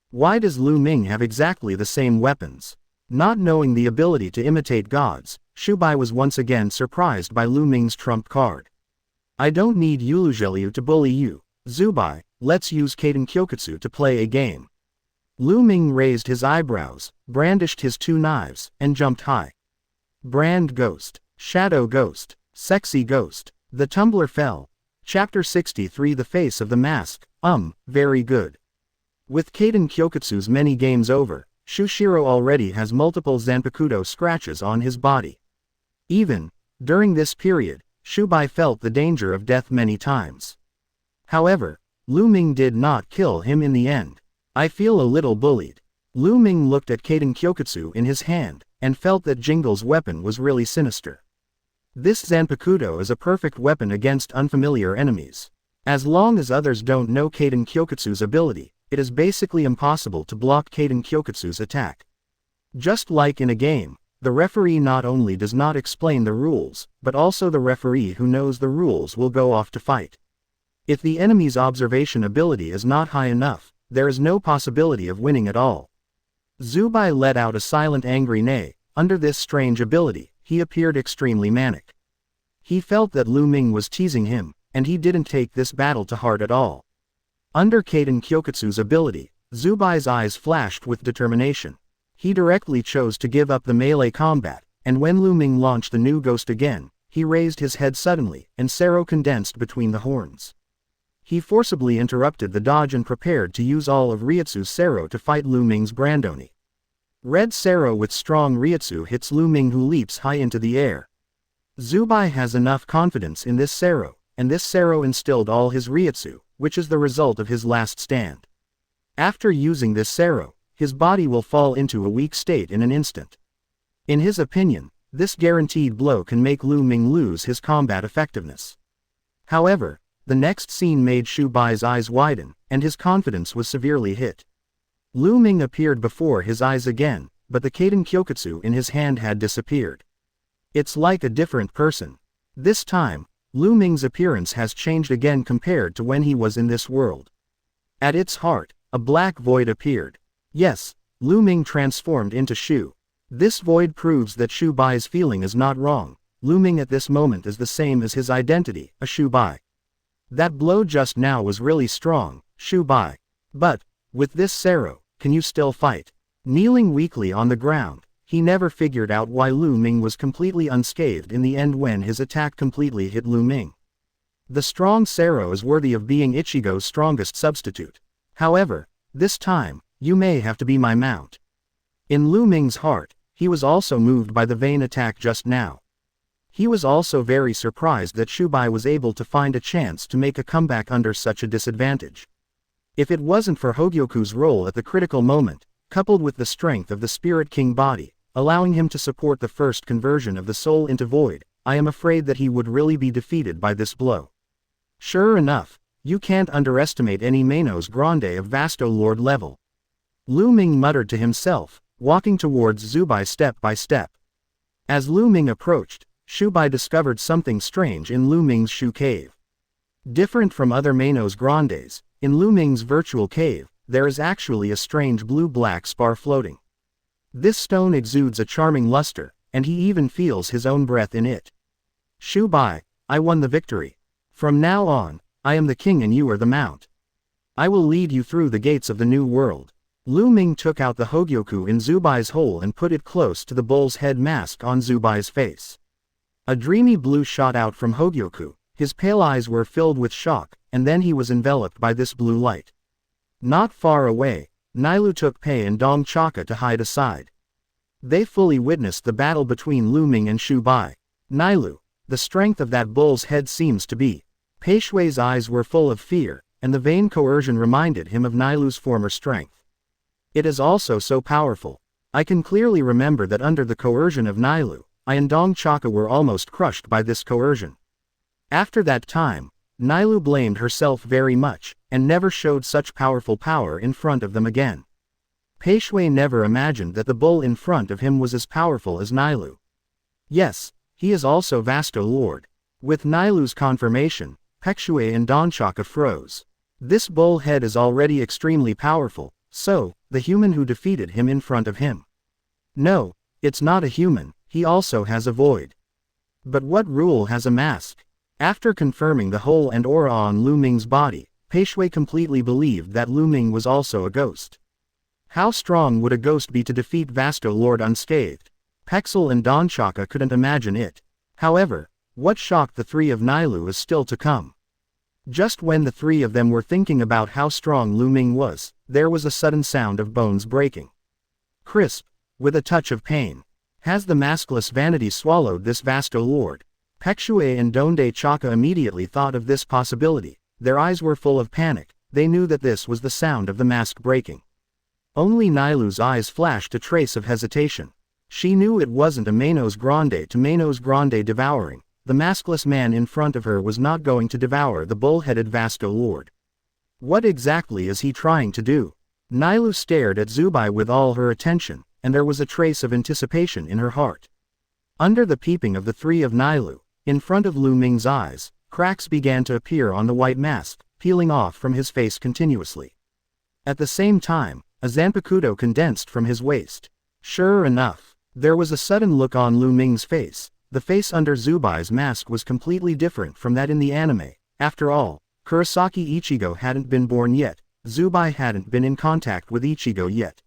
Why does Lu Ming have exactly the same weapons? Not knowing the ability to imitate gods, Xuzheng was once again surprised by Lu Ming's trump card. I don't need Yuluzheliu to bully you, Xuzheng, let's use Kaden Kyokutsu to play a game. Lu Ming raised his eyebrows, brandished his two knives, and jumped high. Brand Ghost, Shadow Ghost, Sexy Ghost. The tumbler fell. Chapter 63 The Face of the Mask. Very good. With Kaden Kyokutsu's many games over, Shushiro already has multiple Zanpakuto scratches on his body. Even during this period, Xuzheng felt the danger of death many times. However, Lu Ming did not kill him in the end. I feel a little bullied. Lu Ming looked at Kaden Kyokutsu in his hand, and felt that Jingle's weapon was really sinister. This Zanpakuto is a perfect weapon against unfamiliar enemies. As long as others don't know Kaden Kyokutsu's ability, it is basically impossible to block Kaden Kyokutsu's attack. Just like in a game, the referee not only does not explain the rules, but also the referee who knows the rules will go off to fight. If the enemy's observation ability is not high enough, there is no possibility of winning at all. Xuzheng let out a silent angry neigh. Under this strange ability, he appeared extremely manic. He felt that Lu Ming was teasing him, and he didn't take this battle to heart at all. Under Kaden Kyokutsu's ability, Xuzheng's eyes flashed with determination. He directly chose to give up the melee combat, and when Lu Ming launched the new ghost again, he raised his head suddenly, and Sero condensed between the horns. He forcibly interrupted the dodge and prepared to use all of Reiatsu's Sero to fight Lu Ming's Brandoni. Red Sero with strong Reiatsu hits Lu Ming, who leaps high into the air. Xuzheng has enough confidence in this Sero, and this Sero instilled all his Reiatsu, which is the result of his last stand. After using this Sero, his body will fall into a weak state in an instant. In his opinion, this guaranteed blow can make Lu Ming lose his combat effectiveness. However, the next scene made Xuzheng's eyes widen, and his confidence was severely hit. Lu Ming appeared before his eyes again, but the Kaden Kyokutsu in his hand had disappeared. It's like a different person. This time, Lu Ming's appearance has changed again compared to when he was in this world. At its heart, a black void appeared. Yes, Lu Ming transformed into Shu. This void proves that Xuzheng's feeling is not wrong. Lu Ming at this moment is the same as his identity, a Xuzheng. That blow just now was really strong, Xuzheng. But, with this Sero, can you still fight? Kneeling weakly on the ground, he never figured out why Lu Ming was completely unscathed in the end when his attack completely hit Lu Ming. The strong Sero is worthy of being Ichigo's strongest substitute. However, this time, you may have to be my mount. In Lu Ming's heart, he was also moved by the vain attack just now. He was also very surprised that Xuzheng was able to find a chance to make a comeback under such a disadvantage. If it wasn't for Hogyoku's role at the critical moment, coupled with the strength of the Spirit King body, allowing him to support the first conversion of the soul into void, I am afraid that he would really be defeated by this blow. Sure enough, you can't underestimate any Manos Grande of Vasto Lord level. Lu Ming muttered to himself, walking towards Xuzheng step by step. As Lu Ming approached, Xuzheng discovered something strange in Lu Ming's Shu Cave. Different from other Manos Grandes, in Lu Ming's virtual cave, there is actually a strange blue-black spar floating. This stone exudes a charming luster, and he even feels his own breath in it. Xuzheng, I won the victory. From now on, I am the king and you are the mount. I will lead you through the gates of the new world. Lu Ming took out the Hogyoku in Xuzheng's hole and put it close to the bull's head mask on Xuzheng's face. A dreamy blue shot out from Hogyoku, his pale eyes were filled with shock, and then he was enveloped by this blue light. Not far away, Nailu took Pei and Dong Chaka to hide aside. They fully witnessed the battle between Lu Ming and Xuzheng. Nailu, the strength of that bull's head seems to be. Peishui's eyes were full of fear, and the vain coercion reminded him of Nilu's former strength. It is also so powerful. I can clearly remember that under the coercion of Nilu, I and Dong Chaka were almost crushed by this coercion. After that time, Nilu blamed herself very much, and never showed such powerful power in front of them again. Peishui never imagined that the bull in front of him was as powerful as Nilu. Yes, he is also Vasto Lord. With Nilu's confirmation, Peishui and Donchaka froze. This bull head is already extremely powerful, so, the human who defeated him in front of him. No, it's not a human, he also has a void. But what rule has a mask? After confirming the hole and aura on Lu Ming's body, Peishui completely believed that Lu Ming was also a ghost. How strong would a ghost be to defeat Vasto Lord unscathed? Pexel and Donchaka couldn't imagine it. However, what shocked the three of Nilu is still to come. Just when the three of them were thinking about how strong Lu Ming was, there was a sudden sound of bones breaking. Crisp, with a touch of pain. Has the maskless vanity swallowed this Vasto Lord? Peishui and Donde Chaka immediately thought of this possibility. Their eyes were full of panic. They knew that this was the sound of the mask breaking. Only Nilu's eyes flashed a trace of hesitation. She knew it wasn't a Manos Grande to Manos Grande devouring. The maskless man in front of her was not going to devour the bull-headed Vasto Lord. What exactly is he trying to do? Nilu stared at Zubai with all her attention, and there was a trace of anticipation in her heart. Under the peeping of the three of Nilu, in front of Lu Ming's eyes, cracks began to appear on the white mask, peeling off from his face continuously. At the same time, a Zanpakuto condensed from his waist. Sure enough, there was a sudden look on Lu Ming's face. The face under Zubai's mask was completely different from that in the anime. After all, Kurosaki Ichigo hadn't been born yet, Zubai hadn't been in contact with Ichigo yet.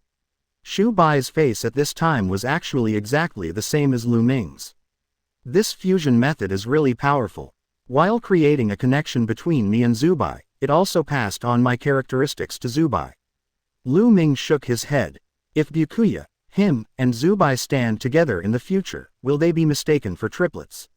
Shubai's face at this time was actually exactly the same as Lu Ming's. This fusion method is really powerful. While creating a connection between me and Zubai, it also passed on my characteristics to Zubai. Lu Ming shook his head. If Byakuya, him, and Zubai stand together in the future, will they be mistaken for triplets?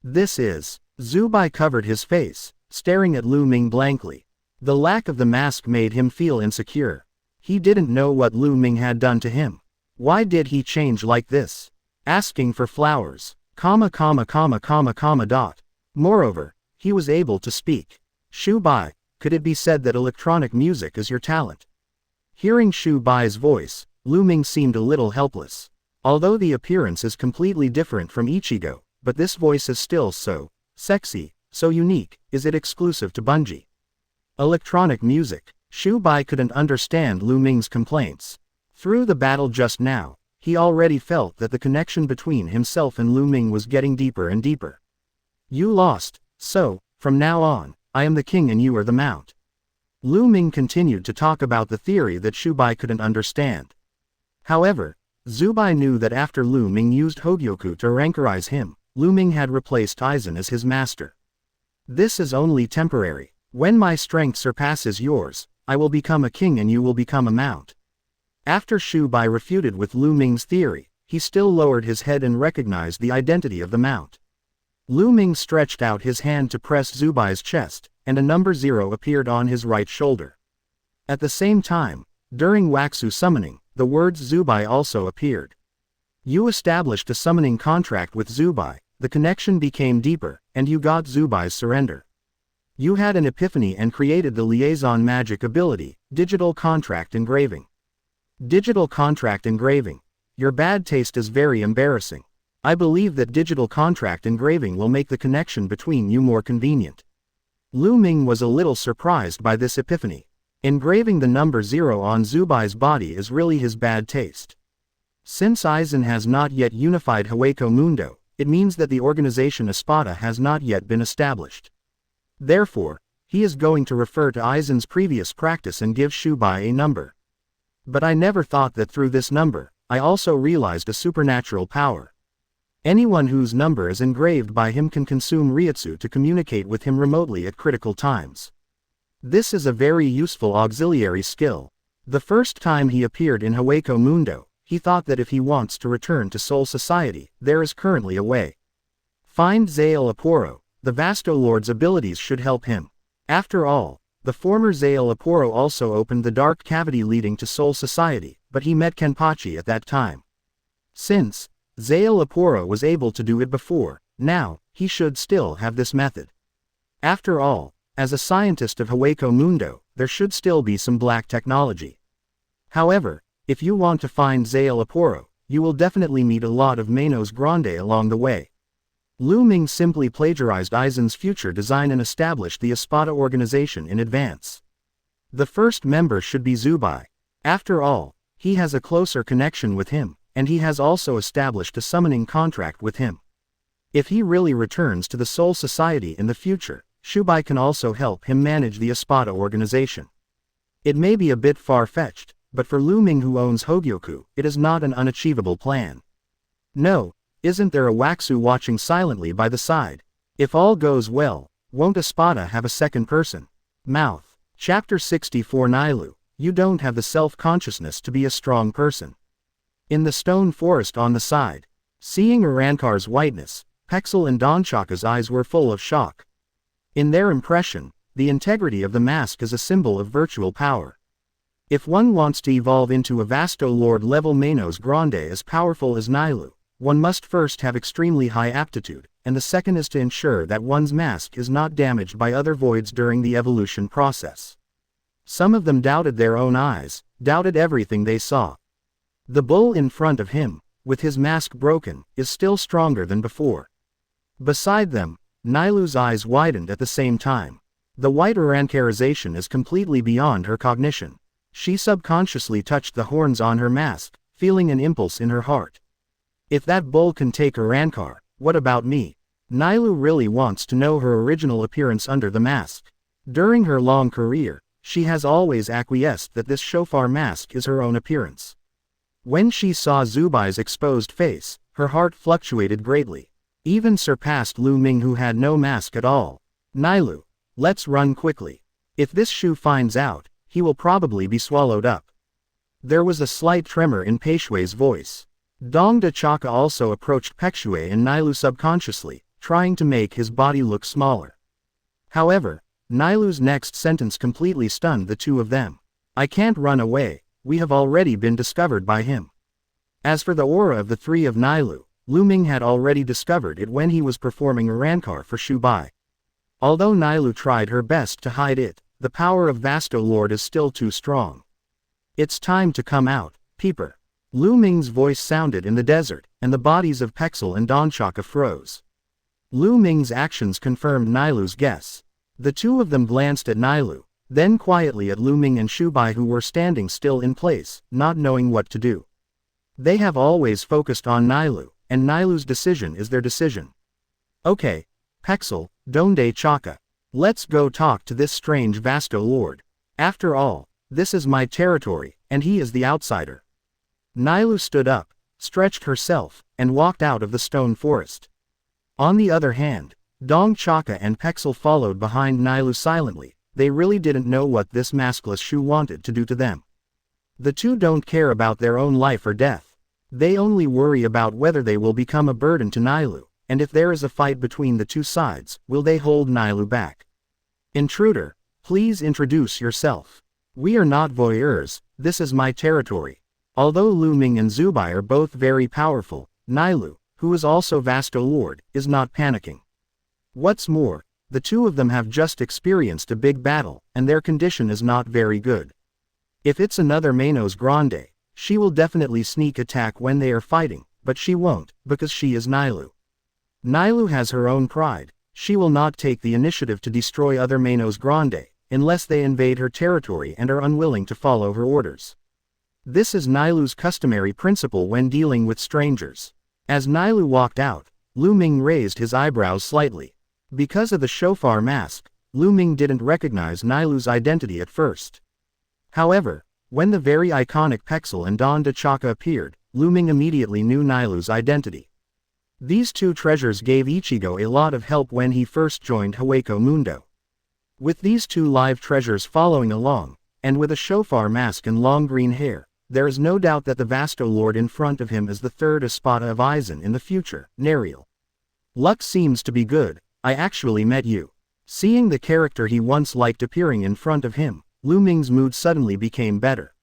This is. Zubai covered his face, staring at Lu Ming blankly. The lack of the mask made him feel insecure. He didn't know what Lu Ming had done to him. Why did he change like this? Asking for flowers. ... Moreover, he was able to speak. Shubai, could it be said that electronic music is your talent? Hearing Shubai's voice, Lu Ming seemed a little helpless. Although the appearance is completely different from Ichigo, but this voice is still so sexy, so unique. Is it exclusive to Bungie? Electronic music. Shubai couldn't understand Lu Ming's complaints. Through the battle just now, he already felt that the connection between himself and Lu Ming was getting deeper and deeper. You lost, so, from now on, I am the king and you are the mount. Lu Ming continued to talk about the theory that Shubai couldn't understand. However, Zubai knew that after Lu Ming used Hogyoku to rankerize him, Lu Ming had replaced Aizen as his master. This is only temporary. When my strength surpasses yours, I will become a king and you will become a mount. After Shubai refuted with Lu Ming's theory, he still lowered his head and recognized the identity of the mount. Lu Ming stretched out his hand to press Zubai's chest, and a number 0 appeared on his right shoulder. At the same time, during Waxu summoning, the words Zubai also appeared. You established a summoning contract with Zubai, the connection became deeper, and you got Zubai's surrender. You had an epiphany and created the liaison magic ability, digital contract engraving. Digital contract engraving. Your bad taste is very embarrassing. I believe that digital contract engraving will make the connection between you more convenient. Lu Ming was a little surprised by this epiphany. Engraving the number 0 on Zubai's body is really his bad taste. Since Aizen has not yet unified Hueco Mundo, it means that the organization Espada has not yet been established. Therefore, he is going to refer to Aizen's previous practice and give Shubai a number. But I never thought that through this number, I also realized a supernatural power. Anyone whose number is engraved by him can consume Reiatsu to communicate with him remotely at critical times. This is a very useful auxiliary skill. The first time he appeared in Hueco Mundo, he thought that if he wants to return to Soul Society, there is currently a way. Find Zael Aporo. The Vasto Lord's abilities should help him. After all, the former Zael Aporo also opened the dark cavity leading to Soul Society, but he met Kenpachi at that time. Since Zael Aporo was able to do it before, now, he should still have this method. After all, as a scientist of Hueco Mundo, there should still be some black technology. However, if you want to find Zael Aporo, you will definitely meet a lot of Manos Grande along the way. Lu Ming simply plagiarized Aizen's future design and established the Espada organization in advance. The first member should be Zubai. After all, he has a closer connection with him, and he has also established a summoning contract with him. If he really returns to the Soul Society in the future, Shubai can also help him manage the Espada organization. It may be a bit far-fetched, but for Lu Ming who owns Hogyoku, it is not an unachievable plan. No, isn't there a Waxu watching silently by the side? If all goes well, won't Espada have a second person? Mouth. Chapter 64 Nailu, you don't have the self-consciousness to be a strong person. In the stone forest on the side, seeing Urankar's whiteness, Pexel and Donchaka's eyes were full of shock. In their impression, the integrity of the mask is a symbol of virtual power. If one wants to evolve into a Vasto Lord level Manos Grande as powerful as Nailu, one must first have extremely high aptitude, and the second is to ensure that one's mask is not damaged by other voids during the evolution process. Some of them doubted their own eyes, doubted everything they saw. The bull in front of him, with his mask broken, is still stronger than before. Beside them, Nailu's eyes widened at the same time. The white Urankarization is completely beyond her cognition. She subconsciously touched the horns on her mask, feeling an impulse in her heart. If that bull can take Urankar, what about me? Nailu really wants to know her original appearance under the mask. During her long career, she has always acquiesced that this shofar mask is her own appearance. When she saw Zubai's exposed face, her heart fluctuated greatly. Even surpassed Lu Ming who had no mask at all. Nailu, let's run quickly. If this Shu finds out, he will probably be swallowed up. There was a slight tremor in Peishui's voice. Dong de Chaka also approached Peishui and Nailu subconsciously, trying to make his body look smaller. However, Nailu's next sentence completely stunned the two of them. I can't run away, we have already been discovered by him. As for the aura of the three of Nailu, Lu Ming had already discovered it when he was performing Urankar for Shubai. Although Nailu tried her best to hide it, the power of Vasto Lord is still too strong. It's time to come out, peeper. Lu Ming's voice sounded in the desert, and the bodies of Pexel and Donchaka froze. Lu Ming's actions confirmed Nailu's guess. The two of them glanced at Nailu, then quietly at Lu Ming and Shubai who were standing still in place, not knowing what to do. They have always focused on Nailu, and Nailu's decision is their decision. Okay, Pexel, Donde Chaka. Let's go talk to this strange Vasto Lord. After all, this is my territory, and he is the outsider. Nailu stood up, stretched herself, and walked out of the stone forest. On the other hand, Dong Chaka and Pexel followed behind Nailu silently. They really didn't know what this maskless Shu wanted to do to them. The two don't care about their own life or death. They only worry about whether they will become a burden to Nailu, and if there is a fight between the two sides, will they hold Nailu back? Intruder, please introduce yourself. We are not voyeurs, this is my territory. Although Lu Ming and Zubai are both very powerful, Nailu, who is also Vasto Lord, is not panicking. What's more, the two of them have just experienced a big battle, and their condition is not very good. If it's another Manos Grande, she will definitely sneak attack when they are fighting, but she won't, because she is Nailu. Nailu has her own pride. She will not take the initiative to destroy other Manos Grande, unless they invade her territory and are unwilling to follow her orders. This is Nailu's customary principle when dealing with strangers. As Nailu walked out, Lu Ming raised his eyebrows slightly. Because of the shofar mask, Lu Ming didn't recognize Nailu's identity at first. However, when the very iconic Pexel and Don de Chaka appeared, Lu Ming immediately knew Nailu's identity. These two treasures gave Ichigo a lot of help when he first joined Hueco Mundo. With these two live treasures following along, and with a shofar mask and long green hair, there is no doubt that the Vasto Lord in front of him is the third Espada of Aizen in the future, Nariel. Luck seems to be good, I actually met you. Seeing the character he once liked appearing in front of him, Lu Ming's mood suddenly became better.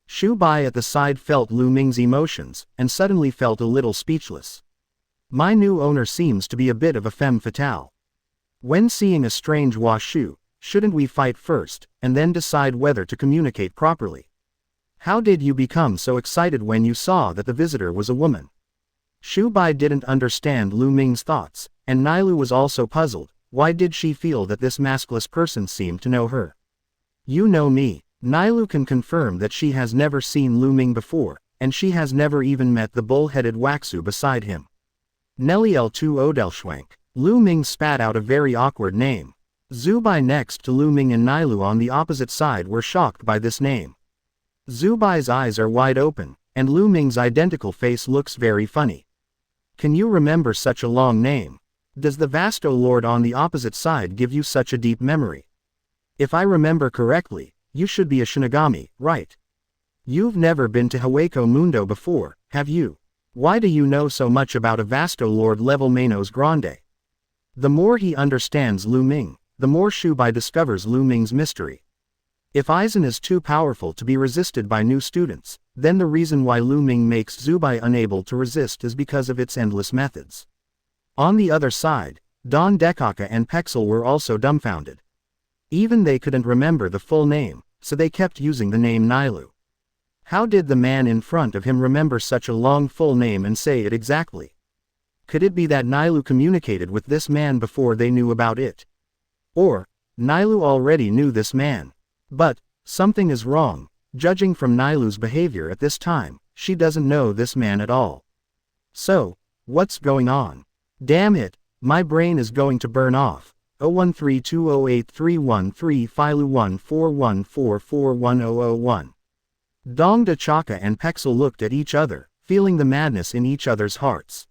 Shubai at the side felt Lu Ming's emotions, and suddenly felt a little speechless. My new owner seems to be a bit of a femme fatale. When seeing a strange Washu, shouldn't we fight first, and then decide whether to communicate properly? How did you become so excited when you saw that the visitor was a woman? Shubai didn't understand Lu Ming's thoughts, and Nailu was also puzzled. Why did she feel that this maskless person seemed to know her? You know me. Nailu can confirm that she has never seen Lu Ming before, and she has never even met the bull-headed Waxu beside him. Neliel2 Odelschwank. Lu Ming spat out a very awkward name. Zubai next to Lu Ming and Nailu on the opposite side were shocked by this name. Zubai's eyes are wide open, and Lu Ming's identical face looks very funny. Can you remember such a long name? Does the Vasto Lord on the opposite side give you such a deep memory? If I remember correctly, you should be a Shinigami, right? You've never been to Hueco Mundo before, have you? Why do you know so much about a Vasto Lord level Manos Grande? The more he understands Lu Ming, the more Shubai discovers Lu Ming's mystery. If Aizen is too powerful to be resisted by new students, then the reason why Lu Ming makes Zubai unable to resist is because of its endless methods. On the other side, Don Dekaka and Pexel were also dumbfounded. Even they couldn't remember the full name, so they kept using the name Nailu. How did the man in front of him remember such a long full name and say it exactly? Could it be that Nailu communicated with this man before they knew about it? Or, Nailu already knew this man? But, something is wrong. Judging from Nailu's behavior at this time, she doesn't know this man at all. So, what's going on? Damn it, my brain is going to burn off. 013208313 Filu 141441001. Dongda Chaka and Pexel looked at each other, feeling the madness in each other's hearts.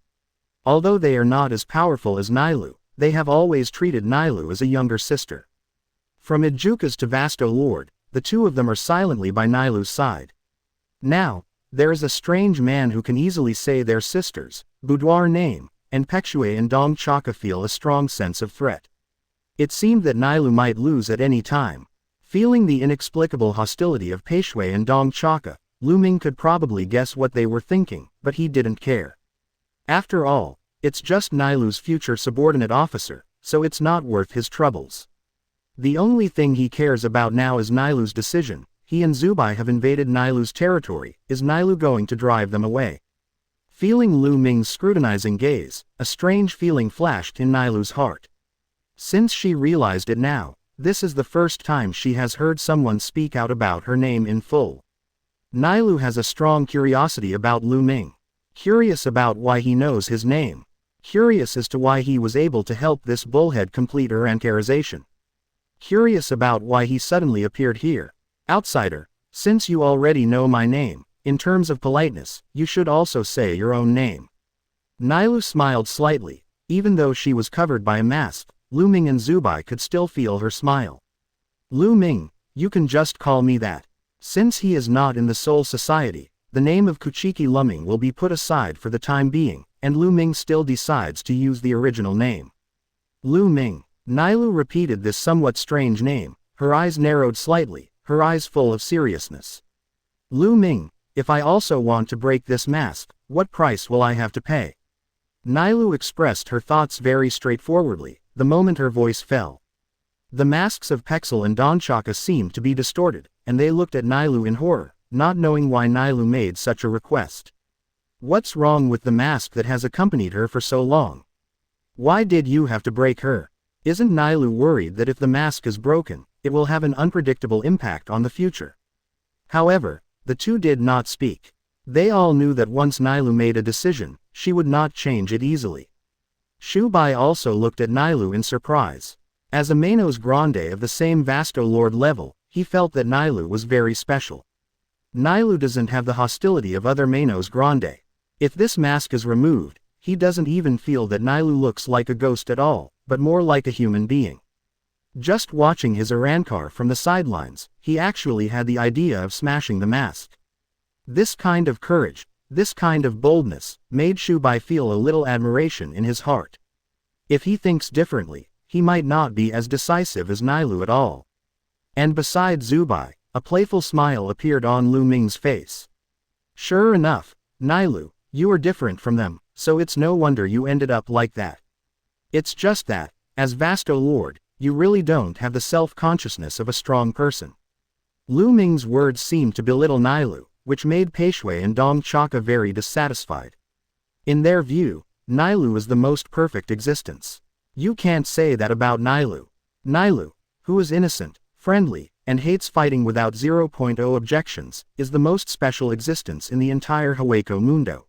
Although they are not as powerful as Nailu, they have always treated Nailu as a younger sister. From Ijukas to Vasto Lord, the two of them are silently by Nailu's side. Now, there is a strange man who can easily say their sister's boudoir name, and Pexue and Dong Chaka feel a strong sense of threat. It seemed that Nailu might lose at any time. Feeling the inexplicable hostility of Pexue and Dong Chaka, Lu Ming could probably guess what they were thinking, but he didn't care. After all, it's just Nailu's future subordinate officer, so it's not worth his troubles. The only thing he cares about now is Nailu's decision. He and Zubai have invaded Nailu's territory. Is Nailu going to drive them away? Feeling Lu Ming's scrutinizing gaze, a strange feeling flashed in Nailu's heart. Since she realized it now, this is the first time she has heard someone speak out about her name in full. Nailu has a strong curiosity about Lu Ming. Curious about why he knows his name. Curious as to why he was able to help this bullhead complete her ankarization. Curious about why he suddenly appeared here. Outsider, since you already know my name, in terms of politeness, you should also say your own name. Nailu smiled slightly. Even though she was covered by a mask, Lu Ming and Zubai could still feel her smile. Lu Ming, you can just call me that. Since he is not in the Soul Society, the name of Kuchiki Lu Ming will be put aside for the time being, and Lu Ming still decides to use the original name. Lu Ming. Nailu repeated this somewhat strange name, her eyes narrowed slightly, her eyes full of seriousness. Lu Ming, if I also want to break this mask, what price will I have to pay? Nailu expressed her thoughts very straightforwardly, the moment her voice fell. The masks of Pexel and Donchaka seemed to be distorted, and they looked at Nailu in horror, not knowing why Nailu made such a request. What's wrong with the mask that has accompanied her for so long? Why did you have to break her? Isn't Nailu worried that if the mask is broken, it will have an unpredictable impact on the future? However, the two did not speak. They all knew that once Nailu made a decision, she would not change it easily. Shubai also looked at Nailu in surprise. As a Manos Grande of the same Vasto Lord level, he felt that Nailu was very special. Nailu doesn't have the hostility of other Manos Grande. If this mask is removed, he doesn't even feel that Nailu looks like a ghost at all, but more like a human being. Just watching his Arankar from the sidelines, he actually had the idea of smashing the mask. This kind of courage, this kind of boldness, made Shubai feel a little admiration in his heart. If he thinks differently, he might not be as decisive as Nailu at all. And beside Zubai, a playful smile appeared on Lu Ming's face. Sure enough, Nailu, you are different from them, so it's no wonder you ended up like that. It's just that, as Vasto Lord, you really don't have the self-consciousness of a strong person. Lu Ming's words seemed to belittle Nailu, which made Peishui and Dong Chaka very dissatisfied. In their view, Nailu is the most perfect existence. You can't say that about Nailu. Nailu, who is innocent, friendly, and hates fighting without 0.0 objections, is the most special existence in the entire Hogyoku mundo.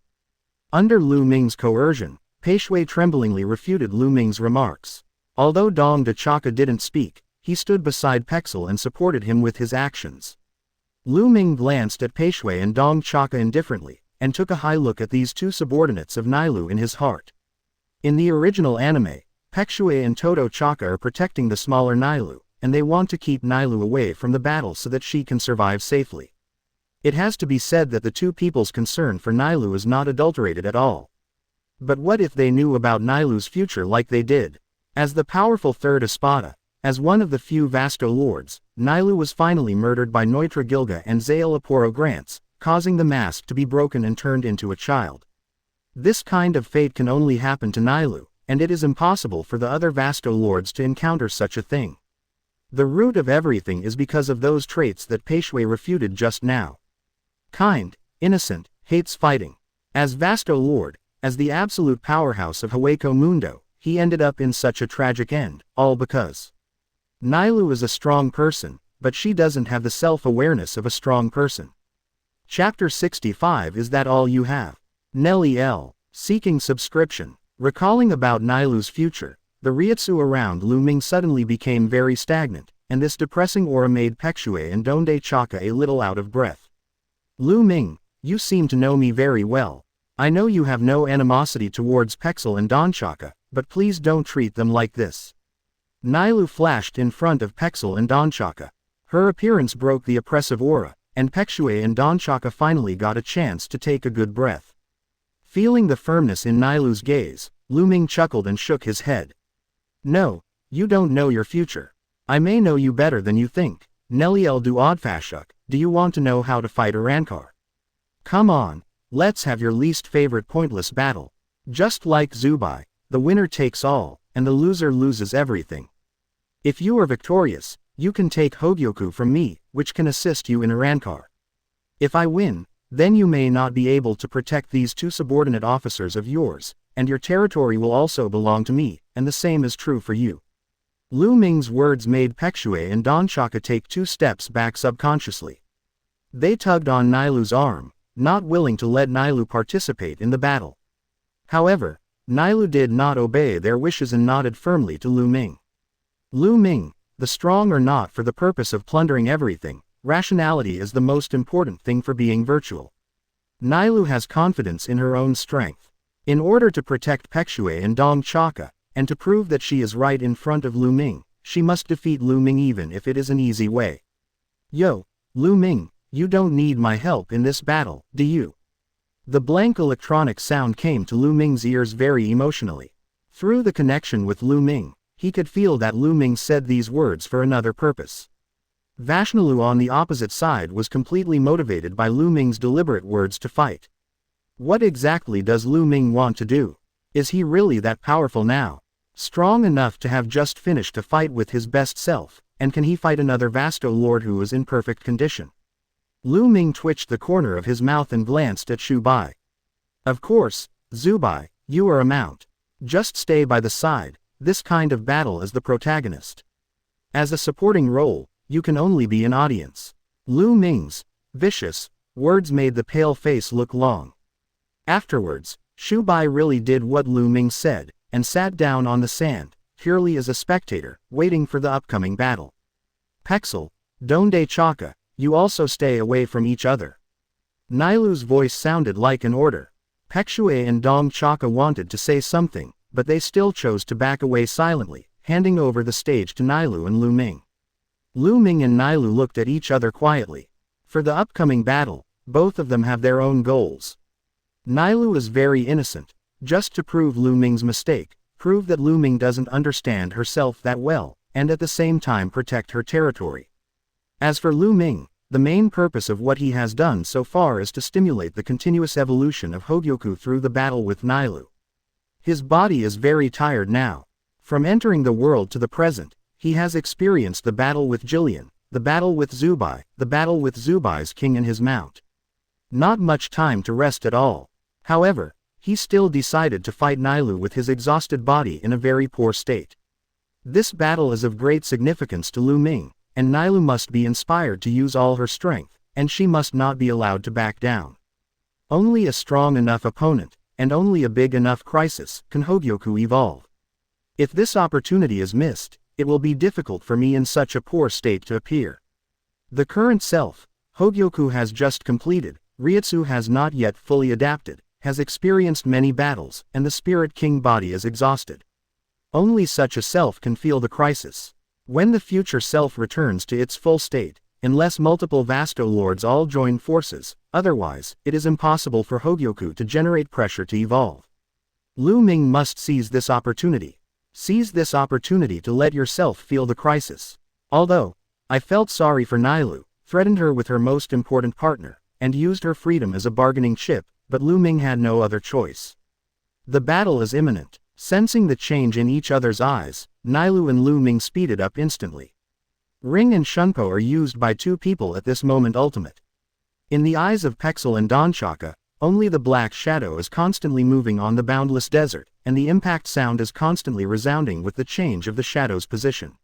Under Lu Ming's coercion, Peishui tremblingly refuted Lu Ming's remarks. Although Dong de Chaka didn't speak, he stood beside Pexel and supported him with his actions. Lu Ming glanced at Peishui and Dong Chaka indifferently, and took a high look at these two subordinates of Nailu in his heart. In the original anime, Peishui and Todo Chaka are protecting the smaller Nailu, and they want to keep Nailu away from the battle so that she can survive safely. It has to be said that the two people's concern for Nailu is not adulterated at all. But what if they knew about Nailu's future like they did? As the powerful third Espada, as one of the few Vasto Lords, Nailu was finally murdered by Neutra Gilga and Zael Aporo Grants, causing the mask to be broken and turned into a child. This kind of fate can only happen to Nailu, and it is impossible for the other Vasto Lords to encounter such a thing. The root of everything is because of those traits that Peishui refuted just now. Kind, innocent, hates fighting. As Vasto Lord, as the absolute powerhouse of Hogyoku mundo, he ended up in such a tragic end, all because Nailu is a strong person, but she doesn't have the self-awareness of a strong person. Chapter 65. Is that all you have? Nelly L. Seeking subscription. Recalling about Nailu's future, the Reiatsu around Lu Ming suddenly became very stagnant, and this depressing aura made Peishui and Donde Chaka a little out of breath. Lu Ming, you seem to know me very well. I know you have no animosity towards Pexel and Don Chaka, but please don't treat them like this. Nailu flashed in front of Pexel and Don Chaka. Her appearance broke the oppressive aura, and Peishui and Don Chaka finally got a chance to take a good breath. Feeling the firmness in Nailu's gaze, Lu Ming chuckled and shook his head. No, you don't know your future. I may know you better than you think. Neliel du Oddfashuk, do you want to know how to fight Arankar? Come on, let's have your least favorite pointless battle. Just like Zubai, the winner takes all, and the loser loses everything. If you are victorious, you can take Hogyoku from me, which can assist you in Arankar. If I win, then you may not be able to protect these two subordinate officers of yours, and your territory will also belong to me, and the same is true for you. Lu Ming's words made Peishui and Don Chaka take 2 steps back subconsciously. They tugged on Nailu's arm, not willing to let Nailu participate in the battle. However, Nailu did not obey their wishes and nodded firmly to Lu Ming. Lu Ming, the strong are not for the purpose of plundering everything. Rationality is the most important thing for being virtual. Nailu has confidence in her own strength. In order to protect Peishui and Dong Chaka, and to prove that she is right in front of Lu Ming, she must defeat Lu Ming even if it is an easy way. Yo, Lu Ming, you don't need my help in this battle, do you? The blank electronic sound came to Lu Ming's ears very emotionally. Through the connection with Lu Ming, he could feel that Lu Ming said these words for another purpose. Vashnalu on the opposite side was completely motivated by Lu Ming's deliberate words to fight. What exactly does Lu Ming want to do? Is he really that powerful now? Strong enough to have just finished a fight with his best self, and can he fight another Vasto Lord who is in perfect condition? Lu Ming twitched the corner of his mouth and glanced at Zubai. Of course, Zubai, you are a mount. Just stay by the side, this kind of battle is the protagonist. As a supporting role, you can only be an audience. Lu Ming's vicious words made the pale face look long. Afterwards, Zubai really did what Lu Ming said, and sat down on the sand, purely as a spectator, waiting for the upcoming battle. Pexel, Donde Chaka, you also stay away from each other. Nailu's voice sounded like an order. Peishui and Dong Chaka wanted to say something, but they still chose to back away silently, handing over the stage to Nailu and Lu Ming. Lu Ming and Nailu looked at each other quietly. For the upcoming battle, both of them have their own goals. Nailu is very innocent. Just to prove Lu Ming's mistake, prove that Lu Ming doesn't understand herself that well, and at the same time protect her territory. As for Lu Ming, the main purpose of what he has done so far is to stimulate the continuous evolution of Hogyoku through the battle with Nailu. His body is very tired now. From entering the world to the present, he has experienced the battle with Jillian, the battle with Zubai, the battle with Zubai's king and his mount. Not much time to rest at all. However, he still decided to fight Nailu with his exhausted body in a very poor state. This battle is of great significance to Lu Ming, and Nailu must be inspired to use all her strength, and she must not be allowed to back down. Only a strong enough opponent, and only a big enough crisis, can Hogyoku evolve. If this opportunity is missed, it will be difficult for me in such a poor state to appear. The current self, Hogyoku has just completed, Reiatsu has not yet fully adapted, has experienced many battles, and the Spirit King body is exhausted. Only such a self can feel the crisis. When the future self returns to its full state, unless multiple Vasto Lords all join forces, otherwise, it is impossible for Hogyoku to generate pressure to evolve. Lu Ming must seize this opportunity. Seize this opportunity to let yourself feel the crisis. Although, I felt sorry for Nailu, threatened her with her most important partner, and used her freedom as a bargaining chip, but Lu Ming had no other choice. The battle is imminent. Sensing the change in each other's eyes, Nailu and Lu Ming speeded up instantly. Ring and Shunpo are used by two people at this moment ultimate. In the eyes of Pexel and Donchaka, only the black shadow is constantly moving on the boundless desert, and the impact sound is constantly resounding with the change of the shadow's position.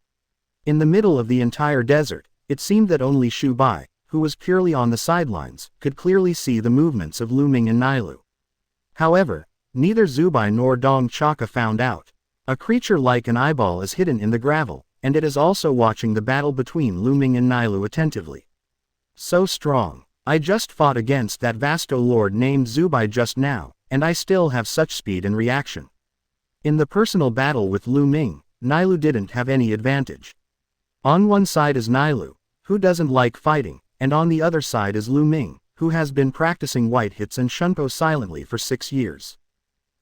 In the middle of the entire desert, it seemed that only Shubai, who was purely on the sidelines, could clearly see the movements of Lu Ming and Nailu. However, neither Zubai nor Dong Chaka found out. A creature like an eyeball is hidden in the gravel, and it is also watching the battle between Lu Ming and Nailu attentively. So strong. I just fought against that Vasto Lord named Zubai just now, and I still have such speed and reaction. In the personal battle with Lu Ming, Nailu didn't have any advantage. On one side is Nailu, who doesn't like fighting, and on the other side is Lu Ming, who has been practicing white hits and Shunpo silently for 6 years.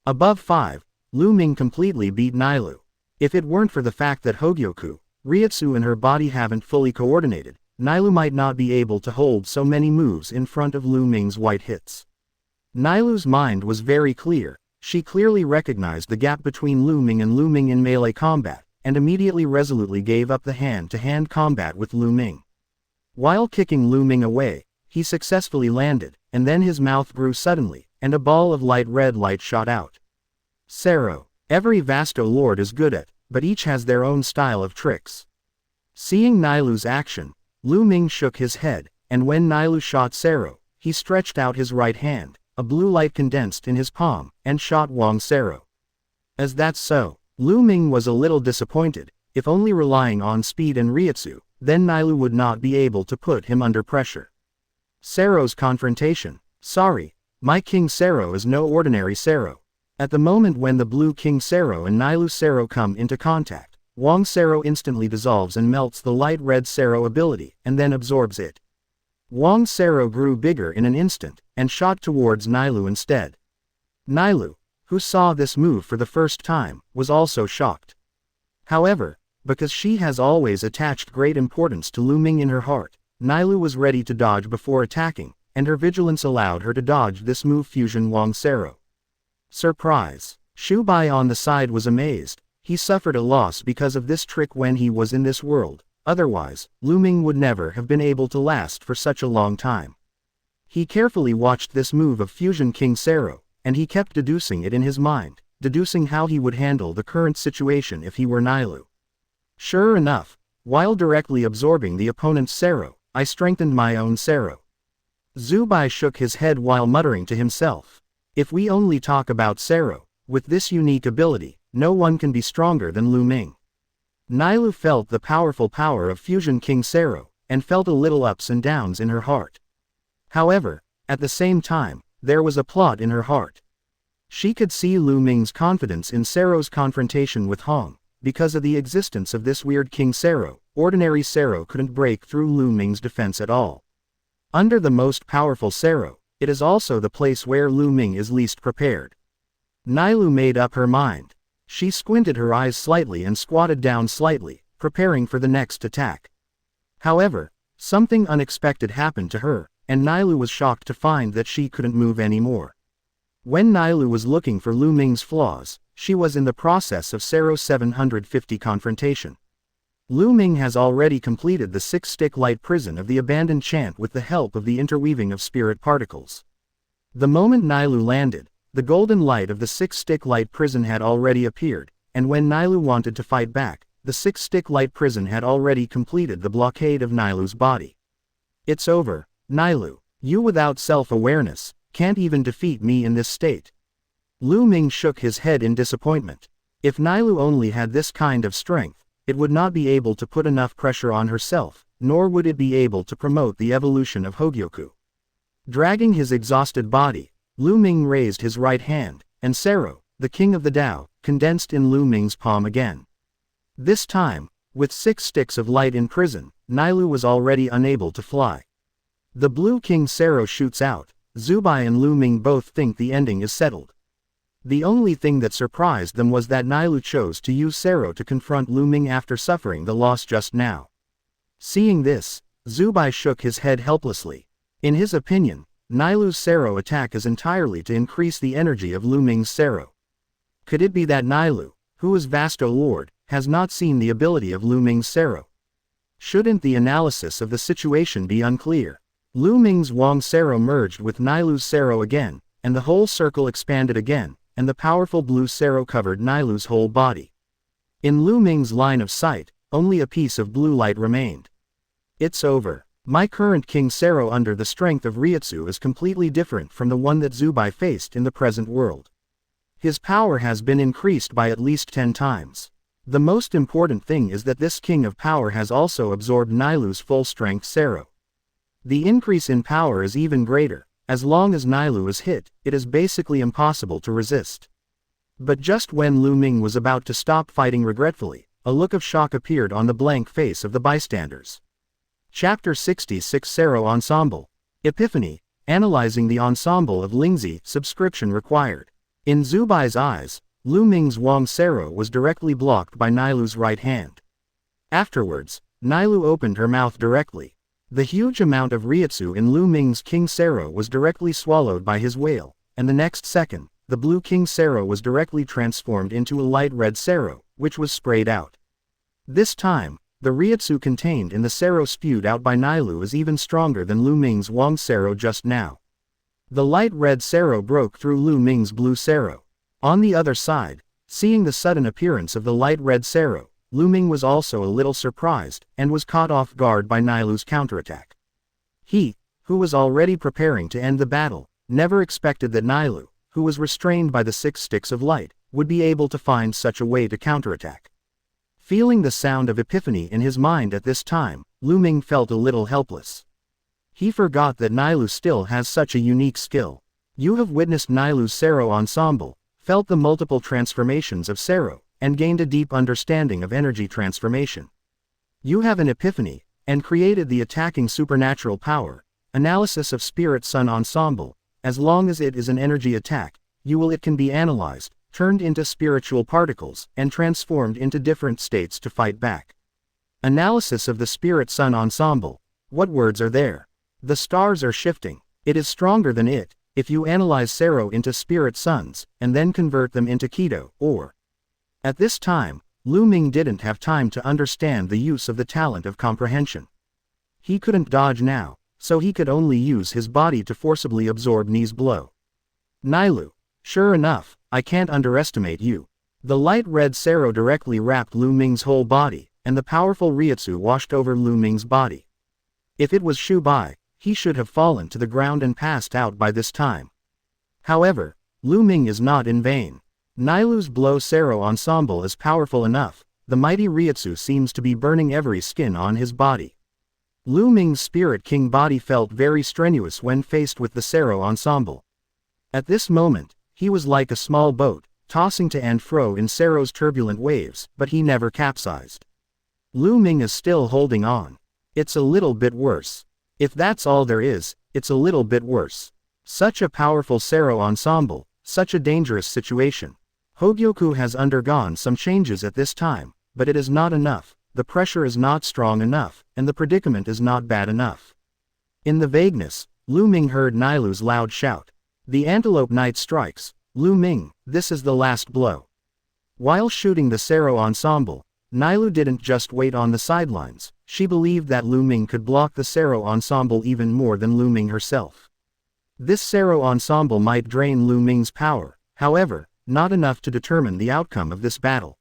Above 5, Lu Ming completely beat Nailu. If it weren't for the fact that Hogyoku, Reiatsu and her body haven't fully coordinated, Nailu might not be able to hold so many moves in front of Lu Ming's white hits. Nailu's mind was very clear. She clearly recognized the gap between Lu Ming and Lu Ming in melee combat, and immediately resolutely gave up the hand-to-hand combat with Lu Ming. While kicking Lu Ming away, he successfully landed, and then his mouth grew suddenly, and a ball of light red light shot out. Sero. Every Vasto Lord is good at, but each has their own style of tricks. Seeing Nailu's action, Lu Ming shook his head, and when Nailu shot Sero, he stretched out his right hand, a blue light condensed in his palm, and shot Wang Sero. As that's so, Lu Ming was a little disappointed. If only relying on speed and Reiatsu, then Nailu would not be able to put him under pressure. Sero's confrontation. Sorry, my King Sero is no ordinary Sero. At the moment when the blue King Sero and Nailu Sero come into contact, Wang Sero instantly dissolves and melts the light red Sero ability, and then absorbs it. Wang Sero grew bigger in an instant, and shot towards Nailu instead. Nailu, who saw this move for the first time, was also shocked. However, because she has always attached great importance to Lu Ming in her heart, Nailu was ready to dodge before attacking, and her vigilance allowed her to dodge this move fusion Wang Sero. Surprise. Shubai on the side was amazed. He suffered a loss because of this trick when he was in this world, otherwise, Lu Ming would never have been able to last for such a long time. He carefully watched this move of fusion King Sero, and he kept deducing it in his mind, deducing how he would handle the current situation if he were Nailu. Sure enough, while directly absorbing the opponent's Sero, I strengthened my own Sero. Zubai shook his head while muttering to himself. If we only talk about Sero, with this unique ability, no one can be stronger than Lu Ming. Nailu felt the powerful power of fusion King Sero, and felt a little ups and downs in her heart. However, at the same time, there was a plot in her heart. She could see Lu Ming's confidence in Sero's confrontation with Hong. Because of the existence of this weird King Sero, ordinary Sero couldn't break through Lu Ming's defense at all. Under the most powerful Sero, it is also the place where Lu Ming is least prepared. Nailu made up her mind. She squinted her eyes slightly and squatted down slightly, preparing for the next attack. However, something unexpected happened to her, and Nailu was shocked to find that she couldn't move anymore. When Nailu was looking for Lu Ming's flaws, she was in the process of Sero 750 confrontation. Lu Ming has already completed the 6-stick light prison of the abandoned chant with the help of the interweaving of spirit particles. The moment Nailu landed, the golden light of the 6-stick light prison had already appeared, and when Nailu wanted to fight back, the 6-stick light prison had already completed the blockade of Nailu's body. It's over, Nailu. You without self-awareness, can't even defeat me in this state. Lu Ming shook his head in disappointment. If Nailu only had this kind of strength, it would not be able to put enough pressure on herself, nor would it be able to promote the evolution of Hogyoku. Dragging his exhausted body, Lu Ming raised his right hand, and Sero, the king of the Tao, condensed in Lu Ming's palm again. This time, with 6 sticks of light in prison, Nailu was already unable to fly. The blue king Sero shoots out. Zubai and Lu Ming both think the ending is settled. The only thing that surprised them was that Nailu chose to use Sero to confront Lu Ming after suffering the loss just now. Seeing this, Zubai shook his head helplessly. In his opinion, Nailu's Sero attack is entirely to increase the energy of Lu Ming's Sero. Could it be that Nailu, who is Vasto Lord, has not seen the ability of Lu Ming's Sero? Shouldn't the analysis of the situation be unclear? Lu Ming's Wang Sero merged with Nailu's Sero again, and the whole circle expanded again, and the powerful blue Sero covered Nailu's whole body. In Lu Ming's line of sight, only a piece of blue light remained. It's over. My current King Sero under the strength of Reiatsu is completely different from the one that Zubai faced in the present world. His power has been increased by at least 10 times. The most important thing is that this King of Power has also absorbed Nailu's full-strength Sero. The increase in power is even greater. As long as Nailu is hit, it is basically impossible to resist. But just when Lu Ming was about to stop fighting regretfully, a look of shock appeared on the blank face of the bystanders. Chapter 66 Sero Ensemble. Epiphany. Analyzing the ensemble of Lingzi, subscription required. In Zubai's eyes, Lu Ming's Wang Sero was directly blocked by Nailu's right hand. Afterwards, Nailu opened her mouth directly. The huge amount of Reiatsu in Lu Ming's King Sero was directly swallowed by his whale, and the next second, the blue King Sero was directly transformed into a light red Sero, which was sprayed out. This time, the Reiatsu contained in the Sero spewed out by Nailu is even stronger than Lu Ming's Wang Sero just now. The light red Sero broke through Lu Ming's blue Sero. On the other side, seeing the sudden appearance of the light red Sero, Lu Ming was also a little surprised, and was caught off guard by Nailu's counterattack. He, who was already preparing to end the battle, never expected that Nailu, who was restrained by the 6 sticks of light, would be able to find such a way to counterattack. Feeling the sound of epiphany in his mind at this time, Lu Ming felt a little helpless. He forgot that Nailu still has such a unique skill. You have witnessed Nailu's Sero ensemble, felt the multiple transformations of Sero, and gained a deep understanding of energy transformation. You have an epiphany, and created the attacking supernatural power, analysis of Spirit Sun Ensemble. As long as it is an energy attack, it can be analyzed, turned into spiritual particles, and transformed into different states to fight back. Analysis of the Spirit Sun Ensemble. What words are there? The stars are shifting. It is stronger than it, if you analyze Sero into Spirit Suns, and then convert them into Kido, or. At this time, Lu Ming didn't have time to understand the use of the talent of comprehension. He couldn't dodge now, so he could only use his body to forcibly absorb Ni's blow. Nailu. Sure enough, I can't underestimate you. The light red Sero directly wrapped Lu Ming's whole body, and the powerful Reiatsu washed over Lu Ming's body. If it was Zubai, he should have fallen to the ground and passed out by this time. However, Lu Ming is not in vain. Nailu's blow Sero ensemble is powerful enough. The mighty Reiatsu seems to be burning every skin on his body. Lu Ming's Spirit King body felt very strenuous when faced with the Sero ensemble. At this moment, he was like a small boat, tossing to and fro in Sero's turbulent waves, but he never capsized. Lu Ming is still holding on. It's a little bit worse. If that's all there is, it's a little bit worse. Such a powerful Sero ensemble, such a dangerous situation. Hogyoku has undergone some changes at this time, but it is not enough, the pressure is not strong enough, and the predicament is not bad enough. In the vagueness, Lu Ming heard Nilu's loud shout. The Antelope Knight strikes. Lu Ming, this is the last blow. While shooting the Sero ensemble, Nilu didn't just wait on the sidelines, she believed that Lu Ming could block the Sero ensemble even more than Lu Ming herself. This Sero ensemble might drain Lu Ming's power, however, not enough to determine the outcome of this battle.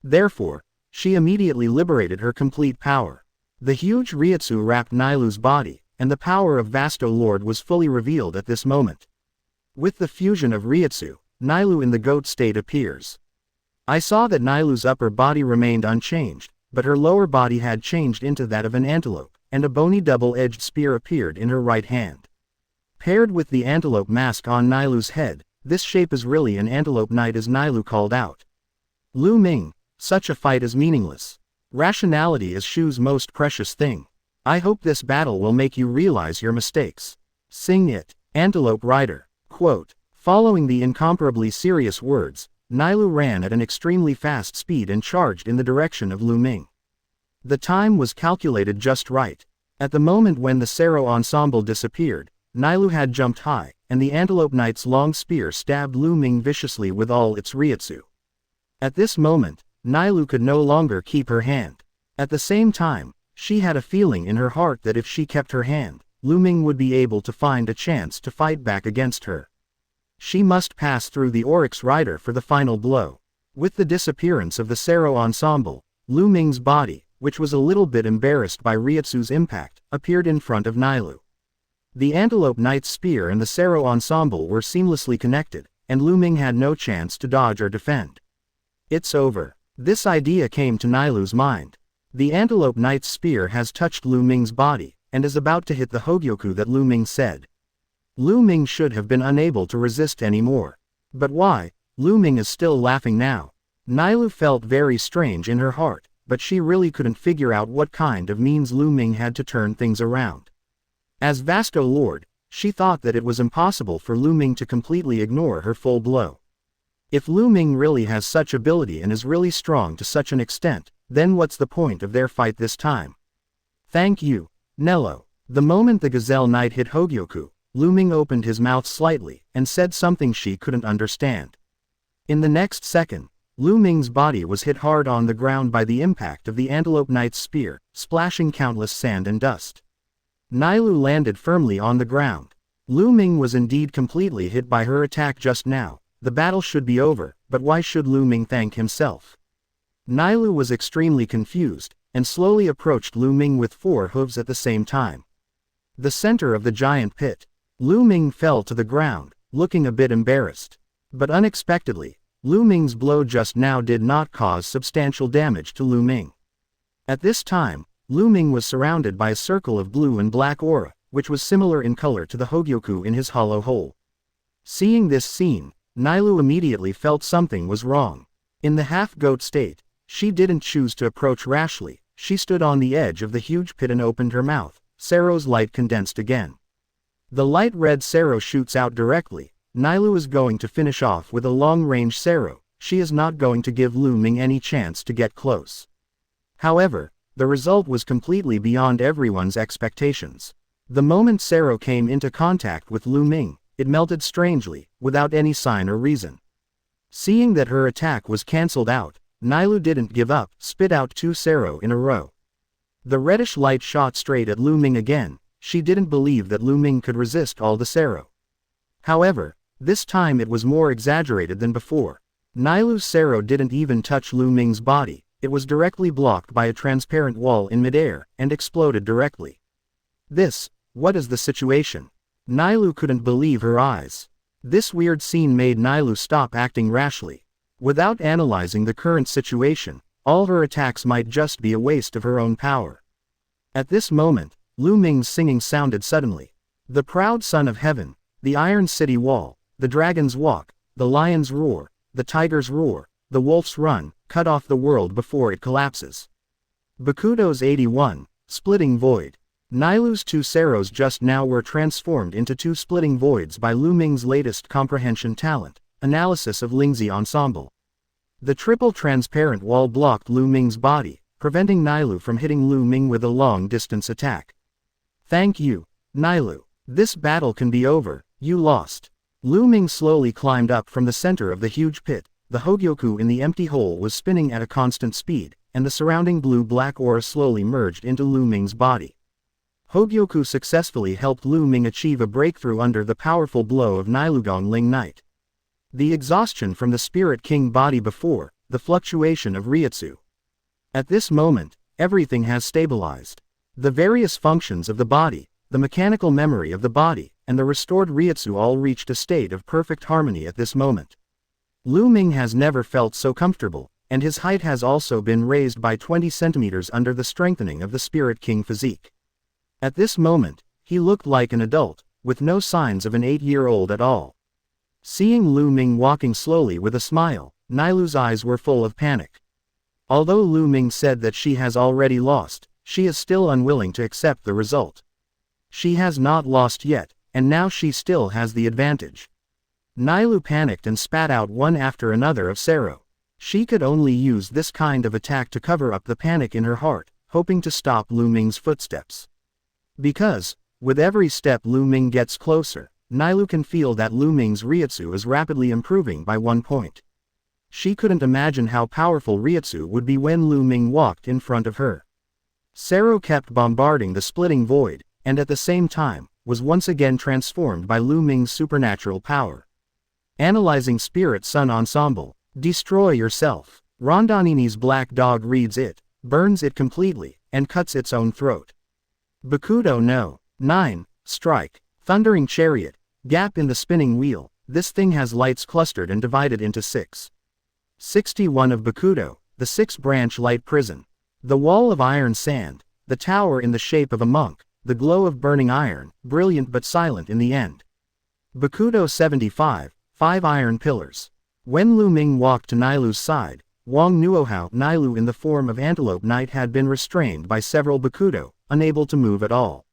Therefore, she immediately liberated her complete power. The huge Reiatsu wrapped Nilu's body, and the power of Vasto Lord was fully revealed at this moment. With the fusion of Reiatsu, Nilu in the goat state appears. I saw that Nilu's upper body remained unchanged, but her lower body had changed into that of an antelope, and a bony double-edged spear appeared in her right hand. Paired with the antelope mask on Nilu's head, this shape is really an antelope knight, as Nilu called out. Lu Ming, such a fight is meaningless. Rationality is Shu's most precious thing. I hope this battle will make you realize your mistakes. Sing it. Antelope Rider. Quote. Following the incomparably serious words, Nilu ran at an extremely fast speed and charged in the direction of Lu Ming. The time was calculated just right. At the moment when the Sero ensemble disappeared, Nilu had jumped high, and the Antelope Knight's long spear stabbed Lu Ming viciously with all its Reiatsu. At this moment, Nilu could no longer keep her hand. At the same time, she had a feeling in her heart that if she kept her hand, Lu Ming would be able to find a chance to fight back against her. She must pass through the Oryx Rider for the final blow. With the disappearance of the Sero ensemble, Lu Ming's body, which was a little bit embarrassed by Reiatsu's impact, appeared in front of Nilu. The Antelope Knight's spear and the Sero ensemble were seamlessly connected, and Lu Ming had no chance to dodge or defend. It's over. This idea came to Nilu's mind. The Antelope Knight's spear has touched Lu Ming's body, and is about to hit the Hogyoku that Lu Ming said. Lu Ming should have been unable to resist anymore. But why? Lu Ming is still laughing now. Nilu felt very strange in her heart, but she really couldn't figure out what kind of means Lu Ming had to turn things around. As Vasto Lord, she thought that it was impossible for Lu Ming to completely ignore her full blow. If Lu Ming really has such ability and is really strong to such an extent, then what's the point of their fight this time? Thank you, Nello. The moment the Gazelle Knight hit Hogyoku, Lu Ming opened his mouth slightly, and said something she couldn't understand. In the next second, Lu Ming's body was hit hard on the ground by the impact of the Antelope Knight's spear, splashing countless sand and dust. Nilu landed firmly on the ground. Lu Ming was indeed completely hit by her attack just now. The battle should be over, but why should Lu Ming thank himself? Nilu was extremely confused, and slowly approached Lu Ming with 4 hooves at the same time. The center of the giant pit. Lu Ming fell to the ground, looking a bit embarrassed. But unexpectedly, Lu Ming's blow just now did not cause substantial damage to Lu Ming. At this time, Lu Ming was surrounded by a circle of blue and black aura, which was similar in color to the Hogyoku in his hollow hole. Seeing this scene, Nilu immediately felt something was wrong. In the half-goat state, she didn't choose to approach rashly. She stood on the edge of the huge pit and opened her mouth. Sero's light condensed again. The light red Sero shoots out directly. Nilu is going to finish off with a long-range Sero. She is not going to give Lu Ming any chance to get close. However, the result was completely beyond everyone's expectations. The moment Sero came into contact with Lu Ming, it melted strangely, without any sign or reason. Seeing that her attack was cancelled out, Nilu didn't give up, spit out 2 Sero in a row. The reddish light shot straight at Lu Ming again. She didn't believe that Lu Ming could resist all the Sero. However, this time it was more exaggerated than before. Nilu's Sero didn't even touch Lu Ming's body. It was directly blocked by a transparent wall in midair, and exploded directly. What is the situation? Nilu couldn't believe her eyes. This weird scene made Nilu stop acting rashly. Without analyzing the current situation, all her attacks might just be a waste of her own power. At this moment, Lu Ming's singing sounded suddenly. The proud son of heaven, the iron city wall, the dragon's walk, the lion's roar, the tiger's roar, the wolf's run, cut off the world before it collapses. Bakuto's 81, splitting void. Nilu's 2 Seros just now were transformed into 2 splitting voids by Lu Ming's latest comprehension talent, Analysis of Lingzi Ensemble. The triple transparent wall blocked Lu Ming's body, preventing Nailu from hitting Lu Ming with a long-distance attack. Thank you, Nailu. This battle can be over, you lost. Lu Ming slowly climbed up from the center of the huge pit. The Hogyoku in the empty hole was spinning at a constant speed, and the surrounding blue-black aura slowly merged into Lu Ming's body. Hogyoku successfully helped Lu Ming achieve a breakthrough under the powerful blow of Nilugong Ling Knight. The exhaustion from the Spirit King body before, the fluctuation of Reiatsu. At this moment, everything has stabilized. The various functions of the body, the mechanical memory of the body, and the restored Reiatsu all reached a state of perfect harmony at this moment. Lu Ming has never felt so comfortable, and his height has also been raised by 20 centimeters under the strengthening of the Spirit King physique. At this moment, he looked like an adult, with no signs of an 8-year-old at all. Seeing Lu Ming walking slowly with a smile, Nailu's eyes were full of panic. Although Lu Ming said that she has already lost, she is still unwilling to accept the result. She has not lost yet, and now she still has the advantage. Nailu panicked and spat out one after another of Sero. She could only use this kind of attack to cover up the panic in her heart, hoping to stop Lu Ming's footsteps. Because, with every step Lu Ming gets closer, Nailu can feel that Lu Ming's Reiatsu is rapidly improving by 1 point. She couldn't imagine how powerful Reiatsu would be when Lu Ming walked in front of her. Sero kept bombarding the splitting void, and at the same time, was once again transformed by Lu Ming's supernatural power. Analyzing Spirit Sun Ensemble. Destroy yourself. Rondonini's black dog reads it, burns it completely, and cuts its own throat. Bakudo no. 9. Strike. Thundering Chariot. Gap in the spinning wheel. This thing has lights clustered and divided into 6. 61 of Bakudo. The 6-branch light prison. The wall of iron sand. The tower in the shape of a monk. The glow of burning iron, brilliant but silent in the end. Bakudo 75. 5 iron pillars. When Lu Ming walked to Nailu's side, Wang knew how Nailu in the form of Antelope Knight had been restrained by several Bakudo, unable to move at all.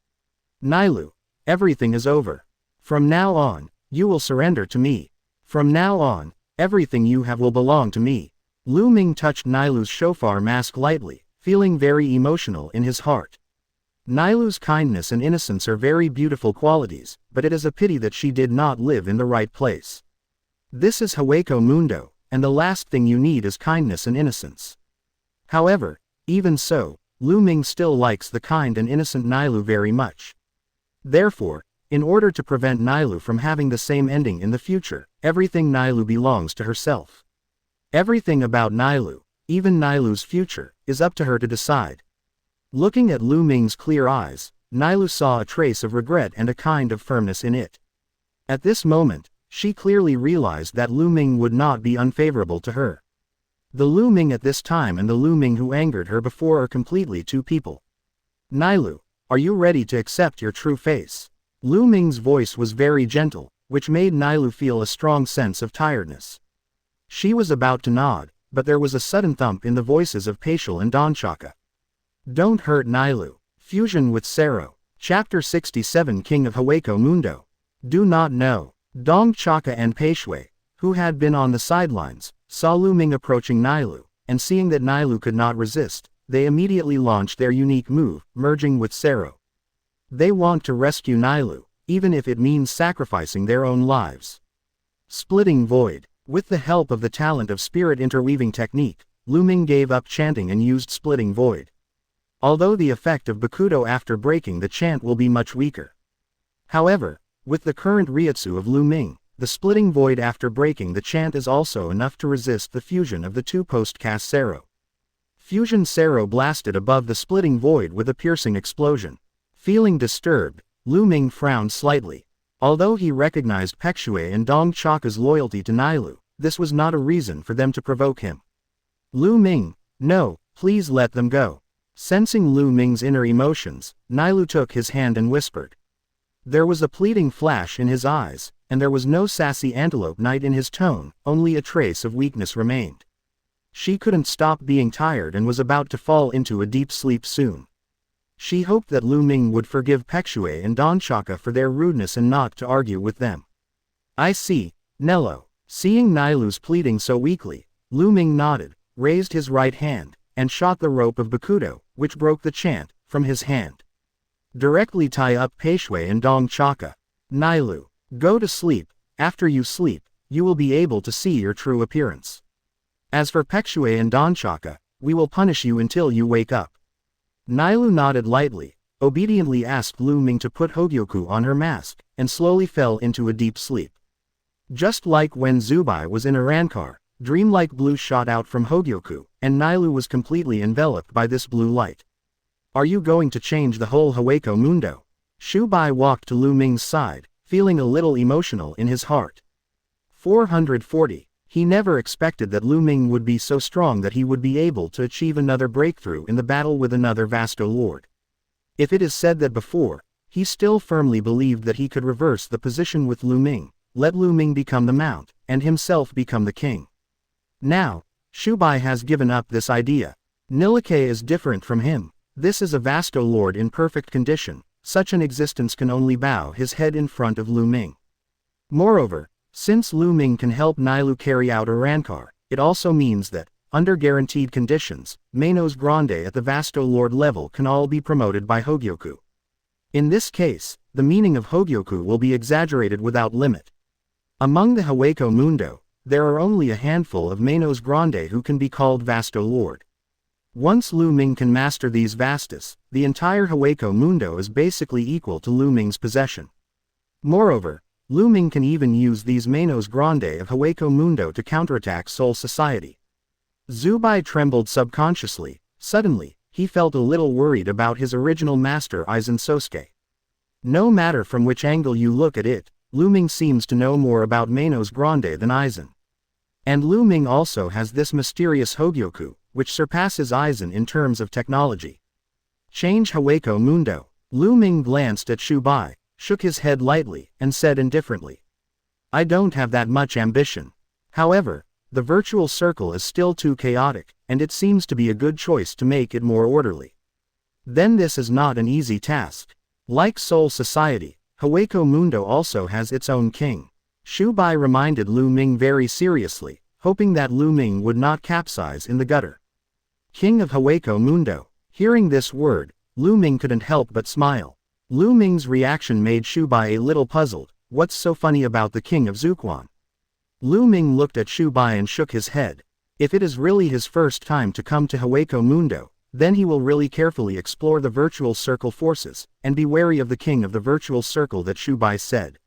Nailu, everything is over. From now on, you will surrender to me. From now on, everything you have will belong to me. Lu Ming touched Nailu's shofar mask lightly, feeling very emotional in his heart. Nailu's kindness and innocence are very beautiful qualities, but it is a pity that she did not live in the right place. This is Hueco Mundo, and the last thing you need is kindness and innocence. However, even so, Lu Ming still likes the kind and innocent Nailu very much. Therefore, in order to prevent Nailu from having the same ending in the future, everything Nailu belongs to herself. Everything about Nailu, even Nailu's future, is up to her to decide. Looking at Lu Ming's clear eyes, Nailu saw a trace of regret and a kind of firmness in it. At this moment, she clearly realized that Lu Ming would not be unfavorable to her. The Lu Ming at this time and the Lu Ming who angered her before are completely two people. Nailu, are you ready to accept your true face? Lu Ming's voice was very gentle, which made Nailu feel a strong sense of tiredness. She was about to nod, but there was a sudden thump in the voices of Paishal and Donchaka. Don't hurt Nailu. Fusion with Sero. Chapter 67 King of Hueco Mundo. Do not know. Dong Chaka and Peishui, who had been on the sidelines, saw Lu Ming approaching Nailu, and seeing that Nailu could not resist, they immediately launched their unique move, merging with Sero. They want to rescue Nailu, even if it means sacrificing their own lives. Splitting Void. With the help of the talent of spirit interweaving technique, Lu Ming gave up chanting and used Splitting Void. Although the effect of Bakudo after breaking the chant will be much weaker. However, with the current Reiatsu of Lu Ming, the Splitting Void after breaking the chant is also enough to resist the fusion of the two post-cast Sero. Fusion Sero blasted above the Splitting Void with a piercing explosion. Feeling disturbed, Lu Ming frowned slightly. Although he recognized Peishui and Dong Chaka's loyalty to Nailu, this was not a reason for them to provoke him. Lu Ming, no, please let them go. Sensing Lu Ming's inner emotions, Nailu took his hand and whispered. There was a pleading flash in his eyes, and there was no sassy Antelope Knight in his tone, only a trace of weakness remained. She couldn't stop being tired and was about to fall into a deep sleep soon. She hoped that Lu Ming would forgive Peishui and Donchaka for their rudeness and not to argue with them. I see, Nello. Seeing Nailu's pleading so weakly, Lu Ming nodded, raised his right hand, and shot the rope of Bakuto, which broke the chant, from his hand. Directly tie up Peishui and Dong Chaka. Nailu, go to sleep. After you sleep, you will be able to see your true appearance. As for Peishui and Donchaka, we will punish you until you wake up. Nailu nodded lightly, obediently asked Lu Ming to put Hogyoku on her mask, and slowly fell into a deep sleep. Just like when Zubai was in a Rankar, dreamlike blue shot out from Hogyoku, and Nailu was completely enveloped by this blue light. Are you going to change the whole Hueco Mundo? Shubai walked to Lu Ming's side, feeling a little emotional in his heart. 440. He never expected that Lu Ming would be so strong that he would be able to achieve another breakthrough in the battle with another Vasto Lord. If it is said that before, he still firmly believed that he could reverse the position with Lu Ming, let Lu Ming become the mount, and himself become the king. Now, Shubai has given up this idea. Nilike is different from him. This is a Vasto Lord in perfect condition. Such an existence can only bow his head in front of Lu Ming. Moreover, since Lu Ming can help Nailu carry out a Rankar, it also means that, under guaranteed conditions, Manos Grande at the Vasto Lord level can all be promoted by Hogyoku. In this case, the meaning of Hogyoku will be exaggerated without limit. Among the Hueco Mundo, there are only a handful of Manos Grande who can be called Vasto Lord. Once Lu Ming can master these Vastas, the entire Hueco Mundo is basically equal to Lu Ming's possession. Moreover, Lu Ming can even use these Manos Grande of Hueco Mundo to counterattack Soul Society. Zubai trembled subconsciously. Suddenly, he felt a little worried about his original master Aizen Sosuke. No matter from which angle you look at it, Lu Ming seems to know more about Manos Grande than Aizen. And Lu Ming also has this mysterious Hogyoku, which surpasses Aizen in terms of technology. Change Hueco Mundo. Lu Ming glanced at Shubai, shook his head lightly, and said indifferently, I don't have that much ambition. However, the virtual circle is still too chaotic, and it seems to be a good choice to make it more orderly. Then this is not an easy task. Like Soul Society, Hueco Mundo also has its own king. Shubai reminded Lu Ming very seriously, hoping that Lu Ming would not capsize in the gutter. King of Hueco Mundo. Hearing this word, Lu Ming couldn't help but smile. Lu Ming's reaction made Shubai a little puzzled. What's so funny about the king of Zuquan? Lu Ming looked at Shubai and shook his head. If it is really his first time to come to Hueco Mundo, then he will really carefully explore the virtual circle forces, and be wary of the king of the virtual circle that Shubai said.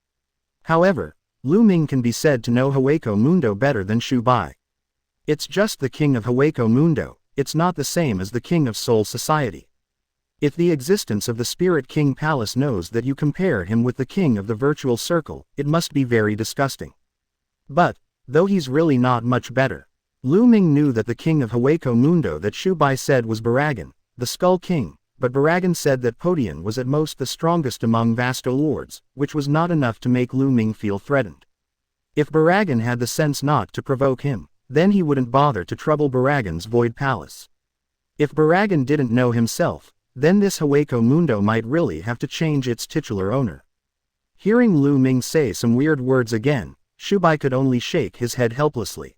However, Lu Ming can be said to know Hueco Mundo better than Shubai. It's just the king of Hueco Mundo, it's not the same as the king of Soul Society. If the existence of the Spirit King Palace knows that you compare him with the king of the virtual circle, it must be very disgusting. But, though he's really not much better, Lu Ming knew that the king of Hueco Mundo that Shubai said was Baragan, the Skull King, but Baragan said that Podian was at most the strongest among Vasto Lords, which was not enough to make Lu Ming feel threatened. If Baragan had the sense not to provoke him, then he wouldn't bother to trouble Baragan's Void Palace. If Baragan didn't know himself, then this Hueco Mundo might really have to change its titular owner. Hearing Lu Ming say some weird words again, Shubai could only shake his head helplessly.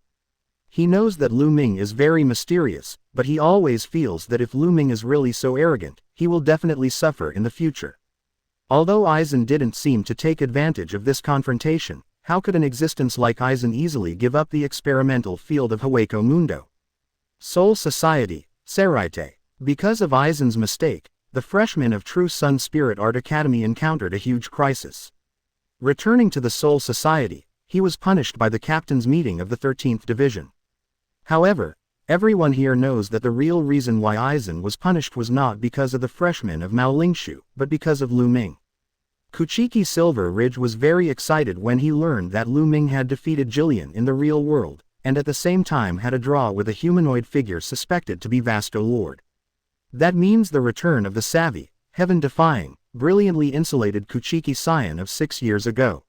He knows that Lu Ming is very mysterious, but he always feels that if Lu Ming is really so arrogant, he will definitely suffer in the future. Although Aizen didn't seem to take advantage of this confrontation, how could an existence like Aizen easily give up the experimental field of Hueco Mundo? Soul Society, Seraite. Because of Aizen's mistake, the freshmen of True Sun Spirit Art Academy encountered a huge crisis. Returning to the Soul Society, he was punished by the captain's meeting of the 13th Division. However, everyone here knows that the real reason why Aizen was punished was not because of the freshmen of Maolingshu, but because of Lu Ming. Kuchiki Silver Ridge was very excited when he learned that Lu Ming had defeated Jillian in the real world, and at the same time had a draw with a humanoid figure suspected to be Vasto Lord. That means the return of the savvy, heaven-defying, brilliantly insulated Kuchiki Scion of 6 years ago.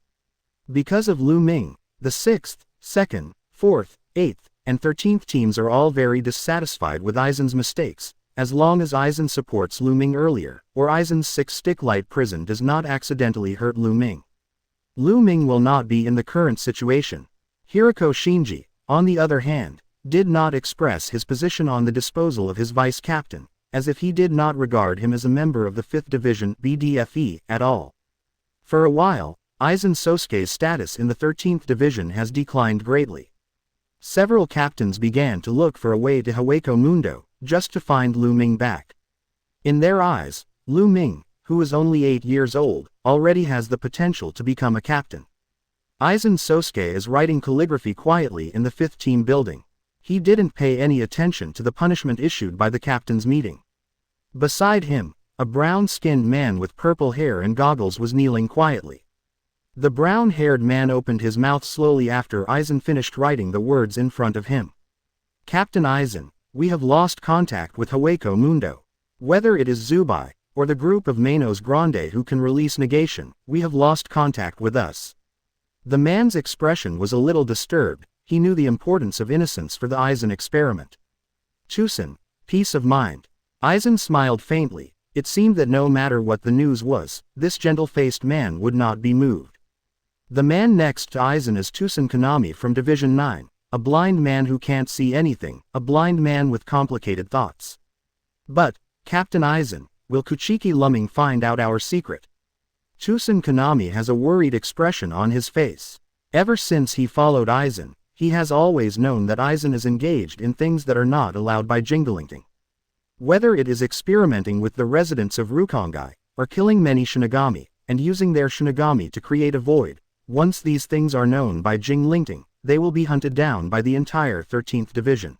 Because of Lu Ming, the 6th, 2nd, 4th, 8th, and 13th teams are all very dissatisfied with Aizen's mistakes, as long as Aizen supports Lu Ming earlier, or Aizen's 6-stick light prison does not accidentally hurt Lu Ming. Lu Ming will not be in the current situation. Hiroko Shinji, on the other hand, did not express his position on the disposal of his vice-captain, as if he did not regard him as a member of the 5th Division BDFE at all. For a while, Aizen Sosuke's status in the 13th Division has declined greatly. Several captains began to look for a way to Hogyoku Mundo, just to find Lu Ming back. In their eyes, Lu Ming, who is only 8 years old, already has the potential to become a captain. Aizen Sosuke is writing calligraphy quietly in the 5th team building. He didn't pay any attention to the punishment issued by the captain's meeting. Beside him, a brown-skinned man with purple hair and goggles was kneeling quietly. The brown-haired man opened his mouth slowly after Aizen finished writing the words in front of him. Captain Aizen, we have lost contact with Hogyoku Mundo. Whether it is Zubai, or the group of Manos Grande who can release negation, we have lost contact with us. The man's expression was a little disturbed. He knew the importance of innocence for the Aizen experiment. Tusen, peace of mind. Aizen smiled faintly. It seemed that no matter what the news was, this gentle-faced man would not be moved. The man next to Aizen is Tusen Konami from Division 9, a blind man who can't see anything, a blind man with complicated thoughts. But, Captain Aizen, will Kuchiki Lu Ming find out our secret? Tusen Konami has a worried expression on his face. Ever since he followed Aizen, he has always known that Aizen is engaged in things that are not allowed by Jinglingting. Whether it is experimenting with the residents of Rukongai, or killing many Shinigami, and using their Shinigami to create a void, once these things are known by Jinglingting, they will be hunted down by the entire 13th Division.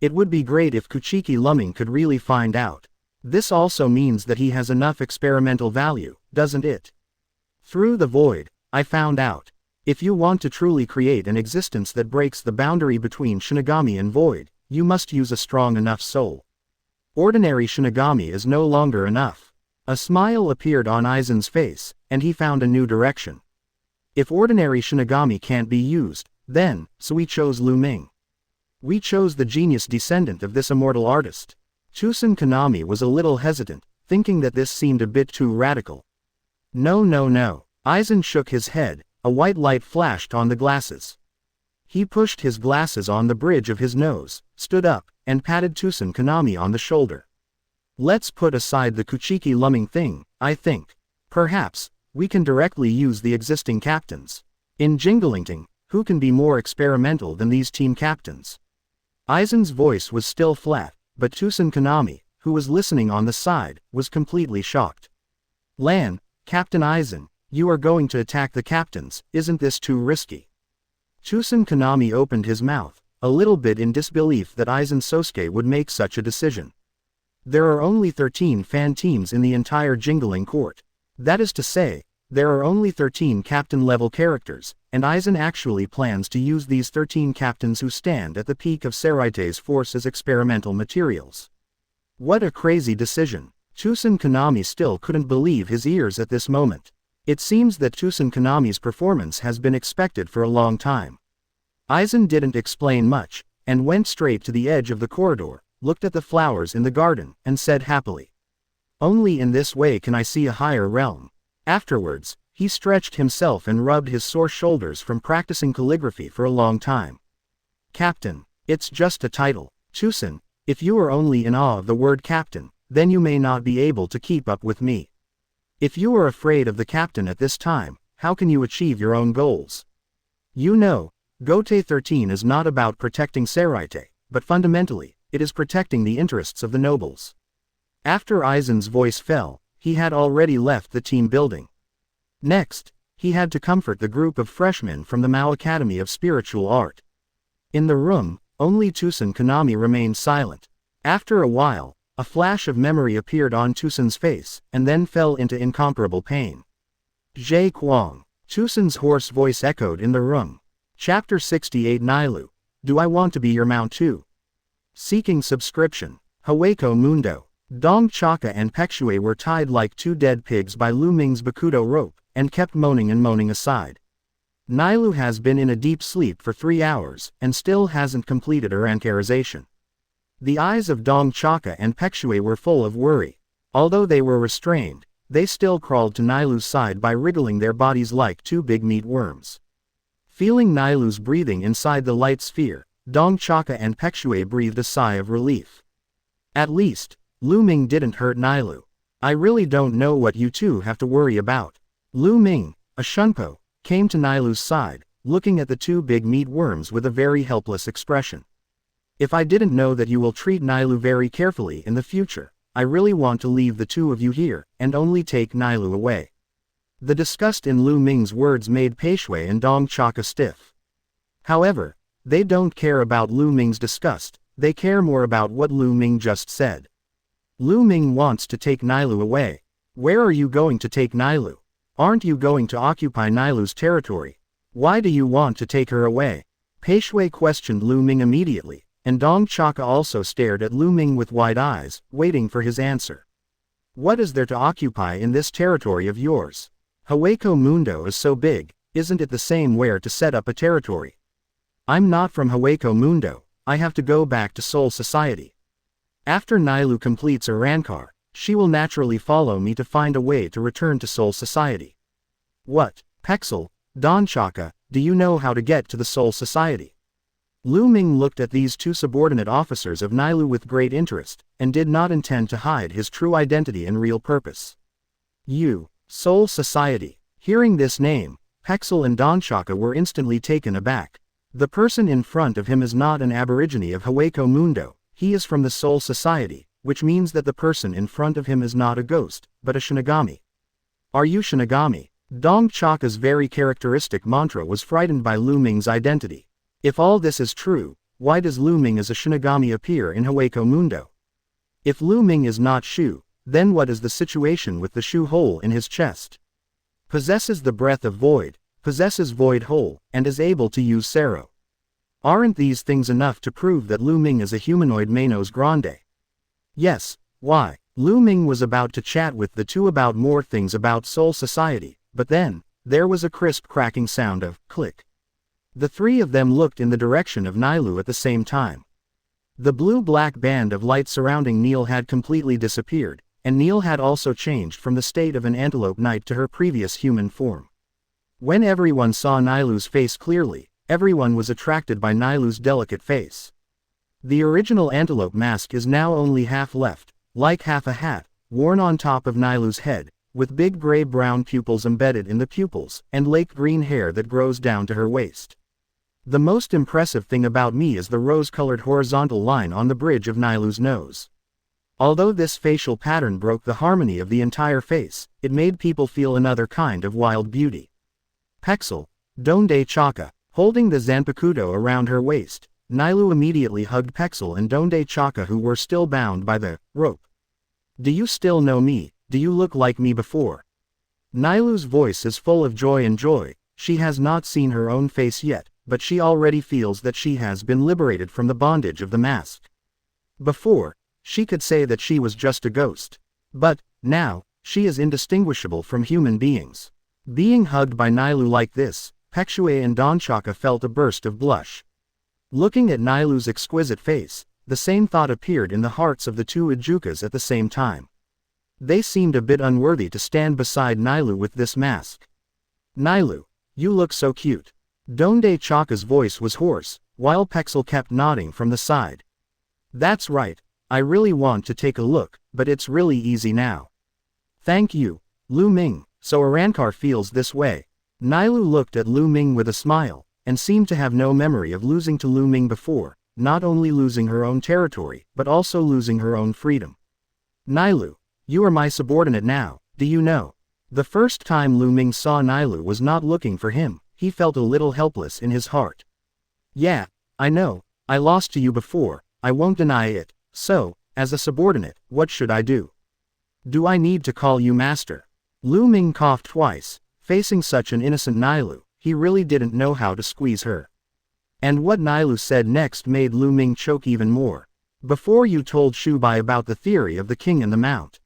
It would be great if Kuchiki Lu Ming could really find out. This also means that he has enough experimental value, doesn't it? Through the void, I found out. If you want to truly create an existence that breaks the boundary between Shinigami and void, you must use a strong enough soul. Ordinary Shinigami is no longer enough. A smile appeared on Aizen's face, and he found a new direction. If ordinary Shinigami can't be used, then, so we chose Lu Ming. We chose the genius descendant of this immortal artist. Tusen Konami was a little hesitant, thinking that this seemed a bit too radical. No. Aizen shook his head. A white light flashed on the glasses. He pushed his glasses on the bridge of his nose, stood up, and patted Tusen Konami on the shoulder. Let's put aside the Kuchiki Lu Ming thing, I think. Perhaps, we can directly use the existing captains. In Jinglingting, who can be more experimental than these team captains? Aizen's voice was still flat, but Tusen Konami, who was listening on the side, was completely shocked. Lan, Captain Aizen, you are going to attack the captains, isn't this too risky? Tusen Konami opened his mouth, a little bit in disbelief that Aizen Sosuke would make such a decision. There are only 13 fan teams in the entire Jingling court. That is to say, there are only 13 captain-level characters, and Aizen actually plans to use these 13 captains who stand at the peak of Seraite's force as experimental materials. What a crazy decision. Tusen Konami still couldn't believe his ears at this moment. It seems that Tusen Konami's performance has been expected for a long time. Aizen didn't explain much, and went straight to the edge of the corridor, looked at the flowers in the garden, and said happily, "Only in this way can I see a higher realm." Afterwards, he stretched himself and rubbed his sore shoulders from practicing calligraphy for a long time. "Captain, it's just a title. Tusen, if you are only in awe of the word captain, then you may not be able to keep up with me. If you are afraid of the captain at this time, how can you achieve your own goals? You know, Gote 13 is not about protecting Seraite, but fundamentally, it is protecting the interests of the nobles." After Aizen's voice fell, he had already left the team building. Next, he had to comfort the group of freshmen from the Mao Academy of Spiritual Art. In the room, only Tusen Konami remained silent. After a while, a flash of memory appeared on Tusen's face, and then fell into incomparable pain. "Jie Kwang." Tusen's hoarse voice echoed in the room. Chapter 68 Nailu. Do I want to be your mount too? Seeking subscription. Hogyoku Mundo. Dong Chaka and Pekshue were tied like two dead pigs by Lu Ming's Bakuto rope, and kept moaning and moaning aside. Nailu has been in a deep sleep for 3 hours, and still hasn't completed her ankarization. The eyes of Dong Chaka and Pekshue were full of worry. Although they were restrained, they still crawled to Nailu's side by wriggling their bodies like two big meat worms. Feeling Nilu's breathing inside the light sphere, Dong Chaka and Pekshue breathed a sigh of relief. At least, Lu Ming didn't hurt Nilu. I really don't know what you two have to worry about. Lu Ming, a shunpo, came to Nilu's side, looking at the two big meat worms with a very helpless expression. If I didn't know that you will treat Nilu very carefully in the future, I really want to leave the two of you here, and only take Nilu away. The disgust in Lu Ming's words made Pekshue and Dong Chaka stiff. However, they don't care about Lu Ming's disgust, they care more about what Lu Ming just said. Lu Ming wants to take Nilu away. Where are you going to take Nilu? Aren't you going to occupy Nilu's territory? Why do you want to take her away? Pekshue questioned Lu Ming immediately, and Dong Chaka also stared at Lu Ming with wide eyes, waiting for his answer. What is there to occupy in this territory of yours? Hueco Mundo is so big, isn't it the same where to set up a territory? I'm not from Hueco Mundo, I have to go back to Soul Society. After Nilu completes her Rankar, she will naturally follow me to find a way to return to Soul Society. What, Pexel, Don Chaka, do you know how to get to the Soul Society? Lu Ming looked at these two subordinate officers of Nilu with great interest, and did not intend to hide his true identity and real purpose. You, Soul Society. Hearing this name, Pexel and Don Chaka were instantly taken aback. The person in front of him is not an aborigine of Hueco Mundo, he is from the Soul Society, which means that the person in front of him is not a ghost, but a Shinigami. Are you Shinigami? Dong Chaka's very characteristic mantra was frightened by Lu Ming's identity. If all this is true, why does Lu Ming as a Shinigami appear in Hueco Mundo? If Lu Ming is not Shu, then what is the situation with the Shu hole in his chest? Possesses the breath of void, possesses void hole, and is able to use Sero. Aren't these things enough to prove that Lu Ming is a humanoid Manos Grande? Yes, why? Lu Ming was about to chat with the two about more things about Soul Society, but then, there was a crisp cracking sound of click. The three of them looked in the direction of Nilu at the same time. The blue-black band of light surrounding Neil had completely disappeared, and Neil had also changed from the state of an antelope knight to her previous human form. When everyone saw Nilu's face clearly, everyone was attracted by Nilu's delicate face. The original antelope mask is now only half left, like half a hat, worn on top of Nilu's head, with big gray-brown pupils embedded in the pupils, and lake green hair that grows down to her waist. The most impressive thing about me is the rose-colored horizontal line on the bridge of Nilu's nose. Although this facial pattern broke the harmony of the entire face, it made people feel another kind of wild beauty. Pexel, Donde Chaka, holding the Zanpakutō around her waist, Nilu immediately hugged Pexel and Donde Chaka, who were still bound by the rope. Do you still know me? Do you look like me before? Nilu's voice is full of joy and joy. She has not seen her own face yet, but she already feels that she has been liberated from the bondage of the mask. Before, she could say that she was just a ghost. But, now, she is indistinguishable from human beings. Being hugged by Nilu like this, Pekshue and Don Chaka felt a burst of blush. Looking at Nilu's exquisite face, the same thought appeared in the hearts of the two Ijukas at the same time. They seemed a bit unworthy to stand beside Nilu with this mask. Nilu, you look so cute. Donde Chaka's voice was hoarse, while Pexel kept nodding from the side. That's right, I really want to take a look, but it's really easy now. Thank you, Lu Ming, so Arankar feels this way. Nilu looked at Lu Ming with a smile, and seemed to have no memory of losing to Lu Ming before, not only losing her own territory, but also losing her own freedom. Nilu, you are my subordinate now, do you know? The first time Lu Ming saw Nilu was not looking for him. He felt a little helpless in his heart. Yeah, I know, I lost to you before, I won't deny it, so, as a subordinate, what should I do? Do I need to call you master? Lu Ming coughed twice, facing such an innocent Nilu, he really didn't know how to squeeze her. And what Nilu said next made Lu Ming choke even more. Before you told Shubai about the theory of the king and the mount.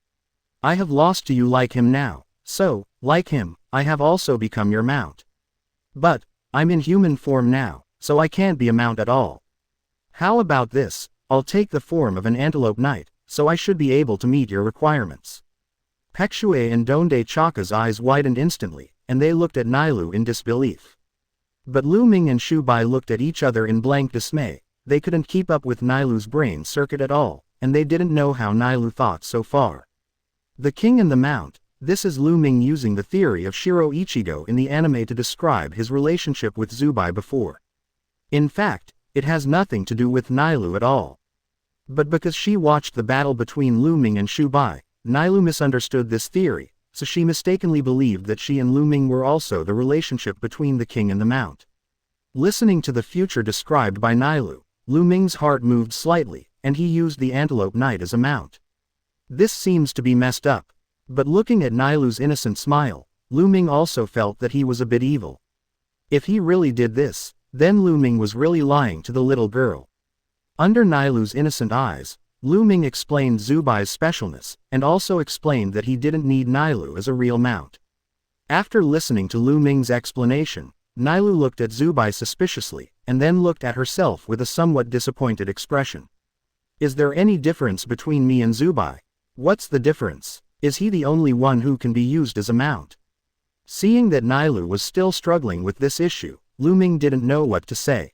I have lost to you like him now, so, like him, I have also become your mount. But, I'm in human form now, so I can't be a mount at all. How about this, I'll take the form of an antelope knight, so I should be able to meet your requirements. Pekshue and Donde Chaka's eyes widened instantly, and they looked at Nilu in disbelief. But Lu Ming and Shubai looked at each other in blank dismay. They couldn't keep up with Nilu's brain circuit at all, and they didn't know how Nilu thought so far. The King and the Mount. This is Lu Ming using the theory of Shiro Ichigo in the anime to describe his relationship with Zubai before. In fact, it has nothing to do with Nilu at all. But because she watched the battle between Lu Ming and Shubai, Nilu misunderstood this theory, so she mistakenly believed that she and Lu Ming were also the relationship between the King and the Mount. Listening to the future described by Nilu, Lu Ming's heart moved slightly, and he used the Antelope Knight as a mount. This seems to be messed up. But looking at Nilu's innocent smile, Lu Ming also felt that he was a bit evil. If he really did this, then Lu Ming was really lying to the little girl. Under Nilu's innocent eyes, Lu Ming explained Zubai's specialness, and also explained that he didn't need Nilu as a real mount. After listening to Lu Ming's explanation, Nilu looked at Zubai suspiciously, and then looked at herself with a somewhat disappointed expression. Is there any difference between me and Zubai? What's the difference? Is he the only one who can be used as a mount? Seeing that Nilu was still struggling with this issue, Lu Ming didn't know what to say.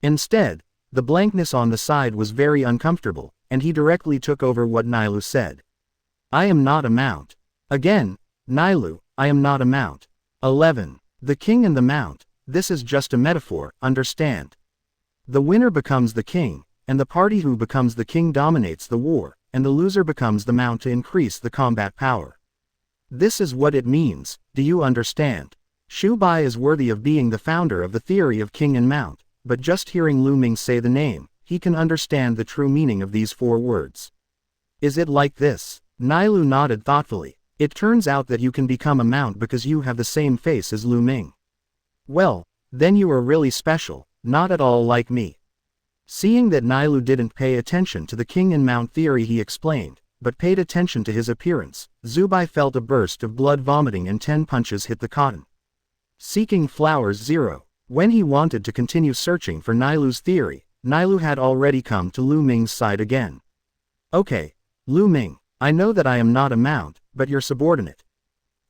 Instead, the blankness on the side was very uncomfortable, and he directly took over what Nilu said. I am not a mount. Again, Nilu, I am not a mount. 11. The King and the Mount. This is just a metaphor, understand? The winner becomes the king, and the party who becomes the king dominates the war, and the loser becomes the mount to increase the combat power. This is what it means, do you understand? Shubai is worthy of being the founder of the theory of king and mount, but just hearing Lu Ming say the name, he can understand the true meaning of these 4 words. Is it like this? Nilu nodded thoughtfully. It turns out that you can become a mount because you have the same face as Lu Ming. Well, then you are really special, not at all like me. Seeing that Nilu didn't pay attention to the king and mount theory he explained, but paid attention to his appearance, Zubai felt a burst of blood vomiting and 10 punches hit the cotton. Seeking flowers 0. When he wanted to continue searching for Nilu's theory, Nilu had already come to Lu Ming's side again. Okay, Lu Ming, I know that I am not a mount, but your subordinate.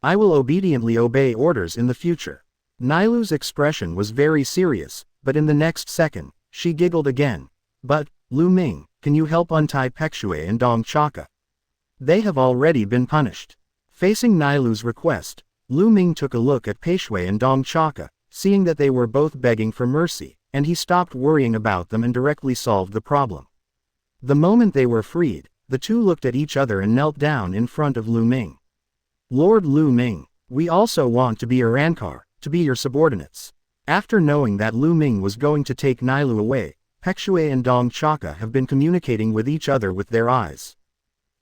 I will obediently obey orders in the future. Nilu's expression was very serious, but in the next second, she giggled again. But, Lu Ming, can you help untie Pekshue and Dong Chaka? They have already been punished. Facing Nilu's request, Lu Ming took a look at Pekshue and Dong Chaka, seeing that they were both begging for mercy, and he stopped worrying about them and directly solved the problem. The moment they were freed, the two looked at each other and knelt down in front of Lu Ming. Lord Lu Ming, we also want to be your Rankar, to be your subordinates. After knowing that Lu Ming was going to take Nilu away, Pekshue and Dong Chaka have been communicating with each other with their eyes.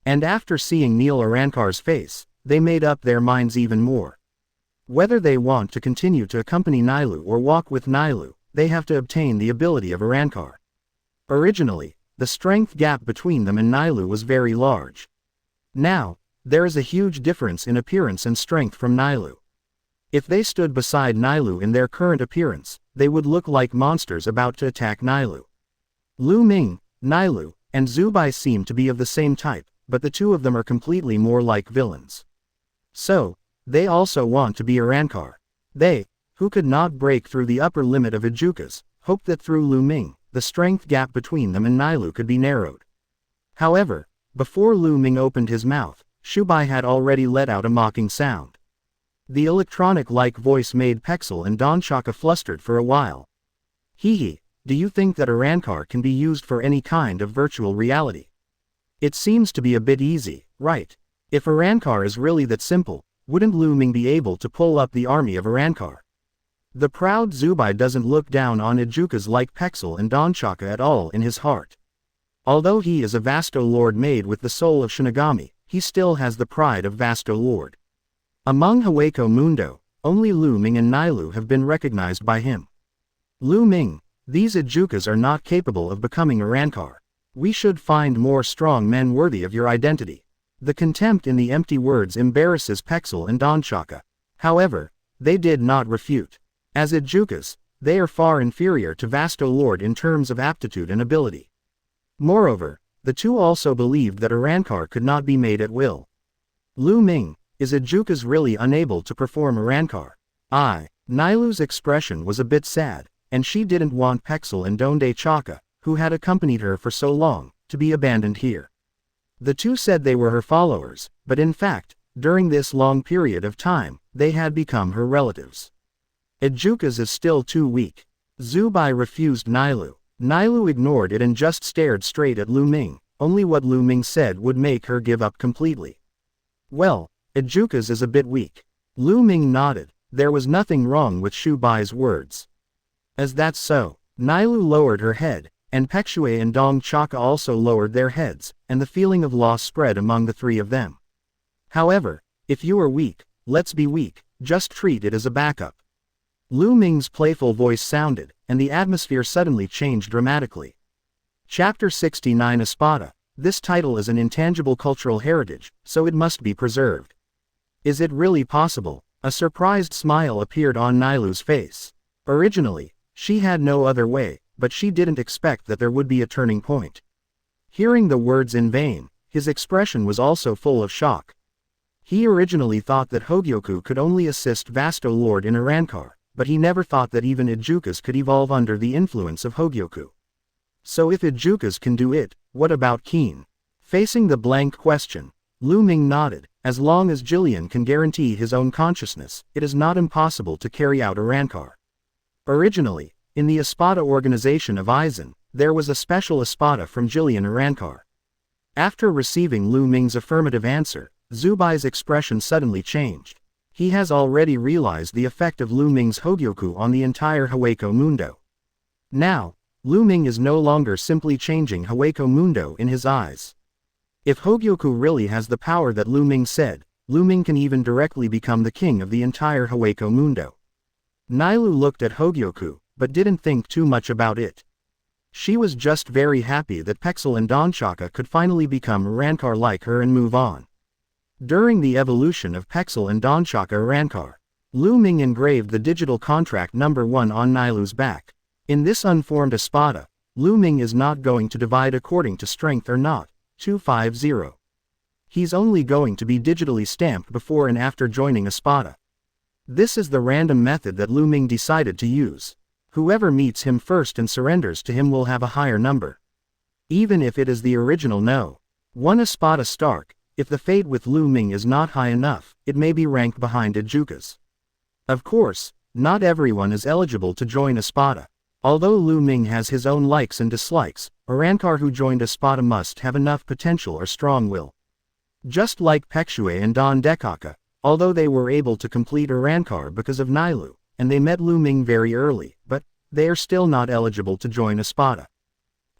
And after seeing Neil Arankar's face, they made up their minds even more. Whether they want to continue to accompany Nilu or walk with Nilu, they have to obtain the ability of Arankar. Originally, the strength gap between them and Nilu was very large. Now, there is a huge difference in appearance and strength from Nilu. If they stood beside Nilu in their current appearance, they would look like monsters about to attack Nilu. Lu Ming, Nilu, and Zubai seem to be of the same type, but the two of them are completely more like villains. So, they also want to be Arankar. They, who could not break through the upper limit of Ijukas, hoped that through Lu Ming, the strength gap between them and Nilu could be narrowed. However, before Lu Ming opened his mouth, Shubai had already let out a mocking sound. The electronic-like voice made Pexel and Donchaka flustered for a while. Hee, do you think that Arankar can be used for any kind of virtual reality? It seems to be a bit easy, right? If Arankar is really that simple, wouldn't Lu Ming be able to pull up the army of Arankar? The proud Zubai doesn't look down on Ijukas like Pexel and Donchaka at all in his heart. Although he is a Vasto Lord made with the soul of Shinigami, he still has the pride of Vasto Lord. Among Hueco Mundo, only Lu Ming and Nilu have been recognized by him. Lu Ming, these Ijukas are not capable of becoming Arankar. We should find more strong men worthy of your identity. The contempt in the empty words embarrasses Pexel and Donchaka. However, they did not refute. As Ijukas, they are far inferior to Vasto Lord in terms of aptitude and ability. Moreover, the two also believed that Arankar could not be made at will. Lu Ming, is Ijukas really unable to perform Arankar? Nilu's expression was a bit sad, and she didn't want Pexel and Donde Chaka, who had accompanied her for so long, to be abandoned here. The two said they were her followers, but in fact, during this long period of time, they had become her relatives. Ejuka's is still too weak. Zubai refused Nilu. Nilu ignored it and just stared straight at Lu Ming. Only what Lu Ming said would make her give up completely. Well, Ejuka's is a bit weak. Lu Ming nodded. There was nothing wrong with Shubai's words. As that's so, Nilu lowered her head, and Pekshue and Dong Chaka also lowered their heads, and the feeling of loss spread among the three of them. However, if you are weak, let's be weak, just treat it as a backup. Lu Ming's playful voice sounded, and the atmosphere suddenly changed dramatically. Chapter 69 Espada. This title is an intangible cultural heritage, so it must be preserved. Is it really possible? A surprised smile appeared on Nilu's face. Originally, she had no other way, but she didn't expect that there would be a turning point. Hearing the words in vain, his expression was also full of shock. He originally thought that Hogyoku could only assist Vasto Lord in Arankar, but he never thought that even Ejuka's could evolve under the influence of Hogyoku. So if Ejuka's can do it, what about Keen? Facing the blank question, Lu Ming nodded. As long as Jillian can guarantee his own consciousness, it is not impossible to carry out Arankar. Originally, in the Espada organization of Aizen, there was a special Espada from Jillian Arankar. After receiving Lu Ming's affirmative answer, Zubai's expression suddenly changed. He has already realized the effect of Lu Ming's Hogyoku on the entire Hueco Mundo. Now, Lu Ming is no longer simply changing Hueco Mundo in his eyes. If Hogyoku really has the power that Lu Ming said, Lu Ming can even directly become the king of the entire Hueco Mundo. Nilu looked at Hogyoku, but didn't think too much about it. She was just very happy that Pexel and Donchaka could finally become Arankar like her and move on. During the evolution of Pexel and Donchaka Arankar, Lu Ming engraved the digital contract number 1 on Nilu's back. In this unformed Espada, Lu Ming is not going to divide according to strength or not. 250. He's only going to be digitally stamped before and after joining Espada. This is the random method that Lu Ming decided to use. Whoever meets him first and surrenders to him will have a higher number. Even if it is the original no. 1 Espada Stark, if the fate with Lu Ming is not high enough, it may be ranked behind Ejuka's. Of course, not everyone is eligible to join Espada. Although Lu Ming has his own likes and dislikes, Arankar who joined Espada must have enough potential or strong will. Just like Pekshue and Don Dekaka, although they were able to complete Arankar because of Nilu, and they met Lu Ming very early, but they are still not eligible to join Espada.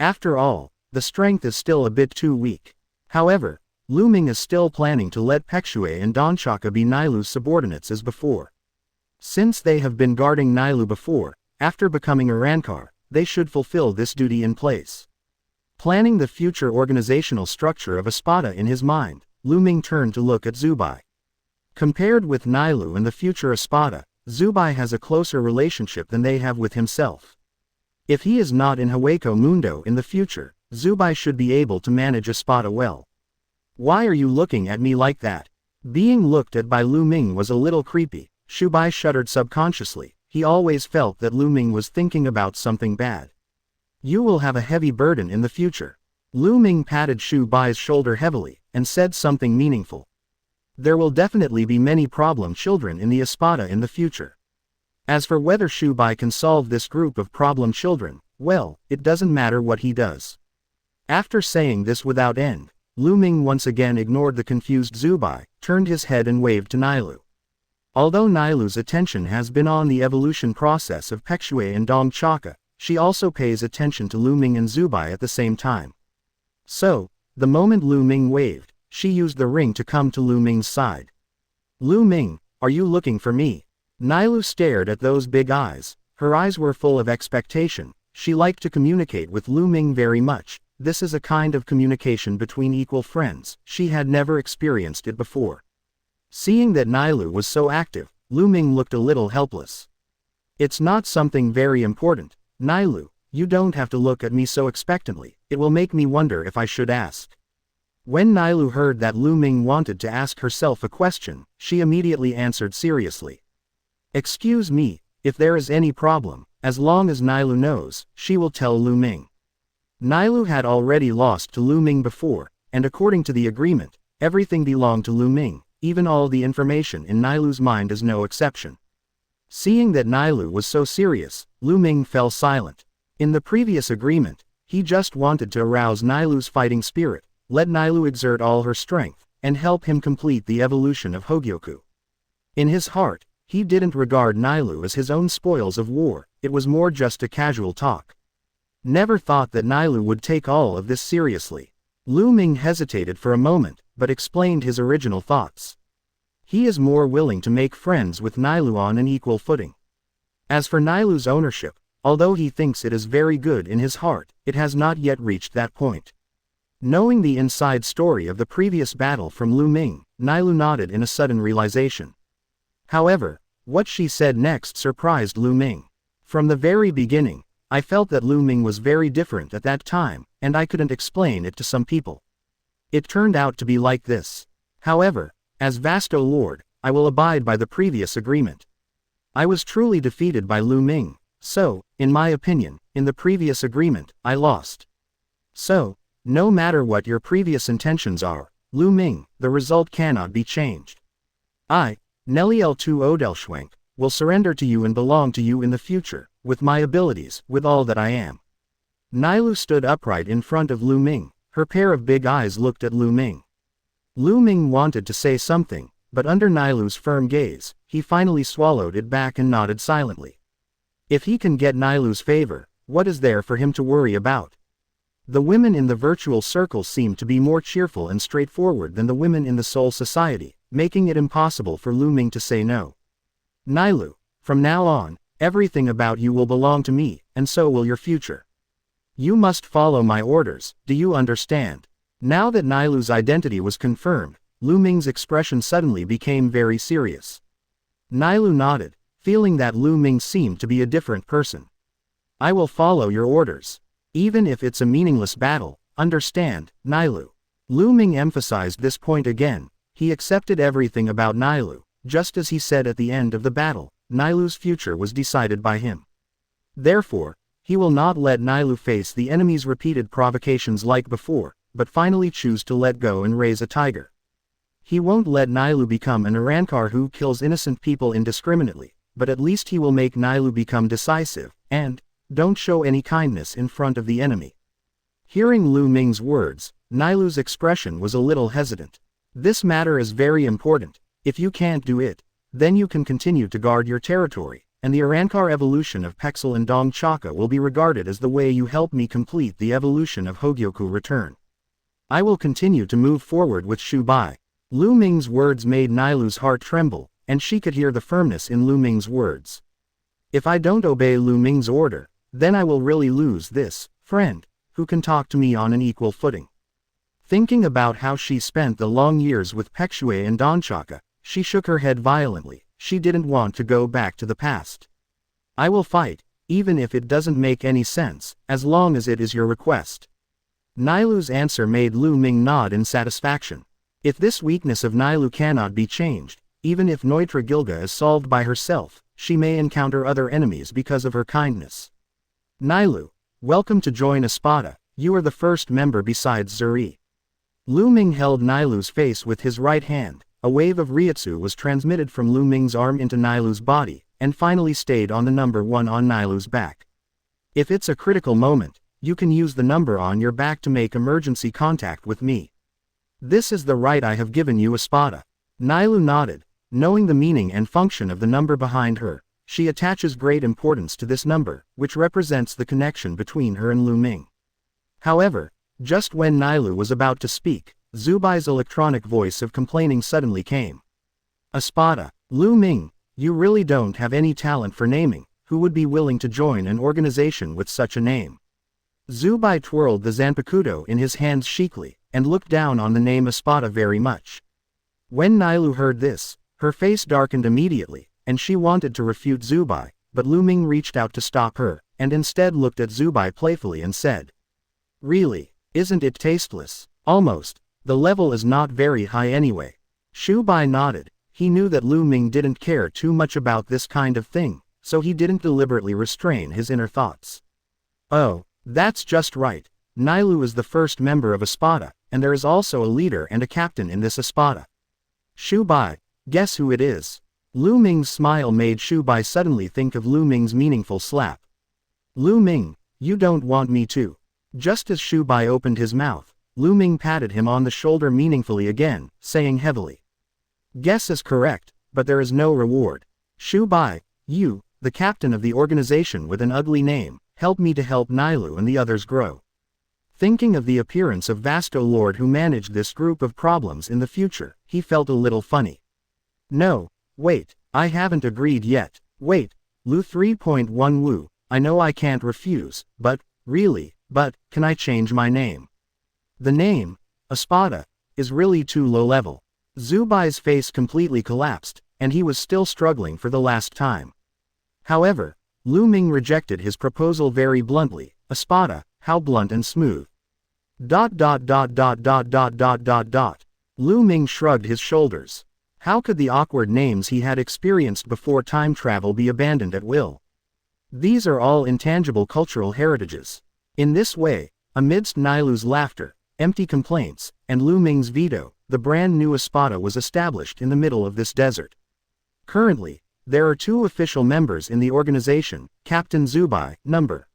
After all, the strength is still a bit too weak. However, Lu Ming is still planning to let Pekshue and Donchaka be Nilu's subordinates as before. Since they have been guarding Nilu before, after becoming Arankar, they should fulfill this duty in place. Planning the future organizational structure of Espada in his mind, Lu Ming turned to look at Zubai. Compared with Nilu and the future Espada, Zubai has a closer relationship than they have with himself. If he is not in Hueco Mundo in the future, Zubai should be able to manage Espada well. Why are you looking at me like that? Being looked at by Lu Ming was a little creepy. Zubai shuddered subconsciously. He always felt that Lu Ming was thinking about something bad. You will have a heavy burden in the future. Lu Ming patted Zubai's shoulder heavily, and said something meaningful. There will definitely be many problem children in the Espada in the future. As for whether Zubai can solve this group of problem children, well, it doesn't matter what he does. After saying this without end, Lu Ming once again ignored the confused Zubai, turned his head and waved to Nilu. Although Nilu's attention has been on the evolution process of Pekshue and Dong Chaka, she also pays attention to Lu Ming and Zubai at the same time. So, the moment Lu Ming waved, she used the ring to come to Lu Ming's side. Lu Ming, are you looking for me? Nilu stared at those big eyes. Her eyes were full of expectation. She liked to communicate with Lu Ming very much. This is a kind of communication between equal friends. She had never experienced it before. Seeing that Nilu was so active, Lu Ming looked a little helpless. It's not something very important. Nilu, you don't have to look at me so expectantly. It will make me wonder if I should ask. When Nilu heard that Lu Ming wanted to ask herself a question, she immediately answered seriously. Excuse me, if there is any problem, as long as Nailu knows, she will tell Lu Ming. Nailu had already lost to Lu Ming before, and according to the agreement, everything belonged to Lu Ming, even all the information in Nailu's mind is no exception. Seeing that Nailu was so serious, Lu Ming fell silent. In the previous agreement, he just wanted to arouse Nailu's fighting spirit, let Nailu exert all her strength, and help him complete the evolution of Hogyoku. In his heart, he didn't regard Nailu as his own spoils of war, it was more just a casual talk. Never thought that Nailu would take all of this seriously. Lu Ming hesitated for a moment, but explained his original thoughts. He is more willing to make friends with Nailu on an equal footing. As for Nailu's ownership, although he thinks it is very good in his heart, it has not yet reached that point. Knowing the inside story of the previous battle from Lu Ming, Nailu nodded in a sudden realization. However, what she said next surprised Lu Ming. From the very beginning, I felt that Lu Ming was very different at that time, and I couldn't explain it to some people. It turned out to be like this. However, as Vasto Lord, I will abide by the previous agreement. I was truly defeated by Lu Ming, so, in my opinion, in the previous agreement, I lost. So, no matter what your previous intentions are, Lu Ming, the result cannot be changed. I, Neliel2 Odelschwenk, will surrender to you and belong to you in the future, with my abilities, with all that I am. Nailu stood upright in front of Lu Ming, her pair of big eyes looked at Lu Ming. Lu Ming wanted to say something, but under Nailu's firm gaze, he finally swallowed it back and nodded silently. If he can get Nailu's favor, what is there for him to worry about? The women in the virtual circle seemed to be more cheerful and straightforward than the women in the Soul Society, making it impossible for Lu Ming to say no. Nailu, from now on, everything about you will belong to me, and so will your future. You must follow my orders, do you understand? Now that Nailu's identity was confirmed, Lu Ming's expression suddenly became very serious. Nailu nodded, feeling that Lu Ming seemed to be a different person. I will follow your orders. Even if it's a meaningless battle, understand, Nailu. Lu Ming emphasized this point again. He accepted everything about Nailu, just as he said at the end of the battle, Nailu's future was decided by him. Therefore, he will not let Nailu face the enemy's repeated provocations like before, but finally choose to let go and raise a tiger. He won't let Nailu become an Arankar who kills innocent people indiscriminately, but at least he will make Nailu become decisive, and don't show any kindness in front of the enemy. Hearing Lu Ming's words, Nailu's expression was a little hesitant. This matter is very important. If you can't do it, then you can continue to guard your territory, and the Arankar evolution of Pexel and Dong Chaka will be regarded as the way you help me complete the evolution of Hogyoku return. I will continue to move forward with Shikai. Lu Ming's words made Nailu's heart tremble, and she could hear the firmness in Lu Ming's words. If I don't obey Lu Ming's order, then I will really lose this friend, who can talk to me on an equal footing. Thinking about how she spent the long years with Pexue and Donchaka, she shook her head violently. She didn't want to go back to the past. I will fight, even if it doesn't make any sense, as long as it is your request. Nailu's answer made Lu Ming nod in satisfaction. If this weakness of Nailu cannot be changed, even if Neutra Gilga is solved by herself, she may encounter other enemies because of her kindness. Nailu, welcome to join Espada, you are the first member besides Zuri. Lu Ming held Nailu's face with his right hand. A wave of Reiatsu was transmitted from Lu Ming's arm into Nailu's body, and finally stayed on the number 1 on Nailu's back. If it's a critical moment, you can use the number on your back to make emergency contact with me. This is the right I have given you, Espada. Nailu nodded, knowing the meaning and function of the number behind her. She attaches great importance to this number, which represents the connection between her and Lu Ming. However, just when Nailu was about to speak, Zubai's electronic voice of complaining suddenly came. Espada, Lu Ming, you really don't have any talent for naming. Who would be willing to join an organization with such a name? Zubai twirled the Zanpakutō in his hands chicly, and looked down on the name Espada very much. When Nailu heard this, her face darkened immediately, and she wanted to refute Zubai, but Lu Ming reached out to stop her, and instead looked at Zubai playfully and said, "Really, isn't it tasteless? Almost. The level is not very high anyway." Zubai nodded. He knew that Lu Ming didn't care too much about this kind of thing, so he didn't deliberately restrain his inner thoughts. Oh, that's just right. Nailu is the first member of Espada, and there is also a leader and a captain in this Espada. Shubai, guess who it is? Lu Ming's smile made Shubai suddenly think of Lu Ming's meaningful slap. Lu Ming, you don't want me to. Just as Shubai opened his mouth, Lu Ming patted him on the shoulder meaningfully again, saying heavily. Guess is correct, but there is no reward. Shubai, you, the captain of the organization with an ugly name, help me to help Nailu and the others grow. Thinking of the appearance of Vasto Lord who managed this group of problems in the future, he felt a little funny. No, wait, I haven't agreed yet. Wait, Lu 3.1 Wu, I know I can't refuse, but can I change my name? The name, Espada, is really too low level. Zubai's face completely collapsed, and he was still struggling for the last time. However, Lu Ming rejected his proposal very bluntly. Espada, how blunt and smooth. Lu Ming shrugged his shoulders. How could the awkward names he had experienced before time travel be abandoned at will? These are all intangible cultural heritages. In this way, amidst Nailu's laughter, empty complaints, and Lu Ming's veto, the brand new Espada was established in the middle of this desert. Currently, there are 2 official members in the organization, Captain Zubai, number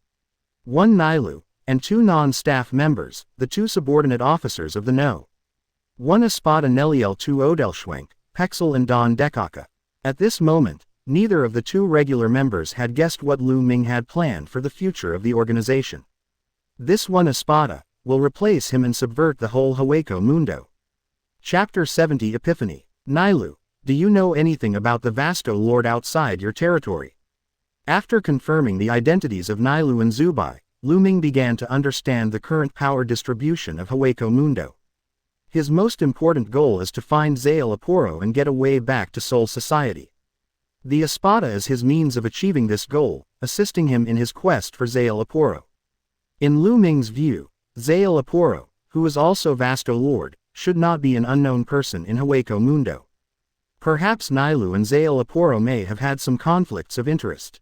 1 Nailu, and 2 non-staff members, the 2 subordinate officers of the No. 1 Espada Neliel 2 Odelschwenk, Pexel and Don Dekaka. At this moment, neither of the 2 regular members had guessed what Lu Ming had planned for the future of the organization. This one Espada will replace him and subvert the whole Hueco Mundo. Chapter 70 Epiphany. Nailu, do you know anything about the Vasto Lord outside your territory? After confirming the identities of Nailu and Zubai, Lu Ming began to understand the current power distribution of Hueco Mundo. His most important goal is to find Zael Aporo and get away back to Soul Society. The Espada is his means of achieving this goal, assisting him in his quest for Zael Aporo. In Lu Ming's view, Zael Aporo, who is also Vasto Lord, should not be an unknown person in Hueco Mundo. Perhaps Nailu and Zael Aporo may have had some conflicts of interest.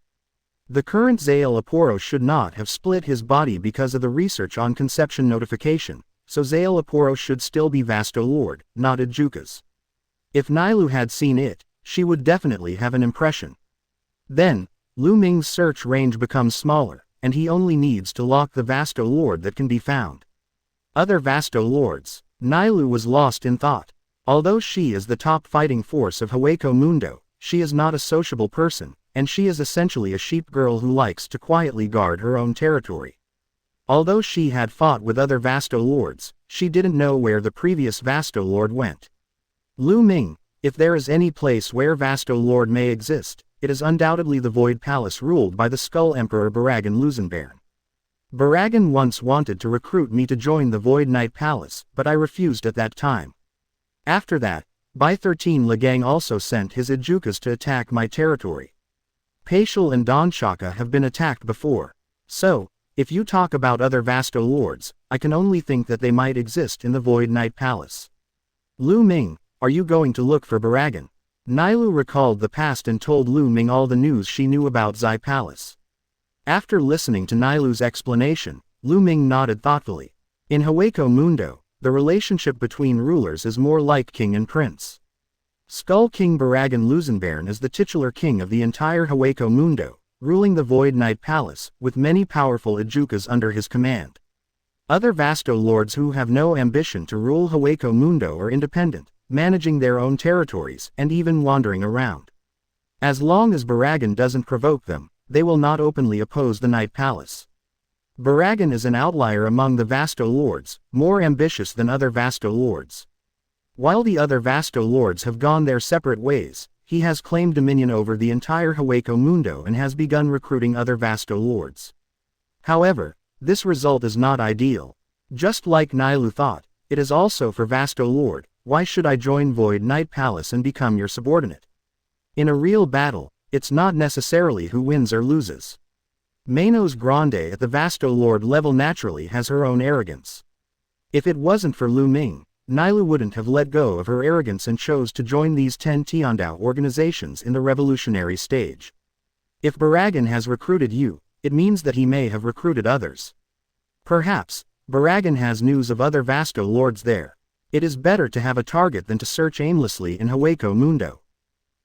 The current Zael Aporo should not have split his body because of the research on conception notification, so Zael Aporo should still be Vasto Lord, not Adjukas. If Nailu had seen it, she would definitely have an impression. Then, Lu Ming's search range becomes smaller, and he only needs to lock the Vasto Lord that can be found. Other Vasto Lords. Nailu was lost in thought. Although she is the top fighting force of Hueco Mundo, she is not a sociable person, and she is essentially a sheep girl who likes to quietly guard her own territory. Although she had fought with other Vasto Lords, she didn't know where the previous Vasto Lord went. Lu Ming, if there is any place where Vasto Lord may exist, it is undoubtedly the Void Palace ruled by the Skull Emperor Baragan Lusenbairn. Baragan once wanted to recruit me to join the Void Knight Palace, but I refused at that time. After that, By 13 Lagang also sent his Adjukas to attack my territory. Paishal and Donshaka have been attacked before. So, if you talk about other Vasto Lords, I can only think that they might exist in the Void Knight Palace. Lu Ming, are you going to look for Baragan? Nailu recalled the past and told Lu Ming all the news she knew about Zai Palace. After listening to Nailu's explanation, Lu Ming nodded thoughtfully. In Hueco Mundo, the relationship between rulers is more like king and prince. Skull King Baragan Lusenbairn is the titular king of the entire Hueco Mundo, ruling the Void Knight Palace, with many powerful Adjukas under his command. Other Vasto Lords who have no ambition to rule Hueco Mundo are independent, managing their own territories and even wandering around. As long as Baragan doesn't provoke them, they will not openly oppose the Night Palace. Baragan is an outlier among the Vasto Lords, more ambitious than other Vasto Lords. While the other Vasto Lords have gone their separate ways, he has claimed dominion over the entire Hueco Mundo and has begun recruiting other Vasto Lords. However, this result is not ideal. Just like Nailu thought, it is also for Vasto Lord, why should I join Void Knight Palace and become your subordinate? In a real battle, it's not necessarily who wins or loses. Manos Grande at the Vasto Lord level naturally has her own arrogance. If it wasn't for Lu Ming, Nailu wouldn't have let go of her arrogance and chose to join these 10 Tiandao organizations in the revolutionary stage. If Baragan has recruited you, it means that he may have recruited others. Perhaps, Baragan has news of other Vasto Lords there. It is better to have a target than to search aimlessly in Hueco Mundo.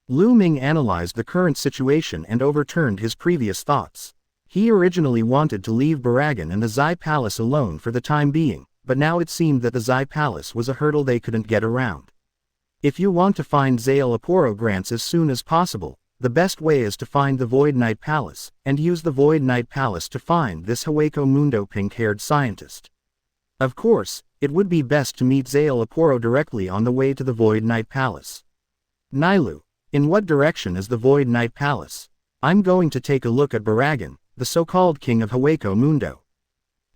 Lu Ming analyzed the current situation and overturned his previous thoughts. He originally wanted to leave Baragan and the Zai Palace alone for the time being, but now it seemed that the Zai Palace was a hurdle they couldn't get around. If you want to find Zael Aporo grants as soon as possible, the best way is to find the Void Knight Palace, and use the Void Knight Palace to find this Hueco Mundo pink-haired scientist. Of course, it would be best to meet Zael Aporo directly on the way to the Void Knight Palace. Nailu, in what direction is the Void Knight Palace? I'm going to take a look at Baragan, the so-called king of Hueco Mundo.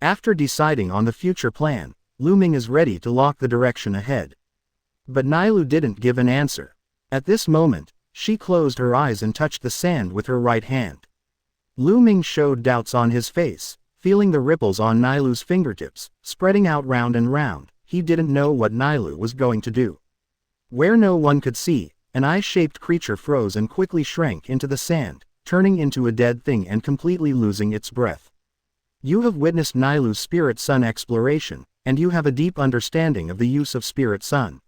After deciding on the future plan, Lu Ming is ready to lock the direction ahead. But Nailu didn't give an answer. At this moment, she closed her eyes and touched the sand with her right hand. Lu Ming showed doubts on his face, feeling the ripples on Nailu's fingertips, spreading out round and round. He didn't know what Nailu was going to do. Where no one could see, an eye-shaped creature froze and quickly shrank into the sand, turning into a dead thing and completely losing its breath. You have witnessed Nailu's Spirit Sun exploration, and you have a deep understanding of the use of Spirit Sun.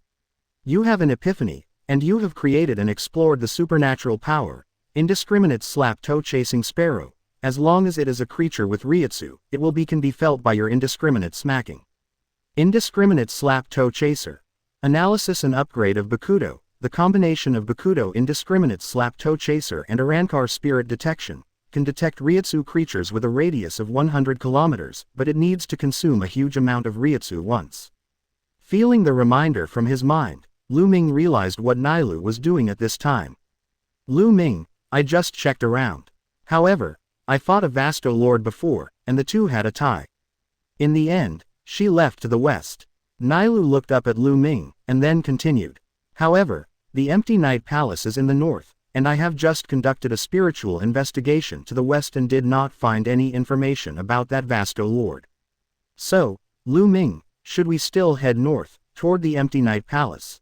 You have an epiphany, and you have created and explored the supernatural power, indiscriminate slap-toe chasing sparrow. As long as it is a creature with Reiatsu, it can be felt by your indiscriminate smacking. Indiscriminate slap-toe chaser. Analysis and upgrade of Bakuto. The combination of Bakuto indiscriminate slap-toe chaser and Arankar spirit detection can detect Reiatsu creatures with a radius of 100 kilometers, but it needs to consume a huge amount of Reiatsu once. Feeling the reminder from his mind, Lu Ming realized what Nailu was doing at this time. Lu Ming, I just checked around. However, I fought a Vasto Lord before, and the two had a tie. In the end, she left to the west. Nailu looked up at Lu Ming, and then continued. However, the Empty Night Palace is in the north, and I have just conducted a spiritual investigation to the west and did not find any information about that Vasto Lord. So, Lu Ming, should we still head north, toward the Empty Night Palace?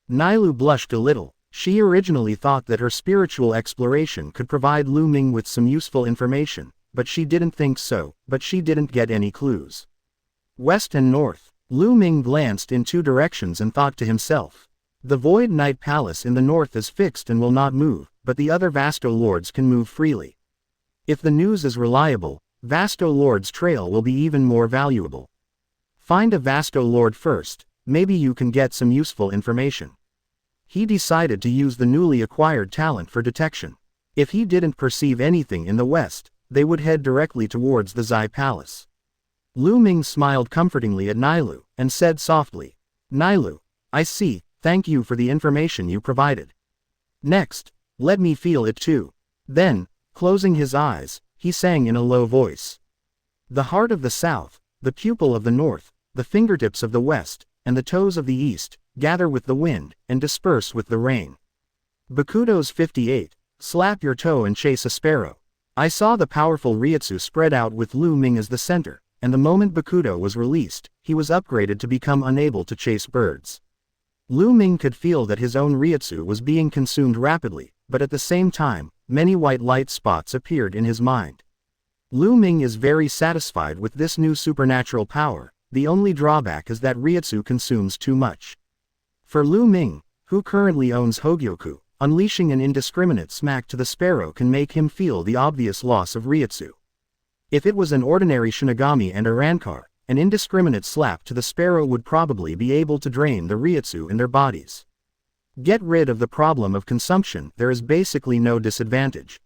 Nailu blushed a little. She originally thought that her spiritual exploration could provide Lu Ming with some useful information, but she didn't think so, but she didn't get any clues. West and north. Lu Ming glanced in two directions and thought to himself. The Void Knight Palace in the north is fixed and will not move, but the other Vasto Lords can move freely. If the news is reliable, Vasto Lord's trail will be even more valuable. Find a Vasto Lord first, maybe you can get some useful information. He decided to use the newly acquired talent for detection. If he didn't perceive anything in the west, they would head directly towards the Zai Palace. Lu Ming smiled comfortingly at Nailu, and said softly, Nailu, I see. Thank you for the information you provided. Next, let me feel it too. Then, closing his eyes, he sang in a low voice. The heart of the south, the pupil of the north, the fingertips of the west, and the toes of the east, gather with the wind, and disperse with the rain. Bakuto's 58, slap your toe and chase a sparrow. I saw the powerful Reiatsu spread out with Lu Ming as the center, and the moment Bakuto was released, he was upgraded to become unable to chase birds. Lu Ming could feel that his own Reiatsu was being consumed rapidly, but at the same time, many white light spots appeared in his mind. Lu Ming is very satisfied with this new supernatural power. The only drawback is that Reiatsu consumes too much. For Lu Ming, who currently owns Hogyoku, unleashing an indiscriminate smack to the sparrow can make him feel the obvious loss of Reiatsu. If it was an ordinary Shinigami and Arankar, an indiscriminate slap to the sparrow would probably be able to drain the Reiatsu in their bodies. Get rid of the problem of consumption, there is basically no disadvantage.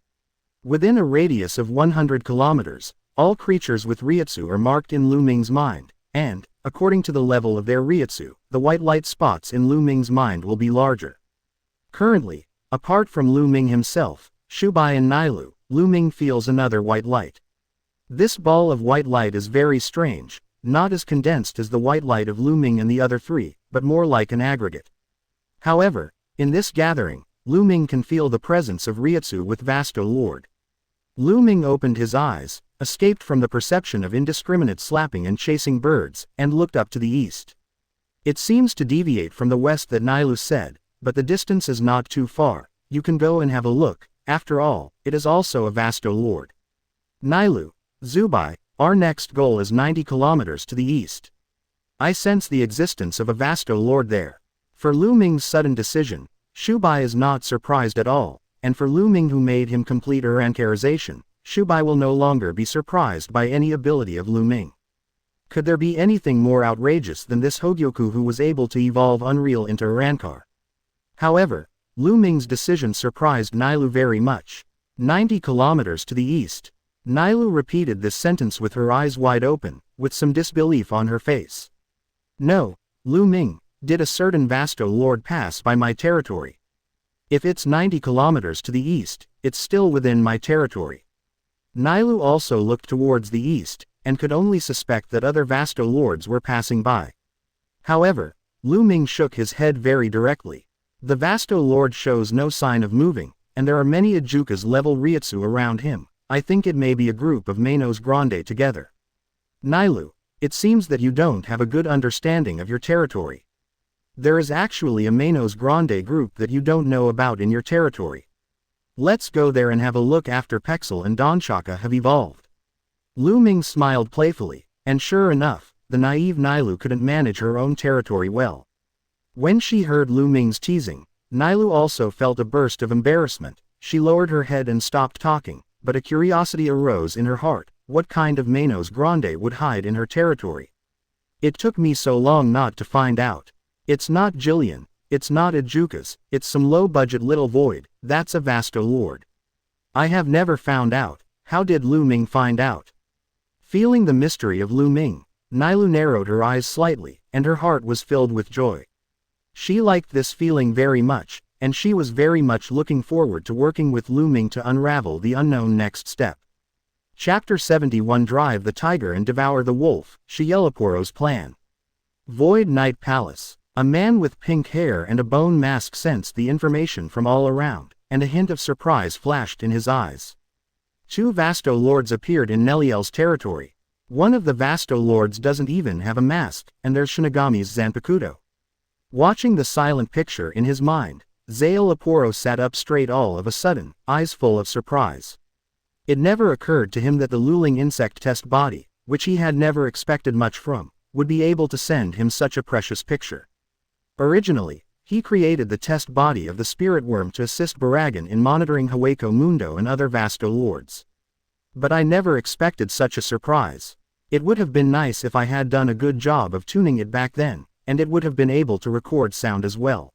Within a radius of 100 kilometers, all creatures with Reiatsu are marked in Lu Ming's mind, and, according to the level of their Reiatsu, the white light spots in Lu Ming's mind will be larger. Currently, apart from Lu Ming himself, Shubai and Nailu, Lu Ming feels another white light. This ball of white light is very strange. Not as condensed as the white light of Lu Ming and the other three, but more like an aggregate. However, in this gathering, Lu Ming can feel the presence of Reiatsu with Vasto Lord. Lu Ming opened his eyes, escaped from the perception of indiscriminate slapping and chasing birds, and looked up to the east. It seems to deviate from the west that Nailu said, but the distance is not too far. You can go and have a look. After all, it is also a Vasto Lord. Nailu, Zubai, our next goal is 90 kilometers to the east. I sense the existence of a Vasto Lord there. For Lu Ming's sudden decision, Shubai is not surprised at all, and for Lu Ming who made him complete Urankarization, Shubai will no longer be surprised by any ability of Lu Ming. Could there be anything more outrageous than this Hogyoku who was able to evolve Unreal into Urankar? However, Lu Ming's decision surprised Nailu very much. 90 kilometers to the east. Nailu repeated this sentence with her eyes wide open, with some disbelief on her face. No, Lu Ming, did a certain Vasto Lord pass by my territory? If it's 90 kilometers to the east, it's still within my territory. Nailu also looked towards the east, and could only suspect that other Vasto Lords were passing by. However, Lu Ming shook his head very directly. The Vasto Lord shows no sign of moving, and there are many Ajukas level Reiatsu around him. I think it may be a group of Manos Grande together. Nailu, it seems that you don't have a good understanding of your territory. There is actually a Manos Grande group that you don't know about in your territory. Let's go there and have a look after Pexel and Donchaka have evolved. Lu Ming smiled playfully, and sure enough, the naive Nailu couldn't manage her own territory well. When she heard Lu Ming's teasing, Nailu also felt a burst of embarrassment. She lowered her head and stopped talking, but a curiosity arose in her heart. What kind of Manos Grande would hide in her territory? It took me so long not to find out. It's not Jillian, it's not Ajukas, it's some low-budget little void. That's a Vasto Lord. I have never found out. How did Lu Ming find out? Feeling the mystery of Lu Ming, Nailu narrowed her eyes slightly, and her heart was filled with joy. She liked this feeling very much, and she was very much looking forward to working with Lu Ming to unravel the unknown next step. Chapter 71 Drive the Tiger and Devour the Wolf, Shielaporo's Plan. Void Night Palace. A man with pink hair and a bone mask sensed the information from all around, and a hint of surprise flashed in his eyes. Two Vasto Lords appeared in Neliel's territory. One of the Vasto Lords doesn't even have a mask, and there's Shinigami's Zanpakuto. Watching the silent picture in his mind, Zale sat up straight all of a sudden, eyes full of surprise. It never occurred to him that the Luling insect test body, which he had never expected much from, would be able to send him such a precious picture. Originally, he created the test body of the spirit worm to assist Baragan in monitoring Hueco Mundo and other Vasto Lords. But I never expected such a surprise. It would have been nice if I had done a good job of tuning it back then, and it would have been able to record sound as well.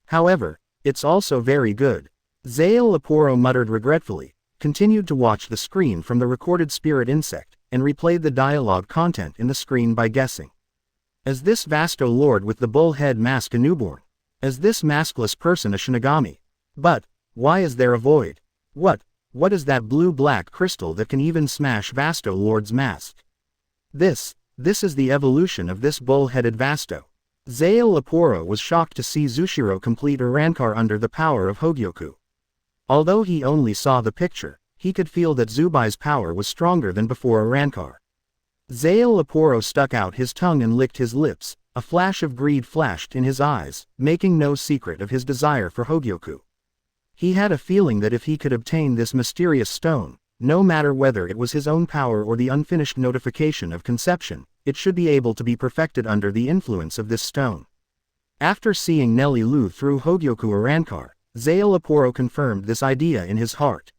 However, it's also very good. Zale muttered regretfully, continued to watch the screen from the recorded spirit insect, and replayed the dialogue content in the screen by guessing. Is this Vasto Lord with the bull head mask a newborn? Is this maskless person a Shinigami? But, why is there a void? What is that blue-black crystal that can even smash Vasto Lord's mask? This is the evolution of this bull-headed Vasto. Zale was shocked to see Zushiro complete Urankar under the power of Hogyoku. Although he only saw the picture, he could feel that Zubai's power was stronger than before Urankar. Zale stuck out his tongue and licked his lips. A flash of greed flashed in his eyes, making no secret of his desire for Hogyoku. He had a feeling that if he could obtain this mysterious stone, no matter whether it was his own power or the unfinished notification of conception, it should be able to be perfected under the influence of this stone. After seeing Nelly Lu through Hogyoku Urankar, Zale confirmed this idea in his heart.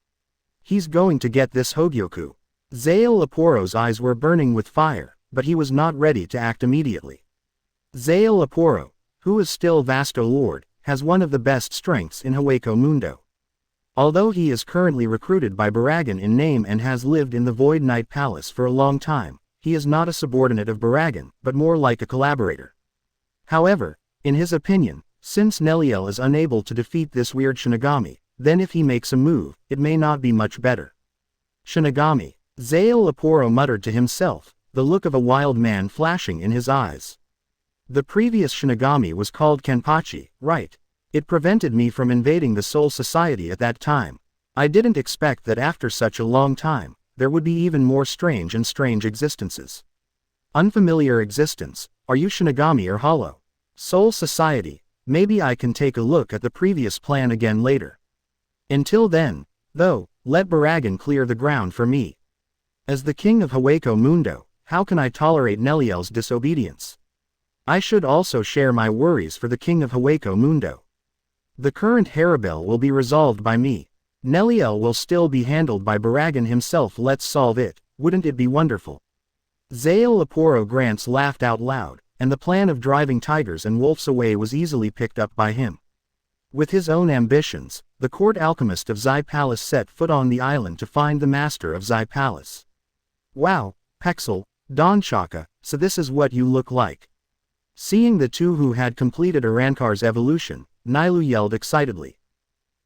He's going to get this Hogyoku. Zale eyes were burning with fire, but he was not ready to act immediately. Zale who is still Vasto Lord, has one of the best strengths in Hueco Mundo. Although he is currently recruited by Baragan in name and has lived in the Void Night Palace for a long time, he is not a subordinate of Baragan, but more like a collaborator. However, in his opinion, since Neliel is unable to defeat this weird Shinigami, then if he makes a move, it may not be much better. Shinigami, Zale muttered to himself, the look of a wild man flashing in his eyes. The previous Shinigami was called Kenpachi, right? It prevented me from invading the Soul Society at that time. I didn't expect that after such a long time, there would be even more strange existences. Unfamiliar existence, are you Shinigami or hollow? Soul Society, maybe I can take a look at the previous plan again later. Until then, though, let Baragan clear the ground for me. As the king of Hueco Mundo, how can I tolerate Neliel's disobedience? I should also share my worries for the king of Hueco Mundo. The current Haribel will be resolved by me. Neliel will still be handled by Baragan himself. Let's solve it, wouldn't it be wonderful? Zael Aporo Grants laughed out loud, and the plan of driving tigers and wolves away was easily picked up by him. With his own ambitions, the court alchemist of Zai Palace set foot on the island to find the master of Zai Palace. Wow, Pexel, Don Chaka, so this is what you look like. Seeing the two who had completed Arankar's evolution, Nailu yelled excitedly.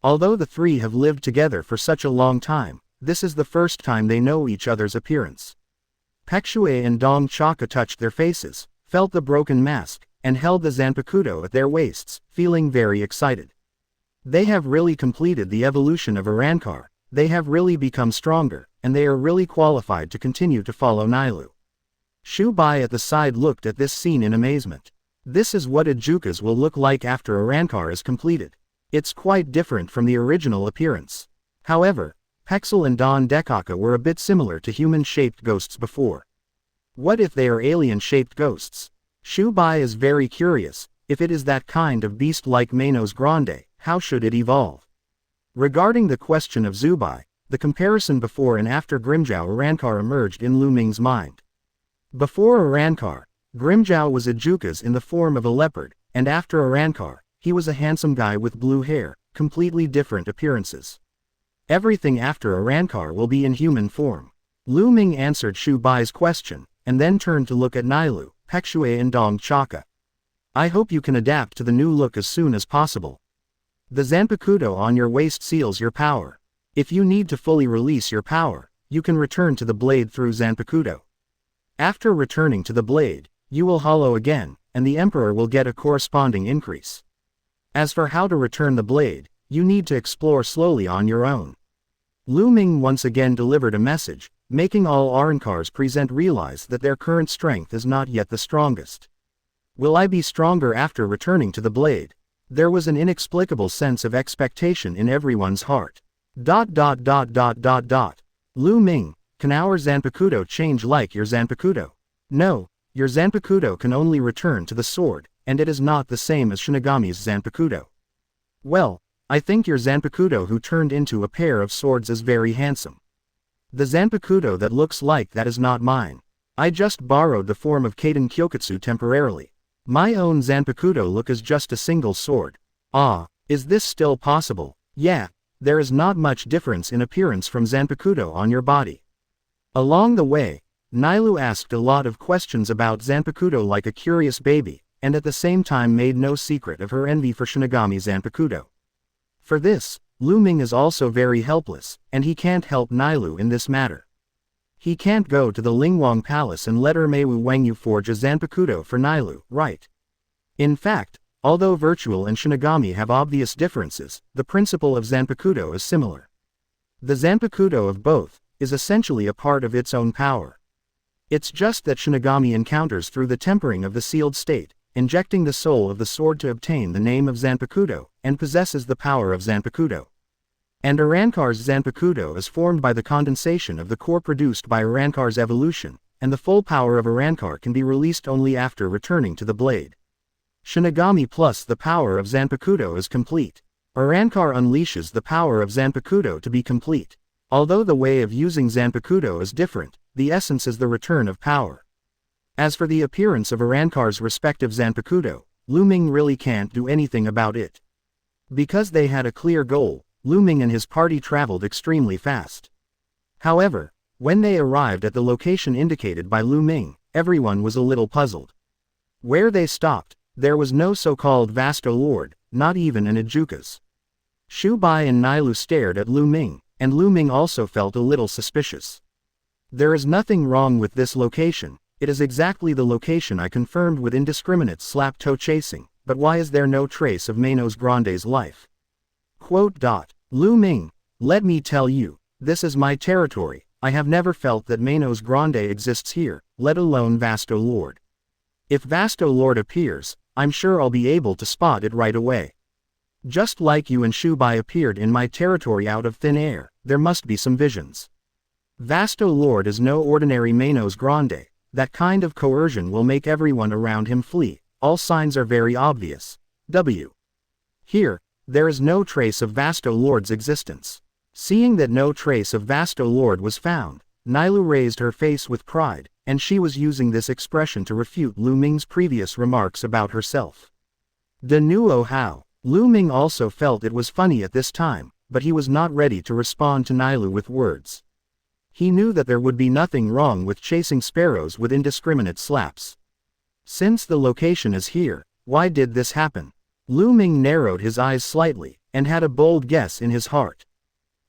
Although the three have lived together for such a long time, this is the first time they know each other's appearance. Pekshue and Dong Chaka touched their faces, felt the broken mask, and held the Zanpakuto at their waists, feeling very excited. They have really completed the evolution of Arankar, they have really become stronger, and they are really qualified to continue to follow Nailu. Shu Bai at the side looked at this scene in amazement. This is what Ajukas will look like after Arankar is completed. It's quite different from the original appearance. However, Pexel and Don Dekaka were a bit similar to human-shaped ghosts before. What if they are alien-shaped ghosts? Shu Bai is very curious. If it is that kind of beast like Manos Grande, how should it evolve? Regarding the question of Zubai, the comparison before and after Grimjow Arankar emerged in Lu Ming's mind. Before Arankar, Grimjow was Ajukas in the form of a leopard, and after Arankar, he was a handsome guy with blue hair, completely different appearances. Everything after Arankar will be in human form. Lu Ming answered Shu Bai's question, and then turned to look at Nailu, Pekshue and Dong Chaka. I hope you can adapt to the new look as soon as possible. The Zanpakuto on your waist seals your power. If you need to fully release your power, you can return to the blade through Zanpakuto. After returning to the blade, you will hollow again, and the Emperor will get a corresponding increase. As for how to return the blade, you need to explore slowly on your own. Lu Ming once again delivered a message, making all Arankars present realize that their current strength is not yet the strongest. Will I be stronger after returning to the blade? There was an inexplicable sense of expectation in everyone's heart. Lu Ming, can our Zanpakuto change like your Zanpakuto? No, your Zanpakuto can only return to the sword, and it is not the same as Shinigami's Zanpakuto. Well, I think your Zanpakuto who turned into a pair of swords is very handsome. The Zanpakuto that looks like that is not mine. I just borrowed the form of Kaden Kyokutsu temporarily. My own Zanpakuto look is just a single sword. Ah, is this still possible? Yeah, there is not much difference in appearance from Zanpakuto on your body. Along the way, Nailu asked a lot of questions about Zanpakuto like a curious baby, and at the same time made no secret of her envy for Shinigami Zanpakuto. For this, Lu Ming is also very helpless, and he can't help Nailu in this matter. He can't go to the Lingwang Palace and let Ermewu Wangyu forge a Zanpakuto for Nailu, right? In fact, although Virtual and Shinigami have obvious differences, the principle of Zanpakuto is similar. The Zanpakuto of both is essentially a part of its own power. It's just that Shinigami encounters through the tempering of the sealed state, injecting the soul of the sword to obtain the name of Zanpakuto, and possesses the power of Zanpakuto. And Arankar's Zanpakuto is formed by the condensation of the core produced by Arankar's evolution, and the full power of Arankar can be released only after returning to the blade. Shinigami plus the power of Zanpakuto is complete. Arankar unleashes the power of Zanpakuto to be complete. Although the way of using Zanpakuto is different, the essence is the return of power. As for the appearance of Arankar's respective Zanpakuto, Lu Ming really can't do anything about it. Because they had a clear goal, Lu Ming and his party traveled extremely fast. However, when they arrived at the location indicated by Lu Ming, everyone was a little puzzled. Where they stopped, there was no so-called Vasto Lord, not even an Ajukas. Shu Bai and Nailu stared at Lu Ming, and Lu Ming also felt a little suspicious. There is nothing wrong with this location, it is exactly the location I confirmed with indiscriminate slap-toe chasing, but why is there no trace of Manos Grande's life? Lu Ming, let me tell you, this is my territory, I have never felt that Manos Grande exists here, let alone Vasto Lord. If Vasto Lord appears, I'm sure I'll be able to spot it right away. Just like you and Shubai appeared in my territory out of thin air, there must be some visions. Vasto Lord is no ordinary Manos Grande. That kind of coercion will make everyone around him flee. All signs are very obvious. Here, there is no trace of Vasto Lord's existence. Seeing that no trace of Vasto Lord was found, Nailu raised her face with pride, and she was using this expression to refute Lu Ming's previous remarks about herself. De nuo how? Lu Ming also felt it was funny at this time, but he was not ready to respond to Nailu with words. He knew that there would be nothing wrong with chasing sparrows with indiscriminate slaps. Since the location is here, why did this happen? Lu Ming narrowed his eyes slightly, and had a bold guess in his heart.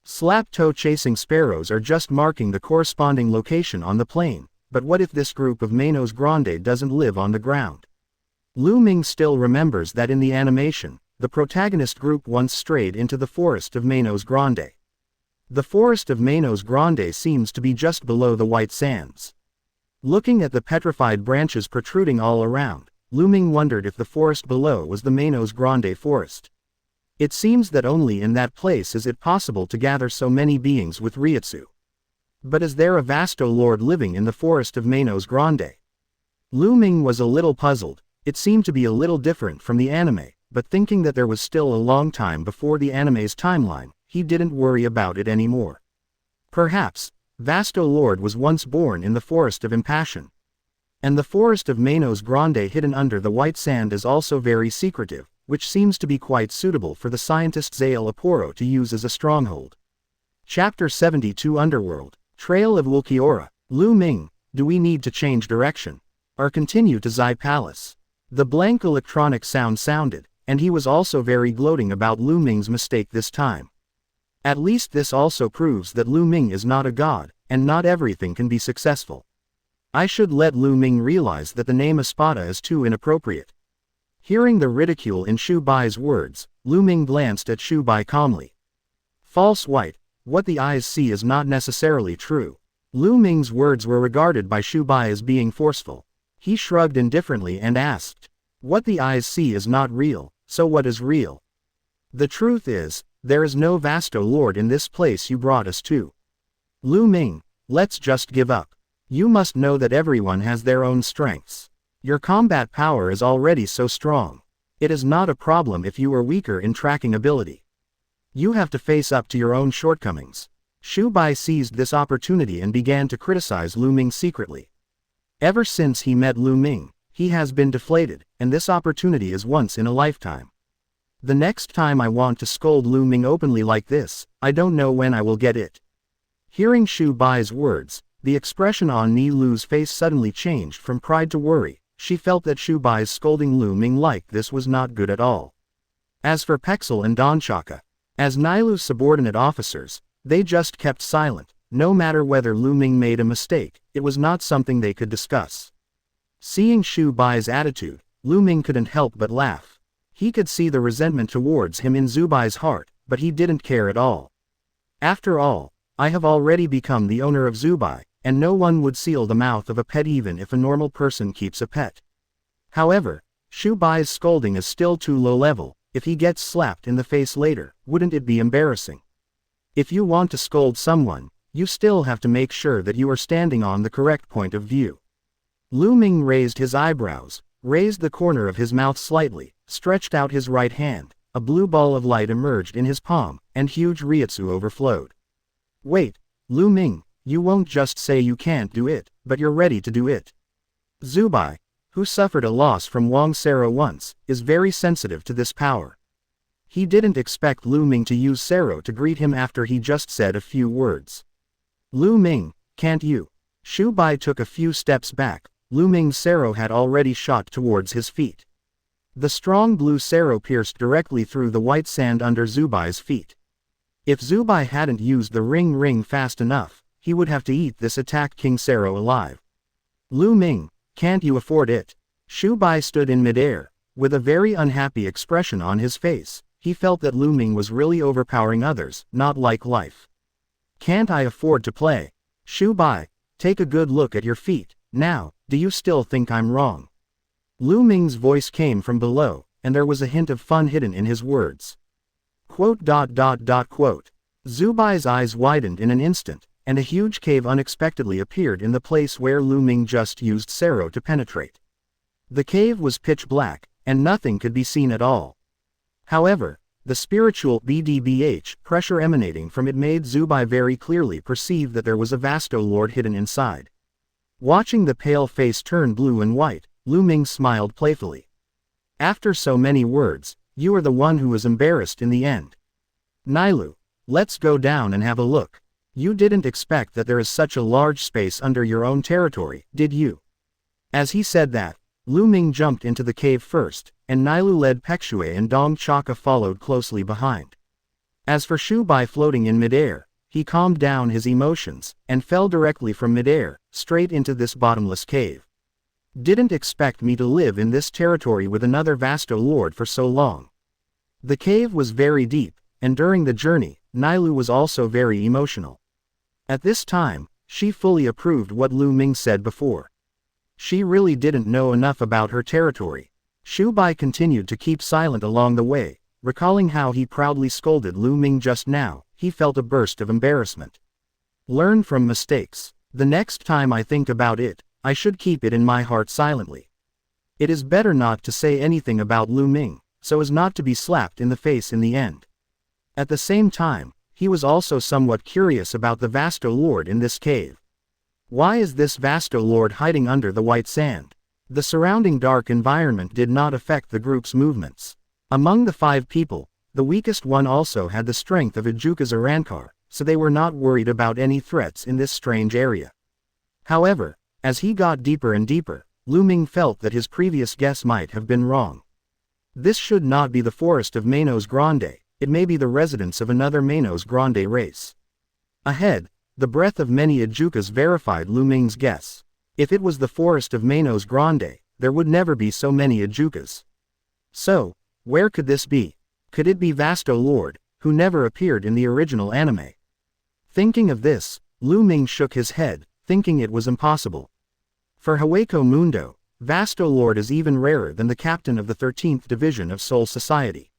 Slap-toe chasing sparrows are just marking the corresponding location on the plane, but what if this group of Manos Grande doesn't live on the ground? Lu Ming still remembers that in the animation, the protagonist group once strayed into the forest of Manos Grande. The forest of Manos Grande seems to be just below the white sands. Looking at the petrified branches protruding all around, Lu Ming wondered if the forest below was the Manos Grande forest. It seems that only in that place is it possible to gather so many beings with Reiatsu. But is there a Vasto Lord living in the forest of Manos Grande? Lu Ming was a little puzzled. It seemed to be a little different from the anime, but thinking that there was still a long time before the anime's timeline, he didn't worry about it anymore. Perhaps, Vasto Lord was once born in the Forest of Impassion. And the Forest of Manos Grande hidden under the white sand is also very secretive, which seems to be quite suitable for the scientist Zael Aporo to use as a stronghold. Chapter 72 Underworld, Trail of Wulkiora. Lu Ming, do we need to change direction? Or continue to Zai Palace? The blank electronic sound sounded, and he was also very gloating about Lu Ming's mistake this time. At least this also proves that Lu Ming is not a god, and not everything can be successful. I should let Lu Ming realize that the name Espada is too inappropriate. Hearing the ridicule in Shu Bai's words, Lu Ming glanced at Shu Bai calmly. False white, what the eyes see is not necessarily true. Lu Ming's words were regarded by Shu Bai as being forceful. He shrugged indifferently and asked, what the eyes see is not real, so what is real? The truth is, there is no Vasto Lord in this place you brought us to. Lu Ming, let's just give up. You must know that everyone has their own strengths. Your combat power is already so strong. It is not a problem if you are weaker in tracking ability. You have to face up to your own shortcomings. Shu Bai seized this opportunity and began to criticize Lu Ming secretly. Ever since he met Lu Ming, he has been deflated, and this opportunity is once in a lifetime. The next time I want to scold Lu Ming openly like this, I don't know when I will get it. Hearing Shu Bai's words, the expression on Ni Lu's face suddenly changed from pride to worry. She felt that Shu Bai's scolding Lu Ming like this was not good at all. As for Pexel and Donchaka, as Nilu's subordinate officers, they just kept silent. No matter whether Lu Ming made a mistake, it was not something they could discuss. Seeing Shu Bai's attitude, Lu Ming couldn't help but laugh. He could see the resentment towards him in Zubai's heart, but he didn't care at all. After all, I have already become the owner of Zubai, and no one would seal the mouth of a pet even if a normal person keeps a pet. However, Shu Bai's scolding is still too low level. If he gets slapped in the face later, wouldn't it be embarrassing? If you want to scold someone, you still have to make sure that you are standing on the correct point of view. Lu Ming raised his eyebrows, raised the corner of his mouth slightly, stretched out his right hand, a blue ball of light emerged in his palm, and huge Reiatsu overflowed. Wait, Lu Ming, you won't just say you can't do it, but you're ready to do it. Zubai, who suffered a loss from Wang Sero once, is very sensitive to this power. He didn't expect Lu Ming to use Sero to greet him after he just said a few words. Lu Ming, can't you? Shu Bai took a few steps back. Lu Ming's Sero had already shot towards his feet. The strong blue Sero pierced directly through the white sand under Zubai's feet. If Zubai hadn't used the ring fast enough, he would have to eat this attack King Sero alive. Lu Ming, can't you afford it? Shu Bai stood in midair, with a very unhappy expression on his face. He felt that Lu Ming was really overpowering others, not like life. Can't I afford to play? Shu Bai, take a good look at your feet. Now, do you still think I'm wrong? Lu Ming's voice came from below, and there was a hint of fun hidden in his words. Zubai's eyes widened in an instant, and a huge cave unexpectedly appeared in the place where Lu Ming just used Sero to penetrate. The cave was pitch black, and nothing could be seen at all. However, the spiritual BDBH pressure emanating from it made Zubai very clearly perceive that there was a Vasto Lord hidden inside. Watching the pale face turn blue and white, Lu Ming smiled playfully. After so many words, you are the one who was embarrassed in the end. Nailu, let's go down and have a look. You didn't expect that there is such a large space under your own territory, did you? As he said that, Lu Ming jumped into the cave first, and Nailu led Pekshue and Dong Chaka followed closely behind. As for Zubai floating in midair, he calmed down his emotions, and fell directly from midair, straight into this bottomless cave. Didn't expect me to live in this territory with another Vasto Lord for so long. The cave was very deep, and during the journey, Nailu was also very emotional. At this time, she fully approved what Lu Ming said before. She really didn't know enough about her territory. Zubai continued to keep silent along the way, recalling how he proudly scolded Lu Ming just now. He felt a burst of embarrassment. Learn from mistakes. The next time I think about it, I should keep it in my heart silently. It is better not to say anything about Lu Ming, so as not to be slapped in the face in the end. At the same time, he was also somewhat curious about the Vasto Lord in this cave. Why is this Vasto Lord hiding under the white sand? The surrounding dark environment did not affect the group's movements. Among the 5 people, the weakest one also had the strength of Ijuka's Arankar, so they were not worried about any threats in this strange area. However, as he got deeper and deeper, Lu Ming felt that his previous guess might have been wrong. This should not be the forest of Manos Grande, it may be the residence of another Manos Grande race. Ahead, the breath of many Ijukas verified Lu Ming's guess. If it was the forest of Manos Grande, there would never be so many Ijukas. So, where could this be? Could it be Vasto Lord, who never appeared in the original anime? Thinking of this, Lu Ming shook his head, thinking it was impossible. For Hueco Mundo, Vasto Lord is even rarer than the captain of the 13th Division of Soul Society.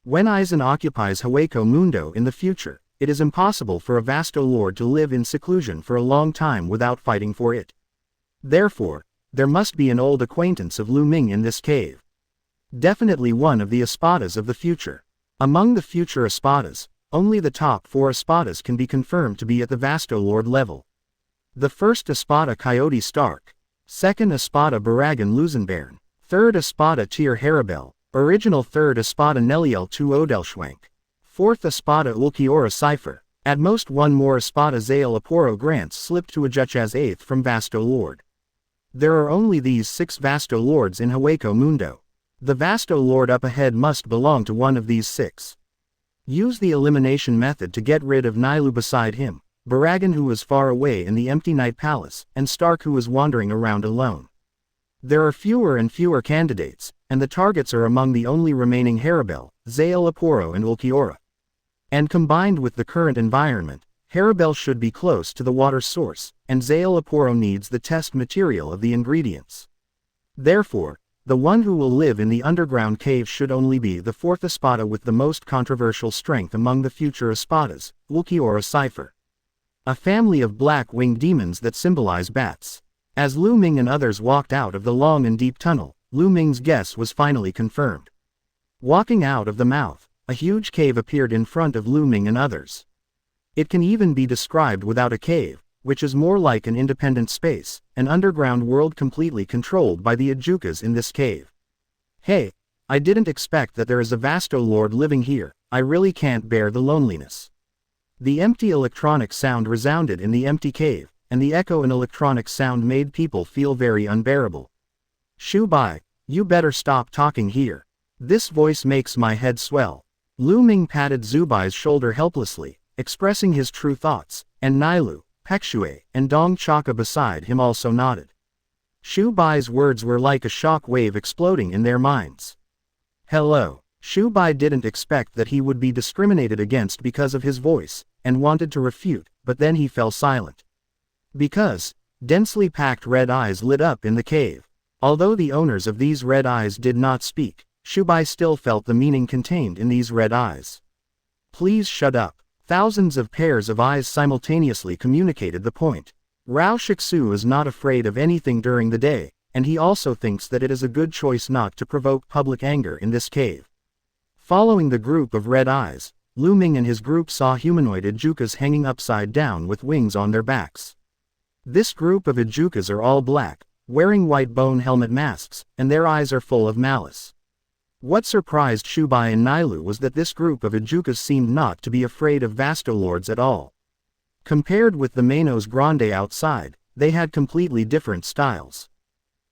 When Aizen occupies Hueco Mundo in the future, it is impossible for a Vasto Lord to live in seclusion for a long time without fighting for it. Therefore, there must be an old acquaintance of Lu Ming in this cave. Definitely one of the Espadas of the future. Among the future Espadas, only the top 4 Espadas can be confirmed to be at the Vasto Lord level. The first Espada Coyote Stark, second Espada Baragan Luzenbairn, third Espada Tier Harabel, original third Espada Neliel Tu Odelschwenk, fourth Espada Ulquiorra Cipher, at most one more Espada Zael Aporo grants slipped to Ajuch as 8th from Vasto Lord. There are only these 6 Vasto Lords in Hueco Mundo. The Vasto Lord up ahead must belong to one of these 6. Use the elimination method to get rid of Nailu beside him, Baragan who is far away in the empty night palace, and Stark who is wandering around alone. There are fewer and fewer candidates, and the targets are among the only remaining Harabel, Zael Aporo and Ulquiorra. And combined with the current environment, Harabel should be close to the water source, and Zael Aporo needs the test material of the ingredients. Therefore, the one who will live in the underground cave should only be the 4th Espada with the most controversial strength among the future Espadas, Ulquiorra Cipher. A family of black-winged demons that symbolize bats. As Lu Ming and others walked out of the long and deep tunnel, Lu Ming's guess was finally confirmed. Walking out of the mouth, a huge cave appeared in front of Lu Ming and others. It can even be described without a cave, which is more like an independent space, an underground world completely controlled by the Ijukas in this cave. Hey, I didn't expect that there is a Vasto Lord living here, I really can't bear the loneliness. The empty electronic sound resounded in the empty cave, and the echo and electronic sound made people feel very unbearable. Zubai, you better stop talking here. This voice makes my head swell. Lu Ming patted Zubai's shoulder helplessly, expressing his true thoughts, and Nailu, Pekshue, and Dong Chaka beside him also nodded. Zubai's words were like a shock wave exploding in their minds. Hello. Zubai didn't expect that he would be discriminated against because of his voice, and wanted to refute, but then he fell silent. Because, densely packed red eyes lit up in the cave. Although the owners of these red eyes did not speak, Shubai still felt the meaning contained in these red eyes. Please shut up. Thousands of pairs of eyes simultaneously communicated the point. Rao Shiksu is not afraid of anything during the day, and he also thinks that it is a good choice not to provoke public anger in this cave. Following the group of red eyes, Lu Ming and his group saw humanoid Ijukas hanging upside down with wings on their backs. This group of Ijukas are all black, wearing white bone helmet masks, and their eyes are full of malice. What surprised Shubai and Nailu was that this group of Ijukas seemed not to be afraid of Vasto Lords at all. Compared with the Manos Grande outside, they had completely different styles.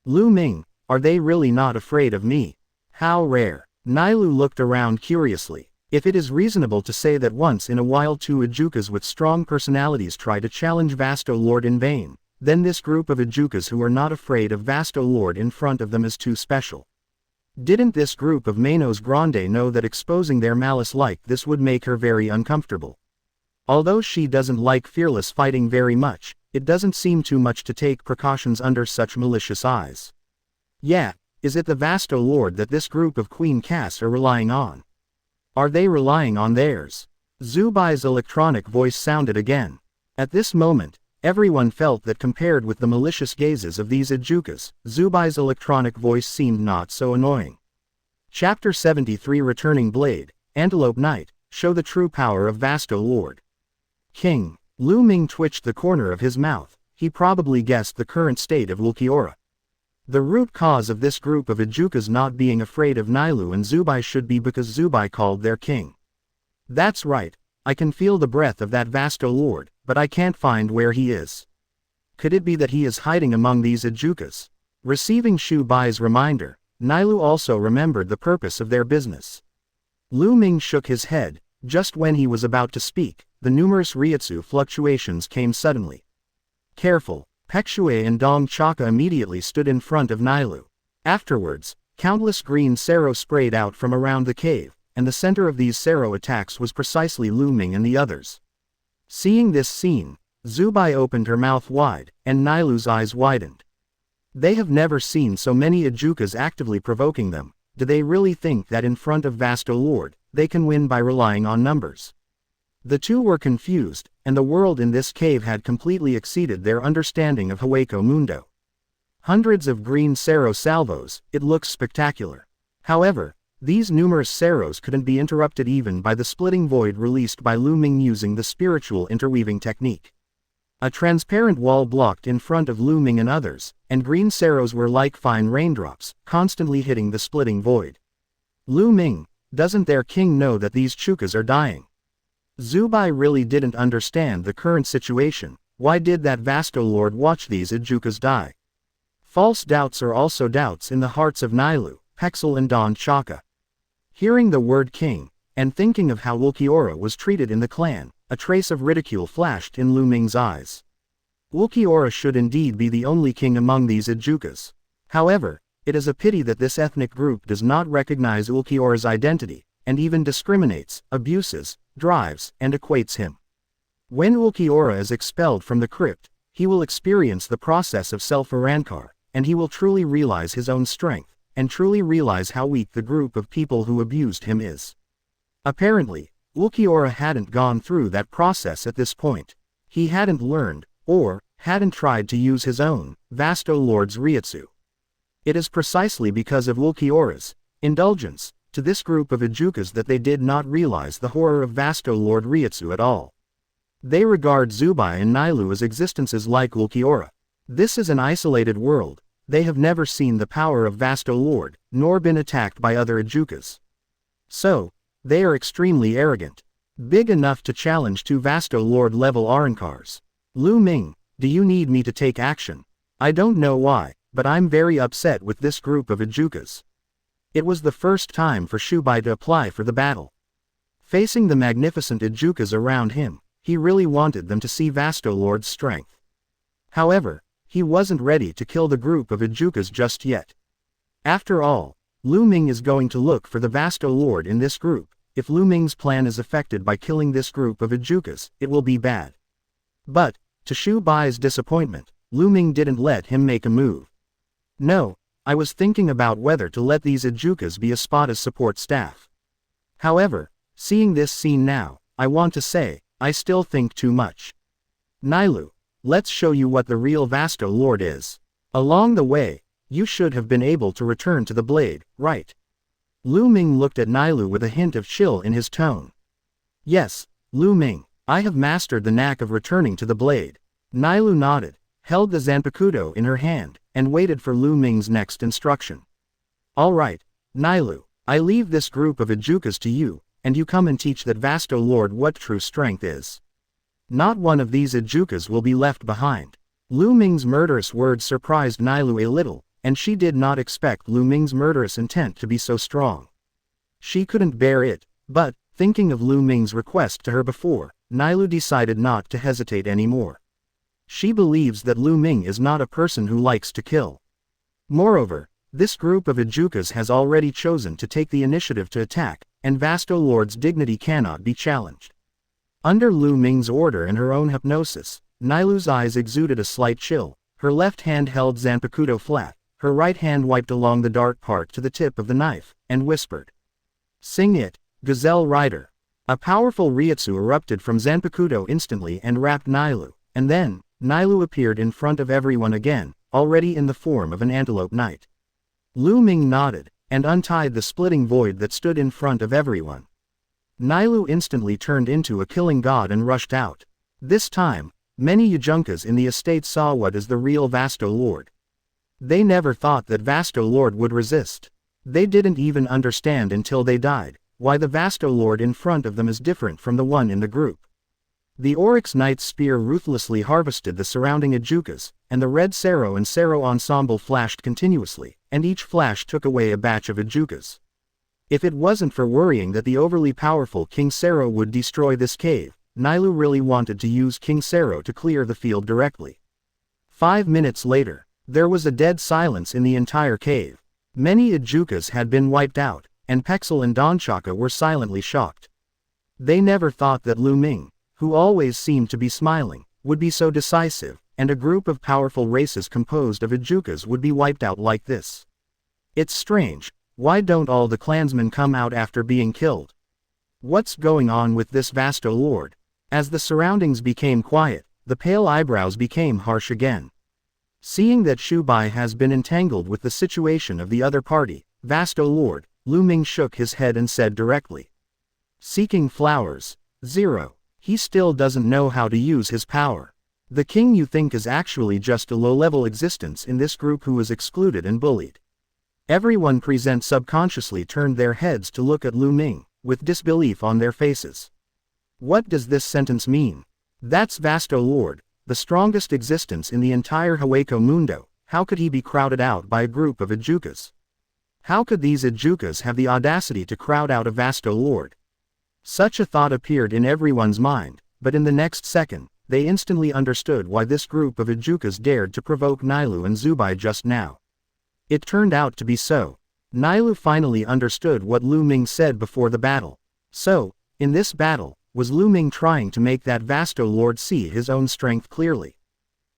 Lu Ming, are they really not afraid of me? How rare. Nailu looked around curiously. If it is reasonable to say that once in a while two Ijukas with strong personalities try to challenge Vasto Lord in vain, then this group of Ijukas who are not afraid of Vasto Lord in front of them is too special. Didn't this group of Manos Grande know that exposing their malice like this would make her very uncomfortable? Although she doesn't like fearless fighting very much, it doesn't seem too much to take precautions under such malicious eyes. Yeah, is it the Vasto Lord that this group of Queen casts are relying on? Are they relying on theirs? Zubai's electronic voice sounded again. At this moment, everyone felt that compared with the malicious gazes of these Ijukas, Zubai's electronic voice seemed not so annoying. Chapter 73 Returning Blade, Antelope Knight, show the true power of Vasto Lord. King. Lu Ming twitched the corner of his mouth. He probably guessed the current state of Ulquiorra. The root cause of this group of Ijukas not being afraid of Nailu and Zubai should be because Zubai called their king. That's right, I can feel the breath of that Vasto Lord, but I can't find where he is. Could it be that he is hiding among these Ijukas? Receiving Shubai's reminder, Nailu also remembered the purpose of their business. Lu Ming shook his head. Just when he was about to speak, the numerous Reiatsu fluctuations came suddenly. Careful. Pekshue and Dong Chaka immediately stood in front of Nailu. Afterwards, countless green Sero sprayed out from around the cave, and the center of these Sero attacks was precisely Lu Ming and the others. Seeing this scene, Zubai opened her mouth wide, and Nailu's eyes widened. They have never seen so many Ijukas actively provoking them. Do they really think that in front of Vasto Lord, they can win by relying on numbers? The two were confused, and the world in this cave had completely exceeded their understanding of Hueco Mundo. Hundreds of green Sero salvos, it looks spectacular. However, these numerous Seros couldn't be interrupted even by the splitting void released by Lu Ming using the spiritual interweaving technique. A transparent wall blocked in front of Lu Ming and others, and green Seros were like fine raindrops, constantly hitting the splitting void. Lu Ming, doesn't their king know that these Chukas are dying? Zubai really didn't understand the current situation. Why did that Vasto Lord watch these Ijukas die? False doubts are also doubts in the hearts of Nailu, Pexel and Don Chaka. Hearing the word king, and thinking of how Ulquiorra was treated in the clan, a trace of ridicule flashed in Lu Ming's eyes. Ulquiorra should indeed be the only king among these Ijukas. However, it is a pity that this ethnic group does not recognize Ulquiorra's identity, and even discriminates, abuses, drives, and equates him. When Ulquiorra is expelled from the crypt, he will experience the process of self-arankar, and he will truly realize his own strength, and truly realize how weak the group of people who abused him is. Apparently, Ulquiorra hadn't gone through that process at this point. He hadn't learned, or hadn't tried to use his own, Vasto Lord's Reiatsu. It is precisely because of Ulquiorra's indulgence to this group of Ijukas that they did not realize the horror of Vasto Lord Reiatsu at all. They regard Zubai and Nailu as existences like Ulquiorra. This is an isolated world. They have never seen the power of Vasto Lord, nor been attacked by other Ijukas. So, they are extremely arrogant. Big enough to challenge two Vasto Lord level Arankars. Lu Ming, do you need me to take action? I don't know why, but I'm very upset with this group of Ijukas. It was the first time for Shubai to apply for the battle. Facing the magnificent Ijukas around him, he really wanted them to see Vasto Lord's strength. However, he wasn't ready to kill the group of Ijukas just yet. After all, Lu Ming is going to look for the Vasto Lord in this group. If Lu Ming's plan is affected by killing this group of Ijukas, it will be bad. But, to Shubai's disappointment, Lu Ming didn't let him make a move. No, I was thinking about whether to let these Ejukas be Espada's support staff. However, seeing this scene now, I want to say, I still think too much. Nailu, let's show you what the real Vasto Lord is. Along the way, you should have been able to return to the blade, right? Lu Ming looked at Nailu with a hint of chill in his tone. Yes, Lu Ming, I have mastered the knack of returning to the blade. Nailu nodded, held the Zanpakuto in her hand, and waited for Lu Ming's next instruction. All right, Nailu, I leave this group of Ejukas to you, and you come and teach that Vasto Lord what true strength is. Not one of these Ejukas will be left behind. Lu Ming's murderous words surprised Nailu a little, and she did not expect Lu Ming's murderous intent to be so strong. She couldn't bear it, but, thinking of Lu Ming's request to her before, Nailu decided not to hesitate anymore. She believes that Lu Ming is not a person who likes to kill. Moreover, this group of Ejukas has already chosen to take the initiative to attack, and Vasto Lord's dignity cannot be challenged. Under Lu Ming's order and her own hypnosis, Nailu's eyes exuded a slight chill, her left hand held Zanpakuto flat, her right hand wiped along the dark part to the tip of the knife, and whispered. Sing it, Gazelle Rider. A powerful Reiatsu erupted from Zanpakuto instantly and wrapped Nailu, and then, Nailu appeared in front of everyone again, already in the form of an antelope knight. Lu Ming nodded, and untied the splitting void that stood in front of everyone. Nailu instantly turned into a killing god and rushed out. This time, many Yajunkas in the estate saw what is the real Vasto Lord. They never thought that Vasto Lord would resist. They didn't even understand until they died, why the Vasto Lord in front of them is different from the one in the group. The Oryx Knight's spear ruthlessly harvested the surrounding Ejukas, and the red Sero and Sero ensemble flashed continuously, and each flash took away a batch of Ejukas. If it wasn't for worrying that the overly powerful King Sero would destroy this cave, Nailu really wanted to use King Sero to clear the field directly. 5 minutes later, there was a dead silence in the entire cave. Many Ejukas had been wiped out, and Pexel and Donchaka were silently shocked. They never thought that Lu Ming, who always seemed to be smiling, would be so decisive, and a group of powerful races composed of Ejukas would be wiped out like this. It's strange, why don't all the clansmen come out after being killed? What's going on with this Vasto Lord? As the surroundings became quiet, the pale eyebrows became harsh again. Seeing that Shikai has been entangled with the situation of the other party, Vasto Lord, Lu Ming shook his head and said directly. Seeking flowers. 0. He still doesn't know how to use his power. The king you think is actually just a low-level existence in this group who is excluded and bullied. Everyone present subconsciously turned their heads to look at Lu Ming, with disbelief on their faces. What does this sentence mean? That's Vasto Lord, the strongest existence in the entire Hueco Mundo. How could he be crowded out by a group of Ejukas? How could these Ejukas have the audacity to crowd out a Vasto Lord? Such a thought appeared in everyone's mind, but in the next second, they instantly understood why this group of Ejukas dared to provoke Nailu and Zubai just now. It turned out to be so. Nailu finally understood what Lu Ming said before the battle. So, in this battle, was Lu Ming trying to make that Vasto Lord see his own strength clearly?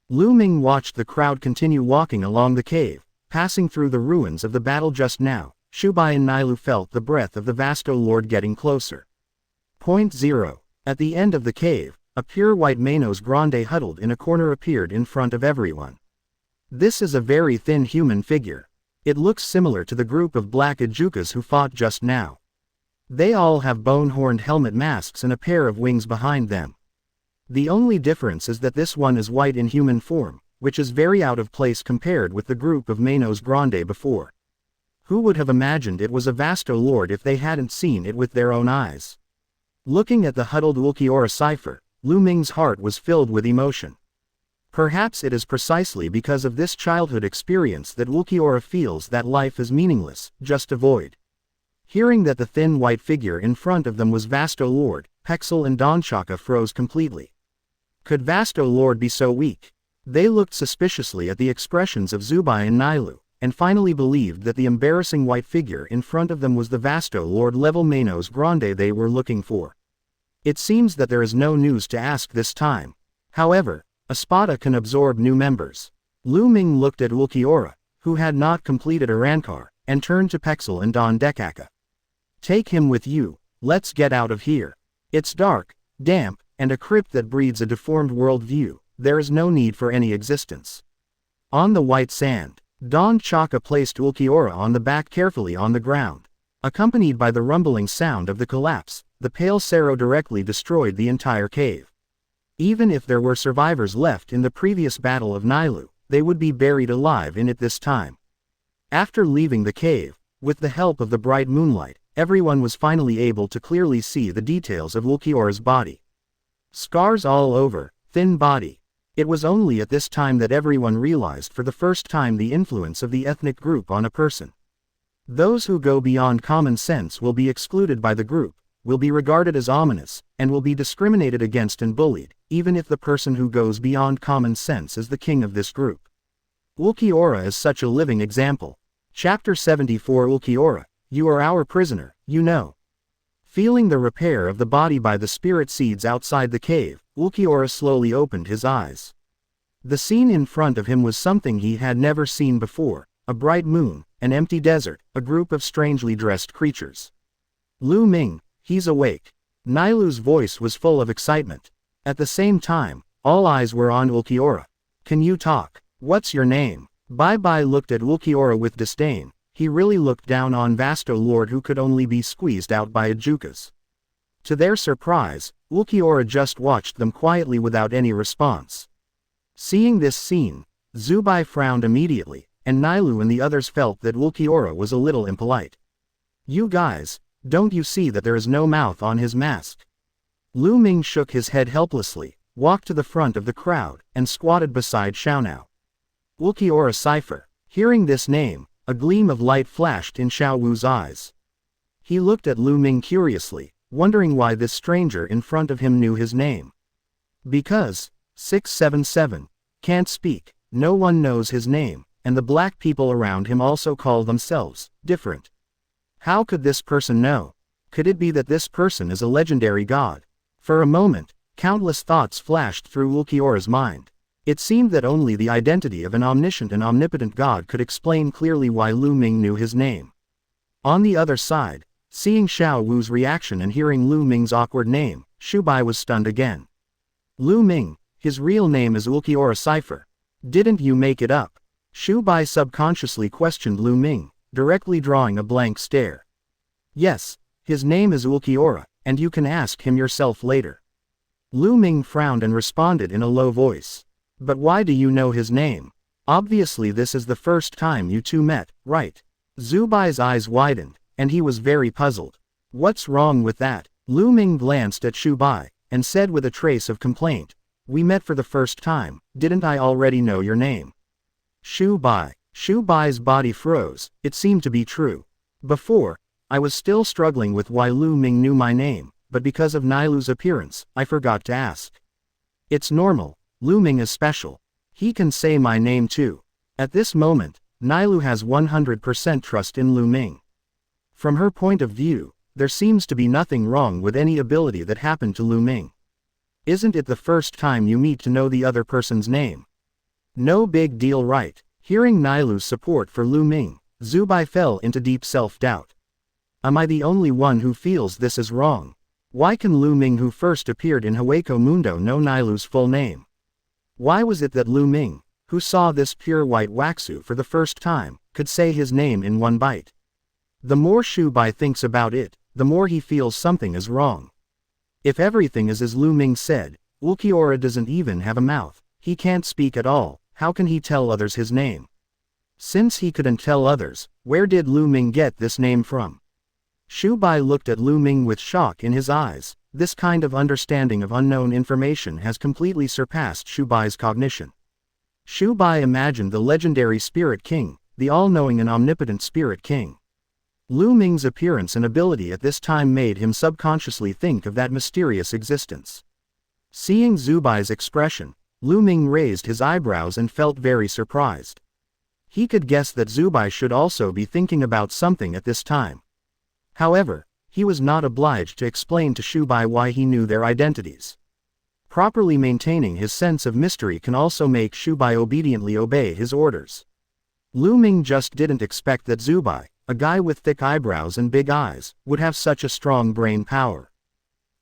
Lu Ming watched the crowd continue walking along the cave, passing through the ruins of the battle just now. Shikai and Nailu felt the breath of the Vasto Lord getting closer. 0. At the end of the cave, a pure white Manos Grande huddled in a corner appeared in front of everyone. This is a very thin human figure. It looks similar to the group of black Ejukas who fought just now. They all have bone-horned helmet masks and a pair of wings behind them. The only difference is that this one is white in human form, which is very out of place compared with the group of Manos Grande before. Who would have imagined it was a Vasto Lord if they hadn't seen it with their own eyes? Looking at the huddled Ulquiorra cipher, Lu Ming's heart was filled with emotion. Perhaps it is precisely because of this childhood experience that Ulquiorra feels that life is meaningless, just a void. Hearing that the thin white figure in front of them was Vasto Lord, Pexel and Donchaka froze completely. Could Vasto Lord be so weak? They looked suspiciously at the expressions of Zubai and Nailu, and finally believed that the embarrassing white figure in front of them was the Vasto Lord level Manos Grande they were looking for. It seems that there is no news to ask this time. However, Espada can absorb new members. Lu Ming looked at Ulquiorra, who had not completed a rankar, and turned to Pexel and Don Dekaka. Take him with you, let's get out of here. It's dark, damp, and a crypt that breeds a deformed worldview, there is no need for any existence. On the white sand, Don Chaka placed Ulquiorra on the back carefully on the ground. Accompanied by the rumbling sound of the collapse, the pale Cerro directly destroyed the entire cave. Even if there were survivors left in the previous battle of Nailu, they would be buried alive in it this time. After leaving the cave, with the help of the bright moonlight, everyone was finally able to clearly see the details of Ulquiorra's body. Scars all over, thin body. It was only at this time that everyone realized for the first time the influence of the ethnic group on a person. Those who go beyond common sense will be excluded by the group, will be regarded as ominous, and will be discriminated against and bullied, even if the person who goes beyond common sense is the king of this group. Ulquiorra is such a living example. Chapter 74 Ulquiorra, you are our prisoner, you know. Feeling the repair of the body by the spirit seeds outside the cave, Ulquiorra slowly opened his eyes. The scene in front of him was something he had never seen before, a bright moon, an empty desert, a group of strangely dressed creatures. Lu Ming, he's awake. Nailu's voice was full of excitement. At the same time, all eyes were on Ulquiorra. Can you talk? What's your name? Bai looked at Ulquiorra with disdain. He really looked down on Vasto Lord who could only be squeezed out by Ajukas. To their surprise, Ulquiorra just watched them quietly without any response. Seeing this scene, Zubai frowned immediately, and Nailu and the others felt that Ulquiorra was a little impolite. You guys, don't you see that there is no mouth on his mask? Lu Ming shook his head helplessly, walked to the front of the crowd, and squatted beside Xiaonao. Ulquiorra cipher. Hearing this name, a gleam of light flashed in Xiao Wu's eyes. He looked at Lu Ming curiously, wondering why this stranger in front of him knew his name. Because, 677, can't speak, no one knows his name, and the black people around him also call themselves different. How could this person know? Could it be that this person is a legendary god? For a moment, countless thoughts flashed through Ulquiorra's mind. It seemed that only the identity of an omniscient and omnipotent god could explain clearly why Lu Ming knew his name. On the other side, seeing Xiao Wu's reaction and hearing Lu Ming's awkward name, Shubai was stunned again. Lu Ming, his real name is Ulquiorra cipher. Didn't you make it up? Shubai subconsciously questioned Lu Ming, directly drawing a blank stare. Yes, his name is Ulquiorra, and you can ask him yourself later. Lu Ming frowned and responded in a low voice. But why do you know his name? Obviously this is the first time you two met, right? Zubai's eyes widened, and he was very puzzled. What's wrong with that? Lu Ming glanced at Shubai, and said with a trace of complaint. We met for the first time, didn't I already know your name? Shubai's body froze, it seemed to be true. Before, I was still struggling with why Lu Ming knew my name, but because of Nailu's appearance, I forgot to ask. It's normal. Lu Ming is special. He can say my name too. At this moment, Nailu has 100% trust in Lu Ming. From her point of view, there seems to be nothing wrong with any ability that happened to Lu Ming. Isn't it the first time you meet to know the other person's name? No big deal, right? Hearing Nailu's support for Lu Ming, Zubai fell into deep self-doubt. Am I the only one who feels this is wrong? Why can Lu Ming, who first appeared in Hueco Mundo, know Nailu's full name? Why was it that Lu Ming, who saw this pure white waxu for the first time, could say his name in one bite? The more Shubai thinks about it, the more he feels something is wrong. If everything is as Lu Ming said, Ulquiorra doesn't even have a mouth, he can't speak at all, how can he tell others his name? Since he couldn't tell others, where did Lu Ming get this name from? Shubai looked at Lu Ming with shock in his eyes. This kind of understanding of unknown information has completely surpassed Shubai's cognition. Shubai imagined the legendary Spirit King, the all-knowing and omnipotent Spirit King. Lu Ming's appearance and ability at this time made him subconsciously think of that mysterious existence. Seeing Zubai's expression, Lu Ming raised his eyebrows and felt very surprised. He could guess that Zubai should also be thinking about something at this time. However, he was not obliged to explain to Shubai why he knew their identities. Properly maintaining his sense of mystery can also make Shubai obediently obey his orders. Lu Ming just didn't expect that Zubai, a guy with thick eyebrows and big eyes, would have such a strong brain power.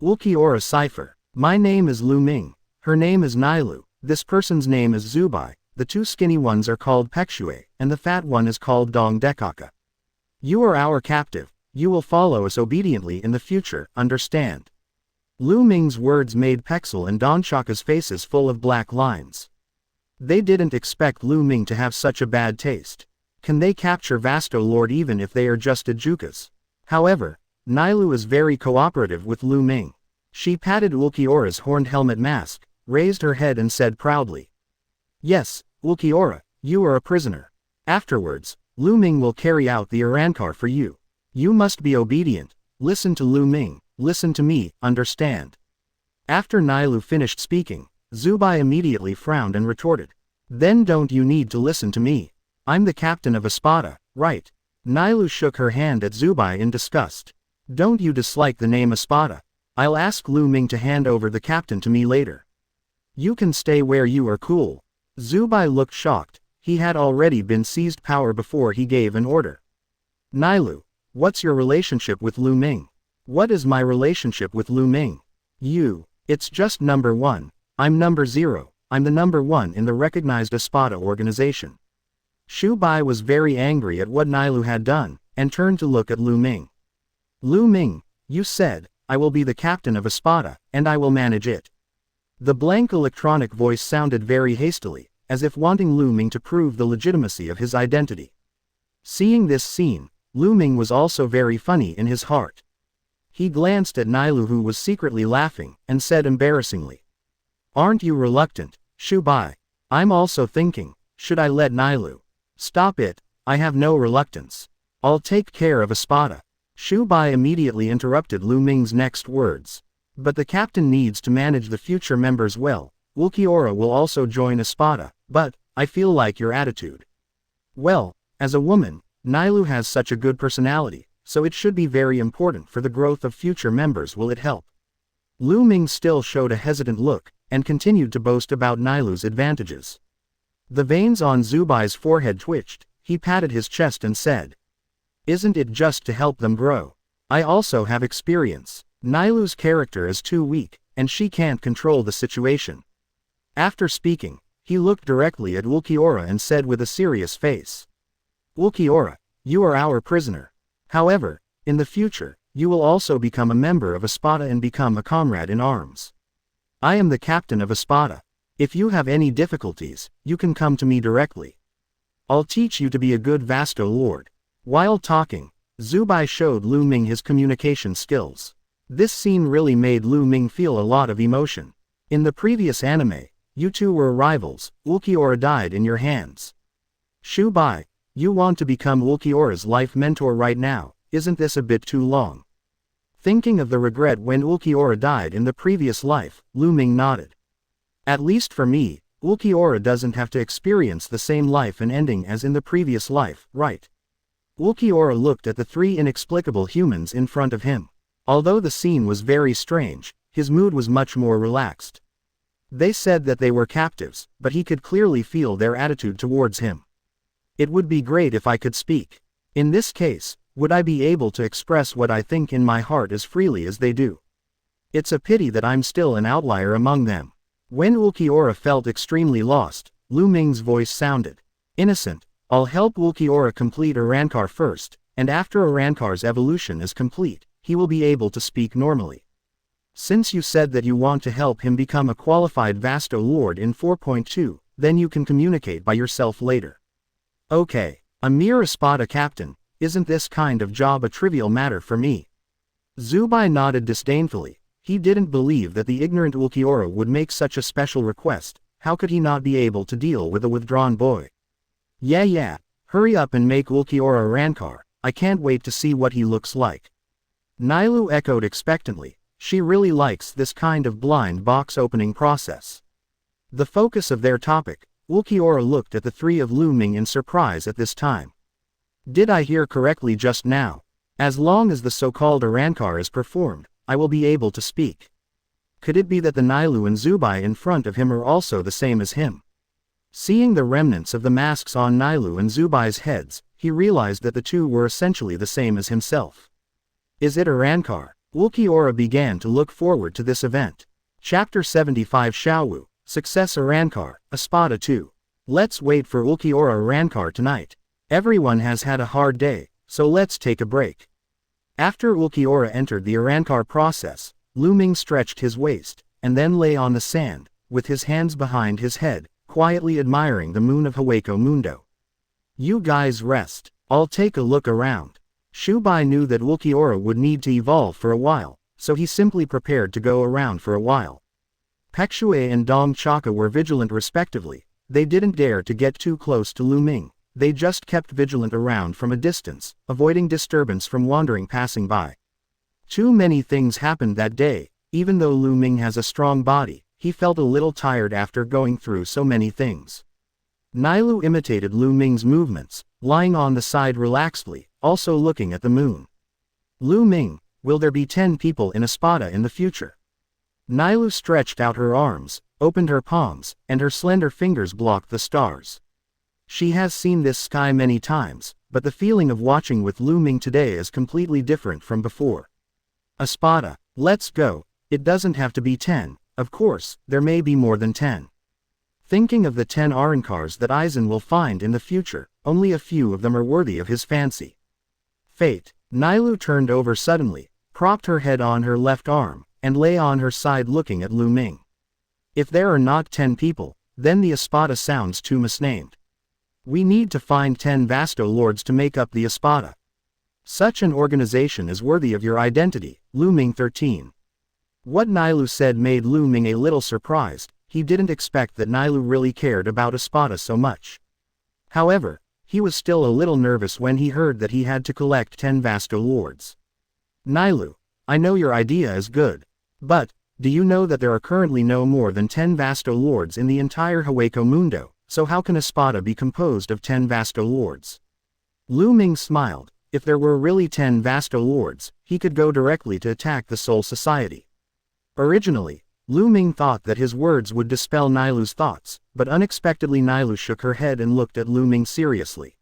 Ulquiorra cipher. My name is Lu Ming. Her name is Nailu. This person's name is Zubai. The two skinny ones are called Pekshue, and the fat one is called Dong Dekaka. You are our captive. You will follow us obediently in the future, understand? Lu Ming's words made Pexel and Donchaka's faces full of black lines. They didn't expect Lu Ming to have such a bad taste. Can they capture Vasto Lord even if they are just Ajukas? However, Nailu is very cooperative with Lu Ming. She patted Ulquiorra's horned helmet mask, raised her head and said proudly, "Yes, Ulquiorra, you are a prisoner. Afterwards, Lu Ming will carry out the Arankar for you. You must be obedient, listen to Lu Ming, listen to me, understand?" After Nailu finished speaking, Zubai immediately frowned and retorted, "Then don't you need to listen to me? I'm the captain of Espada, right?" Nailu shook her hand at Zubai in disgust. "Don't you dislike the name Espada? I'll ask Lu Ming to hand over the captain to me later. You can stay where you are cool." Zubai looked shocked. He had already been seized power before he gave an order. "Nailu, what's your relationship with Lu Ming?" "What is my relationship with Lu Ming?" It's just number 1. I'm number 0. I'm the number 1 in the recognized Espada organization." Shubai was very angry at what Nailu had done, and turned to look at Lu Ming. "Lu Ming, you said, I will be the captain of Espada, and I will manage it." The blank electronic voice sounded very hastily, as if wanting Lu Ming to prove the legitimacy of his identity. Seeing this scene, Lu Ming was also very funny in his heart. He glanced at Nailu, who was secretly laughing, and said embarrassingly, "Aren't you reluctant, Shubai? I'm also thinking, should I let Nailu?" "Stop it, I have no reluctance. I'll take care of Espada." Shubai immediately interrupted Lu Ming's next words. "But the captain needs to manage the future members well. Ulquiorra will also join Espada, but, I feel like your attitude. Well, as a woman, Nailu has such a good personality, so it should be very important for the growth of future members. Will it help?" Lu Ming still showed a hesitant look, and continued to boast about Nailu's advantages. The veins on Zubai's forehead twitched. He patted his chest and said, "Isn't it just to help them grow? I also have experience. Nailu's character is too weak, and she can't control the situation." After speaking, he looked directly at Ulquiorra and said with a serious face, "Ulquiorra, you are our prisoner. However, in the future, you will also become a member of Espada and become a comrade in arms. I am the captain of Espada. If you have any difficulties, you can come to me directly. I'll teach you to be a good Vasto Lord." While talking, Zubai showed Lu Ming his communication skills. This scene really made Lu Ming feel a lot of emotion. In the previous anime, you two were rivals. Ulquiorra died in your hands. Shubai, you want to become Ulquiorra's life mentor right now, isn't this a bit too long? Thinking of the regret when Ulquiorra died in the previous life, Lu Ming nodded. "At least for me, Ulquiorra doesn't have to experience the same life and ending as in the previous life, right?" Ulquiorra looked at the 3 inexplicable humans in front of him. Although the scene was very strange, his mood was much more relaxed. They said that they were captives, but he could clearly feel their attitude towards him. "It would be great if I could speak. In this case, would I be able to express what I think in my heart as freely as they do? It's a pity that I'm still an outlier among them." When Ulquiorra felt extremely lost, Lu Ming's voice sounded innocent. "I'll help Ulquiorra complete Arankar first, and after Arankar's evolution is complete, he will be able to speak normally. Since you said that you want to help him become a qualified Vasto Lord in 4.2, then you can communicate by yourself later." "Okay, a mere Espada captain, isn't this kind of job a trivial matter for me?" Zubai nodded disdainfully. He didn't believe that the ignorant Ulquiorra would make such a special request. How could he not be able to deal with a withdrawn boy? Yeah, hurry up and make Ulquiorra Arankar. I can't wait to see what he looks like." Nailu echoed expectantly. She really likes this kind of blind box opening process. The focus of their topic, Ulquiorra looked at the 3 of Lu Ming in surprise at this time. "Did I hear correctly just now? As long as the so-called Arankar is performed, I will be able to speak. Could it be that the Nailu and Zubai in front of him are also the same as him?" Seeing the remnants of the masks on Nailu and Zubai's heads, he realized that the two were essentially the same as himself. Is it a Rancor? Ulquiorra began to look forward to this event. Chapter 75 Xiaowu, Success Rancor, Espada 2. Let's wait for Ulquiorra Rancor tonight. Everyone has had a hard day, so let's take a break. After Ulquiorra entered the Rancor process, Lu Ming stretched his waist, and then lay on the sand, with his hands behind his head, quietly admiring the moon of Hueco Mundo. You guys rest, I'll take a look around. Shubai knew that Ulquiorra would need to evolve for a while, so he simply prepared to go around for a while. Pekshue and Dong Chaka were vigilant respectively. They didn't dare to get too close to Lu Ming, they just kept vigilant around from a distance, avoiding disturbance from wandering passing by. Too many things happened that day. Even though Lu Ming has a strong body, he felt a little tired after going through so many things. Nailu imitated Lu Ming's movements, lying on the side relaxedly, also looking at the moon. Lu Ming, will there be 10 people in Espada in the future? Nailu stretched out her arms, opened her palms, and her slender fingers blocked the stars. She has seen this sky many times, but the feeling of watching with Lu Ming today is completely different from before. Espada, let's go. It doesn't have to be 10, of course, there may be more than 10. Thinking of the 10 Arancars that Aizen will find in the future, only a few of them are worthy of his fancy. Fate. Nailu turned over suddenly, propped her head on her left arm, and lay on her side looking at Lu Ming. If there are not 10 people, then the Espada sounds too misnamed. We need to find 10 Vasto Lords to make up the Espada. Such an organization is worthy of your identity, Lu Ming 13. What Nailu said made Lu Ming a little surprised. He didn't expect that Nailu really cared about Espada so much. However, he was still a little nervous when he heard that he had to collect 10 Vasto Lords. Nailu, I know your idea is good. But, do you know that there are currently no more than 10 Vasto Lords in the entire Hueco Mundo, so how can Espada be composed of 10 Vasto Lords? Lu Ming smiled. If there were really 10 Vasto Lords, he could go directly to attack the Soul Society. Originally, Lu Ming thought that his words would dispel Nailu's thoughts, but unexpectedly Nailu shook her head and looked at Lu Ming seriously.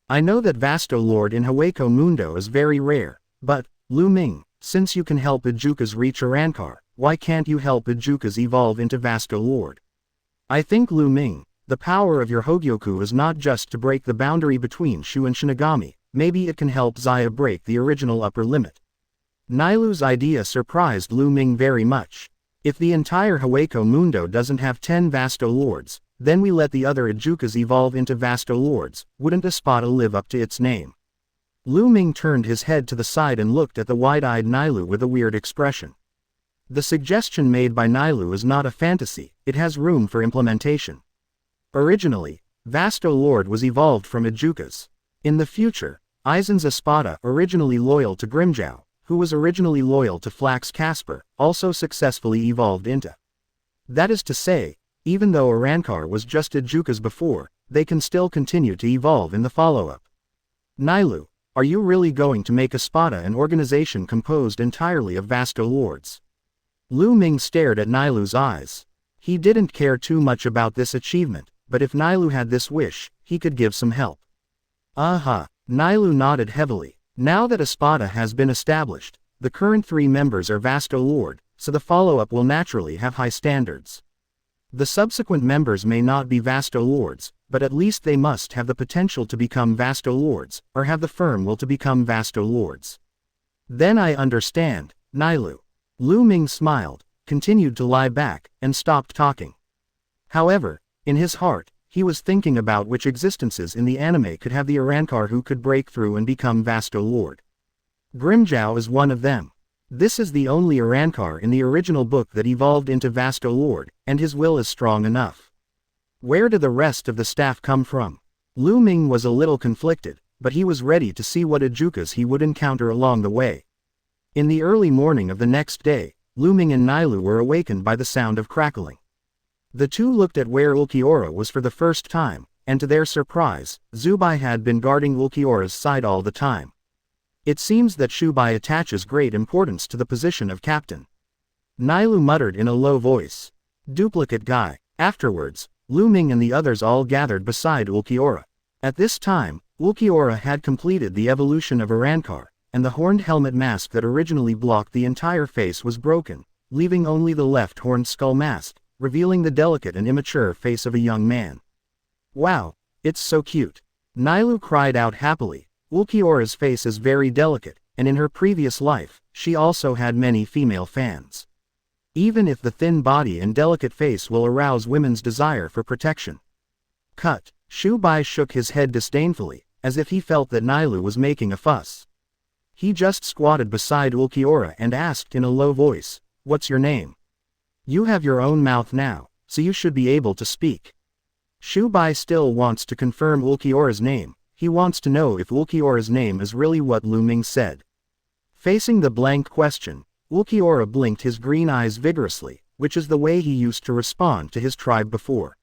I know that Vasto Lord in Hueco Mundo is very rare, but, Lu Ming, since you can help Ijukas reach a Rancor, why can't you help Ijukas evolve into Vasto Lord? I think Lu Ming, the power of your Hogyoku is not just to break the boundary between Shu and Shinigami, maybe it can help Xia break the original upper limit. Nailu's idea surprised Lu Ming very much. If the entire Hueco Mundo doesn't have 10 Vasto Lords, then we let the other Ijukas evolve into Vasto Lords, wouldn't Espada live up to its name? Lu Ming turned his head to the side and looked at the wide-eyed Nailu with a weird expression. The suggestion made by Nailu is not a fantasy, it has room for implementation. Originally, Vasto Lord was evolved from Ijukas. In the future, Aizen's Espada, originally loyal to Grimmjow, who was originally loyal to Flax Casper, also successfully evolved into. That is to say, even though a Rancor was just Ijukas before, they can still continue to evolve in the follow-up. Nailu, are you really going to make Espada an organization composed entirely of Vasto Lords? Lu Ming stared at Nailu's eyes. He didn't care too much about this achievement, but if Nailu had this wish, he could give some help. Nailu nodded heavily. Now that Espada has been established, the current 3 members are Vasto Lord, so the follow-up will naturally have high standards. The subsequent members may not be Vasto Lords, but at least they must have the potential to become Vasto Lords, or have the firm will to become Vasto Lords. Then I understand, Nailu. Lu Ming smiled, continued to lie back, and stopped talking. However, in his heart, he was thinking about which existences in the anime could have the Arancor who could break through and become Vasto Lord. Grimmjow is one of them. This is the only Arancor in the original book that evolved into Vasto Lord, and his will is strong enough. Where do the rest of the staff come from? Lu Ming was a little conflicted, but he was ready to see what Ijukas he would encounter along the way. In the early morning of the next day, Lu Ming and Nailu were awakened by the sound of crackling. The two looked at where Ulquiorra was for the first time, and to their surprise, Zubai had been guarding Ulquiorra's side all the time. It seems that Shubai attaches great importance to the position of captain. Nailu muttered in a low voice. Duplicate guy. Afterwards, Lu Ming and the others all gathered beside Ulquiorra. At this time, Ulquiorra had completed the evolution of Arrancar, and the horned helmet mask that originally blocked the entire face was broken, leaving only the left horned skull mask, revealing the delicate and immature face of a young man. Wow, it's so cute. Nailu cried out happily. Ulquiorra's face is very delicate, and in her previous life, she also had many female fans. Even if the thin body and delicate face will arouse women's desire for protection. Cut. Shikai shook his head disdainfully, as if he felt that Nailu was making a fuss. He just squatted beside Ulquiorra and asked in a low voice, "What's your name? You have your own mouth now, so you should be able to speak." Shikai still wants to confirm Ulquiorra's name. He wants to know if Ulquiorra's name is really what Lu Ming said. Facing the blank question, Ulquiorra blinked his green eyes vigorously, which is the way he used to respond to his tribe before.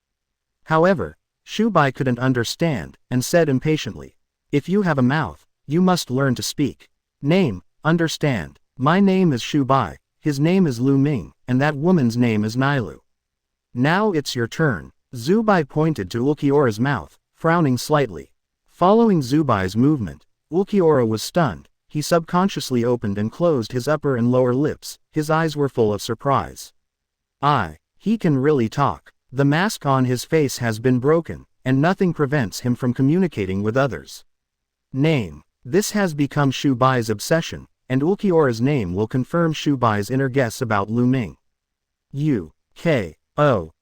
However, Shikai couldn't understand, and said impatiently, "If you have a mouth, you must learn to speak. Name, understand. My name is Shikai, his name is Lu Ming, and that woman's name is Nailu. Now it's your turn." Shikai pointed to Ulquiorra's mouth, frowning slightly. Following Zubai's movement, Ulquiorra was stunned. He subconsciously opened and closed his upper and lower lips. His eyes were full of surprise. He can really talk. The mask on his face has been broken, and nothing prevents him from communicating with others. Name. This has become Shubai's obsession, and Ulquiorra's name will confirm Shubai's inner guess about Lu Ming. U-K-O-L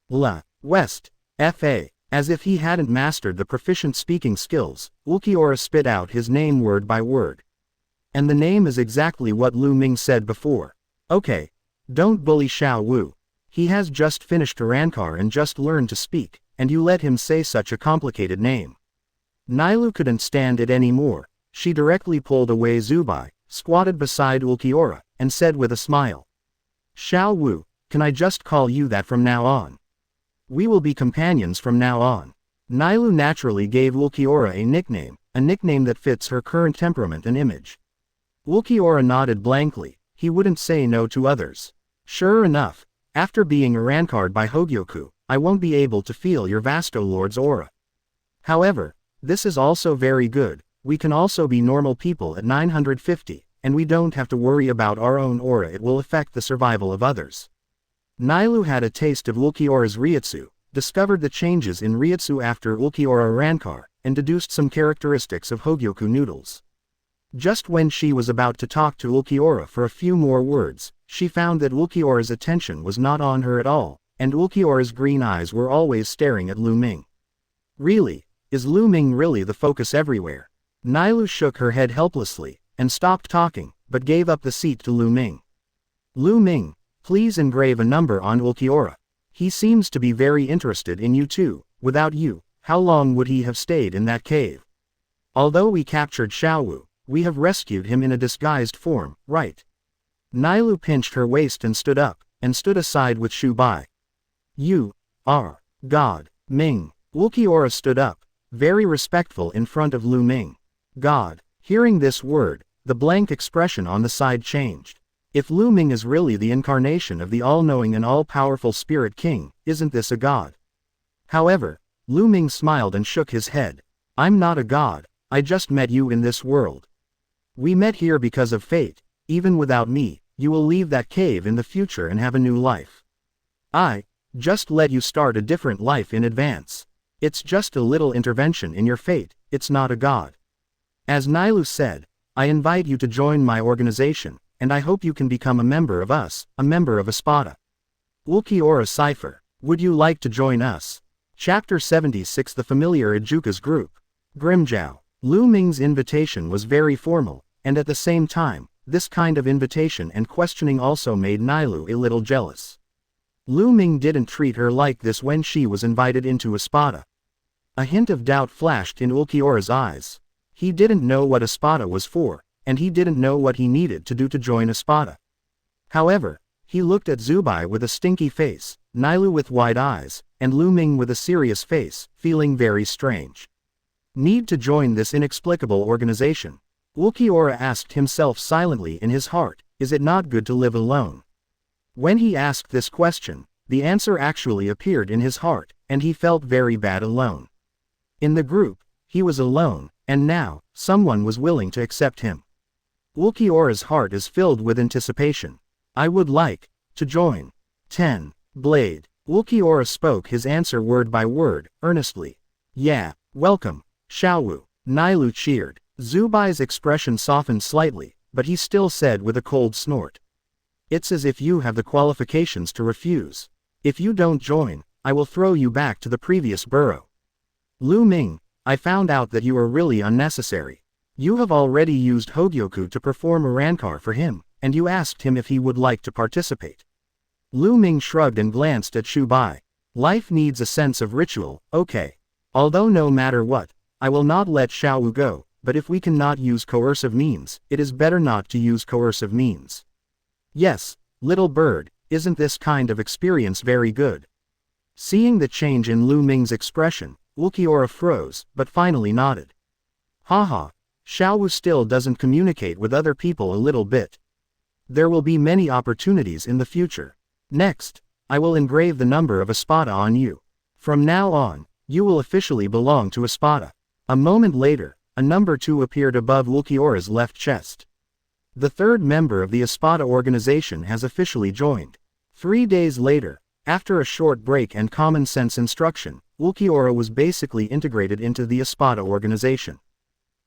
West F.A. As if he hadn't mastered the proficient speaking skills, Ulquiorra spit out his name word by word. And the name is exactly what Lu Ming said before. Okay. Don't bully Xiao Wu. He has just finished Arrancar and just learned to speak, and you let him say such a complicated name. Nailu couldn't stand it anymore. She directly pulled away Shikai, squatted beside Ulquiorra, and said with a smile. "Xiao Wu, can I just call you that from now on? We will be companions from now on." Nailu naturally gave Ulquiorra a nickname that fits her current temperament and image. Ulquiorra nodded blankly. He wouldn't say no to others. Sure enough, after being Arrancar'd by Hogyoku, I won't be able to feel your Vasto Lord's aura. However, this is also very good. We can also be normal people at 950, and we don't have to worry about our own aura. It will affect the survival of others. Nailu had a taste of Ulquiorra's Reiatsu, discovered the changes in Reiatsu after Ulquiorra Arrancar, and deduced some characteristics of Hogyoku noodles. Just when she was about to talk to Ulquiorra for a few more words, she found that Ulquiorra's attention was not on her at all, and Ulquiorra's green eyes were always staring at Lu Ming. Really? Is Lu Ming really the focus everywhere? Nailu shook her head helplessly, and stopped talking, but gave up the seat to Lu Ming. Lu Ming, please engrave a number on Ulquiorra. He seems to be very interested in you too. Without you, how long would he have stayed in that cave? Although we captured Xiao Wu, we have rescued him in a disguised form, right? Nailu pinched her waist and stood up, and stood aside with Shikai. You are God. Ming. Ulquiorra stood up, very respectful in front of Lu Ming. God. Hearing this word, the blank expression on the side changed. If Lu Ming is really the incarnation of the all-knowing and all-powerful Spirit King, isn't this a god? However, Lu Ming smiled and shook his head. I'm not a god, I just met you in this world. We met here because of fate. Even without me, you will leave that cave in the future and have a new life. I just let you start a different life in advance. It's just a little intervention in your fate, it's not a god. As Nailu said, I invite you to join my organization, and I hope you can become a member of us, a member of Espada. Ulquiorra Cipher, would you like to join us? Chapter 76. The Familiar Ijuka's Group. Grimjiao. Lu Ming's invitation was very formal, and at the same time, this kind of invitation and questioning also made Nailu a little jealous. Lu Ming didn't treat her like this when she was invited into Espada. A hint of doubt flashed in Ulquiorra's eyes. He didn't know what Espada was for, and he didn't know what he needed to do to join Espada. However, he looked at Shikai with a stinky face, Nailu with wide eyes, and Lu Ming with a serious face, feeling very strange. Need to join this inexplicable organization? Ulquiorra asked himself silently in his heart, is it not good to live alone? When he asked this question, the answer actually appeared in his heart, and he felt very bad alone. In the group, he was alone, and now, someone was willing to accept him. Ulquiorra's heart is filled with anticipation. I would like to join. 10. Blade. Ulquiorra spoke his answer word by word, earnestly. Yeah, welcome, Xiaowu. Nailu cheered. Zubai's expression softened slightly, but he still said with a cold snort. It's as if you have the qualifications to refuse. If you don't join, I will throw you back to the previous burrow. Lu Ming, I found out that you are really unnecessary. You have already used Hogyoku to perform a rancor for him, and you asked him if he would like to participate. Lu Ming shrugged and glanced at Shubai. Life needs a sense of ritual, okay. Although no matter what, I will not let Xiaowu go, but if we cannot use coercive means, it is better not to use coercive means. Yes, little bird, isn't this kind of experience very good? Seeing the change in Lu Ming's expression, Ulquiorra froze, but finally nodded. Haha, Xiaowu still doesn't communicate with other people a little bit. There will be many opportunities in the future. Next, I will engrave the number of Espada on you. From now on, you will officially belong to Espada. A moment later, a number 2 appeared above Ulquiorra's left chest. The third member of the Espada organization has officially joined. 3 days later, after a short break and common sense instruction, Ulquiorra was basically integrated into the Espada organization.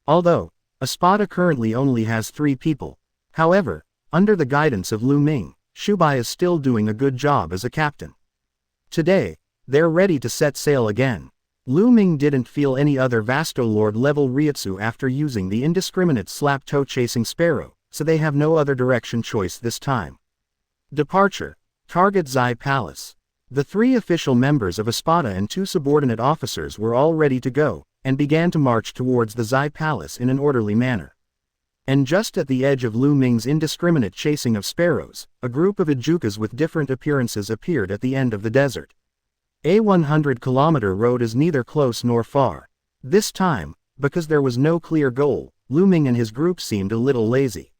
Although, Espada currently only has 3 people. However, under the guidance of Lu Ming, Shubai is still doing a good job as a captain. Today, they're ready to set sail again. Lu Ming didn't feel any other Vasto Lord level Reiatsu after using the indiscriminate slap toe chasing sparrow, so they have no other direction choice this time. Departure. Target Zai Palace. The 3 official members of Espada and 2 subordinate officers were all ready to go, and began to march towards the Zai Palace in an orderly manner. And just at the edge of Lu Ming's indiscriminate chasing of sparrows, a group of Ijukas with different appearances appeared at the end of the desert. A 100-kilometer road is neither close nor far. This time, because there was no clear goal, Lu Ming and his group seemed a little lazy.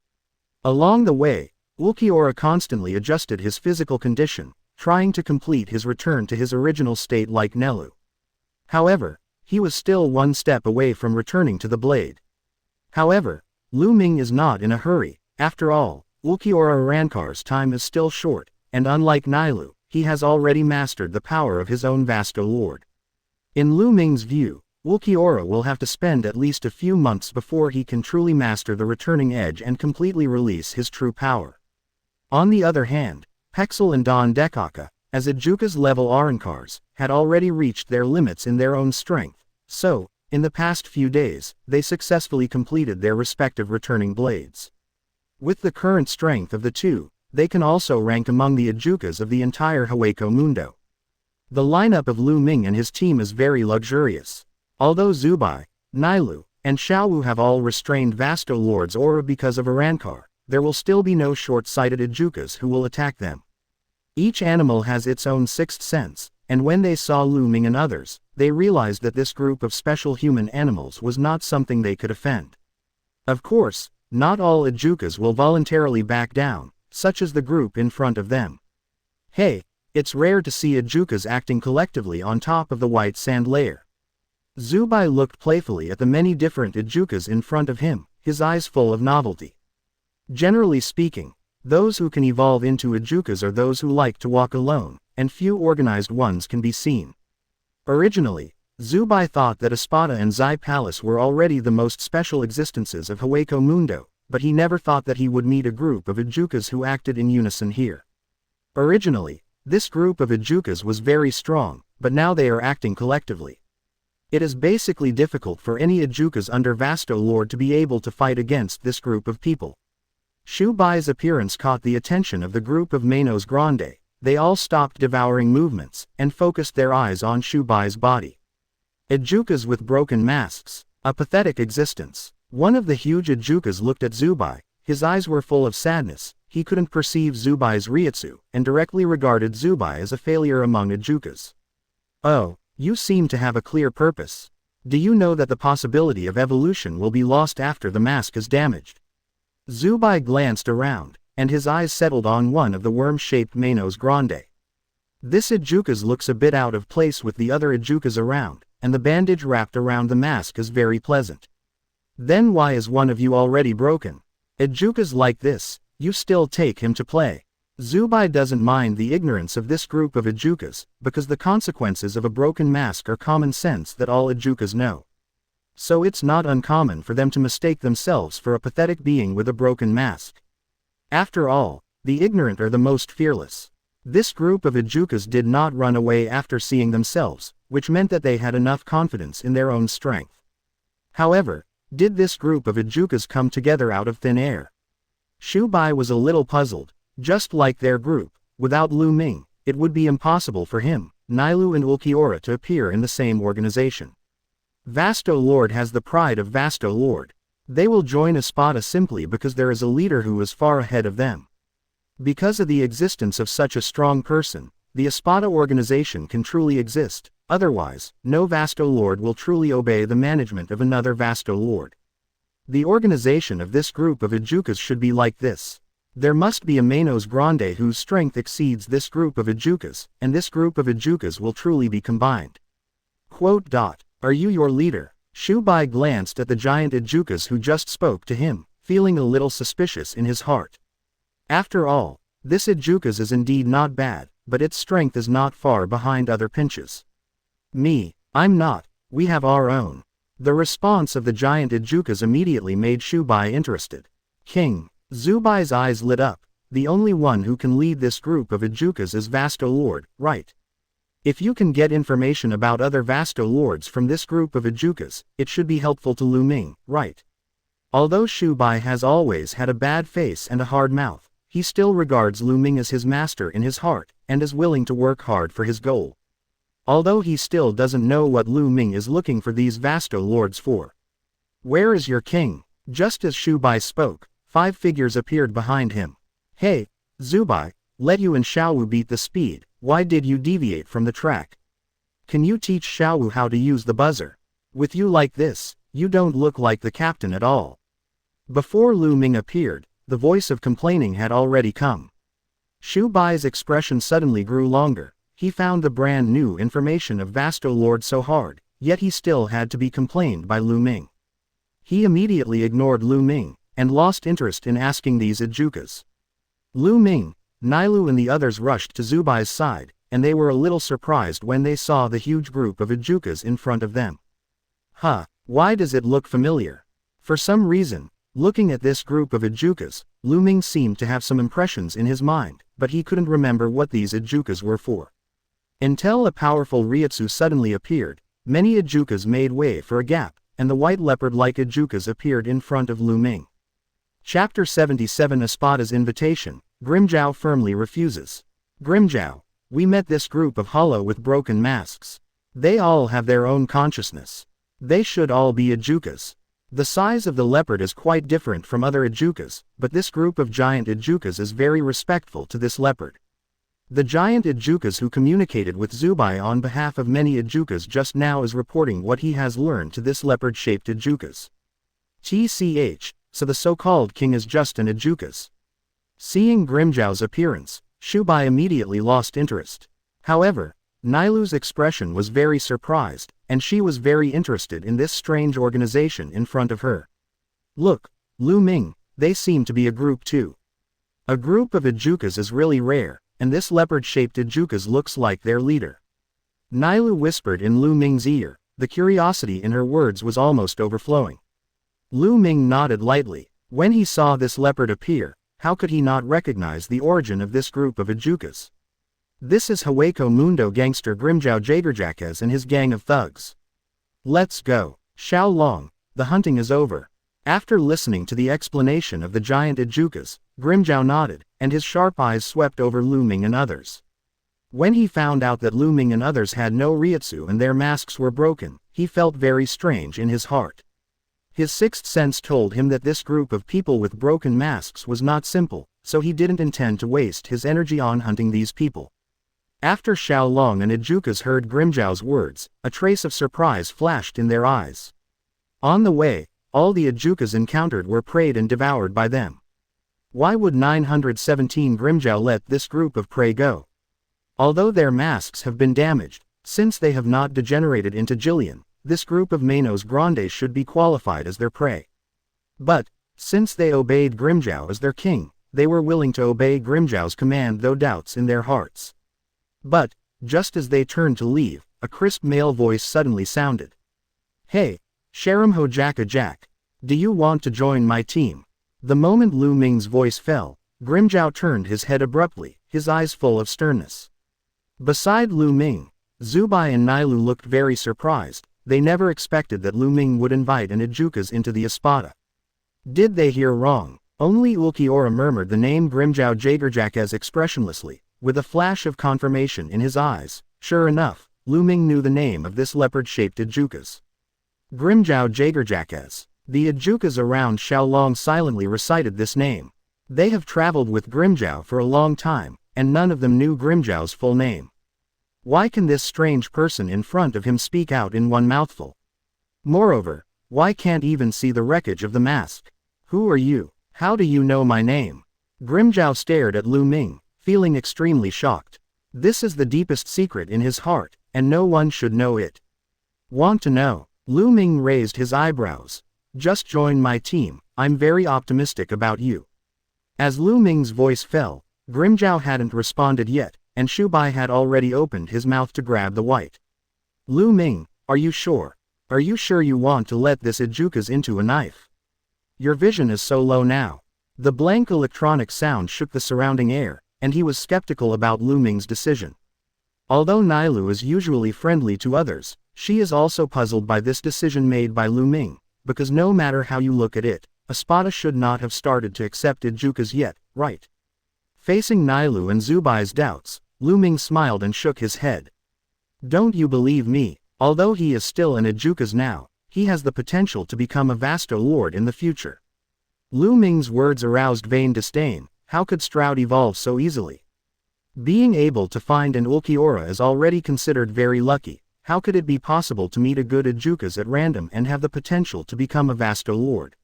Along the way, Ulquiorra constantly adjusted his physical condition, trying to complete his return to his original state like Nelu. However, he was still one step away from returning to the blade. However, Lu Ming is not in a hurry. After all, Ulquiorra Rankar's time is still short, and unlike Nailu, he has already mastered the power of his own Vasto Lord. In Lu Ming's view, Ulquiorra will have to spend at least a few months before he can truly master the returning edge and completely release his true power. On the other hand, Pexel and Don Dekaka, as Ijuka's level Arankars, had already reached their limits in their own strength, so, in the past few days, they successfully completed their respective returning blades. With the current strength of the 2, they can also rank among the Ijukas of the entire Hueco Mundo. The lineup of Lu Ming and his team is very luxurious. Although Zubai, Nailu, and Xiaowu have all restrained Vasto Lord's aura because of Arankar, there will still be no short-sighted Ijukas who will attack them. Each animal has its own sixth sense, and when they saw Lu Ming and others, they realized that this group of special human animals was not something they could offend. Of course, not all Ijukas will voluntarily back down, such as the group in front of them. Hey, it's rare to see Ijukas acting collectively on top of the white sand layer. Zubai looked playfully at the many different Ijukas in front of him, his eyes full of novelty. Generally speaking, those who can evolve into Ijukas are those who like to walk alone, and few organized ones can be seen. Originally, Zubai thought that Espada and Zai Palace were already the most special existences of Hueco Mundo, but he never thought that he would meet a group of Ijukas who acted in unison here. Originally, this group of Ijukas was very strong, but now they are acting collectively. It is basically difficult for any Ijukas under Vasto Lord to be able to fight against this group of people. Shubai's appearance caught the attention of the group of Manos Grande. They all stopped devouring movements, and focused their eyes on Shubai's body. Ijukas with broken masks, a pathetic existence. One of the huge Ijukas looked at Zubai, his eyes were full of sadness, he couldn't perceive Zubai's Reiatsu, and directly regarded Zubai as a failure among Ijukas. Oh, you seem to have a clear purpose. Do you know that the possibility of evolution will be lost after the mask is damaged? Zubai glanced around, and his eyes settled on one of the worm-shaped Manos Grande. This Ijukas looks a bit out of place with the other Ijukas around, and the bandage wrapped around the mask is very pleasant. Then why is one of you already broken? Ijukas like this, you still take him to play. Zubai doesn't mind the ignorance of this group of Ijukas, because the consequences of a broken mask are common sense that all Ijukas know. So it's not uncommon for them to mistake themselves for a pathetic being with a broken mask. After all, the ignorant are the most fearless. This group of Ijukas did not run away after seeing themselves, which meant that they had enough confidence in their own strength. However, did this group of Ijukas come together out of thin air? Shubai was a little puzzled. Just like their group, without Lu Ming, it would be impossible for him, Nailu and Ulquiorra to appear in the same organization. Vasto Lord has the pride of Vasto Lord. They will join Espada simply because there is a leader who is far ahead of them. Because of the existence of such a strong person, the Espada organization can truly exist, otherwise, no Vasto Lord will truly obey the management of another Vasto Lord. The organization of this group of Ijukas should be like this. There must be a Manos Grande whose strength exceeds this group of Ijukas, and this group of Ijukas will truly be combined. Are you your leader? Shubai glanced at the giant Ijukas who just spoke to him, feeling a little suspicious in his heart. After all, this Ijukas is indeed not bad, but its strength is not far behind other pinches. Me, I'm not, we have our own. The response of the giant Ijukas immediately made Shubai interested. King. Zubai's eyes lit up. The only one who can lead this group of Ijukas is Vasto Lord, right? If you can get information about other Vasto Lords from this group of Ijukas, it should be helpful to Lu Ming, right? Although Shubai has always had a bad face and a hard mouth, he still regards Lu Ming as his master in his heart, and is willing to work hard for his goal. Although he still doesn't know what Lu Ming is looking for these Vasto Lords for. Where is your king? Just as Shubai spoke, 5 figures appeared behind him. Hey, Zubai, let you and Xiaowu beat the speed, why did you deviate from the track? Can you teach Xiaowu how to use the buzzer? With you like this, you don't look like the captain at all. Before Lu Ming appeared, the voice of complaining had already come. Shubai's expression suddenly grew longer. He found the brand new information of Vasto Lord so hard, yet he still had to be complained by Lu Ming. He immediately ignored Lu Ming, and lost interest in asking these Ijukas. Lu Ming, Nailu and the others rushed to Zubai's side, and they were a little surprised when they saw the huge group of Ijukas in front of them. Why does it look familiar? For some reason, looking at this group of Ijukas, Lu Ming seemed to have some impressions in his mind, but he couldn't remember what these Ijukas were for. Until a powerful Reiatsu suddenly appeared, many Ijukas made way for a gap, and the white leopard-like Ijukas appeared in front of Lu Ming. Chapter 77 Espada's Invitation. Grimjiao firmly refuses. Grimjiao, we met this group of hollow with broken masks. They all have their own consciousness. They should all be Ijukas. The size of the leopard is quite different from other Ijukas, but this group of giant Ijukas is very respectful to this leopard. The giant Ijukas who communicated with Zubai on behalf of many Ijukas just now is reporting what he has learned to this leopard-shaped Ijukas. TCH, so the so-called king is just an Ijukas. Seeing Grimjiao's appearance, Shubai immediately lost interest. However, Nailu's expression was very surprised, and she was very interested in this strange organization in front of her. Look, Lu Ming, they seem to be a group too. A group of Ijukas is really rare, and this leopard-shaped Ijukas looks like their leader. Nailu whispered in Lu Ming's ear. The curiosity in her words was almost overflowing. Lu Ming nodded lightly. When he saw this leopard appear, how could he not recognize the origin of this group of Ijukas? This is Hueco Mundo gangster Grimjiao Jagerjaquez and his gang of thugs. Let's go. Xiao Long, the hunting is over. After listening to the explanation of the giant Ijukas, Grimjiao nodded, and his sharp eyes swept over Lu Ming and others. When he found out that Lu Ming and others had no Reiatsu and their masks were broken, he felt very strange in his heart. His sixth sense told him that this group of people with broken masks was not simple, so he didn't intend to waste his energy on hunting these people. After Xiao Long and Ijukas heard Grimjiao's words, a trace of surprise flashed in their eyes. On the way, all the Ijukas encountered were preyed and devoured by them. Why would 917 Grimjiao let this group of prey go? Although their masks have been damaged, since they have not degenerated into Jillian, this group of Manos Grandes should be qualified as their prey. But, since they obeyed Grimmjow as their king, they were willing to obey Grimmjow's command though doubts in their hearts. But, just as they turned to leave, a crisp male voice suddenly sounded. "Hey, Sharam Hojaka Jack. Do you want to join my team?" The moment Lu Ming's voice fell, Grimmjow turned his head abruptly, his eyes full of sternness. Beside Lu Ming, Zubai and Nailu looked very surprised. They never expected that Lu Ming would invite an Ijukas into the Espada. Did they hear wrong? Only Ulquiorra murmured the name Grimmjow Jagerjack expressionlessly, with a flash of confirmation in his eyes. Sure enough, Lu Ming knew the name of this leopard-shaped Ijukas. Grimmjow Jagerjack. The Ijukas around Xiaolong silently recited this name. They have traveled with Grimmjow for a long time, and none of them knew Grimmjow's full name. Why can this strange person in front of him speak out in one mouthful? Moreover, why can't even see the wreckage of the mask? Who are you? How do you know my name? Grimmjow stared at Lu Ming, feeling extremely shocked. This is the deepest secret in his heart, and no one should know it. Want to know? Lu Ming raised his eyebrows. Just join my team, I'm very optimistic about you. As Lu Ming's voice fell, Grimmjow hadn't responded yet, and Shubai had already opened his mouth to grab the white. Lu Ming, are you sure? Are you sure you want to let this Ijukas into a knife? Your vision is so low now. The blank electronic sound shook the surrounding air, and he was skeptical about Lu Ming's decision. Although Nailu is usually friendly to others, she is also puzzled by this decision made by Lu Ming, because no matter how you look at it, Espada should not have started to accept Ijukas yet, right? Facing Nailu and Zubai's doubts, Lu Ming smiled and shook his head. Don't you believe me? Although he is still an Ijukas now, he has the potential to become a Vasto Lord in the future. Lu Ming's words aroused vain disdain. How could Stroud evolve so easily? Being able to find an Ulquiorra is already considered very lucky. How could it be possible to meet a good Ijukas at random and have the potential to become a Vasto Lord?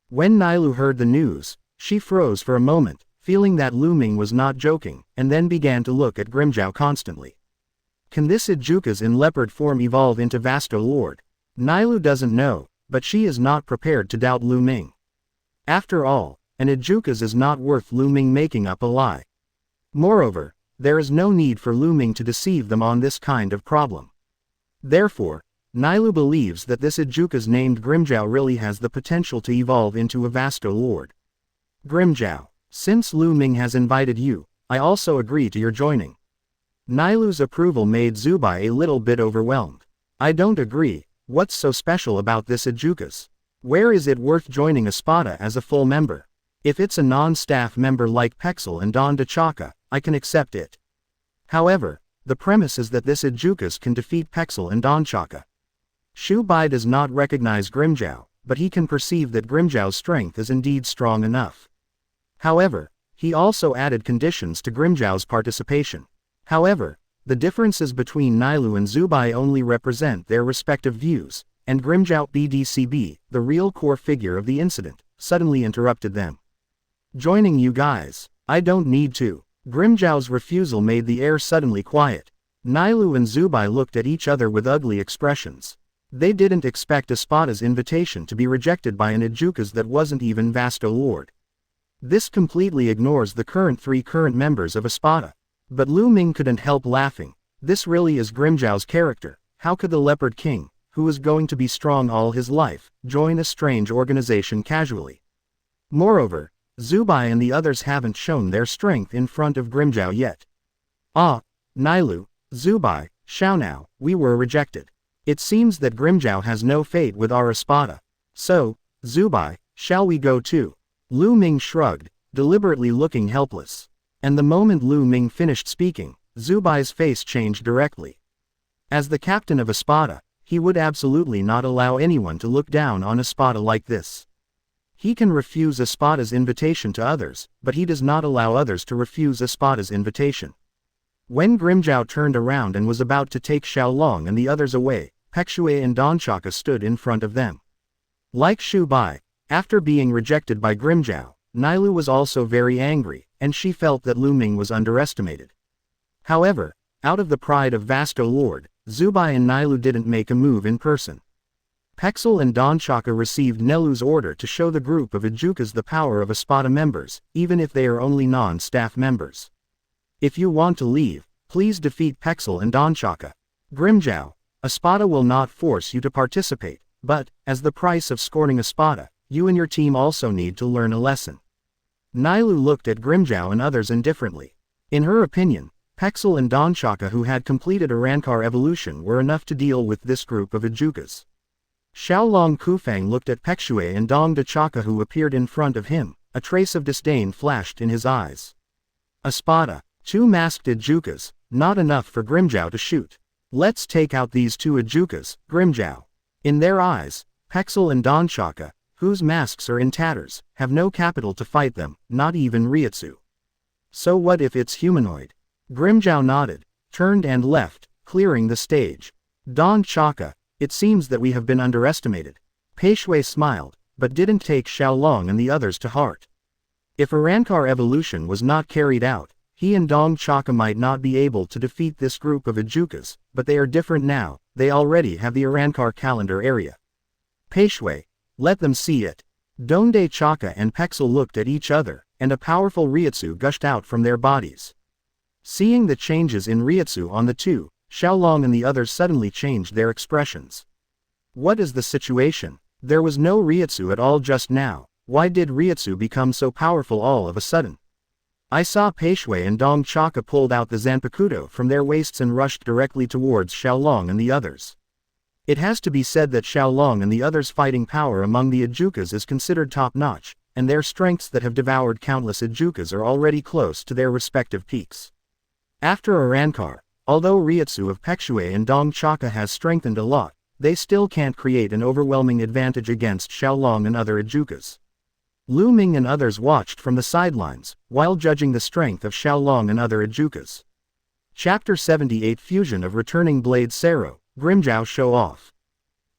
When Nailu heard the news, she froze for a moment, feeling that Lu Ming was not joking, and then began to look at Grimmjow constantly. Can this Ijukas in leopard form evolve into Vasto Lord? Nailu doesn't know, but she is not prepared to doubt Lu Ming. After all, an Ijukas is not worth Lu Ming making up a lie. Moreover, there is no need for Lu Ming to deceive them on this kind of problem. Therefore, Nailu believes that this Ijukas named Grimmjow really has the potential to evolve into a Vasto Lord. Grimmjow, since Lu Ming has invited you, I also agree to your joining. Nailu's approval made Zubai a little bit overwhelmed. I don't agree. What's so special about this Ijukas? Where is it worth joining Espada as a full member? If it's a non-staff member like Pexel and Don DeChaka, I can accept it. However, the premise is that this Ijukas can defeat Pexel and Don Chaka. Shu Bai does not recognize Grimmjow, but he can perceive that Grimmjow's strength is indeed strong enough. However, he also added conditions to Grimmjow's participation. However, the differences between Nailu and Zubai only represent their respective views, and Grimmjow BDCB, the real core figure of the incident, suddenly interrupted them. Joining you guys? I don't need to. Grimmjow's refusal made the air suddenly quiet. Nailu and Zubai looked at each other with ugly expressions. They didn't expect Espada's invitation to be rejected by an Ijukas that wasn't even Vasto Lord. This completely ignores the three current members of Espada. But Lu Ming couldn't help laughing. This really is Grimmjow's character. How could the Leopard King, who is going to be strong all his life, join a strange organization casually? Moreover, Zubai and the others haven't shown their strength in front of Grimmjow yet. Ah, Nailu, Zubai, Xiaonao, we were rejected. It seems that Grimmjow has no fate with our Espada. So, Zubai, shall we go too? Lu Ming shrugged, deliberately looking helpless. And the moment Lu Ming finished speaking, Zubai's face changed directly. As the captain of Espada, he would absolutely not allow anyone to look down on Espada like this. He can refuse Espada's invitation to others, but he does not allow others to refuse Espada's invitation. When Grimmjow turned around and was about to take Xiaolong and the others away, Pekshue and Donchaka stood in front of them. Like Shu Bai, after being rejected by Grimmjow, Nailu was also very angry, and she felt that Lu Ming was underestimated. However, out of the pride of Vasto Lord, Zubai and Nailu didn't make a move in person. Pexel and Donchaka received Nelu's order to show the group of Ijukas the power of Espada members, even if they are only non-staff members. If you want to leave, please defeat Pexel and Donchaka. Grimjow, Espada will not force you to participate, but, as the price of scorning Espada, you and your team also need to learn a lesson. Nailu looked at Grimjow and others indifferently. In her opinion, Pexel and Donchaka who had completed a Rankar evolution were enough to deal with this group of Ijukas. Xiaolong Kufang looked at Pexue and Dong Dachaka who appeared in front of him, a trace of disdain flashed in his eyes. Espada, 2 masked Ijukas, not enough for Grimjow to shoot. Let's take out these 2 Ijukas, Grimjow. In their eyes, Pexel and Donchaka, whose masks are in tatters, have no capital to fight them, not even Reiatsu. So what if it's humanoid? Grimjow nodded, turned and left, clearing the stage. Donchaka, it seems that we have been underestimated. Peishui smiled, but didn't take Xiaolong and the others to heart. If a Rankar evolution was not carried out, he and Donchaka might not be able to defeat this group of Ijukas, but they are different now, they already have the Rankar calendar area. Peishui, let them see it. Donde Chaka and Pexel looked at each other, and a powerful Reiatsu gushed out from their bodies. Seeing the changes in Reiatsu on the two, Xiaolong and the others suddenly changed their expressions. What is the situation? There was no Reiatsu at all just now. Why did Reiatsu become so powerful all of a sudden? I saw Peishui and Dong Chaka pulled out the Zanpakuto from their waists and rushed directly towards Xiaolong and the others. It has to be said that Xiaolong and the others' fighting power among the Ijukas is considered top-notch, and their strengths that have devoured countless Ijukas are already close to their respective peaks. After a Rankar, although Reiatsu of Pexue and Dong Chaka has strengthened a lot, they still can't create an overwhelming advantage against Xiaolong and other Ijukas. Lu Ming and others watched from the sidelines, while judging the strength of Xiaolong and other Ijukas. Chapter 78 Fusion of Returning Blade Sero, Grimjow Show Off.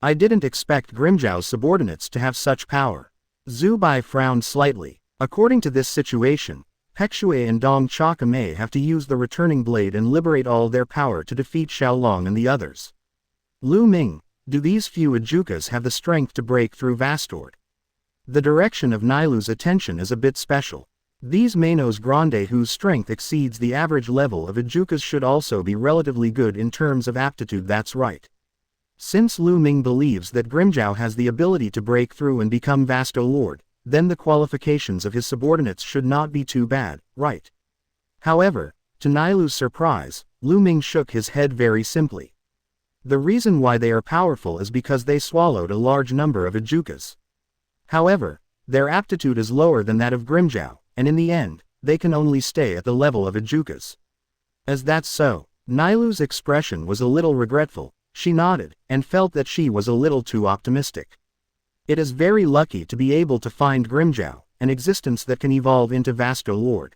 I didn't expect Grimjow's subordinates to have such power. Zubai frowned slightly. According to this situation, Pexue and Dong Chaka may have to use the returning blade and liberate all their power to defeat Xiaolong and the others. Lu Ming, do these few Ijukas have the strength to break through Vastord? The direction of Nailu's attention is a bit special. These Manos Grande whose strength exceeds the average level of Ijukas should also be relatively good in terms of aptitude. That's right. Since Lu Ming believes that Grimjow has the ability to break through and become Vasto Lord, then the qualifications of his subordinates should not be too bad, right? However, to Nailu's surprise, Lu Ming shook his head very simply. The reason why they are powerful is because they swallowed a large number of Ijukas. However, their aptitude is lower than that of Grimjow, and in the end, they can only stay at the level of Ijukas. As that's so, Nailu's expression was a little regretful. She nodded, and felt that she was a little too optimistic. It is very lucky to be able to find Grimjow, an existence that can evolve into Vasto Lord.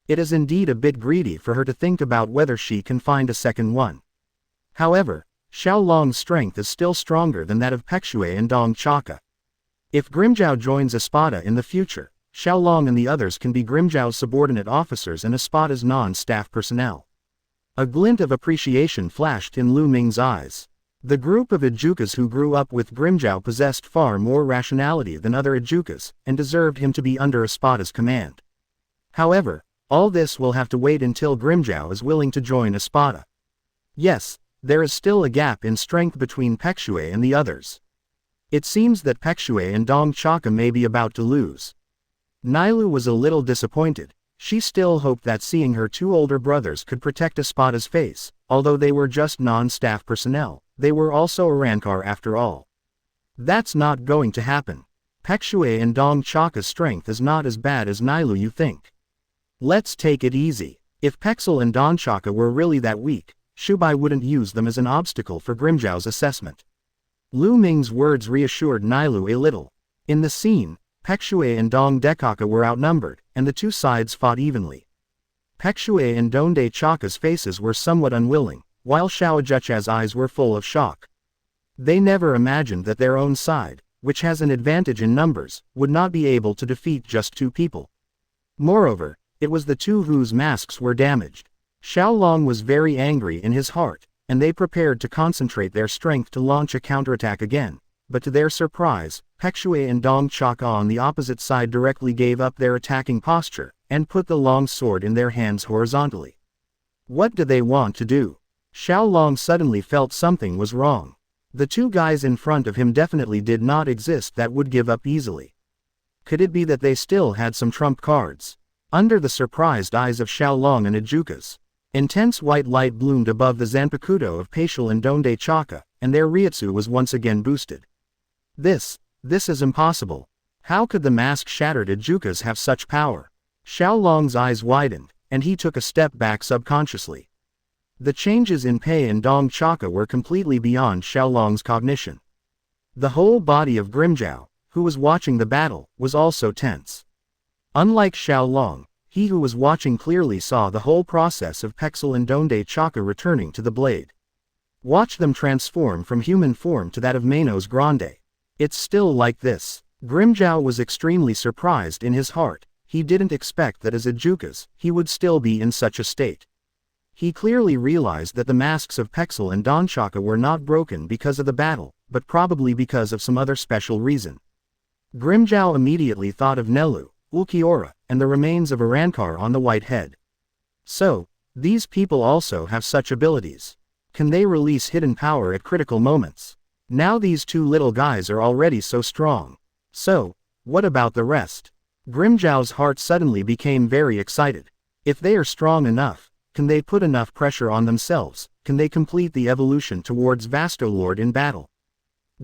It is indeed a bit greedy for her to think about whether she can find a second one. However, Xiaolong's strength is still stronger than that of Pexue and Dong Chaka. If Grimjow joins Espada in the future, Xiaolong and the others can be Grimjow's subordinate officers and Espada's non-staff personnel. A glint of appreciation flashed in Lu Ming's eyes. The group of Ijukas who grew up with Grimjow possessed far more rationality than other Ijukas, and deserved him to be under Espada's command. However, all this will have to wait until Grimjow is willing to join Espada. Yes, there is still a gap in strength between Pexue and the others. It seems that Pexue and Dong Chaka may be about to lose. Nailu was a little disappointed. She still hoped that seeing her 2 older brothers could protect Espada's face. Although they were just non-staff personnel, they were also a Rankar after all. That's not going to happen. Pexue and Dong Chaka's strength is not as bad as Nailu you think. Let's take it easy. If Pexel and Donchaka were really that weak, Shubai wouldn't use them as an obstacle for Grimjow's assessment. Lu Ming's words reassured Nailu a little. In the scene, Pexue and Dong Dekaka were outnumbered, and the two sides fought evenly. Pexue and Donde Chaka's faces were somewhat unwilling, while Xiaojucha's eyes were full of shock. They never imagined that their own side, which has an advantage in numbers, would not be able to defeat just 2 people. Moreover, it was the 2 whose masks were damaged. Xiaolong was very angry in his heart, and they prepared to concentrate their strength to launch a counterattack again, but to their surprise, Pekshue and Dong Chaka on the opposite side directly gave up their attacking posture, and put the long sword in their hands horizontally. What do they want to do? Xiaolong suddenly felt something was wrong. The two guys in front of him definitely did not exist that would give up easily. Could it be that they still had some trump cards? Under the surprised eyes of Xiaolong and Ajukas, intense white light bloomed above the Zanpakuto of Paishal and Donde Chaka, and their Reiatsu was once again boosted. This is impossible. How could the mask-shattered Ajukas have such power? Xiaolong's eyes widened, and he took a step back subconsciously. The changes in Pei and Dong Chaka were completely beyond Xiaolong's cognition. The whole body of Grimjiao, who was watching the battle, was also tense. Unlike Xiaolong, he who was watching clearly saw the whole process of Pexel and Donde Chaka returning to the blade. Watch them transform from human form to that of Manos Grande. It's still like this. Grimjiao was extremely surprised in his heart. He didn't expect that as Ajukas, he would still be in such a state. He clearly realized that the masks of Pexel and Don Chaka were not broken because of the battle, but probably because of some other special reason. Grimjiao immediately thought of Nelu, Ulquiorra, and the remains of Arankar on the white head. So, these people also have such abilities. Can they release hidden power at critical moments? Now these two little guys are already so strong. So, what about the rest? Grimjiao's heart suddenly became very excited. If they are strong enough, can they put enough pressure on themselves? Can they complete the evolution towards Vasto Lord in battle?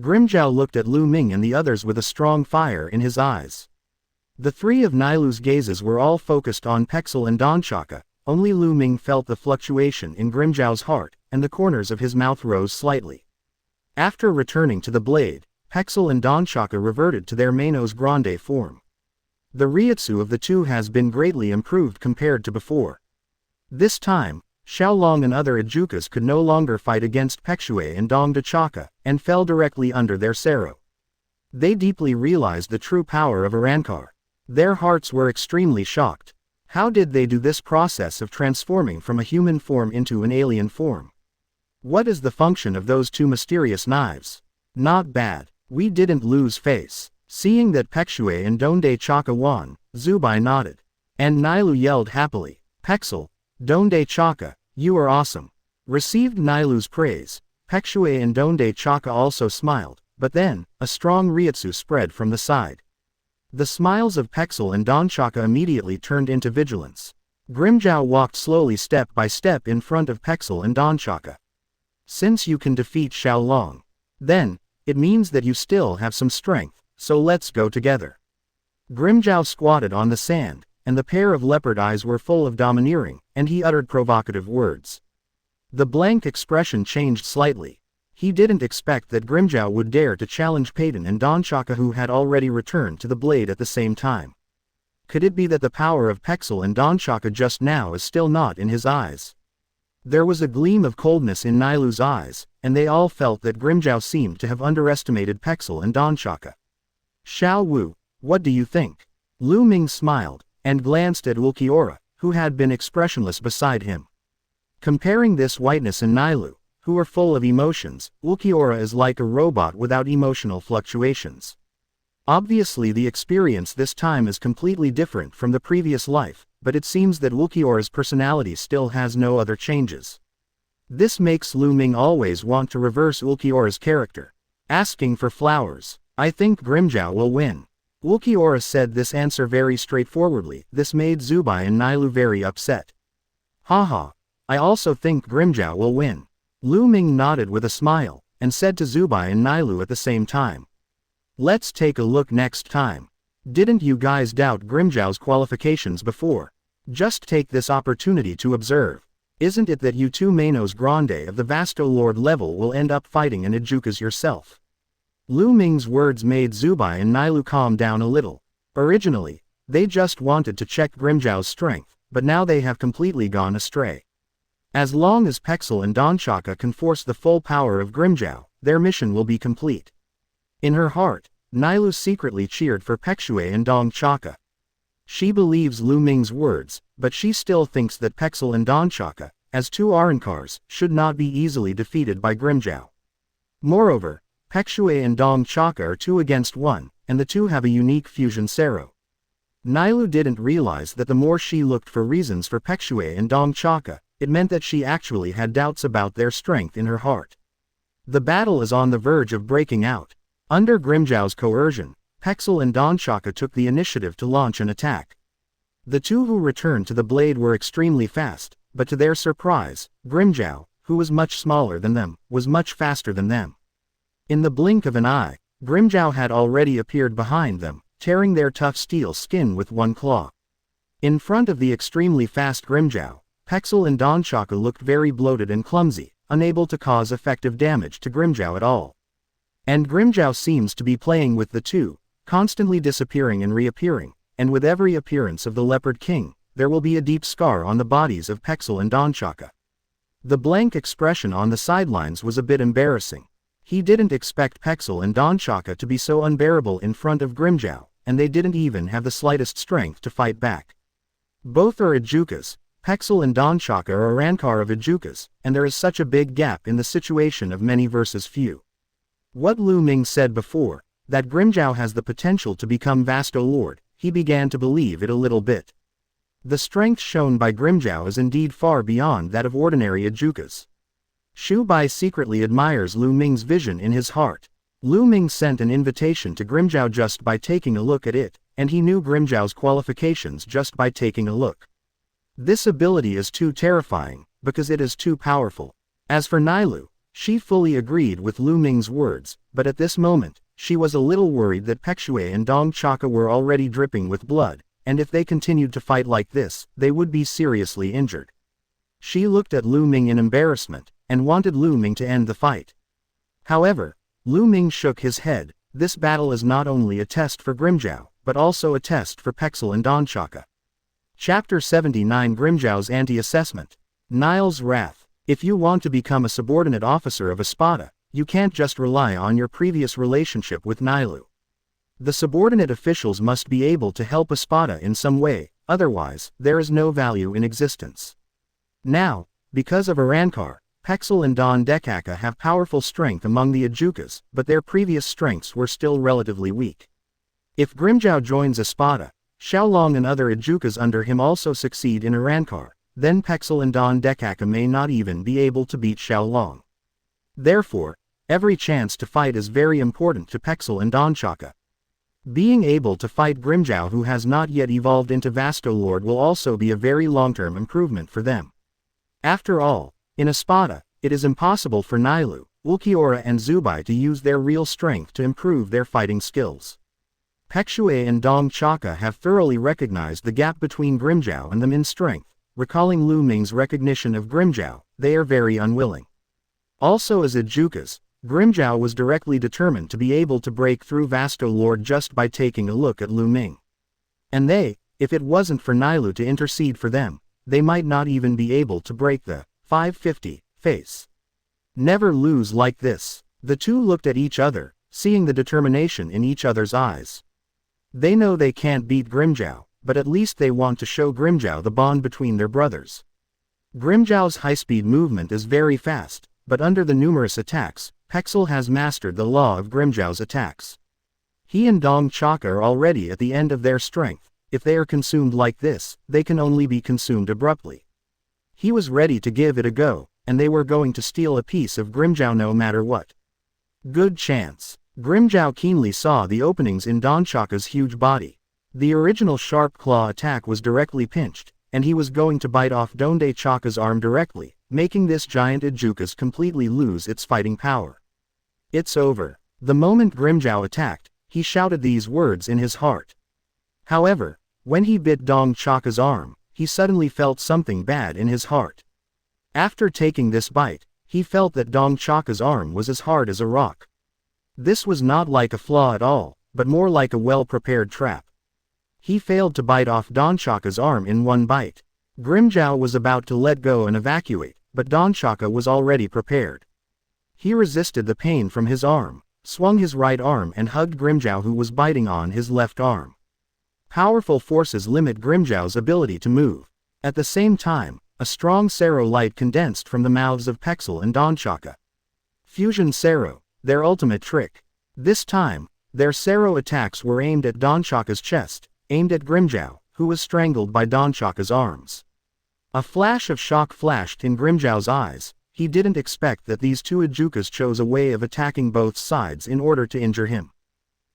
Grimjiao looked at Lu Ming and the others with a strong fire in his eyes. The three of Nilu's gazes were all focused on Pexel and Don Chaka. Only Lu Ming felt the fluctuation in Grimjiao's heart, and the corners of his mouth rose slightly. After returning to the blade, Pexel and Don Chaka reverted to their Manos Grande form. The Reiatsu of the two has been greatly improved compared to before. This time, Xiaolong and other Ajukas could no longer fight against Pekshue and Dong de Chaka, and fell directly under their Sero. They deeply realized the true power of Arankar. Their hearts were extremely shocked. How did they do this process of transforming from a human form into an alien form? What is the function of those two mysterious knives? Not bad. We didn't lose face. Seeing that Pekshue and Donde Chaka won, Zubai nodded. And Nilu yelled happily, Pexel, Donde Chaka, you are awesome. Received Nilu's praise, Pekshue and Donde Chaka also smiled, but then, a strong Reiatsu spread from the side. The smiles of Pexel and Don Chaka immediately turned into vigilance. Grimjiao walked slowly step by step in front of Pexel and Don Chaka. Since you can defeat Xiaolong, then, it means that you still have some strength, so let's go together. Grimjiao squatted on the sand, and the pair of leopard eyes were full of domineering, and he uttered provocative words. The blank expression changed slightly. He didn't expect that Grimjiao would dare to challenge Peyton and Don Chaka, who had already returned to the blade at the same time. Could it be that the power of Pexel and Don Chaka just now is still not in his eyes? There was a gleam of coldness in Nilu's eyes, and they all felt that Grimjiao seemed to have underestimated Pexel and Don Chaka. Xiao Wu, what do you think? Lu Ming smiled, and glanced at Ulquiorra, who had been expressionless beside him. Comparing this whiteness and Nilu, who are full of emotions, Ulquiorra is like a robot without emotional fluctuations. Obviously the experience this time is completely different from the previous life, but it seems that Ulquiorra's personality still has no other changes. This makes Lu Ming always want to reverse Ulquiorra's character. Asking for flowers. I think Grimjiao will win. Ulquiorra said this answer very straightforwardly. This made Zubai and Nilu very upset. Haha. I also think Grimjiao will win. Lu Ming nodded with a smile, and said to Zubai and Nilu at the same time. Let's take a look next time. Didn't you guys doubt Grimjiao's qualifications before? Just take this opportunity to observe. Isn't it that you two Manos Grande of the Vasto Lord level will end up fighting an Ajukas yourself? Lu Ming's words made Zubai and Nilu calm down a little. Originally, they just wanted to check Grimjiao's strength, but now they have completely gone astray. As long as Pexel and Don Chaka can force the full power of Grimjiao, their mission will be complete. In her heart, Nilu secretly cheered for Pekshue and Dong Chaka. She believes Lu Ming's words, but she still thinks that Pexel and Donchaka, as two Arankars, should not be easily defeated by Grimmjow. Moreover, Pexue and Donchaka are 2 against 1, and the two have a unique fusion Sero. Nailu didn't realize that the more she looked for reasons for Pexue and Donchaka, it meant that she actually had doubts about their strength in her heart. The battle is on the verge of breaking out. Under Grimmjow's coercion, Pexel and Donchaka took the initiative to launch an attack. The two who returned to the blade were extremely fast, but to their surprise, Grimmjow, who was much smaller than them, was much faster than them. In the blink of an eye, Grimmjow had already appeared behind them, tearing their tough steel skin with one claw. In front of the extremely fast Grimmjow, Pexel and Donchaka looked very bloated and clumsy, unable to cause effective damage to Grimmjow at all. And Grimmjow seems to be playing with the two, constantly disappearing and reappearing, and with every appearance of the Leopard King, there will be a deep scar on the bodies of Pexel and Donchaka. The blank expression on the sidelines was a bit embarrassing. He didn't expect Pexel and Donchaka to be so unbearable in front of Grimmjow, and they didn't even have the slightest strength to fight back. Both are Ijukas. Pexel and Donchaka are Arankar of Ijukas, and there is such a big gap in the situation of many versus few. What Lu Ming said before, that Grimmjow has the potential to become Vasto Lord, he began to believe it a little bit. The strength shown by Grimmjow is indeed far beyond that of ordinary Ijukas. Shu Bai secretly admires Lu Ming's vision in his heart. Lu Ming sent an invitation to Grimmjow just by taking a look at it, and he knew Grimmjow's qualifications just by taking a look. This ability is too terrifying, because it is too powerful. As for Nailu, she fully agreed with Lu Ming's words, but at this moment, she was a little worried that Pexue and Donchaka were already dripping with blood, and if they continued to fight like this, they would be seriously injured. She looked at Lu Ming in embarrassment, and wanted Lu Ming to end the fight. However, Lu Ming shook his head. This battle is not only a test for Grimmjow, but also a test for Pexel and Donchaka. Chapter 79 Grimmjow's Anti-Assessment. Nile's Wrath. If you want to become a subordinate officer of Espada, you can't just rely on your previous relationship with Nailu. The subordinate officials must be able to help Espada in some way, otherwise, there is no value in existence. Now, because of Arankar, Pexel and Don Dekaka have powerful strength among the Ijukas, but their previous strengths were still relatively weak. If Grimmjow joins Espada, Xiaolong and other Ijukas under him also succeed in Arankar, then Pexel and Don Dekaka may not even be able to beat Xiaolong. Therefore, every chance to fight is very important to Pexel and Donchaka. Being able to fight Grimmjow, who has not yet evolved into Vasto Lord, will also be a very long-term improvement for them. After all, in Espada, it is impossible for Nailu, Ulquiorra and Zubai to use their real strength to improve their fighting skills. Pexue and Donchaka have thoroughly recognized the gap between Grimmjow and them in strength. Recalling Lu Ming's recognition of Grimmjow, they are very unwilling. Also as Ijukas, Grimmjow was directly determined to be able to break through Vasto Lord just by taking a look at Lu Ming. And they, if it wasn't for Nailu to intercede for them, they might not even be able to break the 550 face. Never lose like this. The two looked at each other, seeing the determination in each other's eyes. They know they can't beat Grimmjow, but at least they want to show Grimmjow the bond between their brothers. Grimmjow's high-speed movement is very fast, but under the numerous attacks, Pexel has mastered the law of Grimmjow's attacks. He and Donchaka are already at the end of their strength. If they are consumed like this, they can only be consumed abruptly. He was ready to give it a go, and they were going to steal a piece of Grimmjow no matter what. Good chance. Grimmjow keenly saw the openings in Donchaka's huge body. The original sharp claw attack was directly pinched, and he was going to bite off Donchaka's arm directly, making this giant Ijukas completely lose its fighting power. It's over. The moment Grimmjow attacked, he shouted these words in his heart. However, when he bit Donchaka's arm, he suddenly felt something bad in his heart. After taking this bite, he felt that Donchaka's arm was as hard as a rock. This was not like a flaw at all, but more like a well-prepared trap. He failed to bite off Donchaka's arm in one bite. Grimmjow was about to let go and evacuate, but Donchaka was already prepared. He resisted the pain from his arm, swung his right arm and hugged Grimmjow, who was biting on his left arm. Powerful forces limit Grimjiao's ability to move. At the same time, a strong Sero light condensed from the mouths of Pexel and Donchaka. Fusion Sero, their ultimate trick. This time, their Sero attacks were aimed at Donchaka's chest, aimed at Grimjiao, who was strangled by Donchaka's arms. A flash of shock flashed in Grimjiao's eyes. He didn't expect that these two Ejukas chose a way of attacking both sides in order to injure him.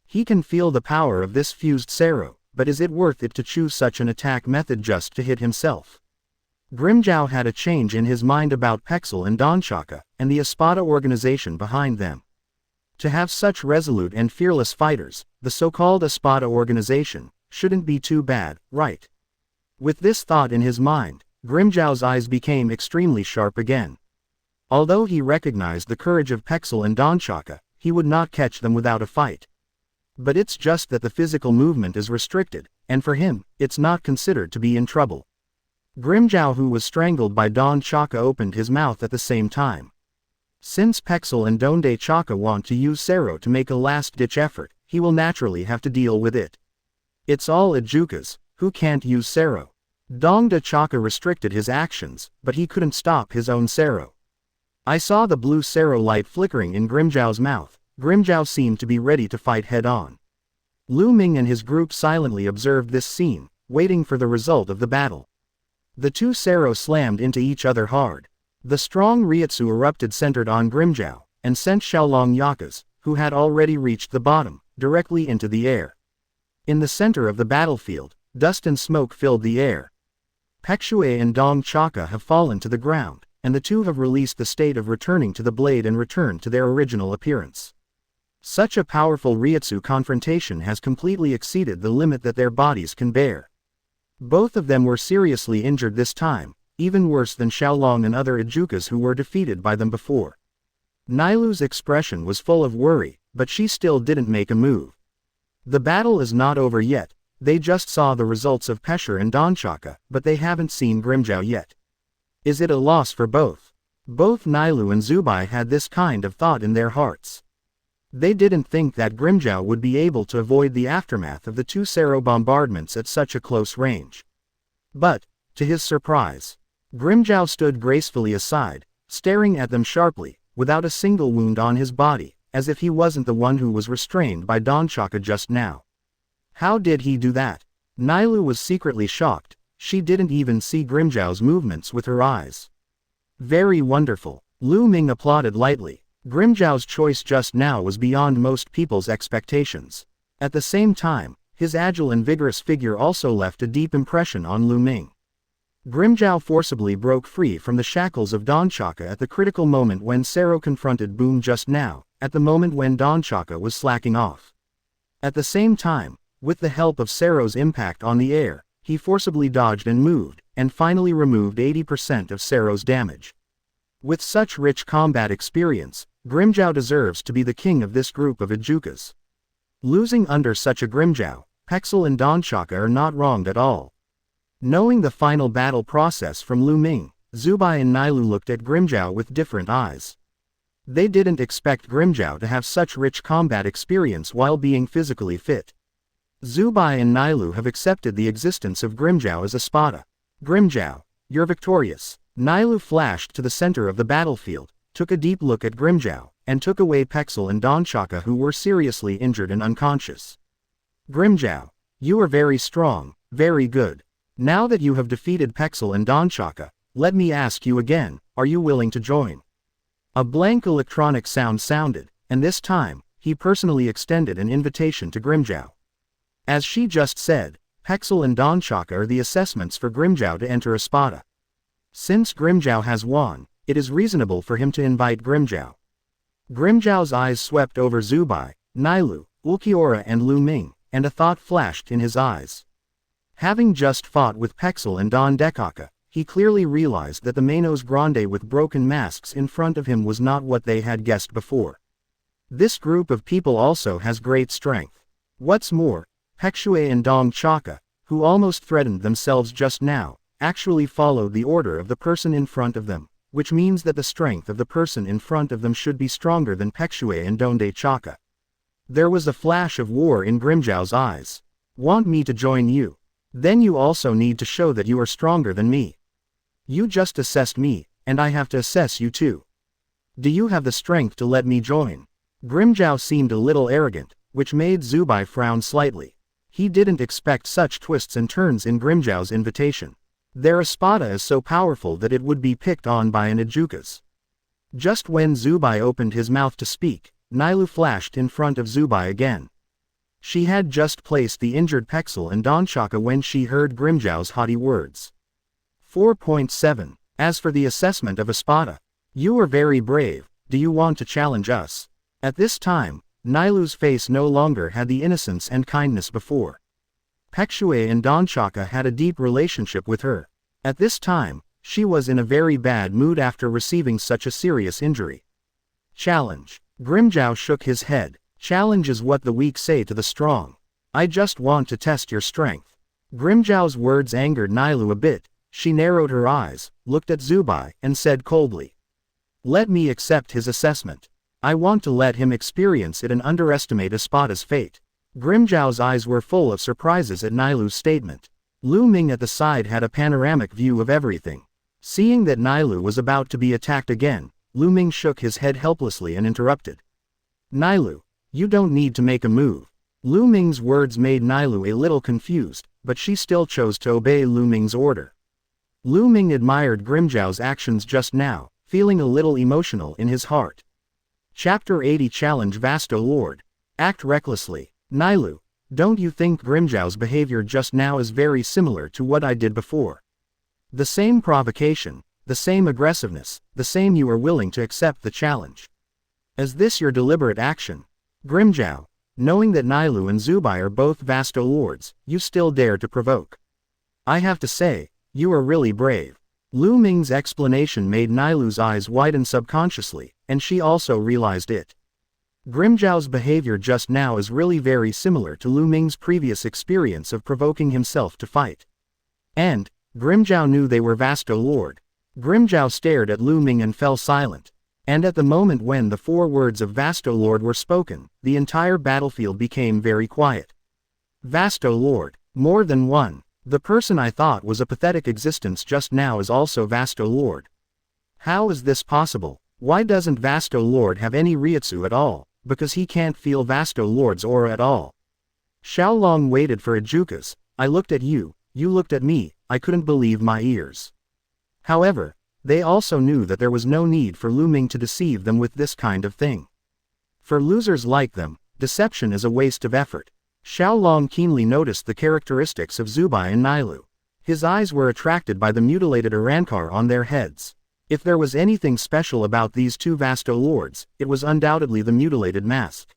He can feel the power of this fused Sero, but is it worth it to choose such an attack method just to hit himself? Grimjiao had a change in his mind about Pexel and Donchaka, and the Espada organization behind them. To have such resolute and fearless fighters, the so-called Espada organization, shouldn't be too bad, right? With this thought in his mind, Grimjiao's eyes became extremely sharp again. Although he recognized the courage of Pexel and Donchaka, he would not catch them without a fight. But it's just that the physical movement is restricted, and for him, it's not considered to be in trouble. Grimjiao, who was strangled by Donchaka, opened his mouth at the same time. Since Pexel and Donchaka want to use Sero to make a last-ditch effort, he will naturally have to deal with it. It's all Ejukas, who can't use Sero. Donchaka restricted his actions, but he couldn't stop his own Sero. I saw the blue Sero light flickering in Grimjiao's mouth. Grimjiao seemed to be ready to fight head-on. Lu Ming and his group silently observed this scene, waiting for the result of the battle. The two Sero slammed into each other hard. The strong Reiatsu erupted centered on Grimjiao, and sent Xiaolong Yakas, who had already reached the bottom, directly into the air. In the center of the battlefield, dust and smoke filled the air. Pexue and Donchaka have fallen to the ground, and the two have released the state of returning to the blade and returned to their original appearance. Such a powerful Reiatsu confrontation has completely exceeded the limit that their bodies can bear. Both of them were seriously injured this time, even worse than Xiaolong and other Ejukas who were defeated by them before. Nilu's expression was full of worry, but she still didn't make a move. The battle is not over yet. They just saw the results of Pesher and Donchaka, but they haven't seen Grimjiao yet. Is it a loss for both? Both Nilu and Zubai had this kind of thought in their hearts. They didn't think that Grimjiao would be able to avoid the aftermath of the two Sero bombardments at such a close range. But, to his surprise, Grimjiao stood gracefully aside, staring at them sharply, without a single wound on his body, as if he wasn't the one who was restrained by Donchaka just now. How did he do that? Nilu was secretly shocked. She didn't even see Grimjiao's movements with her eyes. Very wonderful. Lu Ming applauded lightly. Grimjiao's choice just now was beyond most people's expectations. At the same time, his agile and vigorous figure also left a deep impression on Lu Ming. Grimjiao forcibly broke free from the shackles of Donchaka at the critical moment when Sero confronted Boom just now, at the moment when Donchaka was slacking off. At the same time, with the help of Sero's impact on the air, he forcibly dodged and moved, and finally removed 80% of Sero's damage. With such rich combat experience, Grimjiao deserves to be the king of this group of Ejukas. Losing under such a Grimjiao, Pexel and Donchaka are not wronged at all. Knowing the final battle process from Lu Ming, Zubai and Nilu looked at Grimjiao with different eyes. They didn't expect Grimjiao to have such rich combat experience while being physically fit. Zubai and Nilu have accepted the existence of Grimjiao as Espada. Grimjiao, you're victorious. Nilu flashed to the center of the battlefield, took a deep look at Grimjiao, and took away Pexel and Donchaka who were seriously injured and unconscious. Grimjiao, you are very strong, very good. Now that you have defeated Pexel and Donchaka, let me ask you again, are you willing to join? A blank electronic sound sounded, and this time, he personally extended an invitation to Grimjiao. As she just said, Pexel and Donchaka are the assessments for Grimjiao to enter Espada. Since Grimjiao has won, it is reasonable for him to invite Grimjiao. Grimjiao's eyes swept over Zubai, Nilu, Ulquiorra and Lu Ming, and a thought flashed in his eyes. Having just fought with Pexel and Donchaka, he clearly realized that the Manos Grande with broken masks in front of him was not what they had guessed before. This group of people also has great strength. What's more, Pexue and Donchaka, who almost threatened themselves just now, actually followed the order of the person in front of them, which means that the strength of the person in front of them should be stronger than Pexue and Donchaka. There was a flash of war in Grimjiao's eyes. Want me to join you? Then you also need to show that you are stronger than me. You just assessed me, and I have to assess you too. Do you have the strength to let me join? Grimmjow seemed a little arrogant, which made Zubai frown slightly. He didn't expect such twists and turns in Grimmjow's invitation. Their Espada is so powerful that it would be picked on by an Ejukas. Just when Zubai opened his mouth to speak, Nailu flashed in front of Zubai again. She had just placed the injured Pexel and Donchaka when she heard Grimmjow's haughty words. 4.7. As for the assessment of Espada, you are very brave. Do you want to challenge us? At this time, Nailu's face no longer had the innocence and kindness before. Pexue and Donchaka had a deep relationship with her. At this time, she was in a very bad mood after receiving such a serious injury. Challenge. Grimmjow shook his head. Challenge is what the weak say to the strong. I just want to test your strength. Grimmjow's words angered Nailu a bit. She narrowed her eyes, looked at Zubai, and said coldly, "Let me accept his assessment. I want to let him experience it and underestimate Espada's fate." Grimmjow's eyes were full of surprises at Nailu's statement. Lu Ming at the side had a panoramic view of everything. Seeing that Nailu was about to be attacked again, Lu Ming shook his head helplessly and interrupted. "Nailu, you don't need to make a move." Lu Ming's words made Nailu a little confused, but she still chose to obey Lu Ming's order. Lu Ming admired Grimmjow's actions just now, feeling a little emotional in his heart. Chapter 80 Challenge Vasto Lord. Act recklessly. Nailu, don't you think Grimmjow's behavior just now is very similar to what I did before? The same provocation, the same aggressiveness, the same you are willing to accept the challenge. Is this your deliberate action? Grimmjow, knowing that Nailu and Zubai are both Vasto Lords, you still dare to provoke. I have to say, you are really brave. Lu Ming's explanation made Nailu's eyes widen subconsciously, and she also realized it. Grimmjow's behavior just now is really very similar to Lu Ming's previous experience of provoking himself to fight. And, Grimmjow knew they were Vasto Lord. Grimmjow stared at Lu Ming and fell silent. And at the moment when the 4 words of Vasto Lord were spoken, the entire battlefield became very quiet. Vasto Lord. More than one. The person I thought was a pathetic existence just now is also Vasto Lord. How is this possible? Why doesn't Vasto Lord have any Reiatsu at all? Because he can't feel Vasto Lord's aura at all. Xiaolong waited for Ejukas. I looked at you, you looked at me, I couldn't believe my ears. However, they also knew that there was no need for Lu Ming to deceive them with this kind of thing. For losers like them, deception is a waste of effort. Xiaolong keenly noticed the characteristics of Zubai and Nailu. His eyes were attracted by the mutilated Arankar on their heads. If there was anything special about these 2 Vasto Lords, it was undoubtedly the mutilated mask.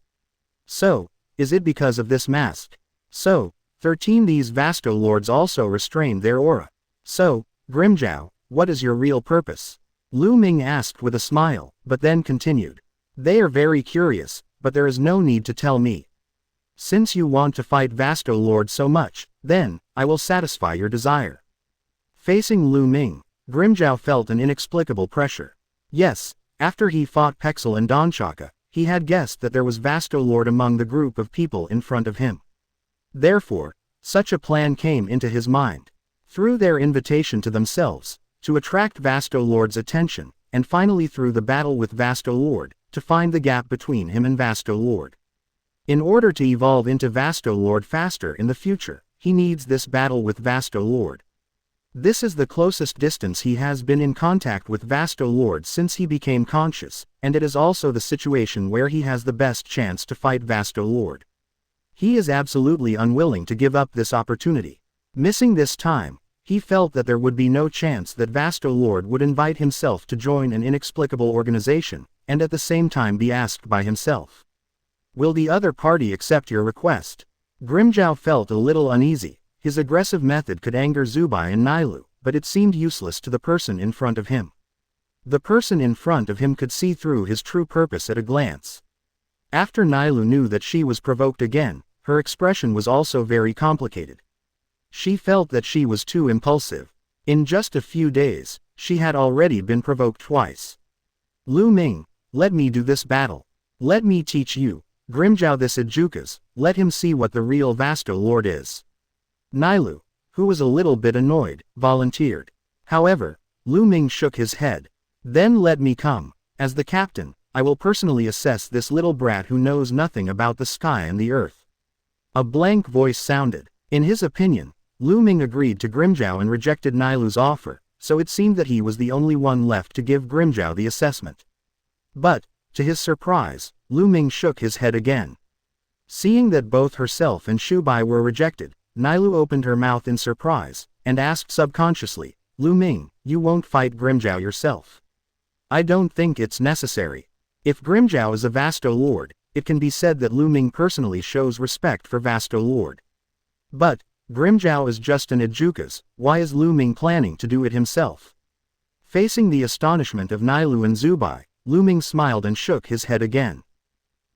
So, is it because of this mask? So, 13 these Vasto Lords also restrained their aura. So, Grimmjow, what is your real purpose? Lu Ming asked with a smile, but then continued. They are very curious, but there is no need to tell me. Since you want to fight Vasto Lord so much, then, I will satisfy your desire. Facing Lu Ming, Grimmjow felt an inexplicable pressure. Yes, after he fought Pexel and Donchaka, he had guessed that there was Vasto Lord among the group of people in front of him. Therefore, such a plan came into his mind. Through their invitation to themselves, to attract Vasto Lord's attention, and finally through the battle with Vasto Lord, to find the gap between him and Vasto Lord. In order to evolve into Vasto Lord faster in the future, he needs this battle with Vasto Lord. This is the closest distance he has been in contact with Vasto Lord since he became conscious, and it is also the situation where he has the best chance to fight Vasto Lord. He is absolutely unwilling to give up this opportunity. Missing this time, he felt that there would be no chance that Vasto Lord would invite himself to join an inexplicable organization, and at the same time be asked by himself. Will the other party accept your request? Grimmjow felt a little uneasy. His aggressive method could anger Zubai and Nailu, but it seemed useless to the person in front of him. The person in front of him could see through his true purpose at a glance. After Nailu knew that she was provoked again, her expression was also very complicated. She felt that she was too impulsive. In just a few days, she had already been provoked twice. Lu Ming, let me do this battle. Let me teach you. Grimjow this Ejukas, let him see what the real Vasto Lord is. Nailu, who was a little bit annoyed, volunteered. However, Lu Ming shook his head. Then let me come. As the captain, I will personally assess this little brat who knows nothing about the sky and the earth. A blank voice sounded. In his opinion, Lu Ming agreed to Grimjow and rejected Nailu's offer, so it seemed that he was the only one left to give Grimjow the assessment. But, to his surprise, Lu Ming shook his head again. Seeing that both herself and Shubai were rejected, Nailu opened her mouth in surprise, and asked subconsciously, Lu Ming, you won't fight Grimjow yourself? I don't think it's necessary. If Grimjow is a Vasto Lord, it can be said that Lu Ming personally shows respect for Vasto Lord. But, Grimjow is just an Ejukas, why is Lu Ming planning to do it himself? Facing the astonishment of Nailu and Zubai, Lu Ming smiled and shook his head again.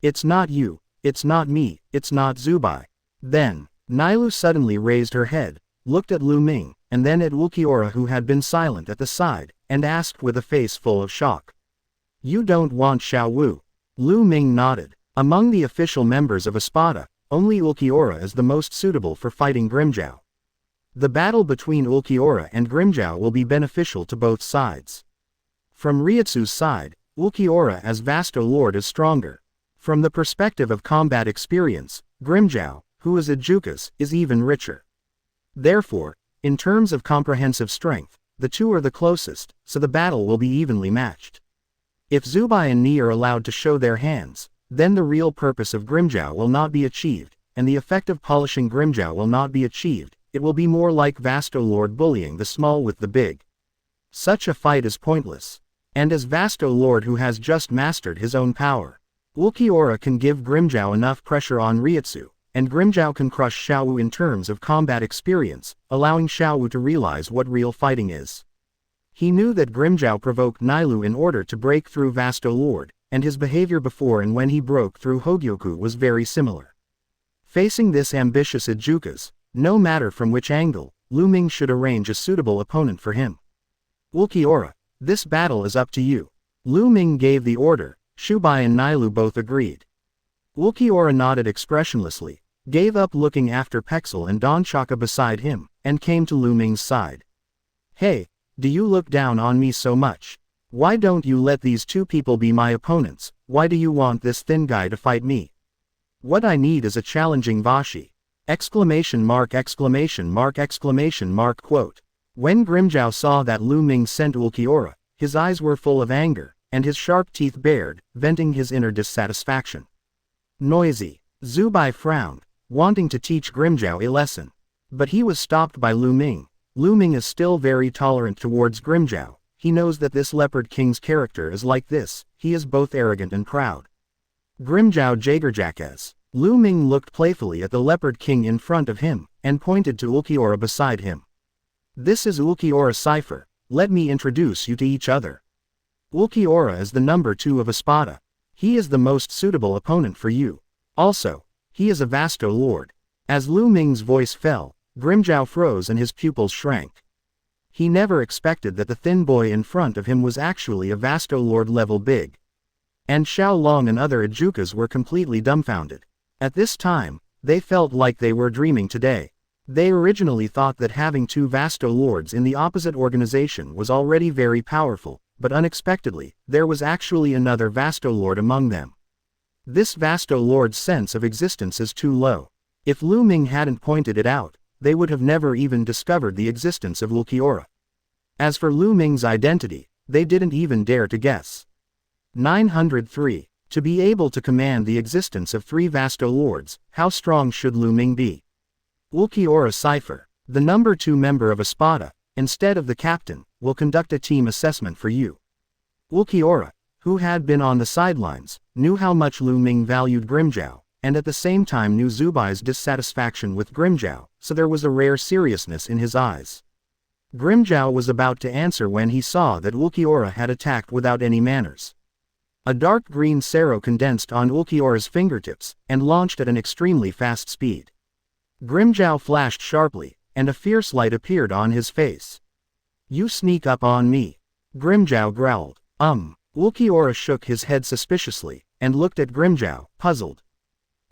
It's not you, it's not me, it's not Zubai. Then, Nailu suddenly raised her head, looked at Lu Ming, and then at Ulquiorra who had been silent at the side, and asked with a face full of shock. You don't want Xiao Wu? Lu Ming nodded. Among the official members of Espada, only Ulquiorra is the most suitable for fighting Grimjow. The battle between Ulquiorra and Grimjow will be beneficial to both sides. From Reiatsu's side, Ulquiorra as Vasto Lord is stronger. From the perspective of combat experience, Grimjow, who is Ejukas, is even richer. Therefore, in terms of comprehensive strength, the two are the closest, so the battle will be evenly matched. If Zubai and Ni are allowed to show their hands, then the real purpose of Grimjow will not be achieved, and the effect of polishing Grimjow will not be achieved, it will be more like Vasto Lord bullying the small with the big. Such a fight is pointless. And as Vasto Lord who has just mastered his own power, Ulquiorra can give Grimjow enough pressure on Reiatsu, and Grimjow can crush Xiao Wu in terms of combat experience, allowing Xiao Wu to realize what real fighting is. He knew that Grimjow provoked Nailu in order to break through Vasto Lord, and his behavior before and when he broke through Hogyoku was very similar. Facing this ambitious Ejukas, no matter from which angle, Lu Ming should arrange a suitable opponent for him. Ulquiorra, this battle is up to you. Lu Ming gave the order, Shubai and Nailu both agreed. Ulquiorra nodded expressionlessly, gave up looking after Pexel and Donchaka beside him, and came to Lu Ming's side. Hey, do you look down on me so much? Why don't you let these two people be my opponents? Why do you want this thin guy to fight me? What I need is a challenging Vashi! Exclamation mark exclamation mark exclamation mark quote. When Grimjow saw that Lu Ming sent Ulquiorra, his eyes were full of anger, and his sharp teeth bared, venting his inner dissatisfaction. Noisy. Zubai frowned, wanting to teach Grimjow a lesson. But he was stopped by Lu Ming. Lu Ming is still very tolerant towards Grimjow. He knows that this Leopard King's character is like this, he is both arrogant and proud. Grimjow Jagerjackass. Lu Ming looked playfully at the Leopard King in front of him, and pointed to Ulquiorra beside him. This is Ulquiorra Cipher, let me introduce you to each other. Ulquiorra is the number 2 of Espada. He is the most suitable opponent for you. Also, he is a Vasto Lord. As Lu Ming's voice fell, Grimjow froze and his pupils shrank. He never expected that the thin boy in front of him was actually a Vasto Lord level big. And Xiao Long and other Ejukas were completely dumbfounded. At this time, they felt like they were dreaming today. They originally thought that having 2 Vasto Lords in the opposite organization was already very powerful, but unexpectedly, there was actually another Vasto Lord among them. This Vasto Lord's sense of existence is too low. If Lu Ming hadn't pointed it out, they would have never even discovered the existence of Ulquiorra. As for Lu Ming's identity, they didn't even dare to guess. 903. To be able to command the existence of 3 Vasto Lords, how strong should Lu Ming be? Ulquiorra Cipher, the number 2 member of Espada, instead of the captain, will conduct a team assessment for you. Ulquiorra, who had been on the sidelines, knew how much Lu Ming valued Grimjow, and at the same time knew Zubai's dissatisfaction with Grimjow, so there was a rare seriousness in his eyes. Grimjow was about to answer when he saw that Ulquiorra had attacked without any manners. A dark green Sero condensed on Ulquiorra's fingertips, and launched at an extremely fast speed. Grimjow flashed sharply, and a fierce light appeared on his face. You sneak up on me. Grimjow growled. Ulquiorra shook his head suspiciously, and looked at Grimjow, puzzled.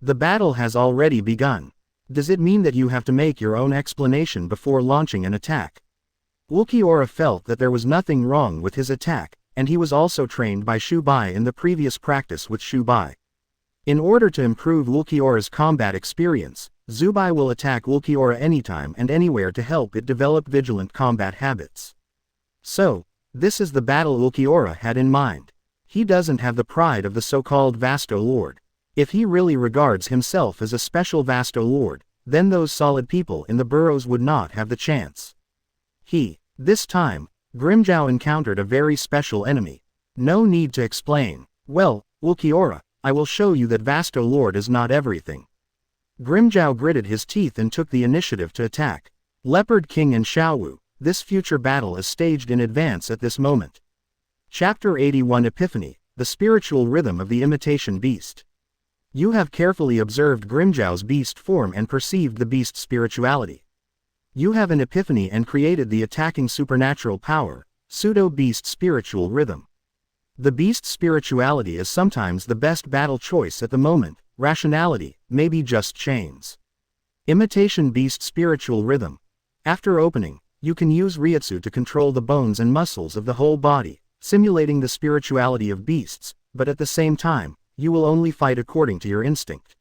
The battle has already begun. Does it mean that you have to make your own explanation before launching an attack? Ulquiorra felt that there was nothing wrong with his attack, and he was also trained by Shikai in the previous practice with Shikai. In order to improve Ulquiorra's combat experience, Zubai will attack Ulquiorra anytime and anywhere to help it develop vigilant combat habits. So, this is the battle Ulquiorra had in mind. He doesn't have the pride of the so-called Vasto Lord. If he really regards himself as a special Vasto Lord, then those solid people in the burrows would not have the chance. This time, Grimmjow encountered a very special enemy. No need to explain. Well, Ulquiorra, I will show you that Vasto Lord is not everything. Grimmjow gritted his teeth and took the initiative to attack. Leopard King and Xiaowu, this future battle is staged in advance at this moment. Chapter 81 Epiphany, the spiritual rhythm of the imitation beast. You have carefully observed Grimmjow's beast form and perceived the beast's spirituality. You have an epiphany and created the attacking supernatural power, pseudo-beast spiritual rhythm. The beast's spirituality is sometimes the best battle choice at the moment, rationality, maybe just chains. Imitation beast spiritual rhythm. After opening, you can use Reiatsu to control the bones and muscles of the whole body, simulating the spirituality of beasts, but at the same time, you will only fight according to your instinct.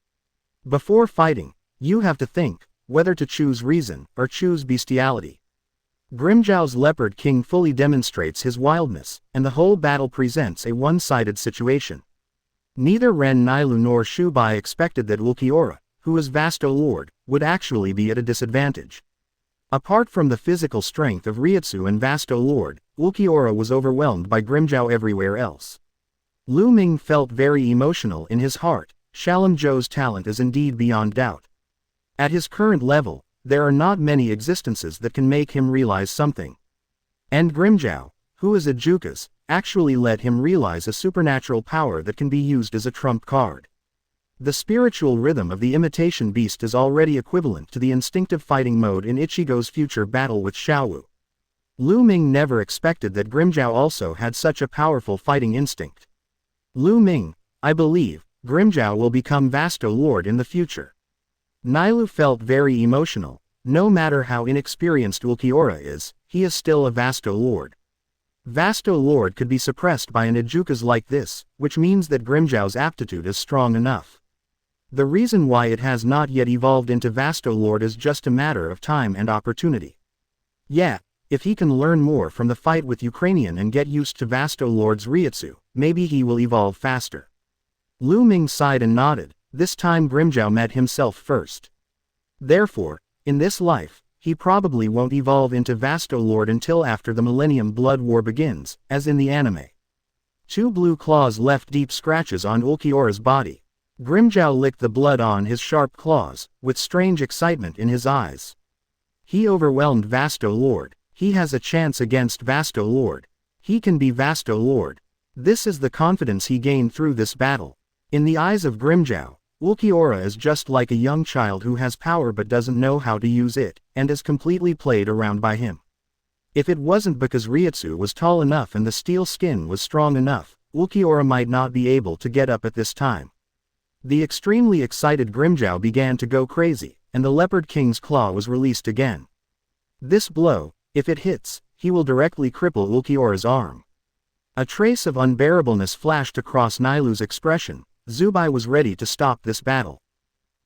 Before fighting, you have to think whether to choose reason or choose bestiality. Grimmjow's Leopard King fully demonstrates his wildness, and the whole battle presents a one-sided situation. Neither Ren Nailu nor Shikai expected that Ulquiorra, who is Vasto Lord, would actually be at a disadvantage. Apart from the physical strength of Reiatsu and Vasto Lord, Ulquiorra was overwhelmed by Grimmjow everywhere else. Lu Ming felt very emotional in his heart. Shalom Zhou's talent is indeed beyond doubt. At his current level, there are not many existences that can make him realize something. And Grimmjow, who is a Jukas, actually let him realize a supernatural power that can be used as a trump card. The spiritual rhythm of the imitation beast is already equivalent to the instinctive fighting mode in Ichigo's future battle with Xiaowu. Lu Ming never expected that Grimmjow also had such a powerful fighting instinct. Lu Ming, I believe, Grimmjow will become Vasto Lord in the future. Nailu felt very emotional. No matter how inexperienced Ulquiorra is, he is still a Vasto Lord. Vasto Lord could be suppressed by an Ejukas like this, which means that Grimmjow's aptitude is strong enough. The reason why it has not yet evolved into Vasto Lord is just a matter of time and opportunity. Yeah, if he can learn more from the fight with Ukrainian and get used to Vasto Lord's Reiatsu, maybe he will evolve faster. Lu Ming sighed and nodded. This time Grimmjow met himself first. Therefore, in this life, he probably won't evolve into Vasto Lord until after the Millennium Blood War begins, as in the anime. Two blue claws left deep scratches on Ulquiorra's body. Grimmjow licked the blood on his sharp claws, with strange excitement in his eyes. He overwhelmed Vasto Lord. He has a chance against Vasto Lord. He can be Vasto Lord. This is the confidence he gained through this battle. In the eyes of Grimmjow, Ulquiorra is just like a young child who has power but doesn't know how to use it, and is completely played around by him. If it wasn't because Reiatsu was tall enough and the steel skin was strong enough, Ulquiorra might not be able to get up at this time. The extremely excited Grimmjow began to go crazy, and the Leopard King's claw was released again. This blow, if it hits, he will directly cripple Ulquiorra's arm. A trace of unbearableness flashed across Nailu's expression. Zubai was ready to stop this battle.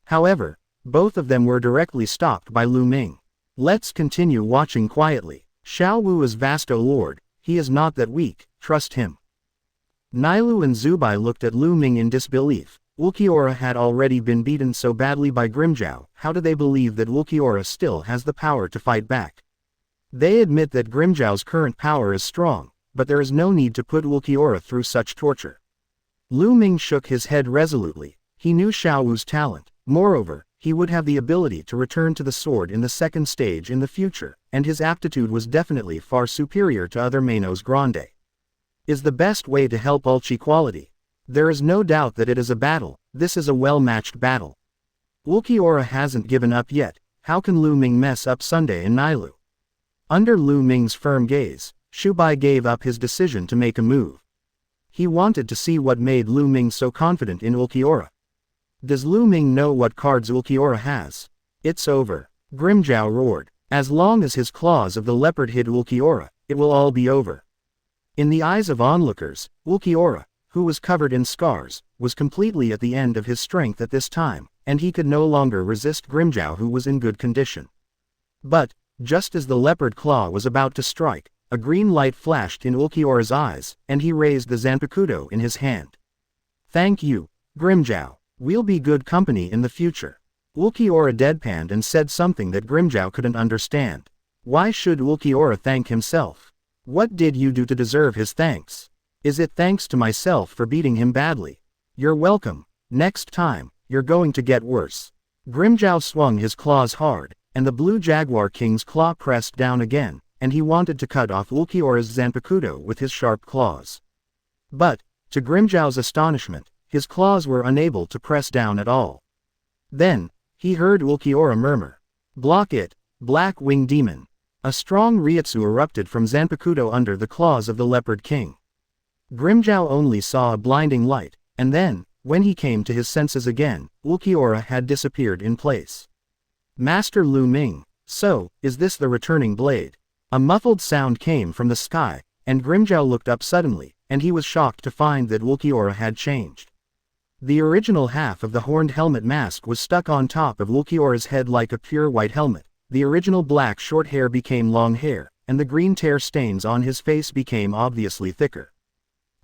However, both of them were directly stopped by Lu Ming. Let's continue watching quietly. Xiaowu is Vasto Lord, he is not that weak, trust him. Nailu and Zubai looked at Lu Ming in disbelief. Ulquiorra had already been beaten so badly by Grimmjow, how do they believe that Ulquiorra still has the power to fight back? They admit that Grimmjow's current power is strong, but there is no need to put Ulquiorra through such torture. Lu Ming shook his head resolutely. He knew Xiaowu's talent. Moreover, he would have the ability to return to the sword in the second stage in the future, and his aptitude was definitely far superior to other Manos Grande. Is the best way to help Ulchi quality. There is no doubt that it is a battle. This is a well-matched battle. Ulquiorra hasn't given up yet. How can Lu Ming mess up Sunday and Nailu? Under Lu Ming's firm gaze, Shikai gave up his decision to make a move. He wanted to see what made Lu Ming so confident in Ulquiorra. Does Lu Ming know what cards Ulquiorra has? It's over. Grimmjow roared. As long as his claws of the leopard hid Ulquiorra, it will all be over. In the eyes of onlookers, Ulquiorra, who was covered in scars, was completely at the end of his strength at this time, and he could no longer resist Grimmjow, who was in good condition. But, just as the leopard claw was about to strike, a green light flashed in Ulquiorra's eyes, and he raised the Zanpakuto in his hand. Thank you, Grimmjow. We'll be good company in the future. Ulquiorra deadpanned and said something that Grimmjow couldn't understand. Why should Ulquiorra thank himself? What did you do to deserve his thanks? Is it thanks to myself for beating him badly? You're welcome. Next time, you're going to get worse. Grimmjow swung his claws hard, and the blue Jaguar King's claw pressed down again, and he wanted to cut off Ulquiorra's Zanpakuto with his sharp claws. But, to Grimmjow's astonishment, his claws were unable to press down at all. Then, he heard Ulquiorra murmur, "Block it, Black Wing Demon." A strong Reiatsu erupted from Zanpakuto under the claws of the Leopard King. Grimmjow only saw a blinding light, and then, when he came to his senses again, Ulquiorra had disappeared in place. Master Lu Ming, so, is this the returning blade? A muffled sound came from the sky, and Grimmjow looked up suddenly, and he was shocked to find that Ulquiorra had changed. The original half of the horned helmet mask was stuck on top of Ulquiorra's head like a pure white helmet. The original black short hair became long hair, and the green tear stains on his face became obviously thicker.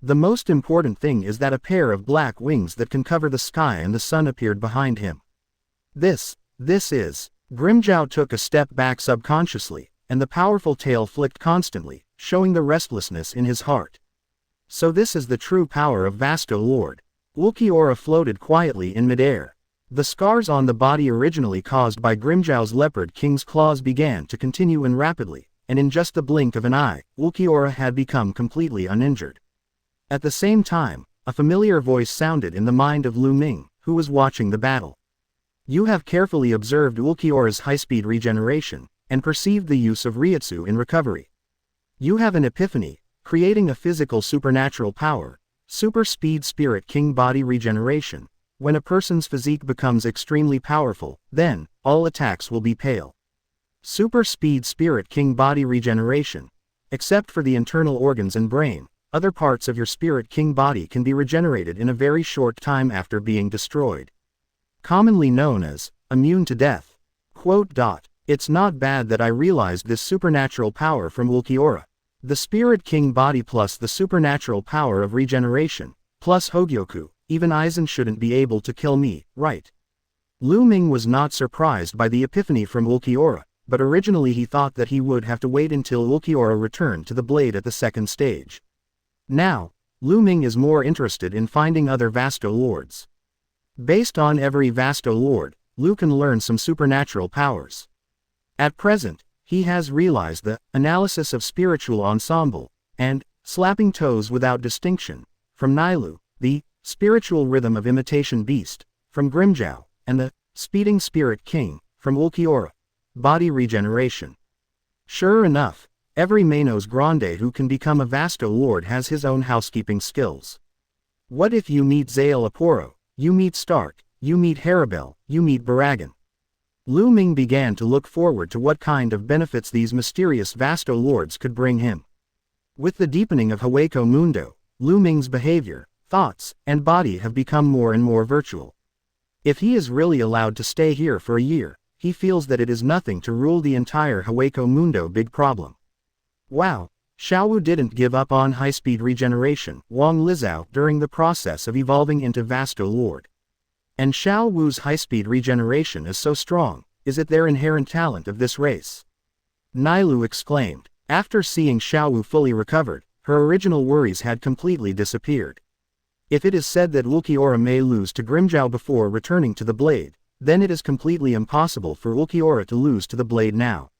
The most important thing is that a pair of black wings that can cover the sky and the sun appeared behind him. This is. Grimmjow took a step back subconsciously, and the powerful tail flicked constantly, showing the restlessness in his heart. So this is the true power of Vasto Lord. Ulquiorra floated quietly in midair. The scars on the body originally caused by Grimmjow's Leopard King's claws began to continue in rapidly, and in just the blink of an eye, Ulquiorra had become completely uninjured. At the same time, a familiar voice sounded in the mind of Lu Ming, who was watching the battle. You have carefully observed Ulquiorra's high-speed regeneration, and perceived the use of Reiatsu in recovery. You have an epiphany, creating a physical supernatural power, Super Speed Spirit King Body Regeneration. When a person's physique becomes extremely powerful, then, all attacks will be pale. Super Speed Spirit King Body Regeneration. Except for the internal organs and brain, other parts of your Spirit King body can be regenerated in a very short time after being destroyed. Commonly known as, immune to death. It's not bad that I realized this supernatural power from Ulquiorra. The Spirit King body plus the supernatural power of regeneration, plus Hogyoku, even Aizen shouldn't be able to kill me, right? Lu Ming was not surprised by the epiphany from Ulquiorra, but originally he thought that he would have to wait until Ulquiorra returned to the blade at the second stage. Now, Lu Ming is more interested in finding other Vasto Lords. Based on every Vasto Lord, Lu can learn some supernatural powers. At present, he has realized the analysis of spiritual ensemble, and slapping toes without distinction, from Nailu, the spiritual rhythm of imitation beast, from Grimmjow, and the speeding spirit king, from Ulquiorra, body regeneration. Sure enough, every Manos Grande who can become a Vasto Lord has his own housekeeping skills. What if you meet Zael Aporo, you meet Stark, you meet Haribel, you meet Baragan? Lu Ming began to look forward to what kind of benefits these mysterious Vasto Lords could bring him. With the deepening of Hueco Mundo, Lu Ming's behavior, thoughts, and body have become more and more virtual. If he is really allowed to stay here for a year, he feels that it is nothing to rule the entire Hueco Mundo big problem. Wow, Xiaowu didn't give up on high-speed regeneration, Wang Lizao, during the process of evolving into Vasto Lord. And Xiao Wu's high-speed regeneration is so strong, is it their inherent talent of this race? Nailu exclaimed. After seeing Xiao Wu fully recovered, her original worries had completely disappeared. If it is said that Ulquiorra may lose to Grimmjow before returning to the blade, then it is completely impossible for Ulquiorra to lose to the blade now.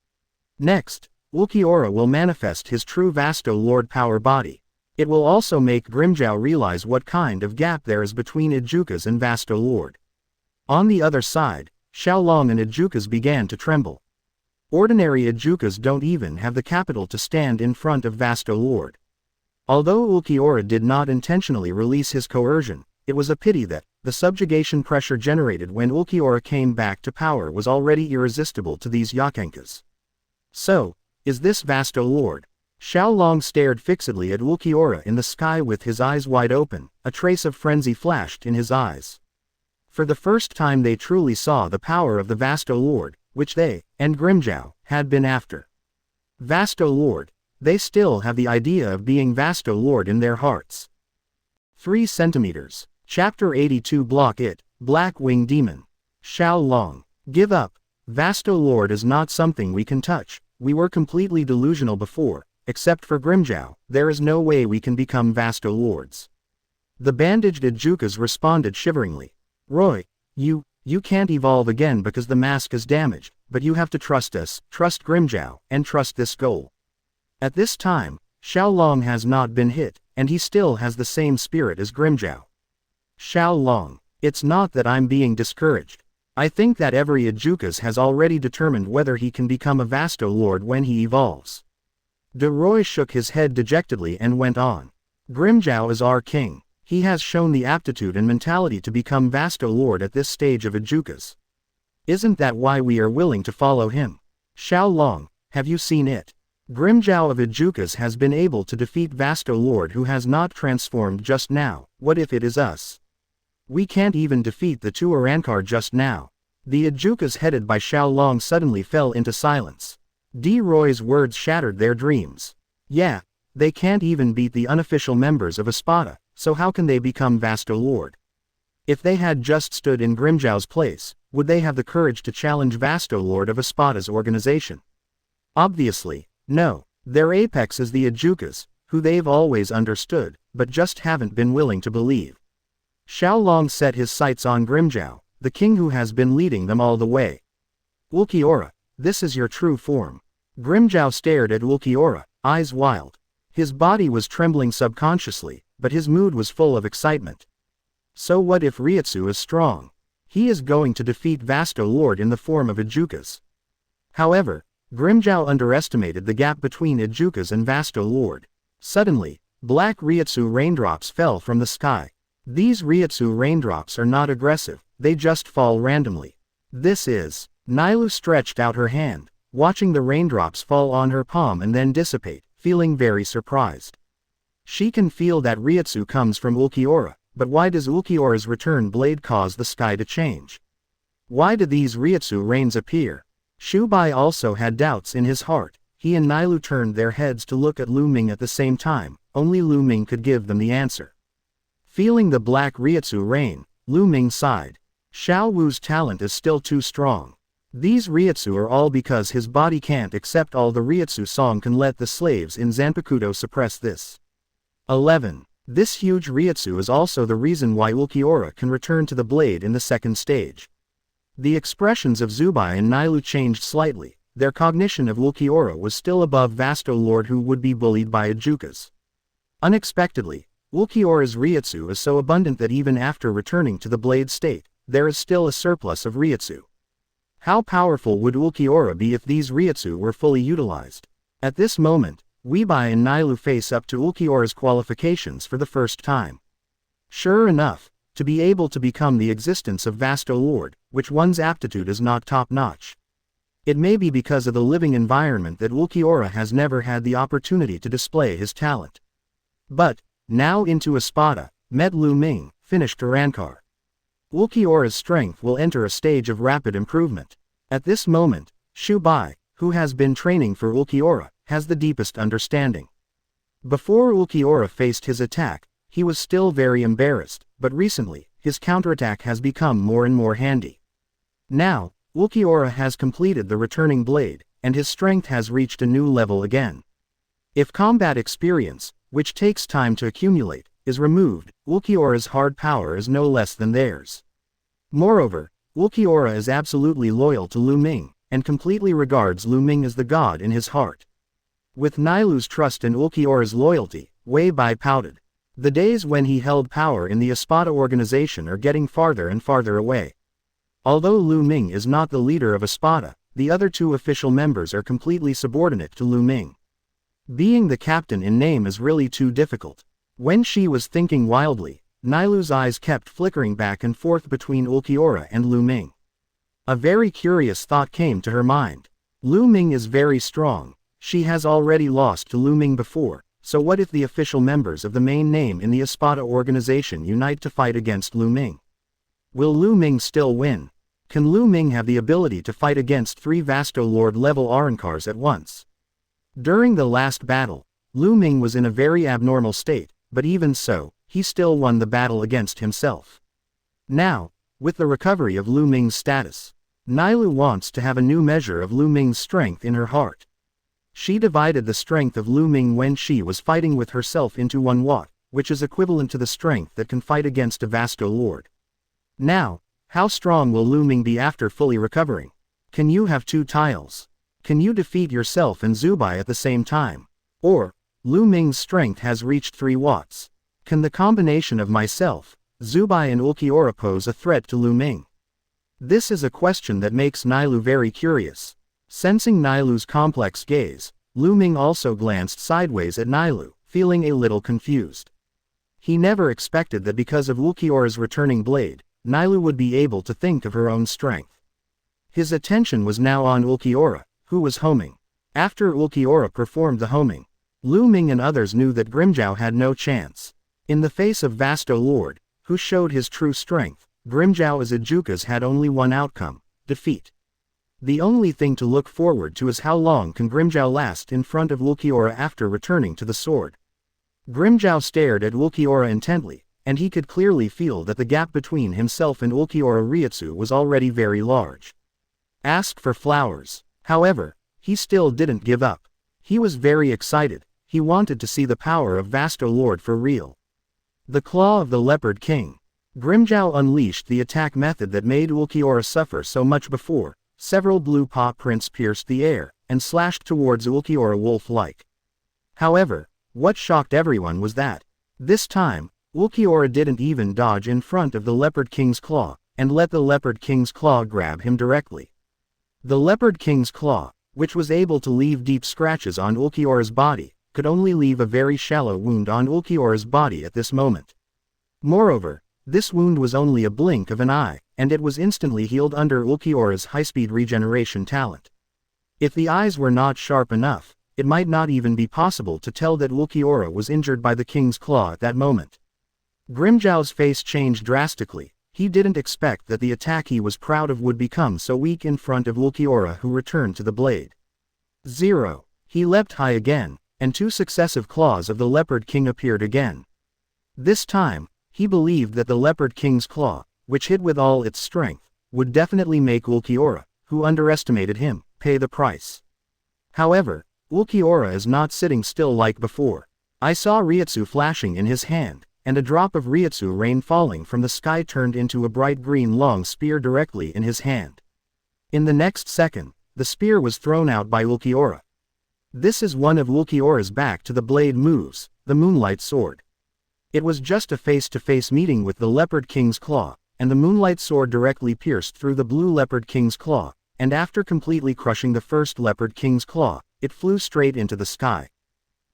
Next, Ulquiorra will manifest his true Vasto Lord power body. It will also make Grimmjow realize what kind of gap there is between Ijukas and Vasto Lord. On the other side, Xiaolong and Ijukas began to tremble. Ordinary Ijukas don't even have the capital to stand in front of Vasto Lord. Although Ulquiorra did not intentionally release his coercion, it was a pity that, the subjugation pressure generated when Ulquiorra came back to power was already irresistible to these Yakenkas. So, is this Vasto Lord? Xiaolong stared fixedly at Ulquiorra in the sky with his eyes wide open, a trace of frenzy flashed in his eyes. For the first time they truly saw the power of the Vasto Lord, which they, and Grimmjow, had been after. Vasto Lord. They still have the idea of being Vasto Lord in their hearts. 3 centimeters. Chapter 82 Block It, Black Wing Demon. Xiaolong. Give up. Vasto Lord is not something we can touch. We were completely delusional before, except for Grimmjow, there is no way we can become Vasto Lords. The bandaged Ejukas responded shiveringly. Roy, you can't evolve again because the mask is damaged, but you have to trust us, trust Grimmjow, and trust this goal. At this time, Xiaolong has not been hit, and he still has the same spirit as Grimmjow. Xiaolong, it's not that I'm being discouraged. I think that every Ejukas has already determined whether he can become a Vasto Lord when he evolves. De Roy shook his head dejectedly and went on. Grimmjow is our king. He has shown the aptitude and mentality to become Vasto Lord at this stage of Ejukas. Isn't that why we are willing to follow him? Xiaolong, have you seen it? Grimmjow of Ejukas has been able to defeat Vasto Lord who has not transformed just now. What if it is us? We can't even defeat the 2 Arankar just now. The Ejukas headed by Xiaolong suddenly fell into silence. De Roy's words shattered their dreams. Yeah, they can't even beat the unofficial members of Espada, so how can they become Vasto Lord? If they had just stood in Grimmjow's place, would they have the courage to challenge Vasto Lord of Espada's organization? Obviously, no. Their apex is the Ejukas, who they've always understood, but just haven't been willing to believe. Xiaolong set his sights on Grimmjow, the king who has been leading them all the way. Ulquiorra, this is your true form. Grimmjow stared at Ulquiorra, eyes wild. His body was trembling subconsciously, but his mood was full of excitement. So what if Reiatsu is strong? He is going to defeat Vasto Lord in the form of Ejukas. However, Grimmjow underestimated the gap between Ejukas and Vasto Lord. Suddenly, black Reiatsu raindrops fell from the sky. These Reiatsu raindrops are not aggressive, they just fall randomly. This is... Nailu stretched out her hand, watching the raindrops fall on her palm and then dissipate, feeling very surprised. She can feel that Reiatsu comes from Ulquiorra, but why does Ulquiorra's return blade cause the sky to change? Why do these Reiatsu rains appear? Shikai also had doubts in his heart. He and Nailu turned their heads to look at Lu Ming at the same time, only Lu Ming could give them the answer. Feeling the black Reiatsu rain, Lu Ming sighed. Xiao Wu's talent is still too strong. These Reiatsu are all because his body can't accept all the Reiatsu song can let the slaves in Zanpakuto suppress this. 11. This huge Reiatsu is also the reason why Ulquiorra can return to the blade in the second stage. The expressions of Zubai and Nailu changed slightly. Their cognition of Ulquiorra was still above Vasto Lord who would be bullied by Ejukas. Unexpectedly, Ulquiorra's Reiatsu is so abundant that even after returning to the blade state, there is still a surplus of Reiatsu. How powerful would Ulquiorra be if these Reiatsu were fully utilized? At this moment, Weibai and Nailu face up to Ulquiorra's qualifications for the first time. Sure enough, to be able to become the existence of Vasto Lord, which one's aptitude is not top-notch. It may be because of the living environment that Ulquiorra has never had the opportunity to display his talent. But, now into Espada, met Lu Ming, finished Arankar. Ulquiorra's strength will enter a stage of rapid improvement. At this moment, Shikai, who has been training for Ulquiorra, has the deepest understanding. Before Ulquiorra faced his attack, he was still very embarrassed, but recently, his counterattack has become more and more handy. Now, Ulquiorra has completed the returning blade, and his strength has reached a new level again. If combat experience, which takes time to accumulate, is removed, Ulquiorra's hard power is no less than theirs. Moreover, Ulquiorra is absolutely loyal to Lu Ming, and completely regards Lu Ming as the god in his heart. With Nailu's trust and Ulquiorra's loyalty, Weibai pouted. The days when he held power in the Espada organization are getting farther and farther away. Although Lu Ming is not the leader of Espada, the other 2 official members are completely subordinate to Lu Ming. Being the captain in name is really too difficult. When she was thinking wildly, Nilu's eyes kept flickering back and forth between Ulquiorra and Lu Ming. A very curious thought came to her mind. Lu Ming is very strong. She has already lost to Lu Ming before, so what if the official members of the main name in the Espada organization unite to fight against Lu Ming? Will Lu Ming still win? Can Lu Ming have the ability to fight against 3 Vasto Lord level Arrancars at once? During the last battle, Lu Ming was in a very abnormal state, but even so, he still won the battle against himself. Now, with the recovery of Lu Ming's status, Nilu wants to have a new measure of Lu Ming's strength in her heart. She divided the strength of Lu Ming when she was fighting with herself into 1 watt, which is equivalent to the strength that can fight against a Vasto Lord. Now, how strong will Lu Ming be after fully recovering? Can you have 2 tiles? Can you defeat yourself and Zubai at the same time? Or, Lu Ming's strength has reached 3 watts. Can the combination of myself, Zubai and Ulquiorra pose a threat to Lu Ming? This is a question that makes Nilu very curious. Sensing Nilu's complex gaze, Lu Ming also glanced sideways at Nilu, feeling a little confused. He never expected that because of Ulquiorra's returning blade, Nilu would be able to think of her own strength. His attention was now on Ulquiorra, who was homing. After Ulquiorra performed the homing, Lu Ming and others knew that Grimmjow had no chance. In the face of Vasto Lord, who showed his true strength, Grimmjow as Ijukas had only one outcome: defeat. The only thing to look forward to is how long can Grimmjow last in front of Ulquiorra after returning to the sword. Grimmjow stared at Ulquiorra intently, and he could clearly feel that the gap between himself and Ulquiorra Reiatsu was already very large. Ask for flowers. However, he still didn't give up. He was very excited. He wanted to see the power of Vasto Lord for real. The Claw of the Leopard King. Grimmjow unleashed the attack method that made Ulquiorra suffer so much before. Several blue paw prints pierced the air, and slashed towards Ulquiorra wolf-like. However, what shocked everyone was that, this time, Ulquiorra didn't even dodge in front of the Leopard King's claw, and let the Leopard King's claw grab him directly. The Leopard King's claw, which was able to leave deep scratches on Ulquiorra's body, could only leave a very shallow wound on Ulquiorra's body at this moment. Moreover, this wound was only a blink of an eye, and it was instantly healed under Ulquiorra's high-speed regeneration talent. If the eyes were not sharp enough, it might not even be possible to tell that Ulquiorra was injured by the King's claw at that moment. Grimmjow's face changed drastically. He didn't expect that the attack he was proud of would become so weak in front of Ulquiorra, who returned to the blade. 0. He leapt high again, and 2 successive claws of the Leopard King appeared again. This time, he believed that the Leopard King's claw, which hit with all its strength, would definitely make Ulquiorra, who underestimated him, pay the price. However, Ulquiorra is not sitting still like before. I saw Reiatsu flashing in his hand, and a drop of Reiatsu rain falling from the sky turned into a bright green long spear directly in his hand. In the next second, the spear was thrown out by Ulquiorra. This is one of Ulquiorra's back to the blade moves, the Moonlight Sword. It was just a face-to-face meeting with the Leopard King's claw, and the Moonlight Sword directly pierced through the blue Leopard King's claw, and after completely crushing the first Leopard King's claw, it flew straight into the sky.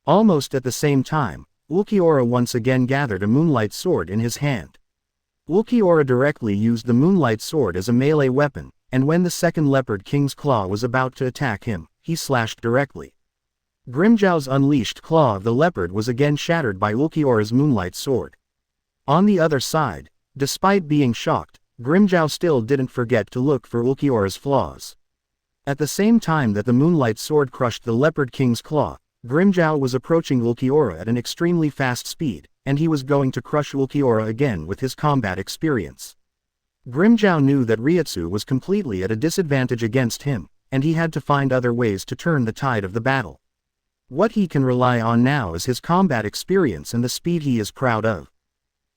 Almost at the same time, Ulquiorra once again gathered a Moonlight Sword in his hand. Ulquiorra directly used the Moonlight Sword as a melee weapon, and when the second Leopard King's claw was about to attack him, he slashed directly. Grimmjow's unleashed claw of the leopard was again shattered by Ulquiorra's Moonlight Sword. On the other side, despite being shocked, Grimmjow still didn't forget to look for Ulquiorra's flaws. At the same time that the Moonlight Sword crushed the Leopard King's claw, Grimmjow was approaching Ulquiorra at an extremely fast speed, and he was going to crush Ulquiorra again with his combat experience. Grimmjow knew that Reiatsu was completely at a disadvantage against him, and he had to find other ways to turn the tide of the battle. What he can rely on now is his combat experience and the speed he is proud of.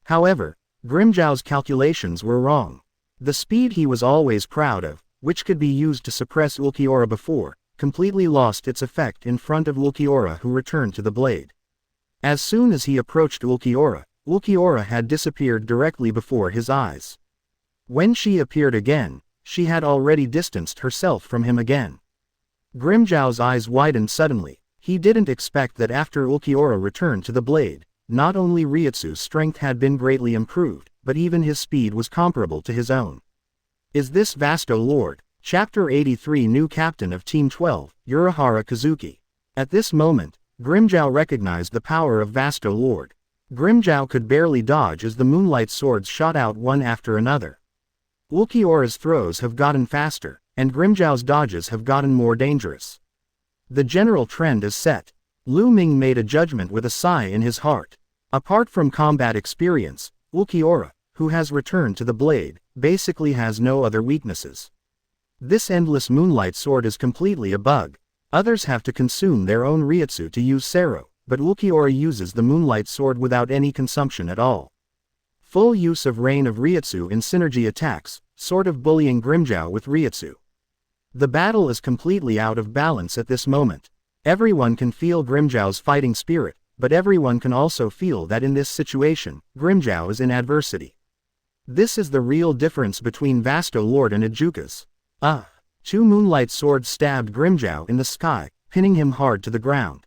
However, Grimmjow's calculations were wrong. The speed he was always proud of, which could be used to suppress Ulquiorra before, completely lost its effect in front of Ulquiorra, who returned to the blade. As soon as he approached Ulquiorra, Ulquiorra had disappeared directly before his eyes. When she appeared again, she had already distanced herself from him again. Grimmjow's eyes widened suddenly. He didn't expect that after Ulquiorra returned to the blade, not only Reiatsu's strength had been greatly improved, but even his speed was comparable to his own. Is this Vasto Lord? Chapter 83 New Captain of Team 12, Urahara Kazuki. At this moment, Grimmjow recognized the power of Vasto Lord. Grimmjow could barely dodge as the moonlight swords shot out one after another. Ulquiorra's throws have gotten faster, and Grimmjow's dodges have gotten more dangerous. The general trend is set. Lu Ming made a judgment with a sigh in his heart. Apart from combat experience, Ulquiorra, who has returned to the blade, basically has no other weaknesses. This endless moonlight sword is completely a bug. Others have to consume their own Reiatsu to use Sero, but Ulquiorra uses the moonlight sword without any consumption at all. Full use of Rain of Reiatsu in synergy attacks, sort of bullying Grimmjow with Reiatsu. The battle is completely out of balance at this moment. Everyone can feel Grimmjow's fighting spirit, but everyone can also feel that in this situation, Grimmjow is in adversity. This is the real difference between Vasto Lord and Ejuka's. Two moonlight swords stabbed Grimmjow in the sky, pinning him hard to the ground.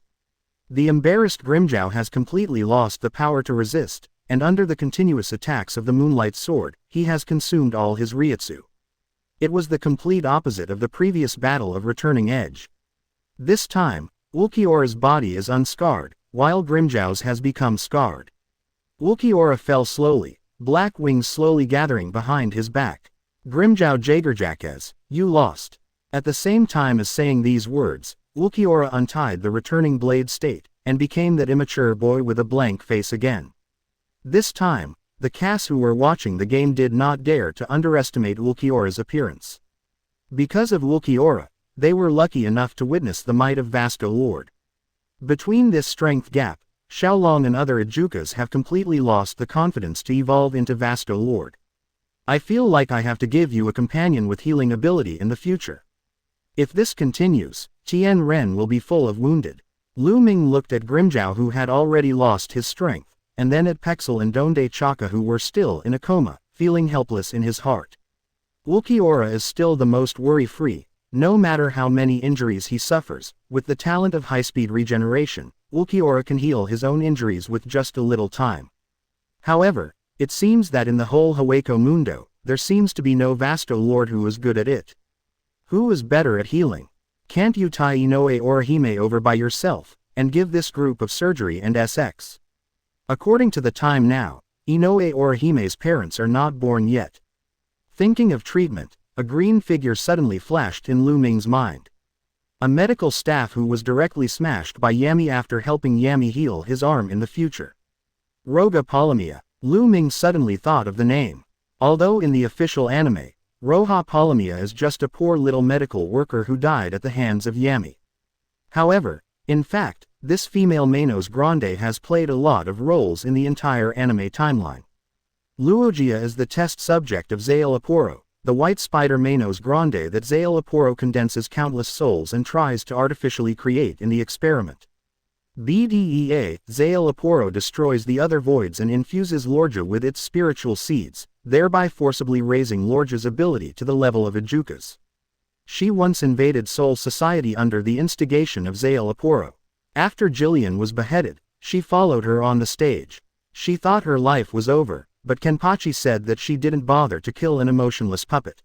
The embarrassed Grimmjow has completely lost the power to resist, and under the continuous attacks of the moonlight sword, he has consumed all his Reiatsu. It was the complete opposite of the previous battle of Returning Edge. This time, Ulquiorra's body is unscarred, while Grimmjow's has become scarred. Ulquiorra fell slowly, black wings slowly gathering behind his back. Grimmjow Jagerjackes, you lost. At the same time as saying these words, Ulquiorra untied the returning blade state, and became that immature boy with a blank face again. This time, the cast who were watching the game did not dare to underestimate Ulquiorra's appearance. Because of Ulquiorra, they were lucky enough to witness the might of Vasto Lord. Between this strength gap, Xiaolong and other Ejukas have completely lost the confidence to evolve into Vasto Lord. I feel like I have to give you a companion with healing ability in the future. If this continues, Tien Ren will be full of wounded. Lu Ming looked at Grimmjow who had already lost his strength, and then at Pexel and Donde Chaka who were still in a coma, feeling helpless in his heart. Ulquiorra is still the most worry-free, no matter how many injuries he suffers. With the talent of high-speed regeneration, Ulquiorra can heal his own injuries with just a little time. However, it seems that in the whole Hueco Mundo, there seems to be no Vasto Lord who is good at it. Who is better at healing? Can't you tie Inoue Orihime over by yourself, and give this group of surgery and SX? According to the time now, Inoue Orihime's parents are not born yet. Thinking of treatment, a green figure suddenly flashed in Lu Ming's mind. A medical staff who was directly smashed by Yami after helping Yami heal his arm in the future. Roga Polymia. Lu Ming suddenly thought of the name. Although in the official anime, Roja Polymia is just a poor little medical worker who died at the hands of Yami. However, in fact, this female Manos Grande has played a lot of roles in the entire anime timeline. Luogia is the test subject of Zael Aporo, the white spider Manos Grande that Zael Aporo condenses countless souls and tries to artificially create in the experiment. BDEA, Zael Aporo destroys the other voids and infuses Lorgia with its spiritual seeds, thereby forcibly raising Lorgia's ability to the level of Ejuka's. She once invaded Soul Society under the instigation of Zael Aporo. After Jillian was beheaded, she followed her on the stage. She thought her life was over, but Kenpachi said that she didn't bother to kill an emotionless puppet.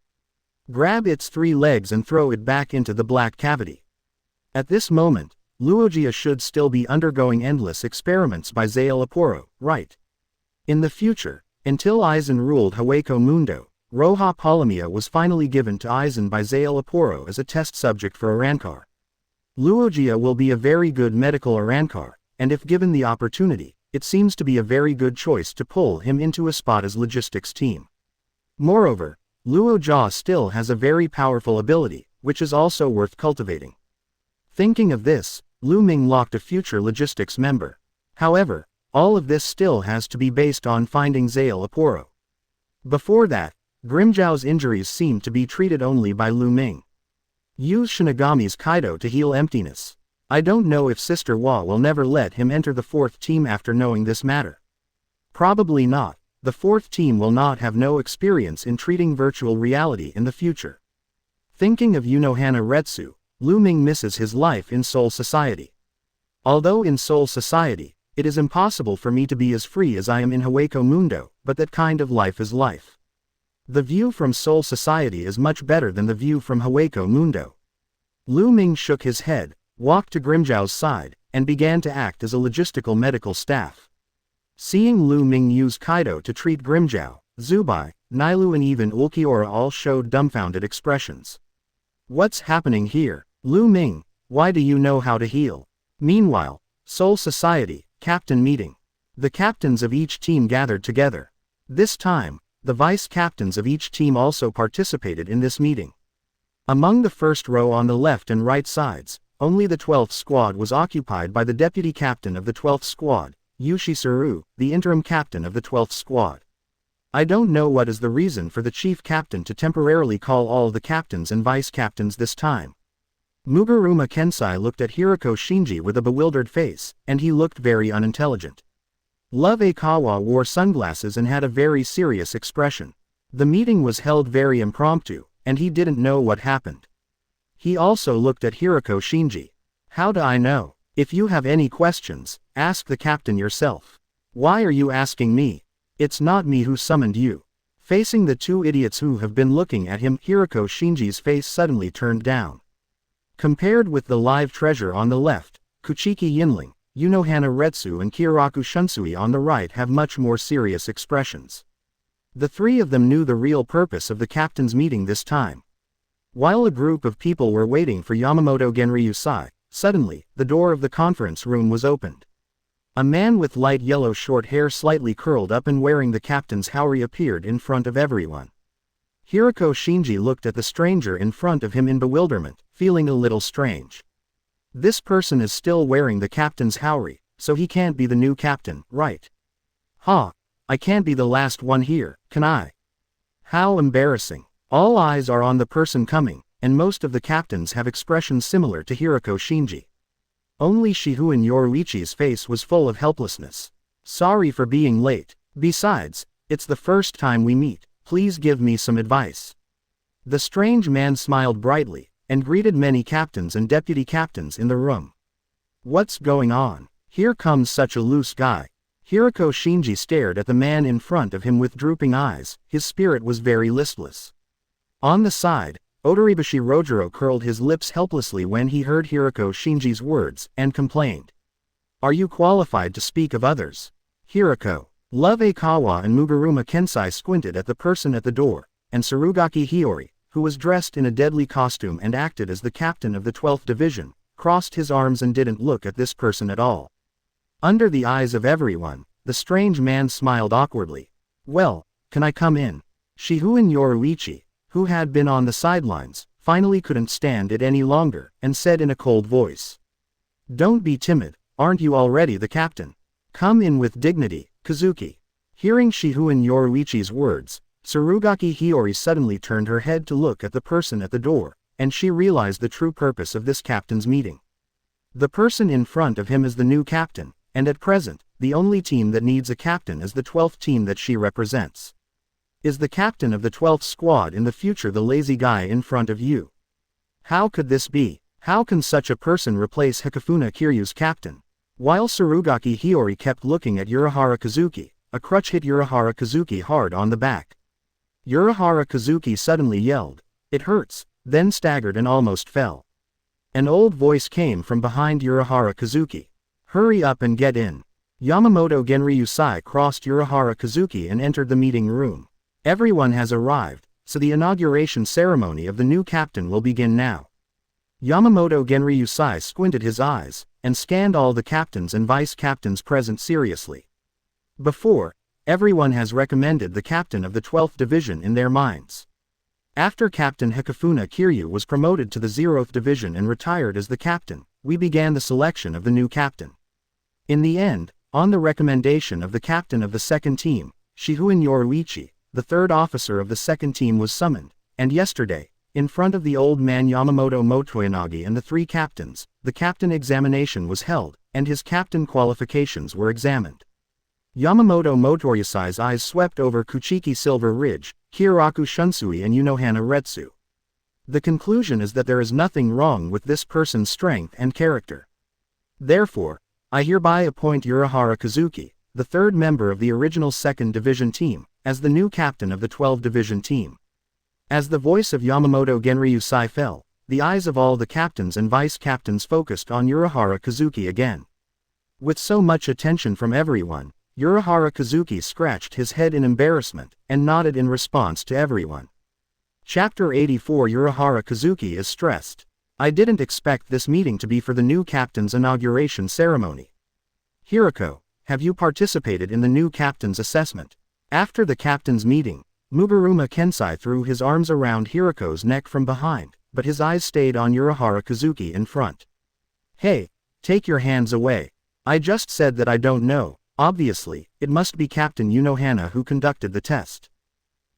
Grab its 3 legs and throw it back into the black cavity. At this moment, Luogia should still be undergoing endless experiments by Zael Aporo, right? In the future, until Aizen ruled Hueco Mundo, Roja Polymia was finally given to Aizen by Zael Aporo as a test subject for Arankar. Luogia will be a very good medical Arankar, and if given the opportunity, it seems to be a very good choice to pull him into Espada's logistics team. Moreover, Luojia still has a very powerful ability, which is also worth cultivating. Thinking of this, Lu Ming locked a future logistics member. However, all of this still has to be based on finding Zael Aporo. Before that, Grimmjow's injuries seem to be treated only by Lu Ming. Use Shinigami's Kido to heal emptiness. I don't know if Sister Wa will never let him enter the 4th team after knowing this matter. Probably not. The 4th team will not have no experience in treating virtual reality in the future. Thinking of Unohana Retsu, Lu Ming misses his life in Soul Society. Although in Soul Society, It is impossible for me to be as free as I am in Hueco Mundo, but that kind of life is life. The view from Soul Society is much better than the view from Hueco Mundo. Lu Ming shook his head, walked to Grimzhao's side, and began to act as a logistical medical staff. Seeing Lu Ming use Kido to treat Grimzhao, Zubai, Nilu and even Ulquiorra all showed dumbfounded expressions. What's happening here? Lu Ming, why do you know how to heal? Meanwhile, Soul Society, Captain meeting. The captains of each team gathered together. This time, the vice-captains of each team also participated in this meeting. Among the first row on the left and right sides, only the 12th squad was occupied by the deputy captain of the 12th squad, Yushisuru, the interim captain of the 12th squad. I don't know what is the reason for the chief captain to temporarily call all the captains and vice-captains this time. Mugaruma Kensai looked at Hiroko Shinji with a bewildered face, and he looked very unintelligent. Love Aikawa wore sunglasses and had a very serious expression. The meeting was held very impromptu, and he didn't know what happened. He also looked at Hiroko Shinji. How do I know? If you have any questions, ask the captain yourself. Why are you asking me? It's not me who summoned you. Facing the two idiots who have been looking at him, Hiroko Shinji's face suddenly turned down. Compared with the live treasure on the left, Kuchiki Yinling, Unohana Retsu and Kiraku Shunsui on the right have much more serious expressions. The three of them knew the real purpose of the captain's meeting this time. While a group of people were waiting for Yamamoto Genryusai, suddenly, the door of the conference room was opened. A man with light yellow short hair slightly curled up and wearing the captain's haori appeared in front of everyone. Hiroko Shinji looked at the stranger in front of him in bewilderment, feeling a little strange. This person is still wearing the captain's haori, so he can't be the new captain, right? I can't be the last one here, can I? How embarrassing. All eyes are on the person coming, and most of the captains have expressions similar to Hiroko Shinji. Only Shihuen Yoruichi's face was full of helplessness. Sorry for being late. Besides, it's the first time we meet. Please give me some advice. The strange man smiled brightly, and greeted many captains and deputy captains in the room. What's going on? Here comes such a loose guy. Hiroko Shinji stared at the man in front of him with drooping eyes, his spirit was very listless. On the side, Odoribashi Rojiro curled his lips helplessly when he heard Hiroko Shinji's words, and complained. Are you qualified to speak of others? Hiroko. Love Aikawa and Mugaruma Kensai squinted at the person at the door, and Surugaki Hiyori, who was dressed in a deadly costume and acted as the captain of the 12th Division, crossed his arms and didn't look at this person at all. Under the eyes of everyone, the strange man smiled awkwardly. Well, can I come in? Shihuen Yoruichi, who had been on the sidelines, finally couldn't stand it any longer, and said in a cold voice. Don't be timid, aren't you already the captain? Come in with dignity, Kazuki. Hearing Shihuen Yoruichi's words, Surugaki Hiyori suddenly turned her head to look at the person at the door, and she realized the true purpose of this captain's meeting. The person in front of him is the new captain, and at present, the only team that needs a captain is the 12th team that she represents. Is the captain of the 12th squad in the future the lazy guy in front of you? How could this be? How can such a person replace Hikafuna Kiryu's captain? While Surugaki Hiyori kept looking at Urahara Kazuki, a crutch hit Urahara Kazuki hard on the back. Urahara Kazuki suddenly yelled, "It hurts," then staggered and almost fell. An old voice came from behind Urahara Kazuki. Hurry up and get in. Yamamoto Genryusai crossed Urahara Kazuki and entered the meeting room. Everyone has arrived, so the inauguration ceremony of the new captain will begin now. Yamamoto Genryusai squinted his eyes, and scanned all the captains and vice-captains present seriously. Before, everyone has recommended the captain of the 12th Division in their minds. After Captain Hikafuna Kiryu was promoted to the 0th Division and retired as the captain, we began the selection of the new captain. In the end, on the recommendation of the captain of the second team, Shihuen Yoruichi, the third officer of the second team was summoned, and yesterday, in front of the old man Yamamoto Motoyanagi and the three captains, the captain examination was held, and his captain qualifications were examined. Yamamoto Motoyasai's eyes swept over Kuchiki Silver Ridge, Kiraku Shunsui and Unohana Retsu. The conclusion is that there is nothing wrong with this person's strength and character. Therefore, I hereby appoint Urahara Kazuki, the third member of the original 2nd Division team, as the new captain of the 12 Division team. As the voice of Yamamoto Genryusai fell, the eyes of all the captains and vice-captains focused on Urahara Kazuki again. With so much attention from everyone, Urahara Kazuki scratched his head in embarrassment, and nodded in response to everyone. Chapter 84 Urahara Kazuki is stressed. I didn't expect this meeting to be for the new captain's inauguration ceremony. Hiroko, have you participated in the new captain's assessment? After the captain's meeting, Muburuma Kensai threw his arms around Hiroko's neck from behind, but his eyes stayed on Urahara Kazuki in front. Hey, take your hands away. I just said that I don't know. Obviously, it must be Captain Unohana who conducted the test.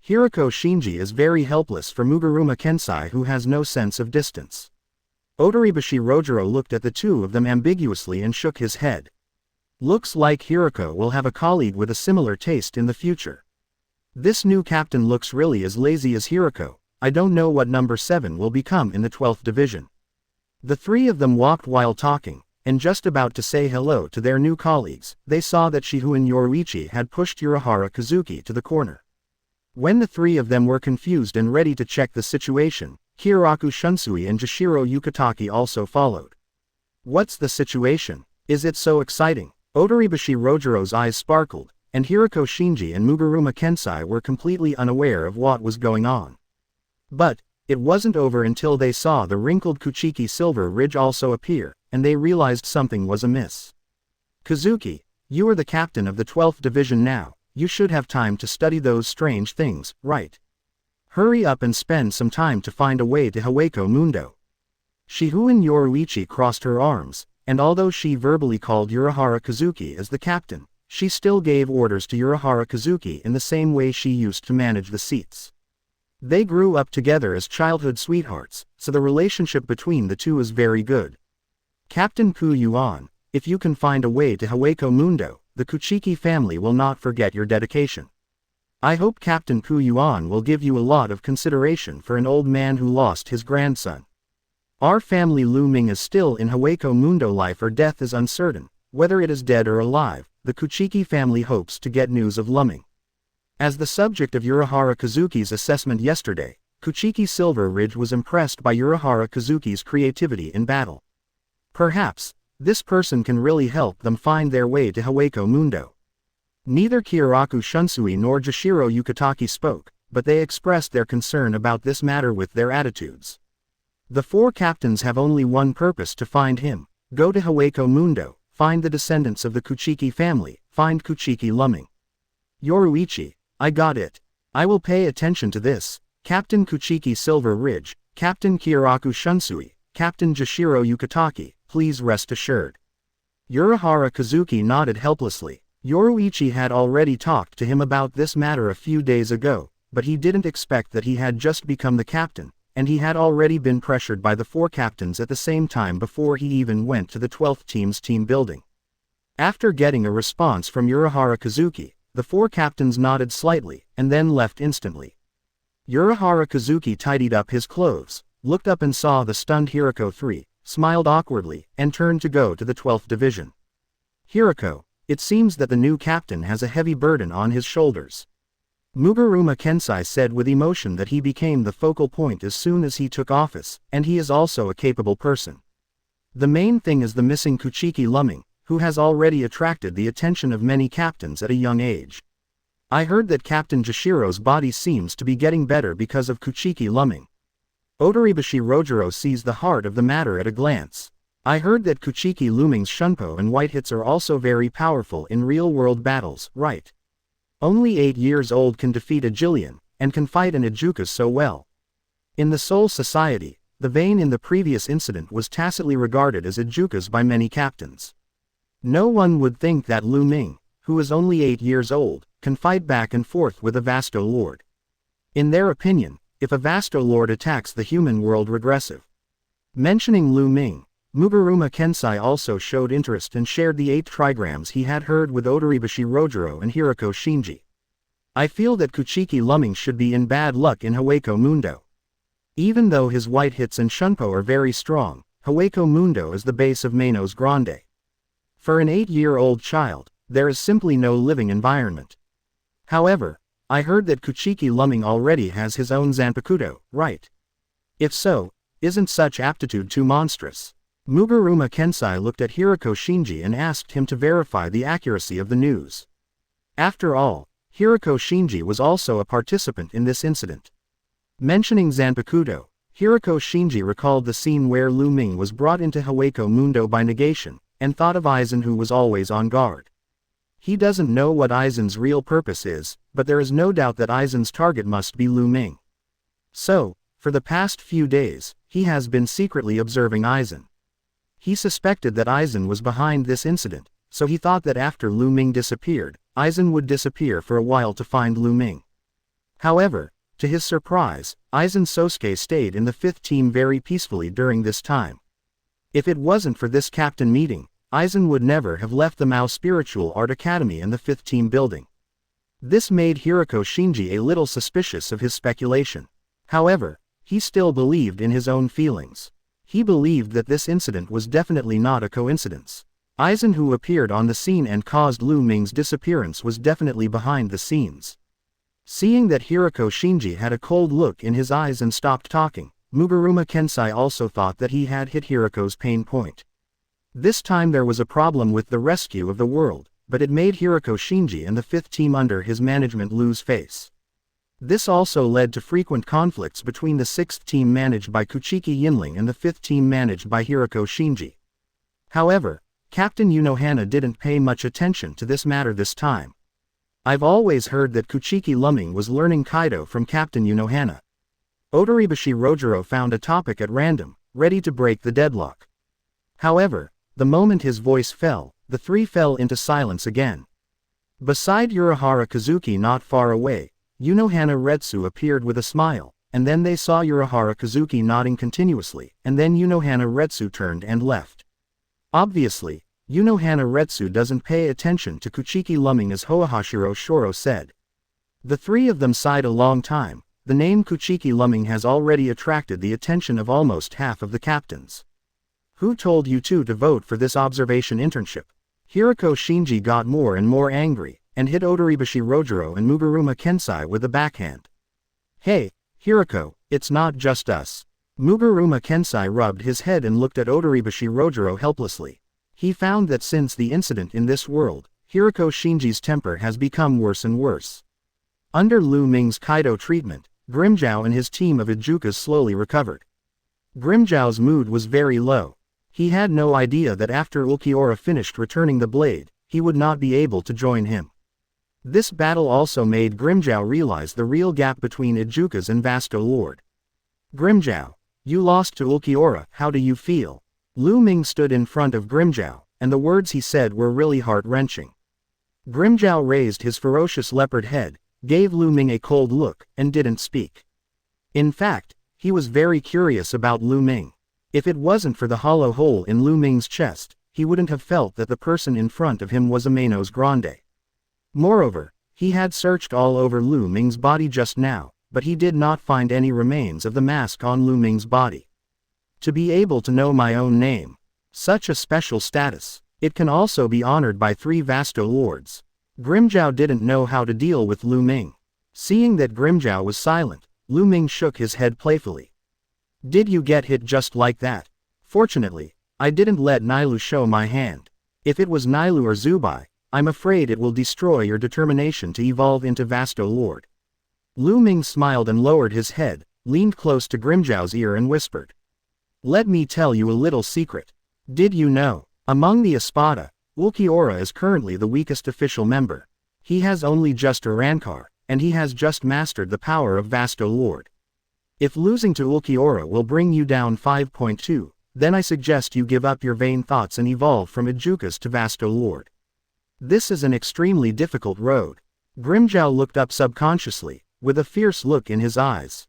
Hiroko Shinji is very helpless for Muburuma Kensai, who has no sense of distance. Otoribashi Rojiro looked at the two of them ambiguously and shook his head. Looks like Hiroko will have a colleague with a similar taste in the future. This new captain looks really as lazy as Hiroko. I don't know what number 7 will become in the 12th division. The three of them walked while talking, and just about to say hello to their new colleagues, they saw that Shihu and Yoruichi had pushed Urahara Kazuki to the corner. When the three of them were confused and ready to check the situation, Kyoraku Shunsui and Jashiro Yukitaki also followed. What's the situation? Is it so exciting? Otoribashi Rojiro's eyes sparkled, and Hiroko Shinji and Muburuma Kensai were completely unaware of what was going on. But it wasn't over until they saw the wrinkled Kuchiki Silver Ridge also appear, and they realized something was amiss. Kazuki, you are the captain of the 12th division now. You should have time to study those strange things, right? Hurry up and spend some time to find a way to Haweko Mundo. Shihu and Yoruichi crossed her arms, and although she verbally called Urahara Kazuki as the captain, she still gave orders to Urahara Kazuki in the same way she used to manage the seats. They grew up together as childhood sweethearts, so the relationship between the two is very good. Captain Ku Yuan, if you can find a way to Haweko Mundo, the Kuchiki family will not forget your dedication. I hope Captain Ku Yuan will give you a lot of consideration for an old man who lost his grandson. Our family Lu Ming is still in Haweko Mundo. Life or death is uncertain, whether it is dead or alive. The Kuchiki family hopes to get news of Lu Ming. As the subject of Urahara Kazuki's assessment yesterday, Kuchiki Silver Ridge was impressed by Urahara Kazuki's creativity in battle. Perhaps this person can really help them find their way to Haweko Mundo. Neither Kyoraku Shunsui nor Jashiro Yukitaki spoke, but they expressed their concern about this matter with their attitudes. The four captains have only one purpose: to find him, go to Haweko Mundo, find the descendants of the Kuchiki family, find Kuchiki Lu Ming. Yoruichi, I got it. I will pay attention to this. Captain Kuchiki Silver Ridge, Captain Kyoraku Shunsui, Captain Jashiro Yukitaki, please rest assured. Urahara Kazuki nodded helplessly. Yoruichi had already talked to him about this matter a few days ago, but he didn't expect that he had just become the captain, and he had already been pressured by the four captains at the same time before he even went to the 12th team's team building. After getting a response from Urahara Kazuki, the four captains nodded slightly, and then left instantly. Urahara Kazuki tidied up his clothes, looked up and saw the stunned Hiroko 3, smiled awkwardly, and turned to go to the 12th division. Hiroko, it seems that the new captain has a heavy burden on his shoulders. Muburuma Kensai said with emotion that he became the focal point as soon as he took office, and he is also a capable person. The main thing is the missing Kuchiki Lu Ming, who has already attracted the attention of many captains at a young age. I heard that Captain Jashiro's body seems to be getting better because of Kuchiki Lu Ming. Otoribashi Rojiro sees the heart of the matter at a glance. I heard that Kuchiki Lu Ming's Shunpo and white hits are also very powerful in real-world battles, right? Only 8 years old can defeat a Jillian, and can fight an Ijuka so well. In the Soul Society, the vein in the previous incident was tacitly regarded as Ijukas by many captains. No one would think that Lu Ming, who is only 8 years old, can fight back and forth with a Vasto Lord. In their opinion, if a Vasto Lord attacks the human world regressive. Mentioning Lu Ming, Muburuma Kensai also showed interest and shared the 8 trigrams he had heard with Otoribashi Rojiro and Hiroko Shinji. I feel that Kuchiki Lu Ming should be in bad luck in Haweko Mundo. Even though his white hits and Shunpo are very strong, Haweko Mundo is the base of Manos Grande. For an 8-year-old child, there is simply no living environment. However, I heard that Kuchiki Lu Ming already has his own Zanpakuto, right? If so, isn't such aptitude too monstrous? Muburuma Kensai looked at Hiroko Shinji and asked him to verify the accuracy of the news. After all, Hiroko Shinji was also a participant in this incident. Mentioning Zanpakuto, Hiroko Shinji recalled the scene where Lu Ming was brought into Hueco Mundo by negation, and thought of Aizen, who was always on guard. He doesn't know what Aizen's real purpose is, but there is no doubt that Aizen's target must be Lu Ming. So, for the past few days, he has been secretly observing Aizen. He suspected that Aizen was behind this incident, so he thought that after Lu Ming disappeared, Aizen would disappear for a while to find Lu Ming. However, to his surprise, Aizen Sosuke stayed in the 5th team very peacefully during this time. If it wasn't for this captain meeting, Aizen would never have left the Mao Spiritual Art Academy and the 5th team building. This made Hiroko Shinji a little suspicious of his speculation. However, he still believed in his own feelings. He believed that this incident was definitely not a coincidence. Aizen, who appeared on the scene and caused Lu Ming's disappearance, was definitely behind the scenes. Seeing that Hiroko Shinji had a cold look in his eyes and stopped talking, Muburuma Kensai also thought that he had hit Hiroko's pain point. This time there was a problem with the rescue of the world, but it made Hiroko Shinji and the 5th team under his management lose face. This also led to frequent conflicts between the 6th team managed by Kuchiki Yinling and the 5th team managed by Hiroko Shinji. However, Captain Unohana didn't pay much attention to this matter this time. I've always heard that Kuchiki Lu Ming was learning Kido from Captain Unohana. Otoribashi Rojiro found a topic at random, ready to break the deadlock. However, the moment his voice fell, the three fell into silence again. Beside Urahara Kazuki not far away, Unohana Retsu appeared with a smile, and then they saw Urahara Kazuki nodding continuously, and then Unohana Retsu turned and left. Obviously, Unohana Retsu doesn't pay attention to Kuchiki Lu Ming, as Hoahashiro Shoro said. The three of them sighed a long time. The name Kuchiki Lu Ming has already attracted the attention of almost half of the captains. Who told you two to vote for this observation internship? Hiroko Shinji got more and more angry, and hit Otoribashi Rojiro and Muburuma Kensai with a backhand. Hey, Hiroko, it's not just us. Muburuma Kensai rubbed his head and looked at Otoribashi Rojiro helplessly. He found that since the incident in this world, Hiroko Shinji's temper has become worse and worse. Under Lu Ming's Kido treatment, Grimjow and his team of Ijukas slowly recovered. Grimjow's mood was very low. He had no idea that after Ulquiorra finished returning the blade, he would not be able to join him. This battle also made Grimjow realize the real gap between Ijukas and Vasto Lord. Grimjow, you lost to Ulquiorra, how do you feel? Lu Ming stood in front of Grimjow, and the words he said were really heart-wrenching. Grimjow raised his ferocious leopard head, gave Lu Ming a cold look, and didn't speak. In fact, he was very curious about Lu Ming. If it wasn't for the hollow hole in Lu Ming's chest, he wouldn't have felt that the person in front of him was a Manos Grande. Moreover, he had searched all over Lu Ming's body just now, but he did not find any remains of the mask on Lu Ming's body. To be able to know my own name. Such a special status. It can also be honored by 3 Vasto Lords. Grimjow didn't know how to deal with Lu Ming. Seeing that Grimjow was silent, Lu Ming shook his head playfully. Did you get hit just like that? Fortunately, I didn't let Nailu show my hand. If it was Nailu or Zubai, I'm afraid it will destroy your determination to evolve into Vasto Lord. Lu Ming smiled and lowered his head, leaned close to Grimjow's ear and whispered. Let me tell you a little secret. Did you know, among the Espada, Ulquiorra is currently the weakest official member. He has only just a Rancor, and he has just mastered the power of Vasto Lord. If losing to Ulquiorra will bring you down 5.2, then I suggest you give up your vain thoughts and evolve from Ijukas to Vasto Lord. This is an extremely difficult road. Grimjow looked up subconsciously, with a fierce look in his eyes.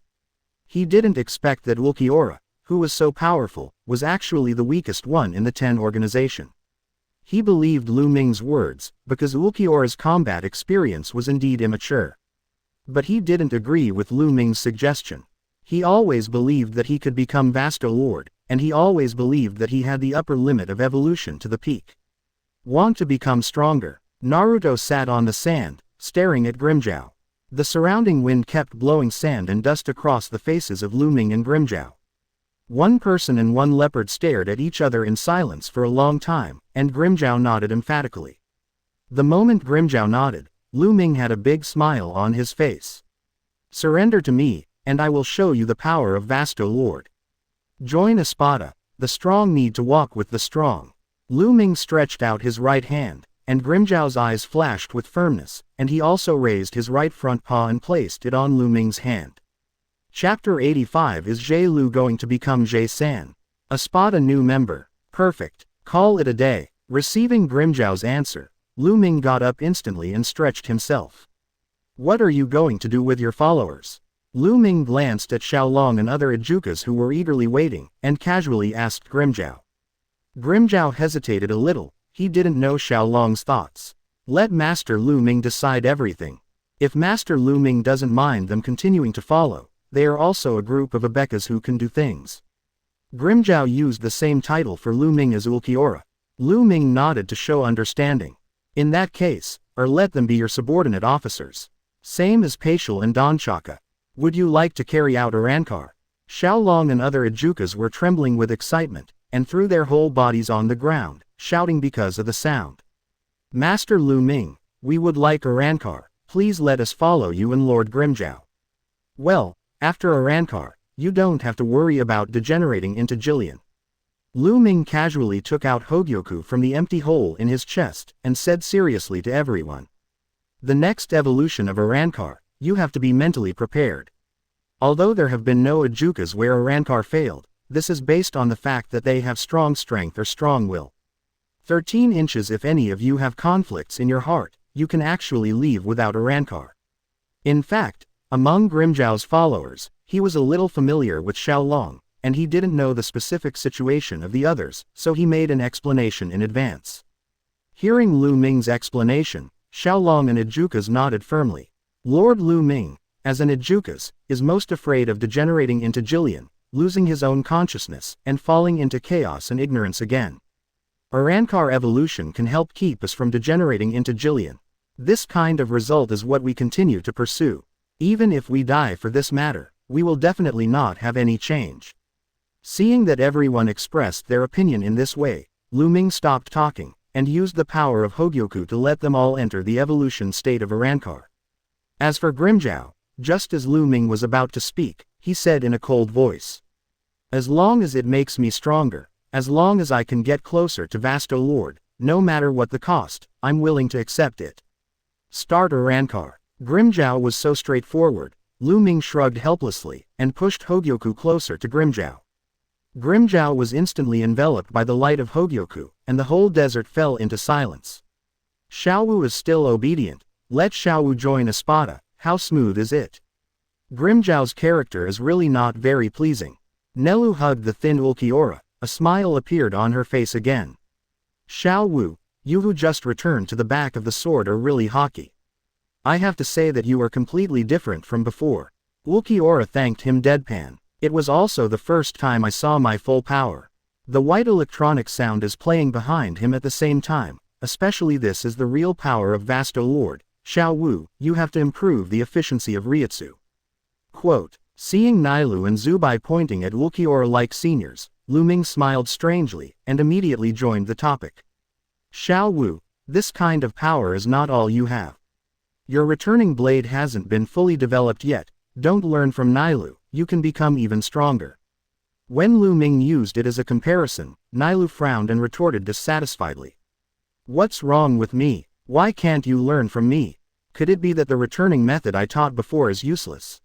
He didn't expect that Ulquiorra, who was so powerful, was actually the weakest one in the 10 organization. He believed Lu Ming's words, because Ulquiorra's combat experience was indeed immature. But he didn't agree with Lu Ming's suggestion. He always believed that he could become Vasto Lord, and he always believed that he had the upper limit of evolution to the peak. Want to become stronger? Naruto sat on the sand, staring at Grimmjow. The surrounding wind kept blowing sand and dust across the faces of Lu Ming and Grimmjow. One person and one leopard stared at each other in silence for a long time, and Grimmjow nodded emphatically. The moment Grimmjow nodded, Lu Ming had a big smile on his face. Surrender to me, and I will show you the power of Vasto Lord. Join Espada. The strong need to walk with the strong. Lu Ming stretched out his right hand, and Grimmjow's eyes flashed with firmness, and he also raised his right front paw and placed it on Lu Ming's hand. Chapter 85. Is Jie Lu going to become Jie-san? Espada new member. Perfect. Call it a day. Receiving Grimmjow's answer, Lu Ming got up instantly and stretched himself. What are you going to do with your followers? Lu Ming glanced at Xiaolong and other Ejukas who were eagerly waiting, and casually asked Grimmjow. Grimmjow hesitated a little. He didn't know Xiaolong's thoughts. Let Master Lu Ming decide everything. If Master Lu Ming doesn't mind them continuing to follow, they are also a group of Abekas who can do things. Grimmjow used the same title for Lu Ming as Ulquiorra. Lu Ming nodded to show understanding. In that case, or let them be your subordinate officers. Same as Paishal and Donchaka. Would you like to carry out Arankar? Xiaolong and other Ejukas were trembling with excitement, and threw their whole bodies on the ground, shouting because of the sound. Master Lu Ming, we would like Arankar, please let us follow you and Lord Grimmjow. Well, after Arankar, you don't have to worry about degenerating into Jillian. Lu Ming casually took out Hogyoku from the empty hole in his chest, and said seriously to everyone. The next evolution of Arankar, you have to be mentally prepared. Although there have been no Ejukas where Arankar failed, this is based on the fact that they have strong strength or strong will. 13 inches. If any of you have conflicts in your heart, you can actually leave without Arankar. In fact, among Grimmjow's followers, he was a little familiar with Xiaolong, and he didn't know the specific situation of the others, so he made an explanation in advance. Hearing Lu Ming's explanation, Xiaolong and Ejukas nodded firmly. Lord Lu Ming, as an Ejukas, is most afraid of degenerating into Jillian, losing his own consciousness, and falling into chaos and ignorance again. Arankar evolution can help keep us from degenerating into Jillian. This kind of result is what we continue to pursue. Even if we die for this matter, we will definitely not have any change. Seeing that everyone expressed their opinion in this way, Lu Ming stopped talking, and used the power of Hogyoku to let them all enter the evolution state of Arankar. As for Grimmjow, just as Lu Ming was about to speak, he said in a cold voice. As long as it makes me stronger, as long as I can get closer to Vasto Lord, no matter what the cost, I'm willing to accept it. Start Arankar. Grimmjow was so straightforward. Lu Ming shrugged helplessly, and pushed Hogyoku closer to Grimmjow. Grimmjow was instantly enveloped by the light of Hogyoku, and the whole desert fell into silence. Xiaowu is still obedient. Let Xiaowu join Espada. How smooth is it? Grimmjow's character is really not very pleasing. Nelu hugged the thin Ulquiorra. A smile appeared on her face again. Xiaowu, you who just returned to the back of the sword are really hockey. I have to say that you are completely different from before. Ulquiorra thanked him deadpan. It was also the first time I saw my full power. The white electronic sound is playing behind him at the same time, especially this is the real power of Vasto Lord. Xiaowu, you have to improve the efficiency of Reiatsu. Quote, seeing Nailu and Zubai pointing at Ulquiorra like seniors, Lu Ming smiled strangely, and immediately joined the topic. Xiaowu, this kind of power is not all you have. Your returning blade hasn't been fully developed yet. Don't learn from Nailu, you can become even stronger. When Lu Ming used it as a comparison, Nailu frowned and retorted dissatisfiedly. What's wrong with me? Why can't you learn from me? Could it be that the returning method I taught before is useless?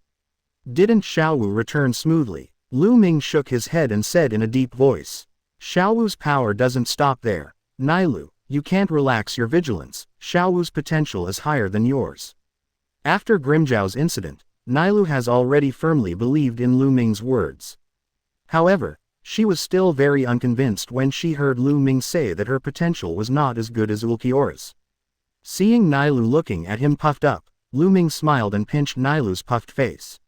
Didn't Xiaowu return smoothly? Lu Ming shook his head and said in a deep voice. Xiaowu's power doesn't stop there. Nailu, you can't relax your vigilance. Xiaowu's potential is higher than yours. After Grimmjow's incident, Nailu has already firmly believed in Lu Ming's words. However, she was still very unconvinced when she heard Lu Ming say that her potential was not as good as Ulquiorra's. Seeing Nailu looking at him puffed up, Lu Ming smiled and pinched Nailu's puffed face.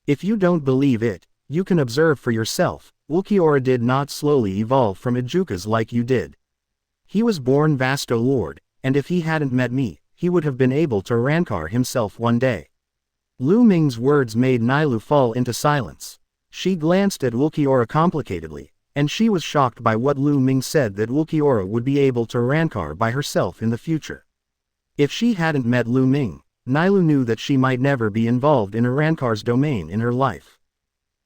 If you don't believe it, you can observe for yourself. Ulquiorra did not slowly evolve from Ejukas like you did. He was born Vasto Lord, and if he hadn't met me, he would have been able to rankar himself one day. Lu Ming's words made Nailu fall into silence. She glanced at Ulquiorra complicatedly, and she was shocked by what Lu Ming said that Ulquiorra would be able to rankar by herself in the future. If she hadn't met Lu Ming, Nailu knew that she might never be involved in a rankar's domain in her life.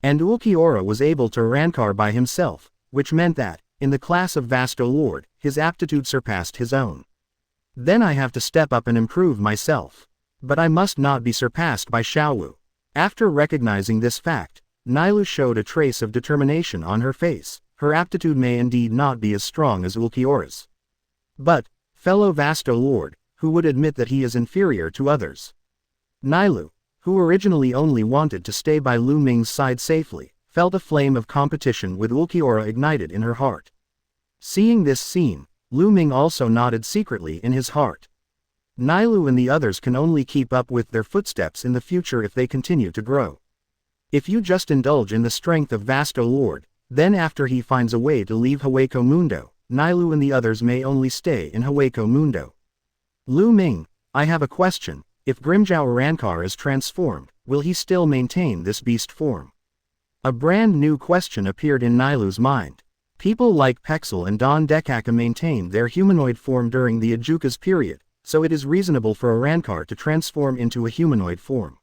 And Ulquiorra was able to rankar by himself, which meant that, in the class of Vasto Lord, his aptitude surpassed his own. Then I have to step up and improve myself. But I must not be surpassed by Xiaowu. After recognizing this fact, Nailu showed a trace of determination on her face. Her aptitude may indeed not be as strong as Ulquiorra's. But, fellow Vasto Lord, who would admit that he is inferior to others? Nailu, who originally only wanted to stay by Lu Ming's side safely, felt a flame of competition with Ulquiorra ignited in her heart. Seeing this scene, Lu Ming also nodded secretly in his heart. Nailu and the others can only keep up with their footsteps in the future if they continue to grow. If you just indulge in the strength of Vasto Lord, then after he finds a way to leave Hueco Mundo, Nailu and the others may only stay in Hueco Mundo. Lu Ming, I have a question. If Grimjiao Rankar is transformed, will he still maintain this beast form? A brand new question appeared in Nailu's mind. People like Pexel and Don Dekaka maintained their humanoid form during the Ajuka's period, so it is reasonable for a Rankar to transform into a humanoid form.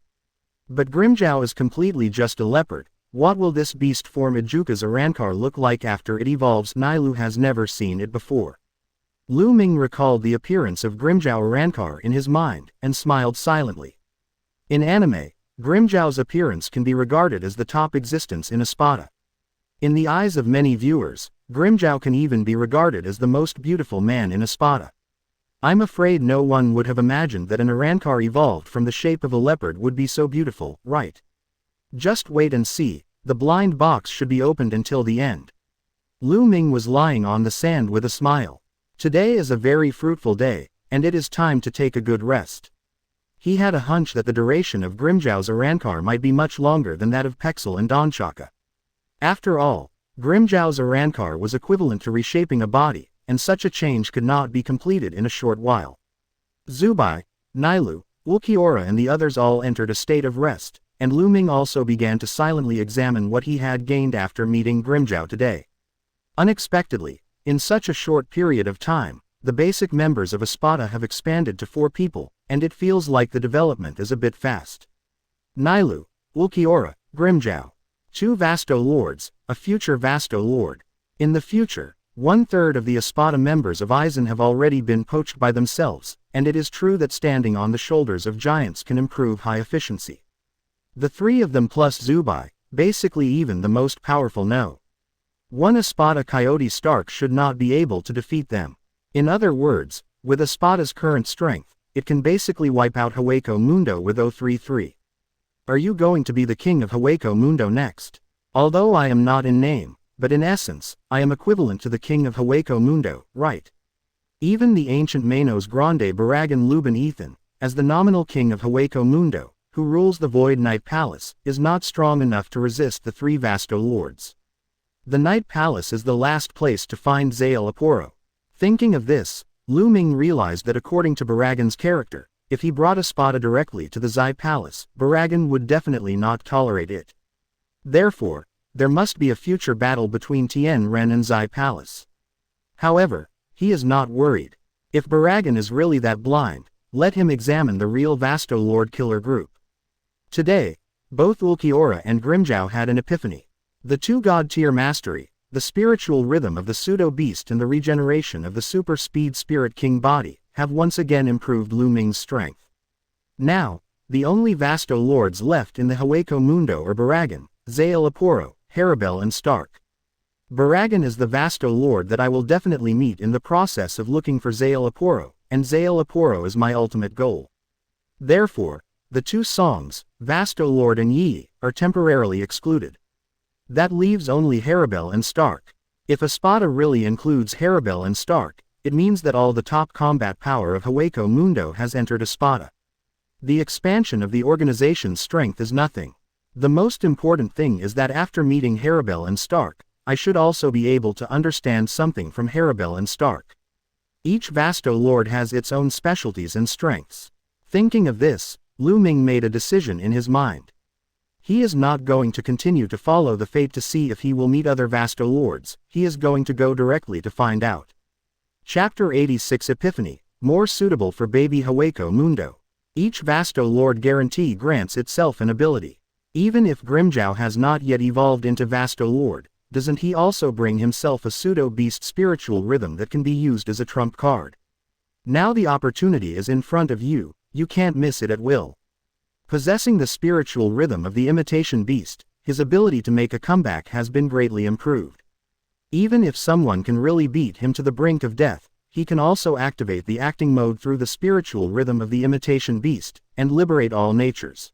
But Grimjiao is completely just a leopard. What will this beast form Ajuka's Rankar look like after it evolves? Nailu has never seen it before. Lu Ming recalled the appearance of Grimjiao Rankar in his mind, and smiled silently. In anime, Grimjiao's appearance can be regarded as the top existence in Espada. In the eyes of many viewers, Grimjiao can even be regarded as the most beautiful man in Espada. I'm afraid no one would have imagined that an Rankar evolved from the shape of a leopard would be so beautiful, right? Just wait and see, the blind box should be opened until the end. Lu Ming was lying on the sand with a smile. Today is a very fruitful day, and it is time to take a good rest. He had a hunch that the duration of Grimjiao's Rankar might be much longer than that of Pexel and Donchaka. After all, Grimjiao's Rankar was equivalent to reshaping a body, and such a change could not be completed in a short while. Zubai, Nailu, Ulquiorra and the others all entered a state of rest, and Lu Ming also began to silently examine what he had gained after meeting Grimjiao today. Unexpectedly, in such a short period of time, the basic members of Espada have expanded to 4 people, and it feels like the development is a bit fast. Nailu, Ulquiorra, Grimjiao. 2 Vasto Lords, a future Vasto Lord. In the future, 1/3 of the Espada members of Aizen have already been poached by themselves, and it is true that standing on the shoulders of giants can improve high efficiency. The 3 of them plus Zubai, basically even the most powerful no. 1 Espada Coyote Stark should not be able to defeat them. In other words, with Espada's current strength, it can basically wipe out Hueco Mundo with 033. Are you going to be the king of Hueco Mundo next? Although I am not in name, but in essence, I am equivalent to the king of Hueco Mundo, right? Even the ancient Manos Grande Baragan Lubin Ethan, as the nominal king of Hueco Mundo, who rules the Void Night Palace, is not strong enough to resist the 3 Vasto Lords. The Night Palace is the last place to find Zael Aporo. Thinking of this, Lu Ming realized that according to Baragan's character, if he brought Espada directly to the Zai Palace, Baragan would definitely not tolerate it. Therefore, there must be a future battle between Tien Ren and Zai Palace. However, he is not worried. If Baragan is really that blind, let him examine the real Vasto Lord killer group. Today, both Ulquiorra and Grimjiao had an epiphany. The 2 God-tier mastery, the spiritual rhythm of the pseudo-beast and the regeneration of the super-speed Spirit King body, have once again improved Lu Ming's strength. Now, the only Vasto Lords left in the Hueco Mundo are Baragan, Zael Aporo, Haribel and Stark. Baragan is the Vasto Lord that I will definitely meet in the process of looking for Zael Aporo, and Zael Aporo is my ultimate goal. Therefore, the 2 songs, Vasto Lord and Yi, are temporarily excluded. That leaves only Haribel and Stark. If Espada really includes Haribel and Stark, it means that all the top combat power of Hueco Mundo has entered Espada. The expansion of the organization's strength is nothing. The most important thing is that after meeting Haribel and Stark, I should also be able to understand something from Haribel and Stark. Each Vasto Lord has its own specialties and strengths. Thinking of this, Lu Ming made a decision in his mind. He is not going to continue to follow the fate to see if he will meet other Vasto Lords, he is going to go directly to find out. Chapter 86 Epiphany, more suitable for baby Hueco Mundo. Each Vasto Lord guarantee grants itself an ability. Even if Grimmjow has not yet evolved into Vasto Lord, doesn't he also bring himself a pseudo-beast spiritual rhythm that can be used as a trump card? Now the opportunity is in front of you, you can't miss it at will. Possessing the spiritual rhythm of the imitation beast, his ability to make a comeback has been greatly improved. Even if someone can really beat him to the brink of death, he can also activate the acting mode through the spiritual rhythm of the imitation beast, and liberate all natures.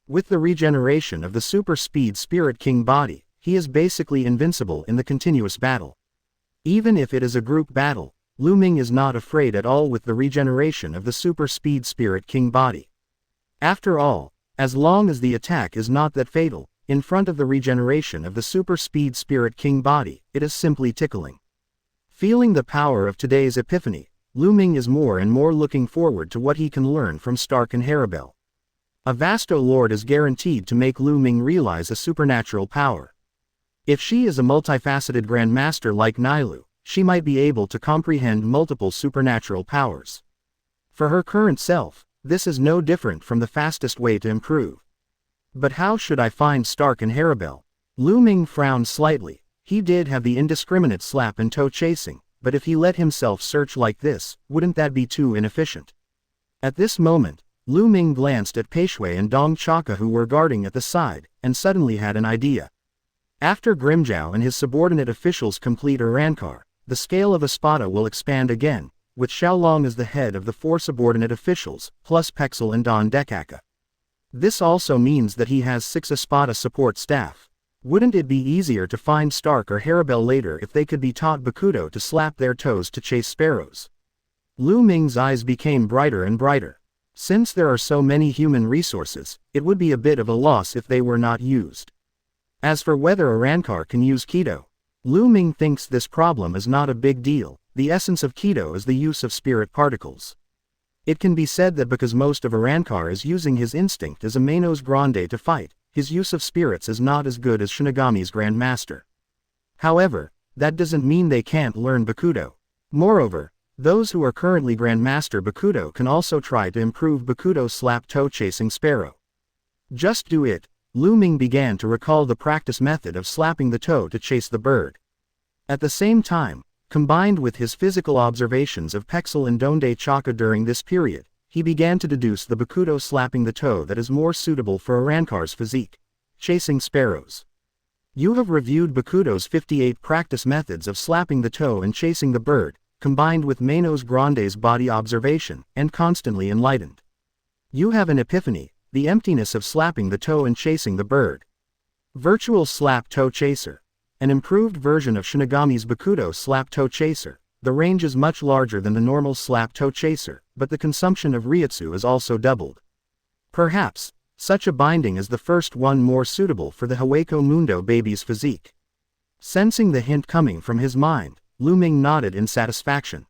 With the regeneration of the super speed Spirit King body, he is basically invincible in the continuous battle. Even if it is a group battle, Lu Ming is not afraid at all with the regeneration of the super speed Spirit King body. After all, as long as the attack is not that fatal, in front of the regeneration of the super speed Spirit King body, it is simply tickling. Feeling the power of today's epiphany, Lu Ming is more and more looking forward to what he can learn from Stark and Harabel. A Vasto Lord is guaranteed to make Lu Ming realize a supernatural power. If she is a multifaceted Grandmaster like Nailu, she might be able to comprehend multiple supernatural powers. For her current self, this is no different from the fastest way to improve. But how should I find Stark and Harabel? Lu Ming frowned slightly. He did have the indiscriminate slap and toe chasing, but if he let himself search like this, wouldn't that be too inefficient? At this moment, Lu Ming glanced at Peishui and Dong Chaka who were guarding at the side, and suddenly had an idea. After Grimmjow and his subordinate officials complete Urankar, the scale of Espada will expand again, with Xiaolong as the head of the 4 subordinate officials, plus Pexel and Don Dekaka. This also means that he has 6 Espada support staff. Wouldn't it be easier to find Stark or Harabel later if they could be taught Bakuto to slap their toes to chase sparrows? Lu Ming's eyes became brighter and brighter. Since there are so many human resources, it would be a bit of a loss if they were not used. As for whether Urankar can use Kido, Lu Ming thinks this problem is not a big deal. The essence of Kido is the use of spirit particles. It can be said that because most of Urankar is using his instinct as a Manos Grande to fight, his use of spirits is not as good as Shinigami's Grandmaster. However, that doesn't mean they can't learn Bakuto. Moreover, those who are currently Grandmaster Bakuto can also try to improve Bakuto slap toe chasing sparrow. Just do it. Lu Ming began to recall the practice method of slapping the toe to chase the bird. At the same time, combined with his physical observations of Pexel and Donde Chaka during this period, he began to deduce the Bakuto slapping the toe that is more suitable for Urankar's physique. Chasing sparrows. You have reviewed Bakuto's 58 practice methods of slapping the toe and chasing the bird, combined with Manos Grande's body observation, and constantly enlightened. You have an epiphany, the emptiness of slapping the toe and chasing the bird. Virtual slap toe chaser. An improved version of Shinigami's Bakuto slap toe chaser. The range is much larger than the normal slap toe chaser, but the consumption of Reiatsu is also doubled. Perhaps, such a binding is the first one more suitable for the Hueco Mundo baby's physique. Sensing the hint coming from his mind, Lu Ming nodded in satisfaction.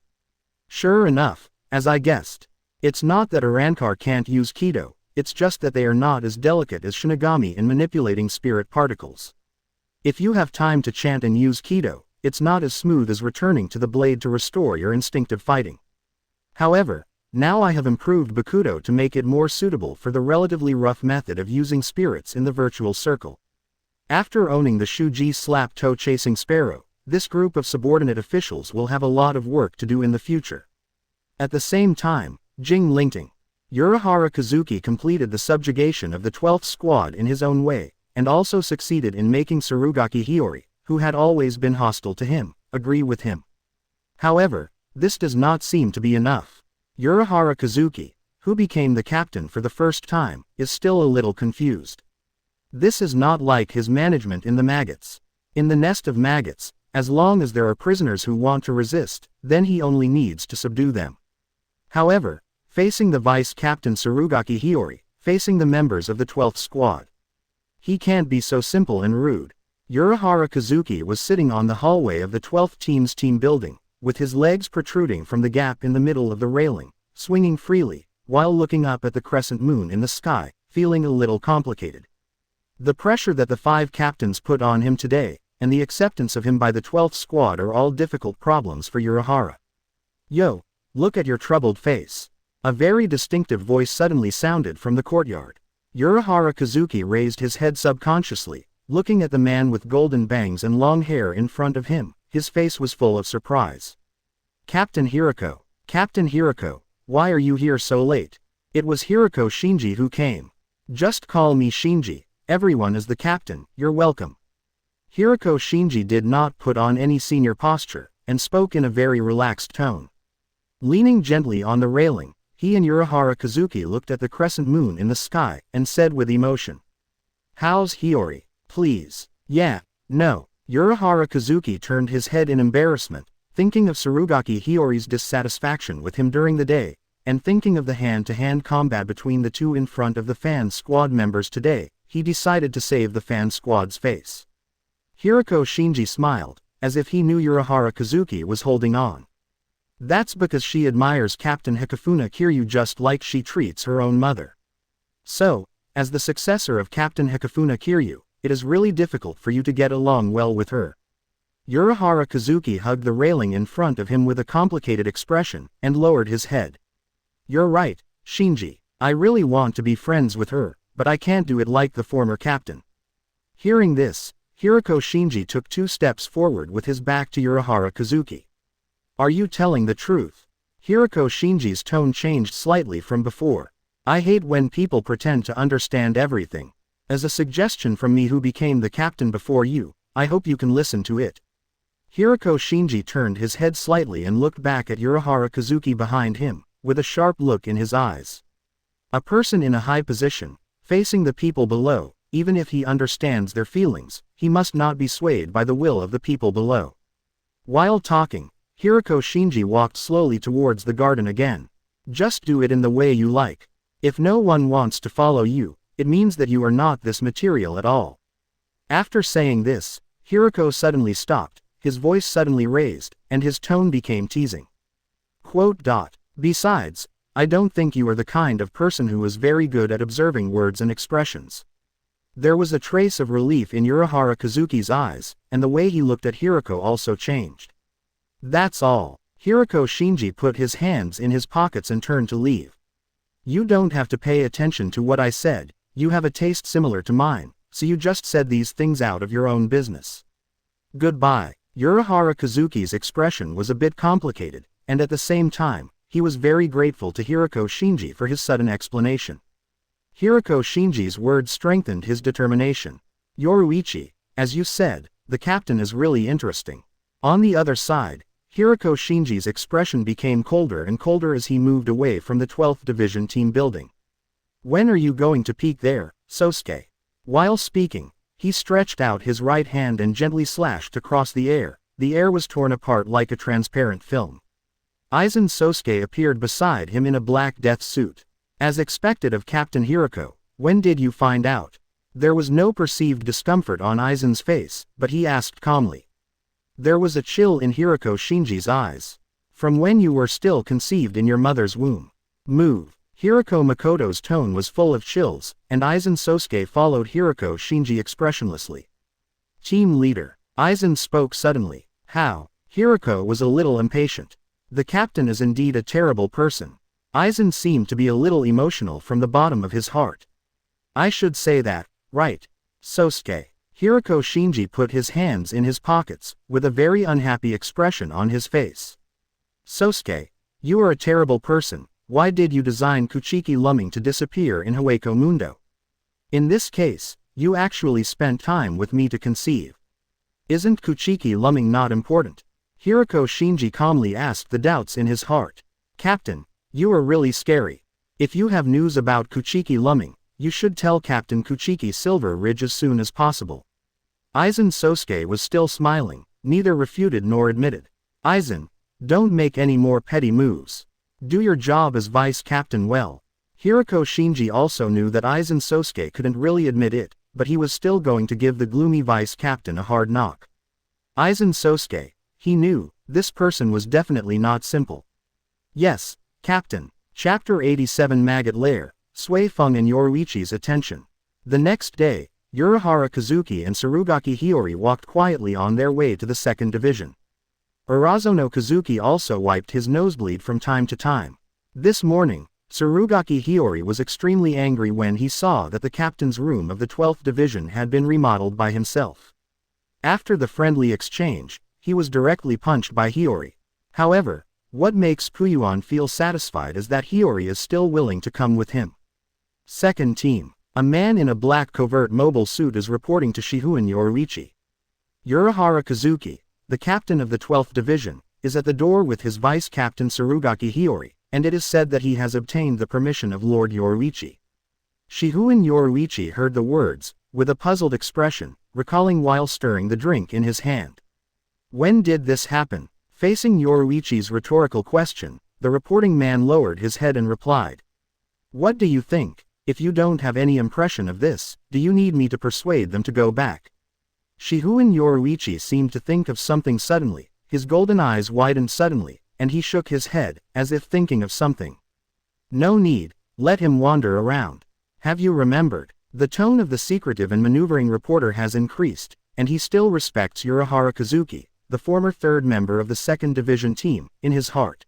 Sure enough, as I guessed. It's not that Urankar can't use Kido, it's just that they are not as delicate as Shinigami in manipulating spirit particles. If you have time to chant and use Kido, it's not as smooth as returning to the blade to restore your instinctive fighting. However, now I have improved Bakuto to make it more suitable for the relatively rough method of using spirits in the virtual circle. After owning the Shuji slap toe chasing sparrow, this group of subordinate officials will have a lot of work to do in the future. At the same time, Jing Lingting. Urahara Kazuki completed the subjugation of the 12th squad in his own way, and also succeeded in making Surugaki Hiyori, who had always been hostile to him, agree with him. However, this does not seem to be enough. Urahara Kazuki, who became the captain for the first time, is still a little confused. This is not like his management in the maggots. In the nest of maggots, as long as there are prisoners who want to resist, then he only needs to subdue them. However, facing the vice captain Surugaki Hiyori, facing the members of the 12th squad, he can't be so simple and rude. Urahara Kazuki was sitting on the hallway of the 12th team's team building, with his legs protruding from the gap in the middle of the railing, swinging freely, while looking up at the crescent moon in the sky, feeling a little complicated. The pressure that the 5 captains put on him today, and the acceptance of him by the 12th squad are all difficult problems for Urahara. Yo, look at your troubled face. A very distinctive voice suddenly sounded from the courtyard. Urahara Kazuki raised his head subconsciously, looking at the man with golden bangs and long hair in front of him. His face was full of surprise. Captain Hirako. Captain Hirako, why are you here so late? It was Hirako Shinji who came. Just call me Shinji, everyone is the captain, you're welcome. Hirako Shinji did not put on any senior posture, and spoke in a very relaxed tone. Leaning gently on the railing, he and Urahara Kazuki looked at the crescent moon in the sky, and said with emotion. How's Hiyori? Please. Yeah, no. Urahara Kazuki turned his head in embarrassment, thinking of Surugaki Hiyori's dissatisfaction with him during the day, and thinking of the hand-to-hand combat between the two in front of the fan squad members today, he decided to save the fan squad's face. Hirako Shinji smiled, as if he knew Urahara Kazuki was holding on. That's because she admires Captain Hikafuna Kiryu just like she treats her own mother. So, as the successor of Captain Hikafuna Kiryu, it is really difficult for you to get along well with her. Urahara Kazuki hugged the railing in front of him with a complicated expression, and lowered his head. You're right, Shinji, I really want to be friends with her, but I can't do it like the former captain. Hearing this, Hirako Shinji took 2 steps forward with his back to Urahara Kazuki. Are you telling the truth? Hirako Shinji's tone changed slightly from before. I hate when people pretend to understand everything. As a suggestion from me who became the captain before you, I hope you can listen to it. Hirako Shinji turned his head slightly and looked back at Urahara Kazuki behind him, with a sharp look in his eyes. A person in a high position, facing the people below, even if he understands their feelings, he must not be swayed by the will of the people below. While talking, Hirako Shinji walked slowly towards the garden again. Just do it in the way you like. If no one wants to follow you, it means that you are not this material at all. After saying this, Hirako suddenly stopped, his voice suddenly raised, and his tone became teasing. Besides, I don't think you are the kind of person who is very good at observing words and expressions. There was a trace of relief in Urahara Kazuki's eyes, and the way he looked at Hirako also changed. That's all. Hirako Shinji put his hands in his pockets and turned to leave. You don't have to pay attention to what I said, you have a taste similar to mine, so you just said these things out of your own business. Goodbye. Urahara Kazuki's expression was a bit complicated, and at the same time, he was very grateful to Hirako Shinji for his sudden explanation. Hirako Shinji's words strengthened his determination. Yoruichi, as you said, the captain is really interesting. On the other side, Hirako Shinji's expression became colder and colder as he moved away from the 12th Division team building. When are you going to peek there, Sosuke? While speaking, he stretched out his right hand and gently slashed across the air. The air was torn apart like a transparent film. Aizen Sosuke appeared beside him in a black death suit. As expected of Captain Hirako, when did you find out? There was no perceived discomfort on Aizen's face, but he asked calmly. There was a chill in Hirako Shinji's eyes. From when you were still conceived in your mother's womb. Move. Hirako Makoto's tone was full of chills, and Aizen Sosuke followed Hirako Shinji expressionlessly. Team leader. Aizen spoke suddenly. How? Hirako was a little impatient. The captain is indeed a terrible person. Aizen seemed to be a little emotional from the bottom of his heart. I should say that, right? Sosuke. Hirako Shinji put his hands in his pockets, with a very unhappy expression on his face. Sosuke, you are a terrible person. Why did you design Kuchiki Lu Ming to disappear in Hueco Mundo? In this case, you actually spent time with me to conceive. Isn't Kuchiki Lu Ming not important? Hirako Shinji calmly asked the doubts in his heart. Captain, you are really scary. If you have news about Kuchiki Lu Ming, you should tell Captain Kuchiki Silver Ridge as soon as possible. Aizen Sosuke was still smiling, neither refuted nor admitted. Aizen, don't make any more petty moves. Do your job as vice captain well. Hirako Shinji also knew that Aizen Sosuke couldn't really admit it, but he was still going to give the gloomy vice captain a hard knock. Aizen Sosuke, he knew, This person was definitely not simple. Yes, Captain. Chapter 87 Maggot Lair, Sui Feng and Yoruichi's attention. The next day, Urahara Kazuki and Surugaki Hiyori walked quietly on their way to the second division. Urazono Kazuki also wiped his nosebleed from time to time. This morning, Surugaki Hiyori was extremely angry when he saw that the captain's room of the 12th division had been remodeled by himself. After the friendly exchange, he was directly punched by Hiyori. However, what makes Puyuan feel satisfied is that Hiyori is still willing to come with him. Second team. A man in a black covert mobile suit is reporting to Shihouen Yoruichi. Urahara Kazuki, the captain of the 12th division, is at the door with his vice-captain Surugaki Hiyori, and it is said that he has obtained the permission of Lord Yoruichi. Shihouen Yoruichi heard the words, with a puzzled expression, recalling while stirring the drink in his hand. When did this happen? Facing Yoruichi's rhetorical question, the reporting man lowered his head and replied. What do you think? If you don't have any impression of this, do you need me to persuade them to go back? Shihouen Yoruichi seemed to think of something suddenly, his golden eyes widened suddenly, and he shook his head, as if thinking of something. No need, let him wander around. Have you remembered? The tone of the secretive and maneuvering reporter has increased, and he still respects Urahara Kazuki, the former third member of the second division team, in his heart.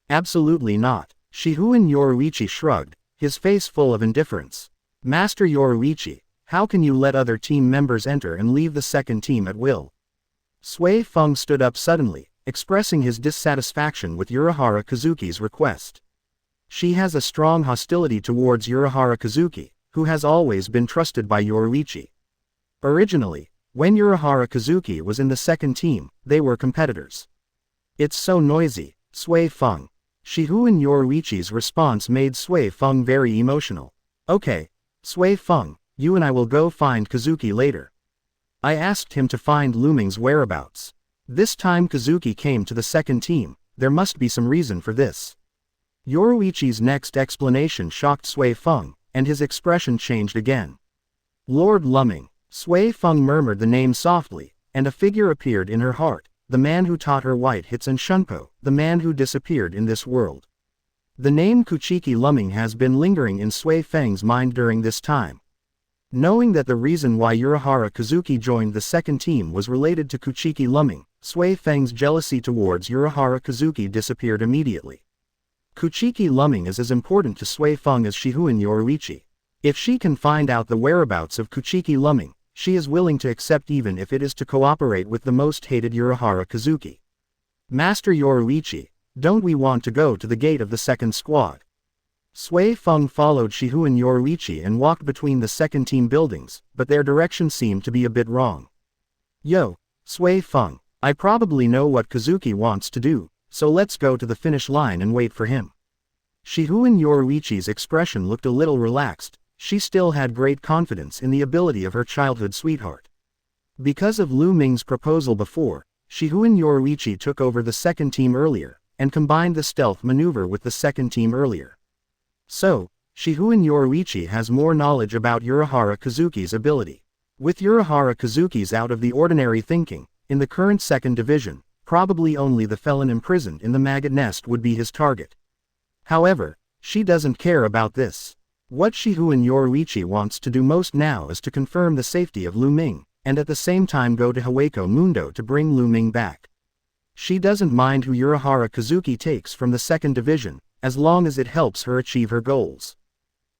Absolutely not. Shihouen Yoruichi shrugged, his face full of indifference. Master Yoruichi, how can you let other team members enter and leave the second team at will? Sui Feng stood up suddenly, expressing his dissatisfaction with Urahara Kazuki's request. She has a strong hostility towards Urahara Kazuki, who has always been trusted by Yoruichi. Originally, when Urahara Kazuki was in the second team, they were competitors. It's so noisy, Sui Feng. Shihouen Yoruichi's response made Sui Feng very emotional. Okay, Sui Feng, you and I will go find Kazuki later. I asked him to find Lu Ming's whereabouts. This time Kazuki came to the second team, there must be some reason for this. Yoruichi's next explanation shocked Sui Feng, and his expression changed again. Lord Lu Ming. Sui Feng murmured the name softly, and a figure appeared in her heart, the man who taught her white hits and shunpo, the man who disappeared in this world. The name Kuchiki Lu Ming has been lingering in Sui Feng's mind during this time. Knowing that the reason why Urahara Kazuki joined the second team was related to Kuchiki Lu Ming, Sui Feng's jealousy towards Urahara Kazuki disappeared immediately. Kuchiki Lu Ming is as important to Sui Feng as Shihouen Yoruichi. If she can find out the whereabouts of Kuchiki Lu Ming, she is willing to accept even if it is to cooperate with the most hated Urahara Kazuki. Master Yoruichi, don't we want to go to the gate of the second squad? Sui Feng followed Shihouen Yoruichi and walked between the second team buildings, but their direction seemed to be a bit wrong. Yo, Sui Feng, I probably know what Kazuki wants to do, so let's go to the finish line and wait for him. Shihouen Yoruichi's expression looked a little relaxed. She still had great confidence in the ability of her childhood sweetheart. Because of Lu Ming's proposal before, Shihouen Yoruichi took over the second team earlier, and combined the stealth maneuver with the second team earlier. So, Shihouen Yoruichi has more knowledge about Urahara Kazuki's ability. With Urahara Kazuki's out-of-the-ordinary thinking, in the current second division, probably only the felon imprisoned in the maggot nest would be his target. However, she doesn't care about this. What Shihouen Yoruichi wants to do most now is to confirm the safety of Lu Ming, and at the same time go to Hueco Mundo to bring Lu Ming back. She doesn't mind who Urahara Kazuki takes from the second division, as long as it helps her achieve her goals.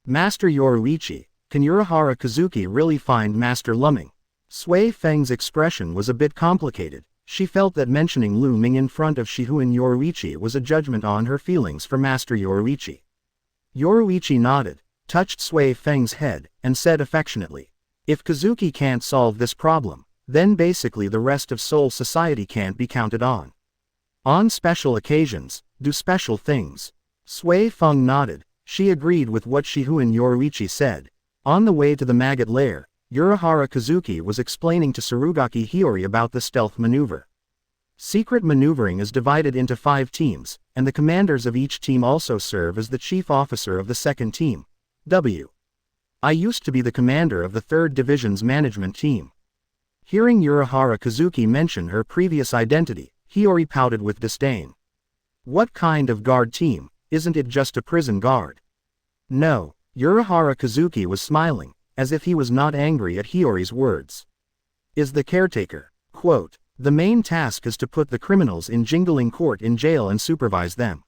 Master Yoruichi, can Urahara Kazuki really find Master Lu Ming? Sui Feng's expression was a bit complicated. She felt that mentioning Lu Ming in front of Shihouen Yoruichi was a judgment on her feelings for Master Yoruichi. Yoruichi nodded, touched Sui Feng's head, and said affectionately, if Kazuki can't solve this problem, then basically the rest of Seoul society can't be counted on. On special occasions, do special things. Sui Feng nodded, she agreed with what Shihouen Yoruichi said. On the way to the maggot lair, Urahara Kazuki was explaining to Surugaki Hiyori about the stealth maneuver. Secret maneuvering is divided into 5 teams, and the commanders of each team also serve as the chief officer of the second team. I used to be the commander of the 3rd Division's management team. Hearing Urahara Kazuki mention her previous identity, Hiyori pouted with disdain. What kind of guard team? Isn't it just a prison guard? No, Urahara Kazuki was smiling, as if he was not angry at Hiyori's words. Is the caretaker. Quote, the main task is to put the criminals in Jingling Court in jail and supervise them.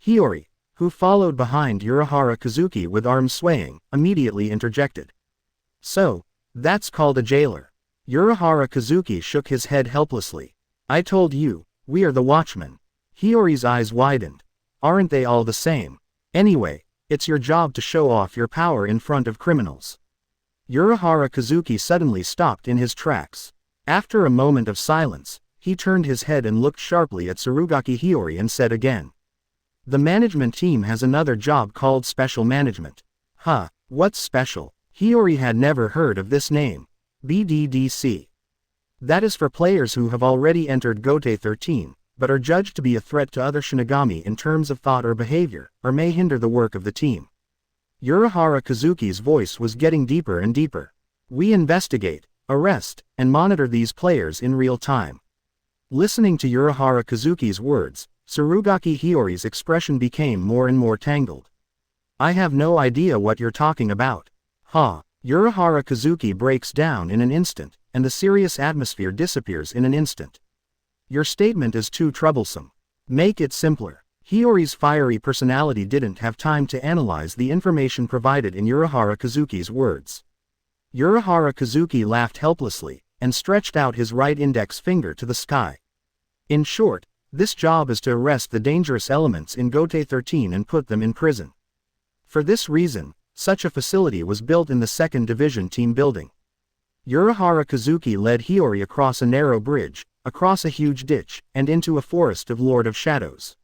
Hiyori, who followed behind Urahara Kazuki with arms swaying, immediately interjected. So, that's called a jailer. Urahara Kazuki shook his head helplessly. I told you, we are the watchmen. Hiyori's eyes widened. Aren't they all the same? Anyway, it's your job to show off your power in front of criminals. Urahara Kazuki suddenly stopped in his tracks. After a moment of silence, he turned his head and looked sharply at Surugaki Hiyori and said again. The management team has another job called special management. Huh, what's special? Hiyori had never heard of this name. BDDC. That is for players who have already entered Gote 13, but are judged to be a threat to other Shinigami in terms of thought or behavior, or may hinder the work of the team. Urahara Kazuki's voice was getting deeper and deeper. We investigate, arrest, and monitor these players in real time. Listening to Urahara Kazuki's words, Surugaki Hiyori's expression became more and more tangled. I have no idea what you're talking about. Ha! Urahara Kazuki breaks down in an instant, and the serious atmosphere disappears in an instant. Your statement is too troublesome. Make it simpler. Hiyori's fiery personality didn't have time to analyze the information provided in Urahara Kazuki's words. Urahara Kazuki laughed helplessly, and stretched out his right index finger to the sky. In short, this job is to arrest the dangerous elements in Gote 13 and put them in prison. For this reason, such a facility was built in the 2nd Division team building. Urahara Kazuki led Hiyori across a narrow bridge, across a huge ditch, and into a forest of Lord of Shadows.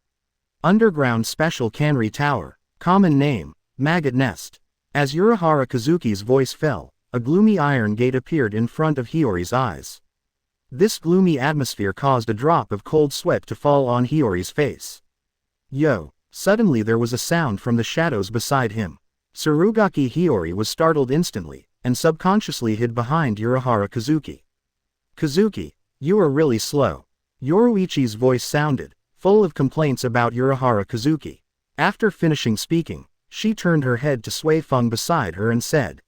Underground Special Cannery Tower, common name, Maggot Nest. As Urahara Kazuki's voice fell, a gloomy iron gate appeared in front of Hiyori's eyes. This gloomy atmosphere caused a drop of cold sweat to fall on Hiyori's face. Yo! Suddenly there was a sound from the shadows beside him. Surugaki Hiyori was startled instantly, and subconsciously hid behind Urahara Kazuki. Kazuki, you are really slow. Yoruichi's voice sounded, full of complaints about Urahara Kazuki. After finishing speaking, she turned her head to Sui Feng beside her and said.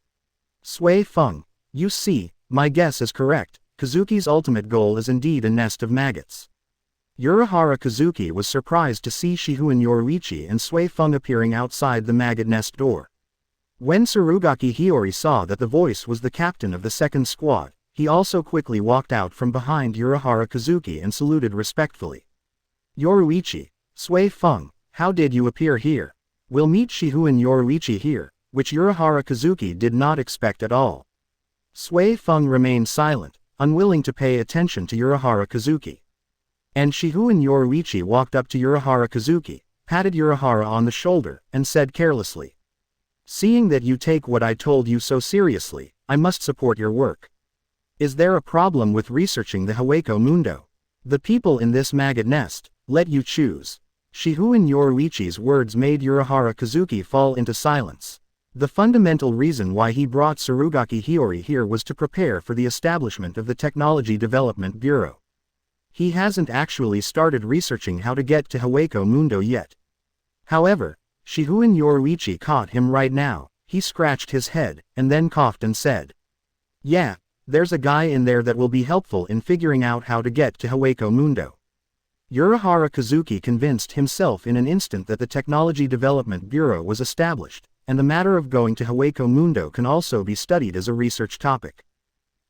Sui Feng, you see, my guess is correct, Kazuki's ultimate goal is indeed a nest of maggots. Urahara Kazuki was surprised to see Shihun Yoruichi and Sui Feng appearing outside the maggot nest door. When Surugaki Hiyori saw that the voice was the captain of the 2nd squad, he also quickly walked out from behind Urahara Kazuki and saluted respectfully. Yoruichi, Sui Feng, how did you appear here? We'll meet Shihun Yoruichi here, which Urahara Kazuki did not expect at all. Sui Feng remained silent, unwilling to pay attention to Urahara Kazuki. And Shihun Yoruichi walked up to Urahara Kazuki, patted Urahara on the shoulder, and said carelessly. Seeing that you take what I told you so seriously, I must support your work. Is there a problem with researching the Hueco Mundo? The people in this maggot nest, let you choose. Shihun Yoruichi's words made Urahara Kazuki fall into silence. The fundamental reason why he brought Surugaki Hiyori here was to prepare for the establishment of the Technology Development Bureau. He hasn't actually started researching how to get to Hueco Mundo yet. However, Shihun Yoruichi caught him right now. He scratched his head, and then coughed and said. Yeah, there's a guy in there that will be helpful in figuring out how to get to Hueco Mundo. Urahara Kazuki convinced himself in an instant that the Technology Development Bureau was established, and the matter of going to Hueco Mundo can also be studied as a research topic.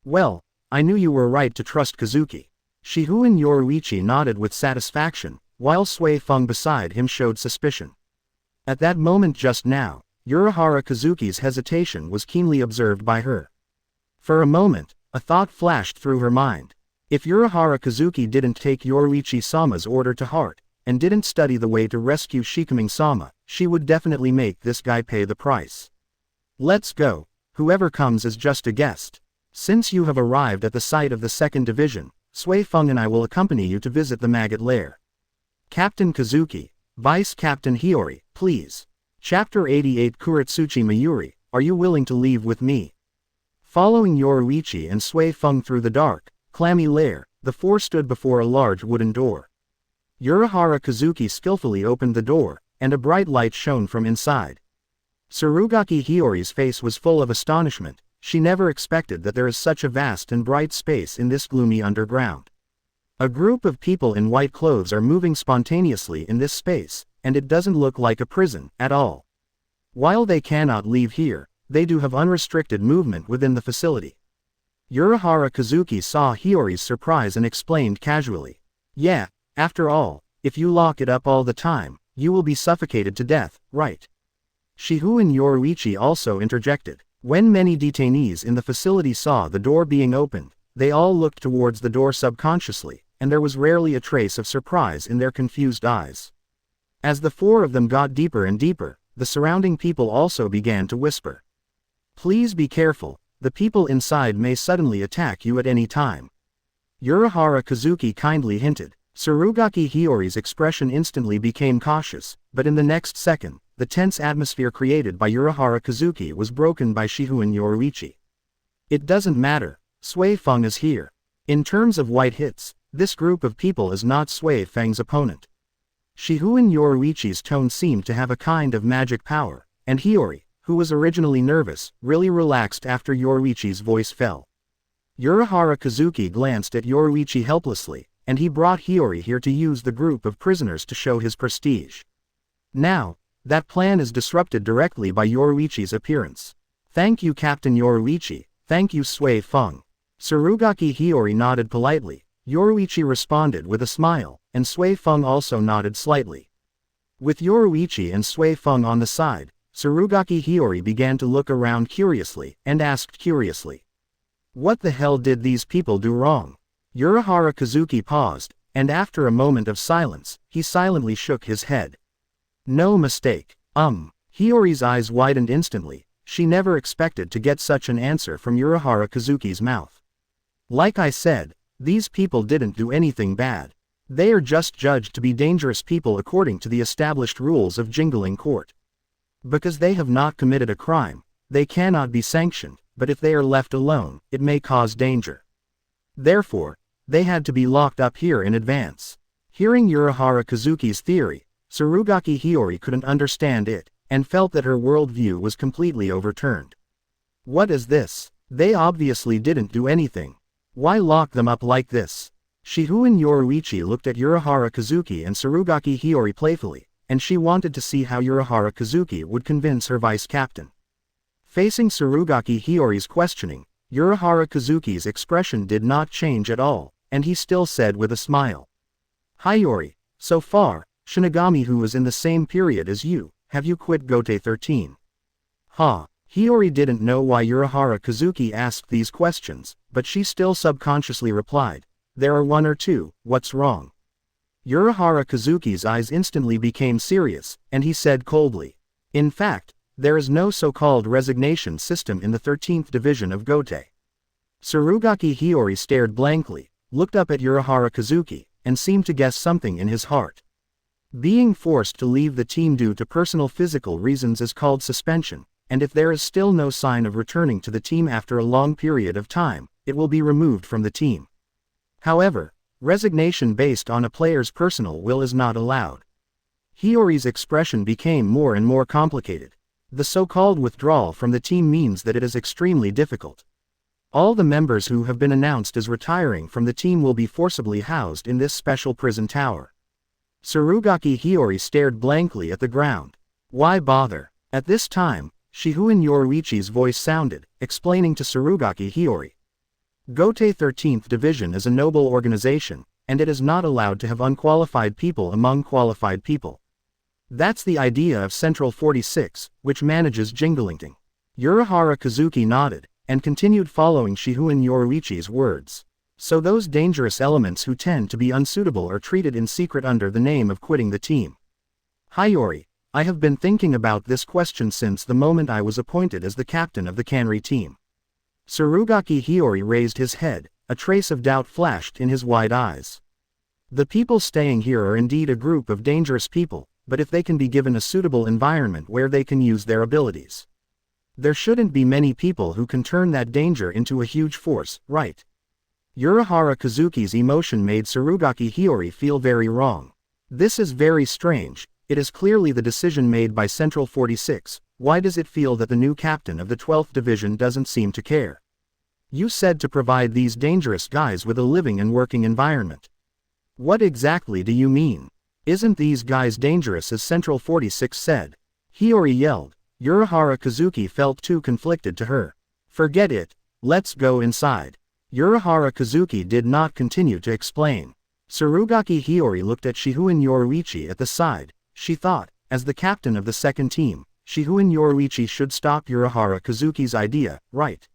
Well, I knew you were right to trust Kazuki. Shihun Yoruichi nodded with satisfaction, while Sui Feng beside him showed suspicion. At that moment just now, Urahara Kazuki's hesitation was keenly observed by her. For a moment, a thought flashed through her mind. If Urahara Kazuki didn't take Yoruichi-sama's order to heart, and didn't study the way to rescue Shikiming-sama, she would definitely make this guy pay the price. Let's go. Whoever comes is just a guest. Since you have arrived at the site of the 2nd Division, Sui Feng and I will accompany you to visit the maggot lair. Captain Kazuki, Vice Captain Hiyori, please. Chapter 88 Kuretsuchi Mayuri, are you willing to leave with me? Following Yoruichi and Sui Feng through the dark, clammy lair, the four stood before a large wooden door. Urahara Kazuki skillfully opened the door, and a bright light shone from inside. Tsurugaki Hiyori's face was full of astonishment. She never expected that there is such a vast and bright space in this gloomy underground. A group of people in white clothes are moving spontaneously in this space, and it doesn't look like a prison at all. While they cannot leave here, they do have unrestricted movement within the facility. Urahara Kazuki saw Hiyori's surprise and explained casually. Yeah, after all, if you lock it up all the time, you will be suffocated to death, right? Shihu and Yoruichi also interjected. When many detainees in the facility saw the door being opened, they all looked towards the door subconsciously, and there was rarely a trace of surprise in their confused eyes. As the four of them got deeper and deeper, the surrounding people also began to whisper. Please be careful, the people inside may suddenly attack you at any time. Urahara Kazuki kindly hinted. Tsurugaki Hiyori's expression instantly became cautious, but in the next second, the tense atmosphere created by Urahara Kazuki was broken by Shihu and Yoruichi. It doesn't matter, Sui Feng is here. In terms of white hits, this group of people is not Sui Feng's opponent. Shihu and Yoruichi's tone seemed to have a kind of magic power, and Hiyori, who was originally nervous, really relaxed after Yoruichi's voice fell. Urahara Kazuki glanced at Yoruichi helplessly, and he brought Hiyori here to use the group of prisoners to show his prestige. Now, that plan is disrupted directly by Yoruichi's appearance. Thank you Captain Yoruichi, thank you Sui Feng. Tsurugaki Hiyori nodded politely, Yoruichi responded with a smile, and Sui Feng also nodded slightly. With Yoruichi and Sui Feng on the side, Tsurugaki Hiyori began to look around curiously, and asked curiously. What the hell did these people do wrong? Urahara Kazuki paused, and after a moment of silence, he silently shook his head. No mistake. Hiyori's eyes widened instantly. She never expected to get such an answer from Urahara Kazuki's mouth. Like I said, these people didn't do anything bad. They are just judged to be dangerous people according to the established rules of Jingling Court. Because they have not committed a crime, they cannot be sanctioned, but if they are left alone, it may cause danger. Therefore, they had to be locked up here in advance. Hearing Urahara Kazuki's theory, Tsurugaki Hiyori couldn't understand it, and felt that her worldview was completely overturned. What is this? They obviously didn't do anything. Why lock them up like this? Shihu and Yoruichi looked at Urahara Kazuki and Tsurugaki Hiyori playfully, and she wanted to see how Urahara Kazuki would convince her vice captain. Facing Tsurugaki Hiyori's questioning, Urahara Kazuki's expression did not change at all, and he still said with a smile. Hiyori, so far, Shinigami who was in the same period as you, have you quit Gote 13? Hiyori didn't know why Urahara Kazuki asked these questions, but she still subconsciously replied. There are one or two, what's wrong? Urahara Kazuki's eyes instantly became serious, and he said coldly. In fact, there is no so-called resignation system in the 13th division of Gote. Tsurugaki Hiyori stared blankly, looked up at Urahara Kazuki, and seemed to guess something in his heart. Being forced to leave the team due to personal physical reasons is called suspension, and if there is still no sign of returning to the team after a long period of time, it will be removed from the team. However, resignation based on a player's personal will is not allowed. Hiyori's expression became more and more complicated. The so-called withdrawal from the team means that it is extremely difficult. All the members who have been announced as retiring from the team will be forcibly housed in this special prison tower. Tsurugaki Hiyori stared blankly at the ground. Why bother? At this time, Shihu and Yoruichi's voice sounded, explaining to Tsurugaki Hiyori. Gote 13th Division is a noble organization, and it is not allowed to have unqualified people among qualified people. That's the idea of Central 46, which manages Jinglingting. Urahara Kazuki nodded, and continued following Shihu and Yoruichi's words. So those dangerous elements who tend to be unsuitable are treated in secret under the name of quitting the team. Hiyori, I have been thinking about this question since the moment I was appointed as the captain of the Kanri team. Tsurugaki Hiyori raised his head, a trace of doubt flashed in his wide eyes. The people staying here are indeed a group of dangerous people, but if they can be given a suitable environment where they can use their abilities. There shouldn't be many people who can turn that danger into a huge force, right? Urahara Kazuki's emotion made Surugaki Hiyori feel very wrong. This is very strange, it is clearly the decision made by Central 46, why does it feel that the new captain of the 12th Division doesn't seem to care? You said to provide these dangerous guys with a living and working environment. What exactly do you mean? Isn't these guys dangerous as Central 46 said? Hiyori yelled. Urahara Kazuki felt too conflicted to her. Forget it, let's go inside. Urahara Kazuki did not continue to explain. Surugaki Hiyori looked at Shihoin Yoruichi at the side. She thought, as the captain of the second team, Shihoin Yoruichi should stop Urahara Kazuki's idea, right?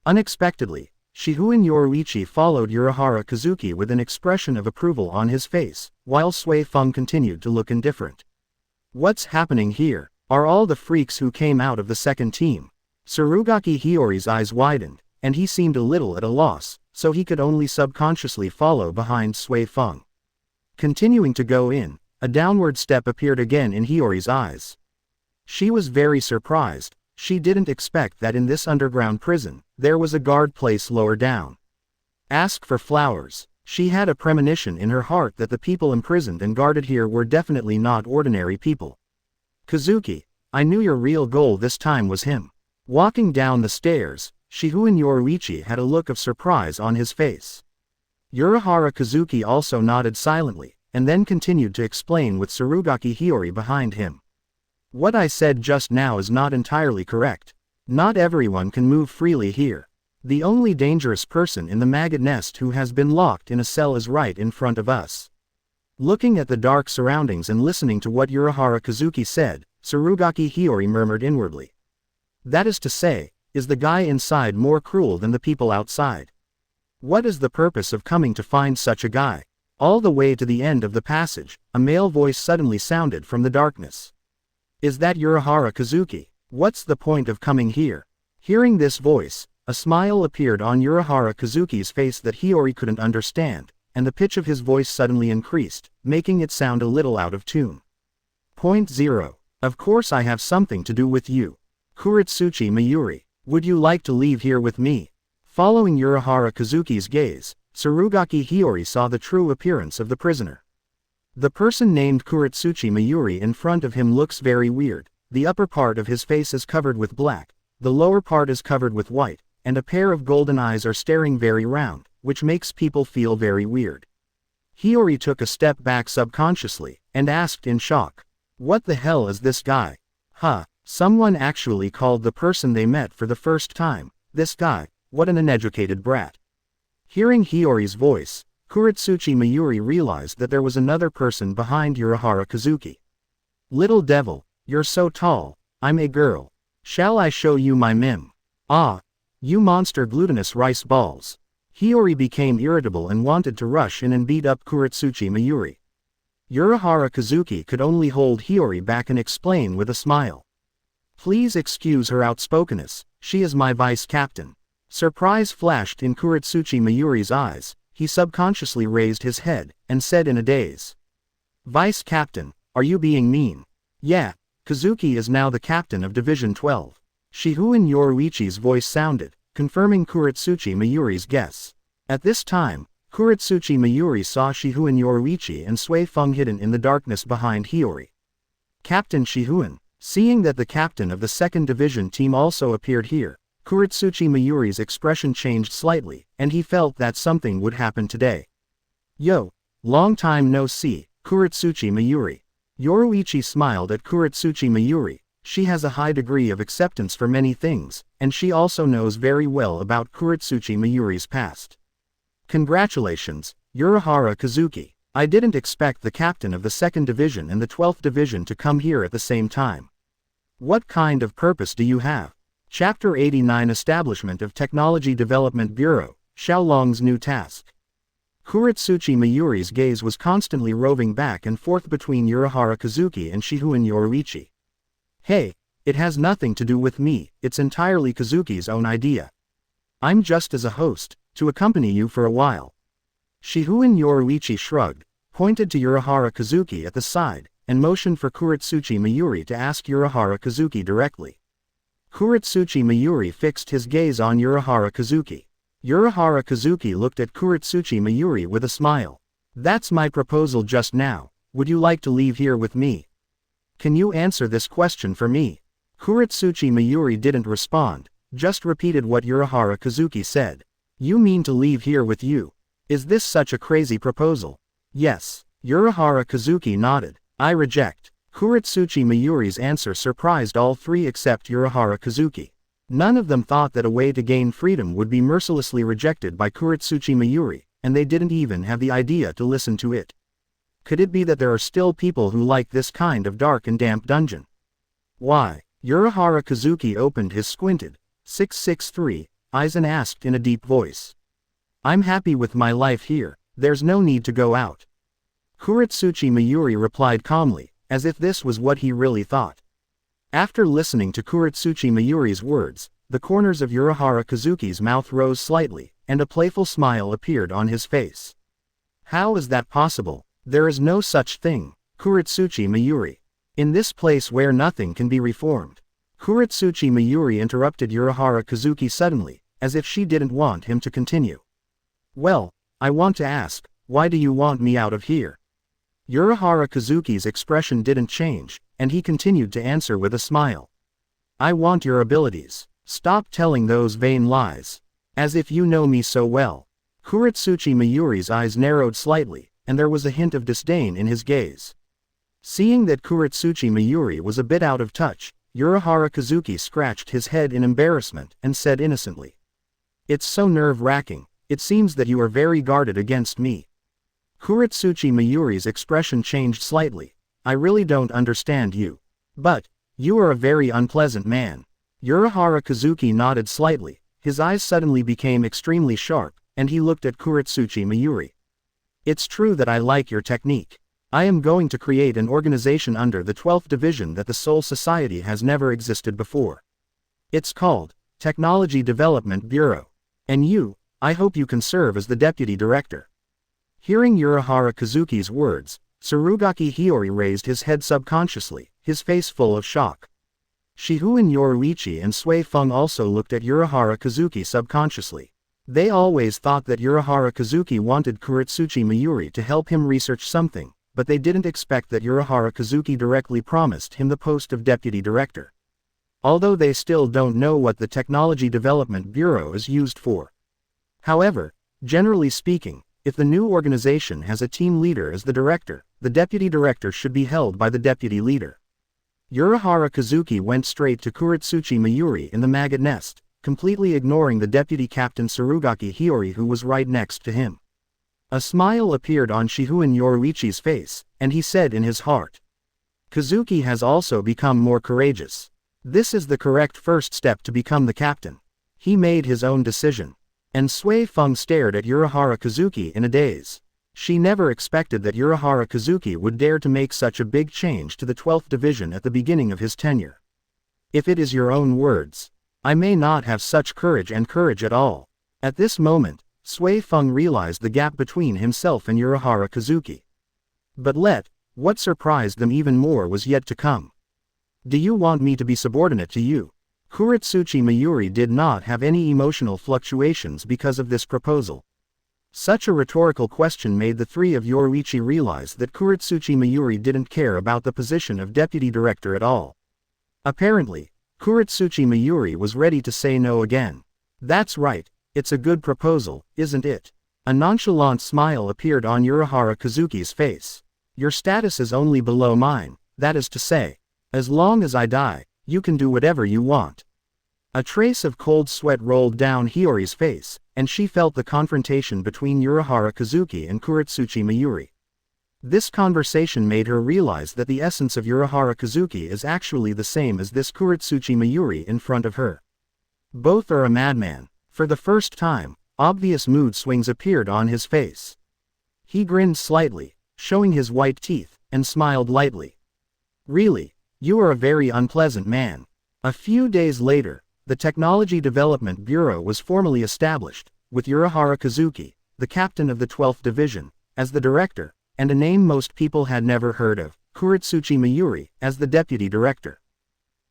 Unexpectedly, Shihoin Yoruichi followed Urahara Kazuki with an expression of approval on his face, while Sui Feng continued to look indifferent. What's happening here? Are all the freaks who came out of the second team? Surugaki Hiyori's eyes widened, and he seemed a little at a loss, so he could only subconsciously follow behind Sui Feng. Continuing to go in, a downward step appeared again in Hiyori's eyes. She was very surprised. She didn't expect that in this underground prison, there was a guard place lower down. Ask for flowers. She had a premonition in her heart that the people imprisoned and guarded here were definitely not ordinary people. Kazuki, I knew your real goal this time was him. Walking down the stairs, Shihoin Yoruichi had a look of surprise on his face. Urahara Kazuki also nodded silently, and then continued to explain with Surugaki Hiyori behind him. What I said just now is not entirely correct. Not everyone can move freely here. The only dangerous person in the maggot nest who has been locked in a cell is right in front of us. Looking at the dark surroundings and listening to what Urahara Kazuki said, Surugaki Hiyori murmured inwardly. That is to say, is the guy inside more cruel than the people outside? What is the purpose of coming to find such a guy? All the way to the end of the passage, a male voice suddenly sounded from the darkness. Is that Urahara Kazuki? What's the point of coming here? Hearing this voice, a smile appeared on Urahara Kazuki's face that Hiyori couldn't understand, and the pitch of his voice suddenly increased, making it sound a little out of tune. Point 0. Of course I have something to do with you. Kuretsuchi Mayuri. Would you like to leave here with me? Following Urahara Kazuki's gaze, Surugaki Hiyori saw the true appearance of the prisoner. The person named Kuretsuchi Mayuri in front of him looks very weird. The upper part of his face is covered with black, the lower part is covered with white, and a pair of golden eyes are staring very round, which makes people feel very weird. Hiyori took a step back subconsciously, and asked in shock. What the hell is this guy? Huh, someone actually called the person they met for the first time, this guy, what an uneducated brat. Hearing Hiyori's voice, Kuretsuchi Mayuri realized that there was another person behind Urahara Kazuki. Little devil, you're so tall, I'm a girl. Shall I show you my mim? Ah, you monster glutinous rice balls. Hiyori became irritable and wanted to rush in and beat up Kuretsuchi Mayuri. Urahara Kazuki could only hold Hiyori back and explain with a smile. Please excuse her outspokenness, she is my vice captain. Surprise flashed in Kuretsuchi Mayuri's eyes, he subconsciously raised his head, and said in a daze. Vice captain, are you being mean? Yeah, Kazuki is now the captain of Division 12. Shihoin Yoruichi's voice sounded, confirming Kuretsuchi Mayuri's guess. At this time, Kuretsuchi Mayuri saw Shihoin Yoruichi and Sui Feng hidden in the darkness behind Hiyori. Captain Shihoin, seeing that the captain of the 2nd Division team also appeared here, Kuretsuchi Mayuri's expression changed slightly, and he felt that something would happen today. Yo, long time no see, Kuretsuchi Mayuri. Yoruichi smiled at Kuretsuchi Mayuri. She has a high degree of acceptance for many things, and she also knows very well about Kuretsuchi Mayuri's past. Congratulations, Urahara Kazuki. I didn't expect the captain of the 2nd Division and the 12th Division to come here at the same time. What kind of purpose do you have? Chapter 89 Establishment of Technology Development Bureau, Xiaolong's new task. Kuretsuchi Mayuri's gaze was constantly roving back and forth between Urahara Kazuki and Shihoin Yoruichi. Hey, it has nothing to do with me, it's entirely Kazuki's own idea. I'm just as a host, to accompany you for a while. Shihoin Yoruichi shrugged, pointed to Urahara Kazuki at the side, and motioned for Kuretsuchi Mayuri to ask Urahara Kazuki directly. Kuretsuchi Mayuri fixed his gaze on Urahara Kazuki. Urahara Kazuki looked at Kuretsuchi Mayuri with a smile. That's my proposal just now. Would you like to leave here with me? Can you answer this question for me? Kuretsuchi Mayuri didn't respond, just repeated what Urahara Kazuki said. You mean to leave here with you? Is this such a crazy proposal? Yes. Urahara Kazuki nodded. I reject. Kuretsuchi Mayuri's answer surprised all three except Urahara Kazuki. None of them thought that a way to gain freedom would be mercilessly rejected by Kuretsuchi Mayuri, and they didn't even have the idea to listen to it. Could it be that there are still people who like this kind of dark and damp dungeon? Why? Urahara Kazuki opened his squinted, 663, eyes and asked in a deep voice. I'm happy with my life here, there's no need to go out. Kuretsuchi Mayuri replied calmly, as if this was what he really thought. After listening to Kuretsuchi Mayuri's words, the corners of Urahara Kazuki's mouth rose slightly, and a playful smile appeared on his face. How is that possible? There is no such thing, Kuretsuchi Mayuri. In this place where nothing can be reformed. Kuretsuchi Mayuri interrupted Urahara Kazuki suddenly, as if she didn't want him to continue. Well, I want to ask, why do you want me out of here? Urahara Kazuki's expression didn't change, and he continued to answer with a smile. I want your abilities. Stop telling those vain lies. As if you know me so well. Kuretsuchi Mayuri's eyes narrowed slightly, and there was a hint of disdain in his gaze. Seeing that Kuretsuchi Mayuri was a bit out of touch, Urahara Kazuki scratched his head in embarrassment and said innocently. It's so nerve-wracking, it seems that you are very guarded against me. Kuretsuchi Mayuri's expression changed slightly. I really don't understand you. But, you are a very unpleasant man. Urahara Kazuki nodded slightly, his eyes suddenly became extremely sharp, and he looked at Kuretsuchi Mayuri. It's true that I like your technique. I am going to create an organization under the 12th division that the Soul Society has never existed before. It's called Technology Development Bureau. And you, I hope you can serve as the deputy director. Hearing Urahara Kazuki's words, Tsurugaki Hiyori raised his head subconsciously, his face full of shock. Shihouen Yoruichi and Sui Feng also looked at Urahara Kazuki subconsciously. They always thought that Urahara Kazuki wanted Kuretsuchi Mayuri to help him research something, but they didn't expect that Urahara Kazuki directly promised him the post of deputy director. Although they still don't know what the Technology Development Bureau is used for. However, generally speaking, if the new organization has a team leader as the director, the deputy director should be held by the deputy leader. Urahara Kazuki went straight to Kuretsuchi Mayuri in the maggot nest, completely ignoring the deputy captain Tsurugaki Hiyori who was right next to him. A smile appeared on Shihouen Yoruichi's face, and he said in his heart. Kazuki has also become more courageous. This is the correct first step to become the captain. He made his own decision. And Sui Feng stared at Urahara Kazuki in a daze. She never expected that Urahara Kazuki would dare to make such a big change to the 12th division at the beginning of his tenure. If it is your own words, I may not have such courage at all. At this moment, Sui Feng realized the gap between himself and Urahara Kazuki. But what surprised them even more was yet to come. Do you want me to be subordinate to you? Kuretsuchi Mayuri did not have any emotional fluctuations because of this proposal. Such a rhetorical question made the three of Yoruichi realize that Kuretsuchi Mayuri didn't care about the position of deputy director at all. Apparently, Kuretsuchi Mayuri was ready to say no again. That's right, it's a good proposal, isn't it? A nonchalant smile appeared on Urahara Kazuki's face. Your status is only below mine, that is to say. As long as I die, you can do whatever you want. A trace of cold sweat rolled down Hiyori's face, and she felt the confrontation between Urahara Kazuki and Kuretsuchi Mayuri. This conversation made her realize that the essence of Urahara Kazuki is actually the same as this Kuretsuchi Mayuri in front of her. Both are a madman. For the first time, obvious mood swings appeared on his face. He grinned slightly, showing his white teeth, and smiled lightly. Really, you are a very unpleasant man. A few days later, the Technology Development Bureau was formally established, with Urahara Kazuki, the captain of the 12th Division, as the director, and a name most people had never heard of, Kuretsuchi Mayuri, as the deputy director.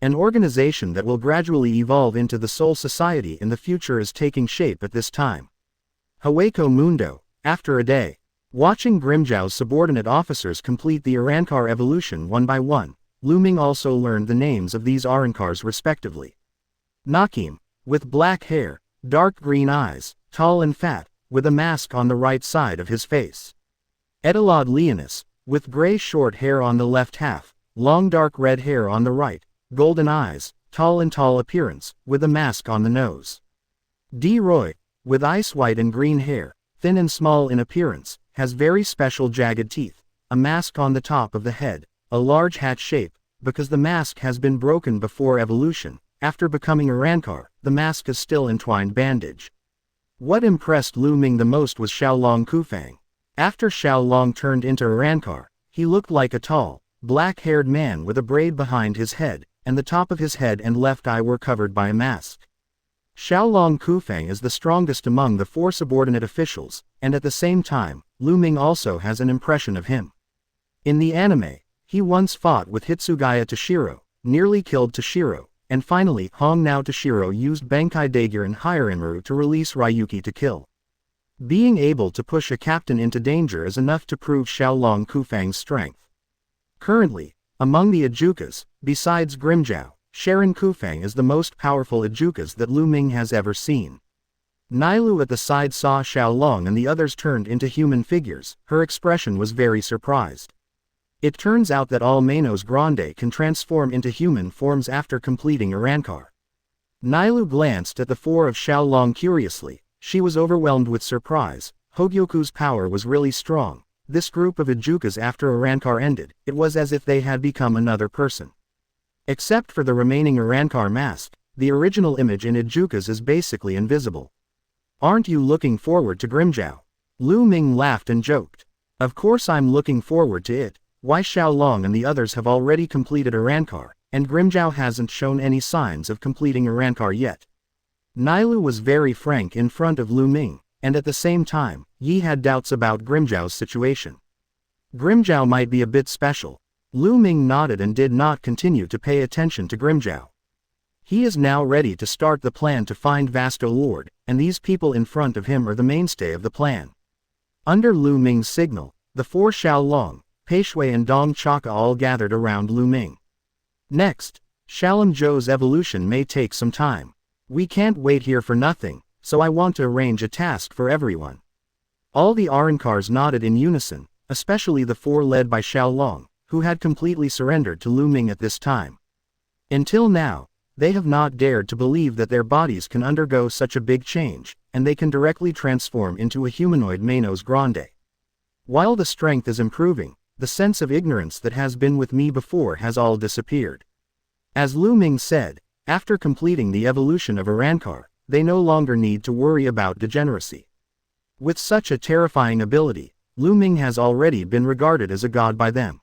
An organization that will gradually evolve into the Soul Society in the future is taking shape at this time. Hueco Mundo, after a day. Watching Grimmjow's subordinate officers complete the Arrancar evolution one by one, Lu Ming also learned the names of these Arrancars respectively. Nakim, with black hair, dark green eyes, tall and fat, with a mask on the right side of his face. Etalad Leonis, with gray short hair on the left half, long dark red hair on the right, golden eyes, tall appearance, with a mask on the nose. D. Roy, with ice white and green hair, thin and small in appearance, has very special jagged teeth, a mask on the top of the head, a large hat shape, because the mask has been broken before evolution. After becoming a Arrancar, the mask is still entwined bandage. What impressed Lu Ming the most was Xiaolong Kufang. After Xiaolong turned into a Arrancar, he looked like a tall, black-haired man with a braid behind his head, and the top of his head and left eye were covered by a mask. Xiaolong Kufang is the strongest among the 4 subordinate officials, and at the same time, Lu Ming also has an impression of him. In the anime, he once fought with Hitsugaya Toshiro, nearly killed Toshiro, and finally Hong Nao Toshiro used Bankai Daigure and Hyarinmaru to release Ryuki to kill. Being able to push a captain into danger is enough to prove Xiaolong Kufang's strength. Currently, among the Ajukas, besides Grimmjow, Sharon Kufang is the most powerful Ajukas that Lu Ming has ever seen. Nailu at the side saw Xiaolong and the others turned into human figures. Her expression was very surprised. It turns out that all Manos Grande can transform into human forms after completing Arrancar. Nailu glanced at the 4 of Xiaolong curiously. She was overwhelmed with surprise. Hogyoku's power was really strong. This group of Ajukas after Arrancar ended, it was as if they had become another person. Except for the remaining Arrancar mask, the original image in Ajukas is basically invisible. Aren't you looking forward to Grimmjow? Lu Ming laughed and joked. Of course I'm looking forward to it. Why Xiaolong and the others have already completed Arrancar, and Grimmjow hasn't shown any signs of completing Arrancar yet. Nailu was very frank in front of Lu Ming, and at the same time, Yi had doubts about Grimmjow's situation. Grimmjow might be a bit special. Lu Ming nodded and did not continue to pay attention to Grimmjow. He is now ready to start the plan to find Vasto Lord, and these people in front of him are the mainstay of the plan. Under Lu Ming's signal, the 4 Xiaolong, Peishui and Dong Chaka all gathered around Lu Ming. Next, Shalom Zhou's evolution may take some time. We can't wait here for nothing, so I want to arrange a task for everyone. All the Arrancars nodded in unison, especially the 4 led by Xiaolong, who had completely surrendered to Lu Ming at this time. Until now, they have not dared to believe that their bodies can undergo such a big change, and they can directly transform into a humanoid Manos Grande. While the strength is improving, the sense of ignorance that has been with me before has all disappeared. As Lu Ming said, after completing the evolution of Arrancar, they no longer need to worry about degeneracy. With such a terrifying ability, Lu Ming has already been regarded as a god by them.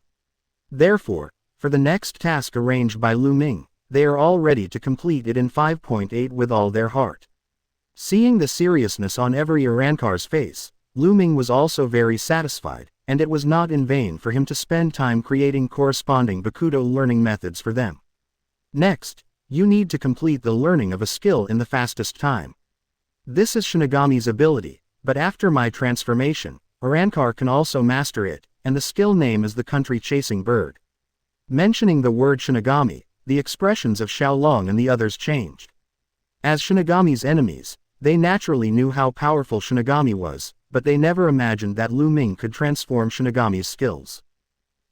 Therefore, for the next task arranged by Lu Ming, they are all ready to complete it in 5.8 with all their heart. Seeing the seriousness on every Arrancar's face, Lu Ming was also very satisfied, and it was not in vain for him to spend time creating corresponding Bakuto learning methods for them. Next, you need to complete the learning of a skill in the fastest time. This is Shinigami's ability, but after my transformation, Arrancar can also master it, and the skill name is the country chasing bird. Mentioning the word Shinigami, the expressions of Xiaolong and the others changed. As Shinigami's enemies, they naturally knew how powerful Shinigami was, but they never imagined that Lu Ming could transform Shinigami's skills.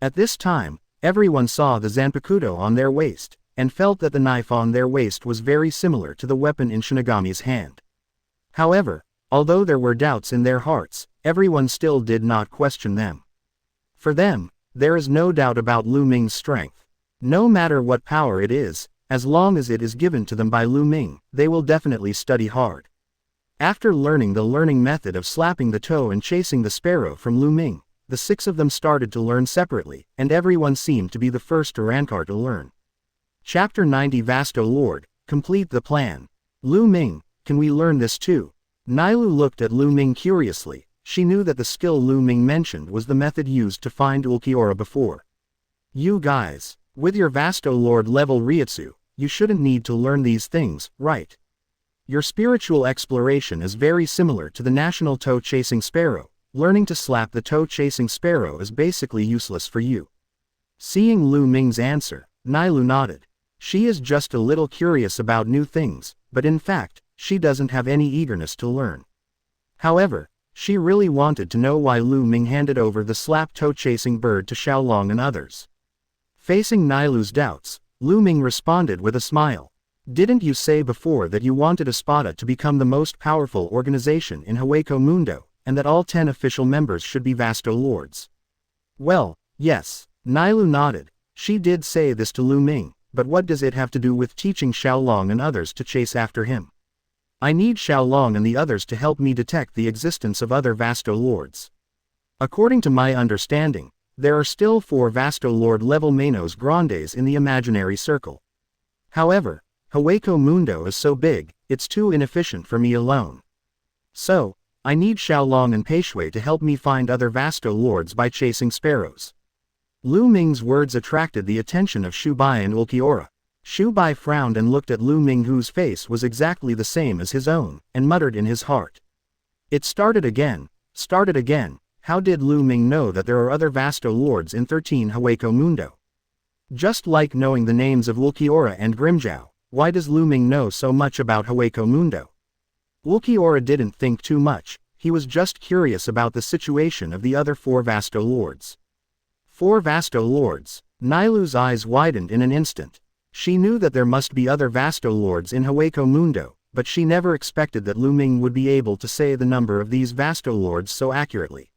At this time, everyone saw the Zanpakuto on their waist, and felt that the knife on their waist was very similar to the weapon in Shinigami's hand. However, although there were doubts in their hearts, everyone still did not question them. For them, there is no doubt about Lu Ming's strength. No matter what power it is, as long as it is given to them by Lu Ming, they will definitely study hard. After learning the learning method of slapping the toe and chasing the sparrow from Lu Ming, the 6 of them started to learn separately, and everyone seemed to be the first Arrancar to learn. Chapter 90 Vasto Lord, complete the plan. Lu Ming, can we learn this too? Nailu looked at Lu Ming curiously. She knew that the skill Lu Ming mentioned was the method used to find Ulquiorra before. You guys, With your Vasto Lord level Reiatsu, you shouldn't need to learn these things, right? Your spiritual exploration is very similar to the national toe-chasing sparrow. Learning to slap the toe-chasing sparrow is basically useless for you. Seeing Lu Ming's answer, Nailu nodded. She is just a little curious about new things, but in fact, she doesn't have any eagerness to learn. However, she really wanted to know why Lu Ming handed over the slap toe-chasing bird to Xiaolong and others. Facing Nailu's doubts, Lu Ming responded with a smile. Didn't you say before that you wanted Espada to become the most powerful organization in Hueco Mundo, and that all 10 official members should be Vasto Lords? Well, yes, Nailu nodded. She did say this to Lu Ming, but what does it have to do with teaching Xiaolong and others to chase after him? I need Xiaolong and the others to help me detect the existence of other Vasto Lords. According to my understanding, there are still 4 Vasto Lord level Manos Grandes in the imaginary circle. However, Hueco Mundo is so big, it's too inefficient for me alone. So, I need Xiaolong and Peishui to help me find other Vasto Lords by chasing sparrows. Lu Ming's words attracted the attention of Shubai and Ulquiorra. Shubai frowned and looked at Lu Ming, whose face was exactly the same as his own, and muttered in his heart. It started again. How did Lu Ming know that there are other Vasto Lords in 13 Hueco Mundo? Just like knowing the names of Ulquiorra and Grimjiao, why does Lu Ming know so much about Hueco Mundo? Ulquiorra didn't think too much, he was just curious about the situation of the other 4 Vasto Lords. 4 Vasto Lords. Nailu's eyes widened in an instant. She knew that there must be other Vasto Lords in Hueco Mundo, but she never expected that Lu Ming would be able to say the number of these Vasto Lords so accurately.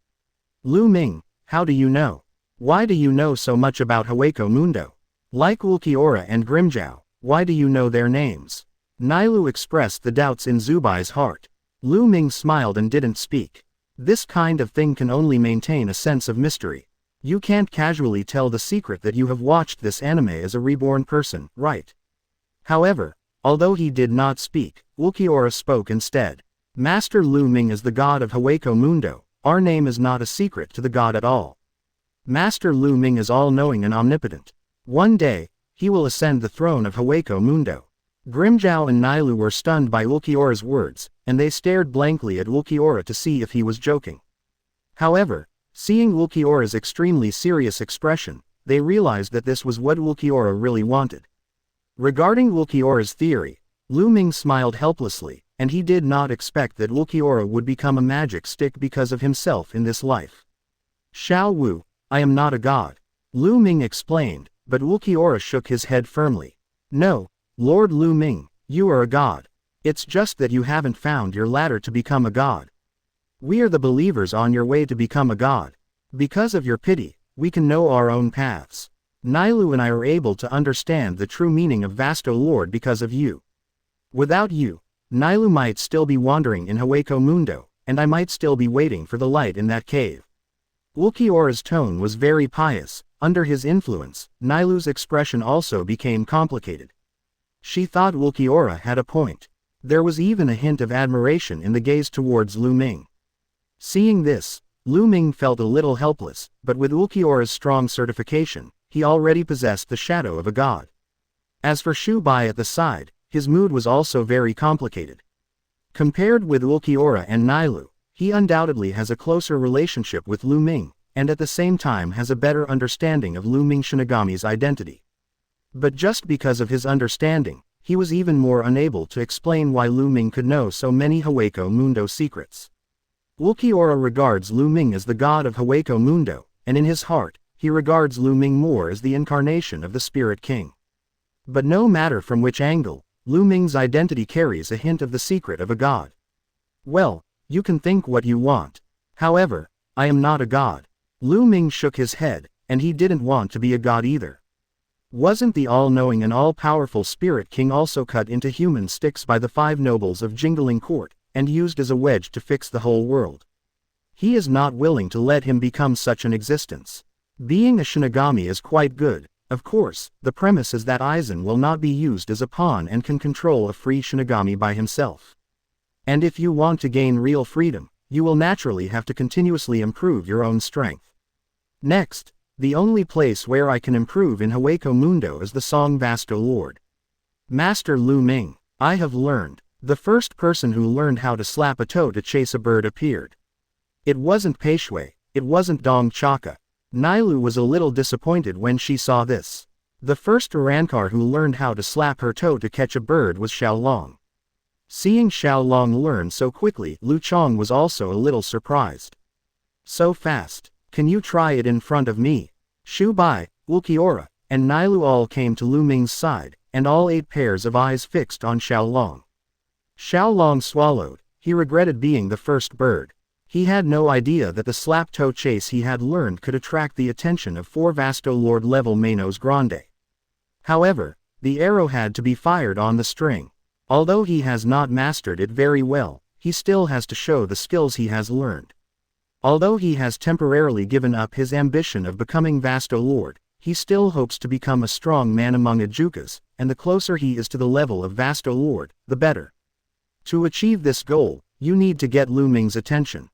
Lu Ming, how do you know? Why do you know so much about Hueco Mundo? Like Ulquiorra and Grimjiao, why do you know their names? Nailu expressed the doubts in Zubai's heart. Lu Ming smiled and didn't speak. This kind of thing can only maintain a sense of mystery. You can't casually tell the secret that you have watched this anime as a reborn person, right? However, although he did not speak, Ulquiorra spoke instead. Master Lu Ming is the god of Hueco Mundo. Our name is not a secret to the god at all. Master Lu Ming is all-knowing and omnipotent. One day, he will ascend the throne of Hueco Mundo. Grimjiao and Nailu were stunned by Ulquiorra's words, and they stared blankly at Ulquiorra to see if he was joking. However, seeing Ulquiorra's extremely serious expression, they realized that this was what Ulquiorra really wanted. Regarding Ulquiorra's theory, Lu Ming smiled helplessly, and he did not expect that Ulquiorra would become a magic stick because of himself in this life. Xiao Wu, I am not a god. Lu Ming explained, but Ulquiorra shook his head firmly. No, Lord Lu Ming, you are a god. It's just that you haven't found your ladder to become a god. We are the believers on your way to become a god. Because of your pity, we can know our own paths. Nailu and I are able to understand the true meaning of Vasto Lord because of you. Without you, Nailu might still be wandering in Hueco Mundo, and I might still be waiting for the light in that cave. Ulquiorra's tone was very pious. Under his influence, Nailu's expression also became complicated. She thought Ulquiorra had a point. There was even a hint of admiration in the gaze towards Lu Ming. Seeing this, Lu Ming felt a little helpless, but with Ulquiorra's strong certification, he already possessed the shadow of a god. As for Shubai at the side, his mood was also very complicated. Compared with Ulquiorra and Nailu, he undoubtedly has a closer relationship with Lu Ming, and at the same time has a better understanding of Lu Ming Shinigami's identity. But just because of his understanding, he was even more unable to explain why Lu Ming could know so many Hueco Mundo secrets. Ulquiorra regards Lu Ming as the god of Hueco Mundo, and in his heart, he regards Lu Ming more as the incarnation of the Spirit King. But no matter from which angle, Lu Ming's identity carries a hint of the secret of a god. Well, you can think what you want. However, I am not a god. Lu Ming shook his head, and he didn't want to be a god either. Wasn't the all-knowing and all-powerful Spirit King also cut into human sticks by the 5 nobles of Jingling Court, and used as a wedge to fix the whole world? He is not willing to let him become such an existence. Being a Shinigami is quite good. Of course, the premise is that Aizen will not be used as a pawn and can control a free Shinigami by himself. And if you want to gain real freedom, you will naturally have to continuously improve your own strength. Next, The only place where I can improve in Hogyoku Mundo is the song Vasto Lord. Master Lu Ming, I have learned. The first person who learned how to slap a toe to chase a bird appeared. It wasn't Peishui, it wasn't Dong Chaka. Nailu was a little disappointed when she saw this. The first Urankar who learned how to slap her toe to catch a bird was Xiaolong. Seeing Xiaolong learn so quickly, Lu Chong was also a little surprised. So fast, can you try it in front of me? Shu Bai, Ulquiorra, and Nailu all came to Lu Ming's side, and all 8 pairs of eyes fixed on Xiaolong. Xiaolong swallowed. He regretted being the first bird. He had no idea that the slap toe chase he had learned could attract the attention of 4 Vasto Lord level Manos Grande. However, the arrow had to be fired on the string. Although he has not mastered it very well, he still has to show the skills he has learned. Although he has temporarily given up his ambition of becoming Vasto Lord, he still hopes to become a strong man among Ejukas, and the closer he is to the level of Vasto Lord, the better. To achieve this goal, you need to get Lu Ming's attention.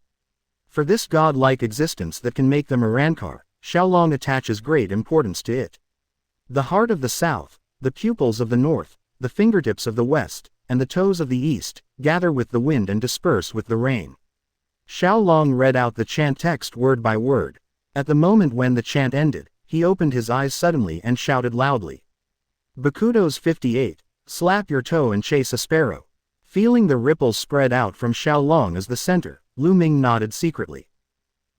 For this god-like existence that can make them Urankar, Xiaolong attaches great importance to it. The heart of the south, the pupils of the north, the fingertips of the west, and the toes of the east, gather with the wind and disperse with the rain. Xiaolong read out the chant text word by word. At the moment when the chant ended, he opened his eyes suddenly and shouted loudly. Bakuto's 58, slap your toe and chase a sparrow. Feeling the ripples spread out from Xiaolong as the center, Lu Ming nodded secretly.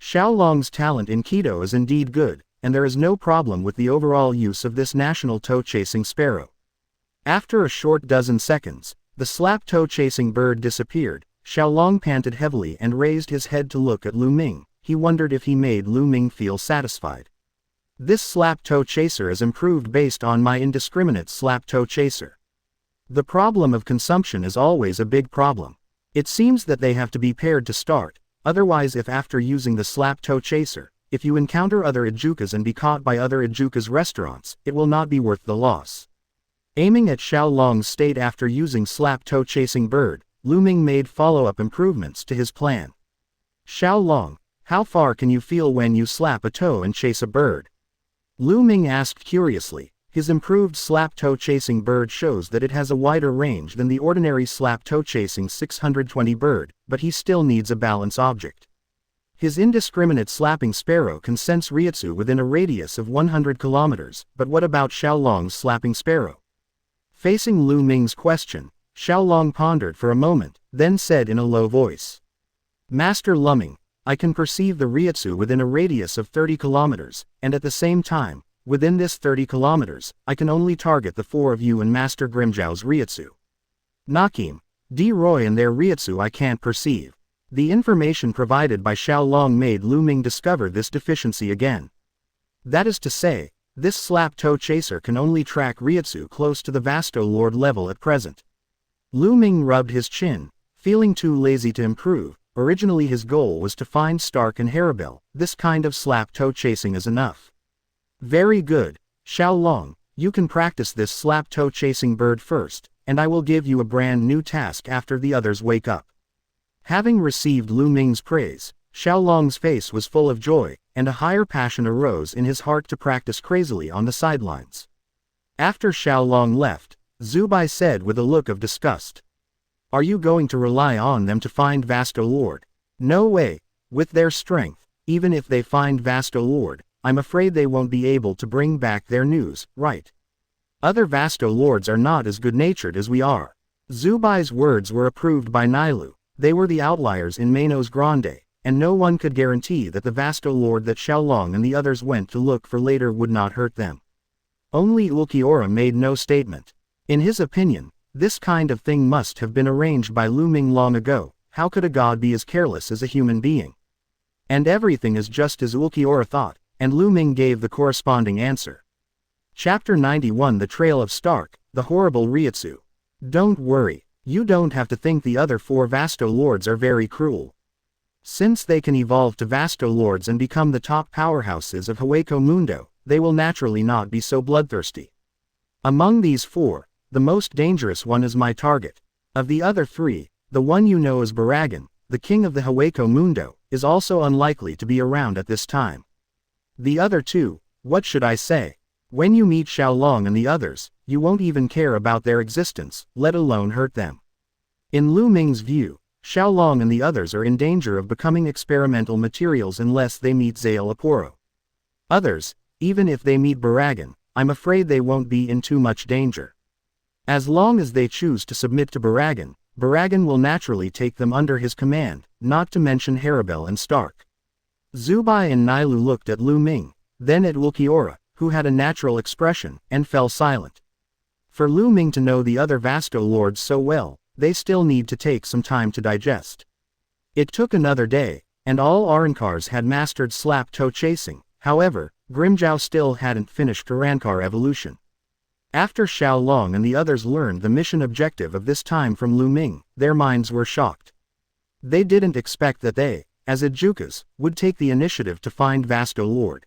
Xiaolong's talent in Kido is indeed good, and there is no problem with the overall use of this national toe-chasing sparrow. After a short dozen seconds, the slap toe-chasing bird disappeared. Xiaolong panted heavily and raised his head to look at Lu Ming. He wondered if he made Lu Ming feel satisfied. This slap toe chaser is improved based on my indiscriminate slap toe chaser. The problem of consumption is always a big problem. It seems that they have to be paired to start, otherwise if after using the slap toe chaser, if you encounter other Ejukas and be caught by other Ejukas restaurants, it will not be worth the loss. Aiming at Xiaolong's state after using slap toe chasing bird, Lu Ming made follow-up improvements to his plan. Xiaolong, how far can you feel when you slap a toe and chase a bird? Lu Ming asked curiously. His improved slap toe chasing bird shows that it has a wider range than the ordinary slap toe chasing 620 bird, but he still needs a balance object. His indiscriminate slapping sparrow can sense Reiatsu within a radius of 100 kilometers, but what about Xiaolong's slapping sparrow? Facing Lu Ming's question, Xiaolong pondered for a moment, then said in a low voice. Master Lu Ming, I can perceive the Reiatsu within a radius of 30 kilometers, and at the same time, within this 30 kilometers, I can only target the 4 of you and Master Grimjiao's Reiatsu. Nakim, D. Roy and their Reiatsu I can't perceive. The information provided by Xiaolong made Lu Ming discover this deficiency again. That is to say, this slap toe chaser can only track Reiatsu close to the Vasto Lord level at present. Lu Ming rubbed his chin, feeling too lazy to improve. Originally his goal was to find Stark and Harabel. This kind of slap toe chasing is enough. Very good, Xiaolong, you can practice this slap toe chasing bird first, and I will give you a brand new task after the others wake up. Having received Lu Ming's praise, Xiaolong's face was full of joy, and a higher passion arose in his heart to practice crazily on the sidelines. After Xiaolong left, Zubai said with a look of disgust. Are you going to rely on them to find Vasto Lord? No way. With their strength, even if they find Vasto Lord, I'm afraid they won't be able to bring back their news, right? Other Vasto Lords are not as good-natured as we are. Zubai's words were approved by Nailu. They were the outliers in Manos Grande, and no one could guarantee that the Vasto Lord that Xiaolong and the others went to look for later would not hurt them. Only Ulquiorra made no statement. In his opinion, this kind of thing must have been arranged by Lu Ming long ago. How could a god be as careless as a human being? And everything is just as Ulquiorra thought, and Lu Ming gave the corresponding answer. Chapter 91 The Trail of Stark, the Horrible Reiatsu. Don't worry, you don't have to think the other 4 Vasto Lords are very cruel. Since they can evolve to Vasto Lords and become the top powerhouses of Hogyoku Mundo, they will naturally not be so bloodthirsty. Among these 4, the most dangerous one is my target. Of the other 3, the one you know as Baragan, the king of the Hogyoku Mundo, is also unlikely to be around at this time. The other two, what should I say? When you meet Xiaolong and the others, you won't even care about their existence, let alone hurt them. In Lu Ming's view, Xiaolong and the others are in danger of becoming experimental materials unless they meet Zael Aporo. Others, even if they meet Baragan, I'm afraid they won't be in too much danger. As long as they choose to submit to Baragan, Baragan will naturally take them under his command, not to mention Haribel and Stark. Zubai and Nailu looked at Lu Ming, then at Ulquiorra, who had a natural expression, and fell silent. For Lu Ming to know the other Vasto Lords so well, they still need to take some time to digest. It took another day, and all Arrancars had mastered slap-toe chasing. However, Grimjow still hadn't finished Arankar evolution. After Xiaolong and the others learned the mission objective of this time from Lu Ming, their minds were shocked. They didn't expect that they, as Adjukas, would take the initiative to find Vasto Lord.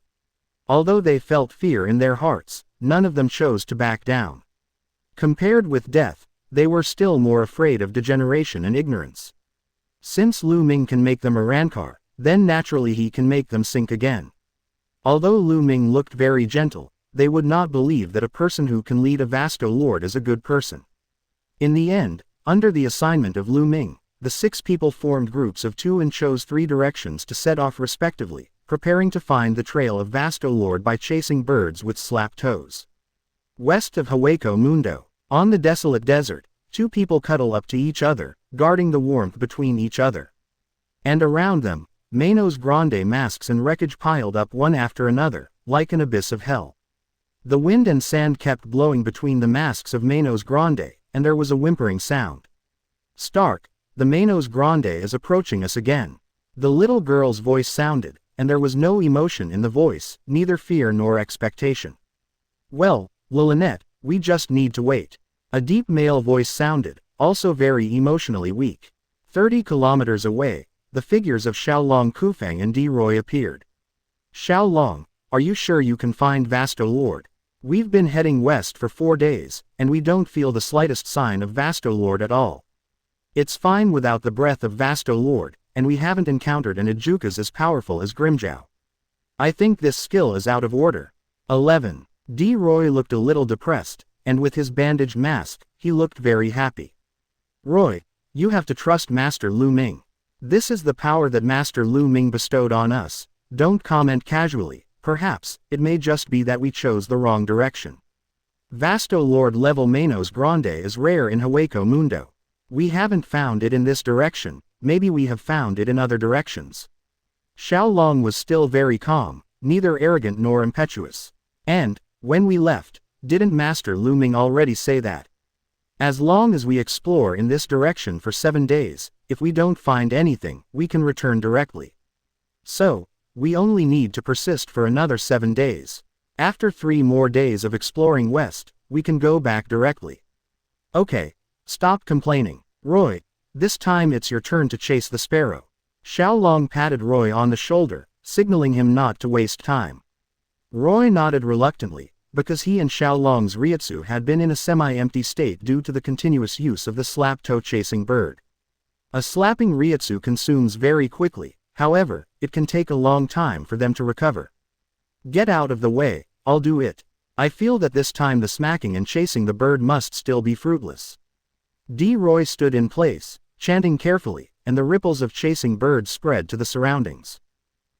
Although they felt fear in their hearts, none of them chose to back down. Compared with death, they were still more afraid of degeneration and ignorance. Since Lu Ming can make them Arankar, then naturally he can make them sink again. Although Lu Ming looked very gentle, they would not believe that a person who can lead a Vasto Lord is a good person. In the end, under the assignment of Lu Ming, the 6 people formed groups of 2 and chose 3 directions to set off respectively, preparing to find the trail of Vasto Lord by chasing birds with slap toes. West of Hueco Mundo, on the desolate desert, 2 people cuddle up to each other, guarding the warmth between each other. And around them, Manos Grande masks and wreckage piled up one after another, like an abyss of hell. The wind and sand kept blowing between the masks of Manos Grande, and there was a whimpering sound. Stark, the Manos Grande is approaching us again. The little girl's voice sounded, and there was no emotion in the voice, neither fear nor expectation. Well, Lillinette, we just need to wait. A deep male voice sounded, also very emotionally weak. 30 kilometers away, the figures of Xiaolong Kufang and D-Roy appeared. Xiaolong, are you sure you can find Vasto Lord? We've been heading west for 4 days, and we don't feel the slightest sign of Vasto Lord at all. It's fine without the breath of Vasto Lord, and we haven't encountered an Adjukas as powerful as Grimjow. I think this skill is out of order. 11. D-Roy looked a little depressed, and with his bandaged mask, he looked very happy. Roy, you have to trust Master Lu Ming. This is the power that Master Lu Ming bestowed on us. Don't comment casually, perhaps, it may just be that we chose the wrong direction. Vasto Lord level Manos Grande is rare in Hueco Mundo. We haven't found it in this direction, maybe we have found it in other directions. Xiaolong was still very calm, neither arrogant nor impetuous. And, when we left, didn't Master Lu Ming already say that? As long as we explore in this direction for 7 days, if we don't find anything, we can return directly. So, we only need to persist for another 7 days. After 3 more days of exploring west, we can go back directly. Okay, stop complaining. Roy, this time it's your turn to chase the sparrow. Xiaolong patted Roy on the shoulder, signaling him not to waste time. Roy nodded reluctantly, because he and Xiaolong's Reiatsu had been in a semi-empty state due to the continuous use of the slap-toe chasing bird. A slapping Reiatsu consumes very quickly, however, it can take a long time for them to recover. Get out of the way, I'll do it. I feel that this time the smacking and chasing the bird must still be fruitless. D-Roy stood in place, chanting carefully, and the ripples of chasing birds spread to the surroundings.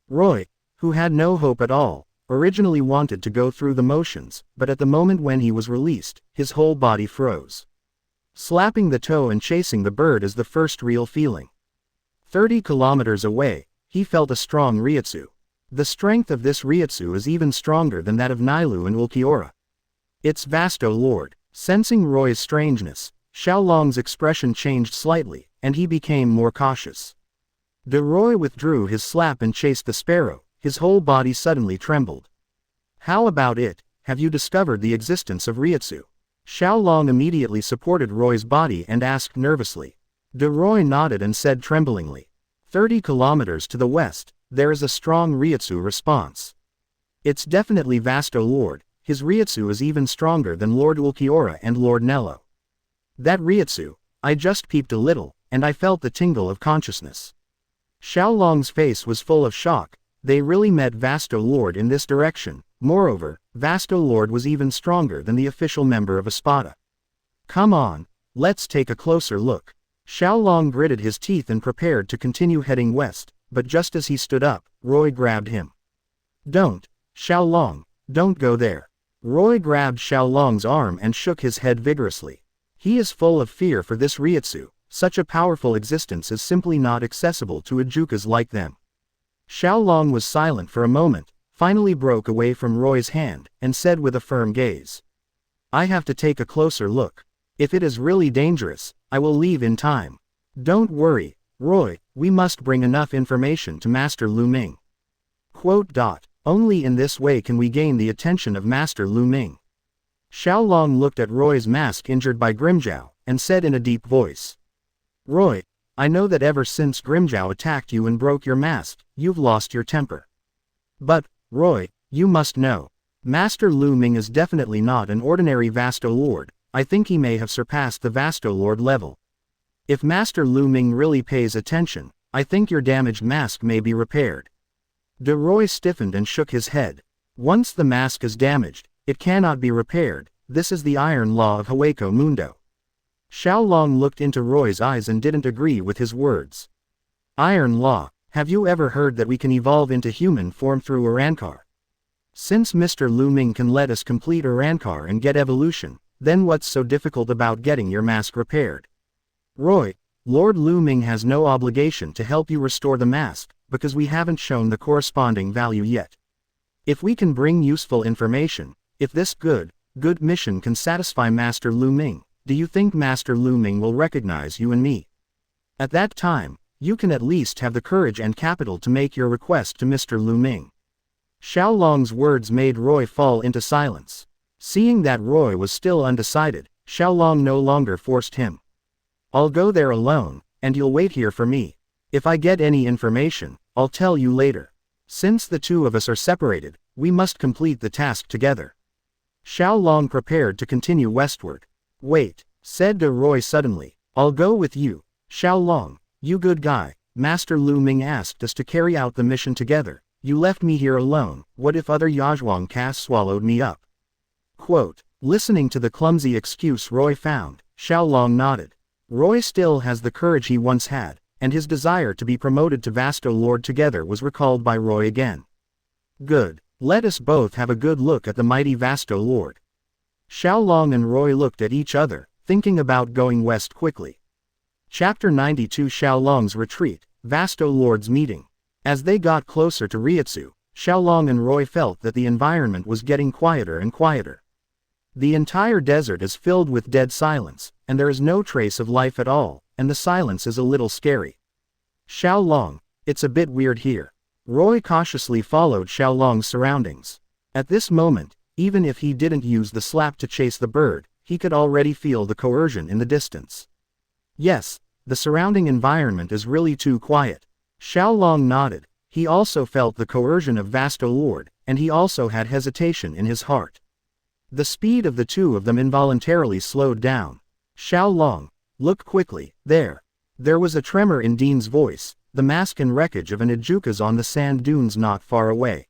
Roy, who had no hope at all, originally wanted to go through the motions, but at the moment when he was released, his whole body froze. Slapping the toe and chasing the bird is the first real feeling. 30 kilometers away, he felt a strong Reiatsu. The strength of this Reiatsu is even stronger than that of Nailu and Ulquiorra. It's Vasto Lord. Sensing Roy's strangeness, Xiaolong's expression changed slightly, and he became more cautious. De-Roy withdrew his slap and chased the sparrow. His whole body suddenly trembled. How about it, have you discovered the existence of Reiatsu? Xiaolong immediately supported Roy's body and asked nervously. De-Roy nodded and said tremblingly. 30 kilometers to the west, there is a strong Reiatsu response. It's definitely Vasto Lord, his Reiatsu is even stronger than Lord Ulquiorra and Lord Nello. That Reiatsu, I just peeped a little, and I felt the tingle of consciousness. Xiaolong's face was full of shock. They really met Vasto Lord in this direction. Moreover, Vasto Lord was even stronger than the official member of Espada. Come on, let's take a closer look. Xiaolong gritted his teeth and prepared to continue heading west, but just as he stood up, Roy grabbed him. Don't, Xiaolong, don't go there. Roy grabbed Xiaolong's arm and shook his head vigorously. He is full of fear for this Reiatsu. Such a powerful existence is simply not accessible to Ejukas like them. Xiaolong was silent for a moment, finally broke away from Roy's hand, and said with a firm gaze. I have to take a closer look. If it is really dangerous, I will leave in time. Don't worry, Roy, we must bring enough information to Master Lu Ming. Only in this way can we gain the attention of Master Lu Ming. Xiaolong looked at Roy's mask injured by Grimjiao, and said in a deep voice. Roy, I know that ever since Grimjiao attacked you and broke your mask, you've lost your temper. But, Roy, you must know. Master Lu Ming is definitely not an ordinary Vasto Lord. I think he may have surpassed the Vasto Lord level. If Master Lu Ming really pays attention, I think your damaged mask may be repaired. De Roy stiffened and shook his head. Once the mask is damaged, it cannot be repaired. This is the iron law of Hueco Mundo. Xiaolong looked into Roy's eyes and didn't agree with his words. Iron law, have you ever heard that we can evolve into human form through Urankar? Since Mr. Lu Ming can let us complete Urankar and get evolution, then what's so difficult about getting your mask repaired? Roy, Lord Lu Ming has no obligation to help you restore the mask, because we haven't shown the corresponding value yet. If we can bring useful information, if this good mission can satisfy Master Lu Ming, do you think Master Lu Ming will recognize you and me? At that time, you can at least have the courage and capital to make your request to Mr. Lu Ming. Xiaolong's words made Roy fall into silence. Seeing that Roy was still undecided, Xiaolong no longer forced him. I'll go there alone, and you'll wait here for me. If I get any information, I'll tell you later. Since the two of us are separated, we must complete the task together. Xiaolong prepared to continue westward. Wait, said De Roy suddenly. I'll go with you. Xiaolong, you good guy. Master Lu Ming asked us to carry out the mission together. You left me here alone. What if other Yazhuang castes swallowed me up? Listening to the clumsy excuse Roy found, Xiaolong nodded. Roy still has the courage he once had, and his desire to be promoted to Vasto Lord together was recalled by Roy again. Good. Let us both have a good look at the mighty Vasto Lord. Xiaolong and Roy looked at each other, thinking about going west quickly. Chapter 92 Xiaolong's Retreat, Vasto Lord's Meeting. As they got closer to Reiatsu, Xiaolong and Roy felt that the environment was getting quieter and quieter. The entire desert is filled with dead silence, and there is no trace of life at all, and the silence is a little scary. Xiaolong, it's a bit weird here. Roy cautiously followed Xiaolong's surroundings. At this moment, even if he didn't use the slap to chase the bird, he could already feel the coercion in the distance. Yes, the surrounding environment is really too quiet. Xiaolong nodded. He also felt the coercion of Vasto Lord, and he also had hesitation in his heart. The speed of the two of them involuntarily slowed down. Xiaolong, look quickly, there. There was a tremor in Dean's voice, the mask and wreckage of an Ejukas on the sand dunes not far away.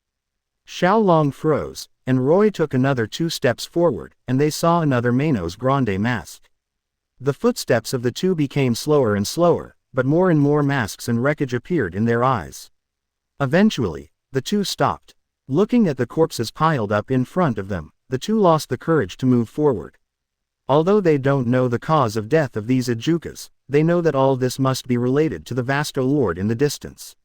Xiaolong froze, and Roy took another 2 steps forward, and they saw another Manos Grande mask. The footsteps of the two became slower and slower, but more and more masks and wreckage appeared in their eyes. Eventually, the two stopped. Looking at the corpses piled up in front of them, the two lost the courage to move forward. Although they don't know the cause of death of these Ejukas, they know that all this must be related to the Vasto Lord in the distance.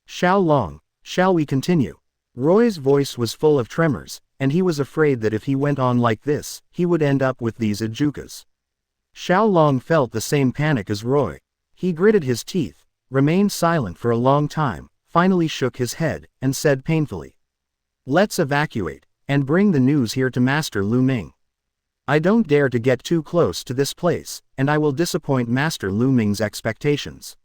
Xiaolong, shall we continue? Roy's voice was full of tremors, and he was afraid that if he went on like this, he would end up with these Ejukas. Xiaolong felt the same panic as Roy. He gritted his teeth, remained silent for a long time, finally shook his head, and said painfully, "Let's evacuate, and bring the news here to Master Lu Ming. I don't dare to get too close to this place, and I will disappoint Master Lu Ming's expectations."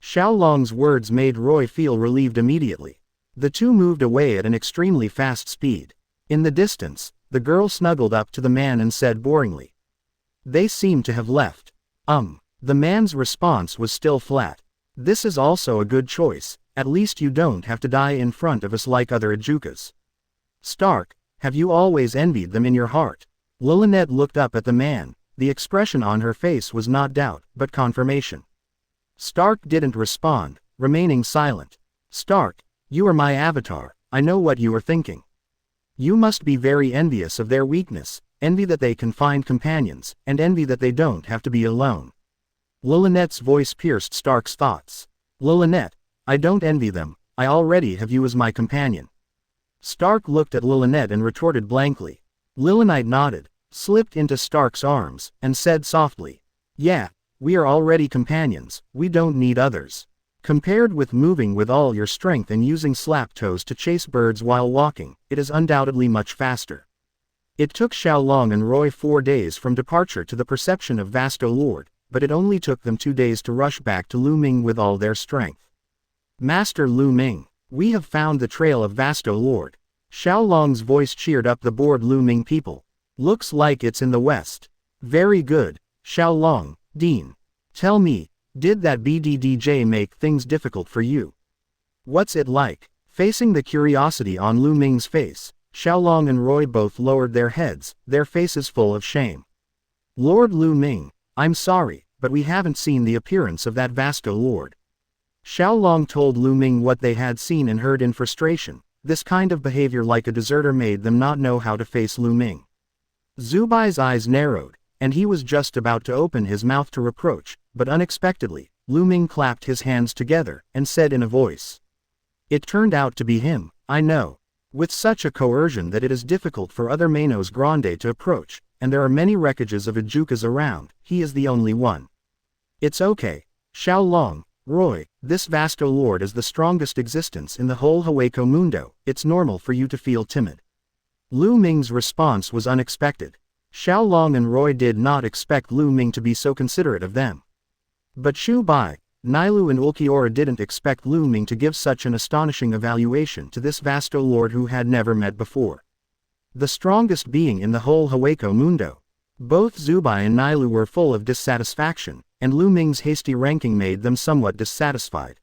Xiaolong's words made Roy feel relieved immediately. The two moved away at an extremely fast speed. In the distance, the girl snuggled up to the man and said boringly, "They seem to have left." The man's response was still flat. "This is also a good choice. at least you don't have to die in front of us like other Ejukas. Stark, have you always envied them in your heart? Lilynette looked up at the man. The expression on her face was not doubt, but confirmation. Stark didn't respond, remaining silent. Stark, you are my avatar, I know what you are thinking. You must be very envious of their weakness, envy that they can find companions, and envy that they don't have to be alone. Lilynette's voice pierced Stark's thoughts. Lilynette, I don't envy them, I already have you as my companion. Stark looked at Lilynette and retorted blankly. Lilynette nodded, slipped into Stark's arms, and said softly, yeah, we are already companions, we don't need others. Compared with moving with all your strength and using slap toes to chase birds while walking, it is undoubtedly much faster. It took Xiaolong and Roy 4 days from departure to the perception of Vasto Lord, but it only took them 2 days to rush back to Lu Ming with all their strength. Master Lu Ming, we have found the trail of Vasto Lord. Xiaolong's voice cheered up the bored Lu Ming people. Looks like it's in the west. Very good, Xiaolong, Dean. Tell me, did that BDDJ make things difficult for you? What's it like? Facing the curiosity on Lu Ming's face, Xiaolong and Roy both lowered their heads, their faces full of shame. Lord Lu Ming, I'm sorry, but we haven't seen the appearance of that Vasto Lord. Xiaolong told Lu Ming what they had seen and heard in frustration. This kind of behavior like a deserter made them not know how to face Lu Ming. Zubai's eyes narrowed, and he was just about to open his mouth to reproach, but unexpectedly, Lu Ming clapped his hands together, and said in a voice. It turned out to be him, I know. With such a coercion that it is difficult for other Manos Grande to approach, and there are many wreckages of Ejukas around, he is the only one. It's okay, Xiaolong, Roy, this Vasto Lord is the strongest existence in the whole Hueco Mundo, it's normal for you to feel timid. Lu Ming's response was unexpected. Xiaolong and Roy did not expect Lu Ming to be so considerate of them. But Shu Bai, Nailu and Ulquiorra didn't expect Lu Ming to give such an astonishing evaluation to this Vasto Lord who had never met before. The strongest being in the whole Hueco Mundo. Both Zubai and Nailu were full of dissatisfaction, and Lu Ming's hasty ranking made them somewhat dissatisfied.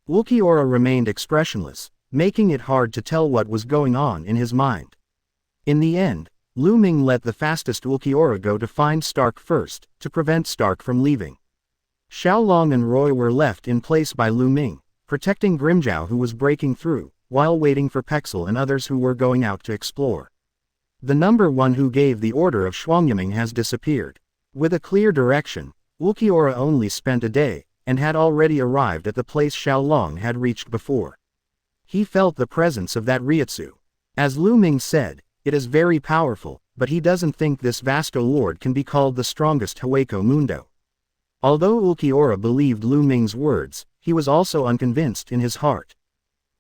Ulquiorra remained expressionless, making it hard to tell what was going on in his mind. In the end, Lu Ming let the fastest Ulquiorra go to find Stark first, to prevent Stark from leaving. Xiaolong and Roy were left in place by Lu Ming, protecting Grimjiao who was breaking through, while waiting for Pexel and others who were going out to explore. The number one who gave the order of Shuangyaming has disappeared. With a clear direction, Ulquiorra only spent a day, and had already arrived at the place Xiaolong had reached before. He felt the presence of that Reiatsu. As Lu Ming said, it is very powerful, but he doesn't think this Vasto Lord can be called the strongest Hueco Mundo. Although Ulquiorra believed Lu Ming's words, he was also unconvinced in his heart.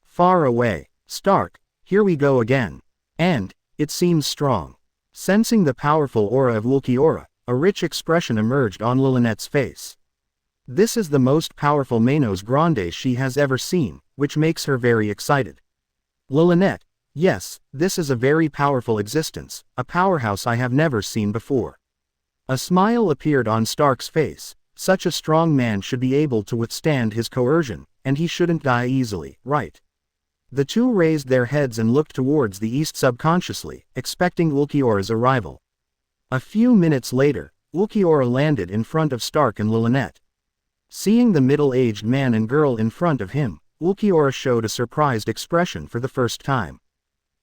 Far away, Stark, here we go again. And, it seems strong. Sensing the powerful aura of Ulquiorra, a rich expression emerged on Lilynette's face. This is the most powerful Manos Grande she has ever seen, which makes her very excited. Lilynette, yes, this is a very powerful existence, a powerhouse I have never seen before. A smile appeared on Stark's face. Such a strong man should be able to withstand his coercion, and he shouldn't die easily, right? The two raised their heads and looked towards the east subconsciously, expecting Ulquiorra's arrival. A few minutes later, Ulquiorra landed in front of Stark and Lilynette. Seeing the middle-aged man and girl in front of him, Ulquiorra showed a surprised expression for the first time.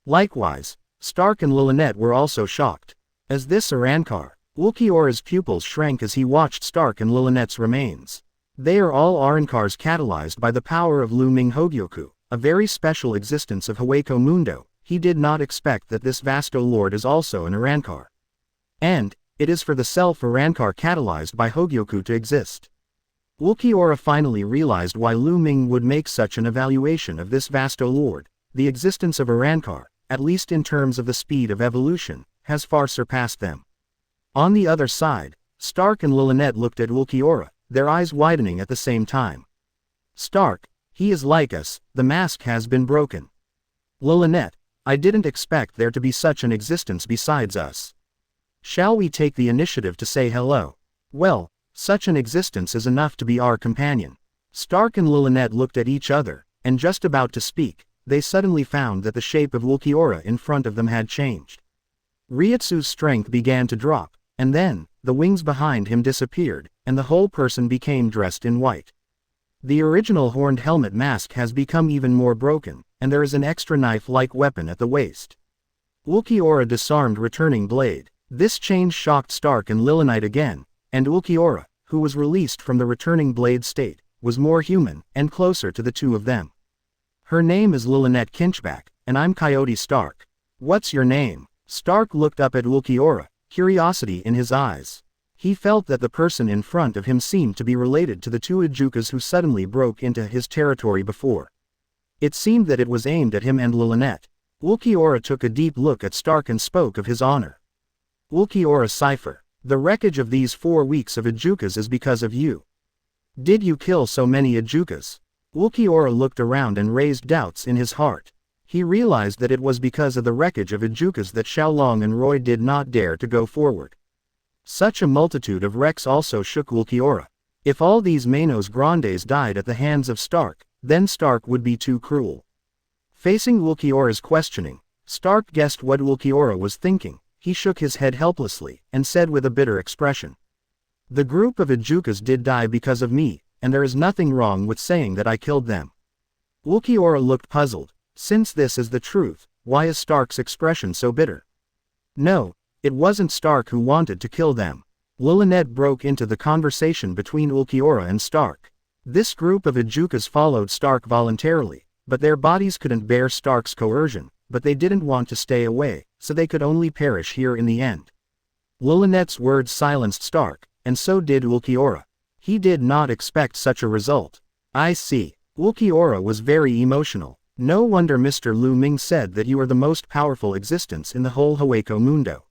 Likewise, Stark and Lilynette were also shocked. As this Arankar, Ulquiorra's pupils shrank as he watched Stark and Lilynette's remains. They are all Arankars catalyzed by the power of Lu Ming Hogyoku, a very special existence of Hueco Mundo. He did not expect that this Vasto Lord is also an Arankar. And, it is for the self-Arankar catalyzed by Hogyoku to exist. Ulquiorra finally realized why Lu Ming would make such an evaluation of this Vasto Lord. The existence of Arankar, at least in terms of the speed of evolution, has far surpassed them. On the other side, Stark and Lilynette looked at Ulquiorra, their eyes widening at the same time. Stark, he is like us, the mask has been broken. Lilynette, I didn't expect there to be such an existence besides us. Shall we take the initiative to say hello? Well, such an existence is enough to be our companion. Stark and Lilynette looked at each other, and just about to speak, they suddenly found that the shape of Ulquiorra in front of them had changed. Reiatsu's strength began to drop, and then, the wings behind him disappeared, and the whole person became dressed in white. The original horned helmet mask has become even more broken, and there is an extra knife-like weapon at the waist. Ulquiorra disarmed returning blade. This change shocked Stark and Lilonite again, and Ulquiorra, who was released from the returning blade state, was more human, and closer to the two of them. Her name is Lilonette Kinchback, and I'm Coyote Stark. What's your name? Stark looked up at Ulquiorra, curiosity in his eyes. He felt that the person in front of him seemed to be related to the two Ijukas who suddenly broke into his territory before. It seemed that it was aimed at him and Lilonette. Ulquiorra took a deep look at Stark and spoke of his honor. Ulquiorra cipher. The wreckage of these 4 weeks of Ijukas is because of you. Did you kill so many Ijukas? Ulquiorra looked around and raised doubts in his heart. He realized that it was because of the wreckage of Ijukas that Xiaolong and Roy did not dare to go forward. Such a multitude of wrecks also shook Ulquiorra. If all these Manos Grandes died at the hands of Stark, then Stark would be too cruel. Facing Ulquiorra's questioning, Stark guessed what Ulquiorra was thinking. He shook his head helplessly, and said with a bitter expression. The group of Ijukas did die because of me, and there is nothing wrong with saying that I killed them. Ulquiorra looked puzzled. Since this is the truth, why is Stark's expression so bitter? No, it wasn't Stark who wanted to kill them. Lilonette broke into the conversation between Ulquiorra and Stark. This group of Ijukas followed Stark voluntarily, but their bodies couldn't bear Stark's coercion, but they didn't want to stay away, so they could only perish here in the end. Lilonette's words silenced Stark, and so did Ulquiorra. He did not expect such a result. I see. Ulquiorra was very emotional. No wonder Mr. Lu Ming said that you are the most powerful existence in the whole Hueco Mundo.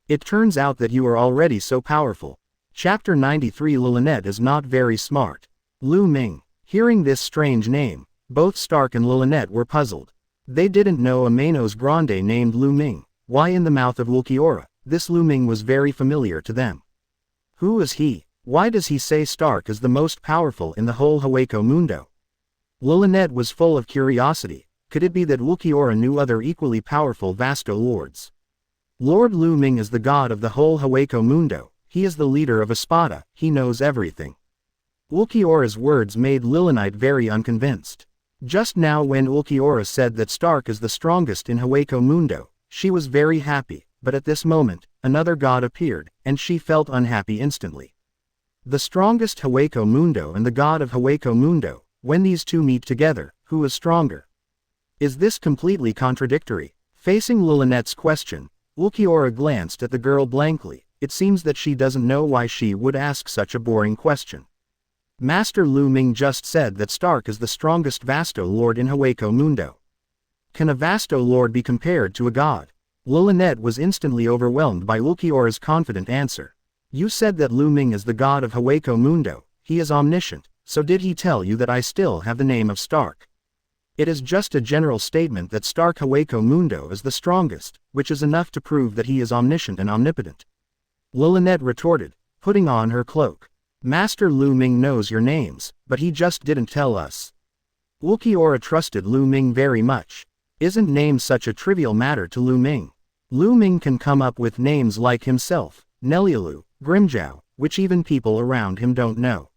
It turns out that you are already so powerful. Chapter 93. Lilonette is not very smart. Lu Ming. Hearing this strange name, both Stark and Lilonette were puzzled. They didn't know a Manos Grande named Lu Ming. Why in the mouth of Ulquiorra, this Lu Ming was very familiar to them. Who is he? Why does he say Stark is the most powerful in the whole Hueco Mundo? Lilonette was full of curiosity. Could it be that Ulquiorra knew other equally powerful Vasto Lords? Lord Lu Ming is the god of the whole Hueco Mundo. He is the leader of Espada. He knows everything. Ulquiorra's words made Lilonite very unconvinced. Just now when Ulquiorra said that Stark is the strongest in Hueco Mundo, she was very happy, but at this moment, another god appeared, and she felt unhappy instantly. The strongest Hueco Mundo and the god of Hueco Mundo, when these two meet together, who is stronger? Is this completely contradictory? Facing Lilonette's question, Ulquiorra glanced at the girl blankly. It seems that she doesn't know why she would ask such a boring question. Master Lu Ming just said that Stark is the strongest Vasto Lord in Hueco Mundo. Can a Vasto Lord be compared to a god? Lilonette was instantly overwhelmed by Ulquiorra's confident answer. You said that Lu Ming is the god of Hueco Mundo. He is omniscient, so did he tell you that I still have the name of Stark? It is just a general statement that Stark Hueco Mundo is the strongest, which is enough to prove that he is omniscient and omnipotent. Lilonette retorted, putting on her cloak. Master Lu Ming knows your names, but he just didn't tell us. Ulquiorra trusted Lu Ming very much. Isn't name such a trivial matter to Lu Ming? Lu Ming can come up with names like himself, Nelialu, Grimjow, which even people around him don't know.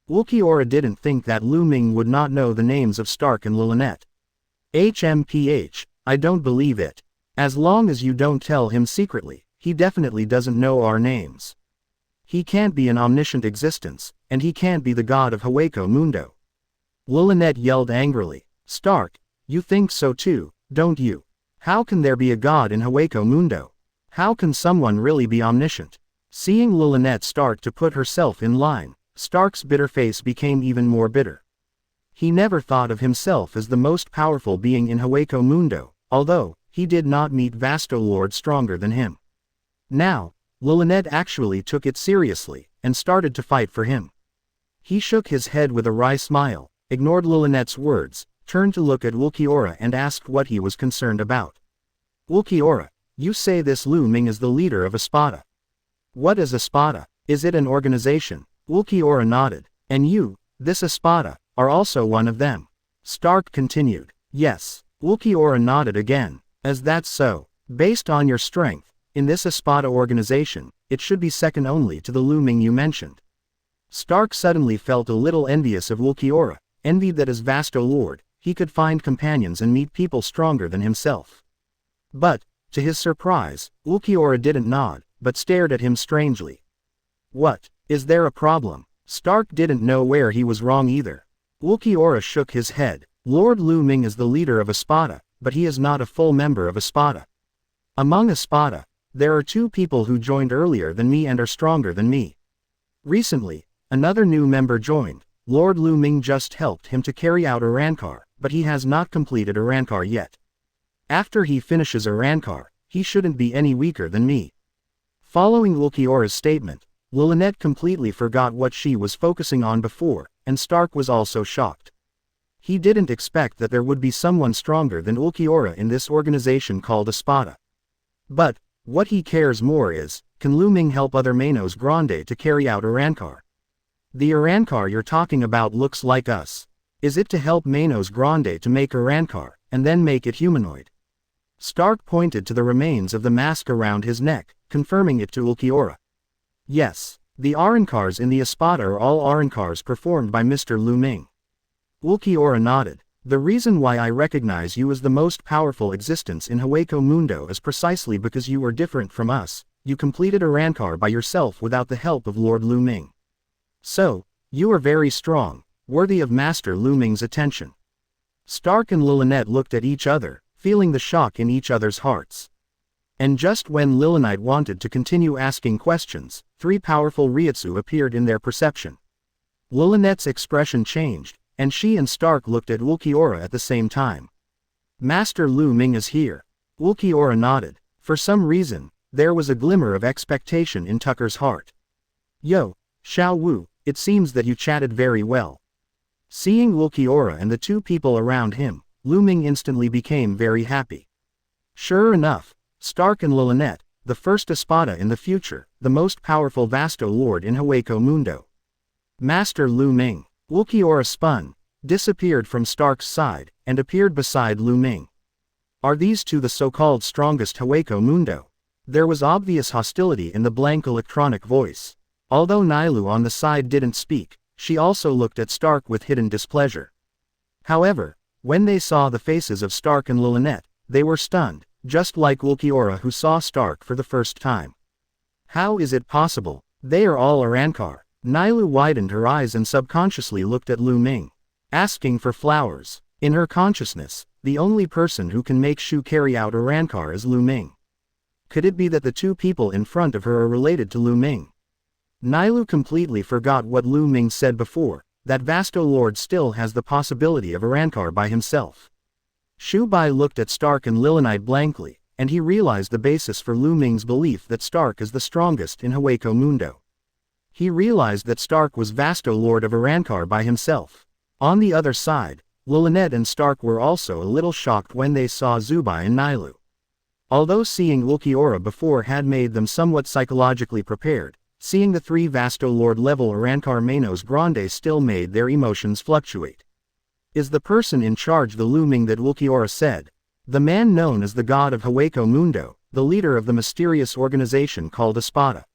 Ulquiorra didn't think that Lu Ming would not know the names of Stark and Lilonette. HMPH, I don't believe it. As long as you don't tell him secretly, he definitely doesn't know our names. He can't be an omniscient existence, and he can't be the god of Hueco Mundo. Lilonette yelled angrily. Stark, you think so too, don't you? How can there be a god in Hueco Mundo? How can someone really be omniscient? Seeing Lilonette start to put herself in line, Stark's bitter face became even more bitter. He never thought of himself as the most powerful being in Hueco Mundo, although he did not meet Vasto Lord stronger than him. Now, Lilonette actually took it seriously, and started to fight for him. He shook his head with a wry smile, ignored Lilonette's words, turned to look at Ulquiorra and asked what he was concerned about. Ulquiorra, you say this Lu Ming is the leader of Espada. What is Espada? Is it an organization? Ulquiorra nodded. And you, this Espada, are also one of them. Stark continued. Yes. Ulquiorra nodded again. As that's so. Based on your strength, in this Espada organization, it should be second only to the Lu Ming you mentioned. Stark suddenly felt a little envious of Ulquiorra, envied that as Vasto Lord, he could find companions and meet people stronger than himself. But, to his surprise, Ulquiorra didn't nod, but stared at him strangely. What? Is there a problem? Stark didn't know where he was wrong either. Ulquiorra shook his head. Lord Lu Ming is the leader of Espada, but he is not a full member of Espada. Among Espada, there are 2 people who joined earlier than me and are stronger than me. Recently, another new member joined. Lord Lu Ming just helped him to carry out Arrancar, but he has not completed Arrancar yet. After he finishes Arrancar, he shouldn't be any weaker than me. Following Ulquiorra's statement, Lilynette completely forgot what she was focusing on before, and Stark was also shocked. He didn't expect that there would be someone stronger than Ulquiorra in this organization called Espada. But, what he cares more is, can Lu Ming help other Manos Grande to carry out Arrancar? The Arrancar you're talking about looks like us. Is it to help Manos Grande to make Arrancar, and then make it humanoid? Stark pointed to the remains of the mask around his neck, confirming it to Ulquiorra. Yes, the Arrancars in the Espada are all Arrancars performed by Mr. Lu Ming. Ulquiorra nodded. The reason why I recognize you as the most powerful existence in Hueco Mundo is precisely because you are different from us. You completed Arrancar by yourself without the help of Lord Lu Ming. So, you are very strong, worthy of Master Lu Ming's attention. Stark and Lilynette looked at each other, feeling the shock in each other's hearts. And just when Lilynette wanted to continue asking questions, 3 powerful Reiatsu appeared in their perception. Lilynette's expression changed, and she and Stark looked at Ulquiorra at the same time. Master Lu Ming is here. Ulquiorra nodded. For some reason, there was a glimmer of expectation in Tucker's heart. Yo, Xiao Wu, it seems that you chatted very well. Seeing Ulquiorra and the 2 people around him, Lu Ming instantly became very happy. Sure enough, Stark and Lilynette, the first Espada in the future, the most powerful Vasto Lord in Hueco Mundo. Master Lu Ming. Ulquiorra spun, disappeared from Stark's side, and appeared beside Lu Ming. Are these 2 the so-called strongest Hueco Mundo? There was obvious hostility in the blank electronic voice. Although Nailu on the side didn't speak, she also looked at Stark with hidden displeasure. However, when they saw the faces of Stark and Lilynette, they were stunned, just like Ulquiorra who saw Stark for the first time. How is it possible? They are all Arrancar. Nailu widened her eyes and subconsciously looked at Lu Ming. Asking for flowers. In her consciousness, the only person who can make Shu carry out Arrancar is Lu Ming. Could it be that the 2 people in front of her are related to Lu Ming? Nailu completely forgot what Lu Ming said before, that Vasto Lord still has the possibility of Arrancar by himself. Shu Bai looked at Stark and Lilynette blankly, and he realized the basis for Lu Ming's belief that Stark is the strongest in Hueco Mundo. He realized that Stark was Vasto Lord of Arrancar by himself. On the other side, Lilynette and Stark were also a little shocked when they saw Zubai and Nailu. Although seeing Ulquiorra before had made them somewhat psychologically prepared, seeing the 3 Vasto Lord level Arrancar Manos Grande still made their emotions fluctuate. Is the person in charge the Lu Ming that Ulquiorra said? The man known as the god of Hueco Mundo, the leader of the mysterious organization called Espada.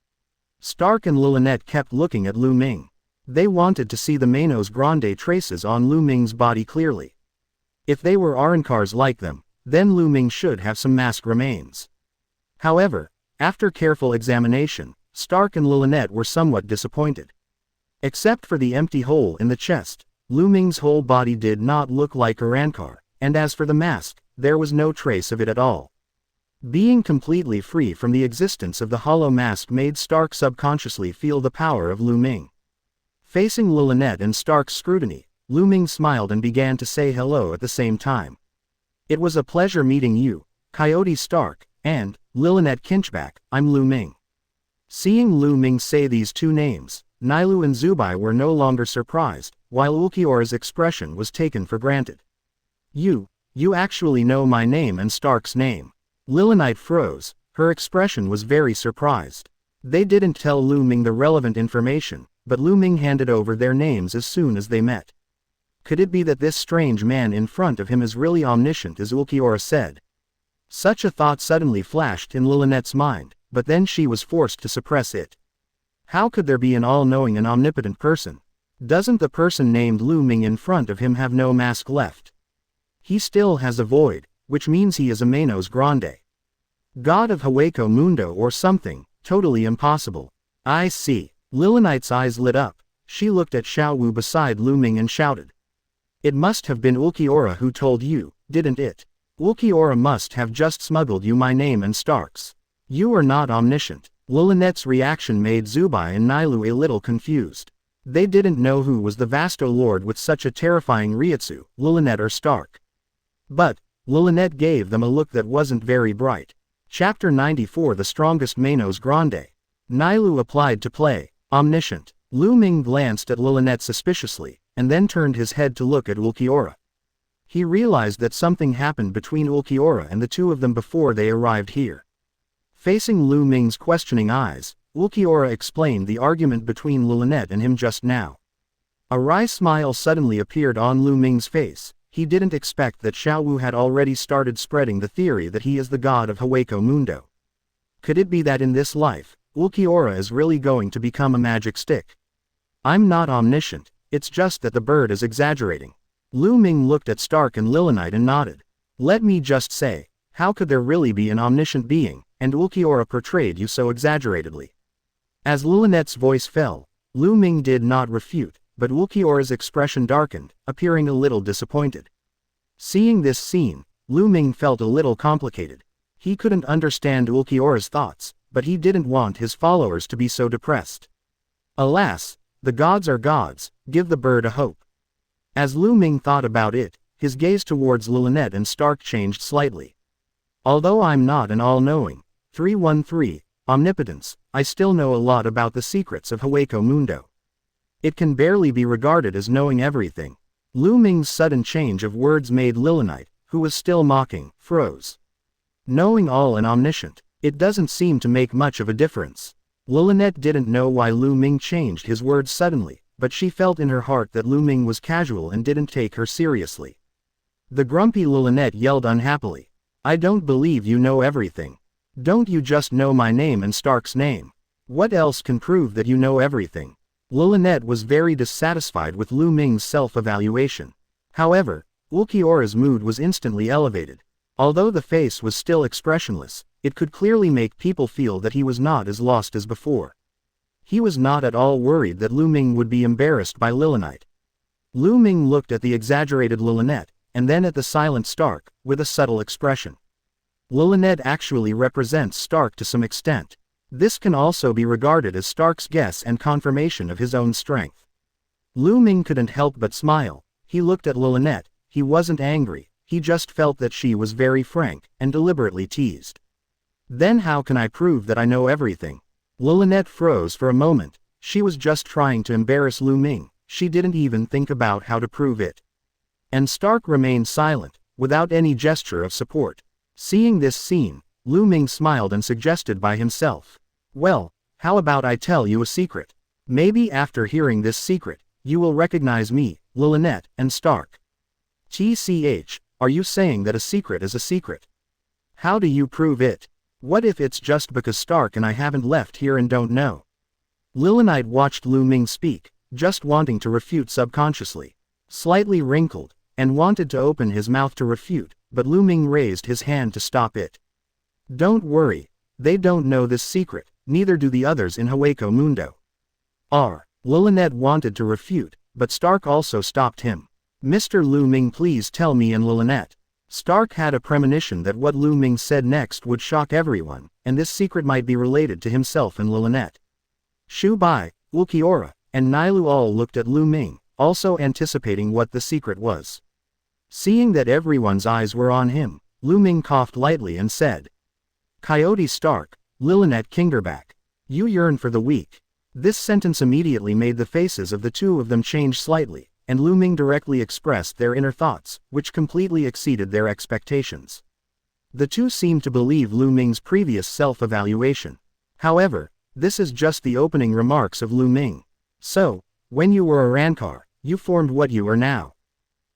Stark and Lilynette kept looking at Lu Ming. They wanted to see the Manos Grande traces on Lu Ming's body clearly. If they were Arrancars like them, then Lu Ming should have some mask remains. However, after careful examination, Stark and Lilynette were somewhat disappointed. Except for the empty hole in the chest, Lu Ming's whole body did not look like Arrancar, and as for the mask, there was no trace of it at all. Being completely free from the existence of the hollow mask made Stark subconsciously feel the power of Lu Ming. Facing Lilynette and Stark's scrutiny, Lu Ming smiled and began to say hello at the same time. It was a pleasure meeting you, Coyote Stark, and, Lilynette Kinchback, I'm Lu Ming. Seeing Lu Ming say these 2 names, Nailu and Zubai were no longer surprised, while Ulquiorra's expression was taken for granted. You actually know my name and Stark's name. Lilynette froze, her expression was very surprised. They didn't tell Lu Ming the relevant information, but Lu Ming handed over their names as soon as they met. Could it be that this strange man in front of him is really omniscient as Ulquiorra said? Such a thought suddenly flashed in Lilinette's mind, but then she was forced to suppress it. How could there be an all-knowing and omnipotent person? Doesn't the person named Lu Ming in front of him have no mask left? He still has a void, which means he is a Manos Grande. God of Hueco Mundo or something, totally impossible. I see. Lilinite's eyes lit up. She looked at Xiaowu beside Lu Ming and shouted. It must have been Ulquiorra who told you, didn't it? Ulquiorra must have just smuggled you my name and Stark's. You are not omniscient. Lilinette's reaction made Zubai and Nailu a little confused. They didn't know who was the Vasto Lord with such a terrifying Reiatsu, Lilinette or Stark. But, Lilinette gave them a look that wasn't very bright. Chapter 94 The Strongest Manos Grande. Nailu applied to play omniscient. Lu Ming glanced at Lilinette suspiciously, and then turned his head to look at Ulquiorra. He realized that something happened between Ulquiorra and the two of them before they arrived here. Facing Lu Ming's questioning eyes, Ulquiorra explained the argument between Lilinette and him just now. A wry smile suddenly appeared on Lu Ming's face. He didn't expect that Xiaowu had already started spreading the theory that he is the god of Hueco Mundo. Could it be that in this life, Ulquiorra is really going to become a magic stick? I'm not omniscient, it's just that the bird is exaggerating. Lu Ming looked at Stark and Lilinite and nodded. Let me just say, how could there really be an omniscient being, and Ulquiorra portrayed you so exaggeratedly? As Lilinette's voice fell, Lu Ming did not refute, but Ulquiorra's expression darkened, appearing a little disappointed. Seeing this scene, Lu Ming felt a little complicated. He couldn't understand Ulquiorra's thoughts, but he didn't want his followers to be so depressed. Alas, the gods are gods, give the bird a hope. As Lu Ming thought about it, his gaze towards Lilinette and Stark changed slightly. Although I'm not an all-knowing 313 omnipotence, I still know a lot about the secrets of Hueco Mundo. It can barely be regarded as knowing everything. Lu Ming's sudden change of words made Lilinite, who was still mocking, froze. Knowing all and omniscient, it doesn't seem to make much of a difference. Lilinette didn't know why Lu Ming changed his words suddenly, but she felt in her heart that Lu Ming was casual and didn't take her seriously. The grumpy Lilinette yelled unhappily. I don't believe you know everything. Don't you just know my name and Stark's name? What else can prove that you know everything? Lilinette was very dissatisfied with Lu Ming's self-evaluation. However, Ulquiorra's mood was instantly elevated. Although the face was still expressionless, it could clearly make people feel that he was not as lost as before. He was not at all worried that Lu Ming would be embarrassed by Lilinite. Lu Ming looked at the exaggerated Lilinette, and then at the silent Stark, with a subtle expression. Lilinette actually represents Stark to some extent. This can also be regarded as Stark's guess and confirmation of his own strength. Lu Ming couldn't help but smile. He looked at Lilinette. He wasn't angry, he just felt that she was very frank, and deliberately teased. Then how can I prove that I know everything? Lilinette froze for a moment. She was just trying to embarrass Lu Ming, she didn't even think about how to prove it. And Stark remained silent, without any gesture of support. Seeing this scene, Lu Ming smiled and suggested by himself. Well, how about I tell you a secret? Maybe after hearing this secret, you will recognize me, Lilinette, and Stark. TCH, are you saying that a secret is a secret? How do you prove it? What if it's just because Stark and I haven't left here and don't know? Lilinite watched Lu Ming speak, just wanting to refute subconsciously. Slightly wrinkled, and wanted to open his mouth to refute, but Lu Ming raised his hand to stop it. Don't worry, they don't know this secret, neither do the others in Hueco Mundo. Lilinette wanted to refute, but Stark also stopped him. Mr. Lu Ming, please tell me and Lilinette. Stark had a premonition that what Lu Ming said next would shock everyone, and this secret might be related to himself and Lilinette. Shu Bai, Ulquiorra, and Nailu all looked at Lu Ming, also anticipating what the secret was. Seeing that everyone's eyes were on him, Lu Ming coughed lightly and said, Coyote Stark, Lilinette Kingerback. You yearn for the weak. This sentence immediately made the faces of the two of them change slightly, and Lu Ming directly expressed their inner thoughts, which completely exceeded their expectations. The two seemed to believe Lu Ming's previous self-evaluation. However, this is just the opening remarks of Lu Ming. So, when you were a Rancor, you formed what you are now.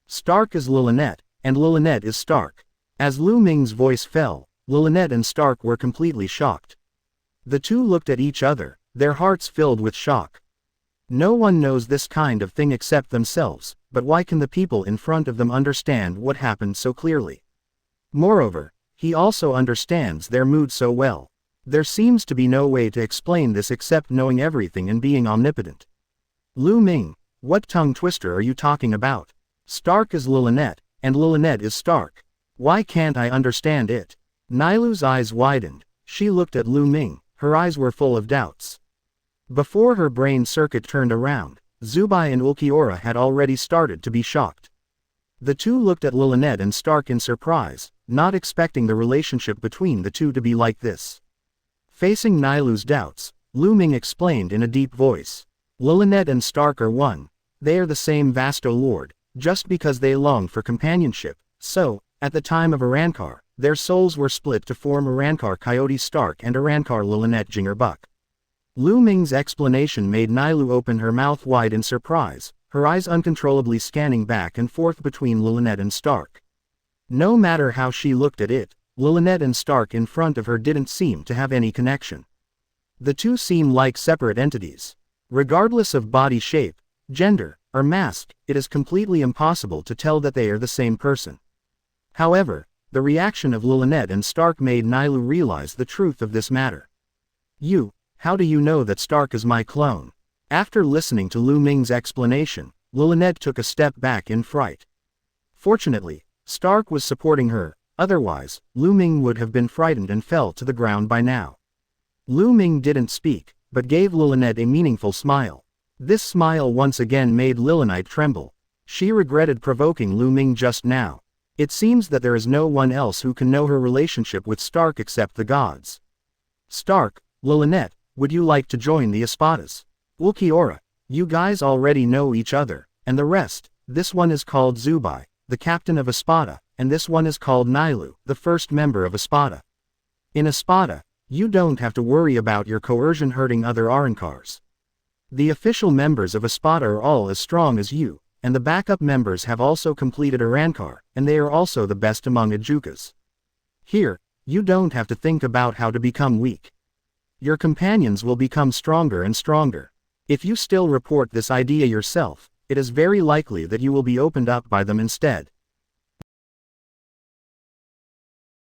Stark is Lilynette, and Lilynette is Stark. As Lu Ming's voice fell, Lilynette and Stark were completely shocked. The two looked at each other, their hearts filled with shock. No one knows this kind of thing except themselves, but why can the people in front of them understand what happened so clearly? Moreover, he also understands their mood so well. There seems to be no way to explain this except knowing everything and being omnipotent. Lu Ming, what tongue twister are you talking about? Stark is Lilynette, and Lilynette is Stark. Why can't I understand it? Nailu's eyes widened. She looked at Lu Ming, her eyes were full of doubts. Before her brain circuit turned around, Zubai and Ulquiorra had already started to be shocked. The two looked at Lilynette and Stark in surprise, not expecting the relationship between the two to be like this. Facing Nailu's doubts, Lu Ming explained in a deep voice. Lilynette and Stark are one. They are the same Vasto Lord, just because they long for companionship. So, at the time of Arrancar, their souls were split to form Arrancar Coyote Stark and Arrancar Lilynette Jinger Buck. Lu Ming's explanation made Nailu open her mouth wide in surprise, her eyes uncontrollably scanning back and forth between Lilynette and Stark. No matter how she looked at it, Lilynette and Stark in front of her didn't seem to have any connection. The two seem like separate entities. Regardless of body shape, gender, or mask, it is completely impossible to tell that they are the same person. However, the reaction of Lilynette and Stark made Nailu realize the truth of this matter. How do you know that Stark is my clone? After listening to Lu Ming's explanation, Lilynette took a step back in fright. Fortunately, Stark was supporting her, otherwise, Lu Ming would have been frightened and fell to the ground by now. Lu Ming didn't speak, but gave Lilynette a meaningful smile. This smile once again made Lilynette tremble. She regretted provoking Lu Ming just now. It seems that there is no one else who can know her relationship with Stark except the gods. Stark, Lilynette, would you like to join the Espadas? Ulquiorra, you guys already know each other, and the rest. This one is called Zubai, the captain of Espada, and this one is called Nailu, the first member of Espada. In Espada, you don't have to worry about your coercion hurting other Arrancars. The official members of Espada are all as strong as you, and the backup members have also completed Arrancar, and they are also the best among Ajukas. Here, you don't have to think about how to become weak. Your companions will become stronger and stronger. If you still report this idea yourself, it is very likely that you will be opened up by them instead.